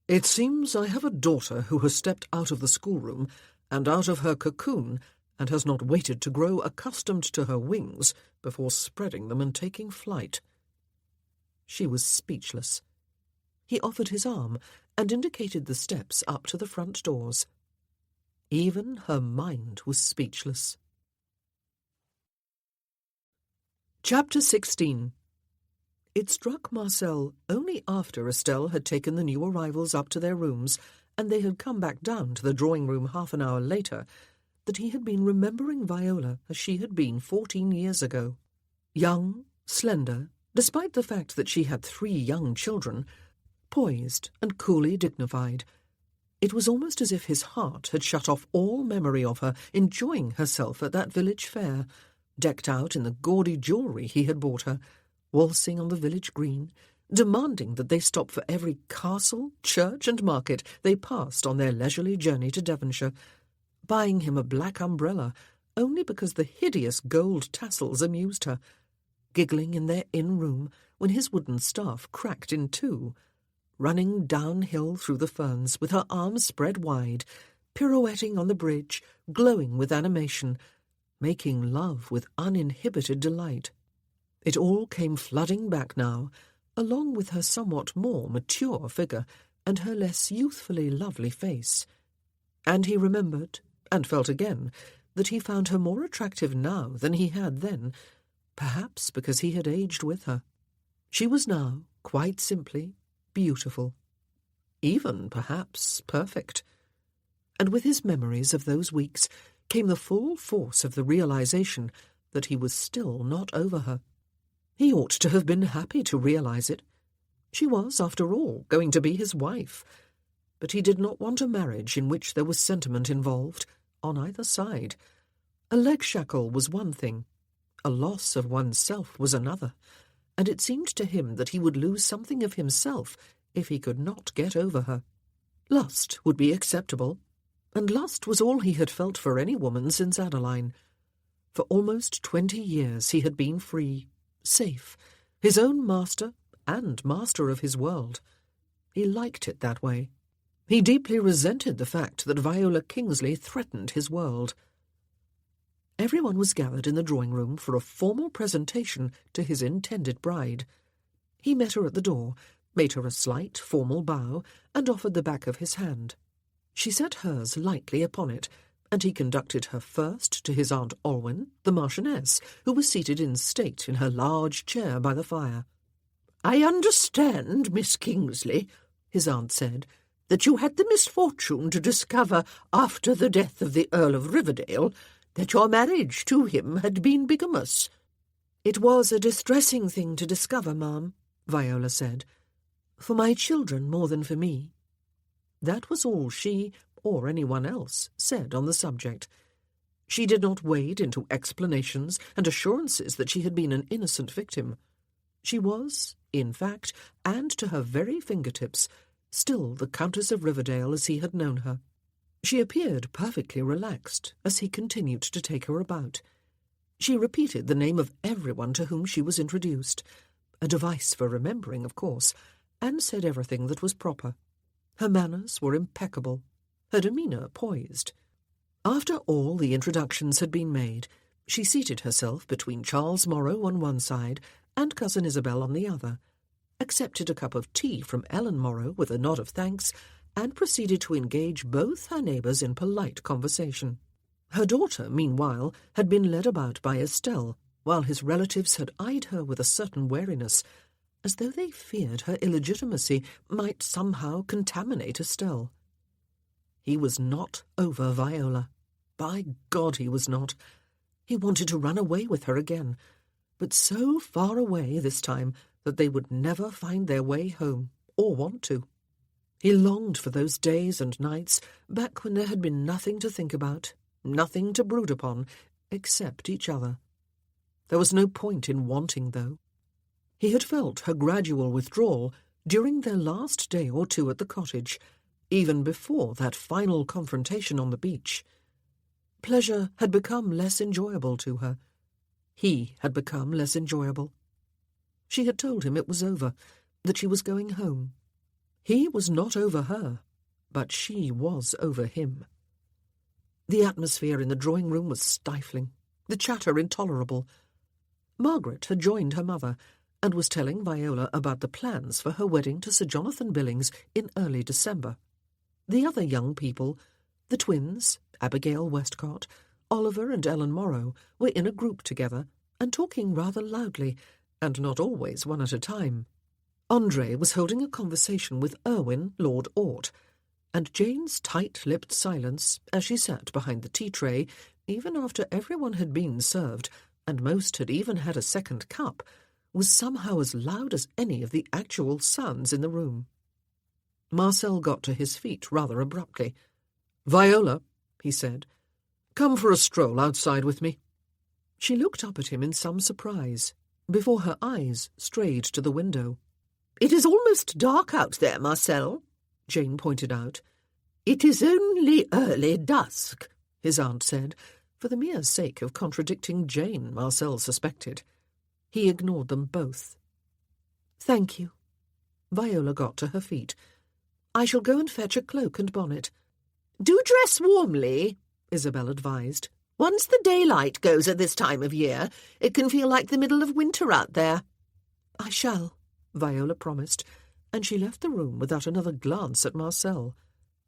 S1: "It seems I have a daughter who has stepped out of the schoolroom and out of her cocoon and has not waited to grow accustomed to her wings before spreading them and taking flight." She was speechless. He offered his arm and indicated the steps up to the front doors. Even her mind was speechless. Chapter 16. It struck Marcel only after Estelle had taken the new arrivals up to their rooms and they had come back down to the drawing-room half an hour later that he had been remembering Viola as she had been 14 years ago. Young, slender, despite the fact that she had 3 young children, poised and coolly dignified. It was almost as if his heart had shut off all memory of her enjoying herself at that village fair, decked out in the gaudy jewellery he had bought her, waltzing on the village green, demanding that they stop for every castle, church and market they passed on their leisurely journey to Devonshire, buying him a black umbrella only because the hideous gold tassels amused her, giggling in their inn-room when his wooden staff cracked in 2, running downhill through the ferns with her arms spread wide, pirouetting on the bridge, glowing with animation, making love with uninhibited delight. It all came flooding back now, along with her somewhat more mature figure and her less youthfully lovely face. And he remembered, and felt again, that he found her more attractive now than he had then, perhaps because he had aged with her. She was now, quite simply, beautiful. Even, perhaps, perfect. And with his memories of those weeks came the full force of the realization that he was still not over her. He ought to have been happy to realise it. She was, after all, going to be his wife. But he did not want a marriage in which there was sentiment involved, on either side. A leg shackle was one thing. A loss of oneself was another. And it seemed to him that he would lose something of himself if he could not get over her. Lust would be acceptable, and lust was all he had felt for any woman since Adeline. For almost 20 years he had been free, safe, his own master and master of his world. He liked it that way. He deeply resented the fact that Viola Kingsley threatened his world. Everyone was gathered in the drawing-room for a formal presentation to his intended bride. He met her at the door, made her a slight, formal bow, and offered the back of his hand. She set hers lightly upon it, and he conducted her first to his Aunt Olwyn, the Marchioness, who was seated in state in her large chair by the fire.
S4: "I understand, Miss Kingsley," his aunt said, "that you had the misfortune to discover after the death of the Earl of Riverdale that your marriage to him had been bigamous."
S5: "It was a distressing thing to discover, ma'am," Viola said, "for my children more than for me."
S1: That was all she, or anyone else, said on the subject. She did not wade into explanations and assurances that she had been an innocent victim. She was, in fact, and to her very fingertips, still the Countess of Riverdale as he had known her. She appeared perfectly relaxed as he continued to take her about. She repeated the name of everyone to whom she was introduced, a device for remembering, of course, and said everything that was proper. Her manners were impeccable, her demeanour poised. After all the introductions had been made, she seated herself between Charles Morrow on one side and Cousin Isabel on the other, accepted a cup of tea from Ellen Morrow with a nod of thanks, and proceeded to engage both her neighbours in polite conversation. Her daughter, meanwhile, had been led about by Estelle, while his relatives had eyed her with a certain wariness, as though they feared her illegitimacy might somehow contaminate Estelle. He was not over Viola. By God, he was not. He wanted to run away with her again, but so far away this time that they would never find their way home, or want to. He longed for those days and nights back when there had been nothing to think about, nothing to brood upon, except each other. There was no point in wanting, though. He had felt her gradual withdrawal during their last day or two at the cottage, even before that final confrontation on the beach. Pleasure had become less enjoyable to her. He had become less enjoyable. She had told him it was over, that she was going home. He was not over her, but she was over him. The atmosphere in the drawing-room was stifling, the chatter intolerable. Margaret had joined her mother, and was telling Viola about the plans for her wedding to Sir Jonathan Billings in early December. The other young people, the twins, Abigail Westcott, Oliver and Ellen Morrow, were in a group together, and talking rather loudly, and not always one at a time. Andre was holding a conversation with Erwin, Lord Ort, and Jane's tight-lipped silence, as she sat behind the tea-tray, even after everyone had been served, and most had even had a second cup, was somehow as loud as any of the actual sounds in the room. Marcel got to his feet rather abruptly. "Viola," he said, "come for a stroll outside with me." She looked up at him in some surprise, before her eyes strayed to the window.
S4: "It is almost dark out there, Marcel,"
S1: Jane pointed out.
S4: "It is only early dusk,"
S1: his aunt said, for the mere sake of contradicting Jane, Marcel suspected. He ignored them both. "Thank you." Viola got to her feet. "I shall go and fetch a cloak and bonnet."
S4: "Do dress warmly,"
S1: Isabel advised.
S4: "Once the daylight goes at this time of year, it can feel like the middle of winter out there."
S1: "I shall," Viola promised, and she left the room without another glance at Marcel.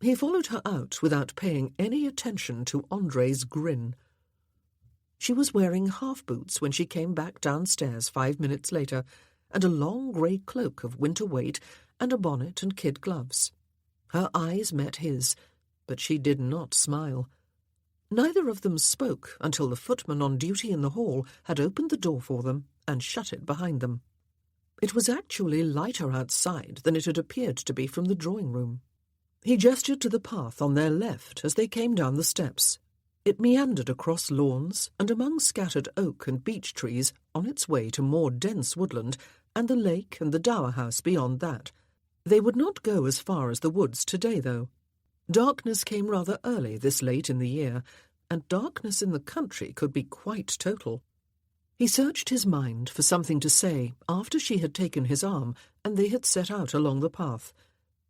S1: He followed her out without paying any attention to Andre's grin. She was wearing half-boots when she came back downstairs 5 minutes later, and a long grey cloak of winter weight and a bonnet and kid gloves. Her eyes met his, but she did not smile. Neither of them spoke until the footman on duty in the hall had opened the door for them and shut it behind them. It was actually lighter outside than it had appeared to be from the drawing-room. He gestured to the path on their left as they came down the steps. It meandered across lawns and among scattered oak and beech trees on its way to more dense woodland and the lake and the dower house beyond that. They would not go as far as the woods today, though. Darkness came rather early this late in the year, and darkness in the country could be quite total. He searched his mind for something to say after she had taken his arm and they had set out along the path,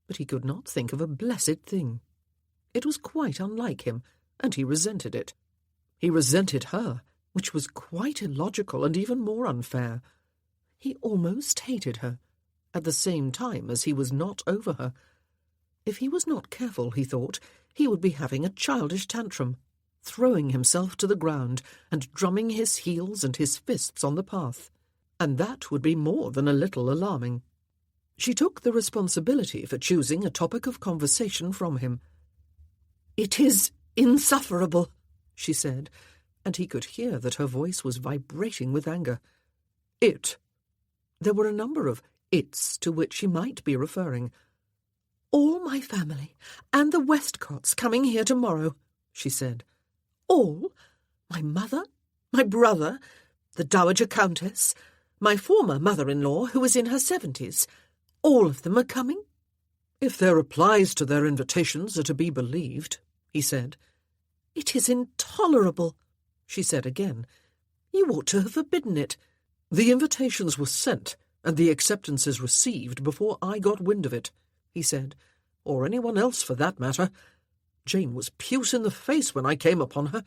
S1: but he could not think of a blessed thing. It was quite unlike him, and he resented it. He resented her, which was quite illogical and even more unfair. He almost hated her, at the same time as he was not over her. If he was not careful, he thought, he would be having a childish tantrum, throwing himself to the ground and drumming his heels and his fists on the path, and that would be more than a little alarming. She took the responsibility for choosing a topic of conversation from him. "It is insufferable," she said, and he could hear that her voice was vibrating with anger. "It." There were a number of "it's" to which she might be referring. "All my family, and the Westcotts coming here tomorrow," she said. "All? My mother, my brother, the Dowager Countess, my former mother-in-law, who is in her 70s. All of them are coming?"
S2: "If their replies to their invitations are to be believed," he said.
S5: "It is intolerable," she said again. "You ought to have forbidden it."
S2: "The invitations were sent, and the acceptances received before I got wind of it," he said, "or anyone else for that matter. Jane was puce in the face when I came upon her.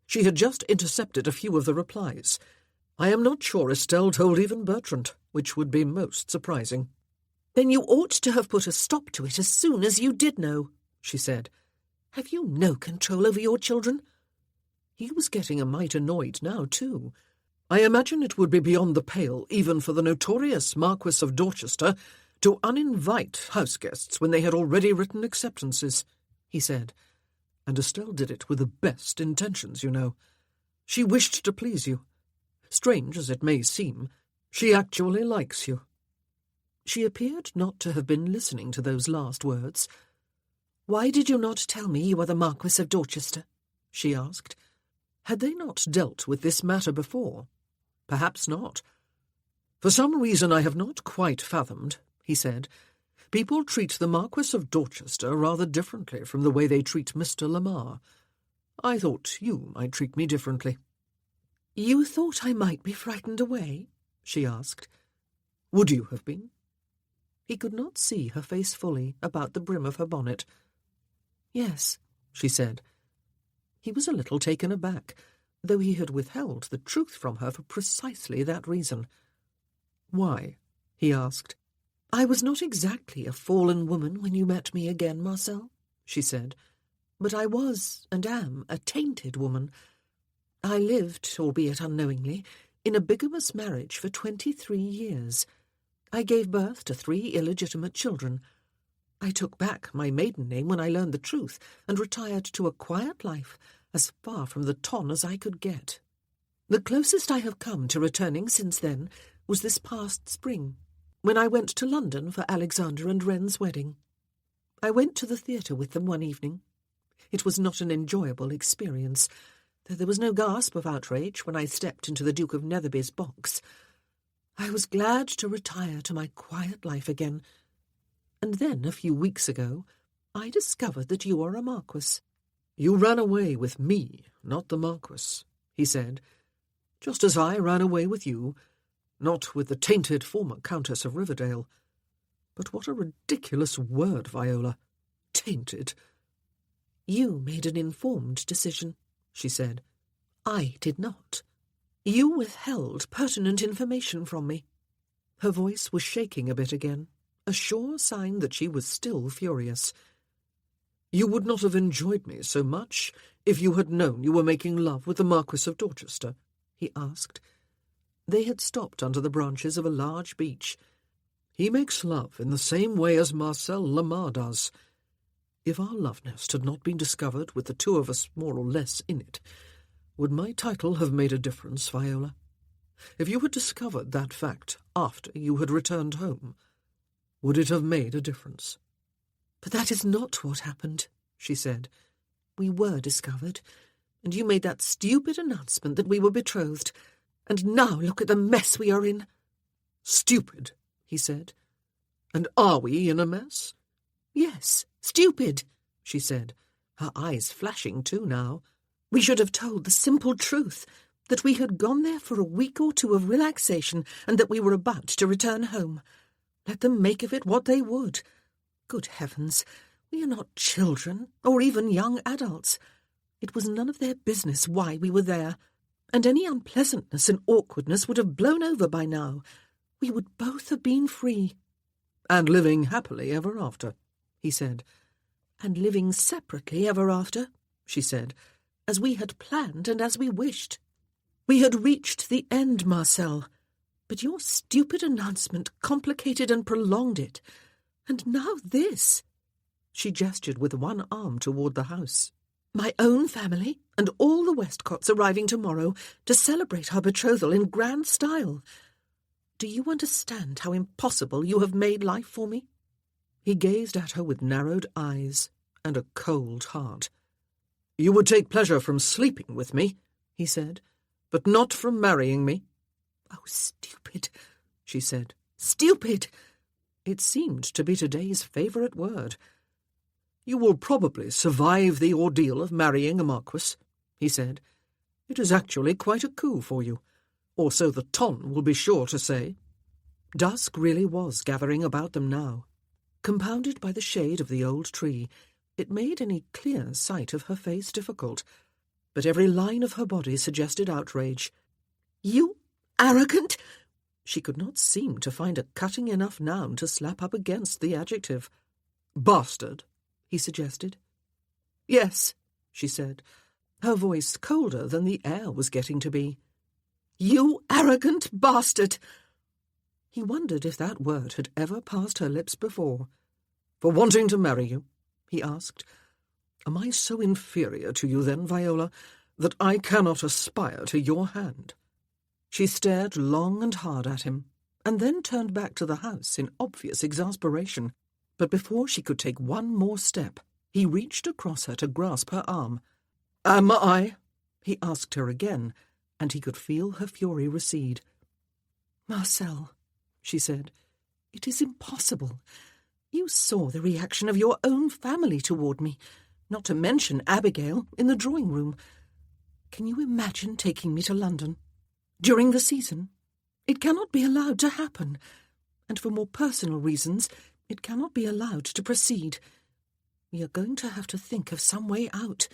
S2: She had just intercepted a few of the replies. I am not sure Estelle told even Bertrand, which would be most surprising."
S5: "Then you ought to have put a stop to it as soon as you did know," she said. "Have you no control over your children?"
S2: He was getting a mite annoyed now, too. "I imagine it would be beyond the pale even for the notorious Marquis of Dorchester to uninvite house guests when they had already written acceptances," he said. "And Estelle did it with the best intentions, you know. She wished to please you. Strange as it may seem, she actually likes you." She appeared not to have been listening to those last words.
S5: "Why did you not tell me you were the Marquis of Dorchester?"
S2: she asked. Had they not dealt with this matter before? Perhaps not. "For some reason I have not quite fathomed," he said, "people treat the Marquis of Dorchester rather differently from the way they treat Mr. Lamar. I thought you might treat me differently."
S5: "You thought I might be frightened away?" she asked.
S2: "Would you have been?"
S1: He could not see her face fully about the brim of her bonnet.
S5: "Yes,"
S1: she said. He was a little taken aback, though he had withheld the truth from her for precisely that reason.
S2: "Why?" he asked.
S5: "I was not exactly a fallen woman when you met me again, Marcel," she said, "but I was and am a tainted woman. I lived, albeit unknowingly, in a bigamous marriage for 23 years. I gave birth to 3 illegitimate children. I took back my maiden name when I learned the truth and retired to a quiet life as far from the ton as I could get. The closest I have come to returning since then was this past spring, when I went to London for Alexander and Wren's wedding. I went to the theatre with them one evening. It was not an enjoyable experience, though there was no gasp of outrage when I stepped into the Duke of Netherby's box. I was glad to retire to my quiet life again. And then, a few weeks ago, I discovered that you are a Marquis."
S2: "You ran away with me, not the Marquis," he said, "just as I ran away with you, not with the tainted former Countess of Riverdale. But what a ridiculous word, Viola. Tainted."
S5: "You made an informed decision," she said. "I did not. You withheld pertinent information from me."
S1: Her voice was shaking a bit again, a sure sign that she was still furious.
S2: "You would not have enjoyed me so much if you had known you were making love with the Marquis of Dorchester?" he asked. They had stopped under the branches of a large beech. "He makes love in the same way as Marcel Lamar does. If our love nest had not been discovered with the 2 of us more or less in it, would my title have made a difference, Viola?" if you had discovered that fact after you had returned home, would it have made a difference?
S3: But that is not what happened, she said. We were discovered, and you made that stupid announcement that we were betrothed. And now look at the mess we are in.
S2: Stupid, he said. And are we in a mess?
S3: Yes, stupid, she said, her eyes flashing too now. We should have told the simple truth, that we had gone there for a week or two of relaxation and that we were about to return home. Let them make of it what they would. Good heavens, we are not children or even young adults. It was none of their business why we were there, and any unpleasantness and awkwardness would have blown over by now. We would both have been free.
S2: And living happily ever after, he said.
S3: And living separately ever after, she said, as we had planned and as we wished. We had reached the end, Marcel, but your stupid announcement complicated and prolonged it. And now this. She gestured with one arm toward the house. My own family and all the Westcotts arriving tomorrow to celebrate our betrothal in grand style. Do you understand how impossible you have made life for me?
S2: He gazed at her with narrowed eyes and a cold heart. You would take pleasure from sleeping with me, he said, but not from marrying me.
S3: Oh, stupid, she said. Stupid!
S2: It seemed to be today's favourite word. You will probably survive the ordeal of marrying a marquis, he said. It is actually quite a coup for you, or so the ton will be sure to say.
S3: Dusk really was gathering about them now. Compounded by the shade of the old tree, it made any clear sight of her face difficult, but every line of her body suggested outrage. You arrogant! She could not seem to find a cutting enough noun to slap up against the adjective.
S2: Bastard,
S3: he suggested.
S2: Yes,
S3: she said, her voice colder than the air was getting to be.
S2: You arrogant bastard!
S3: He wondered if that word had ever passed her lips before.
S2: For wanting to marry you, he asked. Am I so inferior to you then, Viola, that I cannot aspire to your hand?
S3: She stared long and hard at him, and then turned back to the house in obvious exasperation. But before she could take one more step, he reached across her to grasp her arm.
S2: Am I?
S3: He asked her again, and he could feel her fury recede. Marcel, she said, it is impossible. You saw the reaction of your own family toward me, not to mention Abigail in the drawing-room. Can you imagine taking me to London? During the season? It cannot be allowed to happen, and for more personal reasons, it cannot be allowed to proceed. We are going to have to think of some way out,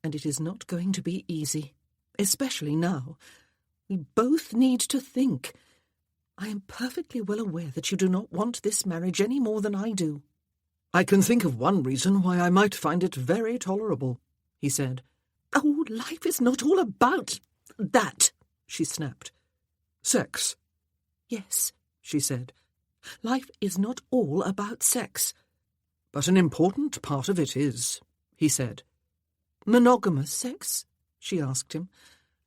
S3: and it is not going to be easy, especially now. We both need to think. I am perfectly well aware that you do not want this marriage any more than I do.
S2: I can think of one reason why I might find it very tolerable, he said.
S3: Oh, life is not all about that, she snapped.
S2: Sex?
S3: Yes, she said. Life is not all about sex.
S2: But an important part of it is, he said.
S3: Monogamous sex? She asked him,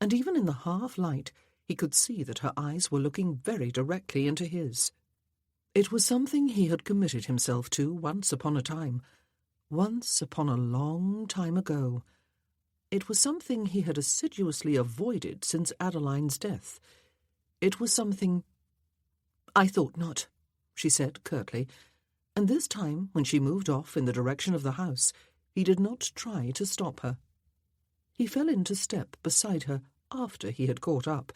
S3: and even in the half-light he could see that her eyes were looking very directly into his. It was something he had committed himself to once upon a time, once upon a long time ago. It was something he had assiduously avoided since Adeline's death. It was something— I thought not, she said curtly, and this time, when she moved off in the direction of the house, he did not try to stop her. He fell into step beside her after he had caught up,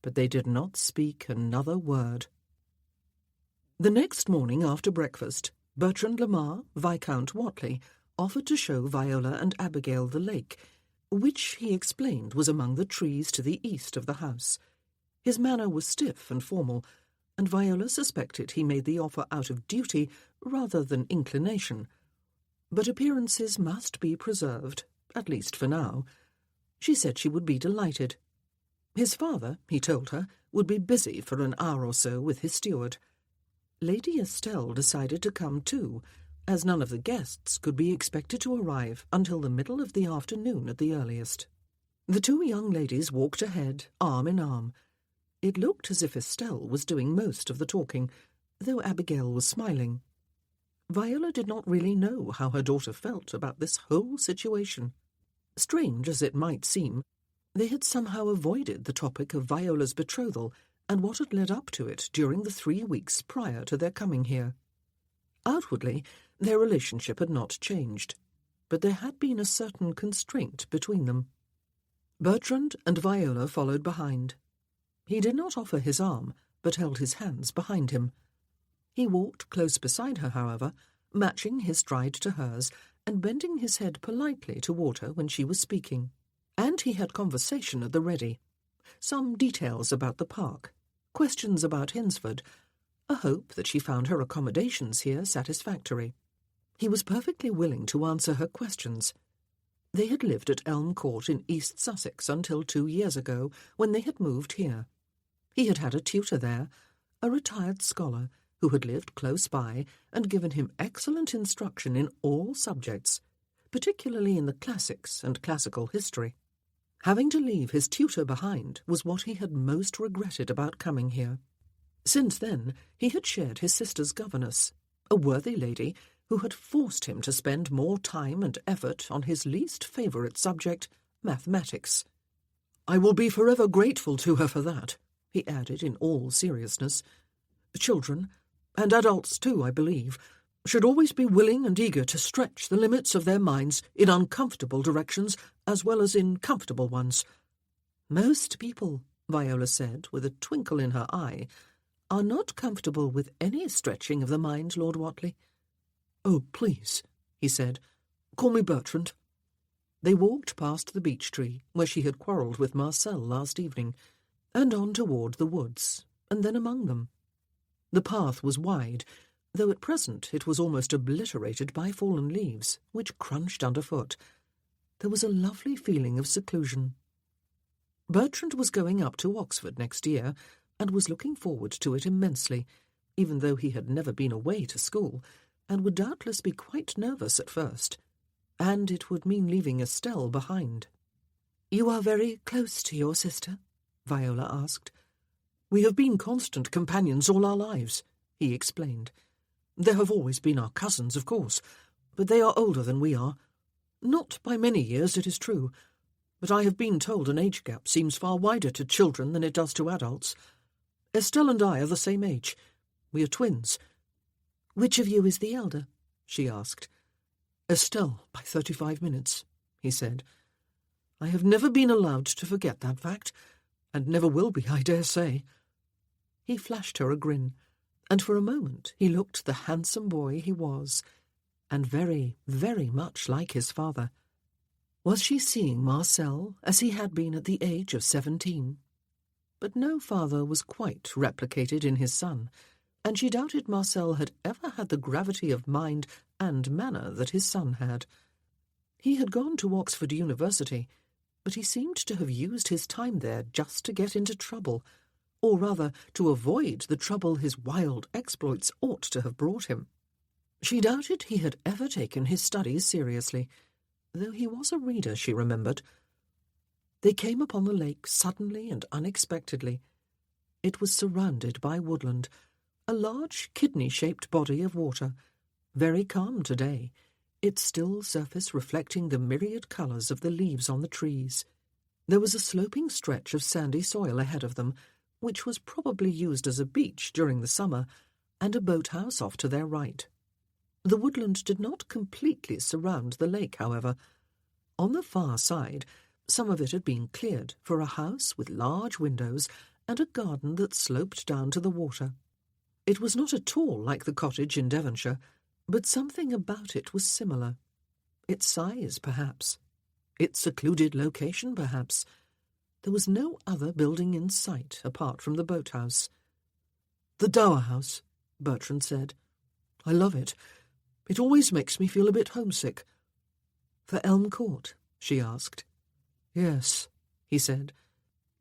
S3: but they did not speak another word. The next morning after breakfast, Bertrand Lamar, Viscount Whatley, offered to show Viola and Abigail the lake, which he explained was among the trees to the east of the house. His manner was stiff and formal, and Viola suspected he made the offer out of duty rather than inclination. But appearances must be preserved, at least for now. She said she would be delighted. His father, he told her, would be busy for an hour or so with his steward. Lady Estelle decided to come too, as none of the guests could be expected to arrive until the middle of the afternoon at the earliest. The two young ladies walked ahead, arm in arm.
S1: It looked as if Estelle was doing most of the talking, though Abigail was smiling. Viola did not really know how her daughter felt about this whole situation. Strange as it might seem, they had somehow avoided the topic of Viola's betrothal and what had led up to it during the 3 weeks prior to their coming here. Outwardly, their relationship had not changed, but there had been a certain constraint between them. Bertrand and Viola followed behind. He did not offer his arm, but held his hands behind him. He walked close beside her, however, matching his stride to hers and bending his head politely toward her when she was speaking. And he had conversation at the ready. Some details about the park, questions about Hinsford, a hope that she found her accommodations here satisfactory. He was perfectly willing to answer her questions. They had lived at Elm Court in East Sussex until 2 years ago, when they had moved here. He had had a tutor there, a retired scholar, who had lived close by and given him excellent instruction in all subjects, particularly in the classics and classical history. Having to leave his tutor behind was what he had most regretted about coming here. Since then, he had shared his sister's governess, a worthy lady who had forced him to spend more time and effort on his least favourite subject, mathematics. "I will be forever grateful to her for that," he added in all seriousness. "Children, and adults too, I believe, should always be willing and eager to stretch the limits of their minds in uncomfortable directions as well as in comfortable ones." "Most people," Viola said, with a twinkle in her eye, "are not comfortable with any stretching of the mind, Lord Whatley." "Oh, please," he said, "call me Bertrand." They walked past the beech tree, where she had quarrelled with Marcel last evening, and on toward the woods, and then among them. The path was wide, though at present it was almost obliterated by fallen leaves, which crunched underfoot. There was a lovely feeling of seclusion. Bertrand was going up to Oxford next year, and was looking forward to it immensely, even though he had never been away to school, and would doubtless be quite nervous at first. And it would mean leaving Estelle behind. "You are very close to your sister?" Viola asked. "We have been constant companions all our lives," he explained. "There have always been our cousins, of course, but they are older than we are. Not by many years, it is true, but I have been told an age gap seems far wider to children than it does to adults. Estelle and I are the same age. We are twins." "Which of you is the elder?" she asked. "Estelle, by 35 minutes, he said. "I have never been allowed to forget that fact, and never will be, I dare say." He flashed her a grin, and for a moment he looked the handsome boy he was, and very, very much like his father. Was she seeing Marcel as he had been at the age of 17? But no father was quite replicated in his son, and she doubted Marcel had ever had the gravity of mind and manner that his son had. He had gone to Oxford University, but he seemed to have used his time there just to get into trouble, or rather to avoid the trouble his wild exploits ought to have brought him. She doubted he had ever taken his studies seriously, though he was a reader, she remembered. They came upon the lake suddenly and unexpectedly. It was surrounded by woodland, a large kidney-shaped body of water, very calm today, its still surface reflecting the myriad colours of the leaves on the trees. There was a sloping stretch of sandy soil ahead of them, which was probably used as a beach during the summer, and a boathouse off to their right. The woodland did not completely surround the lake, however. On the far side, some of it had been cleared for a house with large windows and a garden that sloped down to the water. It was not at all like the cottage in Devonshire, but something about it was similar. Its size, perhaps. Its secluded location, perhaps. There was no other building in sight apart from the boathouse. "The Dower House," Bertrand said. "I love it. It always makes me feel a bit homesick." "For Elm Court?" she asked. "Yes," he said.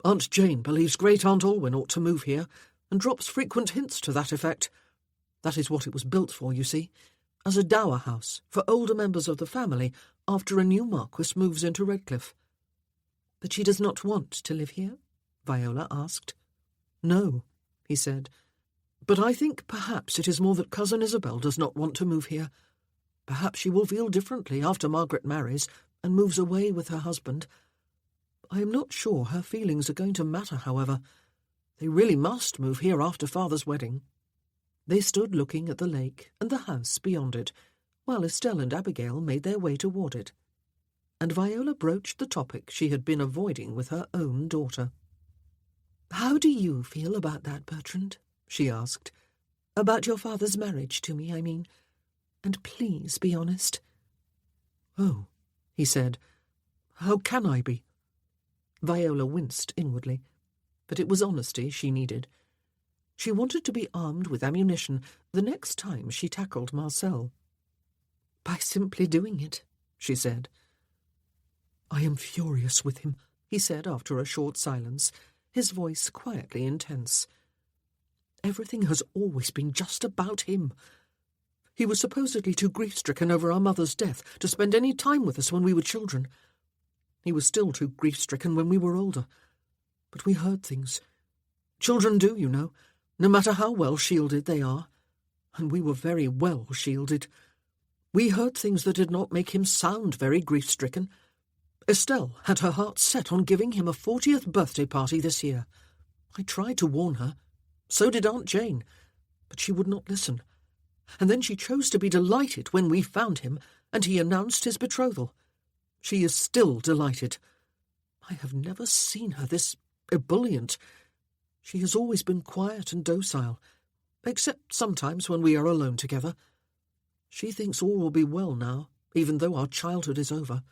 S1: "Aunt Jane believes Great-Aunt Alwyn ought to move here, and drops frequent hints to that effect. That is what it was built for, you see, as a dower house for older members of the family after a new Marquess moves into Redcliffe." "But she does not want to live here?" Viola asked. "No," he said. "But I think perhaps it is more that Cousin Isabel does not want to move here. Perhaps she will feel differently after Margaret marries and moves away with her husband. I am not sure her feelings are going to matter, however. They really must move here after Father's wedding." They stood looking at the lake and the house beyond it, while Estelle and Abigail made their way toward it. And Viola broached the topic she had been avoiding with her own daughter. "How do you feel about that, Bertrand?" she asked. "About your father's marriage to me, I mean. And please be honest." "Oh," he said. "How can I be?" Viola winced inwardly, but it was honesty she needed. She wanted to be armed with ammunition the next time she tackled Marcel. "By simply doing it," she said. "I am furious with him," he said after a short silence, his voice quietly intense. "Everything has always been just about him. He was supposedly too grief-stricken over our mother's death to spend any time with us when we were children. He was still too grief-stricken when we were older. But we heard things. Children do, you know, no matter how well shielded they are. And we were very well shielded. We heard things that did not make him sound very grief-stricken. Estelle had her heart set on giving him a 40th birthday party this year. I tried to warn her. So did Aunt Jane. But she would not listen. And then she chose to be delighted when we found him, and he announced his betrothal. She is still delighted. I have never seen her this ebullient. She has always been quiet and docile, except sometimes when we are alone together. She thinks all will be well now, even though our childhood is over.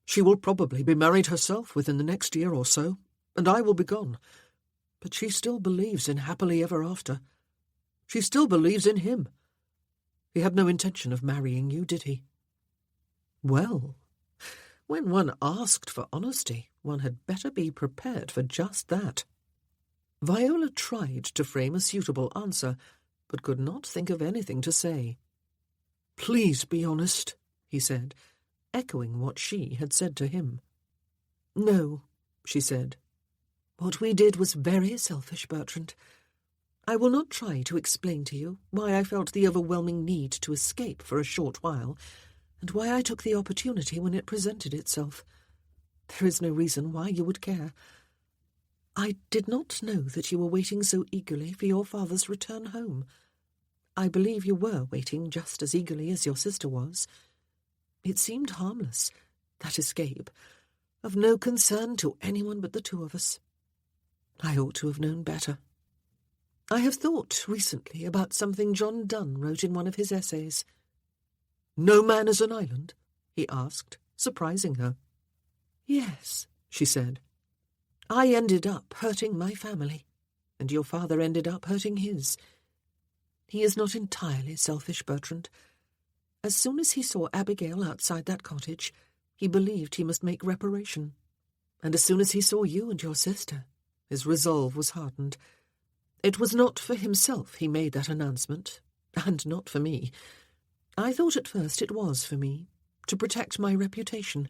S1: She will probably be married herself within the next year or so, and I will be gone. But she still believes in happily ever after. She still believes in him. He had no intention of marrying you, did he?" Well, when one asked for honesty, one had better be prepared for just that. Viola tried to frame a suitable answer, but could not think of anything to say. "Please be honest," he said, echoing what she had said to him. "No," she said. "What we did was very selfish, Bertrand. I will not try to explain to you why I felt the overwhelming need to escape for a short while, and why I took the opportunity when it presented itself. There is no reason why you would care. I did not know that you were waiting so eagerly for your father's return home. I believe you were waiting just as eagerly as your sister was. It seemed harmless, that escape, of no concern to anyone but the two of us. I ought to have known better. I have thought recently about something John Donne wrote in one of his essays." "No man is an island?" he asked, surprising her. "Yes," she said. "I ended up hurting my family, and your father ended up hurting his. He is not entirely selfish, Bertrand. As soon as he saw Abigail outside that cottage, he believed he must make reparation. And as soon as he saw you and your sister, his resolve was hardened. It was not for himself he made that announcement, and not for me. I thought at first it was for me, to protect my reputation.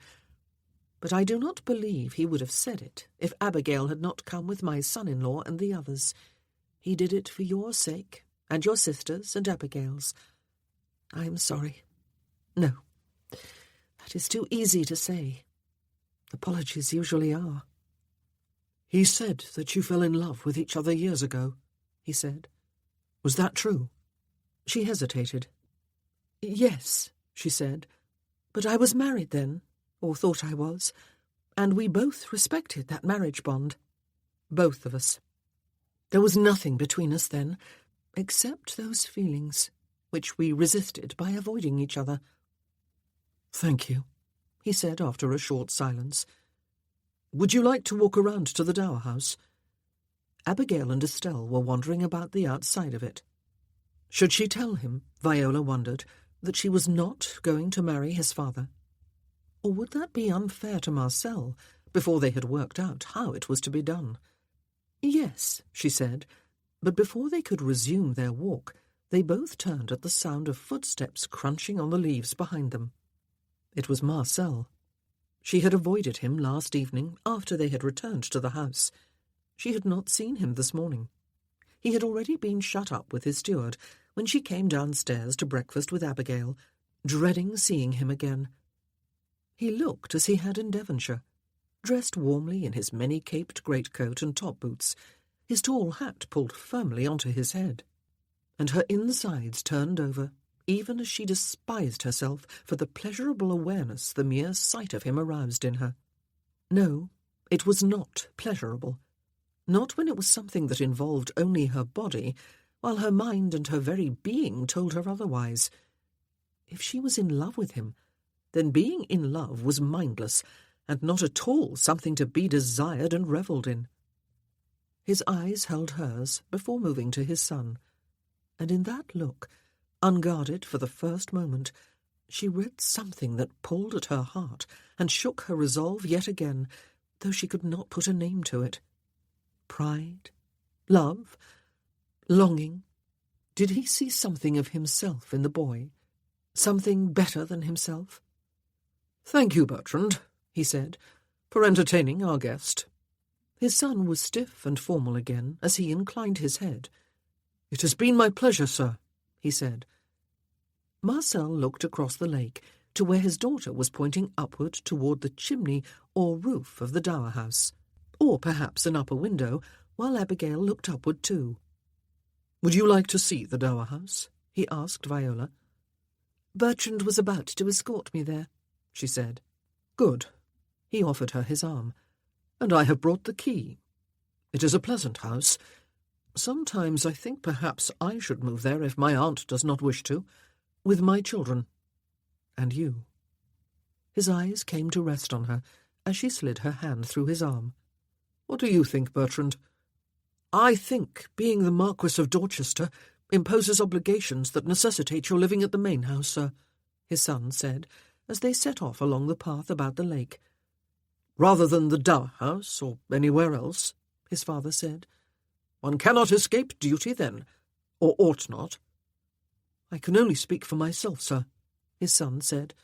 S1: But I do not believe he would have said it if Abigail had not come with my son-in-law and the others. He did it for your sake, and your sister's and Abigail's. I am sorry. No, that is too easy to say. Apologies usually are." "He said that you fell in love with each other years ago," he said. "Was that true?" She hesitated. "Yes," she said, "but I was married then, or thought I was, and we both respected that marriage bond. Both of us. There was nothing between us then, except those feelings, which we resisted by avoiding each other." "Thank you," he said after a short silence. "Would you like to walk around to the Dower House?" Abigail and Estelle were wandering about the outside of it. Should she tell him, Viola wondered, that she was not going to marry his father? Or would that be unfair to Marcel, before they had worked out how it was to be done? "Yes," she said, but before they could resume their walk, they both turned at the sound of footsteps crunching on the leaves behind them. It was Marcel. She had avoided him last evening after they had returned to the house. She had not seen him this morning. He had already been shut up with his steward when she came downstairs to breakfast with Abigail, dreading seeing him again. He looked as he had in Devonshire, dressed warmly in his many-caped greatcoat and top-boots, his tall hat pulled firmly onto his head, and her insides turned over, even as she despised herself for the pleasurable awareness the mere sight of him aroused in her. No, it was not pleasurable. Not when it was something that involved only her body, while her mind and her very being told her otherwise. If she was in love with him, then being in love was mindless, and not at all something to be desired and revelled in. His eyes held hers before moving to his son, and in that look, unguarded for the first moment, she read something that pulled at her heart and shook her resolve yet again, though she could not put a name to it. Pride? Love? Longing? Did he see something of himself in the boy? Something better than himself?
S2: "Thank you, Bertrand," he said, "for entertaining our guest."
S1: His son was stiff and formal again as he inclined his head.
S2: "It has been my pleasure, sir,"
S1: he said. Marcel looked across the lake to where his daughter was pointing upward toward the chimney or roof of the dower house, or perhaps an upper window, while Abigail looked upward too.
S2: "Would you like to see the dower house?" he asked Viola.
S1: "Bertrand was about to escort me there," she said.
S2: "Good."
S1: He offered her his arm.
S2: "And I have brought the key. It is a pleasant house. Sometimes I think perhaps I should move there if my aunt does not wish to, with my children. And you."
S1: His eyes came to rest on her as she slid her hand through his arm.
S2: "What do you think, Bertrand?" "I think being the Marquis of Dorchester imposes obligations that necessitate your living at the main house, sir,"
S1: his son said, as they set off along the path about the lake.
S2: "Rather than the dower house or anywhere else," his father said. "One cannot escape duty then, or ought not."
S1: "I can only speak for myself, sir," his son said.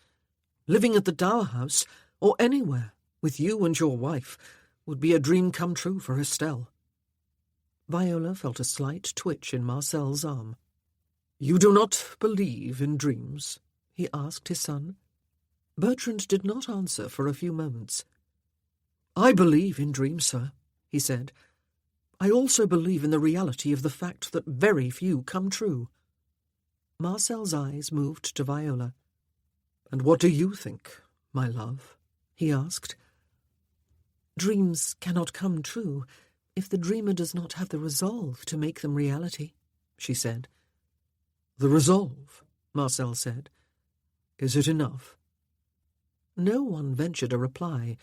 S2: "Living at the dower house, or anywhere, with you and your wife, would be a dream come true for Estelle."
S1: Viola felt a slight twitch in Marcel's arm.
S2: "You do not believe in dreams?"
S1: he asked his son. Bertrand did not answer for a few moments.
S2: "I believe in dreams, sir," he said. "I also believe in the reality of the fact that very few come true."
S1: Marcel's eyes moved to Viola.
S2: "And what do you think, my love?"
S1: he asked. "Dreams cannot come true if the dreamer does not have the resolve to make them reality," she said.
S2: "The resolve," Marcel said. "Is it enough?"
S1: No one ventured a reply,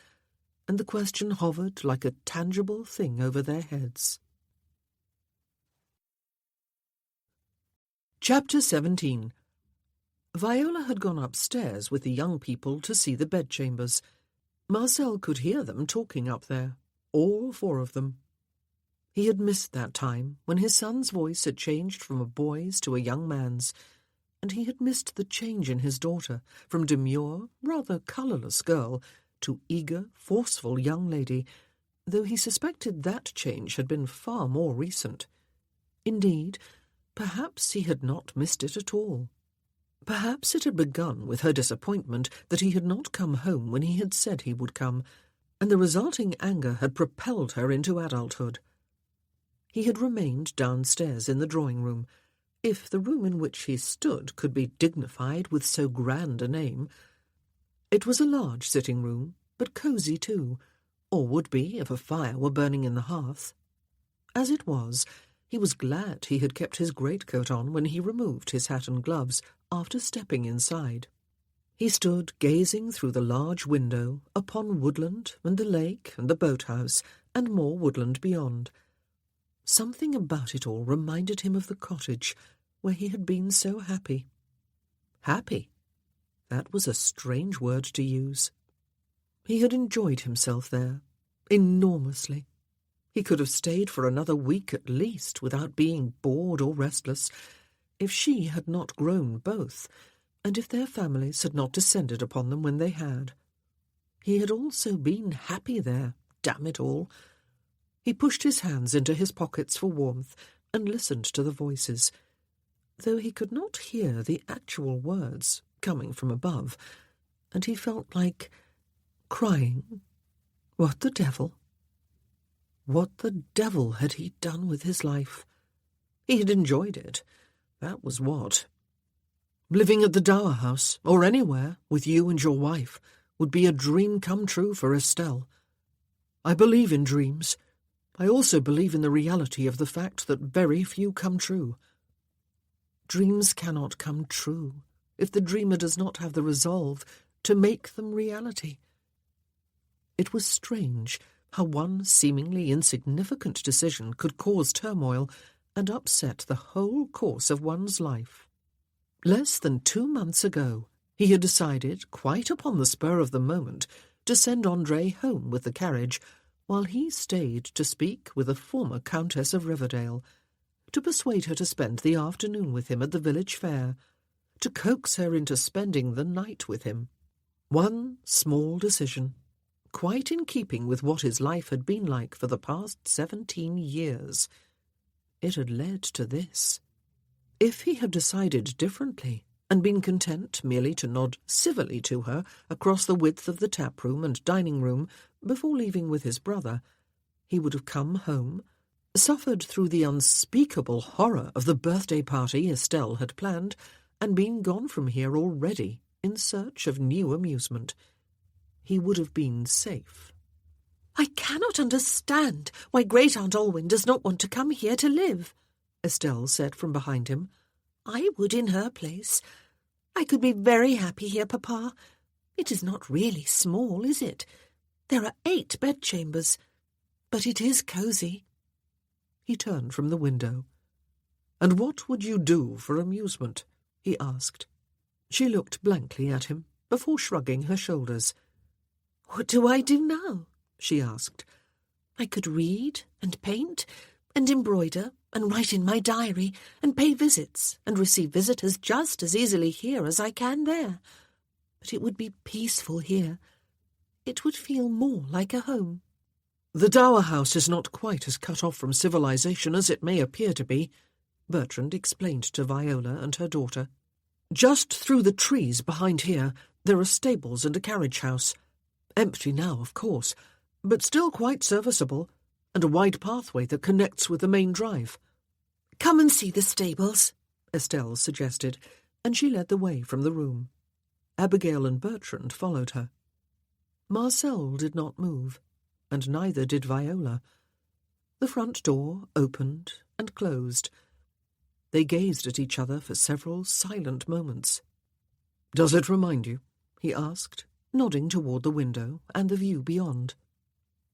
S1: and the question hovered like a tangible thing over their heads. Chapter 17. Viola had gone upstairs with the young people to see the bedchambers. Marcel could hear them talking up there, all four of them. He had missed that time when his son's voice had changed from a boy's to a young man's, and he had missed the change in his daughter from demure, rather colourless girl to eager, forceful young lady, though he suspected that change had been far more recent. Indeed, perhaps he had not missed it at all. Perhaps it had begun with her disappointment that he had not come home when he had said he would come, and the resulting anger had propelled her into adulthood. He had remained downstairs in the drawing-room, if the room in which he stood could be dignified with so grand a name. It was a large sitting-room, but cosy too, or would be if a fire were burning in the hearth. As it was, he was glad he had kept his greatcoat on when he removed his hat and gloves after stepping inside. He stood gazing through the large window upon woodland and the lake and the boathouse and more woodland beyond. Something about it all reminded him of the cottage where he had been so happy. Happy? That was a strange word to use. He had enjoyed himself there, enormously. He could have stayed for another week at least without being bored or restless, if she had not grown both, and if their families had not descended upon them when they had. He had also been happy there, damn it all. He pushed his hands into his pockets for warmth and listened to the voices, though he could not hear the actual words coming from above, and he felt like crying. What the devil? What the devil had he done with his life? He had enjoyed it, that was what. Living at the Dower House, or anywhere, with you and your wife, would be a dream come true for Estelle. I believe in dreams. I also believe in the reality of the fact that very few come true. Dreams cannot come true if the dreamer does not have the resolve to make them reality. It was strange how one seemingly insignificant decision could cause turmoil and upset the whole course of one's life. Less than 2 months ago, he had decided, quite upon the spur of the moment, to send André home with the carriage, while he stayed to speak with a former Countess of Riverdale, to persuade her to spend the afternoon with him at the village fair, to coax her into spending the night with him. One small decision, quite in keeping with what his life had been like for the past 17 years. It had led to this. If he had decided differently, and been content merely to nod civilly to her across the width of the tap-room and dining-room before leaving with his brother, he would have come home, suffered through the unspeakable horror of the birthday party Estelle had planned, and been gone from here already in search of new amusement. He would have been safe.
S5: "I cannot understand why Great-Aunt Olwyn does not want to come here to live," Estelle said from behind him. "I would in her place. I could be very happy here, Papa. It is not really small, is it? There are 8 bedchambers, but it is cosy."
S1: He turned from the window. "And what would you do for amusement?" he asked. She looked blankly at him before shrugging her shoulders.
S5: "What do I do now?" she asked. "I could read and paint and embroider and write in my diary and pay visits and receive visitors just as easily here as I can there. But it would be peaceful here. It would feel more like a home."
S1: "The Dower House is not quite as cut off from civilization as it may appear to be," Bertrand explained to Viola and her daughter. "Just through the trees behind here there are stables and a carriage house. Empty now, of course, but still quite serviceable, and a wide pathway that connects with the main drive."
S5: "Come and see the stables,"
S1: Estelle suggested, and she led the way from the room. Abigail and Bertrand followed her. Marcel did not move, and neither did Viola. The front door opened and closed. They gazed at each other for several silent moments. "Does it remind you?" he asked, nodding toward the window and the view beyond.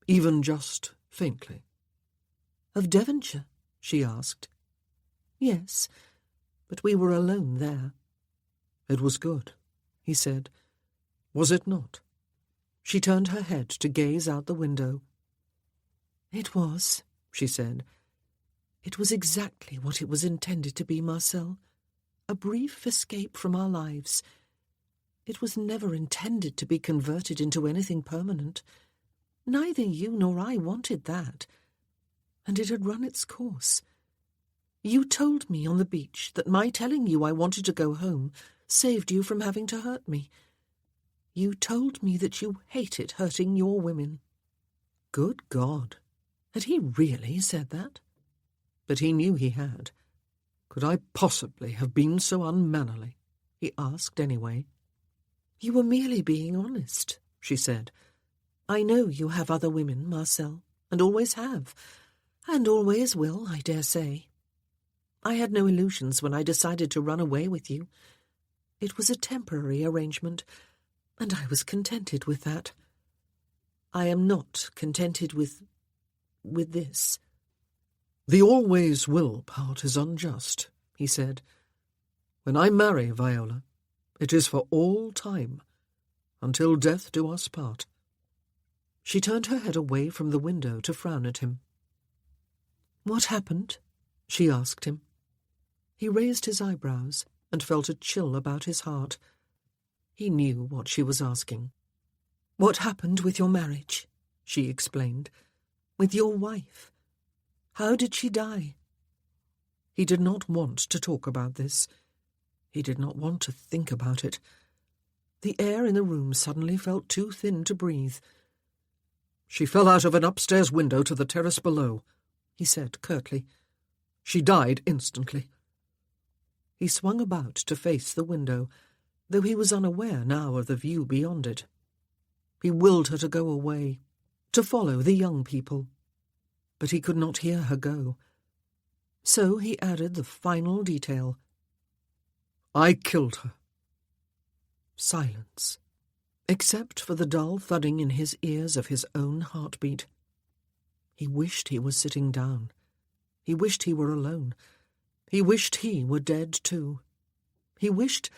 S1: "Even just faintly."
S5: "Of Devonshire?"
S1: she asked.
S5: "Yes, but we were alone there."
S1: "It was good," he said. "Was it not?" She turned her head to gaze out the window.
S5: "It was," she said. "It was exactly what it was intended to be, Marcel. A brief escape from our lives. It was never intended to be converted into anything permanent. Neither you nor I wanted that. And it had run its course. You told me on the beach that my telling you I wanted to go home saved you from having to hurt me. You told me that you hated hurting your women."
S1: Good God! Had he really said that? But he knew he had. Could I possibly have been so unmannerly? He asked anyway.
S5: "You were merely being honest," she said. "I know you have other women, Marcel, and always have, and always will, I dare say. I had no illusions when I decided to run away with you. It was a temporary arrangement, and I was contented with that. I am not contented with this."
S1: "The always will part is unjust," he said. "When I marry Viola, it is for all time, until death do us part." She turned her head away from the window to frown at him. "What happened?" she asked him. He raised his eyebrows and felt a chill about his heart. He knew what she was asking. "What happened with your marriage?" she explained.
S3: with your wife. How did she die?" He did not want to talk about this. He did not want to think about it. The air in the room suddenly felt too thin to breathe.
S2: "She fell out of an upstairs window to the terrace below," he said curtly. "She died instantly."
S3: He swung about to face the window, though he was unaware now of the view beyond it. He willed her to go away, to follow the young people. But he could not hear her go. So he added the final detail.
S2: "I killed her."
S3: Silence, except for the dull thudding in his ears of his own heartbeat. He wished he was sitting down. He wished he were alone. He wished he were dead too. He wished—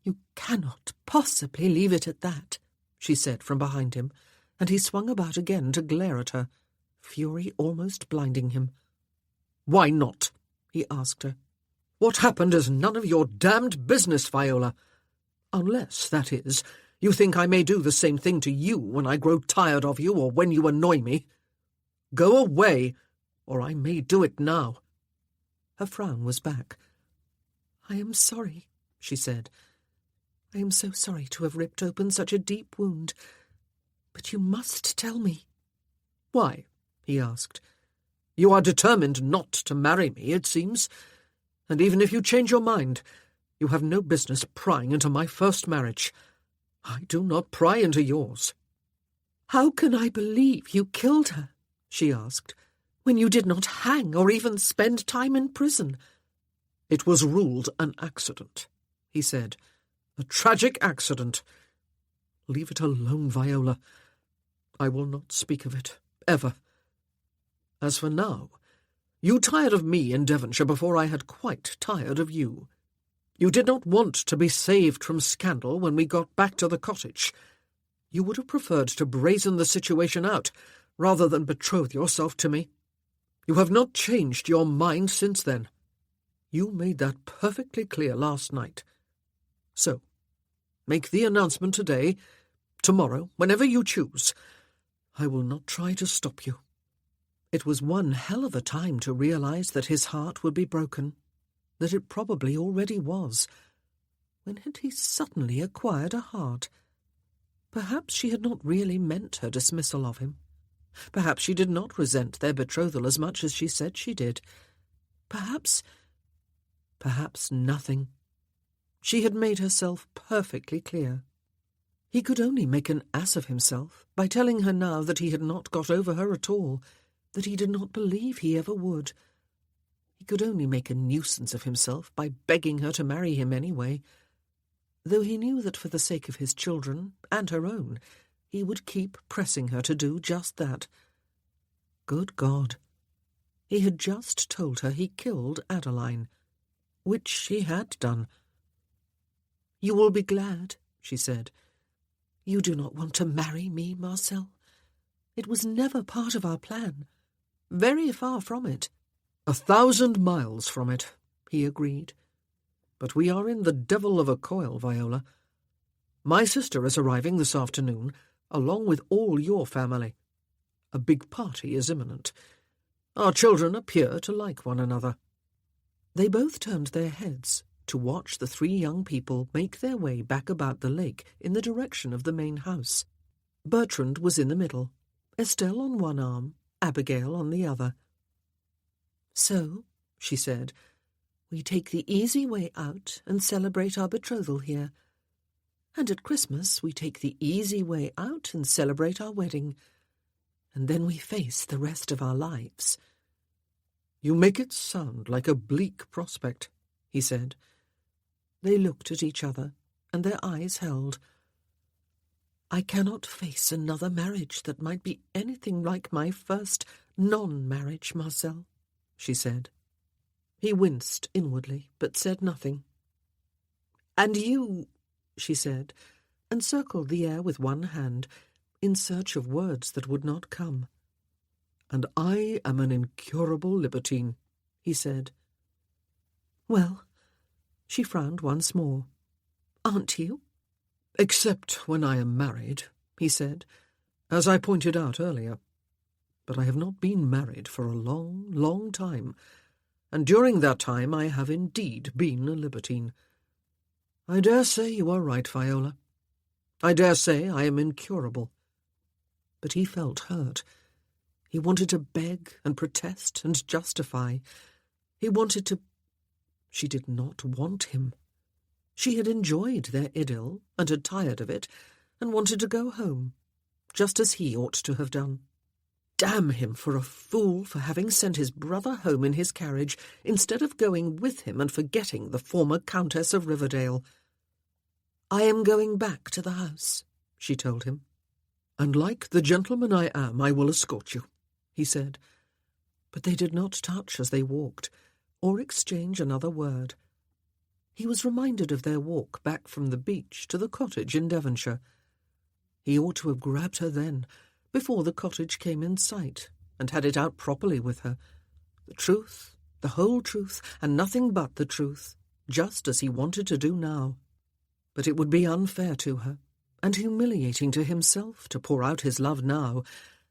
S3: "You cannot possibly leave it at that," she said from behind him, and he swung about again to glare at her, fury almost blinding him.
S2: "Why not?" he asked her. "What happened is none of your damned business, Viola. Unless, that is, you think I may do the same thing to you when I grow tired of you or when you annoy me. Go away, or I may do it now."
S3: Her frown was back. "I am sorry," she said. "I am so sorry to have ripped open such a deep wound. But you must tell me."
S2: "Why?" he asked. "You are determined not to marry me, it seems. And even if you change your mind, you have no business prying into my first marriage. I do not pry into yours."
S3: "How can I believe you killed her?" she asked, "when you did not hang or even spend time in prison?"
S2: "It was ruled an accident," he said. "A tragic accident. Leave it alone, Viola. I will not speak of it, ever. As for now, you tired of me in Devonshire before I had quite tired of you. You did not want to be saved from scandal when we got back to the cottage. You would have preferred to brazen the situation out, rather than betroth yourself to me. You have not changed your mind since then. You made that perfectly clear last night. So, make the announcement today, tomorrow, whenever you choose. I will not try to stop you."
S3: It was one hell of a time to realize that his heart would be broken, that it probably already was. When had he suddenly acquired a heart? Perhaps she had not really meant her dismissal of him. Perhaps she did not resent their betrothal as much as she said she did. Perhaps nothing. She had made herself perfectly clear. He could only make an ass of himself by telling her now that he had not got over her at all, that he did not believe he ever would. He could only make a nuisance of himself by begging her to marry him anyway, though he knew that for the sake of his children, and her own, he would keep pressing her to do just that. Good God! He had just told her he killed Adeline, which she had done. "You will be glad," she said. "You do not want to marry me, Marcel. It was never part of our plan. Very far from it."
S2: 1,000 miles from it, he agreed. "But we are in the devil of a coil, Viola. My sister is arriving this afternoon, along with all your family. A big party is imminent. Our children appear to like one another."
S3: They both turned their heads to watch the 3 young people make their way back about the lake in the direction of the main house. Bertrand was in the middle, Estelle on one arm, Abigail on the other. "So," she said, "we take the easy way out and celebrate our betrothal here. And at Christmas we take the easy way out and celebrate our wedding. And then we face the rest of our lives."
S2: "You make it sound like a bleak prospect," he said.
S3: They looked at each other, and their eyes held. "I cannot face another marriage that might be anything like my first non-marriage, Marcel," she said. He winced inwardly, but said nothing. "And you," she said, and circled the air with one hand, in search of words that would not come.
S2: "And I am an incurable libertine," he said.
S3: "Well," she frowned once more. "Aren't you?"
S2: "Except when I am married," he said, "as I pointed out earlier. but I have not been married for a long, long time, and during that time I have indeed been a libertine. I dare say you are right, Viola. I dare say I am incurable. But he felt hurt. He wanted to beg and protest and justify. He wanted to... She did not want him. She had enjoyed their idyll and had tired of it and wanted to go home, just as he ought to have done. Damn him for a fool for having sent his brother home in his carriage instead of going with him and forgetting the former Countess of Riverdale. "I am going back to the house," she told him. "And like the gentleman I am, I will escort you," he said. But they did not touch as they walked, or exchange another word. He was reminded of their walk back from the beach to the cottage in Devonshire. He ought to have grabbed her then, before the cottage came in sight, and had it out properly with her. The truth, the whole truth, and nothing but the truth, just as he wanted to do now. But it would be unfair to her, and humiliating to himself to pour out his love now,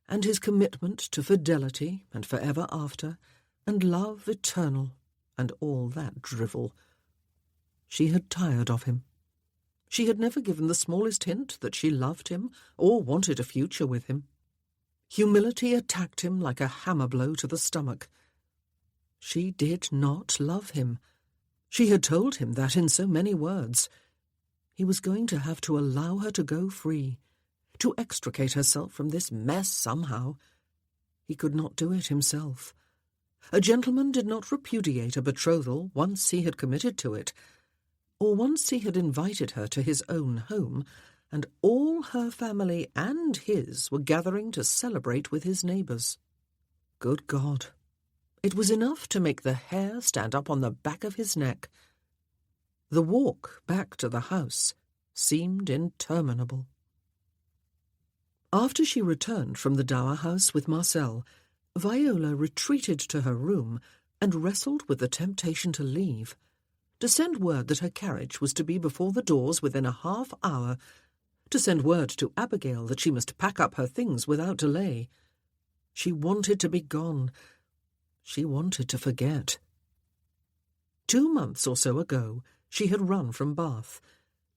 S2: and his commitment to fidelity and forever after, and love eternal, and all that drivel. She had tired of him. She had never given the smallest hint that she loved him or wanted a future with him. Humility attacked him like a hammer blow to the stomach. She did not love him. She had told him that in so many words. He was going to have to allow her to go free, to extricate herself from this mess somehow. He could not do it himself. A gentleman did not repudiate a betrothal once he had committed to it, or once he had invited her to his own home, and all her family and his were gathering to celebrate with his neighbours. Good God! It was enough to make the hair stand up on the back of his neck. The walk back to the house seemed interminable. After she returned from the dower house with Marcel, Viola retreated to her room and wrestled with the temptation to leave, to send word that her carriage was to be before the doors within a half-hour, to send word to Abigail that she must pack up her things without delay. She wanted to be gone. She wanted to forget. 2 months or so ago, she had run from Bath,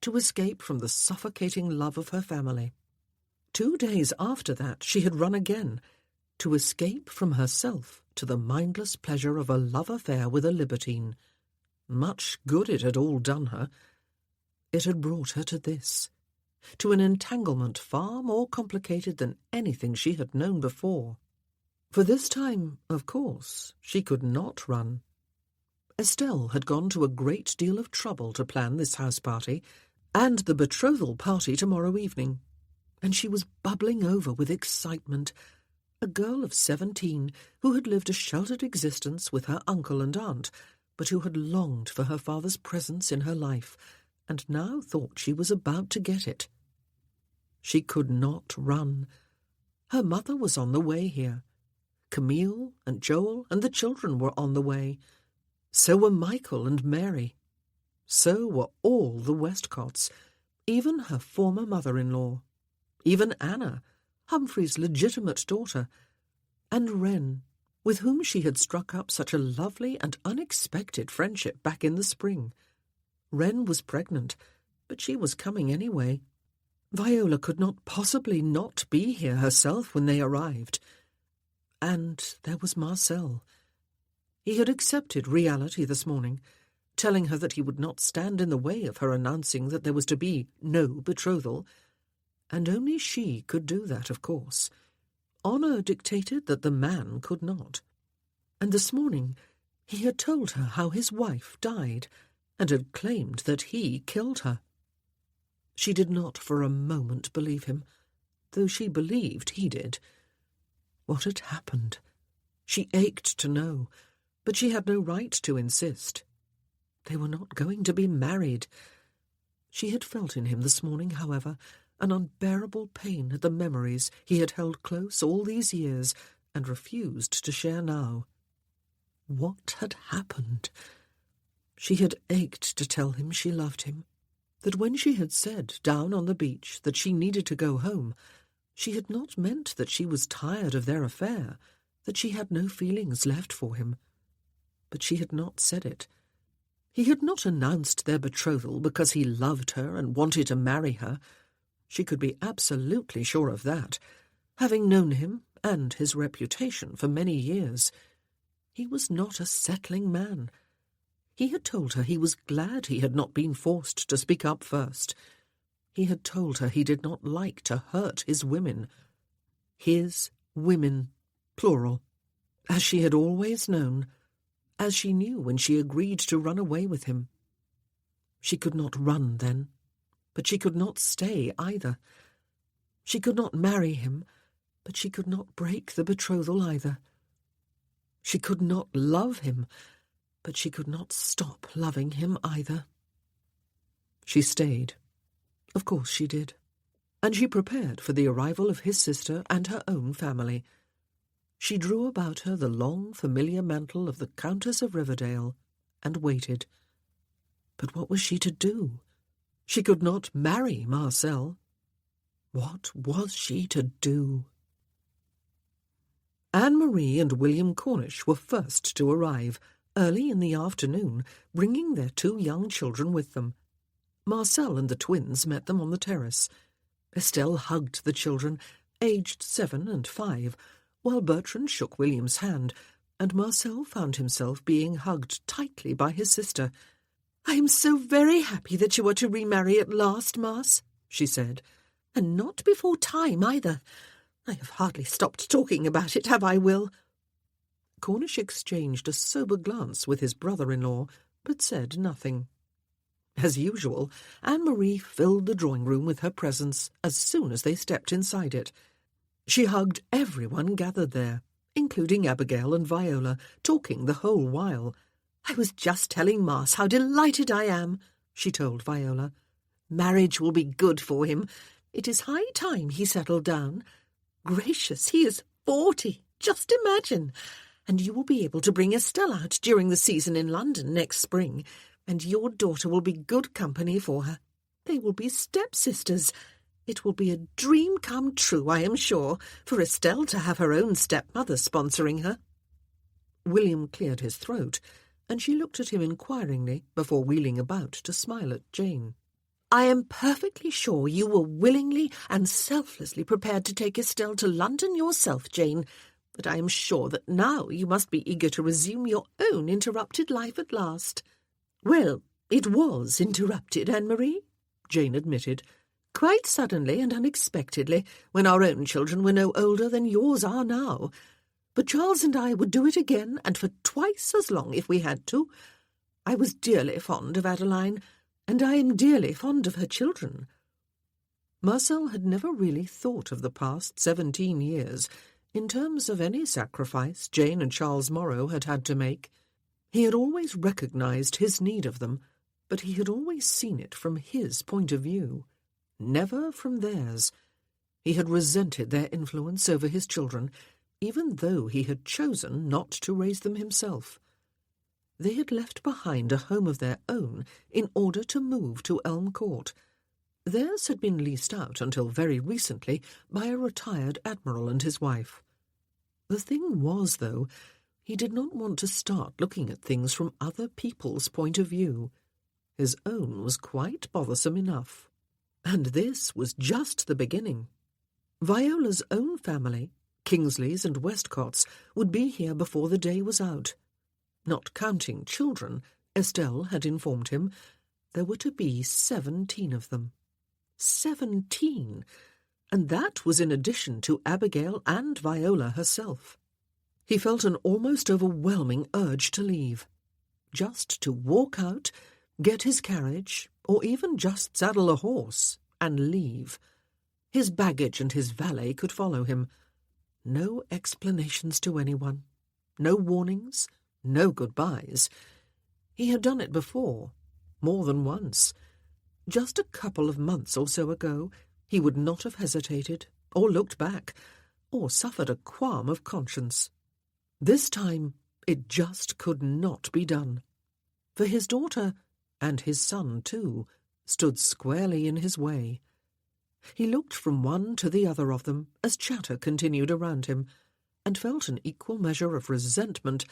S2: to escape from the suffocating love of her family. 2 days after that, she had run again, to escape from herself to the mindless pleasure of a love affair with a libertine. Much good it had all done her. It had brought her to this, to an entanglement far more complicated than anything she had known before. For this time, of course, she could not run. Estelle had gone to a great deal of trouble to plan this house party, and the betrothal party tomorrow evening, and she was bubbling over with excitement. A girl of 17 who had lived a sheltered existence with her uncle and aunt, but who had longed for her father's presence in her life, and now thought she was about to get it. She could not run. Her mother was on the way here. Camille and Joel and the children were on the way. So were Michael and Mary. So were all the Westcotts, even her former mother-in-law, even Anna, Humphrey's legitimate daughter, and Wren, with whom she had struck up such a lovely and unexpected friendship back in the spring. Wren was pregnant, but she was coming anyway. Viola could not possibly not be here herself when they arrived. And there was Marcel. He had accepted reality this morning, telling her that he would not stand in the way of her announcing that there was to be no betrothal, and only she could do that, of course. Honour dictated that the man could not. And this morning he had told her how his wife died, and had claimed that he killed her. She did not for a moment believe him, though she believed he did. What had happened? She ached to know, but she had no right to insist. They were not going to be married. She had felt in him this morning, however, an unbearable pain at the memories he had held close all these years and refused to share now. What had happened? She had ached to tell him she loved him, that when she had said down on the beach that she needed to go home,
S1: She had not meant that she was tired of their affair, that she had no feelings left for him. But she had not said it. He had not announced their betrothal because he loved her and wanted to marry her. She could be absolutely sure of that, having known him and his reputation for many years. He was not a settling man. He had told her he was glad he had not been forced to speak up first. He had told her he did not like to hurt his women. His women, plural, as she had always known, as she knew when she agreed to run away with him. She could not run then, but she could not stay either. She could not marry him, but she could not break the betrothal either. She could not love him, but she could not stop loving him either. She stayed. Of course she did. And she prepared for the arrival of his sister and her own family. She drew about her the long, familiar mantle of the Countess of Riverdale, and waited. But what was she to do? She could not marry Marcel. What was she to do? Anne-Marie and William Cornish were first to arrive, early in the afternoon, bringing their 2 young children with them. Marcel and the twins met them on the terrace. Estelle hugged the children, aged 7 and 5, while Bertrand shook William's hand, and Marcel found himself being hugged tightly by his sister.
S5: "I am so very happy that you are to remarry at last, Mars," she said, "and not before time either. I have hardly stopped talking about it, have I, Will?"
S1: Cornish exchanged a sober glance with his brother-in-law, but said nothing. As usual, Anne-Marie filled the drawing-room with her presence as soon as they stepped inside it. She hugged everyone gathered there, including Abigail and Viola, talking the whole while.
S5: "I was just telling Mars how delighted I am," she told Viola. "Marriage will be good for him. It is high time he settled down. Gracious, he is 40, just imagine. And you will be able to bring Estelle out during the season in London next spring, and your daughter will be good company for her. They will be stepsisters. It will be a dream come true, I am sure, for Estelle to have her own stepmother sponsoring her."
S1: William cleared his throat, and she looked at him inquiringly before wheeling about to smile at Jane.
S5: "I am perfectly sure you were willingly and selflessly prepared to take Estelle to London yourself, Jane, but I am sure that now you must be eager to resume your own interrupted life at last."
S1: "Well, it was interrupted, Anne-Marie," Jane admitted, "quite suddenly and unexpectedly, when our own children were no older than yours are now. But Charles and I would do it again, and for twice as long if we had to. I was dearly fond of Adeline, and I am dearly fond of her children." Marcel had never really thought of the past 17 years in terms of any sacrifice Jane and Charles Morrow had had to make. He had always recognized his need of them, but he had always seen it from his point of view, never from theirs. He had resented their influence over his children, even though he had chosen not to raise them himself. They had left behind a home of their own in order to move to Elm Court. Theirs had been leased out until very recently by a retired admiral and his wife. The thing was, though, he did not want to start looking at things from other people's point of view. His own was quite bothersome enough. And this was just the beginning. Viola's own family, Kingsleys and Westcotts, would be here before the day was out. Not counting children, Estelle had informed him, there were to be 17 of them. 17! And that was in addition to Abigail and Viola herself. He felt an almost overwhelming urge to leave. Just to walk out, get his carriage, or even just saddle a horse, and leave. His baggage and his valet could follow him. No explanations to anyone. No warnings. No goodbyes. He had done it before, more than once. Just a couple of months or so ago, he would not have hesitated, or looked back, or suffered a qualm of conscience. This time, it just could not be done. For his daughter, and his son too, stood squarely in his way. He looked from one to the other of them as chatter continued around him, and felt an equal measure of resentment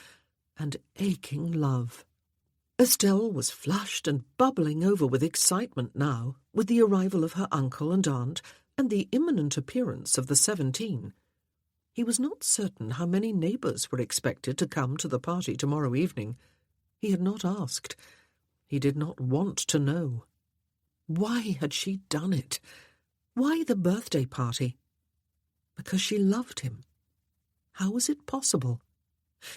S1: and aching love. Estelle was flushed and bubbling over with excitement now, with the arrival of her uncle and aunt and the imminent appearance of the 17. He was not certain how many neighbours were expected to come to the party tomorrow evening. He had not asked. He did not want to know. Why had she done it? Why the birthday party? Because she loved him. How was it possible?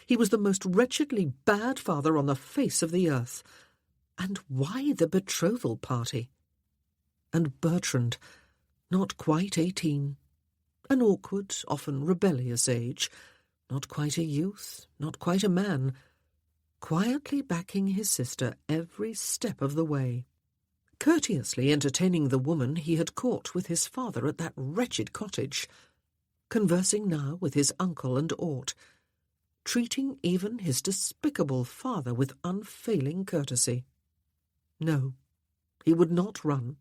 S1: He was the most wretchedly bad father on the face of the earth. And why the betrothal party? And Bertrand, not quite 18. An awkward, often rebellious age. Not quite a youth, not quite a man. Quietly backing his sister every step of the way. Courteously entertaining the woman he had caught with his father at that wretched cottage. Conversing now with his uncle and aunt. Treating even his despicable father with unfailing courtesy. No, he would not run.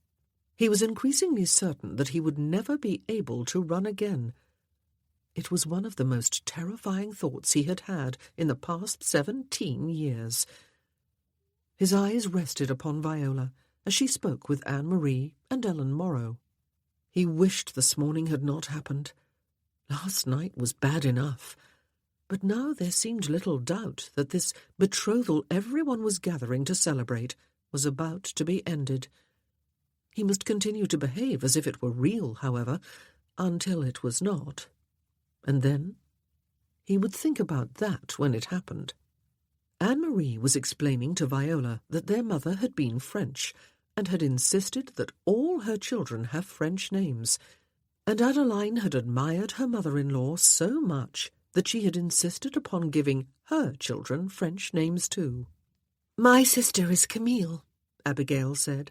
S1: He was increasingly certain that he would never be able to run again. It was one of the most terrifying thoughts he had had in the past 17 years. His eyes rested upon Viola as she spoke with Anne-Marie and Ellen Morrow. He wished this morning had not happened. Last night was bad enough. But now there seemed little doubt that this betrothal everyone was gathering to celebrate was about to be ended. He must continue to behave as if it were real, however, until it was not. And then he would think about that when it happened. Anne-Marie was explaining to Viola that their mother had been French, and had insisted that all her children have French names, and Adeline had admired her mother-in-law so much that she had insisted upon giving her children French names too.
S5: "My sister is Camille," Abigail said.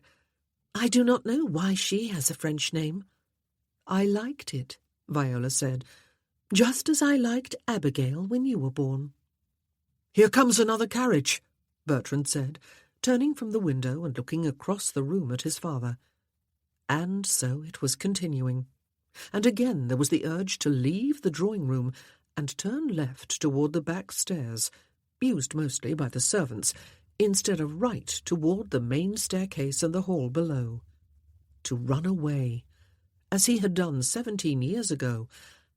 S5: "I do not know why she has a French name."
S1: "I liked it," Viola said, "just as I liked Abigail when you were born." "Here comes another carriage," Bertrand said, turning from the window and looking across the room at his father. And so it was continuing. And again there was the urge to leave the drawing-room and turn left toward the back stairs, used mostly by the servants, instead of right toward the main staircase and the hall below. To run away, as he had done 17 years ago,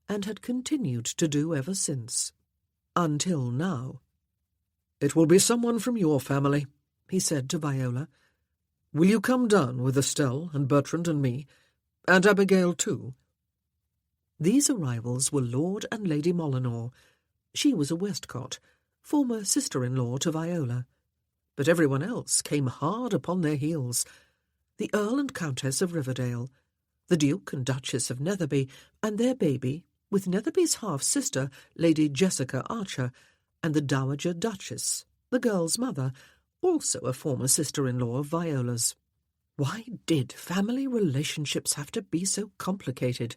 S1: and had continued to do ever since. Until now. "It will be someone from your family," he said to Viola. "Will you come down with Estelle and Bertrand and me, and Abigail too?" These arrivals were Lord and Lady Molyneux. She was a Westcott, former sister-in-law to Viola. But everyone else came hard upon their heels. The Earl and Countess of Riverdale, the Duke and Duchess of Netherby, and their baby, with Netherby's half-sister, Lady Jessica Archer, and the Dowager Duchess, the girl's mother, also a former sister-in-law of Viola's. Why did family relationships have to be so complicated?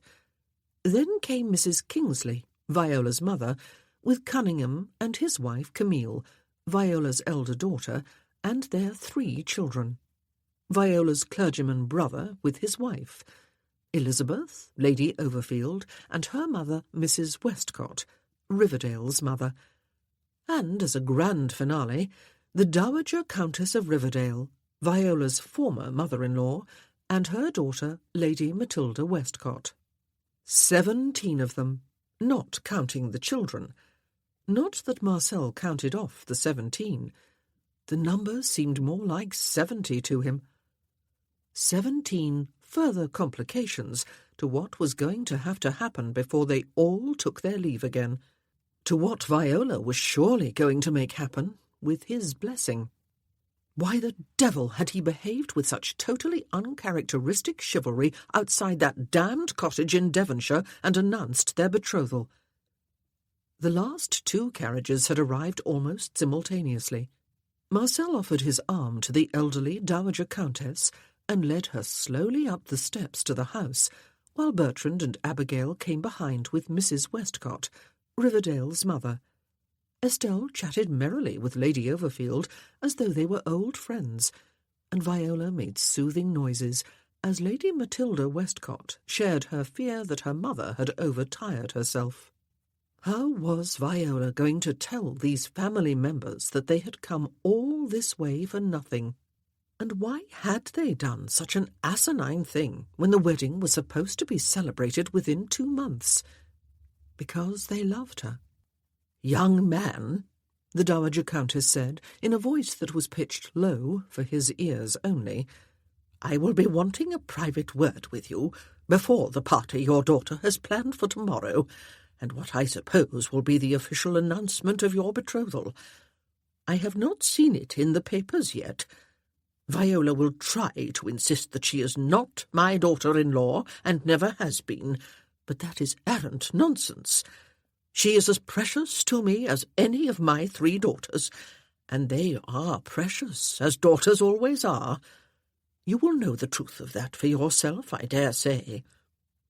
S1: Then came Mrs. Kingsley, Viola's mother, with Cunningham and his wife Camille, Viola's elder daughter, and their 3 children. Viola's clergyman brother with his wife, Elizabeth, Lady Overfield, and her mother Mrs. Westcott, Riverdale's mother. And as a grand finale, the Dowager Countess of Riverdale, Viola's former mother-in-law, and her daughter, Lady Matilda Westcott. 17 of them, not counting the children. Not that Marcel counted off the 17. The number seemed more like 70 to him. 17 further complications to what was going to have to happen before they all took their leave again, to what Viola was surely going to make happen with his blessing. Why the devil had he behaved with such totally uncharacteristic chivalry outside that damned cottage in Devonshire and announced their betrothal? The last 2 carriages had arrived almost simultaneously. Marcel offered his arm to the elderly Dowager Countess and led her slowly up the steps to the house, while Bertrand and Abigail came behind with Mrs. Westcott, Riverdale's mother. Estelle chatted merrily with Lady Overfield as though they were old friends, and Viola made soothing noises as Lady Matilda Westcott shared her fear that her mother had overtired herself. How was Viola going to tell these family members that they had come all this way for nothing? And why had they done such an asinine thing when the wedding was supposed to be celebrated within 2 months? Because they loved her. "Young man," the Dowager Countess said, in a voice that was pitched low for his ears only, "I will be wanting a private word with you before the party your daughter has planned for tomorrow, and what I suppose will be the official announcement of your betrothal. I have not seen it in the papers yet. Viola will try to insist that she is not my daughter-in-law and never has been, but that is arrant nonsense. She is as precious to me as any of my 3 daughters, and they are precious, as daughters always are. You will know the truth of that for yourself, I dare say.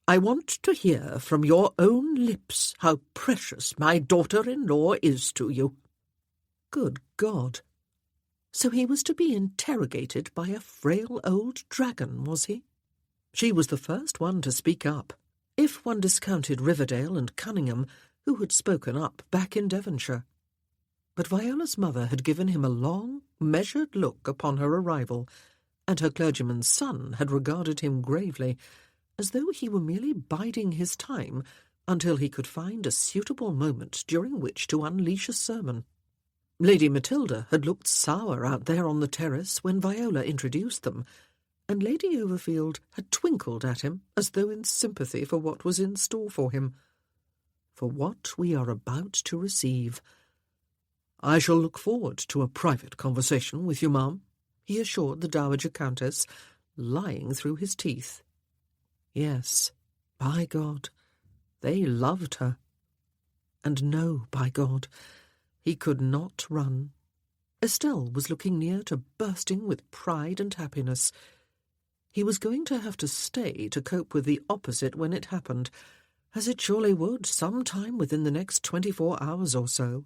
S1: I want to hear from your own lips how precious my daughter-in-law is to you." Good God! So he was to be interrogated by a frail old dragon, was he? She was the first one to speak up, if one discounted Riverdale and Cunningham, who had spoken up back in Devonshire. But Viola's mother had given him a long, measured look upon her arrival, and her clergyman's son had regarded him gravely, as though he were merely biding his time until he could find a suitable moment during which to unleash a sermon. Lady Matilda had looked sour out there on the terrace when Viola introduced them, and Lady Overfield had twinkled at him as though in sympathy for what was in store for him. For what we are about to receive. "I shall look forward to a private conversation with you, ma'am," he assured the Dowager Countess, lying through his teeth. Yes, by God, they loved her. And no, by God, he could not run. Estelle was looking near to bursting with pride and happiness. He was going to have to stay to cope with the opposite when it happened, as it surely would some time within the next 24 hours or so.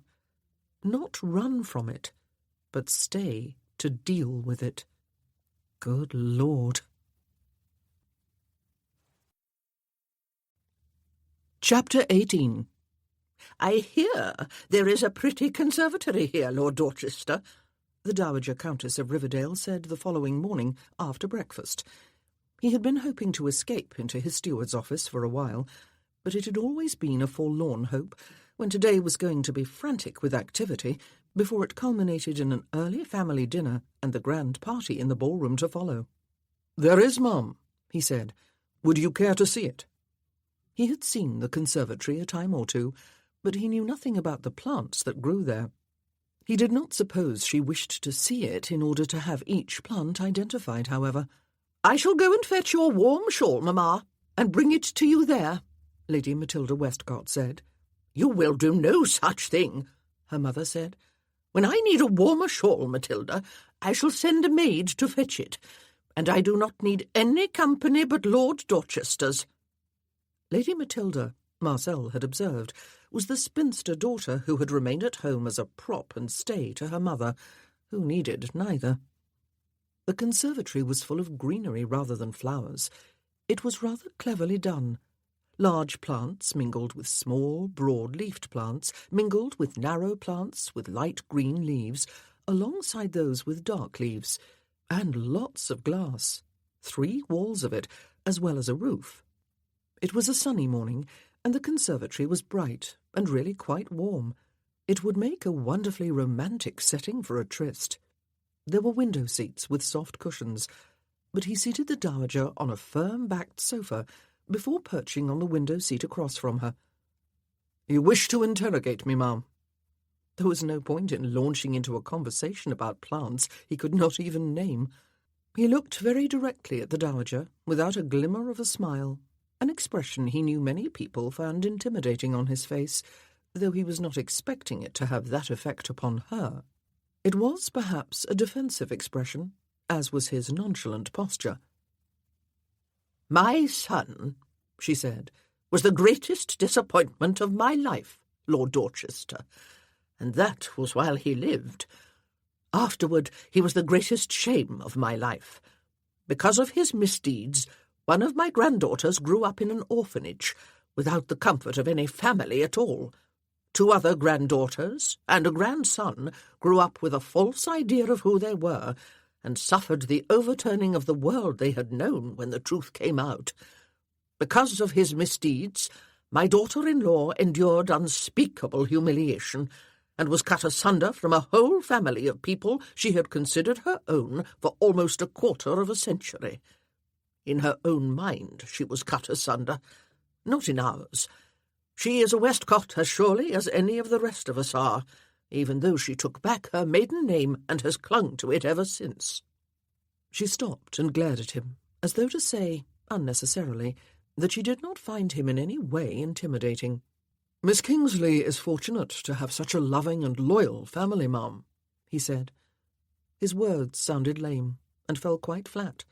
S1: Not run from it, but stay to deal with it. Good Lord. Chapter 18. "I hear there is a pretty conservatory here, Lord Dorchester," the Dowager Countess of Riverdale said the following morning after breakfast. He had been hoping to escape into his steward's office for a while, but it had always been a forlorn hope, when today was going to be frantic with activity, before it culminated in an early family dinner and the grand party in the ballroom to follow. "There is, ma'am," he said. "Would you care to see it?" He had seen the conservatory a time or two, but he knew nothing about the plants that grew there. He did not suppose she wished to see it in order to have each plant identified, however. "I shall go and fetch your warm shawl, mamma, and bring it to you there," Lady Matilda Westcott said. "You will do no such thing," her mother said. "When I need a warmer shawl, Matilda, I shall send a maid to fetch it, and I do not need any company but Lord Dorchester's." Lady Matilda, Marcel had observed, was the spinster daughter who had remained at home as a prop and stay to her mother, who needed neither. The conservatory was full of greenery rather than flowers. It was rather cleverly done. Large plants mingled with small, broad-leafed plants, mingled with narrow plants with light green leaves, alongside those with dark leaves, and lots of glass, 3 walls of it, as well as a roof. It was a sunny morning, and the conservatory was bright and really quite warm. It would make a wonderfully romantic setting for a tryst. There were window seats with soft cushions, but he seated the Dowager on a firm-backed sofa before perching on the window seat across from her. "You wish to interrogate me, ma'am?" There was no point in launching into a conversation about plants he could not even name. He looked very directly at the Dowager, without a glimmer of a smile, an expression he knew many people found intimidating on his face, though he was not expecting it to have that effect upon her. It was, perhaps, a defensive expression, as was his nonchalant posture. "My son," she said, "was the greatest disappointment of my life, Lord Dorchester, and that was while he lived. Afterward he was the greatest shame of my life.
S2: Because of his misdeeds, one of my granddaughters grew up in an orphanage, without the comfort of any family at all. 2 other granddaughters and a grandson grew up with a false idea of who they were, and suffered the overturning of the world they had known when the truth came out. Because of his misdeeds, my daughter-in-law endured unspeakable humiliation, and was cut asunder from a whole family of people she had considered her own for almost a quarter of a century. In her own mind she was cut asunder, not in ours. She is a Westcott as surely as any of the rest of us are, even though she took back her maiden name and has clung to it ever since."
S3: She stopped and glared at him, as though to say, unnecessarily, that she did not find him in any way intimidating.
S1: "Miss Kingsley is fortunate to have such a loving and loyal family, ma'am," he said.
S3: His words sounded lame and fell quite flat.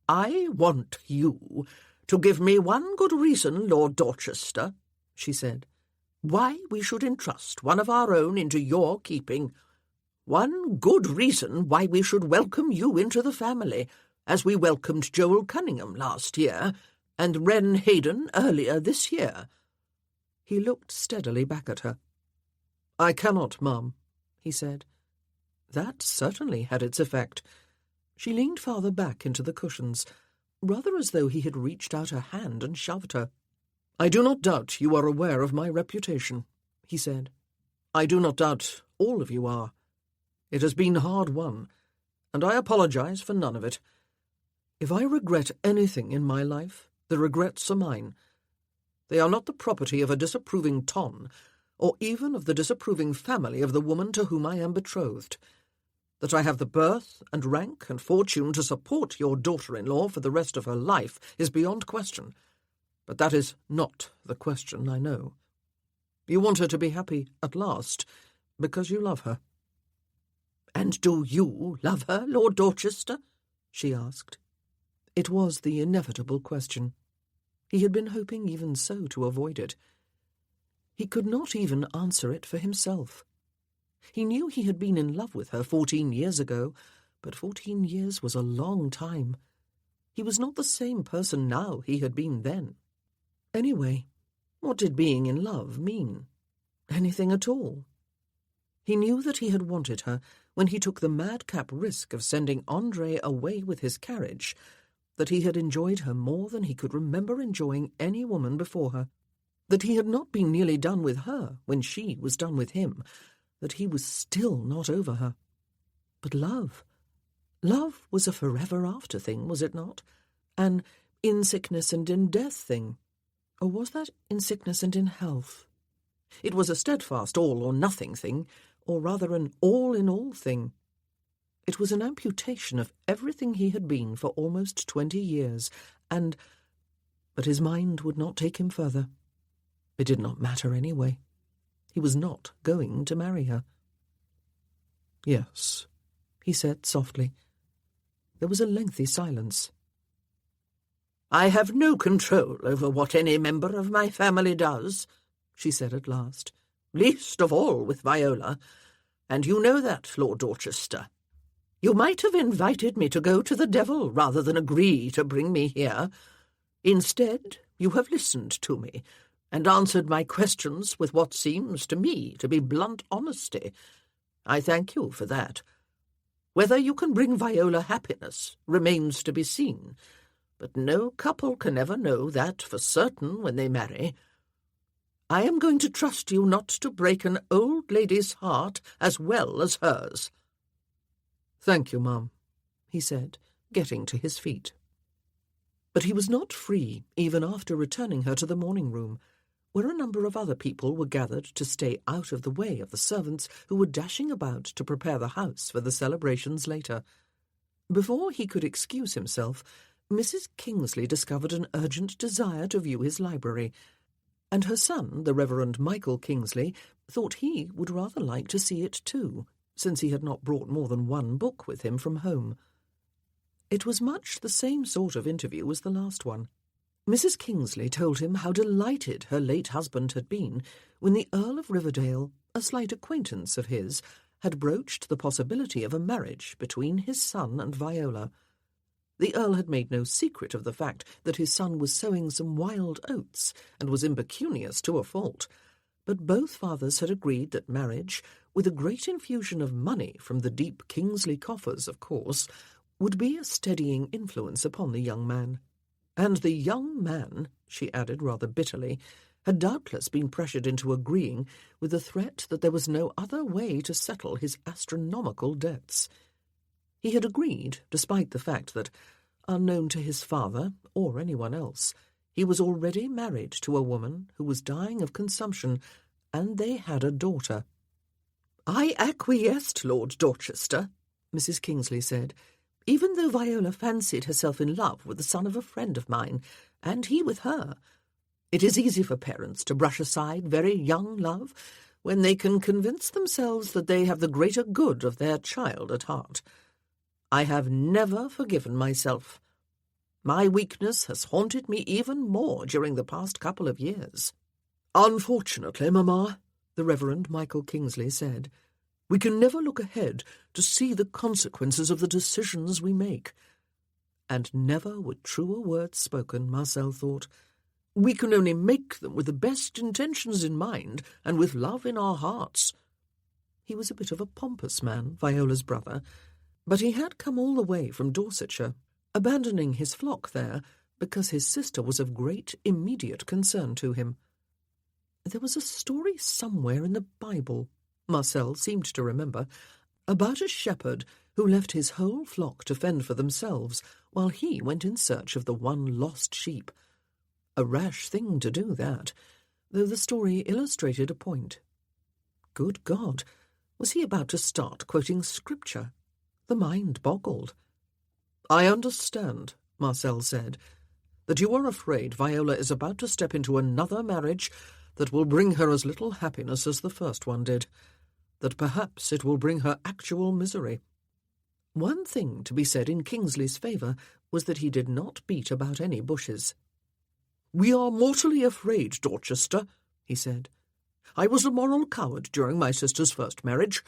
S2: "I want you to give me one good reason, Lord Dorchester," she said, "why we should entrust one of our own into your keeping. One good reason why we should welcome you into the family, as we welcomed Joel Cunningham last year, and Wren Hayden earlier this year."
S3: He looked steadily back at her.
S1: "I cannot, ma'am,"
S3: he said. That certainly had its effect. She leaned farther back into the cushions, rather as though he had reached out a hand and shoved her.
S1: "I do not doubt you are aware of my reputation," he said. "I do not doubt all of you are. It has been hard won, and I apologize for none of it. If I regret anything in my life, the regrets are mine. They are not the property of a disapproving ton, or even of the disapproving family of the woman to whom I am betrothed. That I have the birth and rank and fortune to support your daughter-in-law for the rest of her life is beyond question. But that is not the question, I know. You want her to be happy at last, because you love her."
S2: "And do you love her, Lord Dorchester?" she asked.
S3: It was the inevitable question. He had been hoping even so to avoid it. He could not even answer it for himself. He knew he had been in love with her 14 years ago, but 14 years was a long time. He was not the same person now he had been then. Anyway, what did being in love mean? Anything at all? He knew that he had wanted her when he took the madcap risk of sending Andre away with his carriage, that he had enjoyed her more than he could remember enjoying any woman before her, that he had not been nearly done with her when she was done with him, that he was still not over her. But love was a forever after thing, was it not? An in sickness and in death thing. Or was that in sickness and in health? It was a steadfast all-or-nothing thing, or rather an all-in-all thing. It was an amputation of everything he had been for almost 20 years, but his mind would not take him further. It did not matter anyway. He was not going to marry her. "Yes," he said softly. There was a lengthy silence.
S2: "I have no control over what any member of my family does," she said at last, "least of all with Viola, and you know that, Lord Dorchester. You might have invited me to go to the devil rather than agree to bring me here. Instead, you have listened to me and answered my questions with what seems to me to be blunt honesty. I thank you for that. Whether you can bring Viola happiness remains to be seen, but no couple can ever know that for certain when they marry. I am going to trust you not to break an old lady's heart as well as hers."
S1: "Thank you, ma'am,"
S3: he said, getting to his feet. But he was not free even after returning her to the morning-room, where a number of other people were gathered to stay out of the way of the servants who were dashing about to prepare the house for the celebrations later. Before he could excuse himself, Mrs. Kingsley discovered an urgent desire to view his library, and her son, the Reverend Michael Kingsley, thought he would rather like to see it too, since he had not brought more than one book with him from home. It was much the same sort of interview as the last one. Mrs. Kingsley told him how delighted her late husband had been when the Earl of Riverdale, a slight acquaintance of his, had broached the possibility of a marriage between his son and Viola.
S1: The Earl had made no secret of the fact that his son was sowing some wild oats and was impecunious to a fault, but both fathers had agreed that marriage, with a great infusion of money from the deep Kingsley coffers, of course, would be a steadying influence upon the young man. And the young man, she added rather bitterly, had doubtless been pressured into agreeing with the threat that there was no other way to settle his astronomical debts. He had agreed, despite the fact that, unknown to his father or anyone else, he was already married to a woman who was dying of consumption, and they had a daughter.
S4: "I acquiesced, Lord Dorchester," Mrs. Kingsley said, "even though Viola fancied herself in love with the son of a friend of mine, and he with her. It is easy for parents to brush aside very young love when they can convince themselves that they have the greater good of their child at heart. I have never forgiven myself. My weakness has haunted me even more during the past couple of years."
S1: "Unfortunately, Mamma," the Reverend Michael Kingsley said, "we can never look ahead to see the consequences of the decisions we make." And never were truer words spoken, Marcel thought. "We can only make them with the best intentions in mind and with love in our hearts." He was a bit of a pompous man, Viola's brother, but he had come all the way from Dorsetshire, abandoning his flock there because his sister was of great immediate concern to him. There was a story somewhere in the Bible, Marcel seemed to remember, about a shepherd who left his whole flock to fend for themselves while he went in search of the one lost sheep. A rash thing to do, that, though the story illustrated a point. Good God, was he about to start quoting scripture? The mind boggled. "I understand," Marcel said, "that you are afraid Viola is about to step into another marriage that will bring her as little happiness as the first one did, that perhaps it will bring her actual misery." One thing to be said in Kingsley's favour was that he did not beat about any bushes. "We are mortally afraid, Dorchester," he said. "I was a moral coward during my sister's first marriage.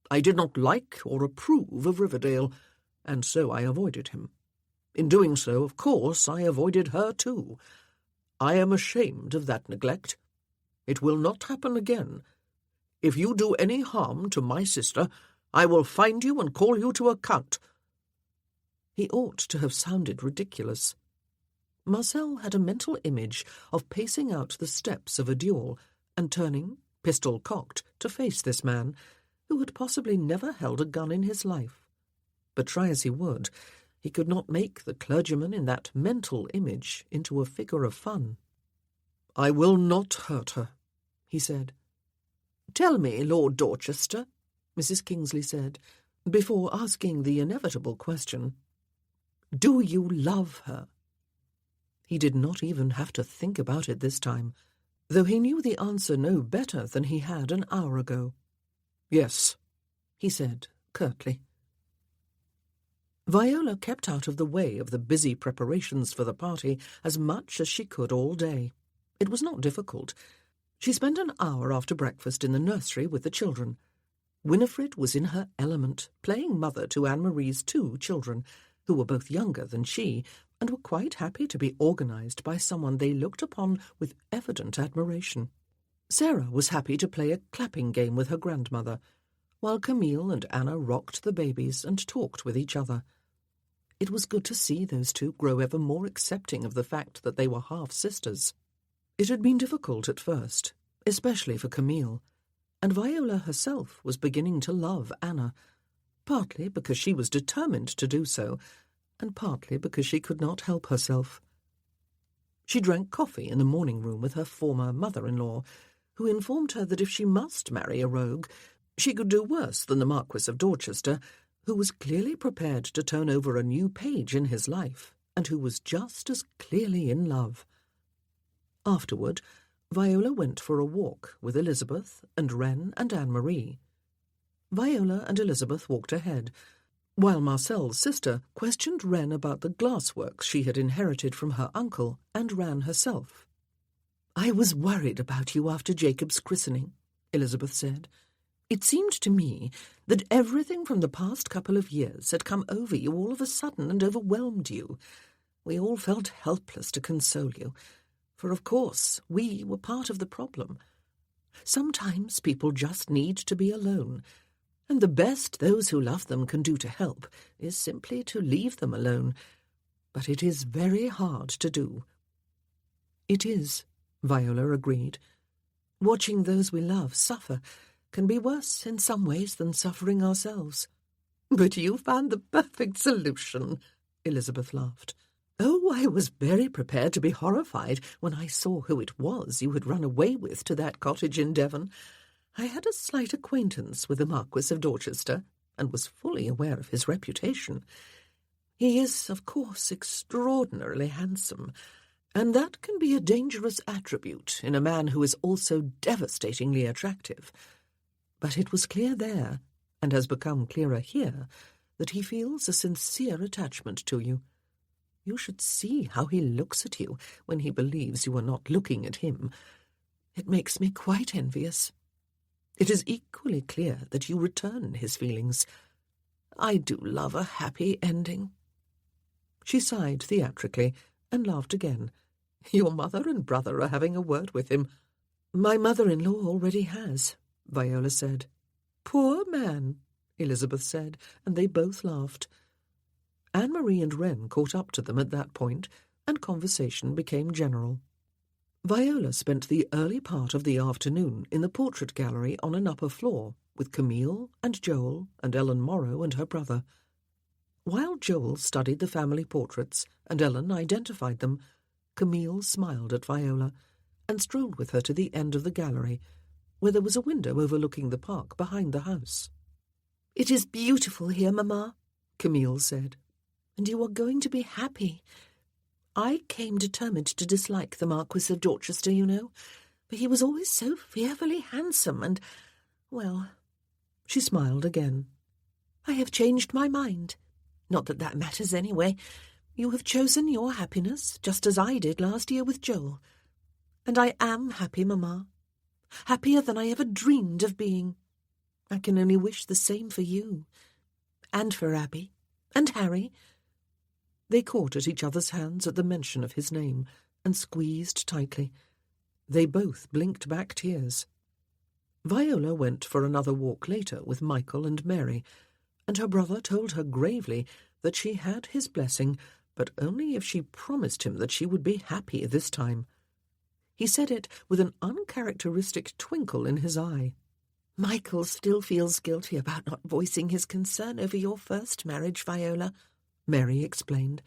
S1: I did not like or approve of Riverdale, and so I avoided him. In doing so, of course, I avoided her too. I am ashamed of that neglect. It will not happen again. If you do any harm to my sister, I will find you and call you to account." He ought to have sounded ridiculous. Marcel had a mental image of pacing out the steps of a duel and turning, pistol cocked, to face this man, who had possibly never held a gun in his life. But try as he would, he could not make the clergyman in that mental image into a figure of fun. "I will not hurt her," he said. "Tell me, Lord Dorchester," Mrs. Kingsley said, before asking the inevitable question, "do you love her?" He did not even have to think about it this time, though he knew the answer no better than he had an hour ago. "Yes," he said curtly. Viola kept out of the way of the busy preparations for the party as much as she could all day. It was not difficult. She spent an hour after breakfast in the nursery with the children. Winifred was in her element, playing mother to Anne-Marie's 2 children, who were both younger than she, and were quite happy to be organised by someone they looked upon with evident admiration. Sarah was happy to play a clapping game with her grandmother, while Camille and Anna rocked the babies and talked with each other. It was good to see those two grow ever more accepting of the fact that they were half-sisters. It had been difficult at first, especially for Camille, and Viola herself was beginning to love Anna, partly because she was determined to do so, and partly because she could not help herself. She drank coffee in the morning room with her former mother-in-law, who informed her that if she must marry a rogue, she could do worse than the Marquis of Dorchester, who was clearly prepared to turn over a new page in his life, and who was just as clearly in love. Afterward, Viola went for a walk with Elizabeth and Wren and Anne-Marie. Viola and Elizabeth walked ahead, while Marcel's sister questioned Wren about the glassworks she had inherited from her uncle and ran herself. "I was worried about you after Jacob's christening," Elizabeth said. It seemed to me that everything from the past couple of years had come over you all of a sudden and overwhelmed you. We all felt helpless to console you, for of course we were part of the problem. Sometimes people just need to be alone, and the best those who love them can do to help is simply to leave them alone. But it is very hard to do. It is, Viola agreed. Watching those we love suffer can be worse in some ways than suffering ourselves.
S4: But you found the perfect solution, Elizabeth laughed.
S1: Oh, I was very prepared to be horrified when I saw who it was you had run away with to that cottage in Devon. I had a slight acquaintance with the Marquis of Dorchester, and was fully aware of his reputation. He is, of course, extraordinarily handsome, and that can be a dangerous attribute in a man who is also devastatingly attractive. But it was clear there, and has become clearer here, that he feels a sincere attachment to you. You should see how he looks at you when he believes you are not looking at him. It makes me quite envious. It is equally clear that you return his feelings. I do love a happy ending." She sighed theatrically and laughed again. "Your mother and brother are having a word with him." "My mother-in-law already has," Viola said. "Poor man," Elizabeth said, and they both laughed. Anne-Marie and Wren caught up to them at that point, and conversation became general. Viola spent the early part of the afternoon in the portrait gallery on an upper floor, with Camille and Joel and Ellen Morrow and her brother. While Joel studied the family portraits and Ellen identified them, Camille smiled at Viola and strolled with her to the end of the gallery, where there was a window overlooking the park behind the house. "It is beautiful here, Mamma," Camille said, "and you are going to be happy. I came determined to dislike the Marquis of Dorchester, you know, for he was always so fearfully handsome and, well—" She smiled again. "I have changed my mind. Not that that matters anyway. You have chosen your happiness, just as I did last year with Joel. And I am happy, Mamma. Happier than I ever dreamed of being. I can only wish the same for you. And for Abby. And Harry." They caught at each other's hands at the mention of his name and squeezed tightly. They both blinked back tears. Viola went for another walk later with Michael and Mary, and her brother told her gravely that she had his blessing, but only if she promised him that she would be happy this time. He said it with an uncharacteristic twinkle in his eye. "Michael still feels guilty about not voicing his concern over your first marriage, Viola," Mary explained.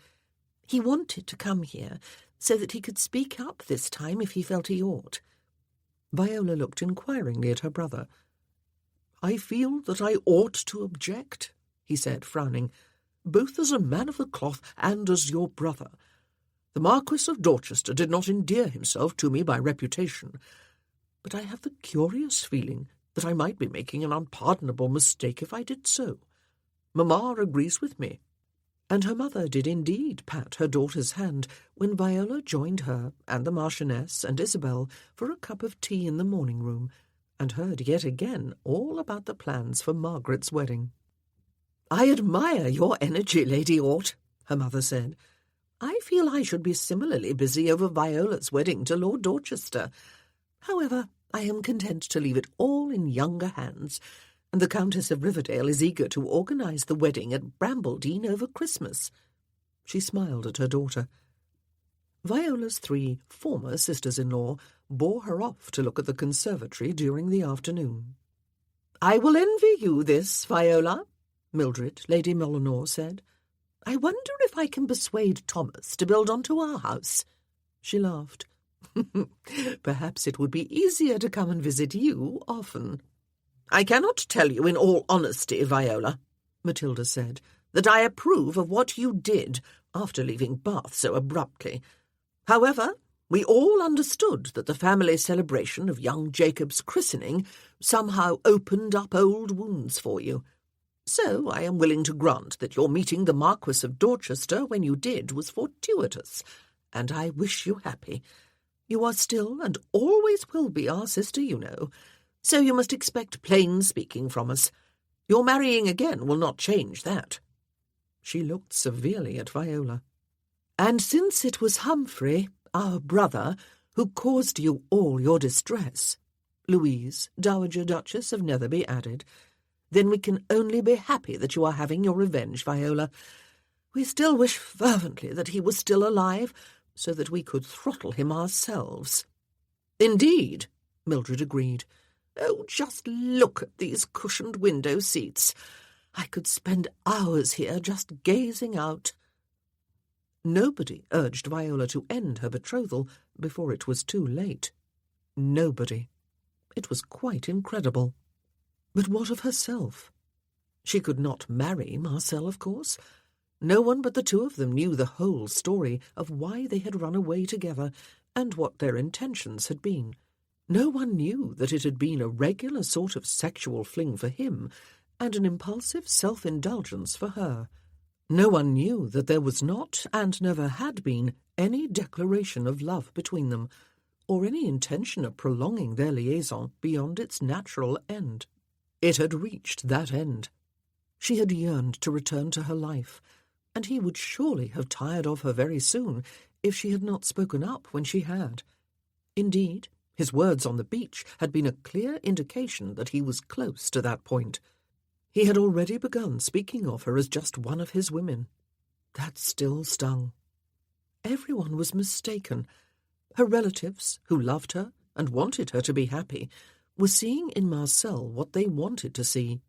S1: "He wanted to come here so that he could speak up this time if he felt he ought." Viola looked inquiringly at her brother. "I feel that I ought to object," he said, frowning, "both as a man of the cloth and as your brother. The Marquis of Dorchester did not endear himself to me by reputation, but I have the curious feeling that I might be making an unpardonable mistake if I did so. Mamma agrees with me." And her mother did indeed pat her daughter's hand when Viola joined her and the Marchioness and Isabel for a cup of tea in the morning-room, and heard yet again all about the plans for Margaret's wedding. "I admire your energy, Lady Orte," her mother said. "I feel I should be similarly busy over Viola's wedding to Lord Dorchester. However, I am content to leave it all in younger hands, and the Countess of Riverdale is eager to organise the wedding at Brambledene over Christmas." She smiled at her daughter. Viola's 3 former sisters-in-law bore her off to look at the conservatory during the afternoon. "I will envy you this, Viola," Mildred, Lady Molyneux, said. "I wonder if I can persuade Thomas to build onto our house." She laughed. "Perhaps it would be easier to come and visit you often." "I cannot tell you in all honesty, Viola," Matilda said, "that I approve of what you did after leaving Bath so abruptly. However, we all understood that the family celebration of young Jacob's christening somehow opened up old wounds for you. So I am willing to grant that your meeting the Marquis of Dorchester when you did was fortuitous, and I wish you happy. You are still and always will be our sister, you know,
S4: So you must expect plain speaking from us. Your marrying again will not change that."
S1: She looked severely at Viola.
S3: "And since it was Humphrey, our brother, who caused you all your distress," Louise, Dowager Duchess of Netherby, added, "then we can only be happy that you are having your revenge, Viola. We still wish fervently that he was still alive, so that we could throttle him ourselves."
S4: "Indeed," Mildred agreed. "Oh, just look at these cushioned window seats. I could spend hours here just gazing out."
S1: Nobody urged Viola to end her betrothal before it was too late. Nobody. It was quite incredible. But what of herself? She could not marry Marcel, of course. No one but the two of them knew the whole story of why they had run away together and what their intentions had been. No one knew that it had been a regular sort of sexual fling for him and an impulsive self-indulgence for her. No one knew that there was not, and never had been, any declaration of love between them, or any intention of prolonging their liaison beyond its natural end. It had reached that end. She had yearned to return to her life, and he would surely have tired of her very soon if she had not spoken up when she had. Indeed, his words on the beach had been a clear indication that he was close to that point. He had already begun speaking of her as just one of his women. That still stung. Everyone was mistaken. Her relatives, who loved her and wanted her to be happy, were seeing in Marcel what they wanted to see,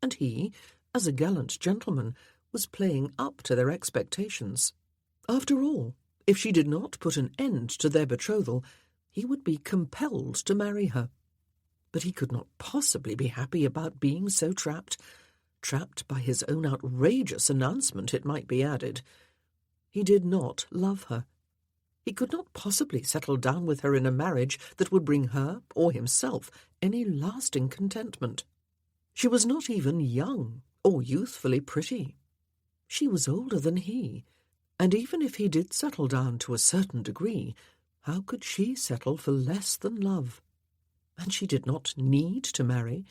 S1: and he, as a gallant gentleman, was playing up to their expectations. After all, if she did not put an end to their betrothal, he would be compelled to marry her. But he could not possibly be happy about being so trapped by his own outrageous announcement, it might be added. He did not love her. He could not possibly settle down with her in a marriage that would bring her, or himself, any lasting contentment. She was not even young or youthfully pretty. She was older than he, and even if he did settle down to a certain degree, how could she settle for less than love? And she did not need to marry.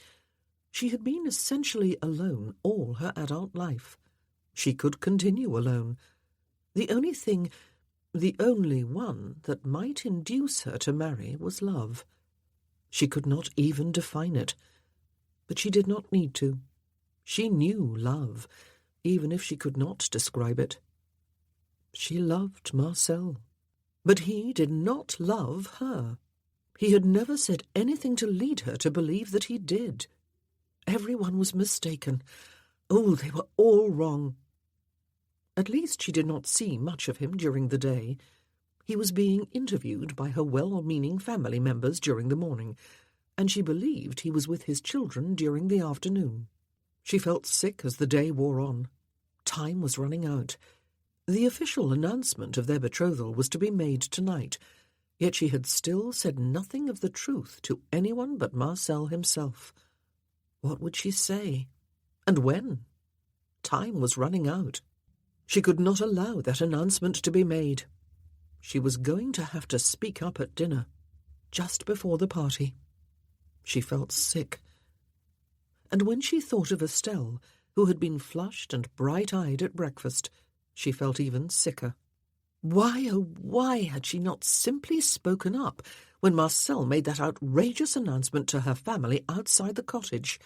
S1: She had been essentially alone all her adult life. She could continue alone. The only one that might induce her to marry was love. She could not even define it. But she did not need to. She knew love, even if she could not describe it. She loved Marcel. But he did not love her. He had never said anything to lead her to believe that he did. Everyone was mistaken. Oh, they were all wrong. At least she did not see much of him during the day. He was being interviewed by her well-meaning family members during the morning, and she believed he was with his children during the afternoon. She felt sick as the day wore on. Time was running out. The official announcement of their betrothal was to be made tonight, yet she had still said nothing of the truth to anyone but Marcel himself. What would she say? And when? Time was running out. She could not allow that announcement to be made. She was going to have to speak up at dinner, just before the party. She felt sick. And when she thought of Estelle, who had been flushed and bright-eyed at breakfast, she felt even sicker. Why, oh, why had she not simply spoken up when Marcel made that outrageous announcement to her family outside the cottage?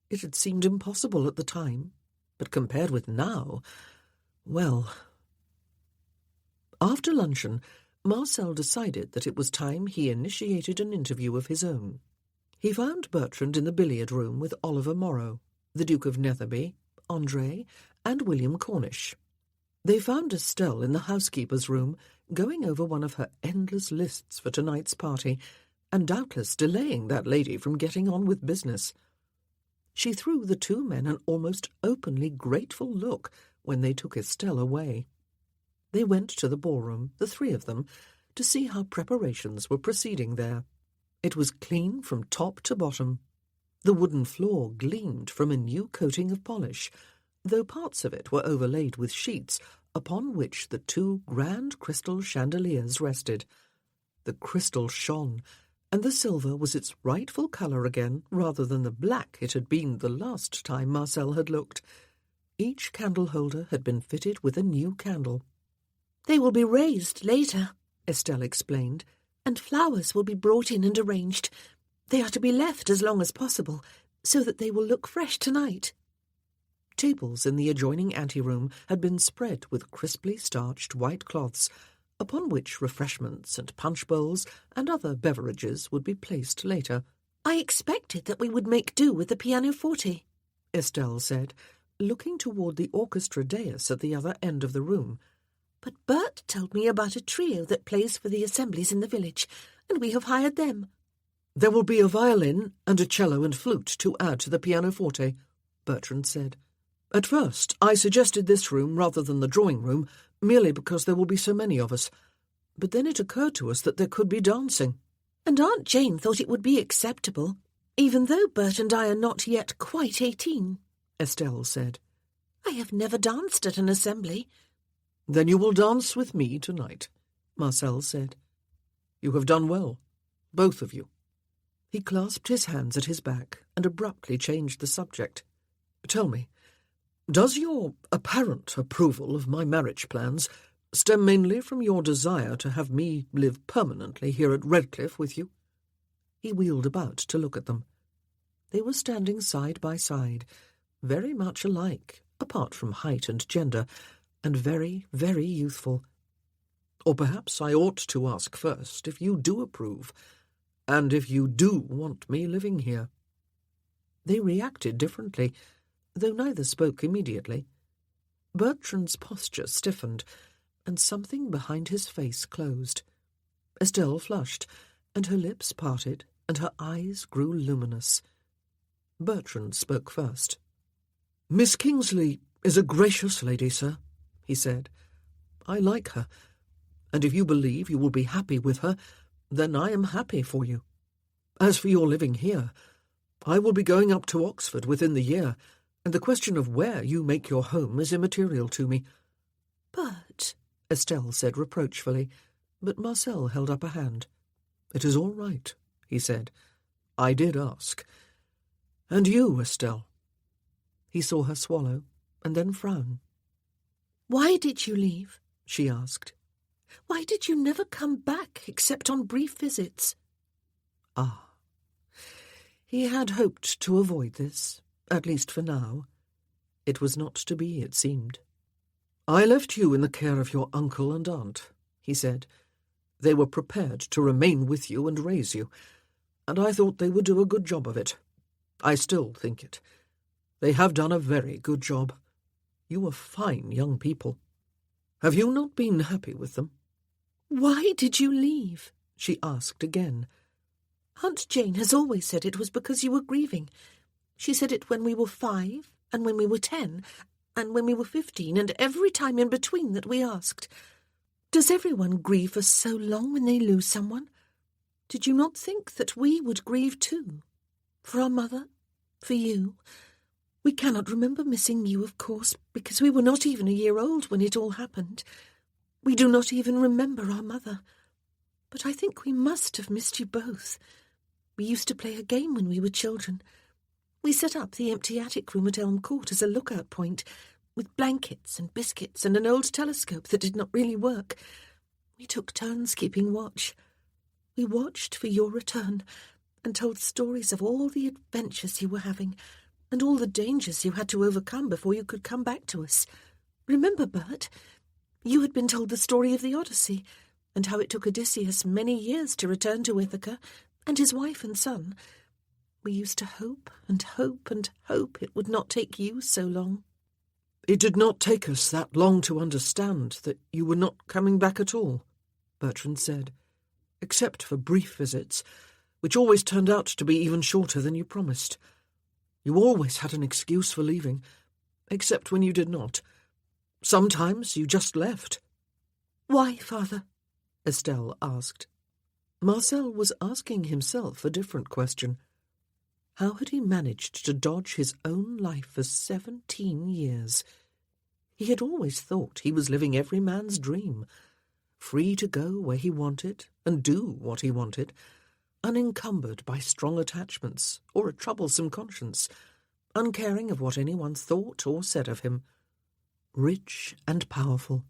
S1: It had seemed impossible at the time, but compared with now, well. After luncheon, Marcel decided that it was time he initiated an interview of his own. He found Bertrand in the billiard room with Oliver Morrow, the Duke of Netherby, André, and William Cornish. They found Estelle in the housekeeper's room, going over one of her endless lists for tonight's party, and doubtless delaying that lady from getting on with business. She threw the two men an almost openly grateful look when they took Estelle away. They went to the ballroom, the three of them, to see how preparations were proceeding there. It was clean from top to bottom. The wooden floor gleamed from a new coating of polish, though parts of it were overlaid with sheets upon which the two grand crystal chandeliers rested. The crystal shone, and the silver was its rightful colour again rather than the black it had been the last time Marcel had looked. Each candle holder had been fitted with a new candle.
S5: "They will be raised later,"
S1: Estelle explained.
S5: "and flowers will be brought in and arranged. They are to be left as long as possible, so that they will look fresh tonight."
S1: Tables in the adjoining anteroom had been spread with crisply starched white cloths, upon which refreshments and punch bowls and other beverages would be placed later.
S5: "I expected that we would make do with the pianoforte,"
S1: Estelle said, looking toward the orchestra dais at the other end of the room.
S5: "But Bert told me about a trio that plays for the assemblies in the village, and we have hired them."
S1: "There will be a violin and a cello and flute to add to the pianoforte," Bertrand said. "At first I suggested this room rather than the drawing-room, merely because there will be so many of us. But then it occurred to us that there could be dancing."
S5: "And Aunt Jane thought it would be acceptable, even though Bert and I are not yet quite 18,
S1: Estelle said.
S5: "I have never danced at an assembly."
S1: "Then you will dance with me tonight," Marcel said. "You have done well, both of you." He clasped his hands at his back and abruptly changed the subject. "Tell me, does your apparent approval of my marriage plans stem mainly from your desire to have me live permanently here at Redcliffe with you?" He wheeled about to look at them. They were standing side by side, very much alike, apart from height and gender, and very, very youthful. "Or perhaps I ought to ask first if you do approve, and if you do want me living here." They reacted differently, though neither spoke immediately. Bertrand's posture stiffened, and something behind his face closed. Estelle flushed, and her lips parted, and her eyes grew luminous. Bertrand spoke first. "Miss Kingsley is a gracious lady, sir," he said. "I like her, and if you believe you will be happy with her, then I am happy for you. As for your living here, I will be going up to Oxford within the year, and the question of where you make your home is immaterial to me."
S5: "But,"
S1: Estelle said reproachfully, but Marcel held up a hand. "It is all right," he said. "I did ask. And you, Estelle?" He saw her swallow, and then frown.
S5: "Why did you leave?"
S1: she asked.
S5: "Why did you never come back except on brief visits?"
S1: Ah. He had hoped to avoid this, at least for now. It was not to be, it seemed. "I left you in the care of your uncle and aunt," he said. "They were prepared to remain with you and raise you, and I thought they would do a good job of it. I still think it. They have done a very good job. You are fine young people. Have you not been happy with them?"
S5: "Why did you leave?"
S1: she asked again.
S5: "Aunt Jane has always said it was because you were grieving. She said it when we were 5, and when we were 10, and when we were 15, and every time in between that we asked. Does everyone grieve for so long when they lose someone? Did you not think that we would grieve too? For our mother? For you? We cannot remember missing you, of course, because we were not even a year old when it all happened. We do not even remember our mother. But I think we must have missed you both. We used to play a game when we were children. We set up the empty attic room at Elm Court as a lookout point, with blankets and biscuits and an old telescope that did not really work. We took turns keeping watch. We watched for your return and told stories of all the adventures you were having and all the dangers you had to overcome before you could come back to us. Remember, Bert? You had been told the story of the Odyssey and how it took Odysseus many years to return to Ithaca and his wife and son. We used to hope and hope and hope it would not take you so long."
S1: "It did not take us that long to understand that you were not coming back at all," Bertrand said, "except for brief visits, which always turned out to be even shorter than you promised. You always had an excuse for leaving, except when you did not. Sometimes you just left."
S5: "Why, Father?"
S1: Estelle asked. Marcel was asking himself a different question. How had he managed to dodge his own life for 17 years? He had always thought he was living every man's dream, free to go where he wanted and do what he wanted, unencumbered by strong attachments or a troublesome conscience, uncaring of what anyone thought or said of him. Rich and powerful,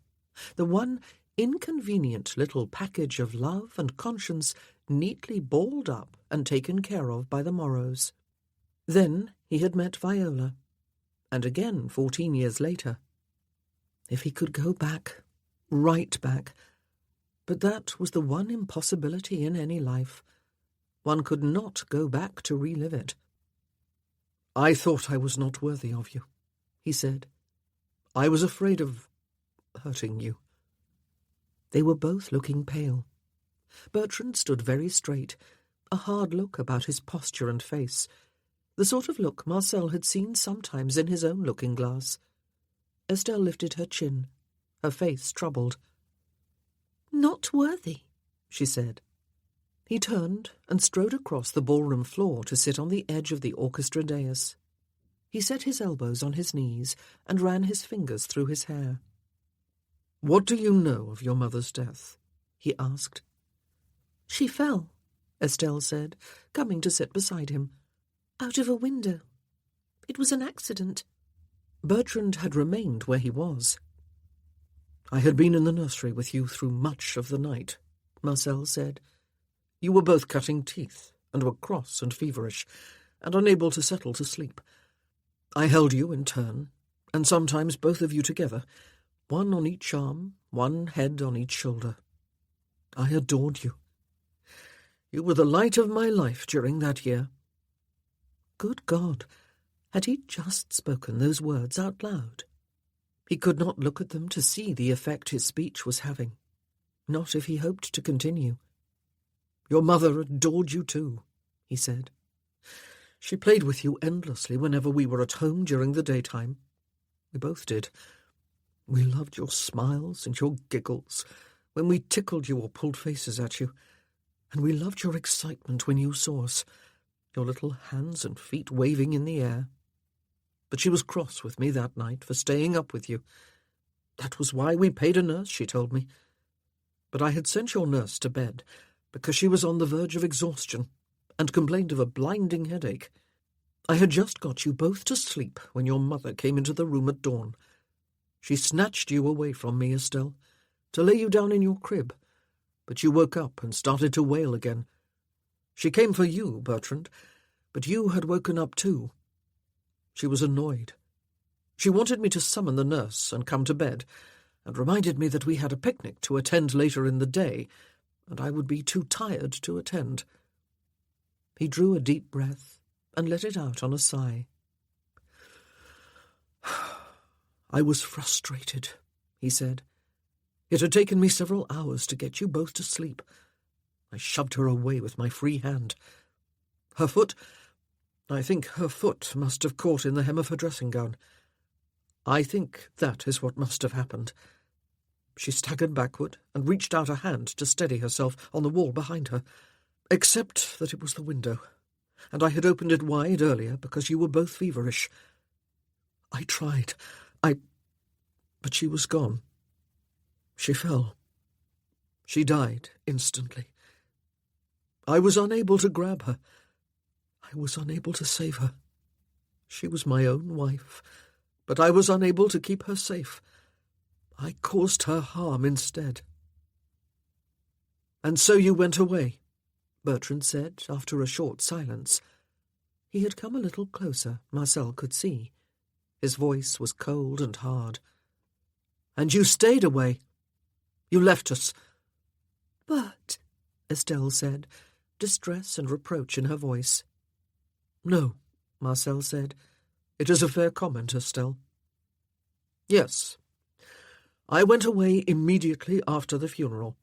S1: the one inconvenient little package of love and conscience neatly balled up and taken care of by the Morrows. Then he had met Viola, and again 14 years later. If he could go back, right back, but that was the one impossibility in any life. One could not go back to relive it. "I thought I was not worthy of you," he said. "I was afraid of hurting you." They were both looking pale. Bertrand stood very straight, a hard look about his posture and face, the sort of look Marcel had seen sometimes in his own looking-glass. Estelle lifted her chin, her face troubled. "Not worthy," she said. He turned and strode across the ballroom floor to sit on the edge of the orchestra dais. He set his elbows on his knees and ran his fingers through his hair. "What do you know of your mother's death?" he asked. "She fell," Estelle said, coming to sit beside him, "out of a window. It was an accident." Bertrand had remained where he was. "I had been in the nursery with you through much of the night," Marcel said. "You were both cutting teeth, and were cross and feverish, and unable to settle to sleep. I held you in turn, and sometimes both of you together, one on each arm, one head on each shoulder. I adored you. You were the light of my life during that year." Good God! Had he just spoken those words out loud? He could not look at them to see the effect his speech was having, not if he hoped to continue. "Your mother adored you too," he said. "She played with you endlessly whenever we were at home during the daytime. We both did. We loved your smiles and your giggles when we tickled you or pulled faces at you, and we loved your excitement when you saw us, your little hands and feet waving in the air. But she was cross with me that night for staying up with you. That was why we paid a nurse, she told me. But I had sent your nurse to bed because she was on the verge of exhaustion and complained of a blinding headache. I had just got you both to sleep when your mother came into the room at dawn. She snatched you away from me, Estelle, to lay you down in your crib, but you woke up and started to wail again. She came for you, Bertrand, but you had woken up too. She was annoyed. She wanted me to summon the nurse and come to bed, and reminded me that we had a picnic to attend later in the day, and I would be too tired to attend." He drew a deep breath and let it out on a sigh. "I was frustrated," he said. "It had taken me several hours to get you both to sleep. I shoved her away with my free hand. I think her foot must have caught in the hem of her dressing gown. I think that is what must have happened. She staggered backward and reached out a hand to steady herself on the wall behind her, except that it was the window, and I had opened it wide earlier because you were both feverish. I tried, but she was gone. She fell. She died instantly. I was unable to grab her. I was unable to save her. She was my own wife, but I was unable to keep her safe. I caused her harm instead." "And so you went away," Bertrand said after a short silence. He had come a little closer, Marcel could see. His voice was cold and hard. "And you stayed away. You left us." "But," Estelle said, distress and reproach in her voice. "No," Marcel said. "It is a fair comment, Estelle. Yes. I went away immediately after the funeral.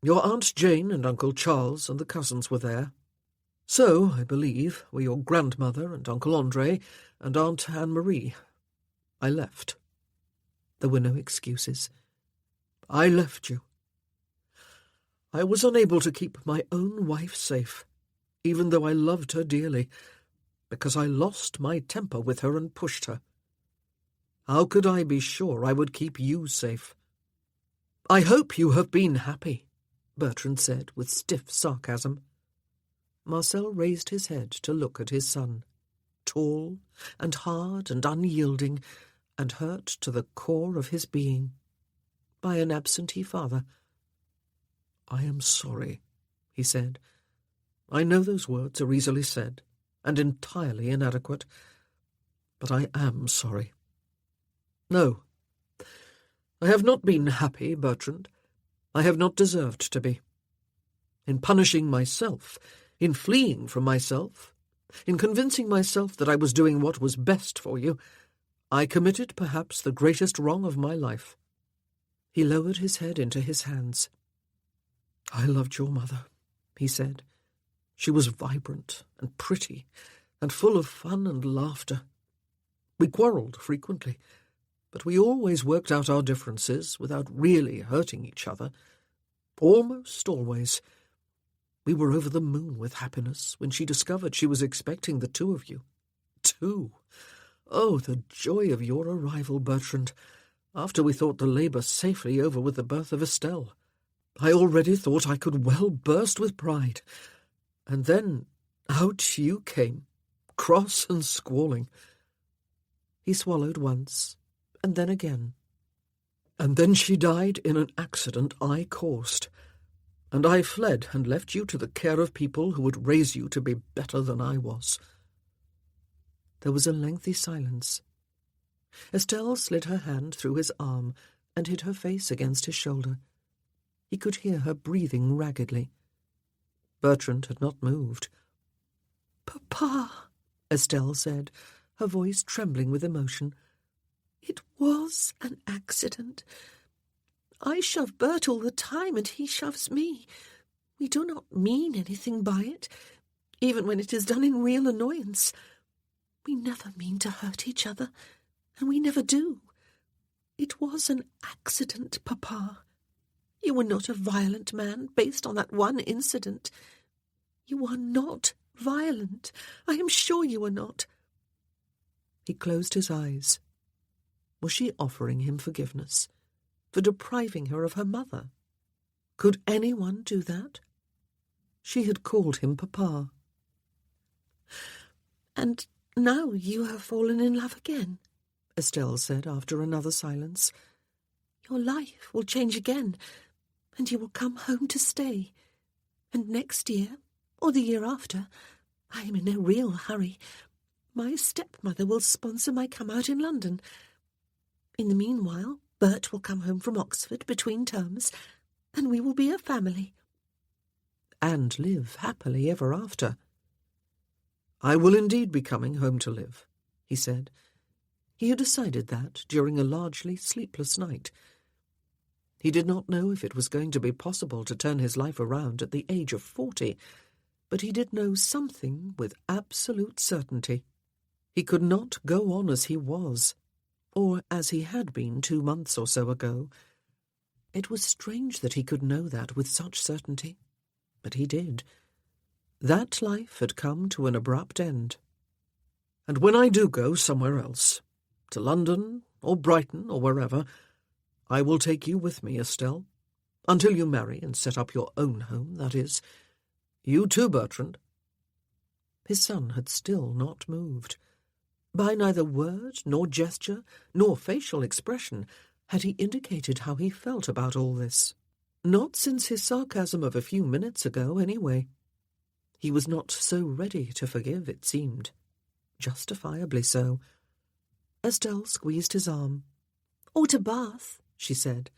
S1: Your Aunt Jane and Uncle Charles and the cousins were there. So, I believe, were your grandmother and Uncle André and Aunt Anne-Marie. I left. There were no excuses. I left you. I was unable to keep my own wife safe, even though I loved her dearly, because I lost my temper with her and pushed her. How could I be sure I would keep you safe?" "I hope you have been happy," Bertrand said with stiff sarcasm. Marcel raised his head to look at his son, tall and hard and unyielding, and hurt to the core of his being by an absentee father.
S2: "I am sorry," he said. "I know those words are easily said, and entirely inadequate, but I am sorry. No, I have not been happy, Bertrand. I have not deserved to be. In punishing myself, in fleeing from myself, in convincing myself that I was doing what was best for you, I committed perhaps the greatest wrong of my life."
S1: He lowered his head into his hands.
S2: "I loved your mother," he said. "She was vibrant and pretty and full of fun and laughter. We quarrelled frequently, but we always worked out our differences without really hurting each other. Almost always. We were over the moon with happiness when she discovered she was expecting the two of you. 2! Oh, the joy of your arrival, Bertrand, after we thought the labour safely over with the birth of Estelle. I already thought I could well burst with pride. And then out you came, cross and squalling."
S1: He swallowed once, and then again.
S2: "And then she died in an accident I caused, and I fled and left you to the care of people who would raise you to be better than I was."
S1: There was a lengthy silence. Estelle slid her hand through his arm and hid her face against his shoulder. He could hear her breathing raggedly. Bertrand had not moved.
S5: "Papa,"
S1: Estelle said, her voice trembling with emotion.
S5: "It was an accident. I shove Bert all the time, and he shoves me. We do not mean anything by it, even when it is done in real annoyance. We never mean to hurt each other, and we never do. It was an accident, Papa. You were not a violent man based on that one incident. You are not violent. I am sure you are not."
S1: He closed his eyes. Was she offering him forgiveness for depriving her of her mother? Could anyone do that? She had called him Papa.
S5: "And now you have fallen in love again,"
S1: Estelle said after another silence.
S5: "Your life will change again, and you will come home to stay. And next year, or the year after, I am in no real hurry, my stepmother will sponsor my come-out in London. In the meanwhile, Bert will come home from Oxford between terms, and we will be a family."
S1: And live happily ever after.
S2: "I will indeed be coming home to live,"
S1: he said. He had decided that during a largely sleepless night. He did not know if it was going to be possible to turn his life around at the age of 40, but he did know something with absolute certainty. He could not go on as he was, or as he had been 2 months or so ago. It was strange that he could know that with such certainty, but he did. That life had come to an abrupt end.
S2: "And when I do go somewhere else, to London or Brighton or wherever, I will take you with me, Estelle, until you marry and set up your own home, that is. You too, Bertrand."
S1: His son had still not moved. By neither word nor gesture nor facial expression had he indicated how he felt about all this. Not since his sarcasm of a few minutes ago, anyway. He was not so ready to forgive, it seemed. Justifiably so. Estelle squeezed his arm.
S5: "Or to Bath," she said.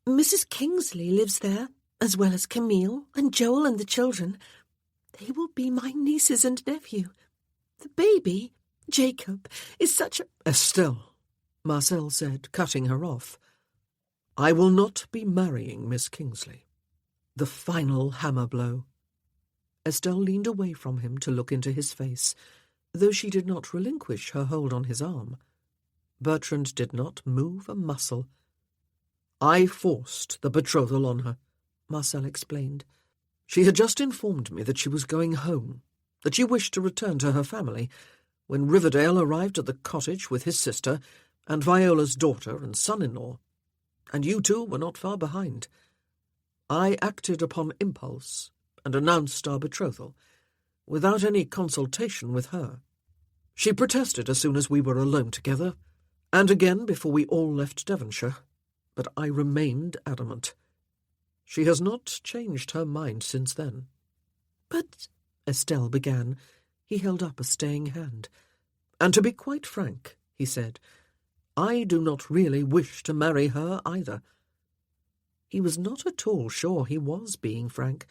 S5: "Mrs. Kingsley lives there, as well as Camille and Joel and the children. They will be my nieces and nephew. The baby, Jacob, is such a—"
S2: "Estelle,"
S1: Marcel said, cutting her off.
S2: "I will not be marrying Miss Kingsley."
S1: The final hammer blow. Estelle leaned away from him to look into his face, though she did not relinquish her hold on his arm. Bertrand did not move a muscle.
S2: "I forced the betrothal on her,"
S1: Marcel explained.
S2: "She had just informed me that she was going home, that she wished to return to her family, when Riverdale arrived at the cottage with his sister and Viola's daughter and son-in-law, and you two were not far behind. I acted upon impulse and announced our betrothal. without any consultation with her. She protested as soon as we were alone together, and again before we all left Devonshire, but I remained adamant. She has not changed her mind since then.
S3: But, Estelle began, he held up a staying hand.
S2: And to be quite frank, he said, I do not really wish to marry her either.
S3: He was not at all sure he was being frank,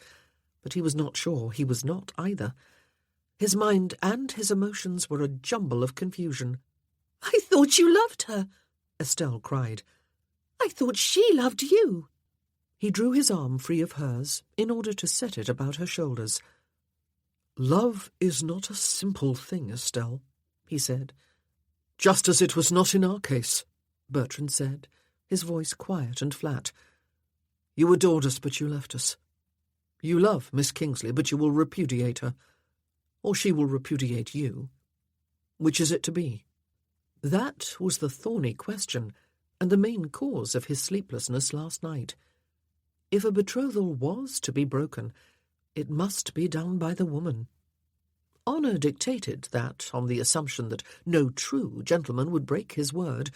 S3: but he was not sure he was not either. His mind and his emotions were a jumble of confusion.
S5: "I thought you loved her,"
S3: Estelle cried.
S5: "I thought she loved you."
S3: He drew his arm free of hers in order to set it about her shoulders.
S2: "Love is not a simple thing, Estelle," he said. "Just as it was not in our case," Bertrand said, his voice quiet and flat. "You adored us, but you left us. You love Miss Kingsley, but you will repudiate her. Or she will repudiate you. Which is it to be?"
S3: That was the thorny question, and the main cause of his sleeplessness last night. If a betrothal was to be broken, it must be done by the woman. Honour dictated that, on the assumption that no true gentleman would break his word,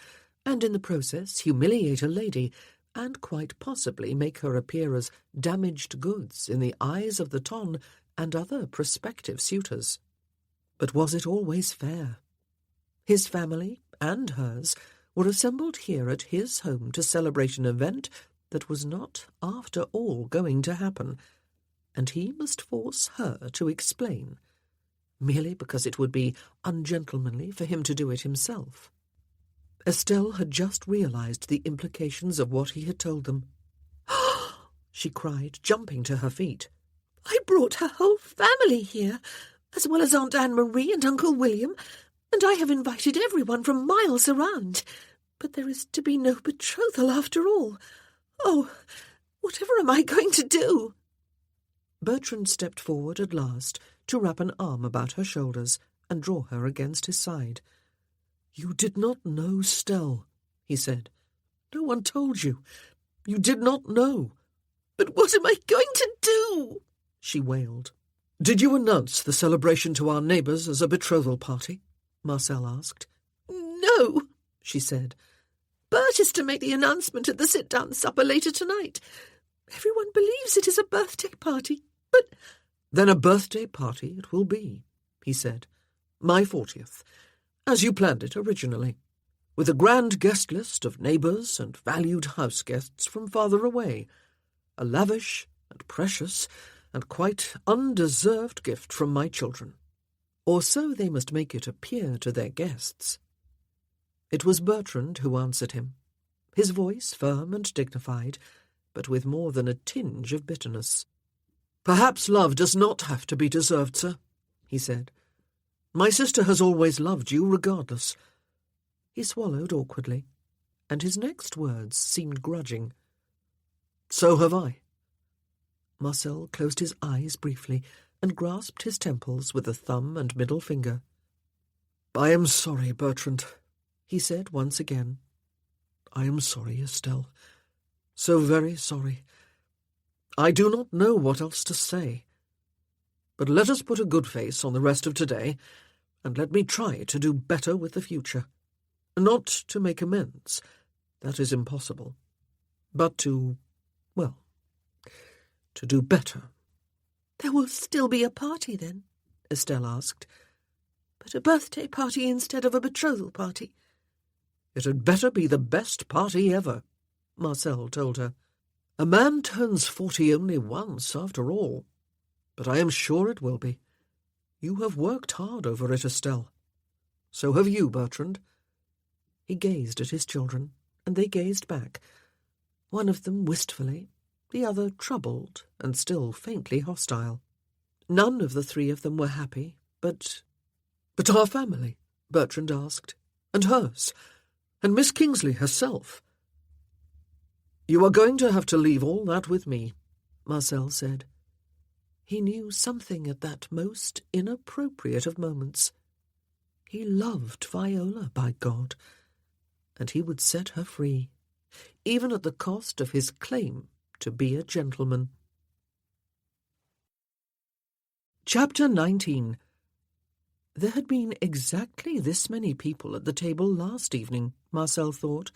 S3: and in the process humiliate a lady, and quite possibly make her appear as damaged goods in the eyes of the ton and other prospective suitors. But was it always fair? His family and hers were assembled here at his home to celebrate an event that was not, after all, going to happen, and he must force her to explain, merely because it would be ungentlemanly for him to do it himself. Estelle had just realized the implications of what he had told them. She cried, jumping to her feet.
S5: "I brought her whole family here, as well as Aunt Anne-Marie and Uncle William, and I have invited everyone from miles around. But there is to be no betrothal after all. Oh, whatever am I going to do?"
S3: Bertrand stepped forward at last to wrap an arm about her shoulders and draw her against his side.
S2: "You did not know, Stell," he said. "No one told you. You did not know."
S5: "But what am I going to do?"
S3: she wailed.
S2: "Did you announce the celebration to our neighbours as a betrothal party?" Marcel asked.
S5: "No,"
S3: she said.
S5: "Bert is to make the announcement at the sit-down supper later tonight. Everyone believes it is a birthday party, but—"
S2: "Then a birthday party it will be," he said. "My 40th, as you planned it originally, with a grand guest list of neighbours and valued house guests from farther away, a lavish and precious and quite undeserved gift from my children."
S3: Or so they must make it appear to their guests. It was Bertrand who answered him, his voice firm and dignified, but with more than a tinge of bitterness.
S2: "Perhaps love does not have to be deserved, sir," he said. "My sister has always loved you regardless."
S3: He swallowed awkwardly, and his next words seemed grudging.
S2: "So have I."
S3: Marcel closed his eyes briefly and grasped his temples with a thumb and middle finger.
S2: "I am sorry, Bertrand,"
S3: he said once again.
S2: "I am sorry, Estelle. So very sorry. I do not know what else to say. But let us put a good face on the rest of today, and let me try to do better with the future. Not to make amends, that is impossible, but to do better."
S5: "There will still be a party, then?" Estelle asked. "But a birthday party instead of a betrothal party?"
S2: "It had better be the best party ever," Marcel told her. "A man turns 40 only once, after all. But I am sure it will be. You have worked hard over it, Estelle. So have you, Bertrand."
S3: He gazed at his children, and they gazed back, one of them wistfully, the other troubled and still faintly hostile. None of the three of them were happy, but
S2: our family?" Bertrand asked. "And hers? And Miss Kingsley herself?" "You are going to have to leave all that with me," Marcel said.
S3: He knew something at that most inappropriate of moments. He loved Viola, by God, and he would set her free, even at the cost of his claim to be a gentleman.
S1: Chapter 19. There had been exactly this many people at the table last evening, Marcel thought,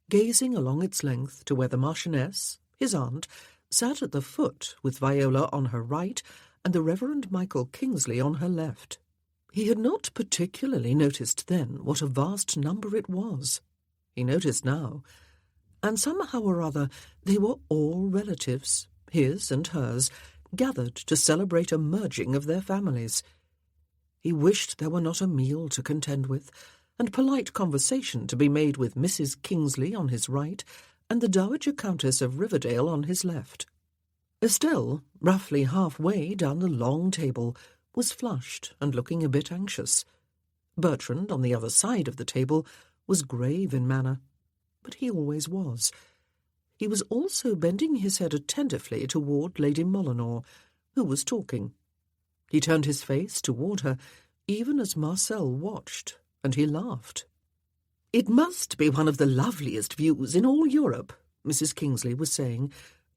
S1: gazing along its length to where the Marchioness, his aunt, sat at the foot with Viola on her right and the Reverend Michael Kingsley on her left. He had not particularly noticed then what a vast number it was. He noticed now, and somehow or other they were all relatives, his and hers, gathered to celebrate a merging of their families. He wished there were not a meal to contend with, and polite conversation to be made with Mrs. Kingsley on his right and the Dowager Countess of Riverdale on his left. Estelle, roughly halfway down the long table, was flushed and looking a bit anxious. Bertrand, on the other side of the table, was grave in manner, but he always was. He was also bending his head attentively toward Lady Molyneux, who was talking. He turned his face toward her, even as Marcel watched, and he laughed. "It must be one of the loveliest views in all Europe," Mrs. Kingsley was saying,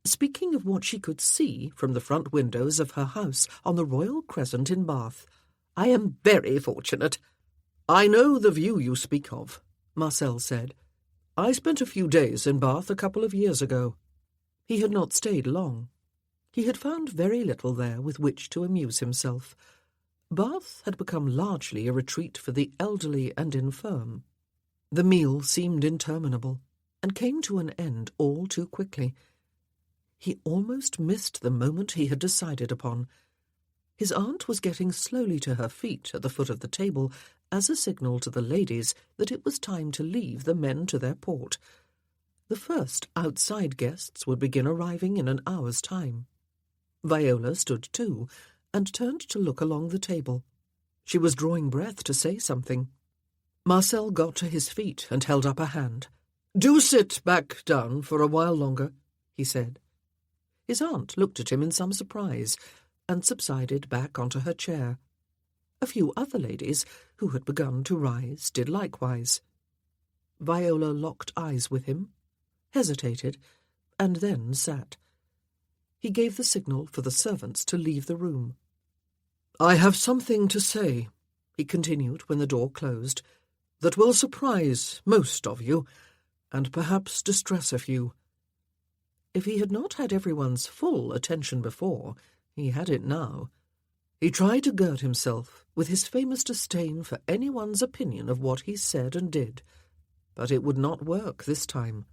S1: speaking of what she could see from the front windows of her house on the Royal Crescent in Bath.
S2: "I am very fortunate." "I know the view you speak of," Marcel said. "I spent a few days in Bath a couple of years ago."
S1: He had not stayed long. He had found very little there with which to amuse himself. Bath had become largely a retreat for the elderly and infirm. The meal seemed interminable, and came to an end all too quickly. He almost missed the moment he had decided upon. His aunt was getting slowly to her feet at the foot of the table as a signal to the ladies that it was time to leave the men to their port. The first outside guests would begin arriving in an hour's time. Viola stood too, and turned to look along the table. She was drawing breath to say something. Marcel got to his feet and held up a hand.
S2: "Do sit back down for a while longer," he said.
S1: His aunt looked at him in some surprise, and subsided back onto her chair. A few other ladies, who had begun to rise, did likewise. Viola locked eyes with him, hesitated, and then sat. He gave the signal for the servants to leave the room.
S2: "I have something to say," he continued when the door closed, "that will surprise most of you, and perhaps distress a few."
S1: If he had not had everyone's full attention before, he had it now. He tried to gird himself with his famous disdain for anyone's opinion of what he said and did, but it would not work this time.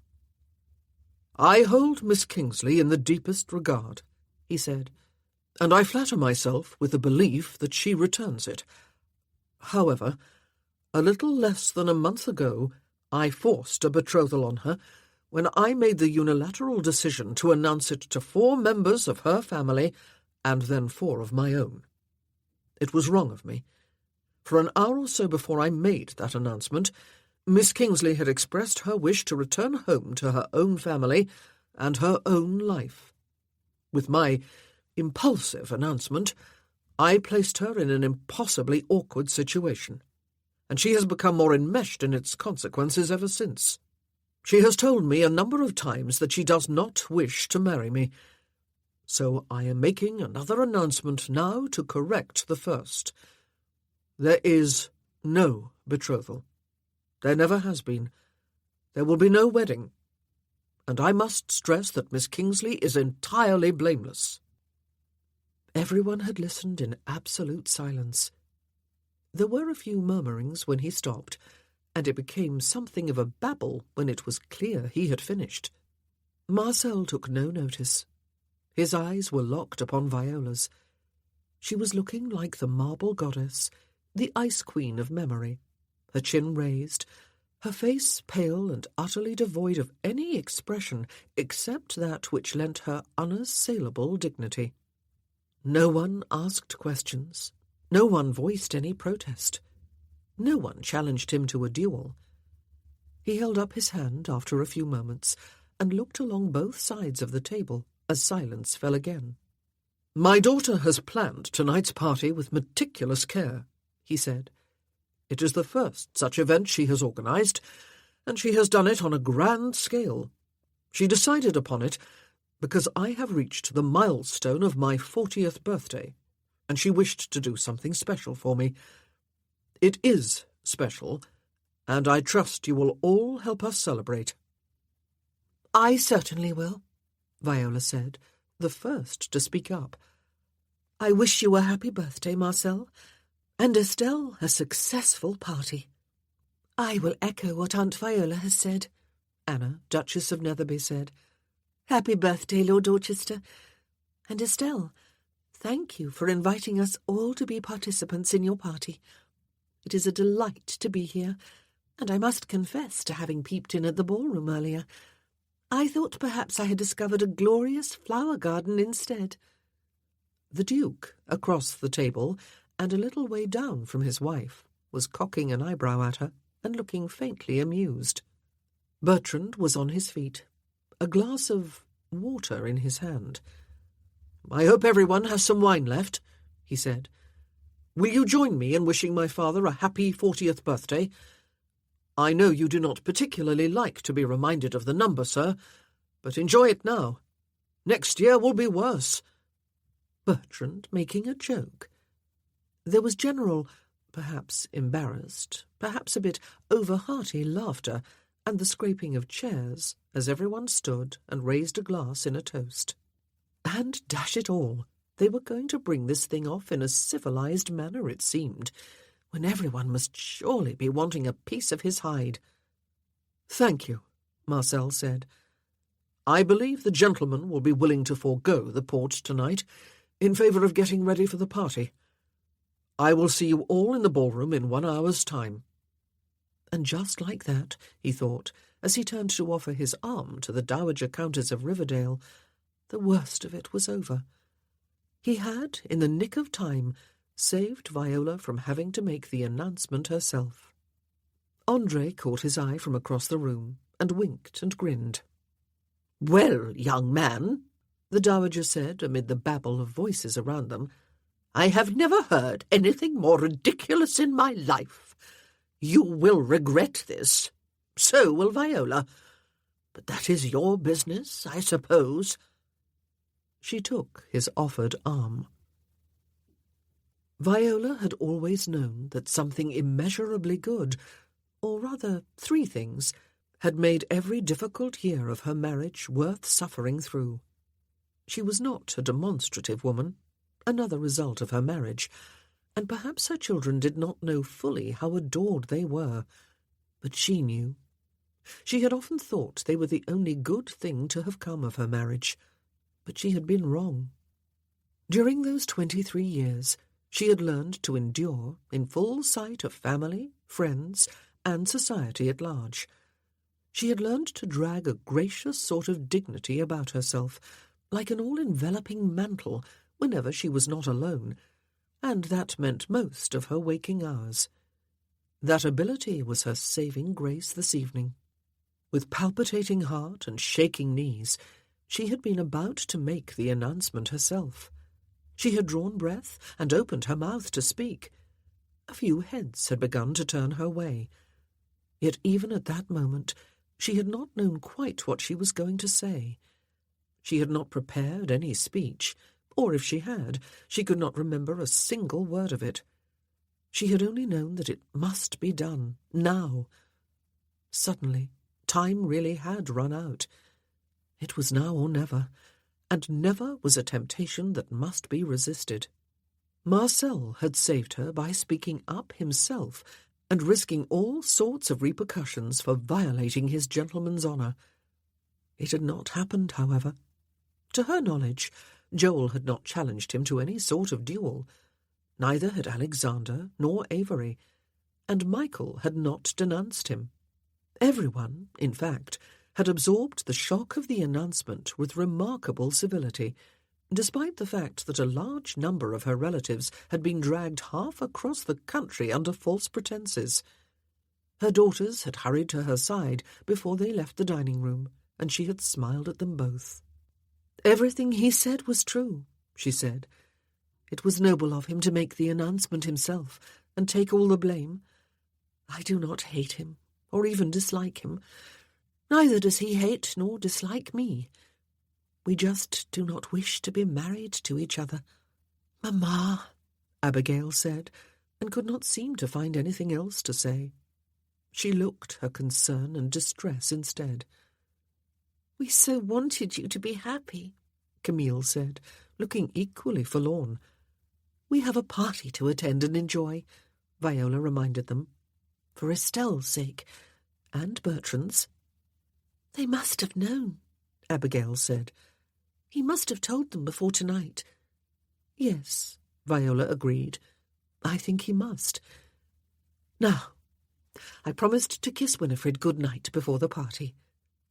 S2: "I hold Miss Kingsley in the deepest regard," he said, "and I flatter myself with the belief that she returns it. However, a little less than a month ago, I forced a betrothal on her when I made the unilateral decision to announce it to 4 members of her family and then 4 of my own. It was wrong of me. For an hour or so before I made that announcement, Miss Kingsley had expressed her wish to return home to her own family and her own life. With my impulsive announcement, I placed her in an impossibly awkward situation, and she has become more enmeshed in its consequences ever since. She has told me a number of times that she does not wish to marry me, so I am making another announcement now to correct the first. There is no betrothal. There never has been. There will be no wedding. And I must stress that Miss Kingsley is entirely blameless."
S1: Everyone had listened in absolute silence. There were a few murmurings when he stopped, and it became something of a babble when it was clear he had finished. Marcel took no notice. His eyes were locked upon Viola's. She was looking like the marble goddess, the ice queen of memory, her chin raised, her face pale and utterly devoid of any expression except that which lent her unassailable dignity. No one asked questions. No one voiced any protest. No one challenged him to a duel. He held up his hand after a few moments and looked along both sides of the table as silence fell again.
S2: "My daughter has planned tonight's party with meticulous care," he said. "It is the first such event she has organized, and she has done it on a grand scale. She decided upon it because I have reached the milestone of my 40th birthday. and she wished to do something special for me. It is special, and I trust you will all help us celebrate."
S3: "I certainly will," Viola said, the first to speak up. "I wish you a happy birthday, Marcel, and Estelle a successful party." "I will echo what Aunt Viola has said," Anna, Duchess of Netherby, said. "Happy birthday, Lord Dorchester. And Estelle, thank you for inviting us all to be participants in your party. It is a delight to be here, and I must confess to having peeped in at the ballroom earlier. I thought perhaps I had discovered a glorious flower garden instead."
S2: The Duke, across the table, and a little way down from his wife, was cocking an eyebrow at her and looking faintly amused. Bertrand was on his feet, a glass of water in his hand. "I hope everyone has some wine left," he said. "Will you join me in wishing my father a happy 40th birthday? I know you do not particularly like to be reminded of the number, sir, but enjoy it now. Next year will be worse." Bertrand making a joke. There was general, perhaps embarrassed, perhaps a bit over-hearty laughter, and the scraping of chairs as everyone stood and raised a glass in a toast. And dash it all, they were going to bring this thing off in a civilized manner, it seemed, when everyone must surely be wanting a piece of his hide. "Thank you," Marcel said. "I believe the gentlemen will be willing to forego the port tonight in favour of getting ready for the party. I will see you all in the ballroom in 1 hour's time." And just like that, he thought, as he turned to offer his arm to the Dowager Countess of Riverdale, the worst of it was over. He had, in the nick of time, saved Viola from having to make the announcement herself. Andre caught his eye from across the room and winked and grinned. "Well, young man," the Dowager said amid the babble of voices around them, "I have never heard anything more ridiculous in my life. You will regret this. So will Viola. But that is your business, I suppose." She took his offered arm. Viola had always known that something immeasurably good, or rather 3 things, had made every difficult year of her marriage worth suffering through. She was not a demonstrative woman, another result of her marriage, and perhaps her children did not know fully how adored they were, but she knew. She had often thought they were the only good thing to have come of her marriage, but she had been wrong. During those 23 years, she had learned to endure in full sight of family, friends, and society at large. She had learned to drag a gracious sort of dignity about herself, like an all-enveloping mantle, whenever she was not alone, and that meant most of her waking hours. That ability was her saving grace this evening. With palpitating heart and shaking knees, she had been about to make the announcement herself. She had drawn breath and opened her mouth to speak. A few heads had begun to turn her way. Yet even at that moment, she had not known quite what she was going to say. She had not prepared any speech, or if she had, she could not remember a single word of it. She had only known that it must be done, now. Suddenly, time really had run out. It was now or never, and never was a temptation that must be resisted. Marcel had saved her by speaking up himself and risking all sorts of repercussions for violating his gentleman's honour. It had not happened, however. To her knowledge, Joel had not challenged him to any sort of duel. Neither had Alexander nor Avery, and Michael had not denounced him. Everyone, in fact, had absorbed the shock of the announcement with remarkable civility, despite the fact that a large number of her relatives had been dragged half across the country under false pretences. Her daughters had hurried to her side before they left the dining room, and she had smiled at them both. "Everything he said was true," she said. "It was noble of him to make the announcement himself and take all the blame. I do not hate him, or even dislike him. Neither does he hate nor dislike me. We just do not wish to be married to each other." "Mamma,"
S1: Abigail said, and could not seem to find anything else to say. She looked her concern and distress instead.
S5: "We so wanted you to be happy,"
S1: Camille said, looking equally forlorn. "We have a party to attend and enjoy," Viola reminded them. "For Estelle's sake, and Bertrand's."
S5: "They must have known,"
S1: Abigail said.
S5: "He must have told them before tonight."
S1: "Yes," Viola agreed. "I think he must. Now, I promised to kiss Winifred good night before the party.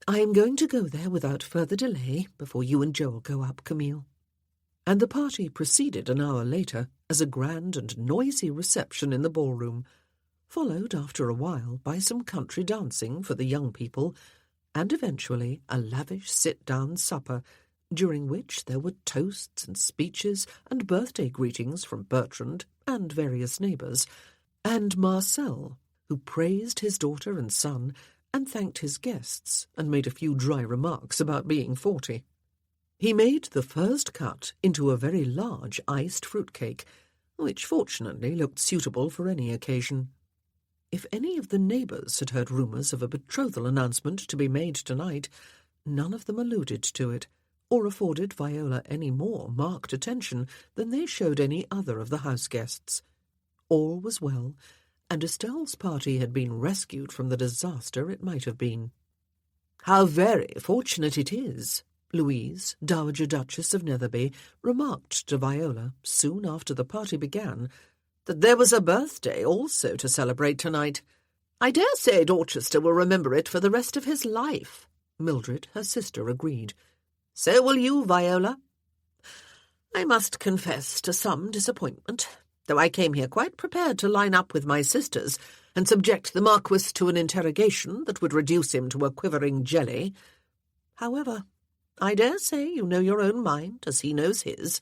S1: I am going to go there without further delay before you and Joel go up, Camille." And the party proceeded an hour later as a grand and noisy reception in the ballroom, followed after a while by some country dancing for the young people, and eventually a lavish sit-down supper, during which there were toasts and speeches and birthday greetings from Bertrand and various neighbours, and Marcel, who praised his daughter and son and thanked his guests and made a few dry remarks about being 40. He made the first cut into a very large iced fruitcake, which fortunately looked suitable for any occasion. If any of the neighbours had heard rumours of a betrothal announcement to be made tonight, none of them alluded to it, or afforded Viola any more marked attention than they showed any other of the house guests. All was well, and Estelle's party had been rescued from the disaster it might have been. "How very fortunate it is," Louise, Dowager Duchess of Netherby, remarked to Viola soon after the party began, "that there was a birthday also to celebrate tonight. I dare say Dorchester will remember it for the rest of his life." Mildred, her sister, agreed. "So will you, Viola." "I must confess to some disappointment, though I came here quite prepared to line up with my sisters and subject the Marquis to an interrogation that would reduce him to a quivering jelly. However, I dare say you know your own mind as he knows his."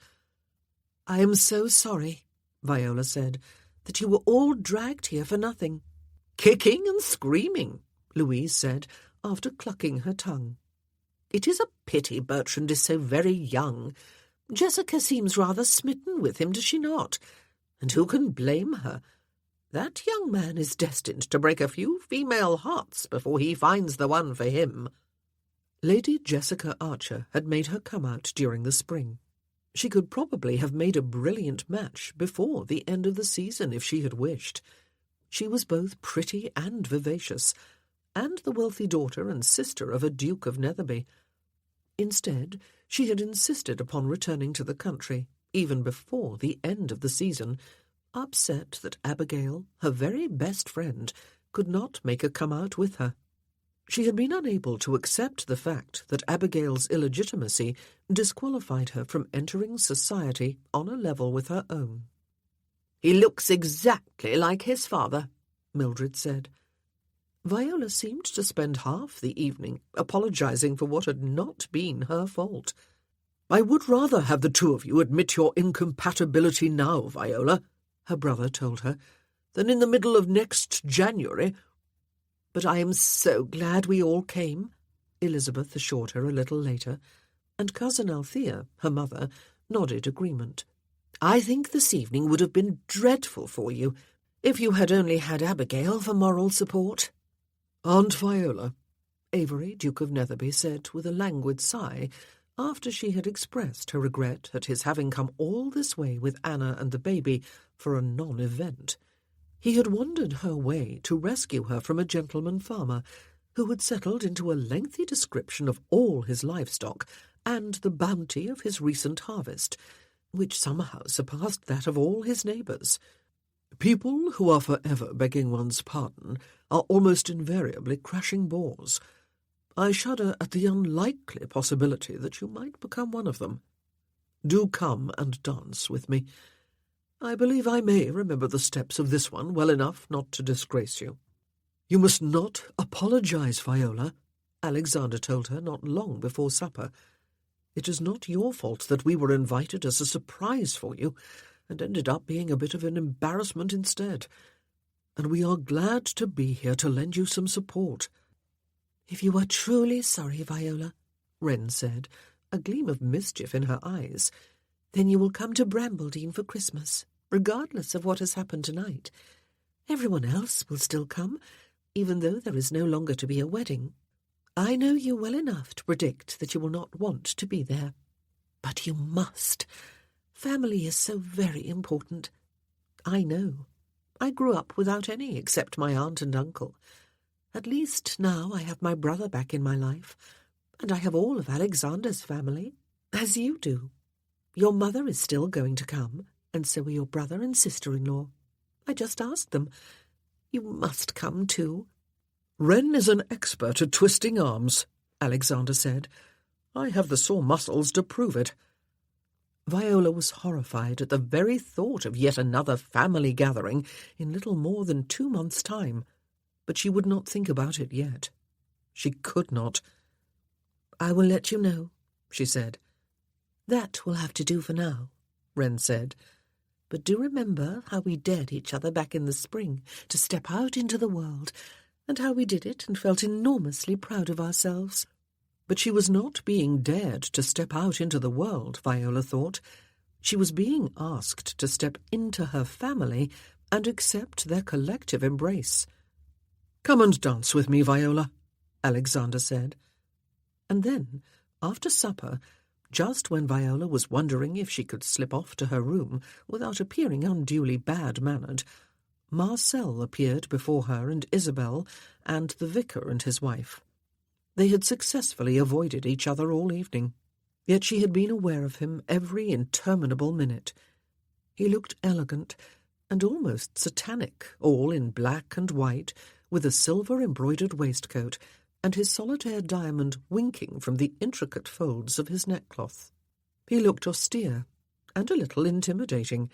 S1: "I am so sorry," Viola said, "that you were all dragged here for nothing." "Kicking and screaming," Louise said, after clucking her tongue. "It is a pity Bertrand is so very young. Jessica seems rather smitten with him, does she not? And who can blame her? That young man is destined to break a few female hearts before he finds the one for him." Lady Jessica Archer had made her come out during the spring. She could probably have made a brilliant match before the end of the season if she had wished. She was both pretty and vivacious, and the wealthy daughter and sister of a Duke of Netherby. Instead, she had insisted upon returning to the country, even before the end of the season, upset that Abigail, her very best friend, could not make her come out with her. She had been unable to accept the fact that Abigail's illegitimacy disqualified her from entering society on a level with her own. "He looks exactly like his father," Mildred said. Viola seemed to spend half the evening apologizing for what had not been her fault. "I would rather have the two of you admit your incompatibility now, Viola," her brother told her, "than in the middle of next January." "But I am so glad we all came," Elizabeth assured her a little later, and Cousin Althea, her mother, nodded agreement. "I think this evening would have been dreadful for you if you had only had Abigail for moral support." "Aunt Viola," Avery, Duke of Netherby, said with a languid sigh, after she had expressed her regret at his having come all this way with Anna and the baby for a non-event. He had wandered her way to rescue her from a gentleman farmer who had settled into a lengthy description of all his livestock and the bounty of his recent harvest, which somehow surpassed that of all his neighbours. "People who are forever begging one's pardon are almost invariably crashing bores. I shudder at the unlikely possibility that you might become one of them. Do come and dance with me. I believe I may remember the steps of this one well enough not to disgrace you." "You must not apologize, Viola," Alexander told her not long before supper. "It is not your fault that we were invited as a surprise for you and ended up being a bit of an embarrassment instead. And we are glad to be here to lend you some support." "If you are truly sorry, Viola," Wren said, a gleam of mischief in her eyes, "then you will come to Brambledene for Christmas,
S3: regardless of what has happened tonight. Everyone else will still come, even though there is no longer to be a wedding. I know you well enough to predict that you will not want to be there. But you must. Family is so very important. I know. I grew up without any except my aunt and uncle. At least now I have my brother back in my life, and I have all of Alexander's family, as you do. Your mother is still going to come, and so are your brother and sister-in-law. I just asked them. You must come too.
S2: Wren is an expert at twisting arms, Alexander said. I have the sore muscles to prove it.
S3: Viola was horrified at the very thought of yet another family gathering in little more than 2 months' time, but she would not think about it yet. She could not. I will let you know, she said. That will have to do for now, Wren said. But do remember how we dared each other back in the spring to step out into the world, and how we did it and felt enormously proud of ourselves.
S2: But she was not being dared to step out into the world, Viola thought. She was being asked to step into her family and accept their collective embrace. Come and dance with me, Viola, Alexander said. And then, after supper, just when Viola was wondering if she could slip off to her room without appearing unduly bad-mannered, Marcel appeared before her and Isabel and the vicar and his wife. They had successfully avoided each other all evening, yet she had been aware of him every interminable minute. He looked elegant and almost satanic, all in black and white, with a silver-embroidered waistcoat and his solitaire diamond winking from the intricate folds of his neckcloth. He looked austere and a little intimidating,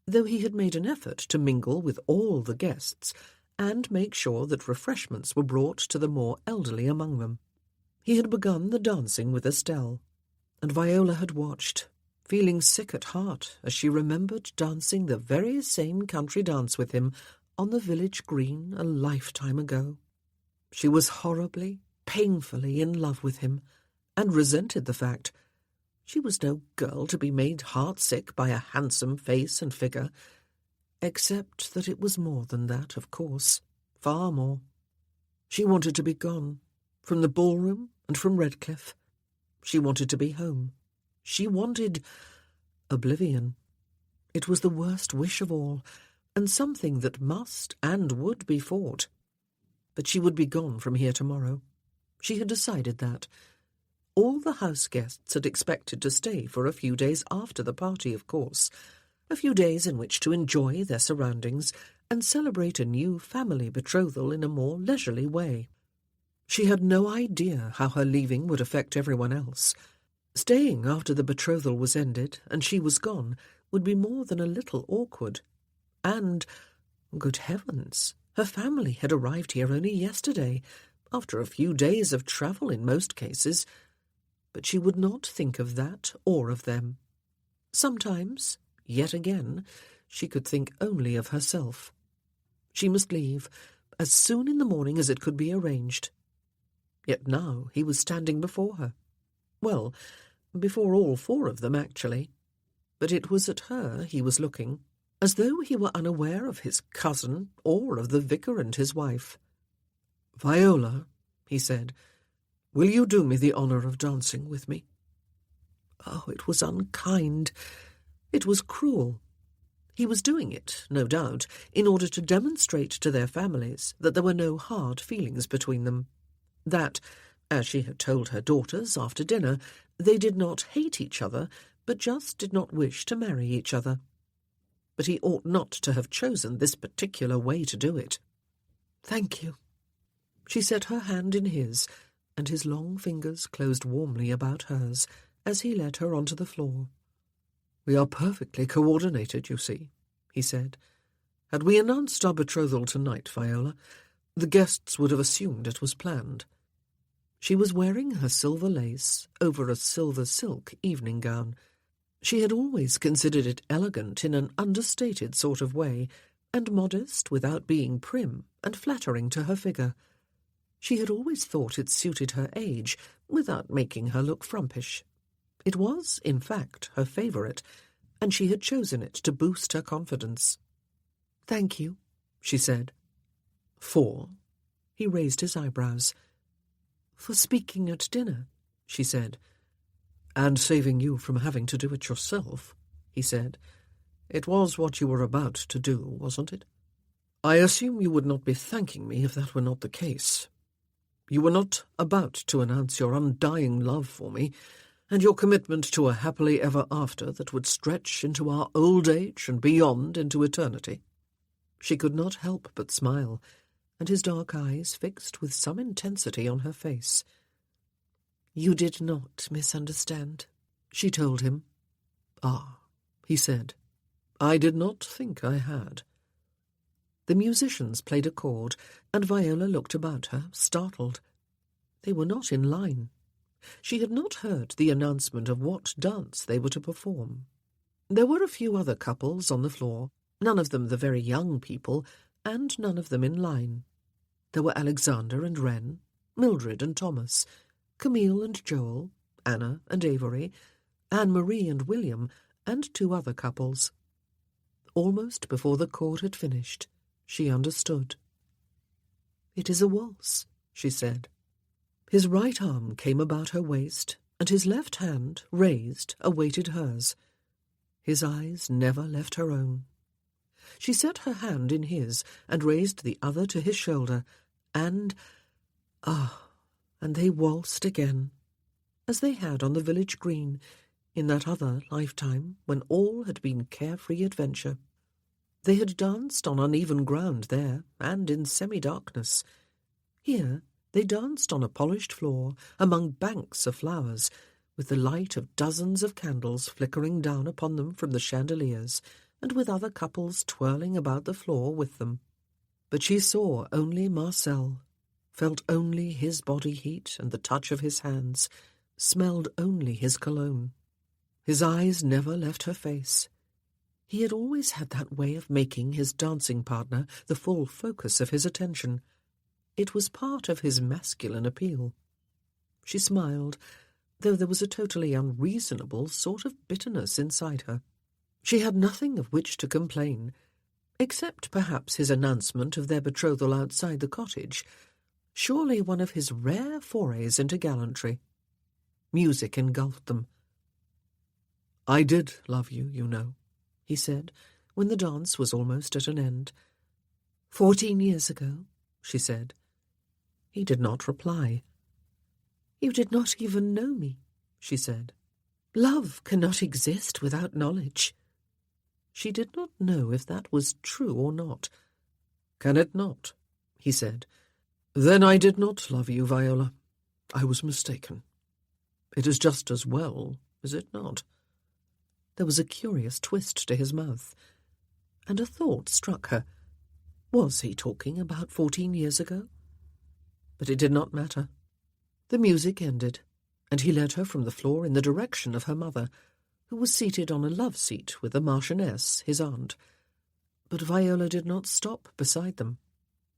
S2: though he had made an effort to mingle with all the guests and make sure that refreshments were brought to the more elderly among them. He had begun the dancing with Estelle, and Viola had watched, feeling sick at heart as she remembered dancing the very same country dance with him on the village green a lifetime ago. She was horribly, painfully in love with him, and resented the fact. She was no girl to be made heartsick by a handsome face and figure, except that it was more than that, of course, far more. She wanted to be gone, from the ballroom and from Redcliffe. She wanted to be home. She wanted oblivion. It was the worst wish of all, and something that must and would be fought. But she would be gone from here tomorrow. She had decided that. All the house guests had expected to stay for a few days after the party, of course, a few days in which to enjoy their surroundings and celebrate a new family betrothal in a more leisurely way. She had no idea how her leaving would affect everyone else. Staying after the betrothal was ended and she was gone would be more than a little awkward. And, good heavens, her family had arrived here only yesterday, after a few days of travel in most cases. But she would not think of that or of them. Sometimes, yet again, she could think only of herself. She must leave, as soon in the morning as it could be arranged. Yet now he was standing before her. Well, before all four of them, actually. But it was at her he was looking, as though he were unaware of his cousin or of the vicar and his wife. "Viola," he said, "will you do me the honour of dancing with me?" Oh, it was unkind. It was cruel. He was doing it, no doubt, in order to demonstrate to their families that there were no hard feelings between them. That, as she had told her daughters after dinner, they did not hate each other, but just did not wish to marry each other. But he ought not to have chosen this particular way to do it. "Thank you." She set her hand in his, and his long fingers closed warmly about hers as he led her onto the floor. "We are perfectly coordinated, you see," he said. "Had we announced our betrothal tonight, Viola, the guests would have assumed it was planned." She was wearing her silver lace over a silver silk evening gown. She had always considered it elegant in an understated sort of way, and modest without being prim and flattering to her figure. She had always thought it suited her age, without making her look frumpish. It was, in fact, her favourite,
S1: and she had chosen it to boost her confidence. "Thank you," she said. "For?" He raised his eyebrows. "For speaking at dinner," she said. "And saving you from having to do it yourself," he said. "It was what you were about to do, wasn't it? I assume you would not be thanking me if that were not the case. You were not about to announce your undying love for me, and your commitment to a happily ever after that would stretch into our old age and beyond into eternity." She could not help but smile, and his dark eyes fixed with some intensity on her face. "You did not misunderstand," she told him. "Ah," he said. "I did not think I had." The musicians played a chord, and Viola looked about her, startled. They were not in line. She had not heard the announcement of what dance they were to perform. There were a few other couples on the floor, none of them the very young people, and none of them in line. There were Alexander and Wren, Mildred and Thomas, Camille and Joel, Anna and Avery, Anne-Marie and William, and two other couples. Almost before the chord had finished, she understood. "It is a waltz," she said. His right arm came about her waist, and his left hand, raised, awaited hers. His eyes never left her own. She set her hand in his and raised the other to his shoulder, and they waltzed again, as they had on the village green, in that other lifetime when all had been carefree adventure. They had danced on uneven ground there, and in semi-darkness. Here they danced on a polished floor, among banks of flowers, with the light of dozens of candles flickering down upon them from the chandeliers, and with other couples twirling about the floor with them. But she saw only Marcel, felt only his body heat and the touch of his hands, smelled only his cologne. His eyes never left her face. He had always had that way of making his dancing partner the full focus of his attention. It was part of his masculine appeal. She smiled, though there was a totally unreasonable sort of bitterness inside her. She had nothing of which to complain, except perhaps his announcement of their betrothal outside the cottage, surely one of his rare forays into gallantry. Music engulfed them. "I did love you, you know," he said, when the dance was almost at an end. 14 years ago, she said. He did not reply. "You did not even know me," she said. "Love cannot exist without knowledge." She did not know if that was true or not. "Can it not?" he said. "Then I did not love you, Viola. I was mistaken. It is just as well, is it not?" There was a curious twist to his mouth, and a thought struck her. Was he talking about 14 years ago? But it did not matter. The music ended, and he led her from the floor in the direction of her mother, who was seated on a love-seat with the Marchioness, his aunt. But Viola did not stop beside them.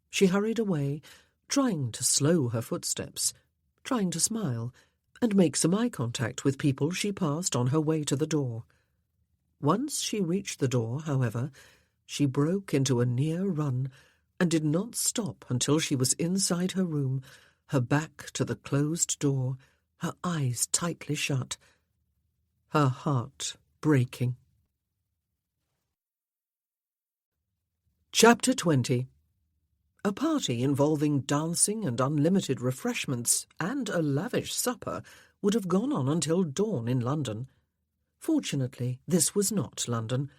S1: She hurried away, trying to slow her footsteps, trying to smile, and make some eye contact with people she passed on her way to the door. Once she reached the door, however, she broke into a near run, and did not stop until she was inside her room, her back to the closed door, her eyes tightly shut, her heart breaking. Chapter 20. A party involving dancing and unlimited refreshments and a lavish supper would have gone on until dawn in London. Fortunately, this was not London.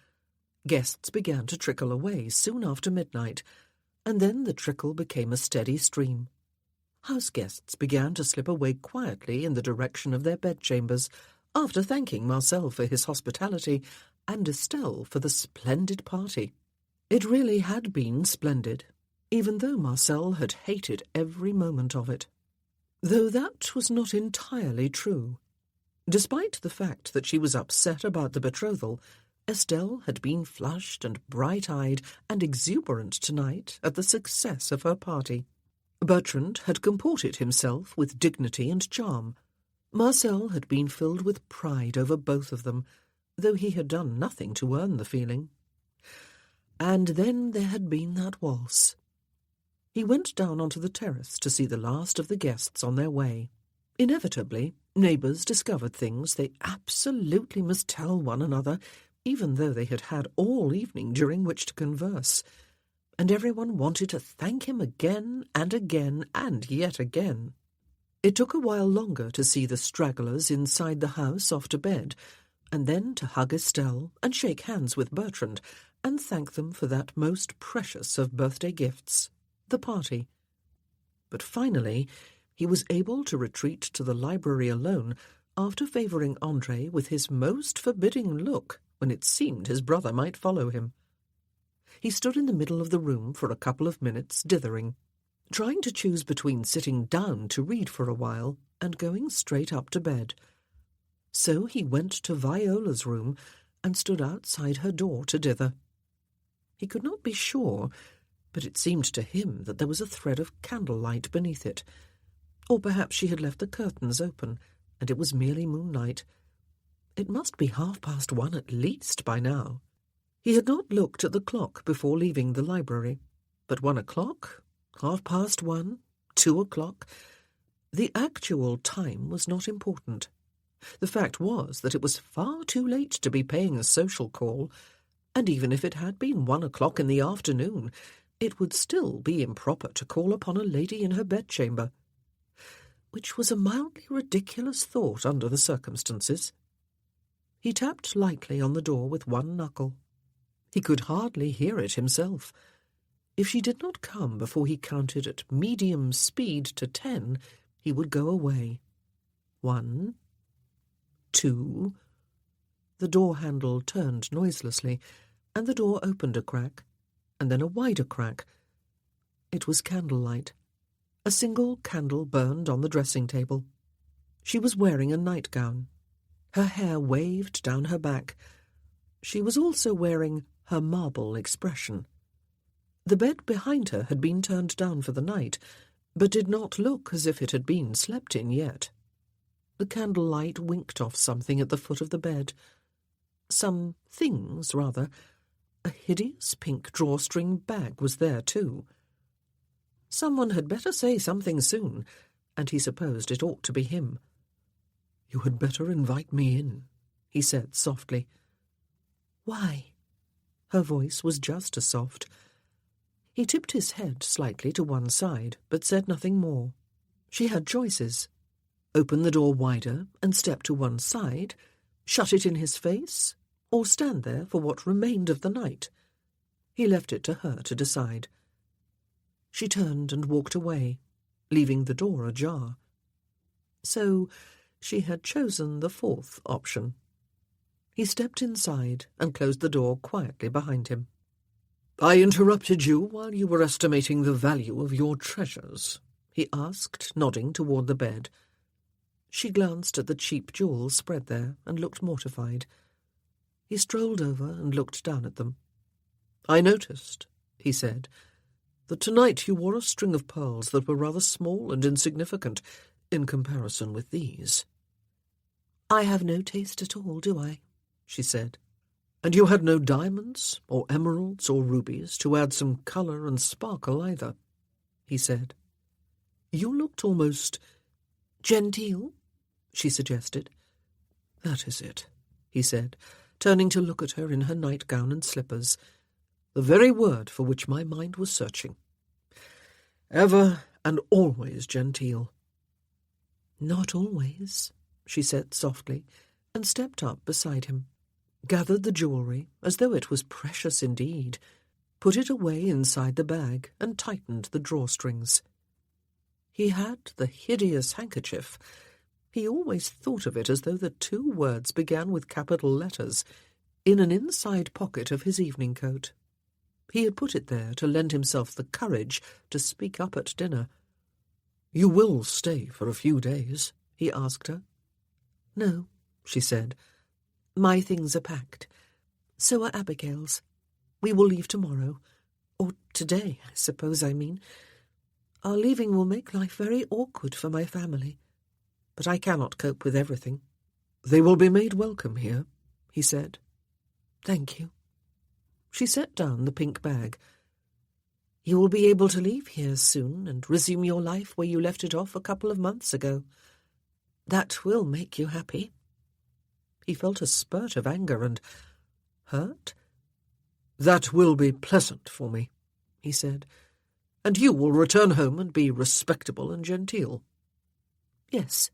S1: Guests began to trickle away soon after midnight, and then the trickle became a steady stream. House guests began to slip away quietly in the direction of their bedchambers, after thanking Marcel for his hospitality and Estelle for the splendid party. It really had been splendid, even though Marcel had hated every moment of it. Though that was not entirely true. Despite the fact that she was upset about the betrothal, Estelle had been flushed and bright-eyed and exuberant tonight at the success of her party. Bertrand had comported himself with dignity and charm. Marcel had been filled with pride over both of them, though he had done nothing to earn the feeling. And then there had been that waltz. He went down onto the terrace to see the last of the guests on their way. Inevitably, neighbours discovered things they absolutely must tell one another, even though they had had all evening during which to converse. And everyone wanted to thank him again and again and yet again. It took a while longer to see the stragglers inside the house off to bed, and then to hug Estelle and shake hands with Bertrand and thank them for that most precious of birthday gifts, the party. But finally, he was able to retreat to the library alone after favouring André with his most forbidding look when it seemed his brother might follow him. He stood in the middle of the room for a couple of minutes, dithering, trying to choose between sitting down to read for a while and going straight up to bed. So he went to Viola's room and stood outside her door to dither. He could not be sure, but it seemed to him that there was a thread of candlelight beneath it. Or perhaps she had left the curtains open, and it was merely moonlight. It must be 1:30 at least by now. He had not looked at the clock before leaving the library, but 1 o'clock, 1:30, 2 o'clock. The actual time was not important. The fact was that it was far too late to be paying a social call, and even if it had been 1 o'clock in the afternoon, it would still be improper to call upon a lady in her bedchamber, which was a mildly ridiculous thought under the circumstances. He tapped lightly on the door with one knuckle. He could hardly hear it himself. If she did not come before he counted at medium speed to 10, he would go away. 1, 2... The door handle turned noiselessly, and the door opened a crack, and then a wider crack. It was candlelight. A single candle burned on the dressing-table. She was wearing a nightgown. Her hair waved down her back. She was also wearing her marble expression. The bed behind her had been turned down for the night, but did not look as if it had been slept in yet. The candlelight winked off something at the foot of the bed. Some things, rather. A hideous pink drawstring bag was there, too. Someone had better say something soon, and he supposed it ought to be him. "You had better invite me in," he said softly. "Why?" Her voice was just as soft. He tipped his head slightly to one side, but said nothing more. She had choices. Open the door wider and step to one side, shut it in his face, or stand there for what remained of the night. He left it to her to decide. She turned and walked away, leaving the door ajar. So she had chosen the fourth option. He stepped inside and closed the door quietly behind him. "I interrupted you while you were estimating the value of your treasures," he asked, nodding toward the bed. She glanced at the cheap jewels spread there and looked mortified. He strolled over and looked down at them. "I noticed," he said, "that tonight you wore a string of pearls that were rather small and insignificant in comparison with these." "I have no taste at all, do I?" she said. "And you had no diamonds or emeralds or rubies to add some colour and sparkle either," he said. "You looked almost
S5: genteel,"
S1: she suggested. "That is it," he said, turning to look at her in her nightgown and slippers, "the very word for which my mind was searching. Ever and always genteel." "Not always," she said softly, and stepped up beside him, gathered the jewellery as though it was precious indeed, put it away inside the bag, and tightened the drawstrings. He had the hideous handkerchief. He always thought of it as though the two words began with capital letters, in an inside pocket of his evening coat. He had put it there to lend himself the courage to speak up at dinner. "You will stay for a few days?" he asked her. "No," she said. "My things are packed. So are Abigail's. We will leave tomorrow. Or today, I suppose I mean. Our leaving will make life very awkward for my family. But I cannot cope with everything." "They will be made welcome here," he said. "Thank you." She set down the pink bag. "You will be able to leave here soon and resume your life where you left it off a couple of months ago. That will make you happy." He felt a spurt of anger and hurt.
S2: "That will be pleasant for me," he said. "And you will return home and be respectable and genteel."
S1: Yes.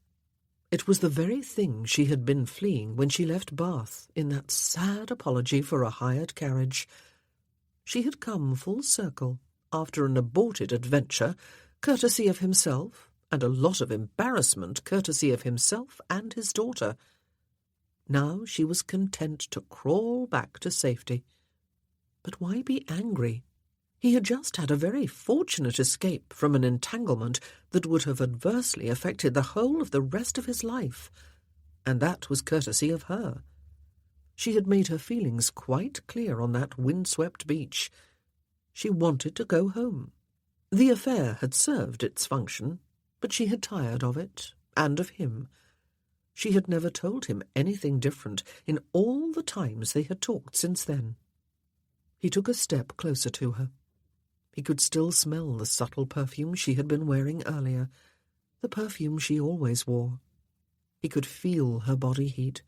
S1: It was the very thing she had been fleeing when she left Bath in that sad apology for a hired carriage. She had come full circle after an aborted adventure, courtesy of himself, and a lot of embarrassment courtesy of himself and his daughter. Now she was content to crawl back to safety. But why be angry? He had just had a very fortunate escape from an entanglement that would have adversely affected the whole of the rest of his life, and that was courtesy of her. She had made her feelings quite clear on that windswept beach. She wanted to go home. The affair had served its function, but she had tired of it, and of him. She had never told him anything different in all the times they had talked since then. He took a step closer to her. He could still smell the subtle perfume she had been wearing earlier, the perfume she always wore. He could feel her body heat,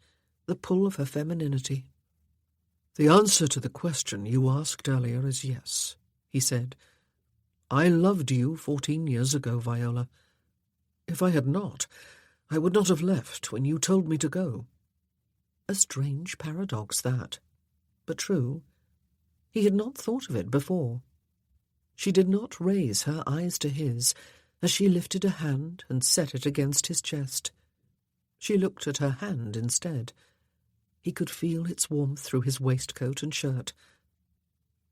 S1: the pull of her femininity.
S2: "The answer to the question you asked earlier is yes," he said. "I loved you 14 years ago, Viola. If I had not, I would not have left when you told me to go."
S1: A strange paradox, that, but true. He had not thought of it before. She did not raise her eyes to his as she lifted a hand and set it against his chest. She looked at her hand instead. He could feel its warmth through his waistcoat and shirt.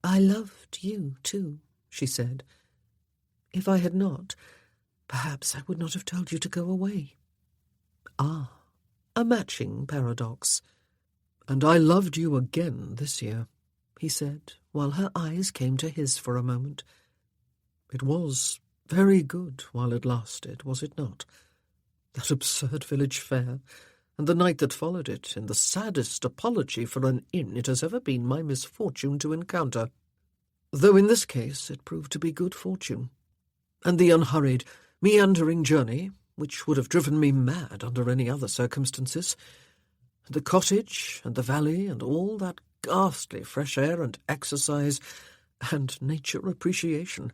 S1: "I loved you, too," she said. "If I had not, perhaps I would not have told you to go away." Ah, a matching paradox.
S2: "And I loved you again this year,"
S1: he said, while her eyes came to his for a moment.
S2: "It was very good while it lasted, was it not? That absurd village fair, and the night that followed it, in the saddest apology for an inn it has ever been my misfortune to encounter. Though in this case it proved to be good fortune. And the unhurried, meandering journey, which would have driven me mad under any other circumstances. And the cottage, and the valley, and all that ghastly fresh air and exercise, and nature appreciation.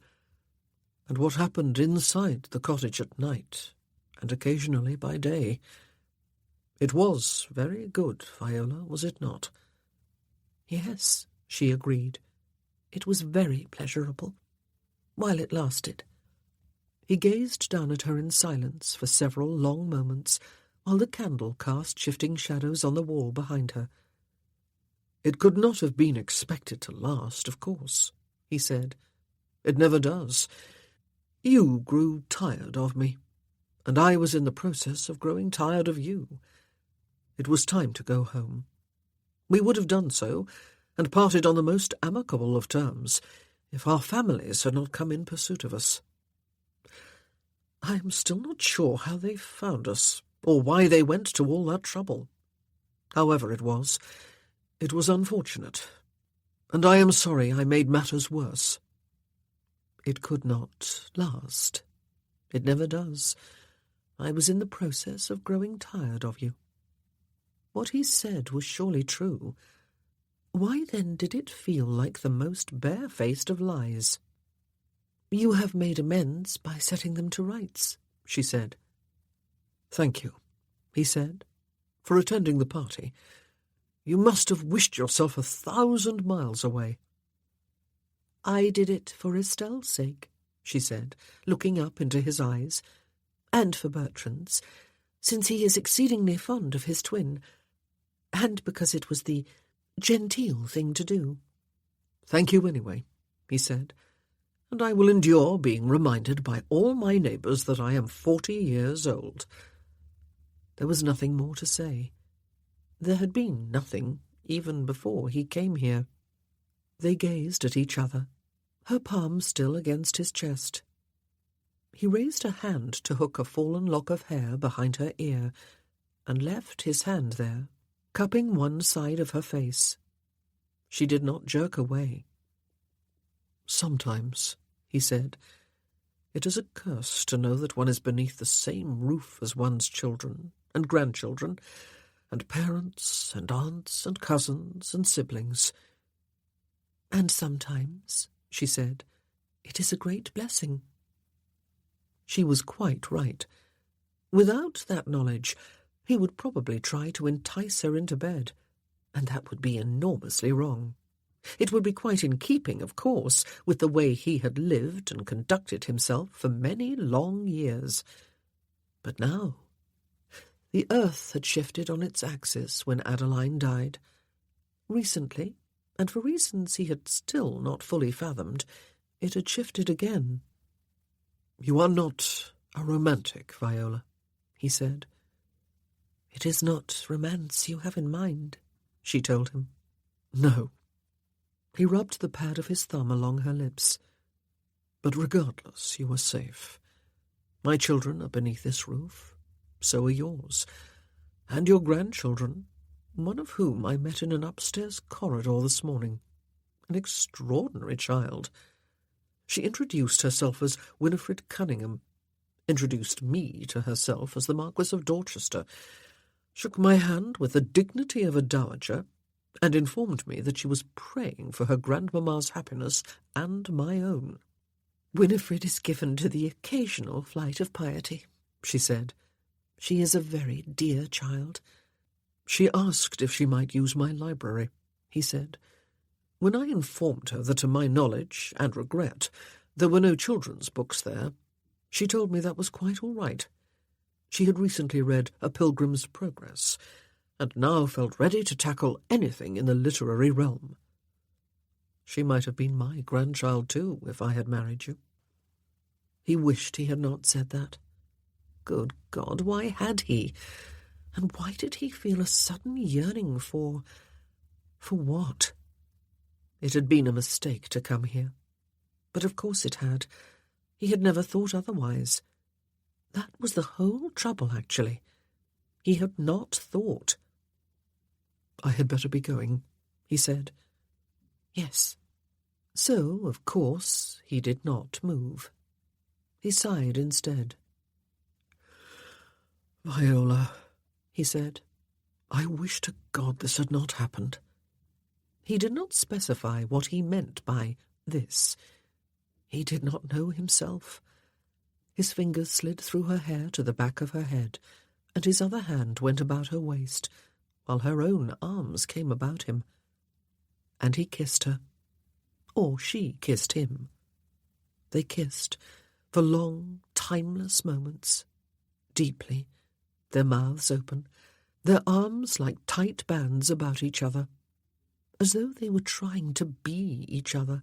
S2: And what happened inside the cottage at night, and occasionally by day. It was very good, Viola, was it not?"
S1: "Yes," she agreed. "It was very pleasurable, while it lasted." He gazed down at her in silence for several long moments, while the candle cast shifting shadows on the wall behind her.
S2: "It could not have been expected to last, of course," he said. "It never does. You grew tired of me, and I was in the process of growing tired of you. It was time to go home. We would have done so, and parted on the most amicable of terms, if our families had not come in pursuit of us. I am still not sure how they found us, or why they went to all that trouble. However it was unfortunate, and I am sorry I made matters worse. It could not last. It never does. I was in the process of growing tired of you." What he said was surely true. Why then did it feel like the most barefaced of lies? "You have made amends by setting them to rights," she said. "Thank you," he said, "for attending the party. You must have wished yourself 1,000 miles away." "I did it for Estelle's sake," she said, looking up into his eyes, "and for Bertrand's, since he is exceedingly fond of his twin, and because it was the genteel thing to do." "Thank you anyway," he said, "and I will endure being reminded by all my neighbours that I am 40 years old." There was nothing more to say. There had been nothing even before he came here. They gazed at each other, her palm still against his chest. He raised a hand to hook a fallen lock of hair behind her ear, and left his hand there,
S1: cupping one side of her face. She did not jerk away. "Sometimes," he said, "it is a curse to know that one is beneath the same roof as one's children and grandchildren, and parents and aunts and cousins and siblings."
S3: "And sometimes," she said, "it is a great blessing."
S1: She was quite right. Without that knowledge, he would probably try to entice her into bed, and that would be enormously wrong. It would be quite in keeping, of course, with the way he had lived and conducted himself for many long years. But now, the earth had shifted on its axis when Adeline died. Recently, and for reasons he had still not fully fathomed, it had shifted again. "You are not a romantic, Viola," he said.
S3: "It is not romance you have in mind," she told him.
S1: "No." He rubbed the pad of his thumb along her lips. "But regardless, you are safe. My children are beneath this roof. So are yours. And your grandchildren, one of whom I met in an upstairs corridor this morning. An extraordinary child. She introduced herself as Winifred Cunningham, introduced me to herself as the Marquis of Dorchester, shook my hand with the dignity of a dowager, and informed me that she was praying for her grandmamma's happiness and my own."
S3: "Winifred is given to the occasional flight of piety," she said. "She is a very dear child."
S1: "She asked if she might use my library," he said. "When I informed her that to my knowledge and regret there were no children's books there, she told me that was quite all right. She had recently read A Pilgrim's Progress, and now felt ready to tackle anything in the literary realm. She might have been my grandchild too if I had married you." He wished he had not said that. Good God, why had he? And why did he feel a sudden yearning for what? It had been a mistake to come here. But of course it had. He had never thought otherwise. That was the whole trouble, actually. He had not thought. "I had better be going," he said.
S3: "Yes."
S1: So, of course, he did not move. He sighed instead. "Viola," he said, "I wish to God this had not happened." He did not specify what he meant by this. He did not know himself. His fingers slid through her hair to the back of her head, and his other hand went about her waist, while her own arms came about him. And he kissed her. Or she kissed him. They kissed for long, timeless moments, deeply, their mouths open, their arms like tight bands about each other, as though they were trying to be each other,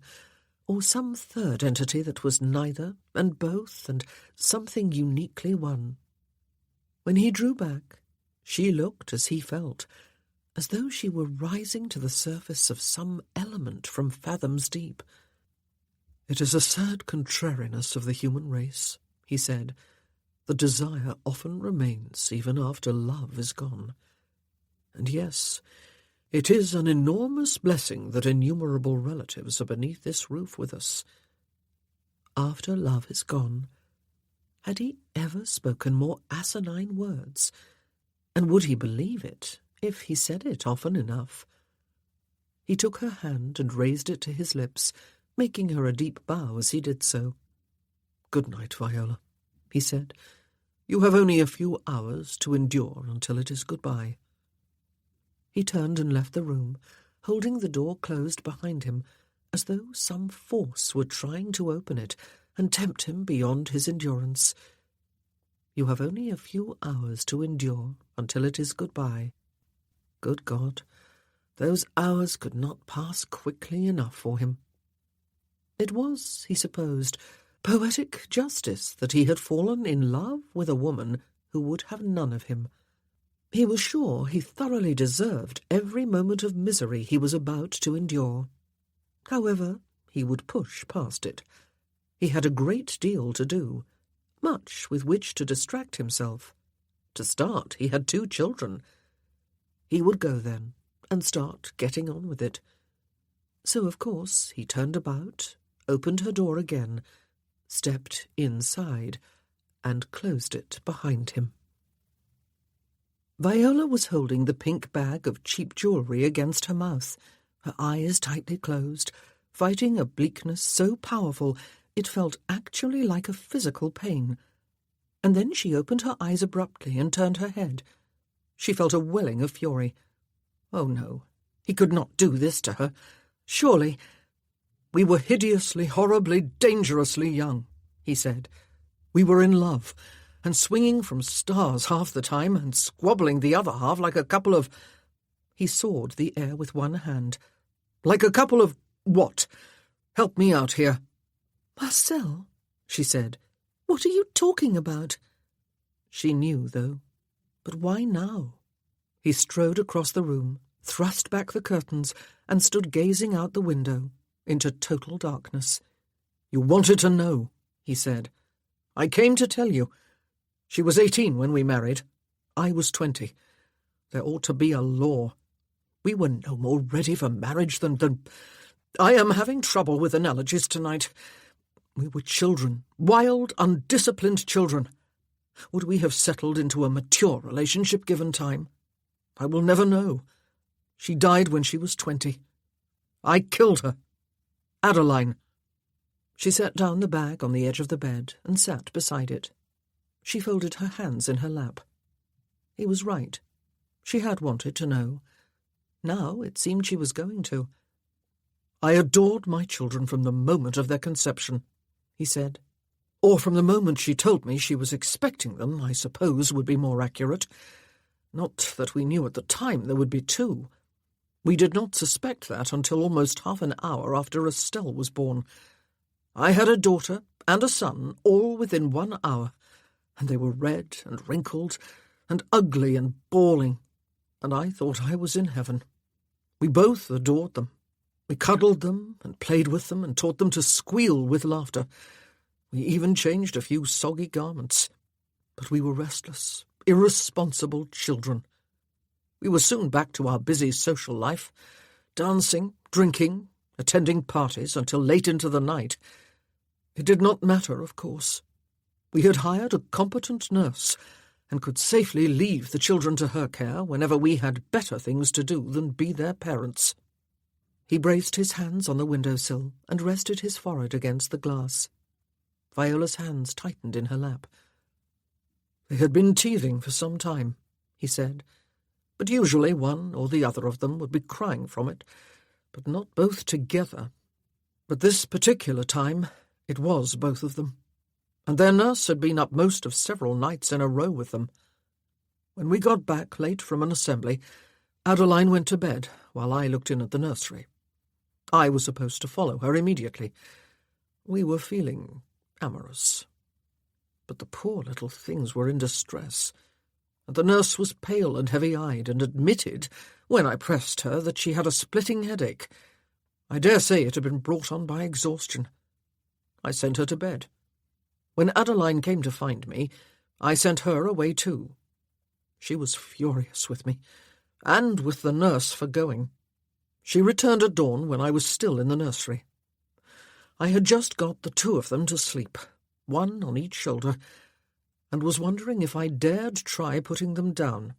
S1: or some third entity that was neither and both and something uniquely one. When he drew back, she looked as he felt, as though she were rising to the surface of some element from fathoms deep. "It is a sad contrariness of the human race," he said. "The desire often remains even after love is gone. And yes, it is an enormous blessing that innumerable relatives are beneath this roof with us. After love is gone, had he ever spoken more asinine words? And would he believe it if he said it often enough? He took her hand and raised it to his lips, making her a deep bow as he did so. "Good night, Viola," he said. "You have only a few hours to endure until it is goodbye." He turned and left the room, holding the door closed behind him, as though some force were trying to open it and tempt him beyond his endurance. You have only a few hours to endure until it is goodbye. Good God, those hours could not pass quickly enough for him. It was, he supposed, poetic justice that he had fallen in love with a woman who would have none of him. He was sure he thoroughly deserved every moment of misery he was about to endure. However, he would push past it. He had a great deal to do, much with which to distract himself. To start, he had 2 children. He would go then, and start getting on with it. So, of course, he turned about, opened her door again, stepped inside, and closed it behind him. Viola was holding the pink bag of cheap jewellery against her mouth, her eyes tightly closed, fighting a bleakness so powerful it felt actually like a physical pain. And then she opened her eyes abruptly and turned her head. She felt a welling of fury. Oh no, he could not do this to her. Surely. We were hideously, horribly, dangerously young, he said. We were in love, and swinging from stars half the time and squabbling the other half like a couple of— He sawed the air with one hand. Like a couple of what? Help me out here.
S5: Marcel, she said, what are you talking about?
S1: She knew, though. But why now? He strode across the room, thrust back the curtains, and stood gazing out the window into total darkness. You wanted to know, he said. I came to tell you. She was 18 when we married. I was 20. There ought to be a law. We were no more ready for marriage than— I am having trouble with analogies tonight. We were children, wild, undisciplined children. Would we have settled into a mature relationship given time? I will never know. She died when she was 20. I killed her. Adeline. She set down the bag on the edge of the bed and sat beside it. She folded her hands in her lap. He was right. She had wanted to know. Now it seemed she was going to. I adored my children from the moment of their conception, he said. Or from the moment she told me she was expecting them, I suppose would be more accurate. Not that we knew at the time there would be two. We did not suspect that until almost half an hour after Estelle was born. I had a daughter and a son all within 1 hour, and they were red and wrinkled and ugly and bawling, and I thought I was in heaven. We both adored them. We cuddled them and played with them and taught them to squeal with laughter. We even changed a few soggy garments. But we were restless, irresponsible children. We were soon back to our busy social life, dancing, drinking, attending parties until late into the night. It did not matter, of course. We had hired a competent nurse and could safely leave the children to her care whenever we had better things to do than be their parents. He braced his hands on the windowsill and rested his forehead against the glass. Viola's hands tightened in her lap. They had been teething for some time, he said, but usually one or the other of them would be crying from it, but not both together. But this particular time, it was both of them, and their nurse had been up most of several nights in a row with them. When we got back late from an assembly, Adeline went to bed while I looked in at the nursery. I was supposed to follow her immediately. We were feeling amorous. But the poor little things were in distress, and the nurse was pale and heavy-eyed and admitted, when I pressed her, that she had a splitting headache. I dare say it had been brought on by exhaustion. I sent her to bed. When Adeline came to find me, I sent her away too. She was furious with me, and with the nurse for going. She returned at dawn when I was still in the nursery. I had just got the two of them to sleep, one on each shoulder, and was wondering if I dared try putting them down.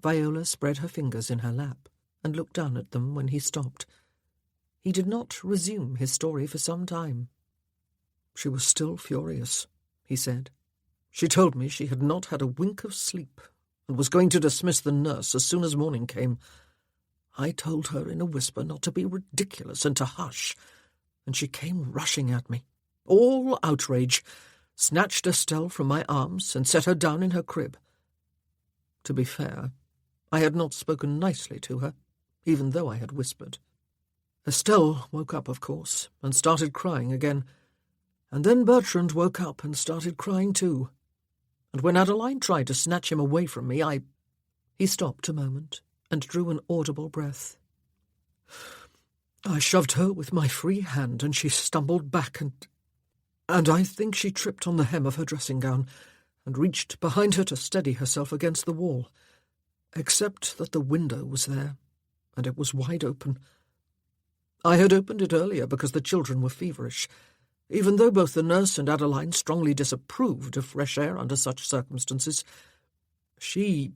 S1: Viola spread her fingers in her lap and looked down at them when he stopped. He did not resume his story for some time. She was still furious, he said. She told me she had not had a wink of sleep and was going to dismiss the nurse as soon as morning came. I told her in a whisper not to be ridiculous and to hush, and she came rushing at me, all outrage, snatched Estelle from my arms and set her down in her crib. To be fair, I had not spoken nicely to her, even though I had whispered. Estelle woke up, of course, and started crying again, and then Bertrand woke up and started crying too. And when Adeline tried to snatch him away from me, He stopped a moment and drew an audible breath. I shoved her with my free hand, and she stumbled back, and I think she tripped on the hem of her dressing gown and reached behind her to steady herself against the wall.
S2: except that the window was there, and it was wide open. I had opened it earlier because the children were feverish, even though both the nurse and Adeline strongly disapproved of fresh air under such circumstances. He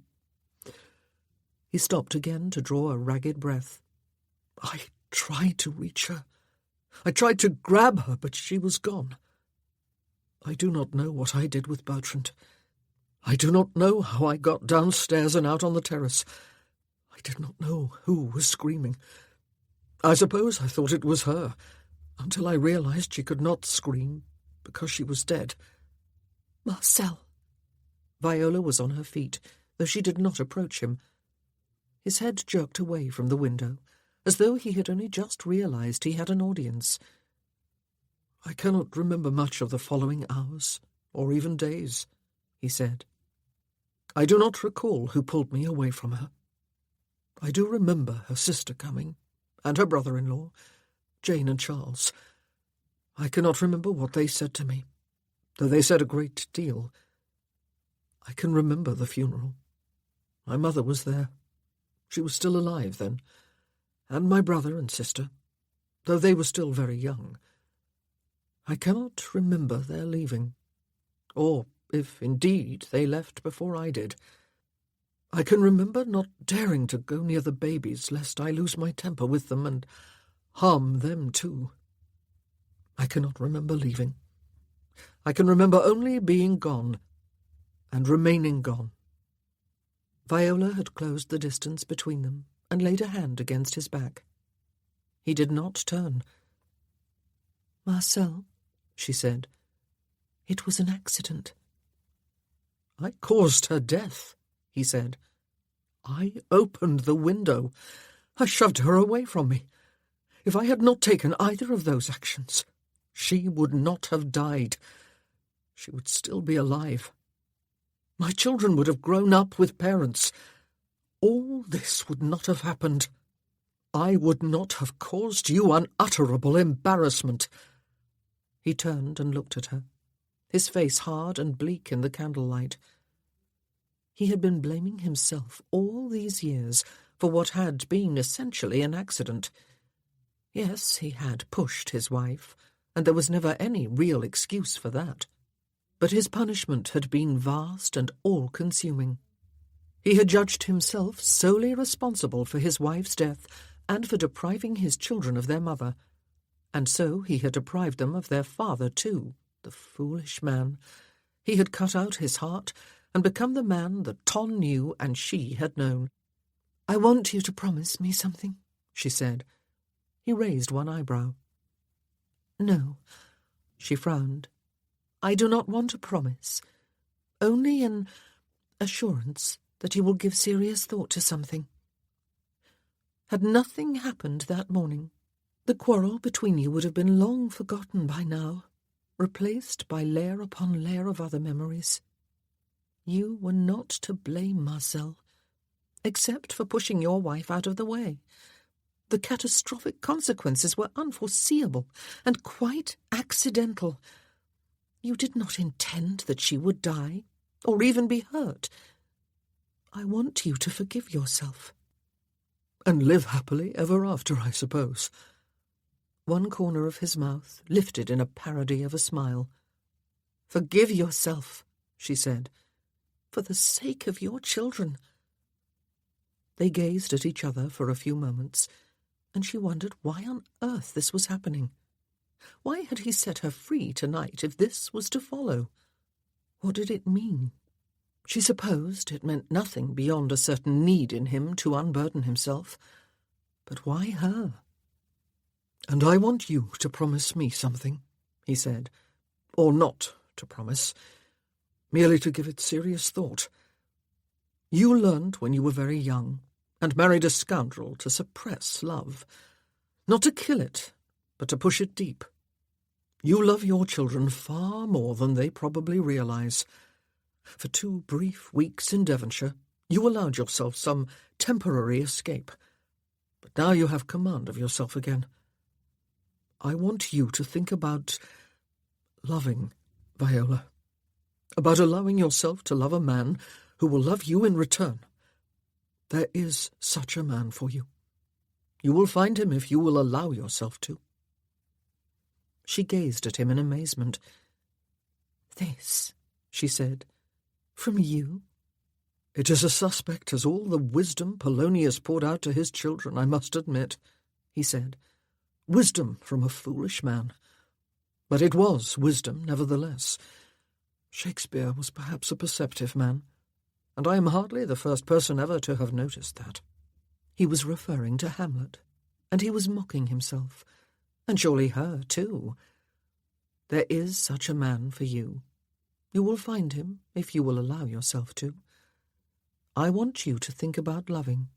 S2: stopped again to draw a ragged breath. I tried to reach her. I tried to grab her, but she was gone. I do not know what I did with Bertrand. I do not know how I got downstairs and out on the terrace. I did not know who was screaming. I suppose I thought it was her, until I realized she could not scream because she was dead.
S5: Marcel.
S3: Viola was on her feet, though she did not approach him. His head jerked away from the window, as though he had only just realized he had an audience.
S2: I cannot remember much of the following hours, or even days, he said. I do not recall who pulled me away from her. I do remember her sister coming, and her brother-in-law, Jane and Charles. I cannot remember what they said to me, though they said a great deal. I can remember the funeral. My mother was there. She was still alive then, and my brother and sister, though they were still very young. I cannot remember their leaving, or if indeed they left before I did. I can remember not daring to go near the babies lest I lose my temper with them and harm them too. I cannot remember leaving. I can remember only being gone and remaining gone.
S3: Viola had closed the distance between them and laid a hand against his back. He did not turn.
S5: Marcel,
S3: she said, it was an accident.
S2: I caused her death, he said. I opened the window. I shoved her away from me. If I had not taken either of those actions, she would not have died. She would still be alive. My children would have grown up with parents. All this would not have happened. I would not have caused you unutterable embarrassment.
S3: He turned and looked at her, his face hard and bleak in the candlelight. He had been blaming himself all these years for what had been essentially an accident. Yes, he had pushed his wife, and there was never any real excuse for that. But his punishment had been vast and all-consuming. He had judged himself solely responsible for his wife's death and for depriving his children of their mother, and so he had deprived them of their father too, the foolish man. He had cut out his heart and become the man that Ton knew and she had known.
S5: I want you to promise me something,
S3: she said. He raised one eyebrow.
S5: No,
S3: she frowned.
S5: I do not want a promise, only an assurance that you will give serious thought to something. Had nothing happened that morning, the quarrel between you would have been long forgotten by now, replaced by layer upon layer of other memories. You were not to blame, Marcel, except for pushing your wife out of the way. The catastrophic consequences were unforeseeable and quite accidental. You did not intend that she would die, or even be hurt. I want you to forgive yourself.
S2: And live happily ever after, I suppose.
S3: One corner of his mouth lifted in a parody of a smile.
S5: Forgive yourself,
S3: she said,
S5: for the sake of your children.
S3: They gazed at each other for a few moments, and she wondered why on earth this was happening. Why had he set her free tonight if this was to follow? What did it mean? She supposed it meant nothing beyond a certain need in him to unburden himself. But why her?
S2: And I want you to promise me something, he said. Or not to promise, merely to give it serious thought. You learned when you were very young, and married a scoundrel, to suppress love. Not to kill it, but to push it deep. You love your children far more than they probably realize. For 2 brief weeks in Devonshire, you allowed yourself some temporary escape. But now you have command of yourself again. I want you to think about loving, Viola. About allowing yourself to love a man who will love you in return. There is such a man for you. You will find him if you will allow yourself to.
S3: She gazed at him in amazement. "This," she said, "from you?"
S2: It is as suspect as all the wisdom Polonius poured out to his children, I must admit, he said. Wisdom from a foolish man. But it was wisdom, nevertheless. Shakespeare was perhaps a perceptive man, and I am hardly the first person ever to have noticed that.
S3: He was referring to Hamlet, and he was mocking himself, and surely her too. There is such a man for you. You will find him if you will allow yourself to. I want you to think about loving.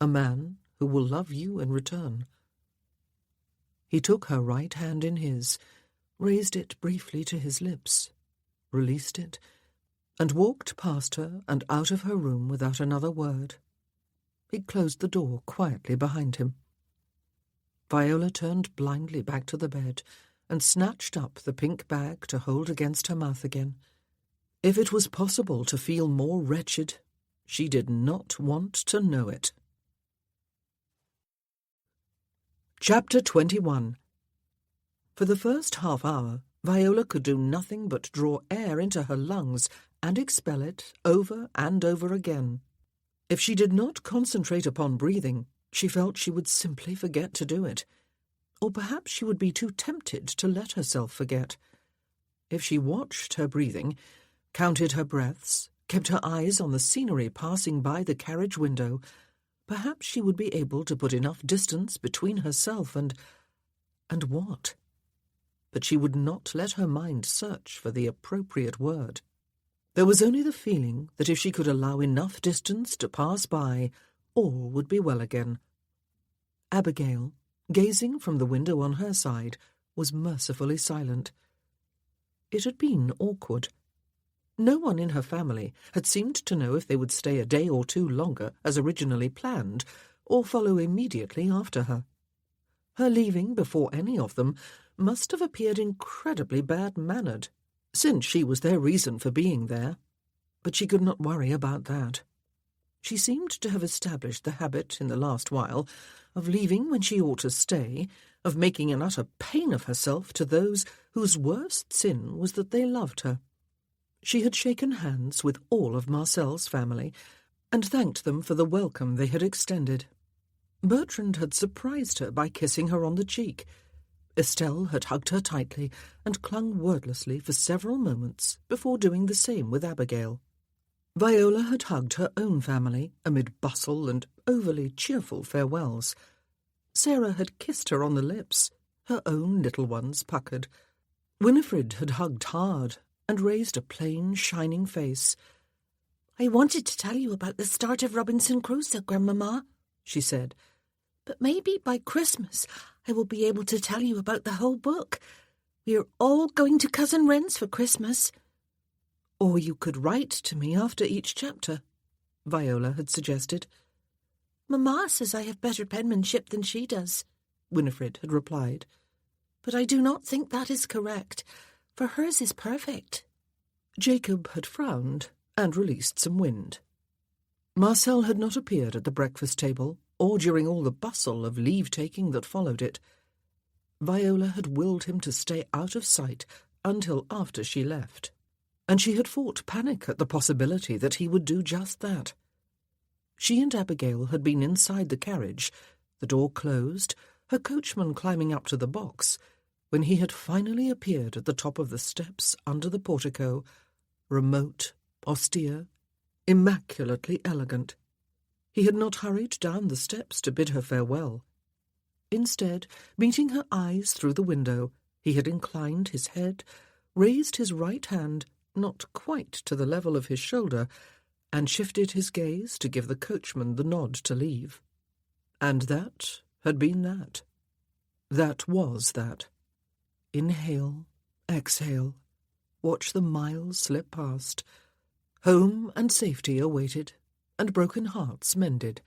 S3: A man who will love you in return. He took her right hand in his, raised it briefly to his lips, released it, and walked past her and out of her room without another word. He closed the door quietly behind him. Viola turned blindly back to the bed and snatched up the pink bag to hold against her mouth again. If it was possible to feel more wretched, she did not want to know it. Chapter 21. For the first half hour, Viola could do nothing but draw air into her lungs and expel it over and over again. If she did not concentrate upon breathing, she felt she would simply forget to do it. Or perhaps she would be too tempted to let herself forget. If she watched her breathing, counted her breaths, kept her eyes on the scenery passing by the carriage window, perhaps she would be able to put enough distance between herself and what? But she would not let her mind search for the appropriate word. There was only the feeling that if she could allow enough distance to pass by, all would be well again. Abigail, gazing from the window on her side, was mercifully silent. It had been awkward. No one in her family had seemed to know if they would stay a day or two longer, as originally planned, or follow immediately after her. Her leaving before any of them must have appeared incredibly bad-mannered, since she was their reason for being there. But she could not worry about that. She seemed to have established the habit in the last while of leaving when she ought to stay, of making an utter pain of herself to those whose worst sin was that they loved her. She had shaken hands with all of Marcel's family and thanked them for the welcome they had extended. Bertrand had surprised her by kissing her on the cheek. Estelle had hugged her tightly and clung wordlessly for several moments before doing the same with Abigail. Viola had hugged her own family amid bustle and overly cheerful farewells. Sarah had kissed her on the lips, her own little ones puckered. Winifred had hugged hard and raised a plain, shining face.
S5: "I wanted to tell you about the start of Robinson Crusoe, Grandmamma," she said. "But maybe by Christmas I will be able to tell you about the whole book. We are all going to Cousin Wren's for Christmas."
S3: "Or you could write to me after each chapter," Viola had suggested.
S5: "Mamma says I have better penmanship than she does,"
S3: Winifred had replied.
S5: "But I do not think that is correct, for hers is perfect."
S3: Jacob had frowned and released some wind. Marcel had not appeared at the breakfast table or during all the bustle of leave-taking that followed it. Viola had willed him to stay out of sight until after she left, and she had fought panic at the possibility that he would do just that. She and Abigail had been inside the carriage, the door closed, her coachman climbing up to the box, when he had finally appeared at the top of the steps under the portico, remote, austere, immaculately elegant. He had not hurried down the steps to bid her farewell. Instead, meeting her eyes through the window, he had inclined his head, raised his right hand not quite to the level of his shoulder, and shifted his gaze to give the coachman the nod to leave. And that had been that. That was that. Inhale, exhale, watch the miles slip past. Home and safety awaited, and broken hearts mended.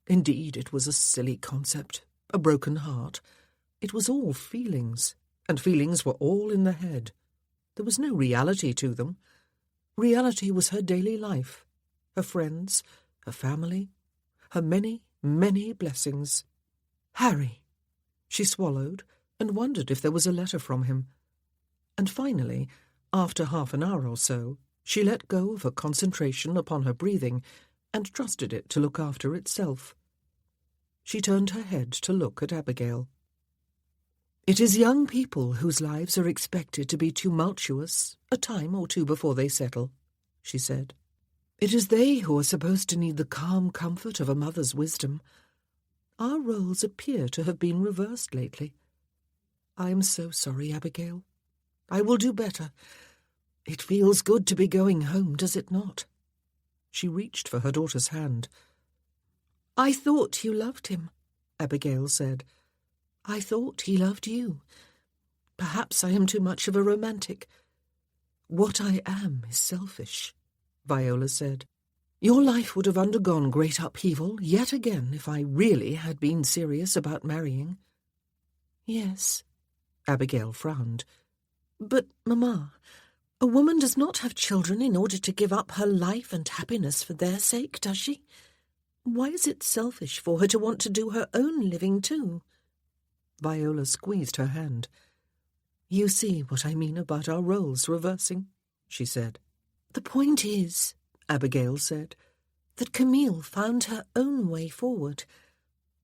S3: Indeed, it was a silly concept, a broken heart. It was all feelings, and feelings were all in the head. There was no reality to them. Reality was her daily life, her friends,
S1: her family, her many, many blessings. Harry. She swallowed and wondered if there was a letter from him. And finally, after half an hour or so, she let go of her concentration upon her breathing and trusted it to look after itself. She turned her head to look at Abigail. "It is young people whose lives are expected to be tumultuous a time or two before they settle," she said. "It is they who are supposed to need the calm comfort of a mother's wisdom. Our roles appear to have been reversed lately. I am so sorry, Abigail. I will do better. It feels good to be going home, does it not?" She reached for her daughter's hand. "I thought you loved him," Abigail said. "I thought he loved you. Perhaps I am too much of a romantic." "What I am is selfish," Viola said. "Your life would have undergone great upheaval yet again if I really had been serious about marrying." "Yes," Abigail frowned. "But, Mamma, a woman does not have children in order to give up her life and happiness for their sake, does she? Why is it selfish for her to want to do her own living too?" Viola squeezed her hand. "You see what I mean about our roles reversing," she said. "The point is," Abigail said, "that Camille found her own way forward.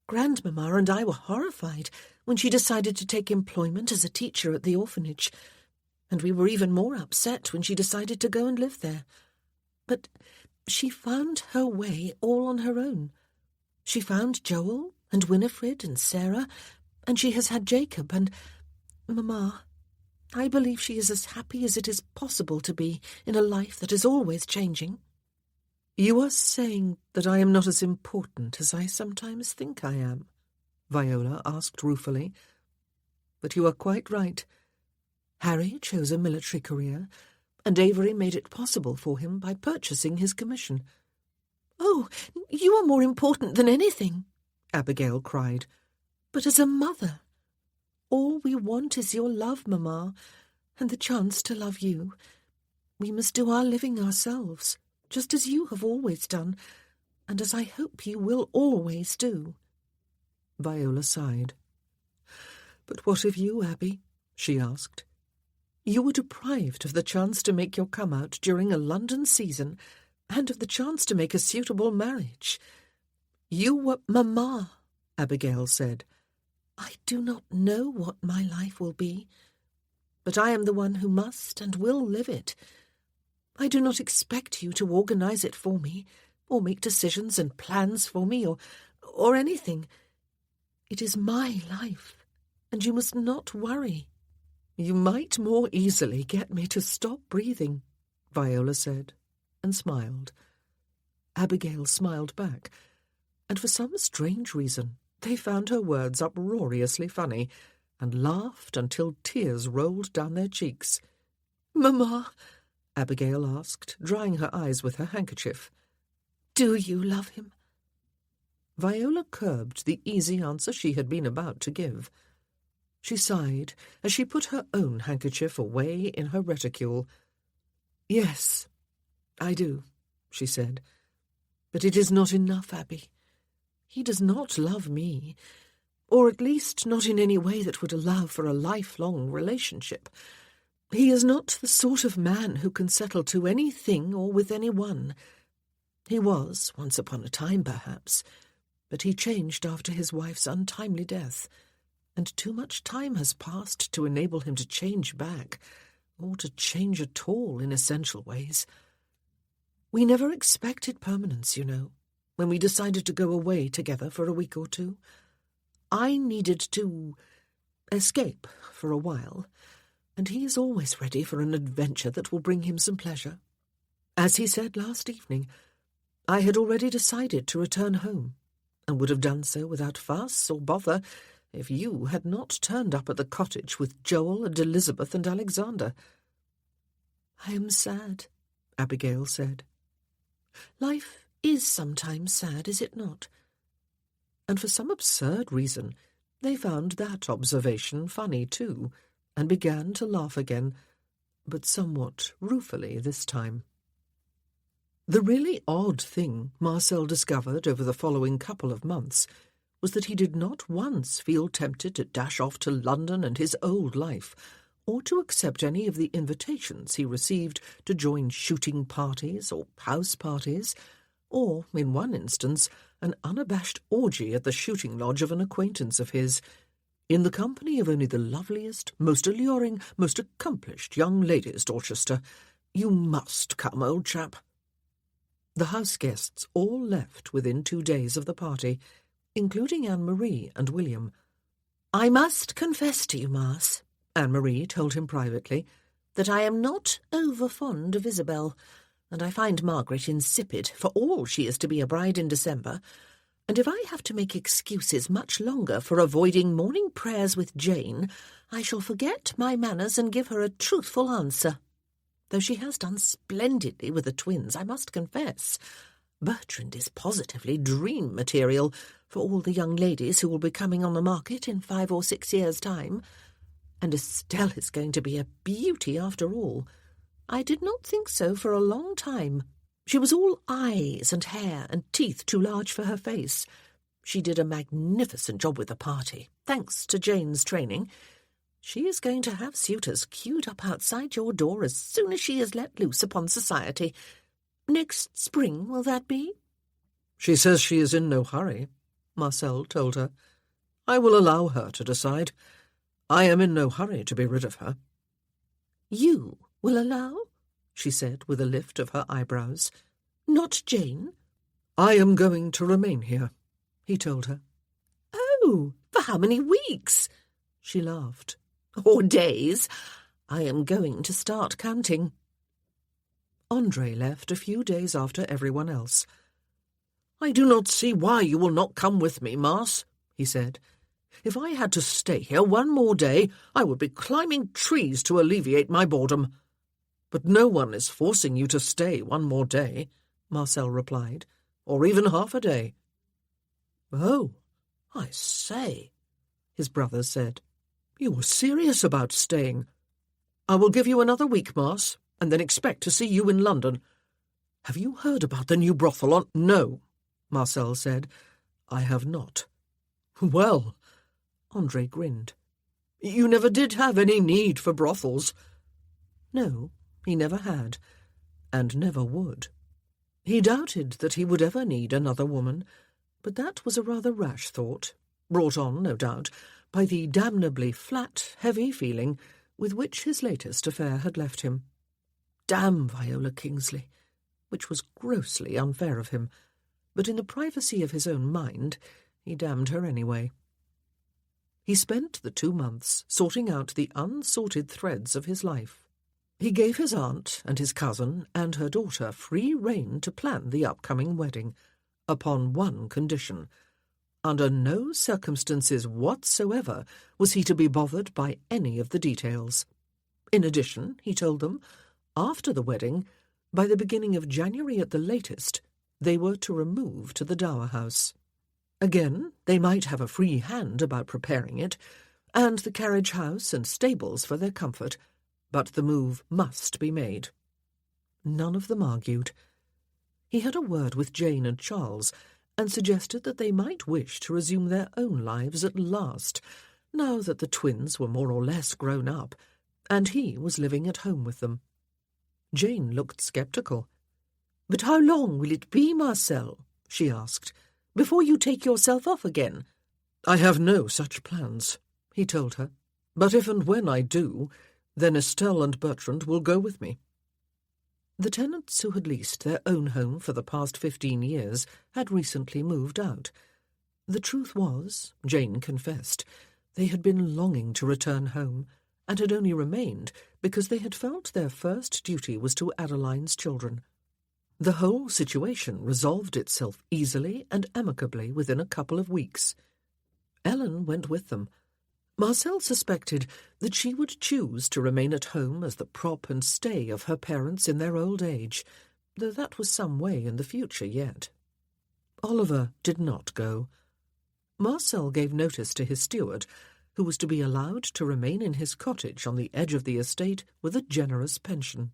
S1: Grandmamma and I were horrified when she decided to take employment as a teacher at the orphanage, and we were even more upset when she decided to go and live there. But she found her way all on her own. She found Joel and Winifred and Sarah, and she has had Jacob, and, Mamma, I believe she is as happy as it is possible to be in a life that is always changing." "You are saying that I am not as important as I sometimes think I am?" Viola asked ruefully. "But you are quite right. Harry chose a military career, and Avery made it possible for him by purchasing his commission." "Oh, you are more important than anything," Abigail cried. "But as a mother, all we want is your love, Mamma, and the chance to love you. We must do our living ourselves, just as you have always done, and as I hope you will always do." Viola sighed. "But what of you, Abby?" she asked. "You were deprived of the chance to make your come-out during a London season, and of the chance to make a suitable marriage. You were—" "Mamma," Abigail said, "I do not know what my life will be, but I am the one who must and will live it. I do not expect you to organize it for me, or make decisions and plans for me, or anything. It is my life, and you must not worry." "You might more easily get me to stop breathing," Viola said, and smiled. Abigail smiled back, and for some strange reason they found her words uproariously funny, and laughed until tears rolled down their cheeks. "Mamma," Abigail asked, drying her eyes with her handkerchief, "do you love him?" Viola curbed the easy answer she had been about to give. She sighed as she put her own handkerchief away in her reticule. "Yes, I do," she said. "But it is not enough, Abby. He does not love me, or at least not in any way that would allow for a lifelong relationship. He is not the sort of man who can settle to anything or with anyone. He was, once upon a time, perhaps, but he changed after his wife's untimely death, and too much time has passed to enable him to change back, or to change at all in essential ways. We never expected permanence, you know, when we decided to go away together for a week or two. I needed to escape for a while, and he is always ready for an adventure that will bring him some pleasure. As he said last evening, I had already decided to return home, and would have done so without fuss or bother if you had not turned up at the cottage with Joel and Elizabeth and Alexander." "I am sad," Abigail said. "Life is sometimes sad, is it not?" And for some absurd reason they found that observation funny too, and began to laugh again, but somewhat ruefully this time. The really odd thing Marcel discovered over the following couple of months was that he did not once feel tempted to dash off to London and his old life, or to accept any of the invitations he received to join shooting parties or house parties, or, in one instance, an unabashed orgy at the shooting lodge of an acquaintance of his, in the company of only the loveliest, most alluring, most accomplished young ladies, Dorchester. You must come, old chap. The house guests all left within 2 days of the party, including Anne-Marie and William.
S5: "I must confess to you, Mars," Anne-Marie told him privately, "that I am not over-fond of Isabel, and I find Margaret insipid, for all she is to be a bride in December, and if I have to make excuses much longer for avoiding morning prayers with Jane, I shall forget my manners and give her a truthful answer. Though she has done splendidly with the twins, I must confess. Bertrand is positively dream material for all the young ladies who will be coming on the market in 5 or 6 years' time. And Estelle is going to be a beauty after all. I did not think so for a long time. She was all eyes and hair and teeth too large for her face. She did a magnificent job with the party, thanks to Jane's training. She is going to have suitors queued up outside your door as soon as she is let loose upon society. Next spring, will that be?"
S1: "She says she is in no hurry," Marcel told her. "I will allow her to decide. I am in no hurry to be rid of her."
S5: "You will allow?" she said with a lift of her eyebrows. "Not Jane?"
S1: "I am going to remain here," he told her.
S5: "Oh, for how many weeks?" She laughed. "Or days? I am going to start counting."
S1: André left a few days after everyone else. "I do not see why you will not come with me, Mars," he said. "If I had to stay here one more day, I would be climbing trees to alleviate my boredom." "But no one is forcing you to stay one more day," Marcel replied, "or even half a day." "Oh, I say," his brother said. "You were serious about staying. I will give you another week, Mars, and then expect to see you in London. Have you heard about the new brothel on—" "No," Marcel said. "I have not." "Well," André grinned, "you never did have any need for brothels." No, he never had, and never would. He doubted that he would ever need another woman, but that was a rather rash thought, brought on, no doubt, by the damnably flat, heavy feeling with which his latest affair had left him. Damn Viola Kingsley, which was grossly unfair of him, but in the privacy of his own mind he damned her anyway. He spent the 2 months sorting out the unsorted threads of his life. He gave his aunt and his cousin and her daughter free rein to plan the upcoming wedding, upon one condition. Under no circumstances whatsoever was he to be bothered by any of the details. In addition, he told them, after the wedding, by the beginning of January at the latest, they were to remove to the dower house. Again, they might have a free hand about preparing it, and the carriage house and stables for their comfort, but the move must be made. None of them argued. He had a word with Jane and Charles, and suggested that they might wish to resume their own lives at last, now that the twins were more or less grown up, and he was living at home with them. Jane looked sceptical. "But how long will it be, Marcel?" she asked, "before you take yourself off again?" "I have no such plans," he told her. "But if and when I do, then Estelle and Bertrand will go with me." The tenants who had leased their own home for the past 15 years had recently moved out. The truth was, Jane confessed, they had been longing to return home, and had only remained because they had felt their first duty was to Adeline's children. The whole situation resolved itself easily and amicably within a couple of weeks. Ellen went with them. Marcel suspected that she would choose to remain at home as the prop and stay of her parents in their old age, though that was some way in the future yet. Oliver did not go. Marcel gave notice to his steward, who was to be allowed to remain in his cottage on the edge of the estate with a generous pension.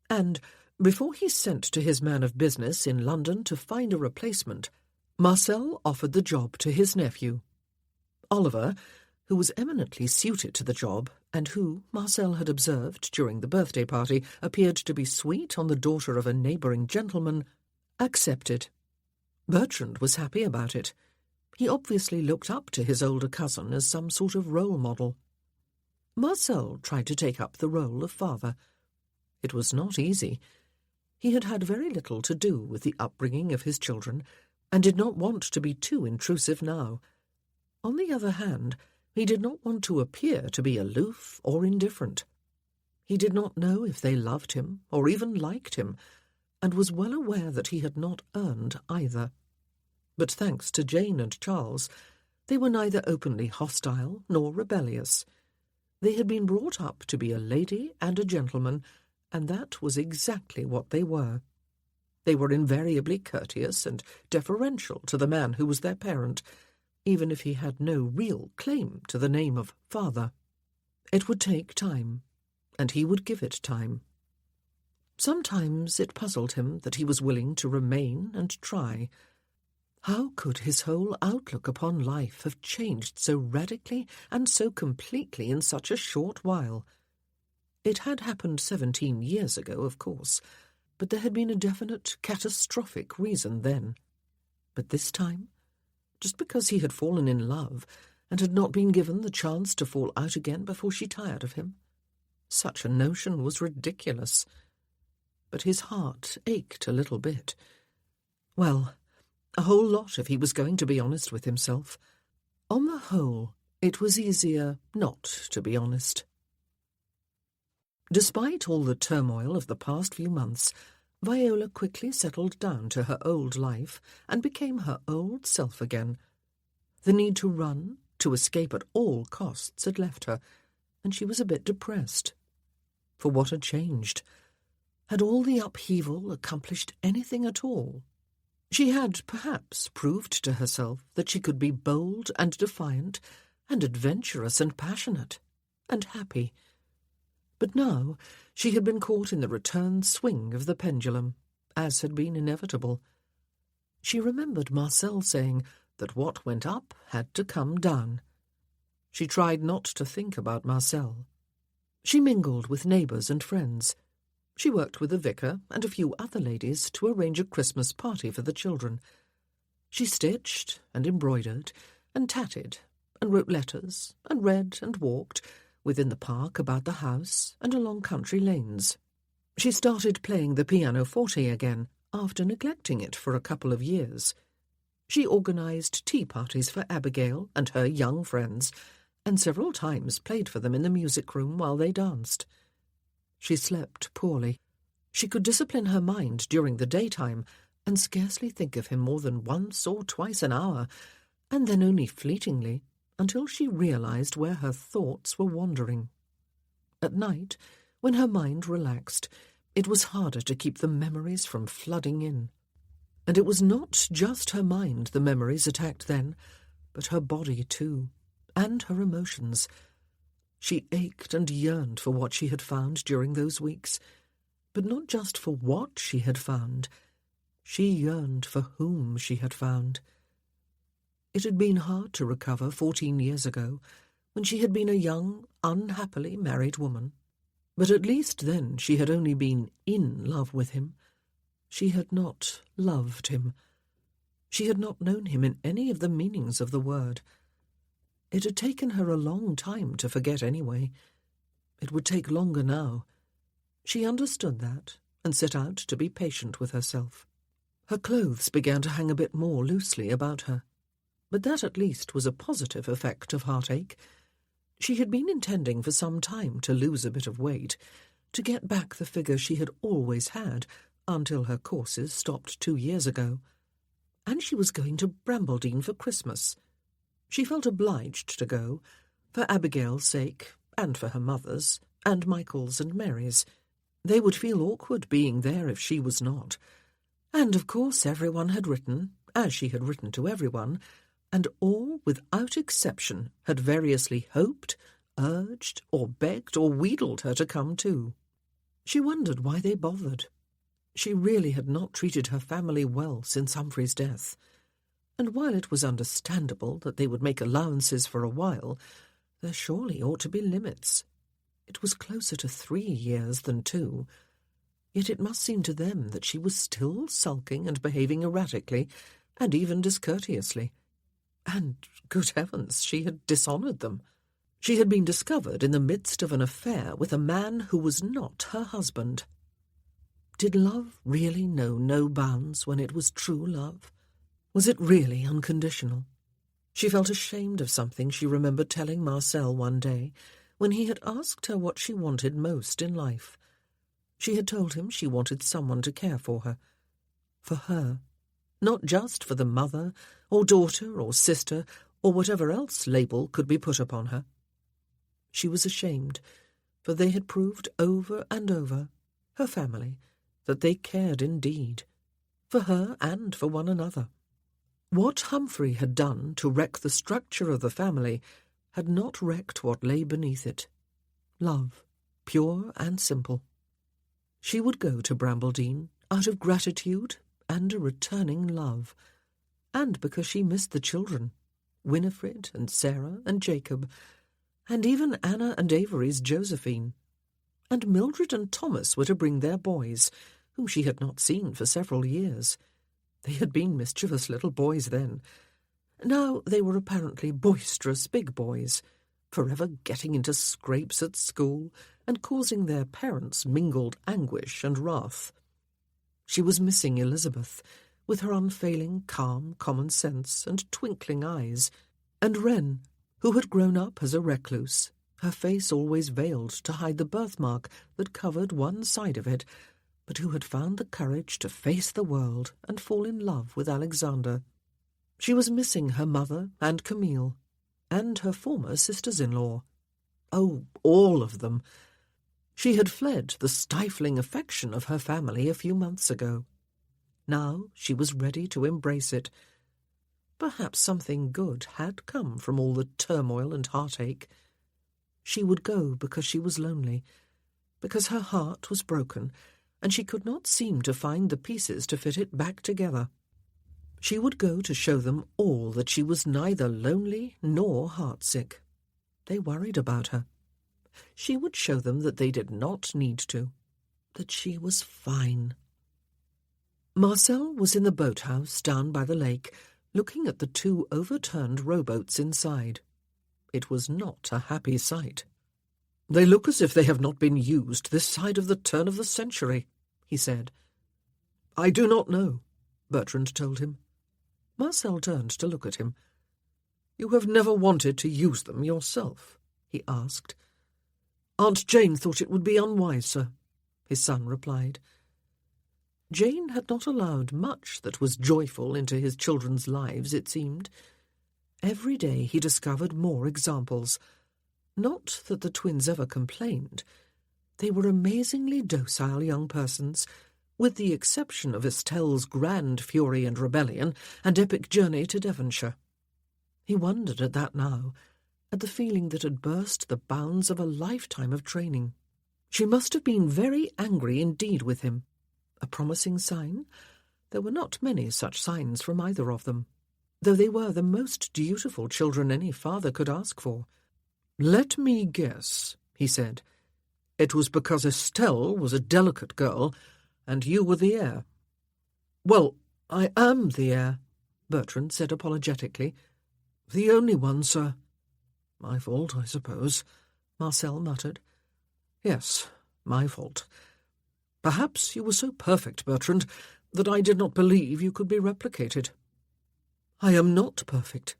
S1: And, Before he sent to his man of business in London to find a replacement, Marcel offered the job to his nephew. Oliver, who was eminently suited to the job, and who, Marcel had observed during the birthday party, appeared to be sweet on the daughter of a neighbouring gentleman, accepted. Bertrand was happy about it. He obviously looked up to his older cousin as some sort of role model. Marcel tried to take up the role of father. It was not easy. He had had very little to do with the upbringing of his children, and did not want to be too intrusive now. On the other hand, he did not want to appear to be aloof or indifferent. He did not know if they loved him or even liked him, and was well aware that he had not earned either. But thanks to Jane and Charles, they were neither openly hostile nor rebellious. They had been brought up to be a lady and a gentleman, and that was exactly what they were. They were invariably courteous and deferential to the man who was their parent, even if he had no real claim to the name of father. It would take time, and he would give it time. Sometimes it puzzled him that he was willing to remain and try. How could his whole outlook upon life have changed so radically and so completely in such a short while? It had happened 17 years ago, of course, but there had been a definite, catastrophic reason then. But this time, just because he had fallen in love and had not been given the chance to fall out again before she tired of him, such a notion was ridiculous. But his heart ached a little bit. Well, a whole lot if he was going to be honest with himself. On the whole, it was easier not to be honest. Despite all the turmoil of the past few months, Viola quickly settled down to her old life and became her old self again. The need to run, to escape at all costs, had left her, and she was a bit depressed. For what had changed? Had all the upheaval accomplished anything at all? She had, perhaps, proved to herself that she could be bold and defiant, and adventurous and passionate, and happy. But now she had been caught in the return swing of the pendulum, as had been inevitable. She remembered Marcel saying that what went up had to come down. She tried not to think about Marcel. She mingled with neighbours and friends. She worked with the vicar and a few other ladies to arrange a Christmas party for the children. She stitched and embroidered and tatted and wrote letters and read and walked within the park, about the house, and along country lanes. She started playing the pianoforte again after neglecting it for a couple of years. She organised tea parties for Abigail and her young friends, and several times played for them in the music room while they danced. She slept poorly. She could discipline her mind during the daytime and scarcely think of him more than once or twice an hour, and then only fleetingly, until she realised where her thoughts were wandering. At night, when her mind relaxed, it was harder to keep the memories from flooding in. And it was not just her mind the memories attacked then, but her body too, and her emotions. She ached and yearned for what she had found during those weeks, but not just for what she had found. She yearned for whom she had found. It had been hard to recover 14 years ago, when she had been a young, unhappily married woman. But at least then she had only been in love with him. She had not loved him. She had not known him in any of the meanings of the word. It had taken her a long time to forget anyway. It would take longer now. She understood that, and set out to be patient with herself. Her clothes began to hang a bit more loosely about her. But that at least was a positive effect of heartache. She had been intending for some time to lose a bit of weight, to get back the figure she had always had, until her courses stopped 2 years ago. And she was going to Brambledene for Christmas. She felt obliged to go, for Abigail's sake, and for her mother's, and Michael's and Mary's. They would feel awkward being there if she was not. And of course everyone had written, as she had written to everyone, and all, without exception, had variously hoped, urged, or begged, or wheedled her to come too. She wondered why they bothered.
S3: She really had not treated her family well since Humphrey's death, and while it was understandable that they would make allowances for a while, there surely ought to be limits. It was closer to 3 years than 2, yet it must seem to them that she was still sulking and behaving erratically, and even discourteously. And, good heavens, she had dishonoured them. She had been discovered in the midst of an affair with a man who was not her husband. Did love really know no bounds when it was true love? Was it really unconditional? She felt ashamed of something she remembered telling Marcel one day, when he had asked her what she wanted most in life. She had told him she wanted someone to care for her. For her. Not just for the mother, or daughter, or sister, or whatever else label could be put upon her. She was ashamed, for they had proved over and over, her family, that they cared indeed, for her and for one another. What Humphrey had done to wreck the structure of the family had not wrecked what lay beneath it. Love, pure and simple. She would go to Brambledene out of gratitude and a returning love, and because she missed the children, Winifred and Sarah and Jacob, and even Anna and Avery's Josephine. And Mildred and Thomas were to bring their boys, whom she had not seen for several years. They had been mischievous little boys then. Now they were apparently boisterous big boys, forever getting into scrapes at school and causing their parents mingled anguish and wrath. She was missing Elizabeth, with her unfailing calm common sense and twinkling eyes, and Wren, who had grown up as a recluse, her face always veiled to hide the birthmark that covered one side of it, but who had found the courage to face the world and fall in love with Alexander. She was missing her mother and Camille, and her former sisters-in-law. Oh, all of them. She had fled the stifling affection of her family a few months ago. Now she was ready to embrace it. Perhaps something good had come from all the turmoil and heartache. She would go because she was lonely, because her heart was broken, and she could not seem to find the pieces to fit it back together. She would go to show them all that she was neither lonely nor heartsick. They worried about her. She would show them that they did not need to, that she was fine. Marcel was in the boathouse down by the lake, looking at the 2 overturned rowboats inside. It was not a happy sight. "They look as if they have not been used this side of the turn of the century," he said. "I do not know," Bertrand told him. Marcel turned to look at him. "You have never wanted to use them yourself?" he asked. "Aunt Jane thought it would be unwise, sir," his son replied. Jane had not allowed much that was joyful into his children's lives, it seemed. Every day he discovered more examples. Not that the twins ever complained. They were amazingly docile young persons, with the exception of Estelle's grand fury and rebellion and epic journey to Devonshire. He wondered at that now, at the feeling that had burst the bounds of a lifetime of training. She must have been very angry indeed with him. A promising sign? There were not many such signs from either of them, though they were the most dutiful children any father could ask for. "Let me guess," he said. "It was because Estelle was a delicate girl, and you were the heir." "Well, I am the heir," Bertrand said apologetically. "The only one, sir." "My fault, I suppose," Marcel muttered. "Yes, my fault. Perhaps you were so perfect, Bertrand, that I did not believe you could be replicated." "I am not perfect,"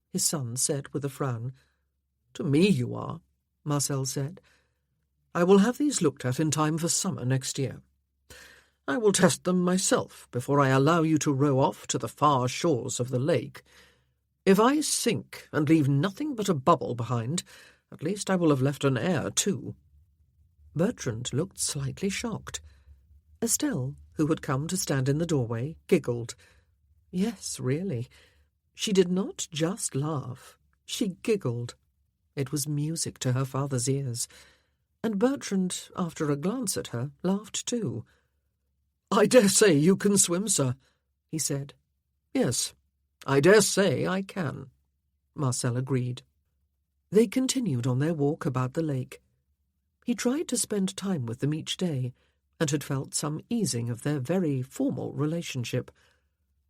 S3: his son said with a frown. "To me you are," Marcel said. "I will have these looked at in time for summer next year. I will test them myself before I allow you to row off to the far shores of the lake. If I sink and leave nothing but a bubble behind, at least I will have left an heir too." Bertrand looked slightly shocked. Estelle, who had come to stand in the doorway, giggled. Yes, really. She did not just laugh. She giggled. It was music to her father's ears. And Bertrand, after a glance at her, laughed too.
S2: I dare say you can swim, sir, he said. Yes, I dare say I can, Marcel agreed.
S1: They continued on their walk about the lake. He tried to spend time with them each day, and had felt some easing of their very formal relationship.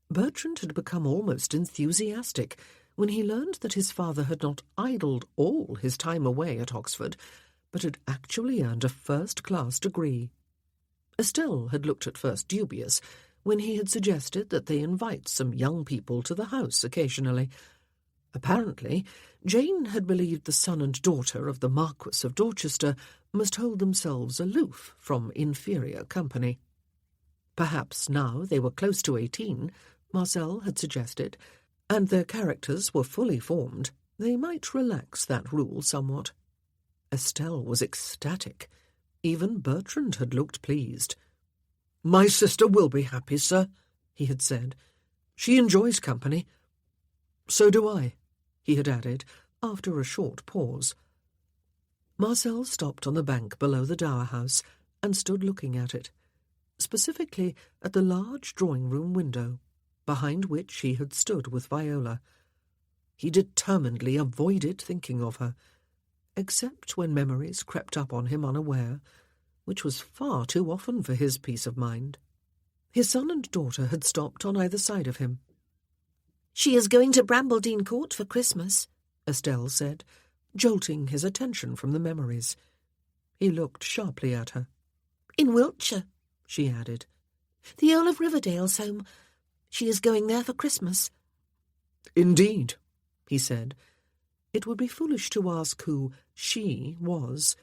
S1: Bertrand had become almost enthusiastic when he learned that his father had not idled all his time away at Oxford, but had actually earned a first-class degree. Estelle had looked at first dubious when he had suggested that they invite some young people to the house occasionally. Apparently, Jane had believed the son and daughter of the Marquis of Dorchester must hold themselves aloof from inferior company. Perhaps now they were close to 18, Marcel had suggested, and their characters were fully formed, they might relax that rule somewhat. Estelle was ecstatic. Even Bertrand had looked pleased.
S2: My sister will be happy, sir, he had said. She enjoys company. So do I, he had added, after a short pause.
S1: Marcel stopped on the bank below the dower house and stood looking at it, specifically at the large drawing-room window, behind which he had stood with Viola. He determinedly avoided thinking of her, except when memories crept up on him unaware, which was far too often for his peace of mind. His son and daughter had stopped on either side of him.
S5: "She is going to Brambledene Court for Christmas,"
S1: Estelle said, jolting his attention from the memories. He looked sharply at her.
S5: "In Wiltshire,"
S1: she added.
S5: "The Earl of Riverdale's home. She is going there for Christmas."
S2: Indeed,
S1: he said. It would be foolish to ask who she was.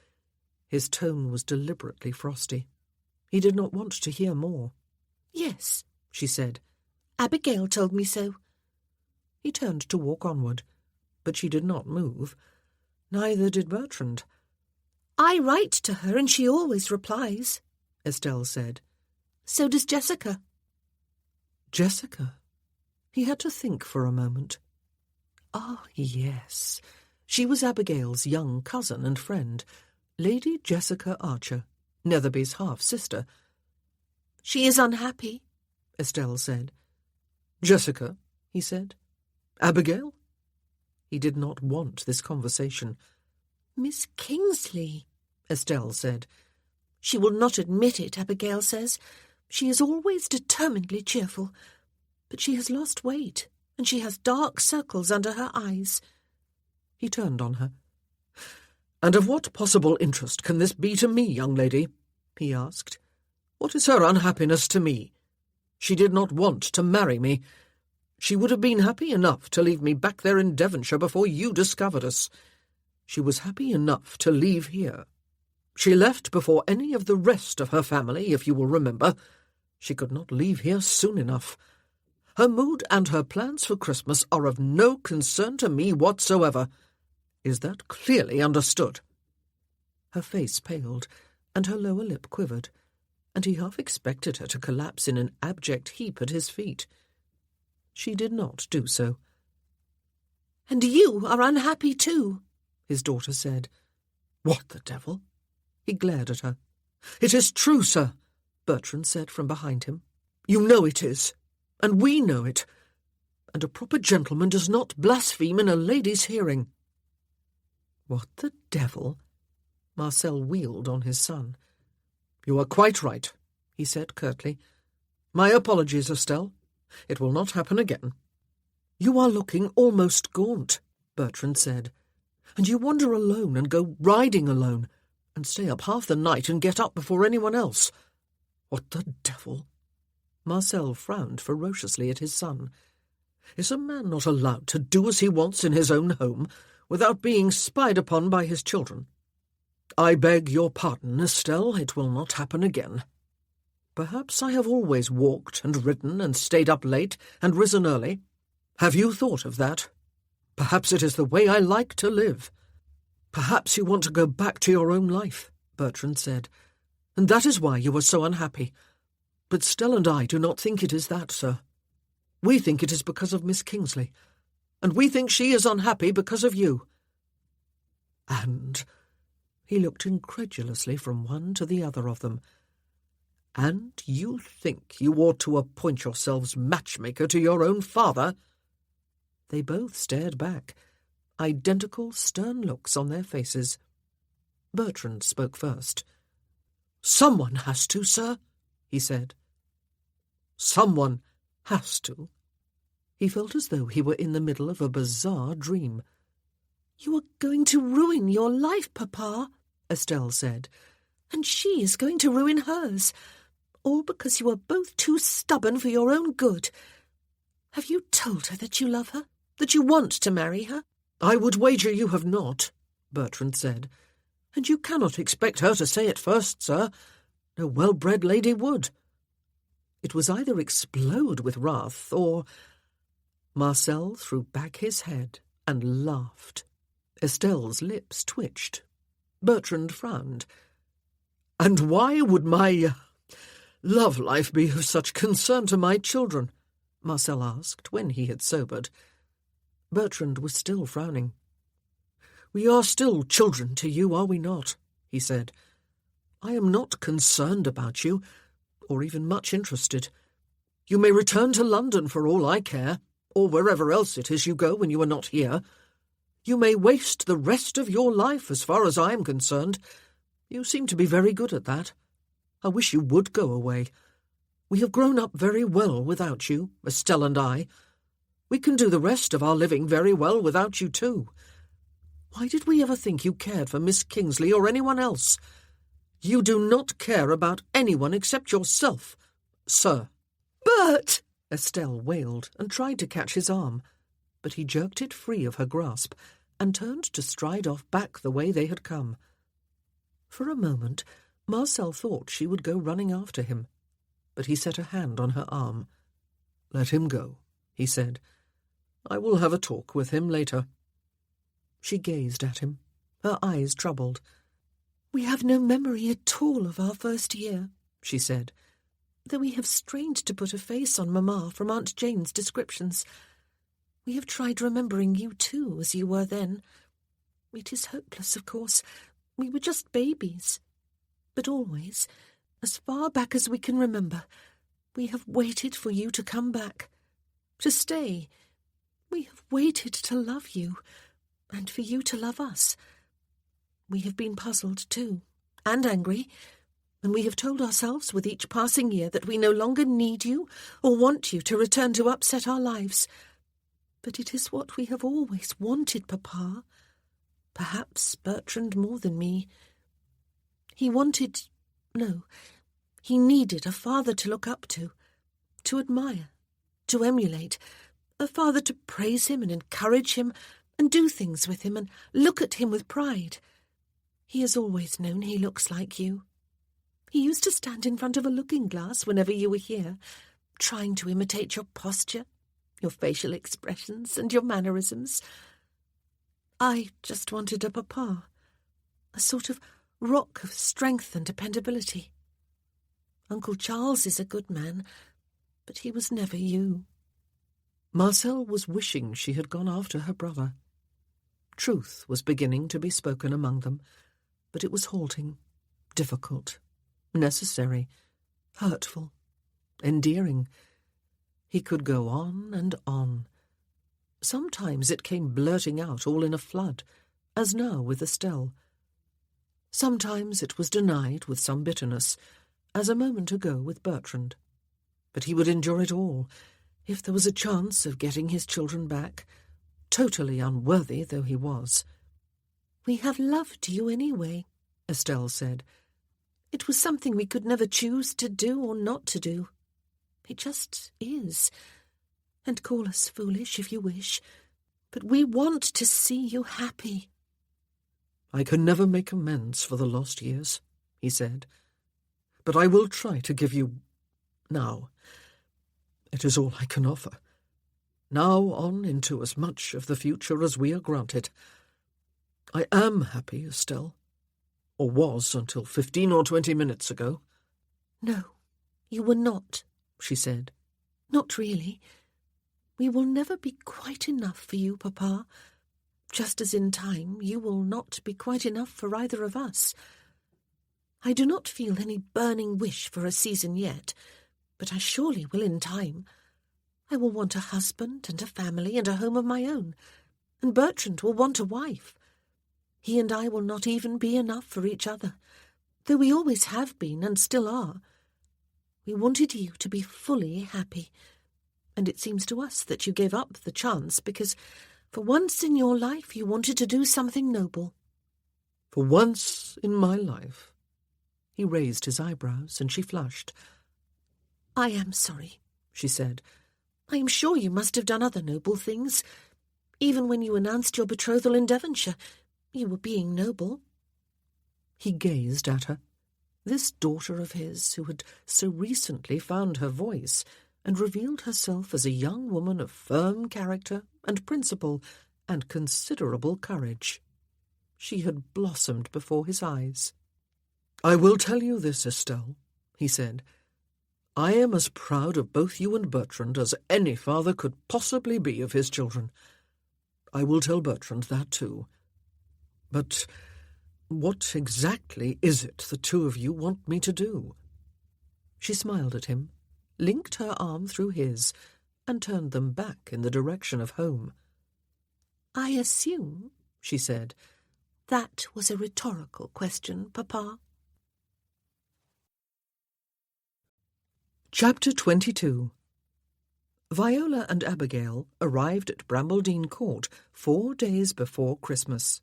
S1: His tone was deliberately frosty. He did not want to hear more.
S5: "Yes,"
S1: she said.
S5: "Abigail told me so."
S1: He turned to walk onward, but she did not move. Neither did Bertrand.
S5: "I write to her and she always replies,"
S1: Estelle said.
S5: "So does Jessica."
S1: Jessica? He had to think for a moment. Ah, yes. She was Abigail's young cousin and friend, Lady Jessica Archer, Netherby's half-sister.
S5: "She is unhappy,"
S1: Estelle said.
S2: Jessica,
S1: he said.
S2: Abigail?
S1: He did not want this conversation.
S5: "Miss Kingsley,"
S1: Estelle said.
S5: "She will not admit it, Abigail says. She is always determinedly cheerful. But she has lost weight, and she has dark circles under her eyes."
S1: He turned on her.
S2: And of what possible interest can this be to me, young lady? He asked. What is her unhappiness to me? She did not want to marry me. She would have been happy enough to leave me back there in Devonshire before you discovered us. She was happy enough to leave here. She left before any of the rest of her family, if you will remember. She could not leave here soon enough. Her mood and her plans for Christmas are of no concern to me whatsoever. Is that clearly understood?
S1: Her face paled, and her lower lip quivered, and he half expected her to collapse in an abject heap at his feet. She did not do so.
S5: "And you are unhappy too,"
S1: his daughter said.
S2: What the devil?
S1: He glared at her.
S2: It is true, sir,
S1: Bertrand said from behind him.
S2: You know it is, and we know it, and a proper gentleman does not blaspheme in a lady's hearing.
S1: What the devil? Marcel wheeled on his son.
S2: You are quite right, he said curtly. My apologies, Estelle. It will not happen again.
S1: You are looking almost gaunt, Bertrand said, and you wander alone and go riding alone, and stay up half the night and get up before anyone else.
S2: What the devil?
S1: Marcel frowned ferociously at his son.
S2: Is a man not allowed to do as he wants in his own home without being spied upon by his children? I beg your pardon, Estelle. It will not happen again. Perhaps I have always walked and ridden and stayed up late and risen early. Have you thought of that? Perhaps it is the way I like to live. Perhaps you want to go back to your own life, Bertrand said, and that is why you are so unhappy. But Stella and I do not think it is that, sir. We think it is because of Miss Kingsley, and we think she is unhappy because of you. And he looked incredulously from one to the other of them. And you think you ought to appoint yourselves matchmaker to your own father?"
S1: They both stared back, identical stern looks on their faces. Bertrand spoke first.
S2: "Someone has to, sir," he said. "Someone has to."
S1: He felt as though he were in the middle of a bizarre dream.
S5: "You are going to ruin your life, Papa," Estelle said, "and she is going to ruin hers, all because you are both too stubborn for your own good. Have you told her that you love her, that you want to marry her?"
S2: "I would wager you have not," Bertrand said. "And you cannot expect her to say it first, sir. No well-bred lady would."
S1: It was either explode with wrath or... Marcel threw back his head and laughed. Estelle's lips twitched. Bertrand frowned.
S2: "And why would my love life be of such concern to my children?"
S1: Marcel asked when he had sobered. Bertrand was still frowning.
S2: "We are still children to you, are we not?" he said. "I am not concerned about you, or even much interested. You may return to London for all I care, or wherever else it is you go when you are not here. You may waste the rest of your life as far as I am concerned. You seem to be very good at that. I wish you would go away. We have grown up very well without you, Estelle and I. We can do the rest of our living very well without you too. Why did we ever think you cared for Miss Kingsley or anyone else? You do not care about anyone except yourself, sir."
S5: "Bert!"
S1: Estelle wailed and tried to catch his arm, but he jerked it free of her grasp and turned to stride off back the way they had come. For a moment, Marcel thought she would go running after him, but he set a hand on her arm.
S2: "Let him go," he said. "I will have a talk with him later."
S1: She gazed at him, her eyes troubled.
S5: "We have no memory at all of our first year," she said, "though we have strained to put a face on Mamma from Aunt Jane's descriptions. We have tried remembering you too, as you were then. It is hopeless, of course. We were just babies. But always, as far back as we can remember, we have waited for you to come back, to stay. We have waited to love you, and for you to love us. We have been puzzled too, and angry, and we have told ourselves with each passing year that we no longer need you or want you to return to upset our lives. But it is what we have always wanted, Papa. Perhaps Bertrand more than me. He needed a father to look up to admire, to emulate, a father to praise him and encourage him and do things with him and look at him with pride. He has always known he looks like you. He used to stand in front of a looking-glass whenever you were here, trying to imitate your posture, your facial expressions and your mannerisms. I just wanted a papa, a sort of rock of strength and dependability. Uncle Charles is a good man, but he was never you."
S1: Marcel was wishing she had gone after her brother. Truth was beginning to be spoken among them, but it was halting, difficult, necessary, hurtful, endearing. He could go on and on. Sometimes it came blurting out all in a flood, as now with Estelle. Sometimes it was denied with some bitterness, as a moment ago with Bertrand. But he would endure it all, if there was a chance of getting his children back, totally unworthy though he was.
S5: "We have loved you anyway," Estelle said. "It was something we could never choose to do or not to do. It just is. And call us foolish if you wish, but we want to see you happy."
S2: "I can never make amends for the lost years," he said. "But I will try to give you now. It is all I can offer. Now on into as much of the future as we are granted. I am happy, Estelle, or was until 15 or 20 minutes ago."
S5: "No, you were not," she said. "Not really. We will never be quite enough for you, Papa, just as in time you will not be quite enough for either of us. I do not feel any burning wish for a season yet, but I surely will in time. I will want a husband and a family and a home of my own, and Bertrand will want a wife. He and I will not even be enough for each other, though we always have been and still are. We wanted you to be fully happy, and it seems to us that you gave up the chance because, for once in your life, you wanted to do something noble."
S1: "For once in my life?" He raised his eyebrows, and she flushed.
S5: "I am sorry," she said. "I am sure you must have done other noble things. Even when you announced your betrothal in Devonshire, you were being noble."
S1: He gazed at her. This daughter of his, who had so recently found her voice and revealed herself as a young woman of firm character and principle and considerable courage. She had blossomed before his eyes. "I will tell you this, Estelle," he said. "I am as proud of both you and Bertrand as any father could possibly be of his children. I will tell Bertrand that too. But what exactly is it the two of you want me to do?" She smiled at him, linked her arm through his, and turned them back in the direction of home.
S5: "I assume," she said, "that was a rhetorical question, Papa."
S1: Chapter 22. Viola and Abigail arrived at Brambledene Court 4 days before Christmas.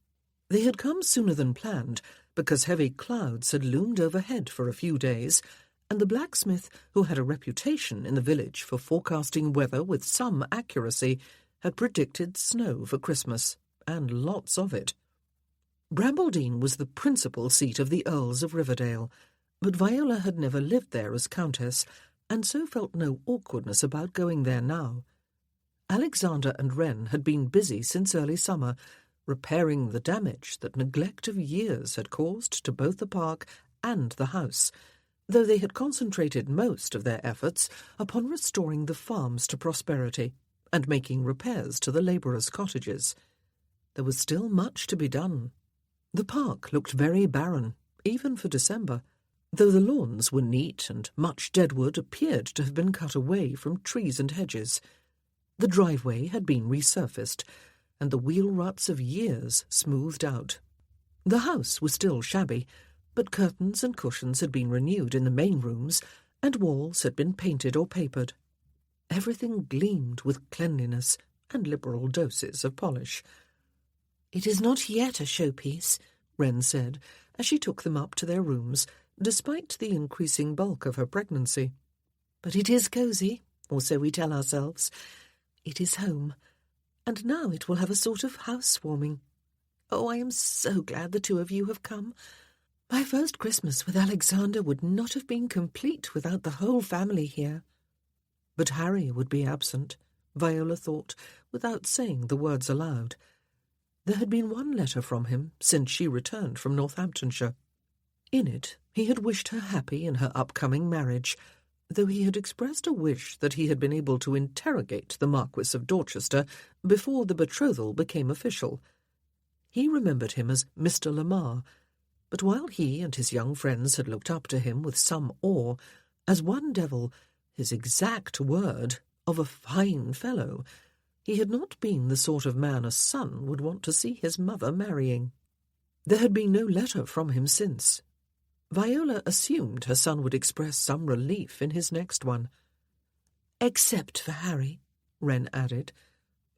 S1: They had come sooner than planned, because heavy clouds had loomed overhead for a few days, and the blacksmith, who had a reputation in the village for forecasting weather with some accuracy, had predicted snow for Christmas, and lots of it. Brambledene was the principal seat of the Earls of Riverdale, but Viola had never lived there as Countess, and so felt no awkwardness about going there now. Alexander and Wren had been busy since early summer, repairing the damage that neglect of years had caused to both the park and the house, though they had concentrated most of their efforts upon restoring the farms to prosperity and making repairs to the labourers' cottages. There was still much to be done. The park looked very barren, even for December, though the lawns were neat and much deadwood appeared to have been cut away from trees and hedges. The driveway had been resurfaced, and the wheel ruts of years smoothed out. The house was still shabby, but curtains and cushions had been renewed in the main rooms, and walls had been painted or papered. Everything gleamed with cleanliness and liberal doses of polish.
S5: "It is not yet a showpiece,"
S1: Wren said, as she took them up to their rooms, despite the increasing bulk of her pregnancy.
S5: "But it is cosy, or so we tell ourselves. It is home, and now it will have a sort of housewarming. Oh, I am so glad the two of you have come. My first Christmas with Alexander would not have been complete without the whole family here."
S1: But Harry would be absent, Viola thought, without saying the words aloud. There had been one letter from him since she returned from Northamptonshire. In it he had wished her happy in her upcoming marriage, though he had expressed a wish that he had been able to interrogate the Marquis of Dorchester before the betrothal became official. He remembered him as Mr. Lamar, but while he and his young friends had looked up to him with some awe, as one devil, his exact word, of a fine fellow, he had not been the sort of man a son would want to see his mother marrying. There had been no letter from him since. Viola assumed her son would express some relief in his next one.
S5: "Except for Harry," Wren added.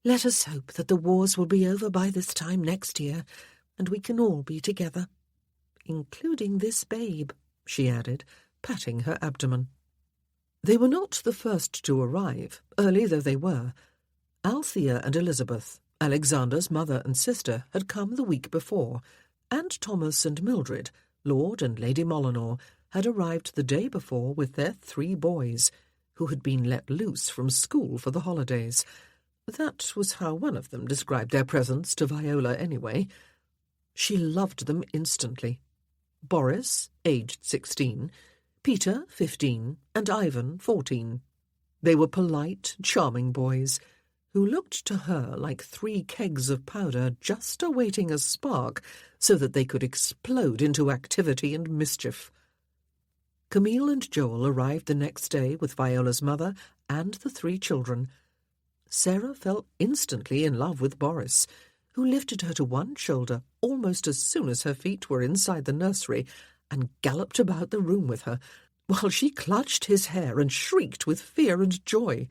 S5: "Let us hope that the wars will be over by this time next year, and we can all be together. Including this babe," she added, patting her abdomen.
S1: They were not the first to arrive, early though they were. Althea and Elizabeth, Alexander's mother and sister, had come the week before, and Thomas and Mildred, Lord and Lady Molyneux, had arrived the day before with their 3 boys, who had been let loose from school for the holidays. That was how one of them described their presents to Viola anyway. She loved them instantly. Boris, aged 16, Peter, 15, and Ivan, 14. They were polite, charming boys, who looked to her like 3 kegs of powder just awaiting a spark so that they could explode into activity and mischief. Camille and Joel arrived the next day with Viola's mother and the 3 children. Sarah fell instantly in love with Boris, who lifted her to one shoulder almost as soon as her feet were inside the nursery and galloped about the room with her, while she clutched his hair and shrieked with fear and joy.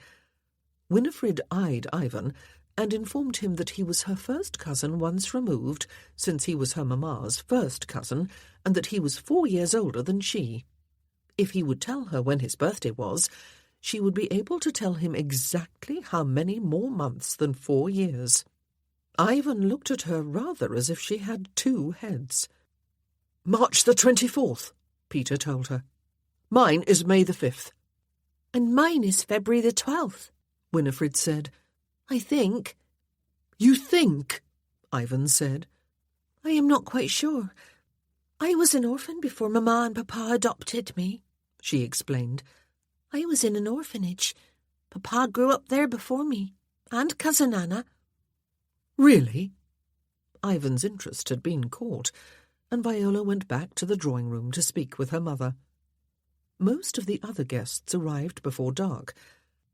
S1: Winifred eyed Ivan and informed him that he was her first cousin once removed, since he was her mamma's first cousin, and that he was 4 years older than she. If he would tell her when his birthday was, she would be able to tell him exactly how many more months than 4 years. Ivan looked at her rather as if she had 2 heads.
S2: March the 24th, Peter told her. Mine is May the 5th.
S5: And mine is February the 12th, Winifred said. I think.
S2: You think? Ivan said.
S5: I am not quite sure. I was an orphan before Mamma and Papa adopted me, she explained. I was in an orphanage. Papa grew up there before me, and Cousin Anna.
S1: Really? Ivan's interest had been caught, and Viola went back to the drawing room to speak with her mother. Most of the other guests arrived before dark,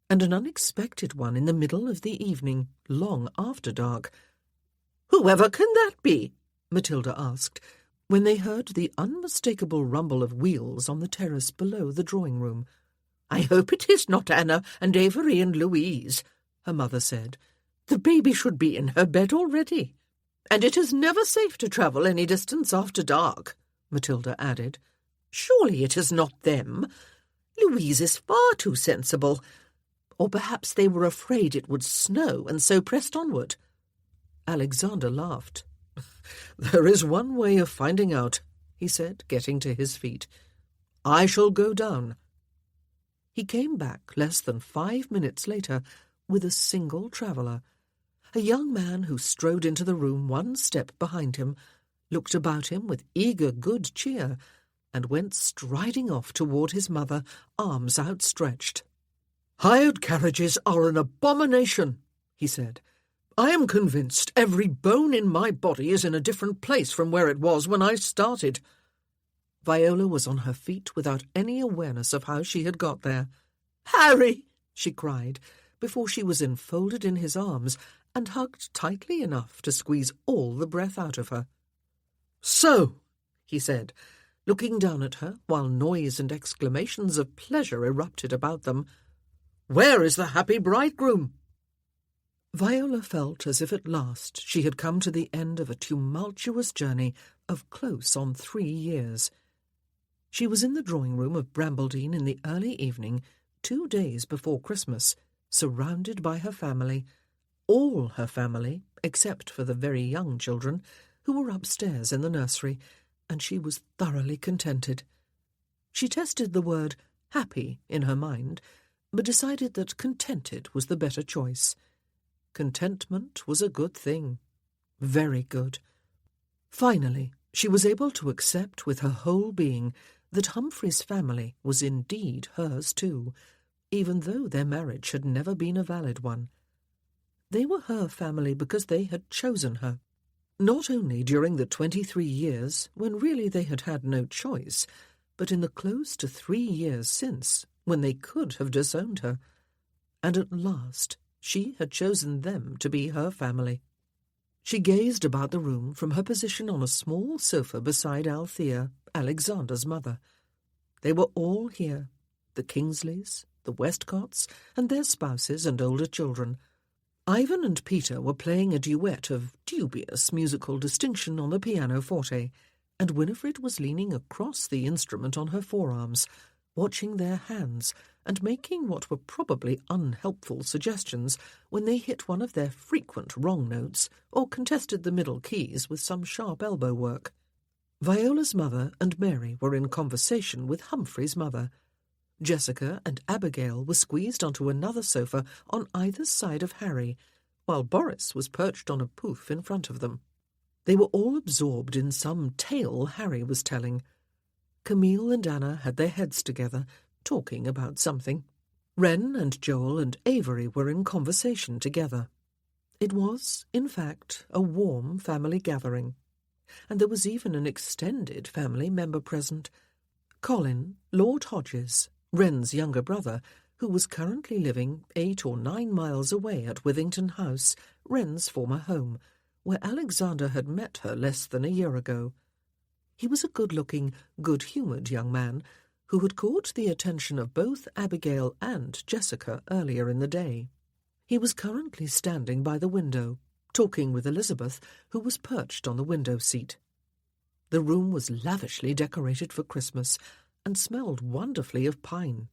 S1: and an unexpected one in the middle of the evening, long after dark.
S2: "Whoever can that be?"
S1: Matilda asked, when they heard the unmistakable rumble of wheels on the terrace below the drawing room.
S2: "I hope it is not Anna and Avery and Louise," her mother said. "The baby should be in her bed already. And it is never safe to travel any distance after dark," Matilda added. "Surely it is not them. Louise is far too sensible. Or perhaps they were afraid it would snow and so pressed onward."
S1: Alexander laughed. "There is one way of finding out," he said, getting to his feet. "I shall go down." He came back less than 5 minutes later with a single traveller, a young man who strode into the room one step behind him, looked about him with eager good cheer, and went striding off toward his mother, arms outstretched. "Hired carriages are an abomination," he said. "I am convinced every bone in my body is in a different place from where it was when I started." Viola was on her feet without any awareness of how she had got there. "Harry!" she cried, before she was enfolded in his arms and hugged tightly enough to squeeze all the breath out of her. "So," he said, looking down at her while noise and exclamations of pleasure erupted about them, "where is the happy bridegroom?" Viola felt as if at last she had come to the end of a tumultuous journey of close on 3 years. She was in the drawing-room of Brambledene in the early evening, 2 days before Christmas, surrounded by her family, all her family, except for the very young children, who were upstairs in the nursery, and she was thoroughly contented. She tested the word happy in her mind, but decided that contented was the better choice. Contentment was a good thing. Very good. Finally, she was able to accept with her whole being that Humphrey's family was indeed hers too, even though their marriage had never been a valid one. They were her family because they had chosen her, not only during the 23 years when really they had had no choice, but in the close to 3 years since, when they could have disowned her. And at last she had chosen them to be her family. She gazed about the room from her position on a small sofa beside Althea, Alexander's mother. They were all here, the Kingsleys, the Westcotts, and their spouses and older children. Ivan and Peter were playing a duet of dubious musical distinction on the pianoforte, and Winifred was leaning across the instrument on her forearms, watching their hands and making what were probably unhelpful suggestions when they hit one of their frequent wrong notes or contested the middle keys with some sharp elbow work. Viola's mother and Mary were in conversation with Humphrey's mother. Jessica and Abigail were squeezed onto another sofa on either side of Harry, while Boris was perched on a pouf in front of them. They were all absorbed in some tale Harry was telling. Camille and Anna had their heads together, talking about something. Wren and Joel and Avery were in conversation together. It was, in fact, a warm family gathering, and there was even an extended family member present. Colin, Lord Hodges, Wren's younger brother, who was currently living 8 or 9 miles away at Withington House, Wren's former home, where Alexander had met her less than a year ago. He was a good-looking, good-humoured young man who had caught the attention of both Abigail and Jessica earlier in the day. He was currently standing by the window, talking with Elizabeth, who was perched on the window seat. The room was lavishly decorated for Christmas and smelled wonderfully of pine.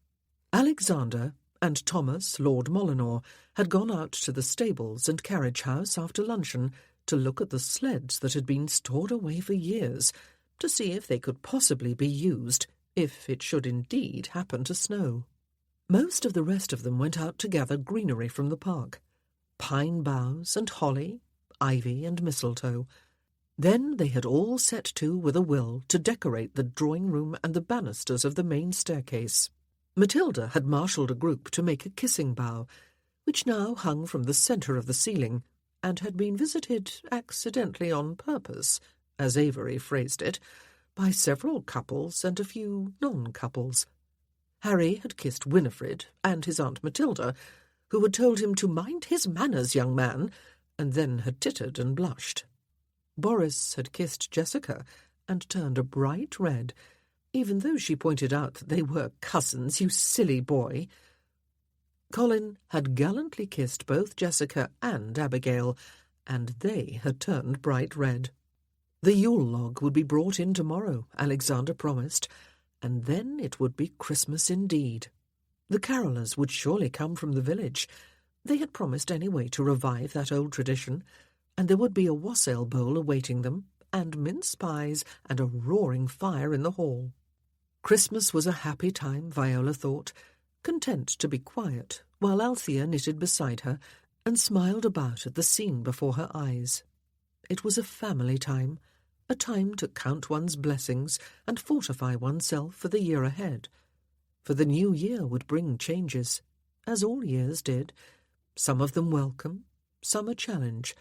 S1: Alexander and Thomas, Lord Molyneux, had gone out to the stables and carriage house after luncheon to look at the sleds that had been stored away for years, to see if they could possibly be used if it should indeed happen to snow. Most of the rest of them went out to gather greenery from the park, pine boughs and holly, ivy and mistletoe. Then they had all set to with a will to decorate the drawing-room and the banisters of the main staircase. Matilda had marshalled a group to make a kissing bough, which now hung from the centre of the ceiling, and had been visited accidentally on purpose, as Avery phrased it, by several couples and a few non-couples. Harry had kissed Winifred and his Aunt Matilda, who had told him to mind his manners, young man, and then had tittered and blushed. Boris had kissed Jessica and turned a bright red, even though she pointed out that they were cousins, you silly boy. Colin had gallantly kissed both Jessica and Abigail, and they had turned bright red. The Yule log would be brought in tomorrow, Alexander promised, and then it would be Christmas indeed. The carolers would surely come from the village. They had promised anyway to revive that old tradition, and there would be a wassail bowl awaiting them, and mince pies and a roaring fire in the hall. Christmas was a happy time, Viola thought, content to be quiet, while Althea knitted beside her and smiled about at the scene before her eyes. It was a family time, a time to count one's blessings and fortify oneself for the year ahead. For the new year would bring changes, as all years did, some of them welcome, some a challenge.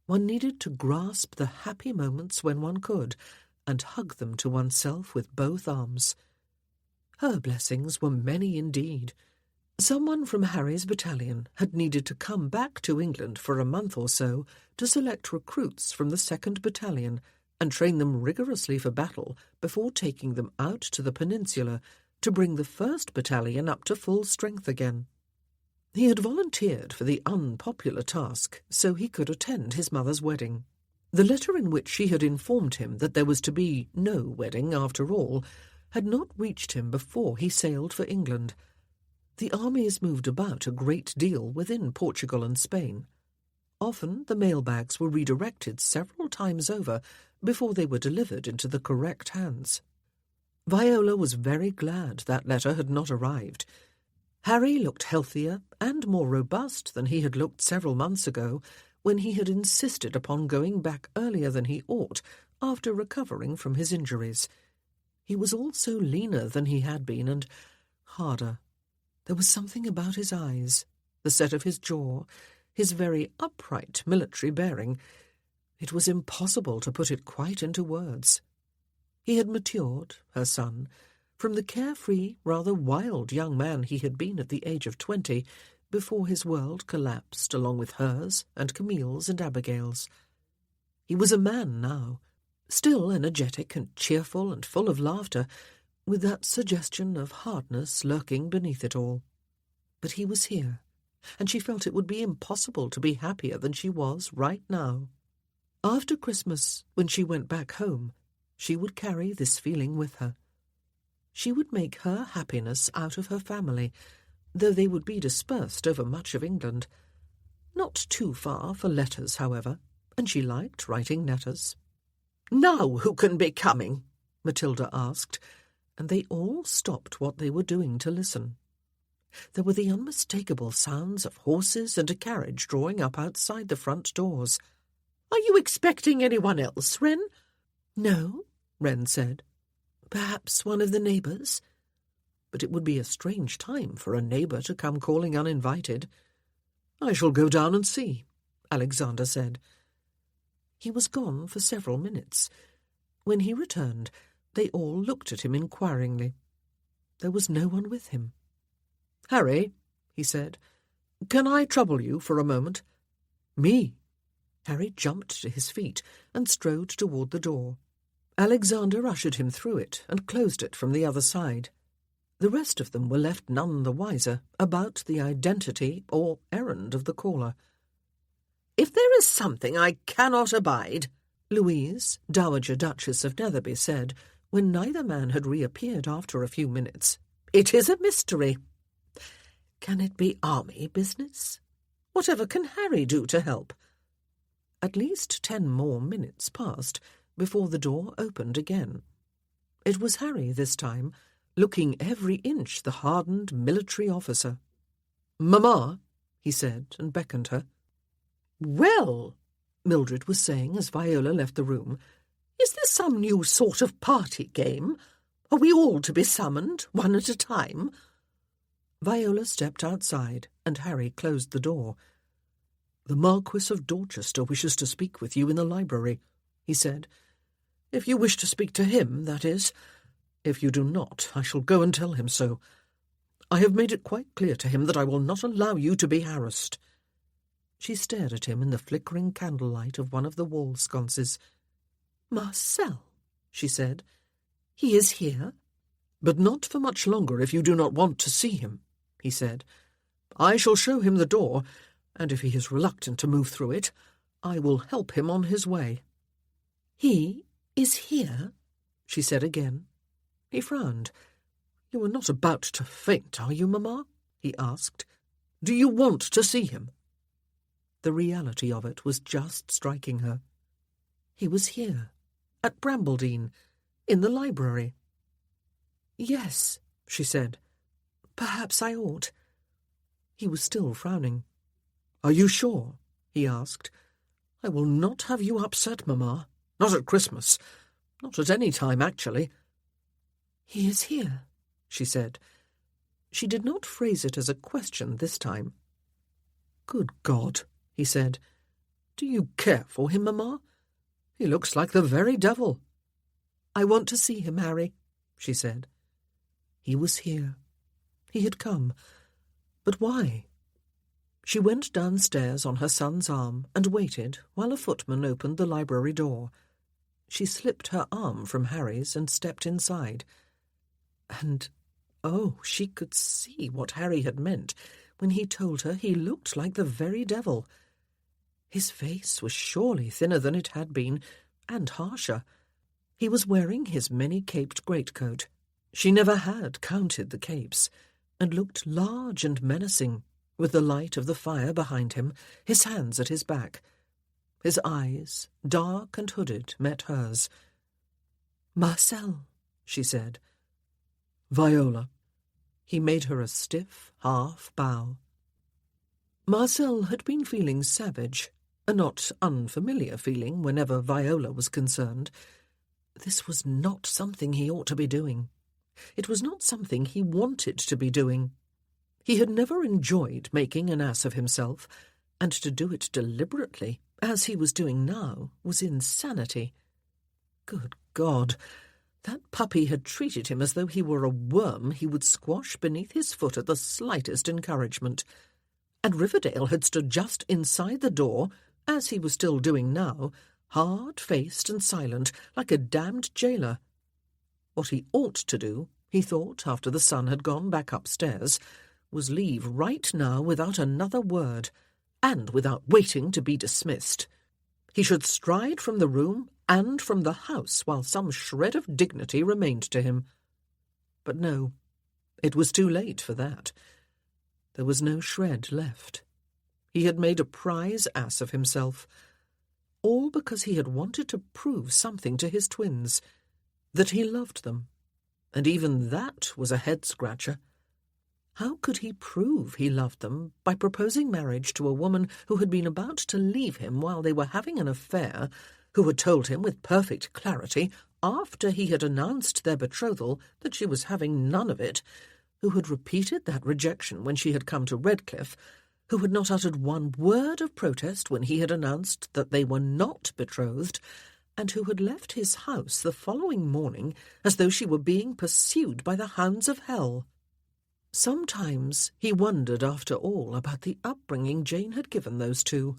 S1: One needed to grasp the happy moments when one could, and hug them to oneself with both arms. Her blessings were many indeed. Someone from Harry's battalion had needed to come back to England for a month or so to select recruits from the 2nd Battalion and train them rigorously for battle before taking them out to the peninsula to bring the 1st Battalion up to full strength again. He had volunteered for the unpopular task so he could attend his mother's wedding. The letter in which she had informed him that there was to be no wedding after all had not reached him before he sailed for England. The armies moved about a great deal within Portugal and Spain. Often the mailbags were redirected several times over before they were delivered into the correct hands. Viola was very glad that letter had not arrived. Harry looked healthier and more robust than he had looked several months ago, when he had insisted upon going back earlier than he ought after recovering from his injuries. He was also leaner than he had been and harder. There was something about his eyes, the set of his jaw, his very upright military bearing. It was impossible to put it quite into words. He had matured, her son, from the carefree, rather wild young man he had been at the age of 20, before his world collapsed along with hers and Camille's and Abigail's. He was a man now, still energetic and cheerful and full of laughter, with that suggestion of hardness lurking beneath it all. But he was here, and she felt it would be impossible to be happier than she was right now. After Christmas, when she went back home, she would carry this feeling with her. She would make her happiness out of her family, though they would be dispersed over much of England. Not too far for letters, however, and she liked writing letters.
S4: "Now who can be coming?"
S1: Matilda asked, and they all stopped what they were doing to listen. There were the unmistakable sounds of horses and a carriage drawing up outside the front doors.
S4: "Are you expecting anyone else, Wren?"
S1: "No," Wren said. "Perhaps one of the neighbours." but it would be a strange time for a neighbour to come calling uninvited. "I shall go down and see," Alexander said. He was gone for several minutes. When he returned, they all looked at him inquiringly. There was no one with him. "Harry," he said, "can I trouble you for a moment?" "Me?" Harry jumped to his feet and strode toward the door. Alexander ushered him through it and closed it from the other side. The rest of them were left none the wiser about the identity or errand of the caller.
S4: "If there is something I cannot abide,"
S1: Louise, Dowager Duchess of Netherby, said, when neither man had reappeared after a few minutes,
S4: "it is a mystery.
S1: Can it be army business?
S4: Whatever can Harry do to help?"
S1: At least 10 more minutes passed before the door opened again. It was Harry this time, looking every inch the hardened military officer. "Mamma," he said, and beckoned her.
S4: "Well,"
S1: Mildred was saying as Viola left the room,
S4: "is this some new sort of party game? Are we all to be summoned, one at a time?"
S1: Viola stepped outside, and Harry closed the door. "The Marquis of Dorchester wishes to speak with you in the library," he said. "If you wish to speak to him, that is. If you do not, I shall go and tell him so. I have made it quite clear to him that I will not allow you to be harassed." She stared at him in the flickering candlelight of one of the wall sconces.
S5: "Marcel,"
S1: she said.
S5: "he is here?"
S1: "But not for much longer if you do not want to see him," he said. "I shall show him the door, and if he is reluctant to move through it, I will help him on his way."
S5: "He is here?"
S1: she said again. He frowned. "You are not about to faint, are you, Mamma?" he asked. "Do you want to see him?" The reality of it was just striking her. He was here, at Brambledene, in the library.
S5: "Yes,"
S1: she said.
S5: "Perhaps I ought."
S1: He was still frowning. "Are you sure?" he asked. "I will not have you upset, Mamma. Not at Christmas. Not at any time, actually."
S5: "He is here,"
S1: she said. She did not phrase it as a question this time. "Good God," he said. "Do you care for him, Mamma? He looks like the very devil."
S5: "I want to see him, Harry,"
S1: she said. He was here. He had come. But why? She went downstairs on her son's arm and waited while a footman opened the library door. She slipped her arm from Harry's and stepped inside. And, oh, she could see what Harry had meant when he told her he looked like the very devil. His face was surely thinner than it had been, and harsher. He was wearing his many-caped greatcoat. She never had counted the capes, and looked large and menacing, with the light of the fire behind him, his hands at his back. His eyes, dark and hooded, met hers.
S5: "Marcel," she said.
S1: "Viola." He made her a stiff half bow. Marcel had been feeling savage, a not unfamiliar feeling whenever Viola was concerned. This was not something he ought to be doing. It was not something he wanted to be doing. He had never enjoyed making an ass of himself, and to do it deliberately, as he was doing now, was insanity. Good God! That puppy had treated him as though he were a worm he would squash beneath his foot at the slightest encouragement. And Riverdale had stood just inside the door, as he was still doing now, hard-faced and silent, like a damned jailer. What he ought to do, he thought, after the son had gone back upstairs, was leave right now without another word, and without waiting to be dismissed. He should stride from the room and from the house while some shred of dignity remained to him. But no, it was too late for that. There was no shred left. He had made a prize ass of himself, all because he had wanted to prove something to his twins, that he loved them, and even that was a head-scratcher. How could he prove he loved them by proposing marriage to a woman who had been about to leave him while they were having an affair, who had told him with perfect clarity, after he had announced their betrothal, that she was having none of it, who had repeated that rejection when she had come to Redcliffe, who had not uttered one word of protest when he had announced that they were not betrothed, and who had left his house the following morning as though she were being pursued by the hounds of hell. Sometimes he wondered, after all, about the upbringing Jane had given those two.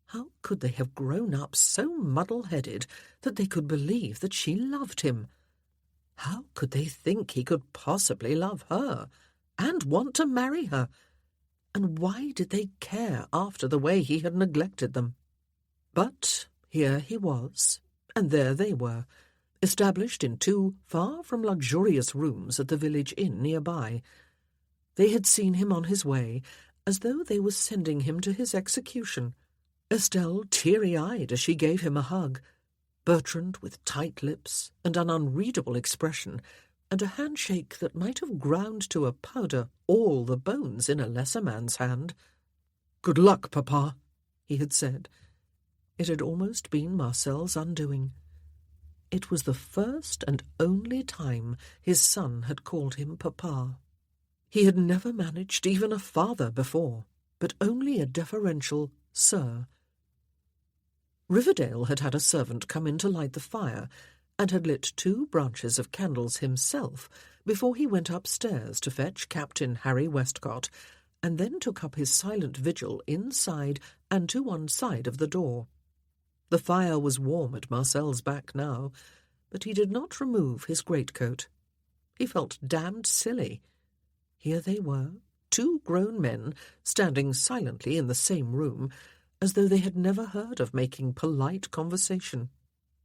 S1: How could they have grown up so muddle-headed that they could believe that she loved him? How could they think he could possibly love her, and want to marry her? And why did they care after the way he had neglected them? But here he was, and there they were, established in two far from luxurious rooms at the village inn nearby. They had seen him on his way, as though they were sending him to his execution. Estelle teary-eyed as she gave him a hug, Bertrand with tight lips and an unreadable expression, and a handshake that might have ground to a powder all the bones in a lesser man's hand.
S2: "Good luck, Papa,"
S1: he had said. It had almost been Marcel's undoing. It was the first and only time his son had called him Papa. He had never managed even a father before, but only a deferential Sir. Riverdale had had a servant come in to light the fire, and had lit 2 branches of candles himself before he went upstairs to fetch Captain Harry Westcott, and then took up his silent vigil inside and to one side of the door. The fire was warm at Marcel's back now, but he did not remove his greatcoat. He felt damned silly. Here they were, 2 grown men, standing silently in the same room, as though they had never heard of making polite conversation.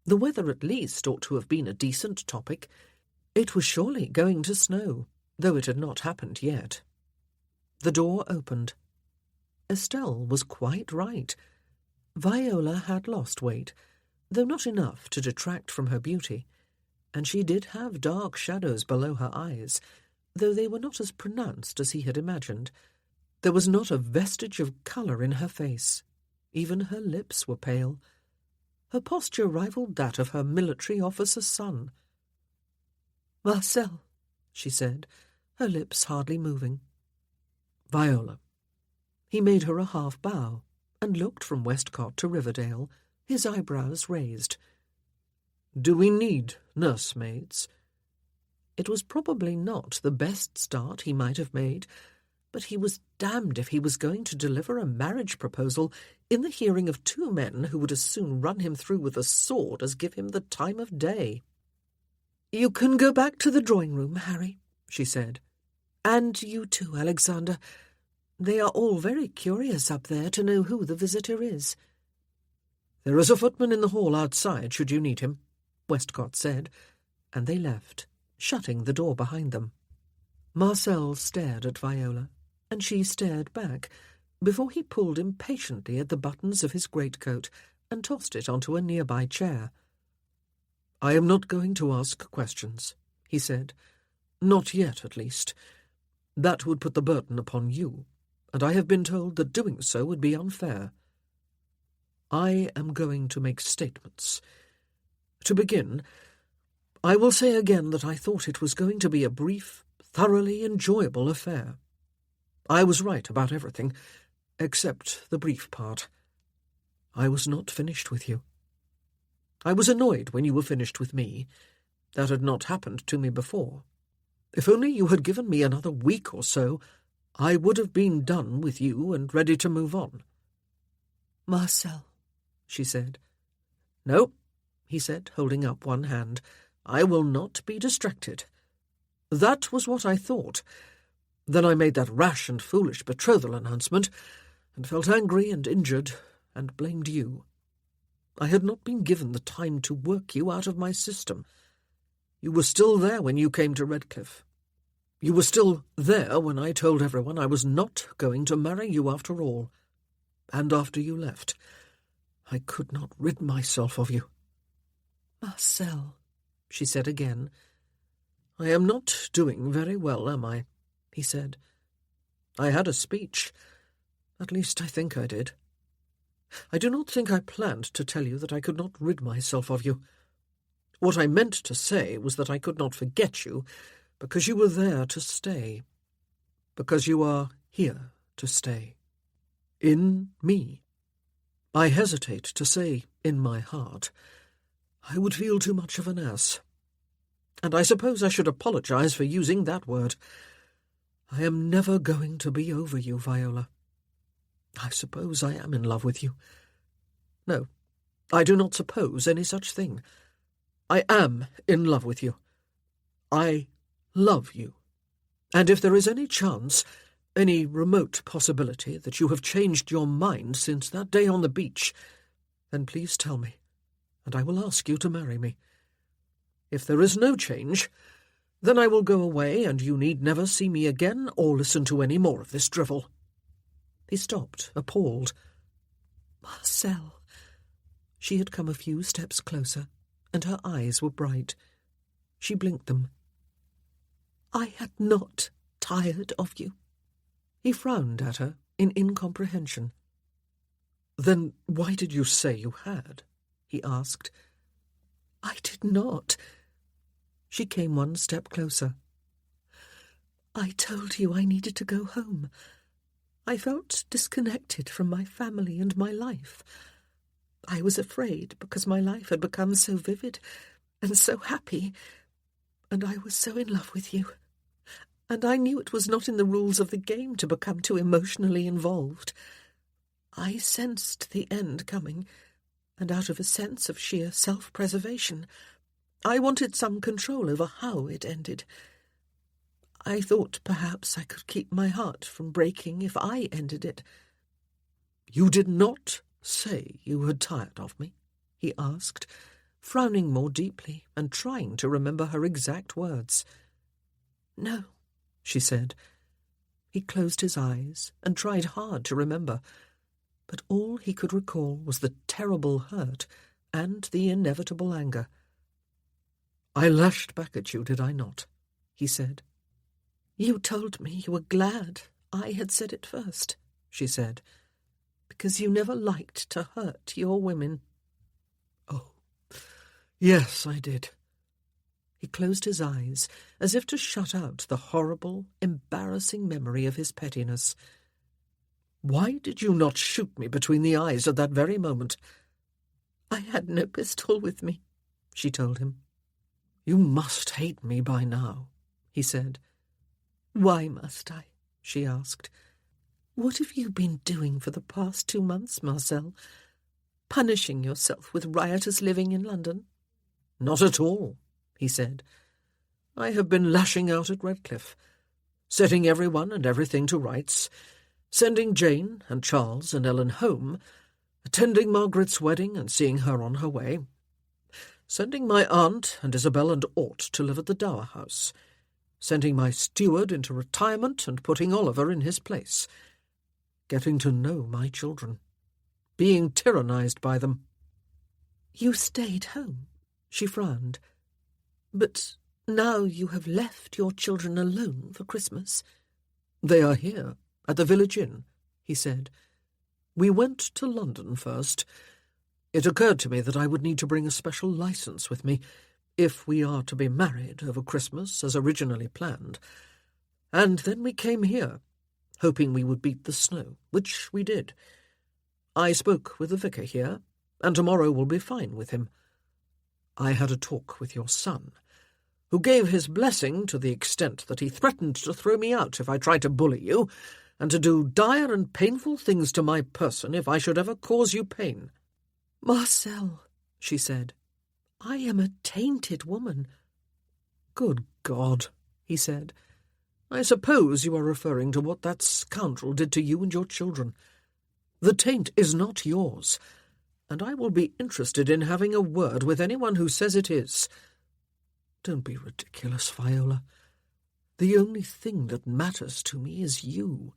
S1: The weather at least ought to have been a decent topic. It was surely going to snow, though it had not happened yet. The door opened. Estelle was quite right. Viola had lost weight, though not enough to detract from her beauty, and she did have dark shadows below her eyes, though they were not as pronounced as he had imagined. There was not a vestige of colour in her face. Even her lips were pale. Her posture rivalled that of her military officer's son. "Marcel," she said, her lips hardly moving.
S2: "Viola."
S1: He made her a half bow, and looked from Westcott to Riverdale, his eyebrows raised.
S2: "Do we need nursemaids?"
S1: It was probably not the best start he might have made, but he was damned if he was going to deliver a marriage proposal in the hearing of 2 men who would as soon run him through with a sword as give him the time of day. "You can go back to the drawing-room, Harry," she said. "And you too, Alexander. They are all very curious up there to know who the visitor is."
S2: "There is a footman in the hall outside, should you need him," Westcott said, and they left, shutting the door behind them. Marcel stared at Viola, and she stared back, before he pulled impatiently at the buttons of his greatcoat and tossed it onto a nearby chair. "I am not going to ask questions," he said. "Not yet, at least. That would put the burden upon you, and I have been told that doing so would be unfair. I am going to make statements. To begin, I will say again that I thought it was going to be a brief, thoroughly enjoyable affair. I was right about everything, except the brief part. I was not finished with you. I was annoyed when you were finished with me. That had not happened to me before. If only you had given me another week or so, I would have been done with you and ready to move on."
S1: "Marcel," she said.
S2: "No," he said, holding up one hand. "I will not be distracted. That was what I thought. Then I made that rash and foolish betrothal announcement, and felt angry and injured, and blamed you. I had not been given the time to work you out of my system. You were still there when you came to Redcliffe. You were still there when I told everyone I was not going to marry you after all. And after you left, I could not rid myself of you."
S1: "Marcel," she said again.
S2: "I am not doing very well, am I?" he said. "I had a speech. At least I think I did. I do not think I planned to tell you that I could not rid myself of you. What I meant to say was that I could not forget you, because you were there to stay, because you are here to stay. In me. I hesitate to say in my heart. I would feel too much of an ass. And I suppose I should apologize for using that word. I am never going to be over you, Viola. I suppose I am in love with you. No, I do not suppose any such thing. I am in love with you. I love you. And if there is any chance, any remote possibility that you have changed your mind since that day on the beach, then please tell me, and I will ask you to marry me. If there is no change, then I will go away, and you need never see me again or listen to any more of this drivel. He stopped, appalled.
S3: Marcel. She had come a few steps closer, and her eyes were bright. She blinked them. I had not tired of you. He frowned at her in incomprehension.
S2: Then why did you say you had? He asked.
S3: I did not. She came one step closer. I told you I needed to go home. I felt disconnected from my family and my life. I was afraid because my life had become so vivid and so happy, and I was so in love with you. And I knew it was not in the rules of the game to become too emotionally involved. I sensed the end coming, and out of a sense of sheer self-preservation, I wanted some control over how it ended. I thought perhaps I could keep my heart from breaking if I ended it.
S2: You did not say you had tired of me? He asked, frowning more deeply and trying to remember her exact words.
S3: No,
S2: she said.
S3: He closed his eyes and tried hard to remember, but all he could recall was the terrible hurt and the inevitable anger.
S2: I lashed back at you, did I not? He said.
S3: You told me you were glad I had said it first, she said, because you never liked to hurt your women.
S2: Oh, yes, I did.
S3: He closed his eyes as if to shut out the horrible, embarrassing memory of his pettiness.
S2: Why did you not shoot me between the eyes at that very moment?
S3: I had no pistol with me, she told him.
S2: You must hate me by now, he said.
S3: Why must I? She asked. What have you been doing for the past 2 months, Marcel? Punishing yourself with riotous living in London?
S2: Not at all, he said. I have been lashing out at Redcliffe, setting everyone and everything to rights, sending Jane and Charles and Ellen home, attending Margaret's wedding and seeing her on her way, sending my aunt and Isabel and Aught to live at the Dower House, sending my steward into retirement and putting Oliver in his place, getting to know my children, being tyrannized by them.
S3: You stayed home, she frowned. But now you have left your children alone for Christmas.
S2: They are here, at the village inn, he said. We went to London first. It occurred to me that I would need to bring a special license with me, if we are to be married over Christmas as originally planned. And then we came here, hoping we would beat the snow, which we did. I spoke with the vicar here, and tomorrow will be fine with him. I had a talk with your son, who gave his blessing to the extent that he threatened to throw me out if I tried to bully you, and to do dire and painful things to my person if I should ever cause you pain.
S3: Marcel, she said, I am a tainted woman.
S2: Good God, he said. I suppose you are referring to what that scoundrel did to you and your children. The taint is not yours, and I will be interested in having a word with anyone who says it is. Don't be ridiculous, Viola. The only thing that matters to me is you.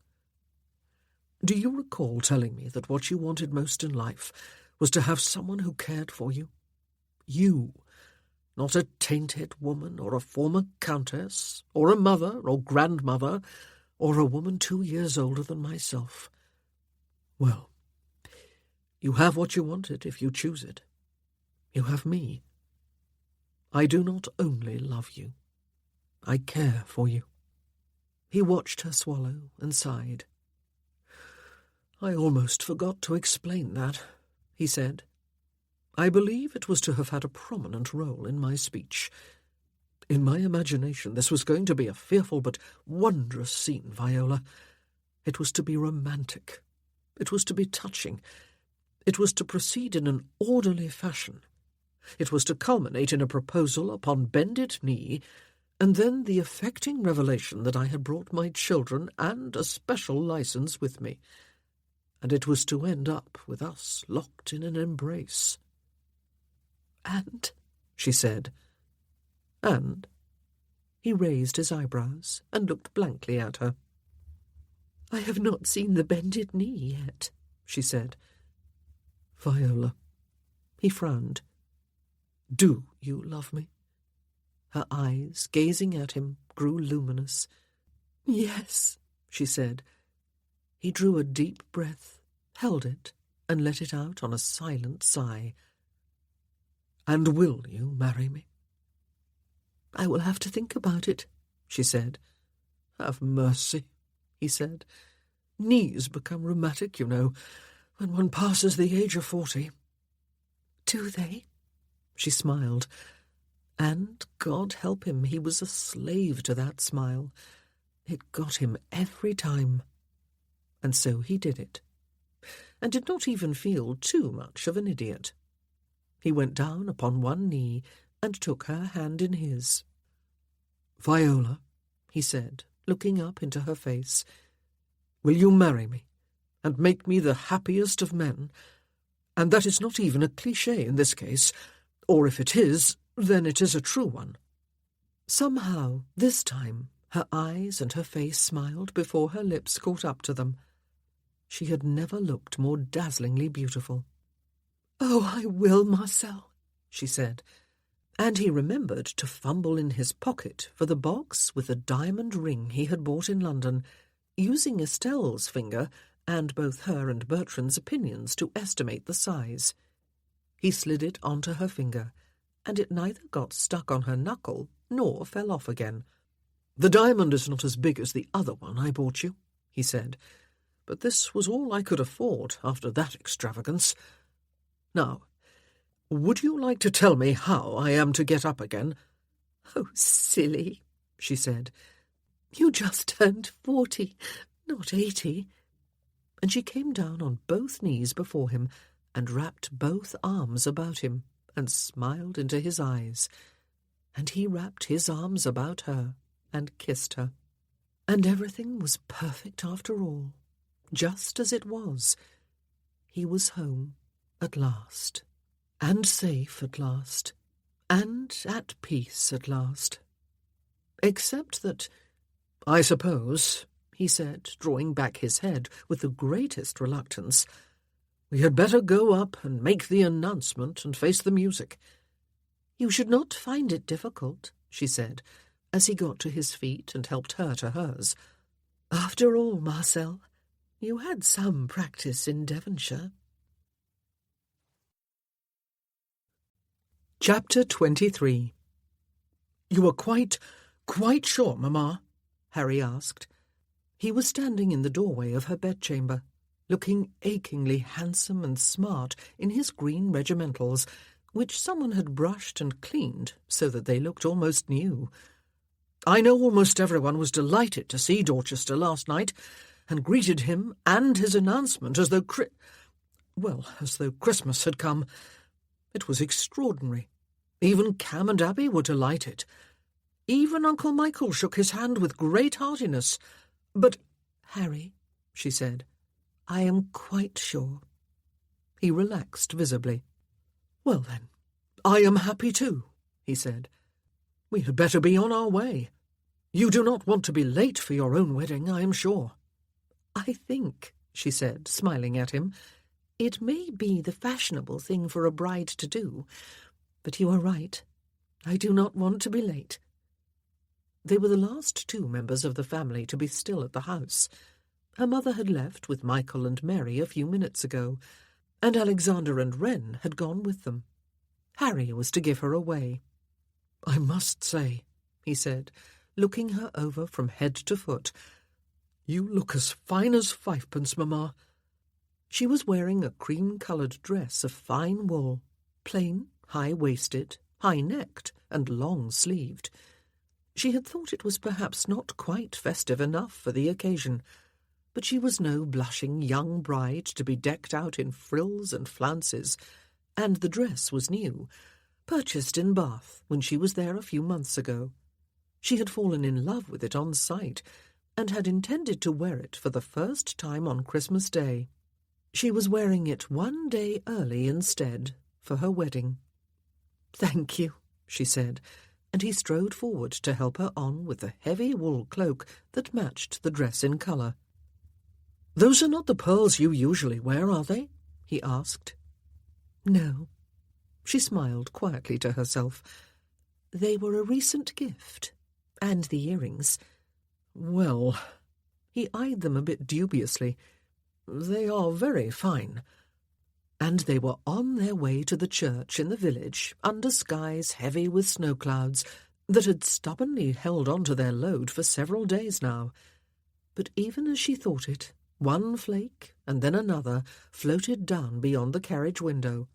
S2: Do you recall telling me that what you wanted most in life was to have someone who cared for you? You, not a tainted woman or a former countess or a mother or grandmother or a woman 2 years older than myself. Well, you have what you wanted if you choose it. You have me. I do not only love you,
S1: I care for you." He watched her swallow and sighed. "I almost forgot to explain that," he said. "I believe it was to have had a prominent role in my speech. In my imagination this was going to be a fearful but wondrous scene, Viola. It was to be romantic. It was to be touching. It was to proceed in an orderly fashion. It was to culminate in a proposal upon bended knee, and then the affecting revelation that I had brought my children and a special license with me. And it was to end up with us locked in an embrace." "And?" she said. "And?" He raised his eyebrows and looked blankly at her. "I have not seen the bended knee yet," she said. "Viola," he frowned, "do you love me?" Her eyes, gazing at him, grew luminous. "Yes," she said. He drew a deep breath, held it, and let it out on a silent sigh. "And will you marry me?" "I will have to think about it," she said. "Have mercy," he said. "Knees become rheumatic, you know, when one passes the age of 40. "Do they?" She smiled. And, God help him, he was a slave to that smile. It got him every time. And so he did it, and did not even feel too much of an idiot. He went down upon one knee and took her hand in his. "Viola," he said, looking up into her face, "will you marry me, and make me the happiest of men? And that is not even a cliché in this case, or if it is, then it is a true one." Somehow, this time, her eyes and her face smiled before her lips caught up to them. She had never looked more dazzlingly beautiful. "Oh, I will, Marcel," she said, and he remembered to fumble in his pocket for the box with the diamond ring he had bought in London, using Estelle's finger and both her and Bertrand's opinions to estimate the size. He slid it onto her finger, and it neither got stuck on her knuckle nor fell off again. "The diamond is not as big as the other one I bought you," he said, "but this was all I could afford after that extravagance. Now, would you like to tell me how I am to get up again?" "Oh, silly," she said. "You just turned 40, not 80. And she came down on both knees before him and wrapped both arms about him and smiled into his eyes. And he wrapped his arms about her and kissed her. And everything was perfect after all, just as it was. He was home at last, and safe at last, and at peace at last. Except that, "I suppose," he said, drawing back his head with the greatest reluctance, "we had better go up and make the announcement and face the music." "You should not find it difficult," she said, as he got to his feet and helped her to hers. "After all, Marcel, you had some practice in Devonshire." Chapter 23. "You are quite sure, Mamma?" Harry asked. He was standing in the doorway of her bedchamber, looking achingly handsome and smart in his green regimentals, which someone had brushed and cleaned so that they looked almost new. "I know almost everyone was delighted to see Dorchester last night, and greeted him and his announcement as though Christmas had come. It was extraordinary. Even Cam and Abby were delighted. Even Uncle Michael shook his hand with great heartiness. But, Harry," she said, "I am quite sure." He relaxed visibly. "Well, then, I am happy too," he said. "We had better be on our way. You do not want to be late for your own wedding, I am sure." "I think," she said, smiling at him, "it may be the fashionable thing for a bride to do, but you are right. I do not want to be late." They were the last two members of the family to be still at the house. Her mother had left with Michael and Mary a few minutes ago, and Alexander and Wren had gone with them. Harry was to give her away. "I must say," he said, looking her over from head to foot. "You look as fine as fivepence, Mamma." She was wearing a cream-coloured dress of fine wool, plain, high-waisted, high-necked, and long-sleeved. She had thought it was perhaps not quite festive enough for the occasion, but she was no blushing young bride to be decked out in frills and flounces, and the dress was new, purchased in Bath when she was there a few months ago. She had fallen in love with it on sight, and had intended to wear it for the first time on Christmas Day. She was wearing it one day early instead, for her wedding. "Thank you," she said, and he strode forward to help her on with the heavy wool cloak that matched the dress in colour. "Those are not the pearls you usually wear, are they?" he asked. "No." She smiled quietly to herself. "They were a recent gift, and the earrings." "Well," he eyed them a bit dubiously, "they are very fine." And they were on their way to the church in the village, under skies heavy with snow clouds that had stubbornly held on to their load for several days now. But even as she thought it, one flake and then another floated down beyond the carriage window.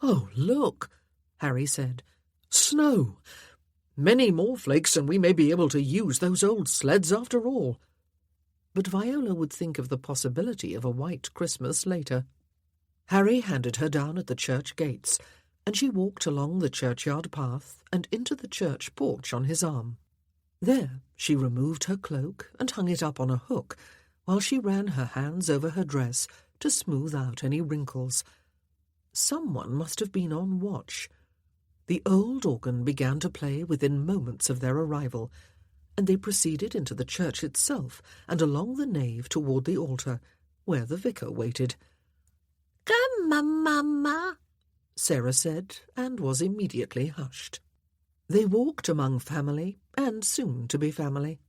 S1: "Oh, look," Harry said. "Snow! Many more flakes and we may be able to use those old sleds after all." But Viola would think of the possibility of a white Christmas later. Harry handed her down at the church gates, and she walked along the churchyard path and into the church porch on his arm. There she removed her cloak and hung it up on a hook, while she ran her hands over her dress to smooth out any wrinkles. Someone must have been on watch. The old organ began to play within moments of their arrival, and they proceeded into the church itself and along the nave toward the altar, where the vicar waited.
S5: "Come, Mamma,"
S1: Sarah said, and was immediately hushed. They walked among family, and soon-to-be family.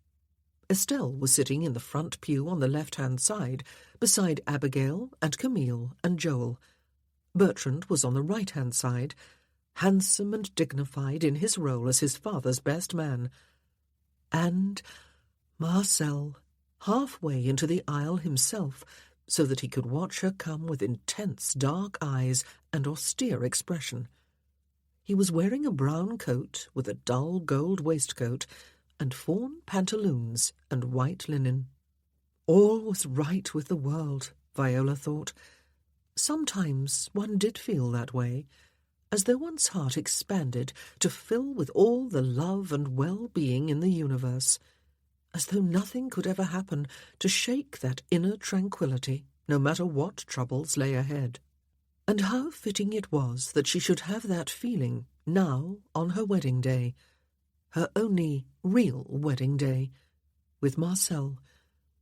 S1: Estelle was sitting in the front pew on the left-hand side, beside Abigail and Camille and Joel. Bertrand was on the right-hand side, handsome and dignified in his role as his father's best man. And Marcel, halfway into the aisle himself, so that he could watch her come with intense dark eyes and austere expression. He was wearing a brown coat with a dull gold waistcoat and fawn pantaloons and white linen. All was right with the world, Viola thought. Sometimes one did feel that way, as though one's heart expanded to fill with all the love and well-being in the universe, as though nothing could ever happen to shake that inner tranquillity, no matter what troubles lay ahead. And how fitting it was that she should have that feeling now on her wedding day, her only real wedding day, with Marcel,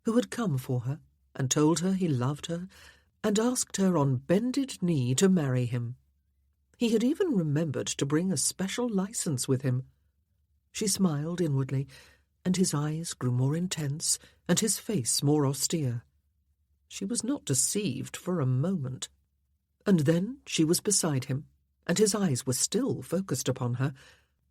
S1: who had come for her and told her he loved her and asked her on bended knee to marry him. He had even remembered to bring a special license with him. She smiled inwardly, and his eyes grew more intense and his face more austere. She was not deceived for a moment. And then she was beside him, and his eyes were still focused upon her,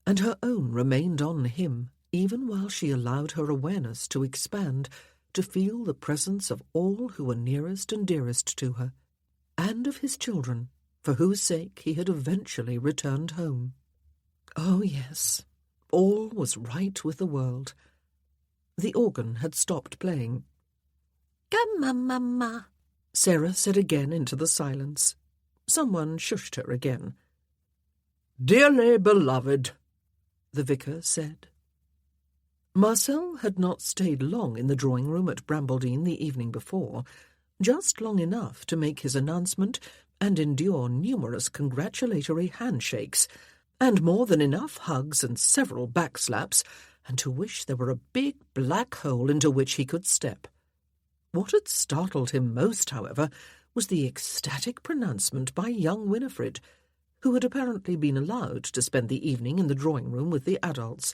S1: and her own remained on him, even while she allowed her awareness to expand, to feel the presence of all who were nearest and dearest to her, and of his children, for whose sake he had eventually returned home. Oh, yes, all was right with the world. The organ had stopped playing.
S5: "Come, Mamma,"
S1: Sarah said again into the silence. Someone shushed her again.
S2: "Dearly beloved,"
S1: the vicar said. Marcel had not stayed long in the drawing-room at Brambledene the evening before, just long enough to make his announcement and endure numerous congratulatory handshakes, and more than enough hugs and several backslaps, and to wish there were a big black hole into which he could step. What had startled him most, however, was the ecstatic pronouncement by young Winifred, who had apparently been allowed to spend the evening in the drawing-room with the adults,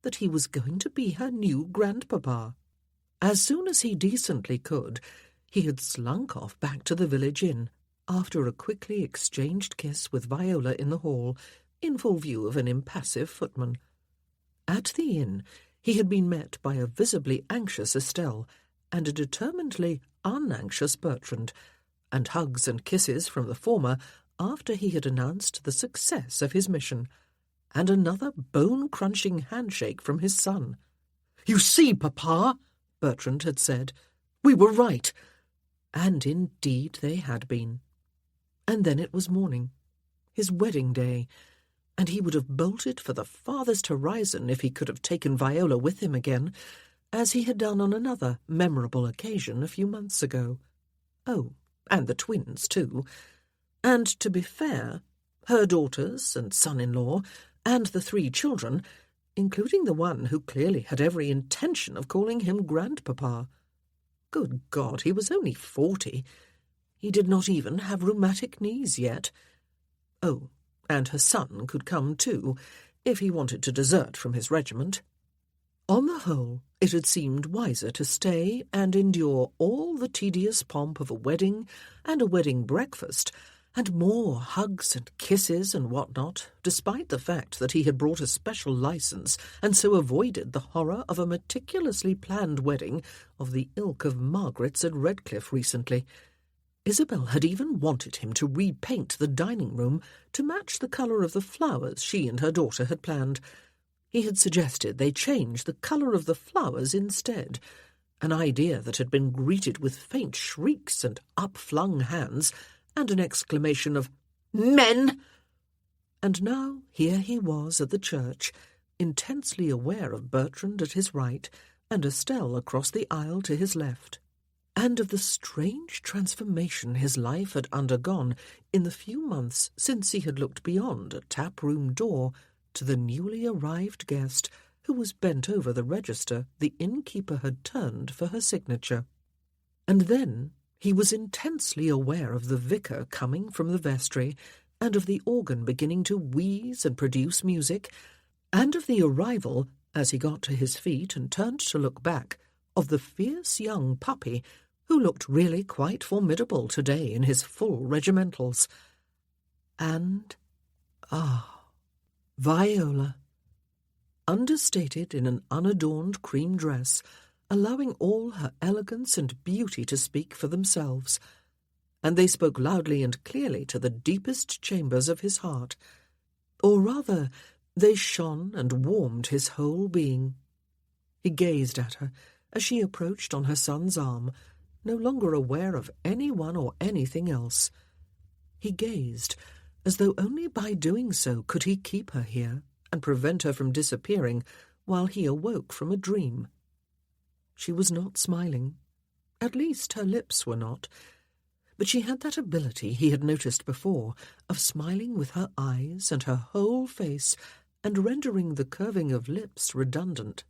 S1: that he was going to be her new grandpapa. As soon as he decently could, he had slunk off back to the village inn, after a quickly exchanged kiss with Viola in the hall, in full view of an impassive footman. At the inn, He had been met by a visibly anxious Estelle and a determinedly unanxious Bertrand, and hugs and kisses from the former after he had announced the success of his mission, and another bone-crunching handshake from his son.
S2: "You see, Papa," Bertrand had said, "we were right."
S1: And indeed they had been. And then it was morning, his wedding day, and he would have bolted for the farthest horizon if he could have taken Viola with him again, as he had done on another memorable occasion a few months ago. Oh, and the twins, too. And, to be fair, her daughters and son-in-law, and the 3 children, including the one who clearly had every intention of calling him grandpapa. Good God, he was only 40. He did not even have rheumatic knees yet. Oh, and her son could come too, if he wanted to desert from his regiment. On the whole, it had seemed wiser to stay and endure all the tedious pomp of a wedding and a wedding breakfast, and more hugs and kisses and what-not, despite the fact that he had brought a special licence and so avoided the horror of a meticulously planned wedding of the ilk of Margaret's at Redcliffe recently. Isabel had even wanted him to repaint the dining room to match the colour of the flowers she and her daughter had planned. He had suggested they change the colour of the flowers instead, an idea that had been greeted with faint shrieks and up-flung hands and an exclamation of "Men!" And now here he was at the church, intensely aware of Bertrand at his right and Estelle across the aisle to his left, and of the strange transformation his life had undergone in the few months since he had looked beyond a tap-room door to the newly arrived guest who was bent over the register the innkeeper had turned for her signature. And then he was intensely aware of the vicar coming from the vestry, and of the organ beginning to wheeze and produce music, and of the arrival, as he got to his feet and turned to look back, of the fierce young puppy who looked really quite formidable today in his full regimentals. And, Viola, understated in an unadorned cream dress, allowing all her elegance and beauty to speak for themselves, and they spoke loudly and clearly to the deepest chambers of his heart, or rather, they shone and warmed his whole being. He gazed at her as she approached on her son's arm, no longer aware of anyone or anything else. He gazed as though only by doing so could he keep her here and prevent her from disappearing while he awoke from a dream. She was not smiling. At least her lips were not. But she had that ability he had noticed before of smiling with her eyes and her whole face and rendering the curving of lips redundant.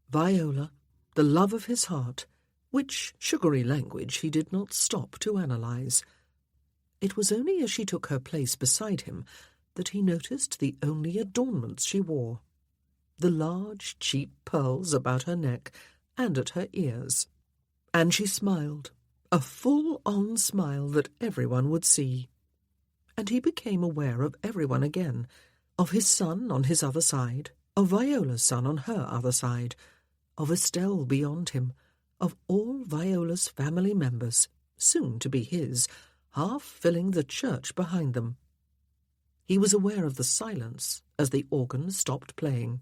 S1: Viola, the love of his heart, which sugary language he did not stop to analyse. It was only as she took her place beside him that he noticed the only adornments she wore, the large, cheap pearls about her neck and at her ears. And she smiled, a full-on smile that everyone would see. And he became aware of everyone again, of his son on his other side, of Viola's son on her other side, of Estelle beyond him, of all Viola's family members, soon to be his, half filling the church behind them. He was aware of the silence as the organ stopped playing.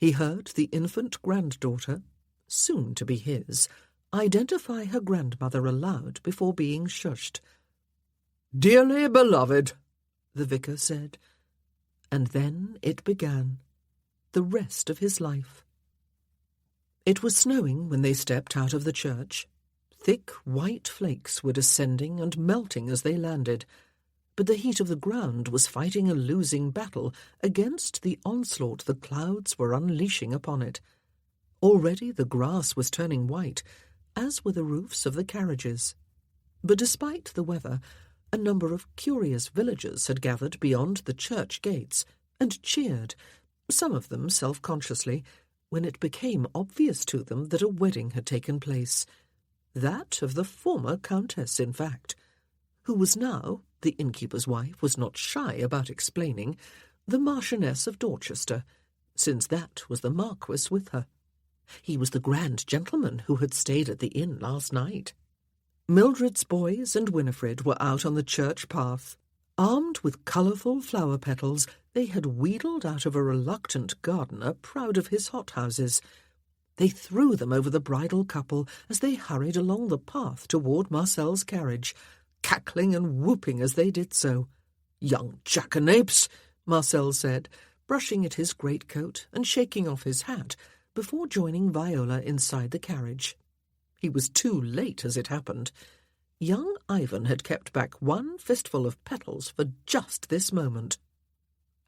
S1: He heard the infant granddaughter, soon to be his, identify her grandmother aloud before being shushed.
S2: "Dearly beloved,"
S1: the vicar said. And then it began, the rest of his life. It was snowing when they stepped out of the church. Thick white flakes were descending and melting as they landed, but the heat of the ground was fighting a losing battle against the onslaught the clouds were unleashing upon it. Already the grass was turning white, as were the roofs of the carriages. But despite the weather, a number of curious villagers had gathered beyond the church gates and cheered, some of them self-consciously, when it became obvious to them that a wedding had taken place. That of the former countess, in fact, who was now, the innkeeper's wife was not shy about explaining, the Marchioness of Dorchester, since that was the Marquis with her. He was the grand gentleman who had stayed at the inn last night. Mildred's boys and Winifred were out on the church path. Armed with colourful flower petals, they had wheedled out of a reluctant gardener proud of his hothouses. They threw them over the bridal couple as they hurried along the path toward Marcel's carriage, cackling and whooping as they did so. "Young jackanapes," Marcel said, brushing at his greatcoat and shaking off his hat before joining Viola inside the carriage. He was too late, as it happened. Young Ivan had kept back one fistful of petals for just this moment.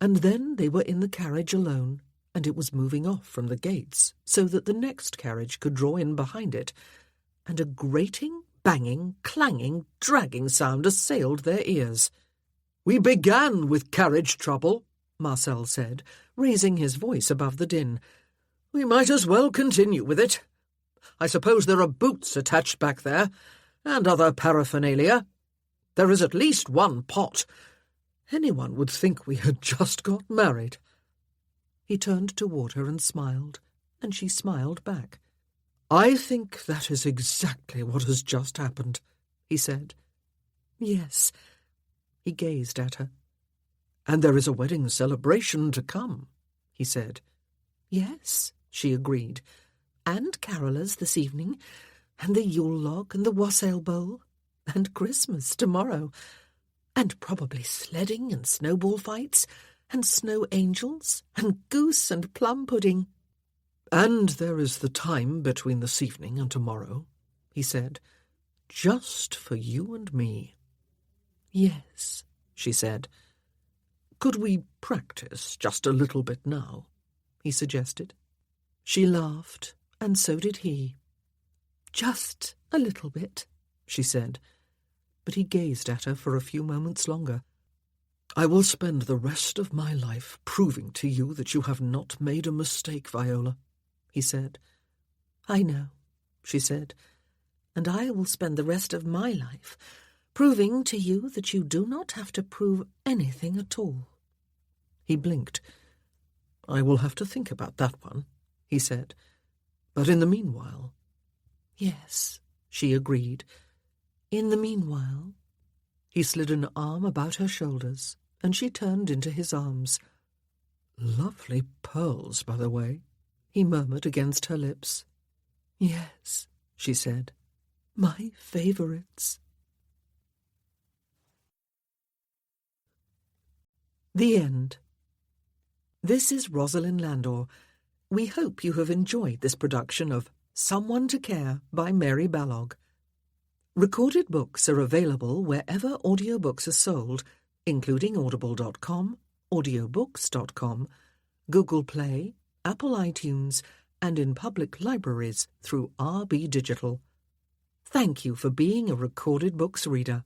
S1: And then they were in the carriage alone, and it was moving off from the gates so that the next carriage could draw in behind it, and a grating, banging, clanging, dragging sound assailed their ears.
S2: "We began with carriage trouble,"
S1: Marcel said, raising his voice above the din.
S2: "We might as well continue with it. I suppose there are boots attached back there, and other paraphernalia. There is at least one pot. Anyone would think we had just got married."
S1: He turned toward her and smiled, and she smiled back.
S2: "I think that is exactly what has just happened," he said.
S1: "Yes." He gazed at her.
S2: "And there is a wedding celebration to come," he said.
S1: "Yes," she agreed. "And carolers this evening, and the Yule log and the wassail bowl, and Christmas tomorrow, and probably sledding and snowball fights, and snow angels, and goose and plum pudding."
S2: "And there is the time between this evening and tomorrow," he said, "just for you and me."
S1: "Yes," she said.
S2: "Could we practice just a little bit now?" he suggested.
S1: She laughed, and so did he. "Just a little bit," she said, but he gazed at her for a few moments longer.
S2: "I will spend the rest of my life proving to you that you have not made a mistake, Viola," he said.
S1: "I know," she said, "and I will spend the rest of my life proving to you that you do not have to prove anything at all."
S2: He blinked. "I will have to think about that one," he said. "But in the meanwhile—"
S1: "Yes," she agreed. "In the meanwhile—" He slid an arm about her shoulders, and she turned into his arms.
S2: "Lovely pearls, by the way,"
S1: he murmured against her lips. "Yes," she said, "my favourites." The End. This is Rosalind Landor. We hope you have enjoyed this production of Someone to Care by Mary Balogh. Recorded books are available wherever audiobooks are sold, including audible.com, audiobooks.com, Google Play, Apple iTunes, and in public libraries through RB Digital. Thank you for being a Recorded Books reader.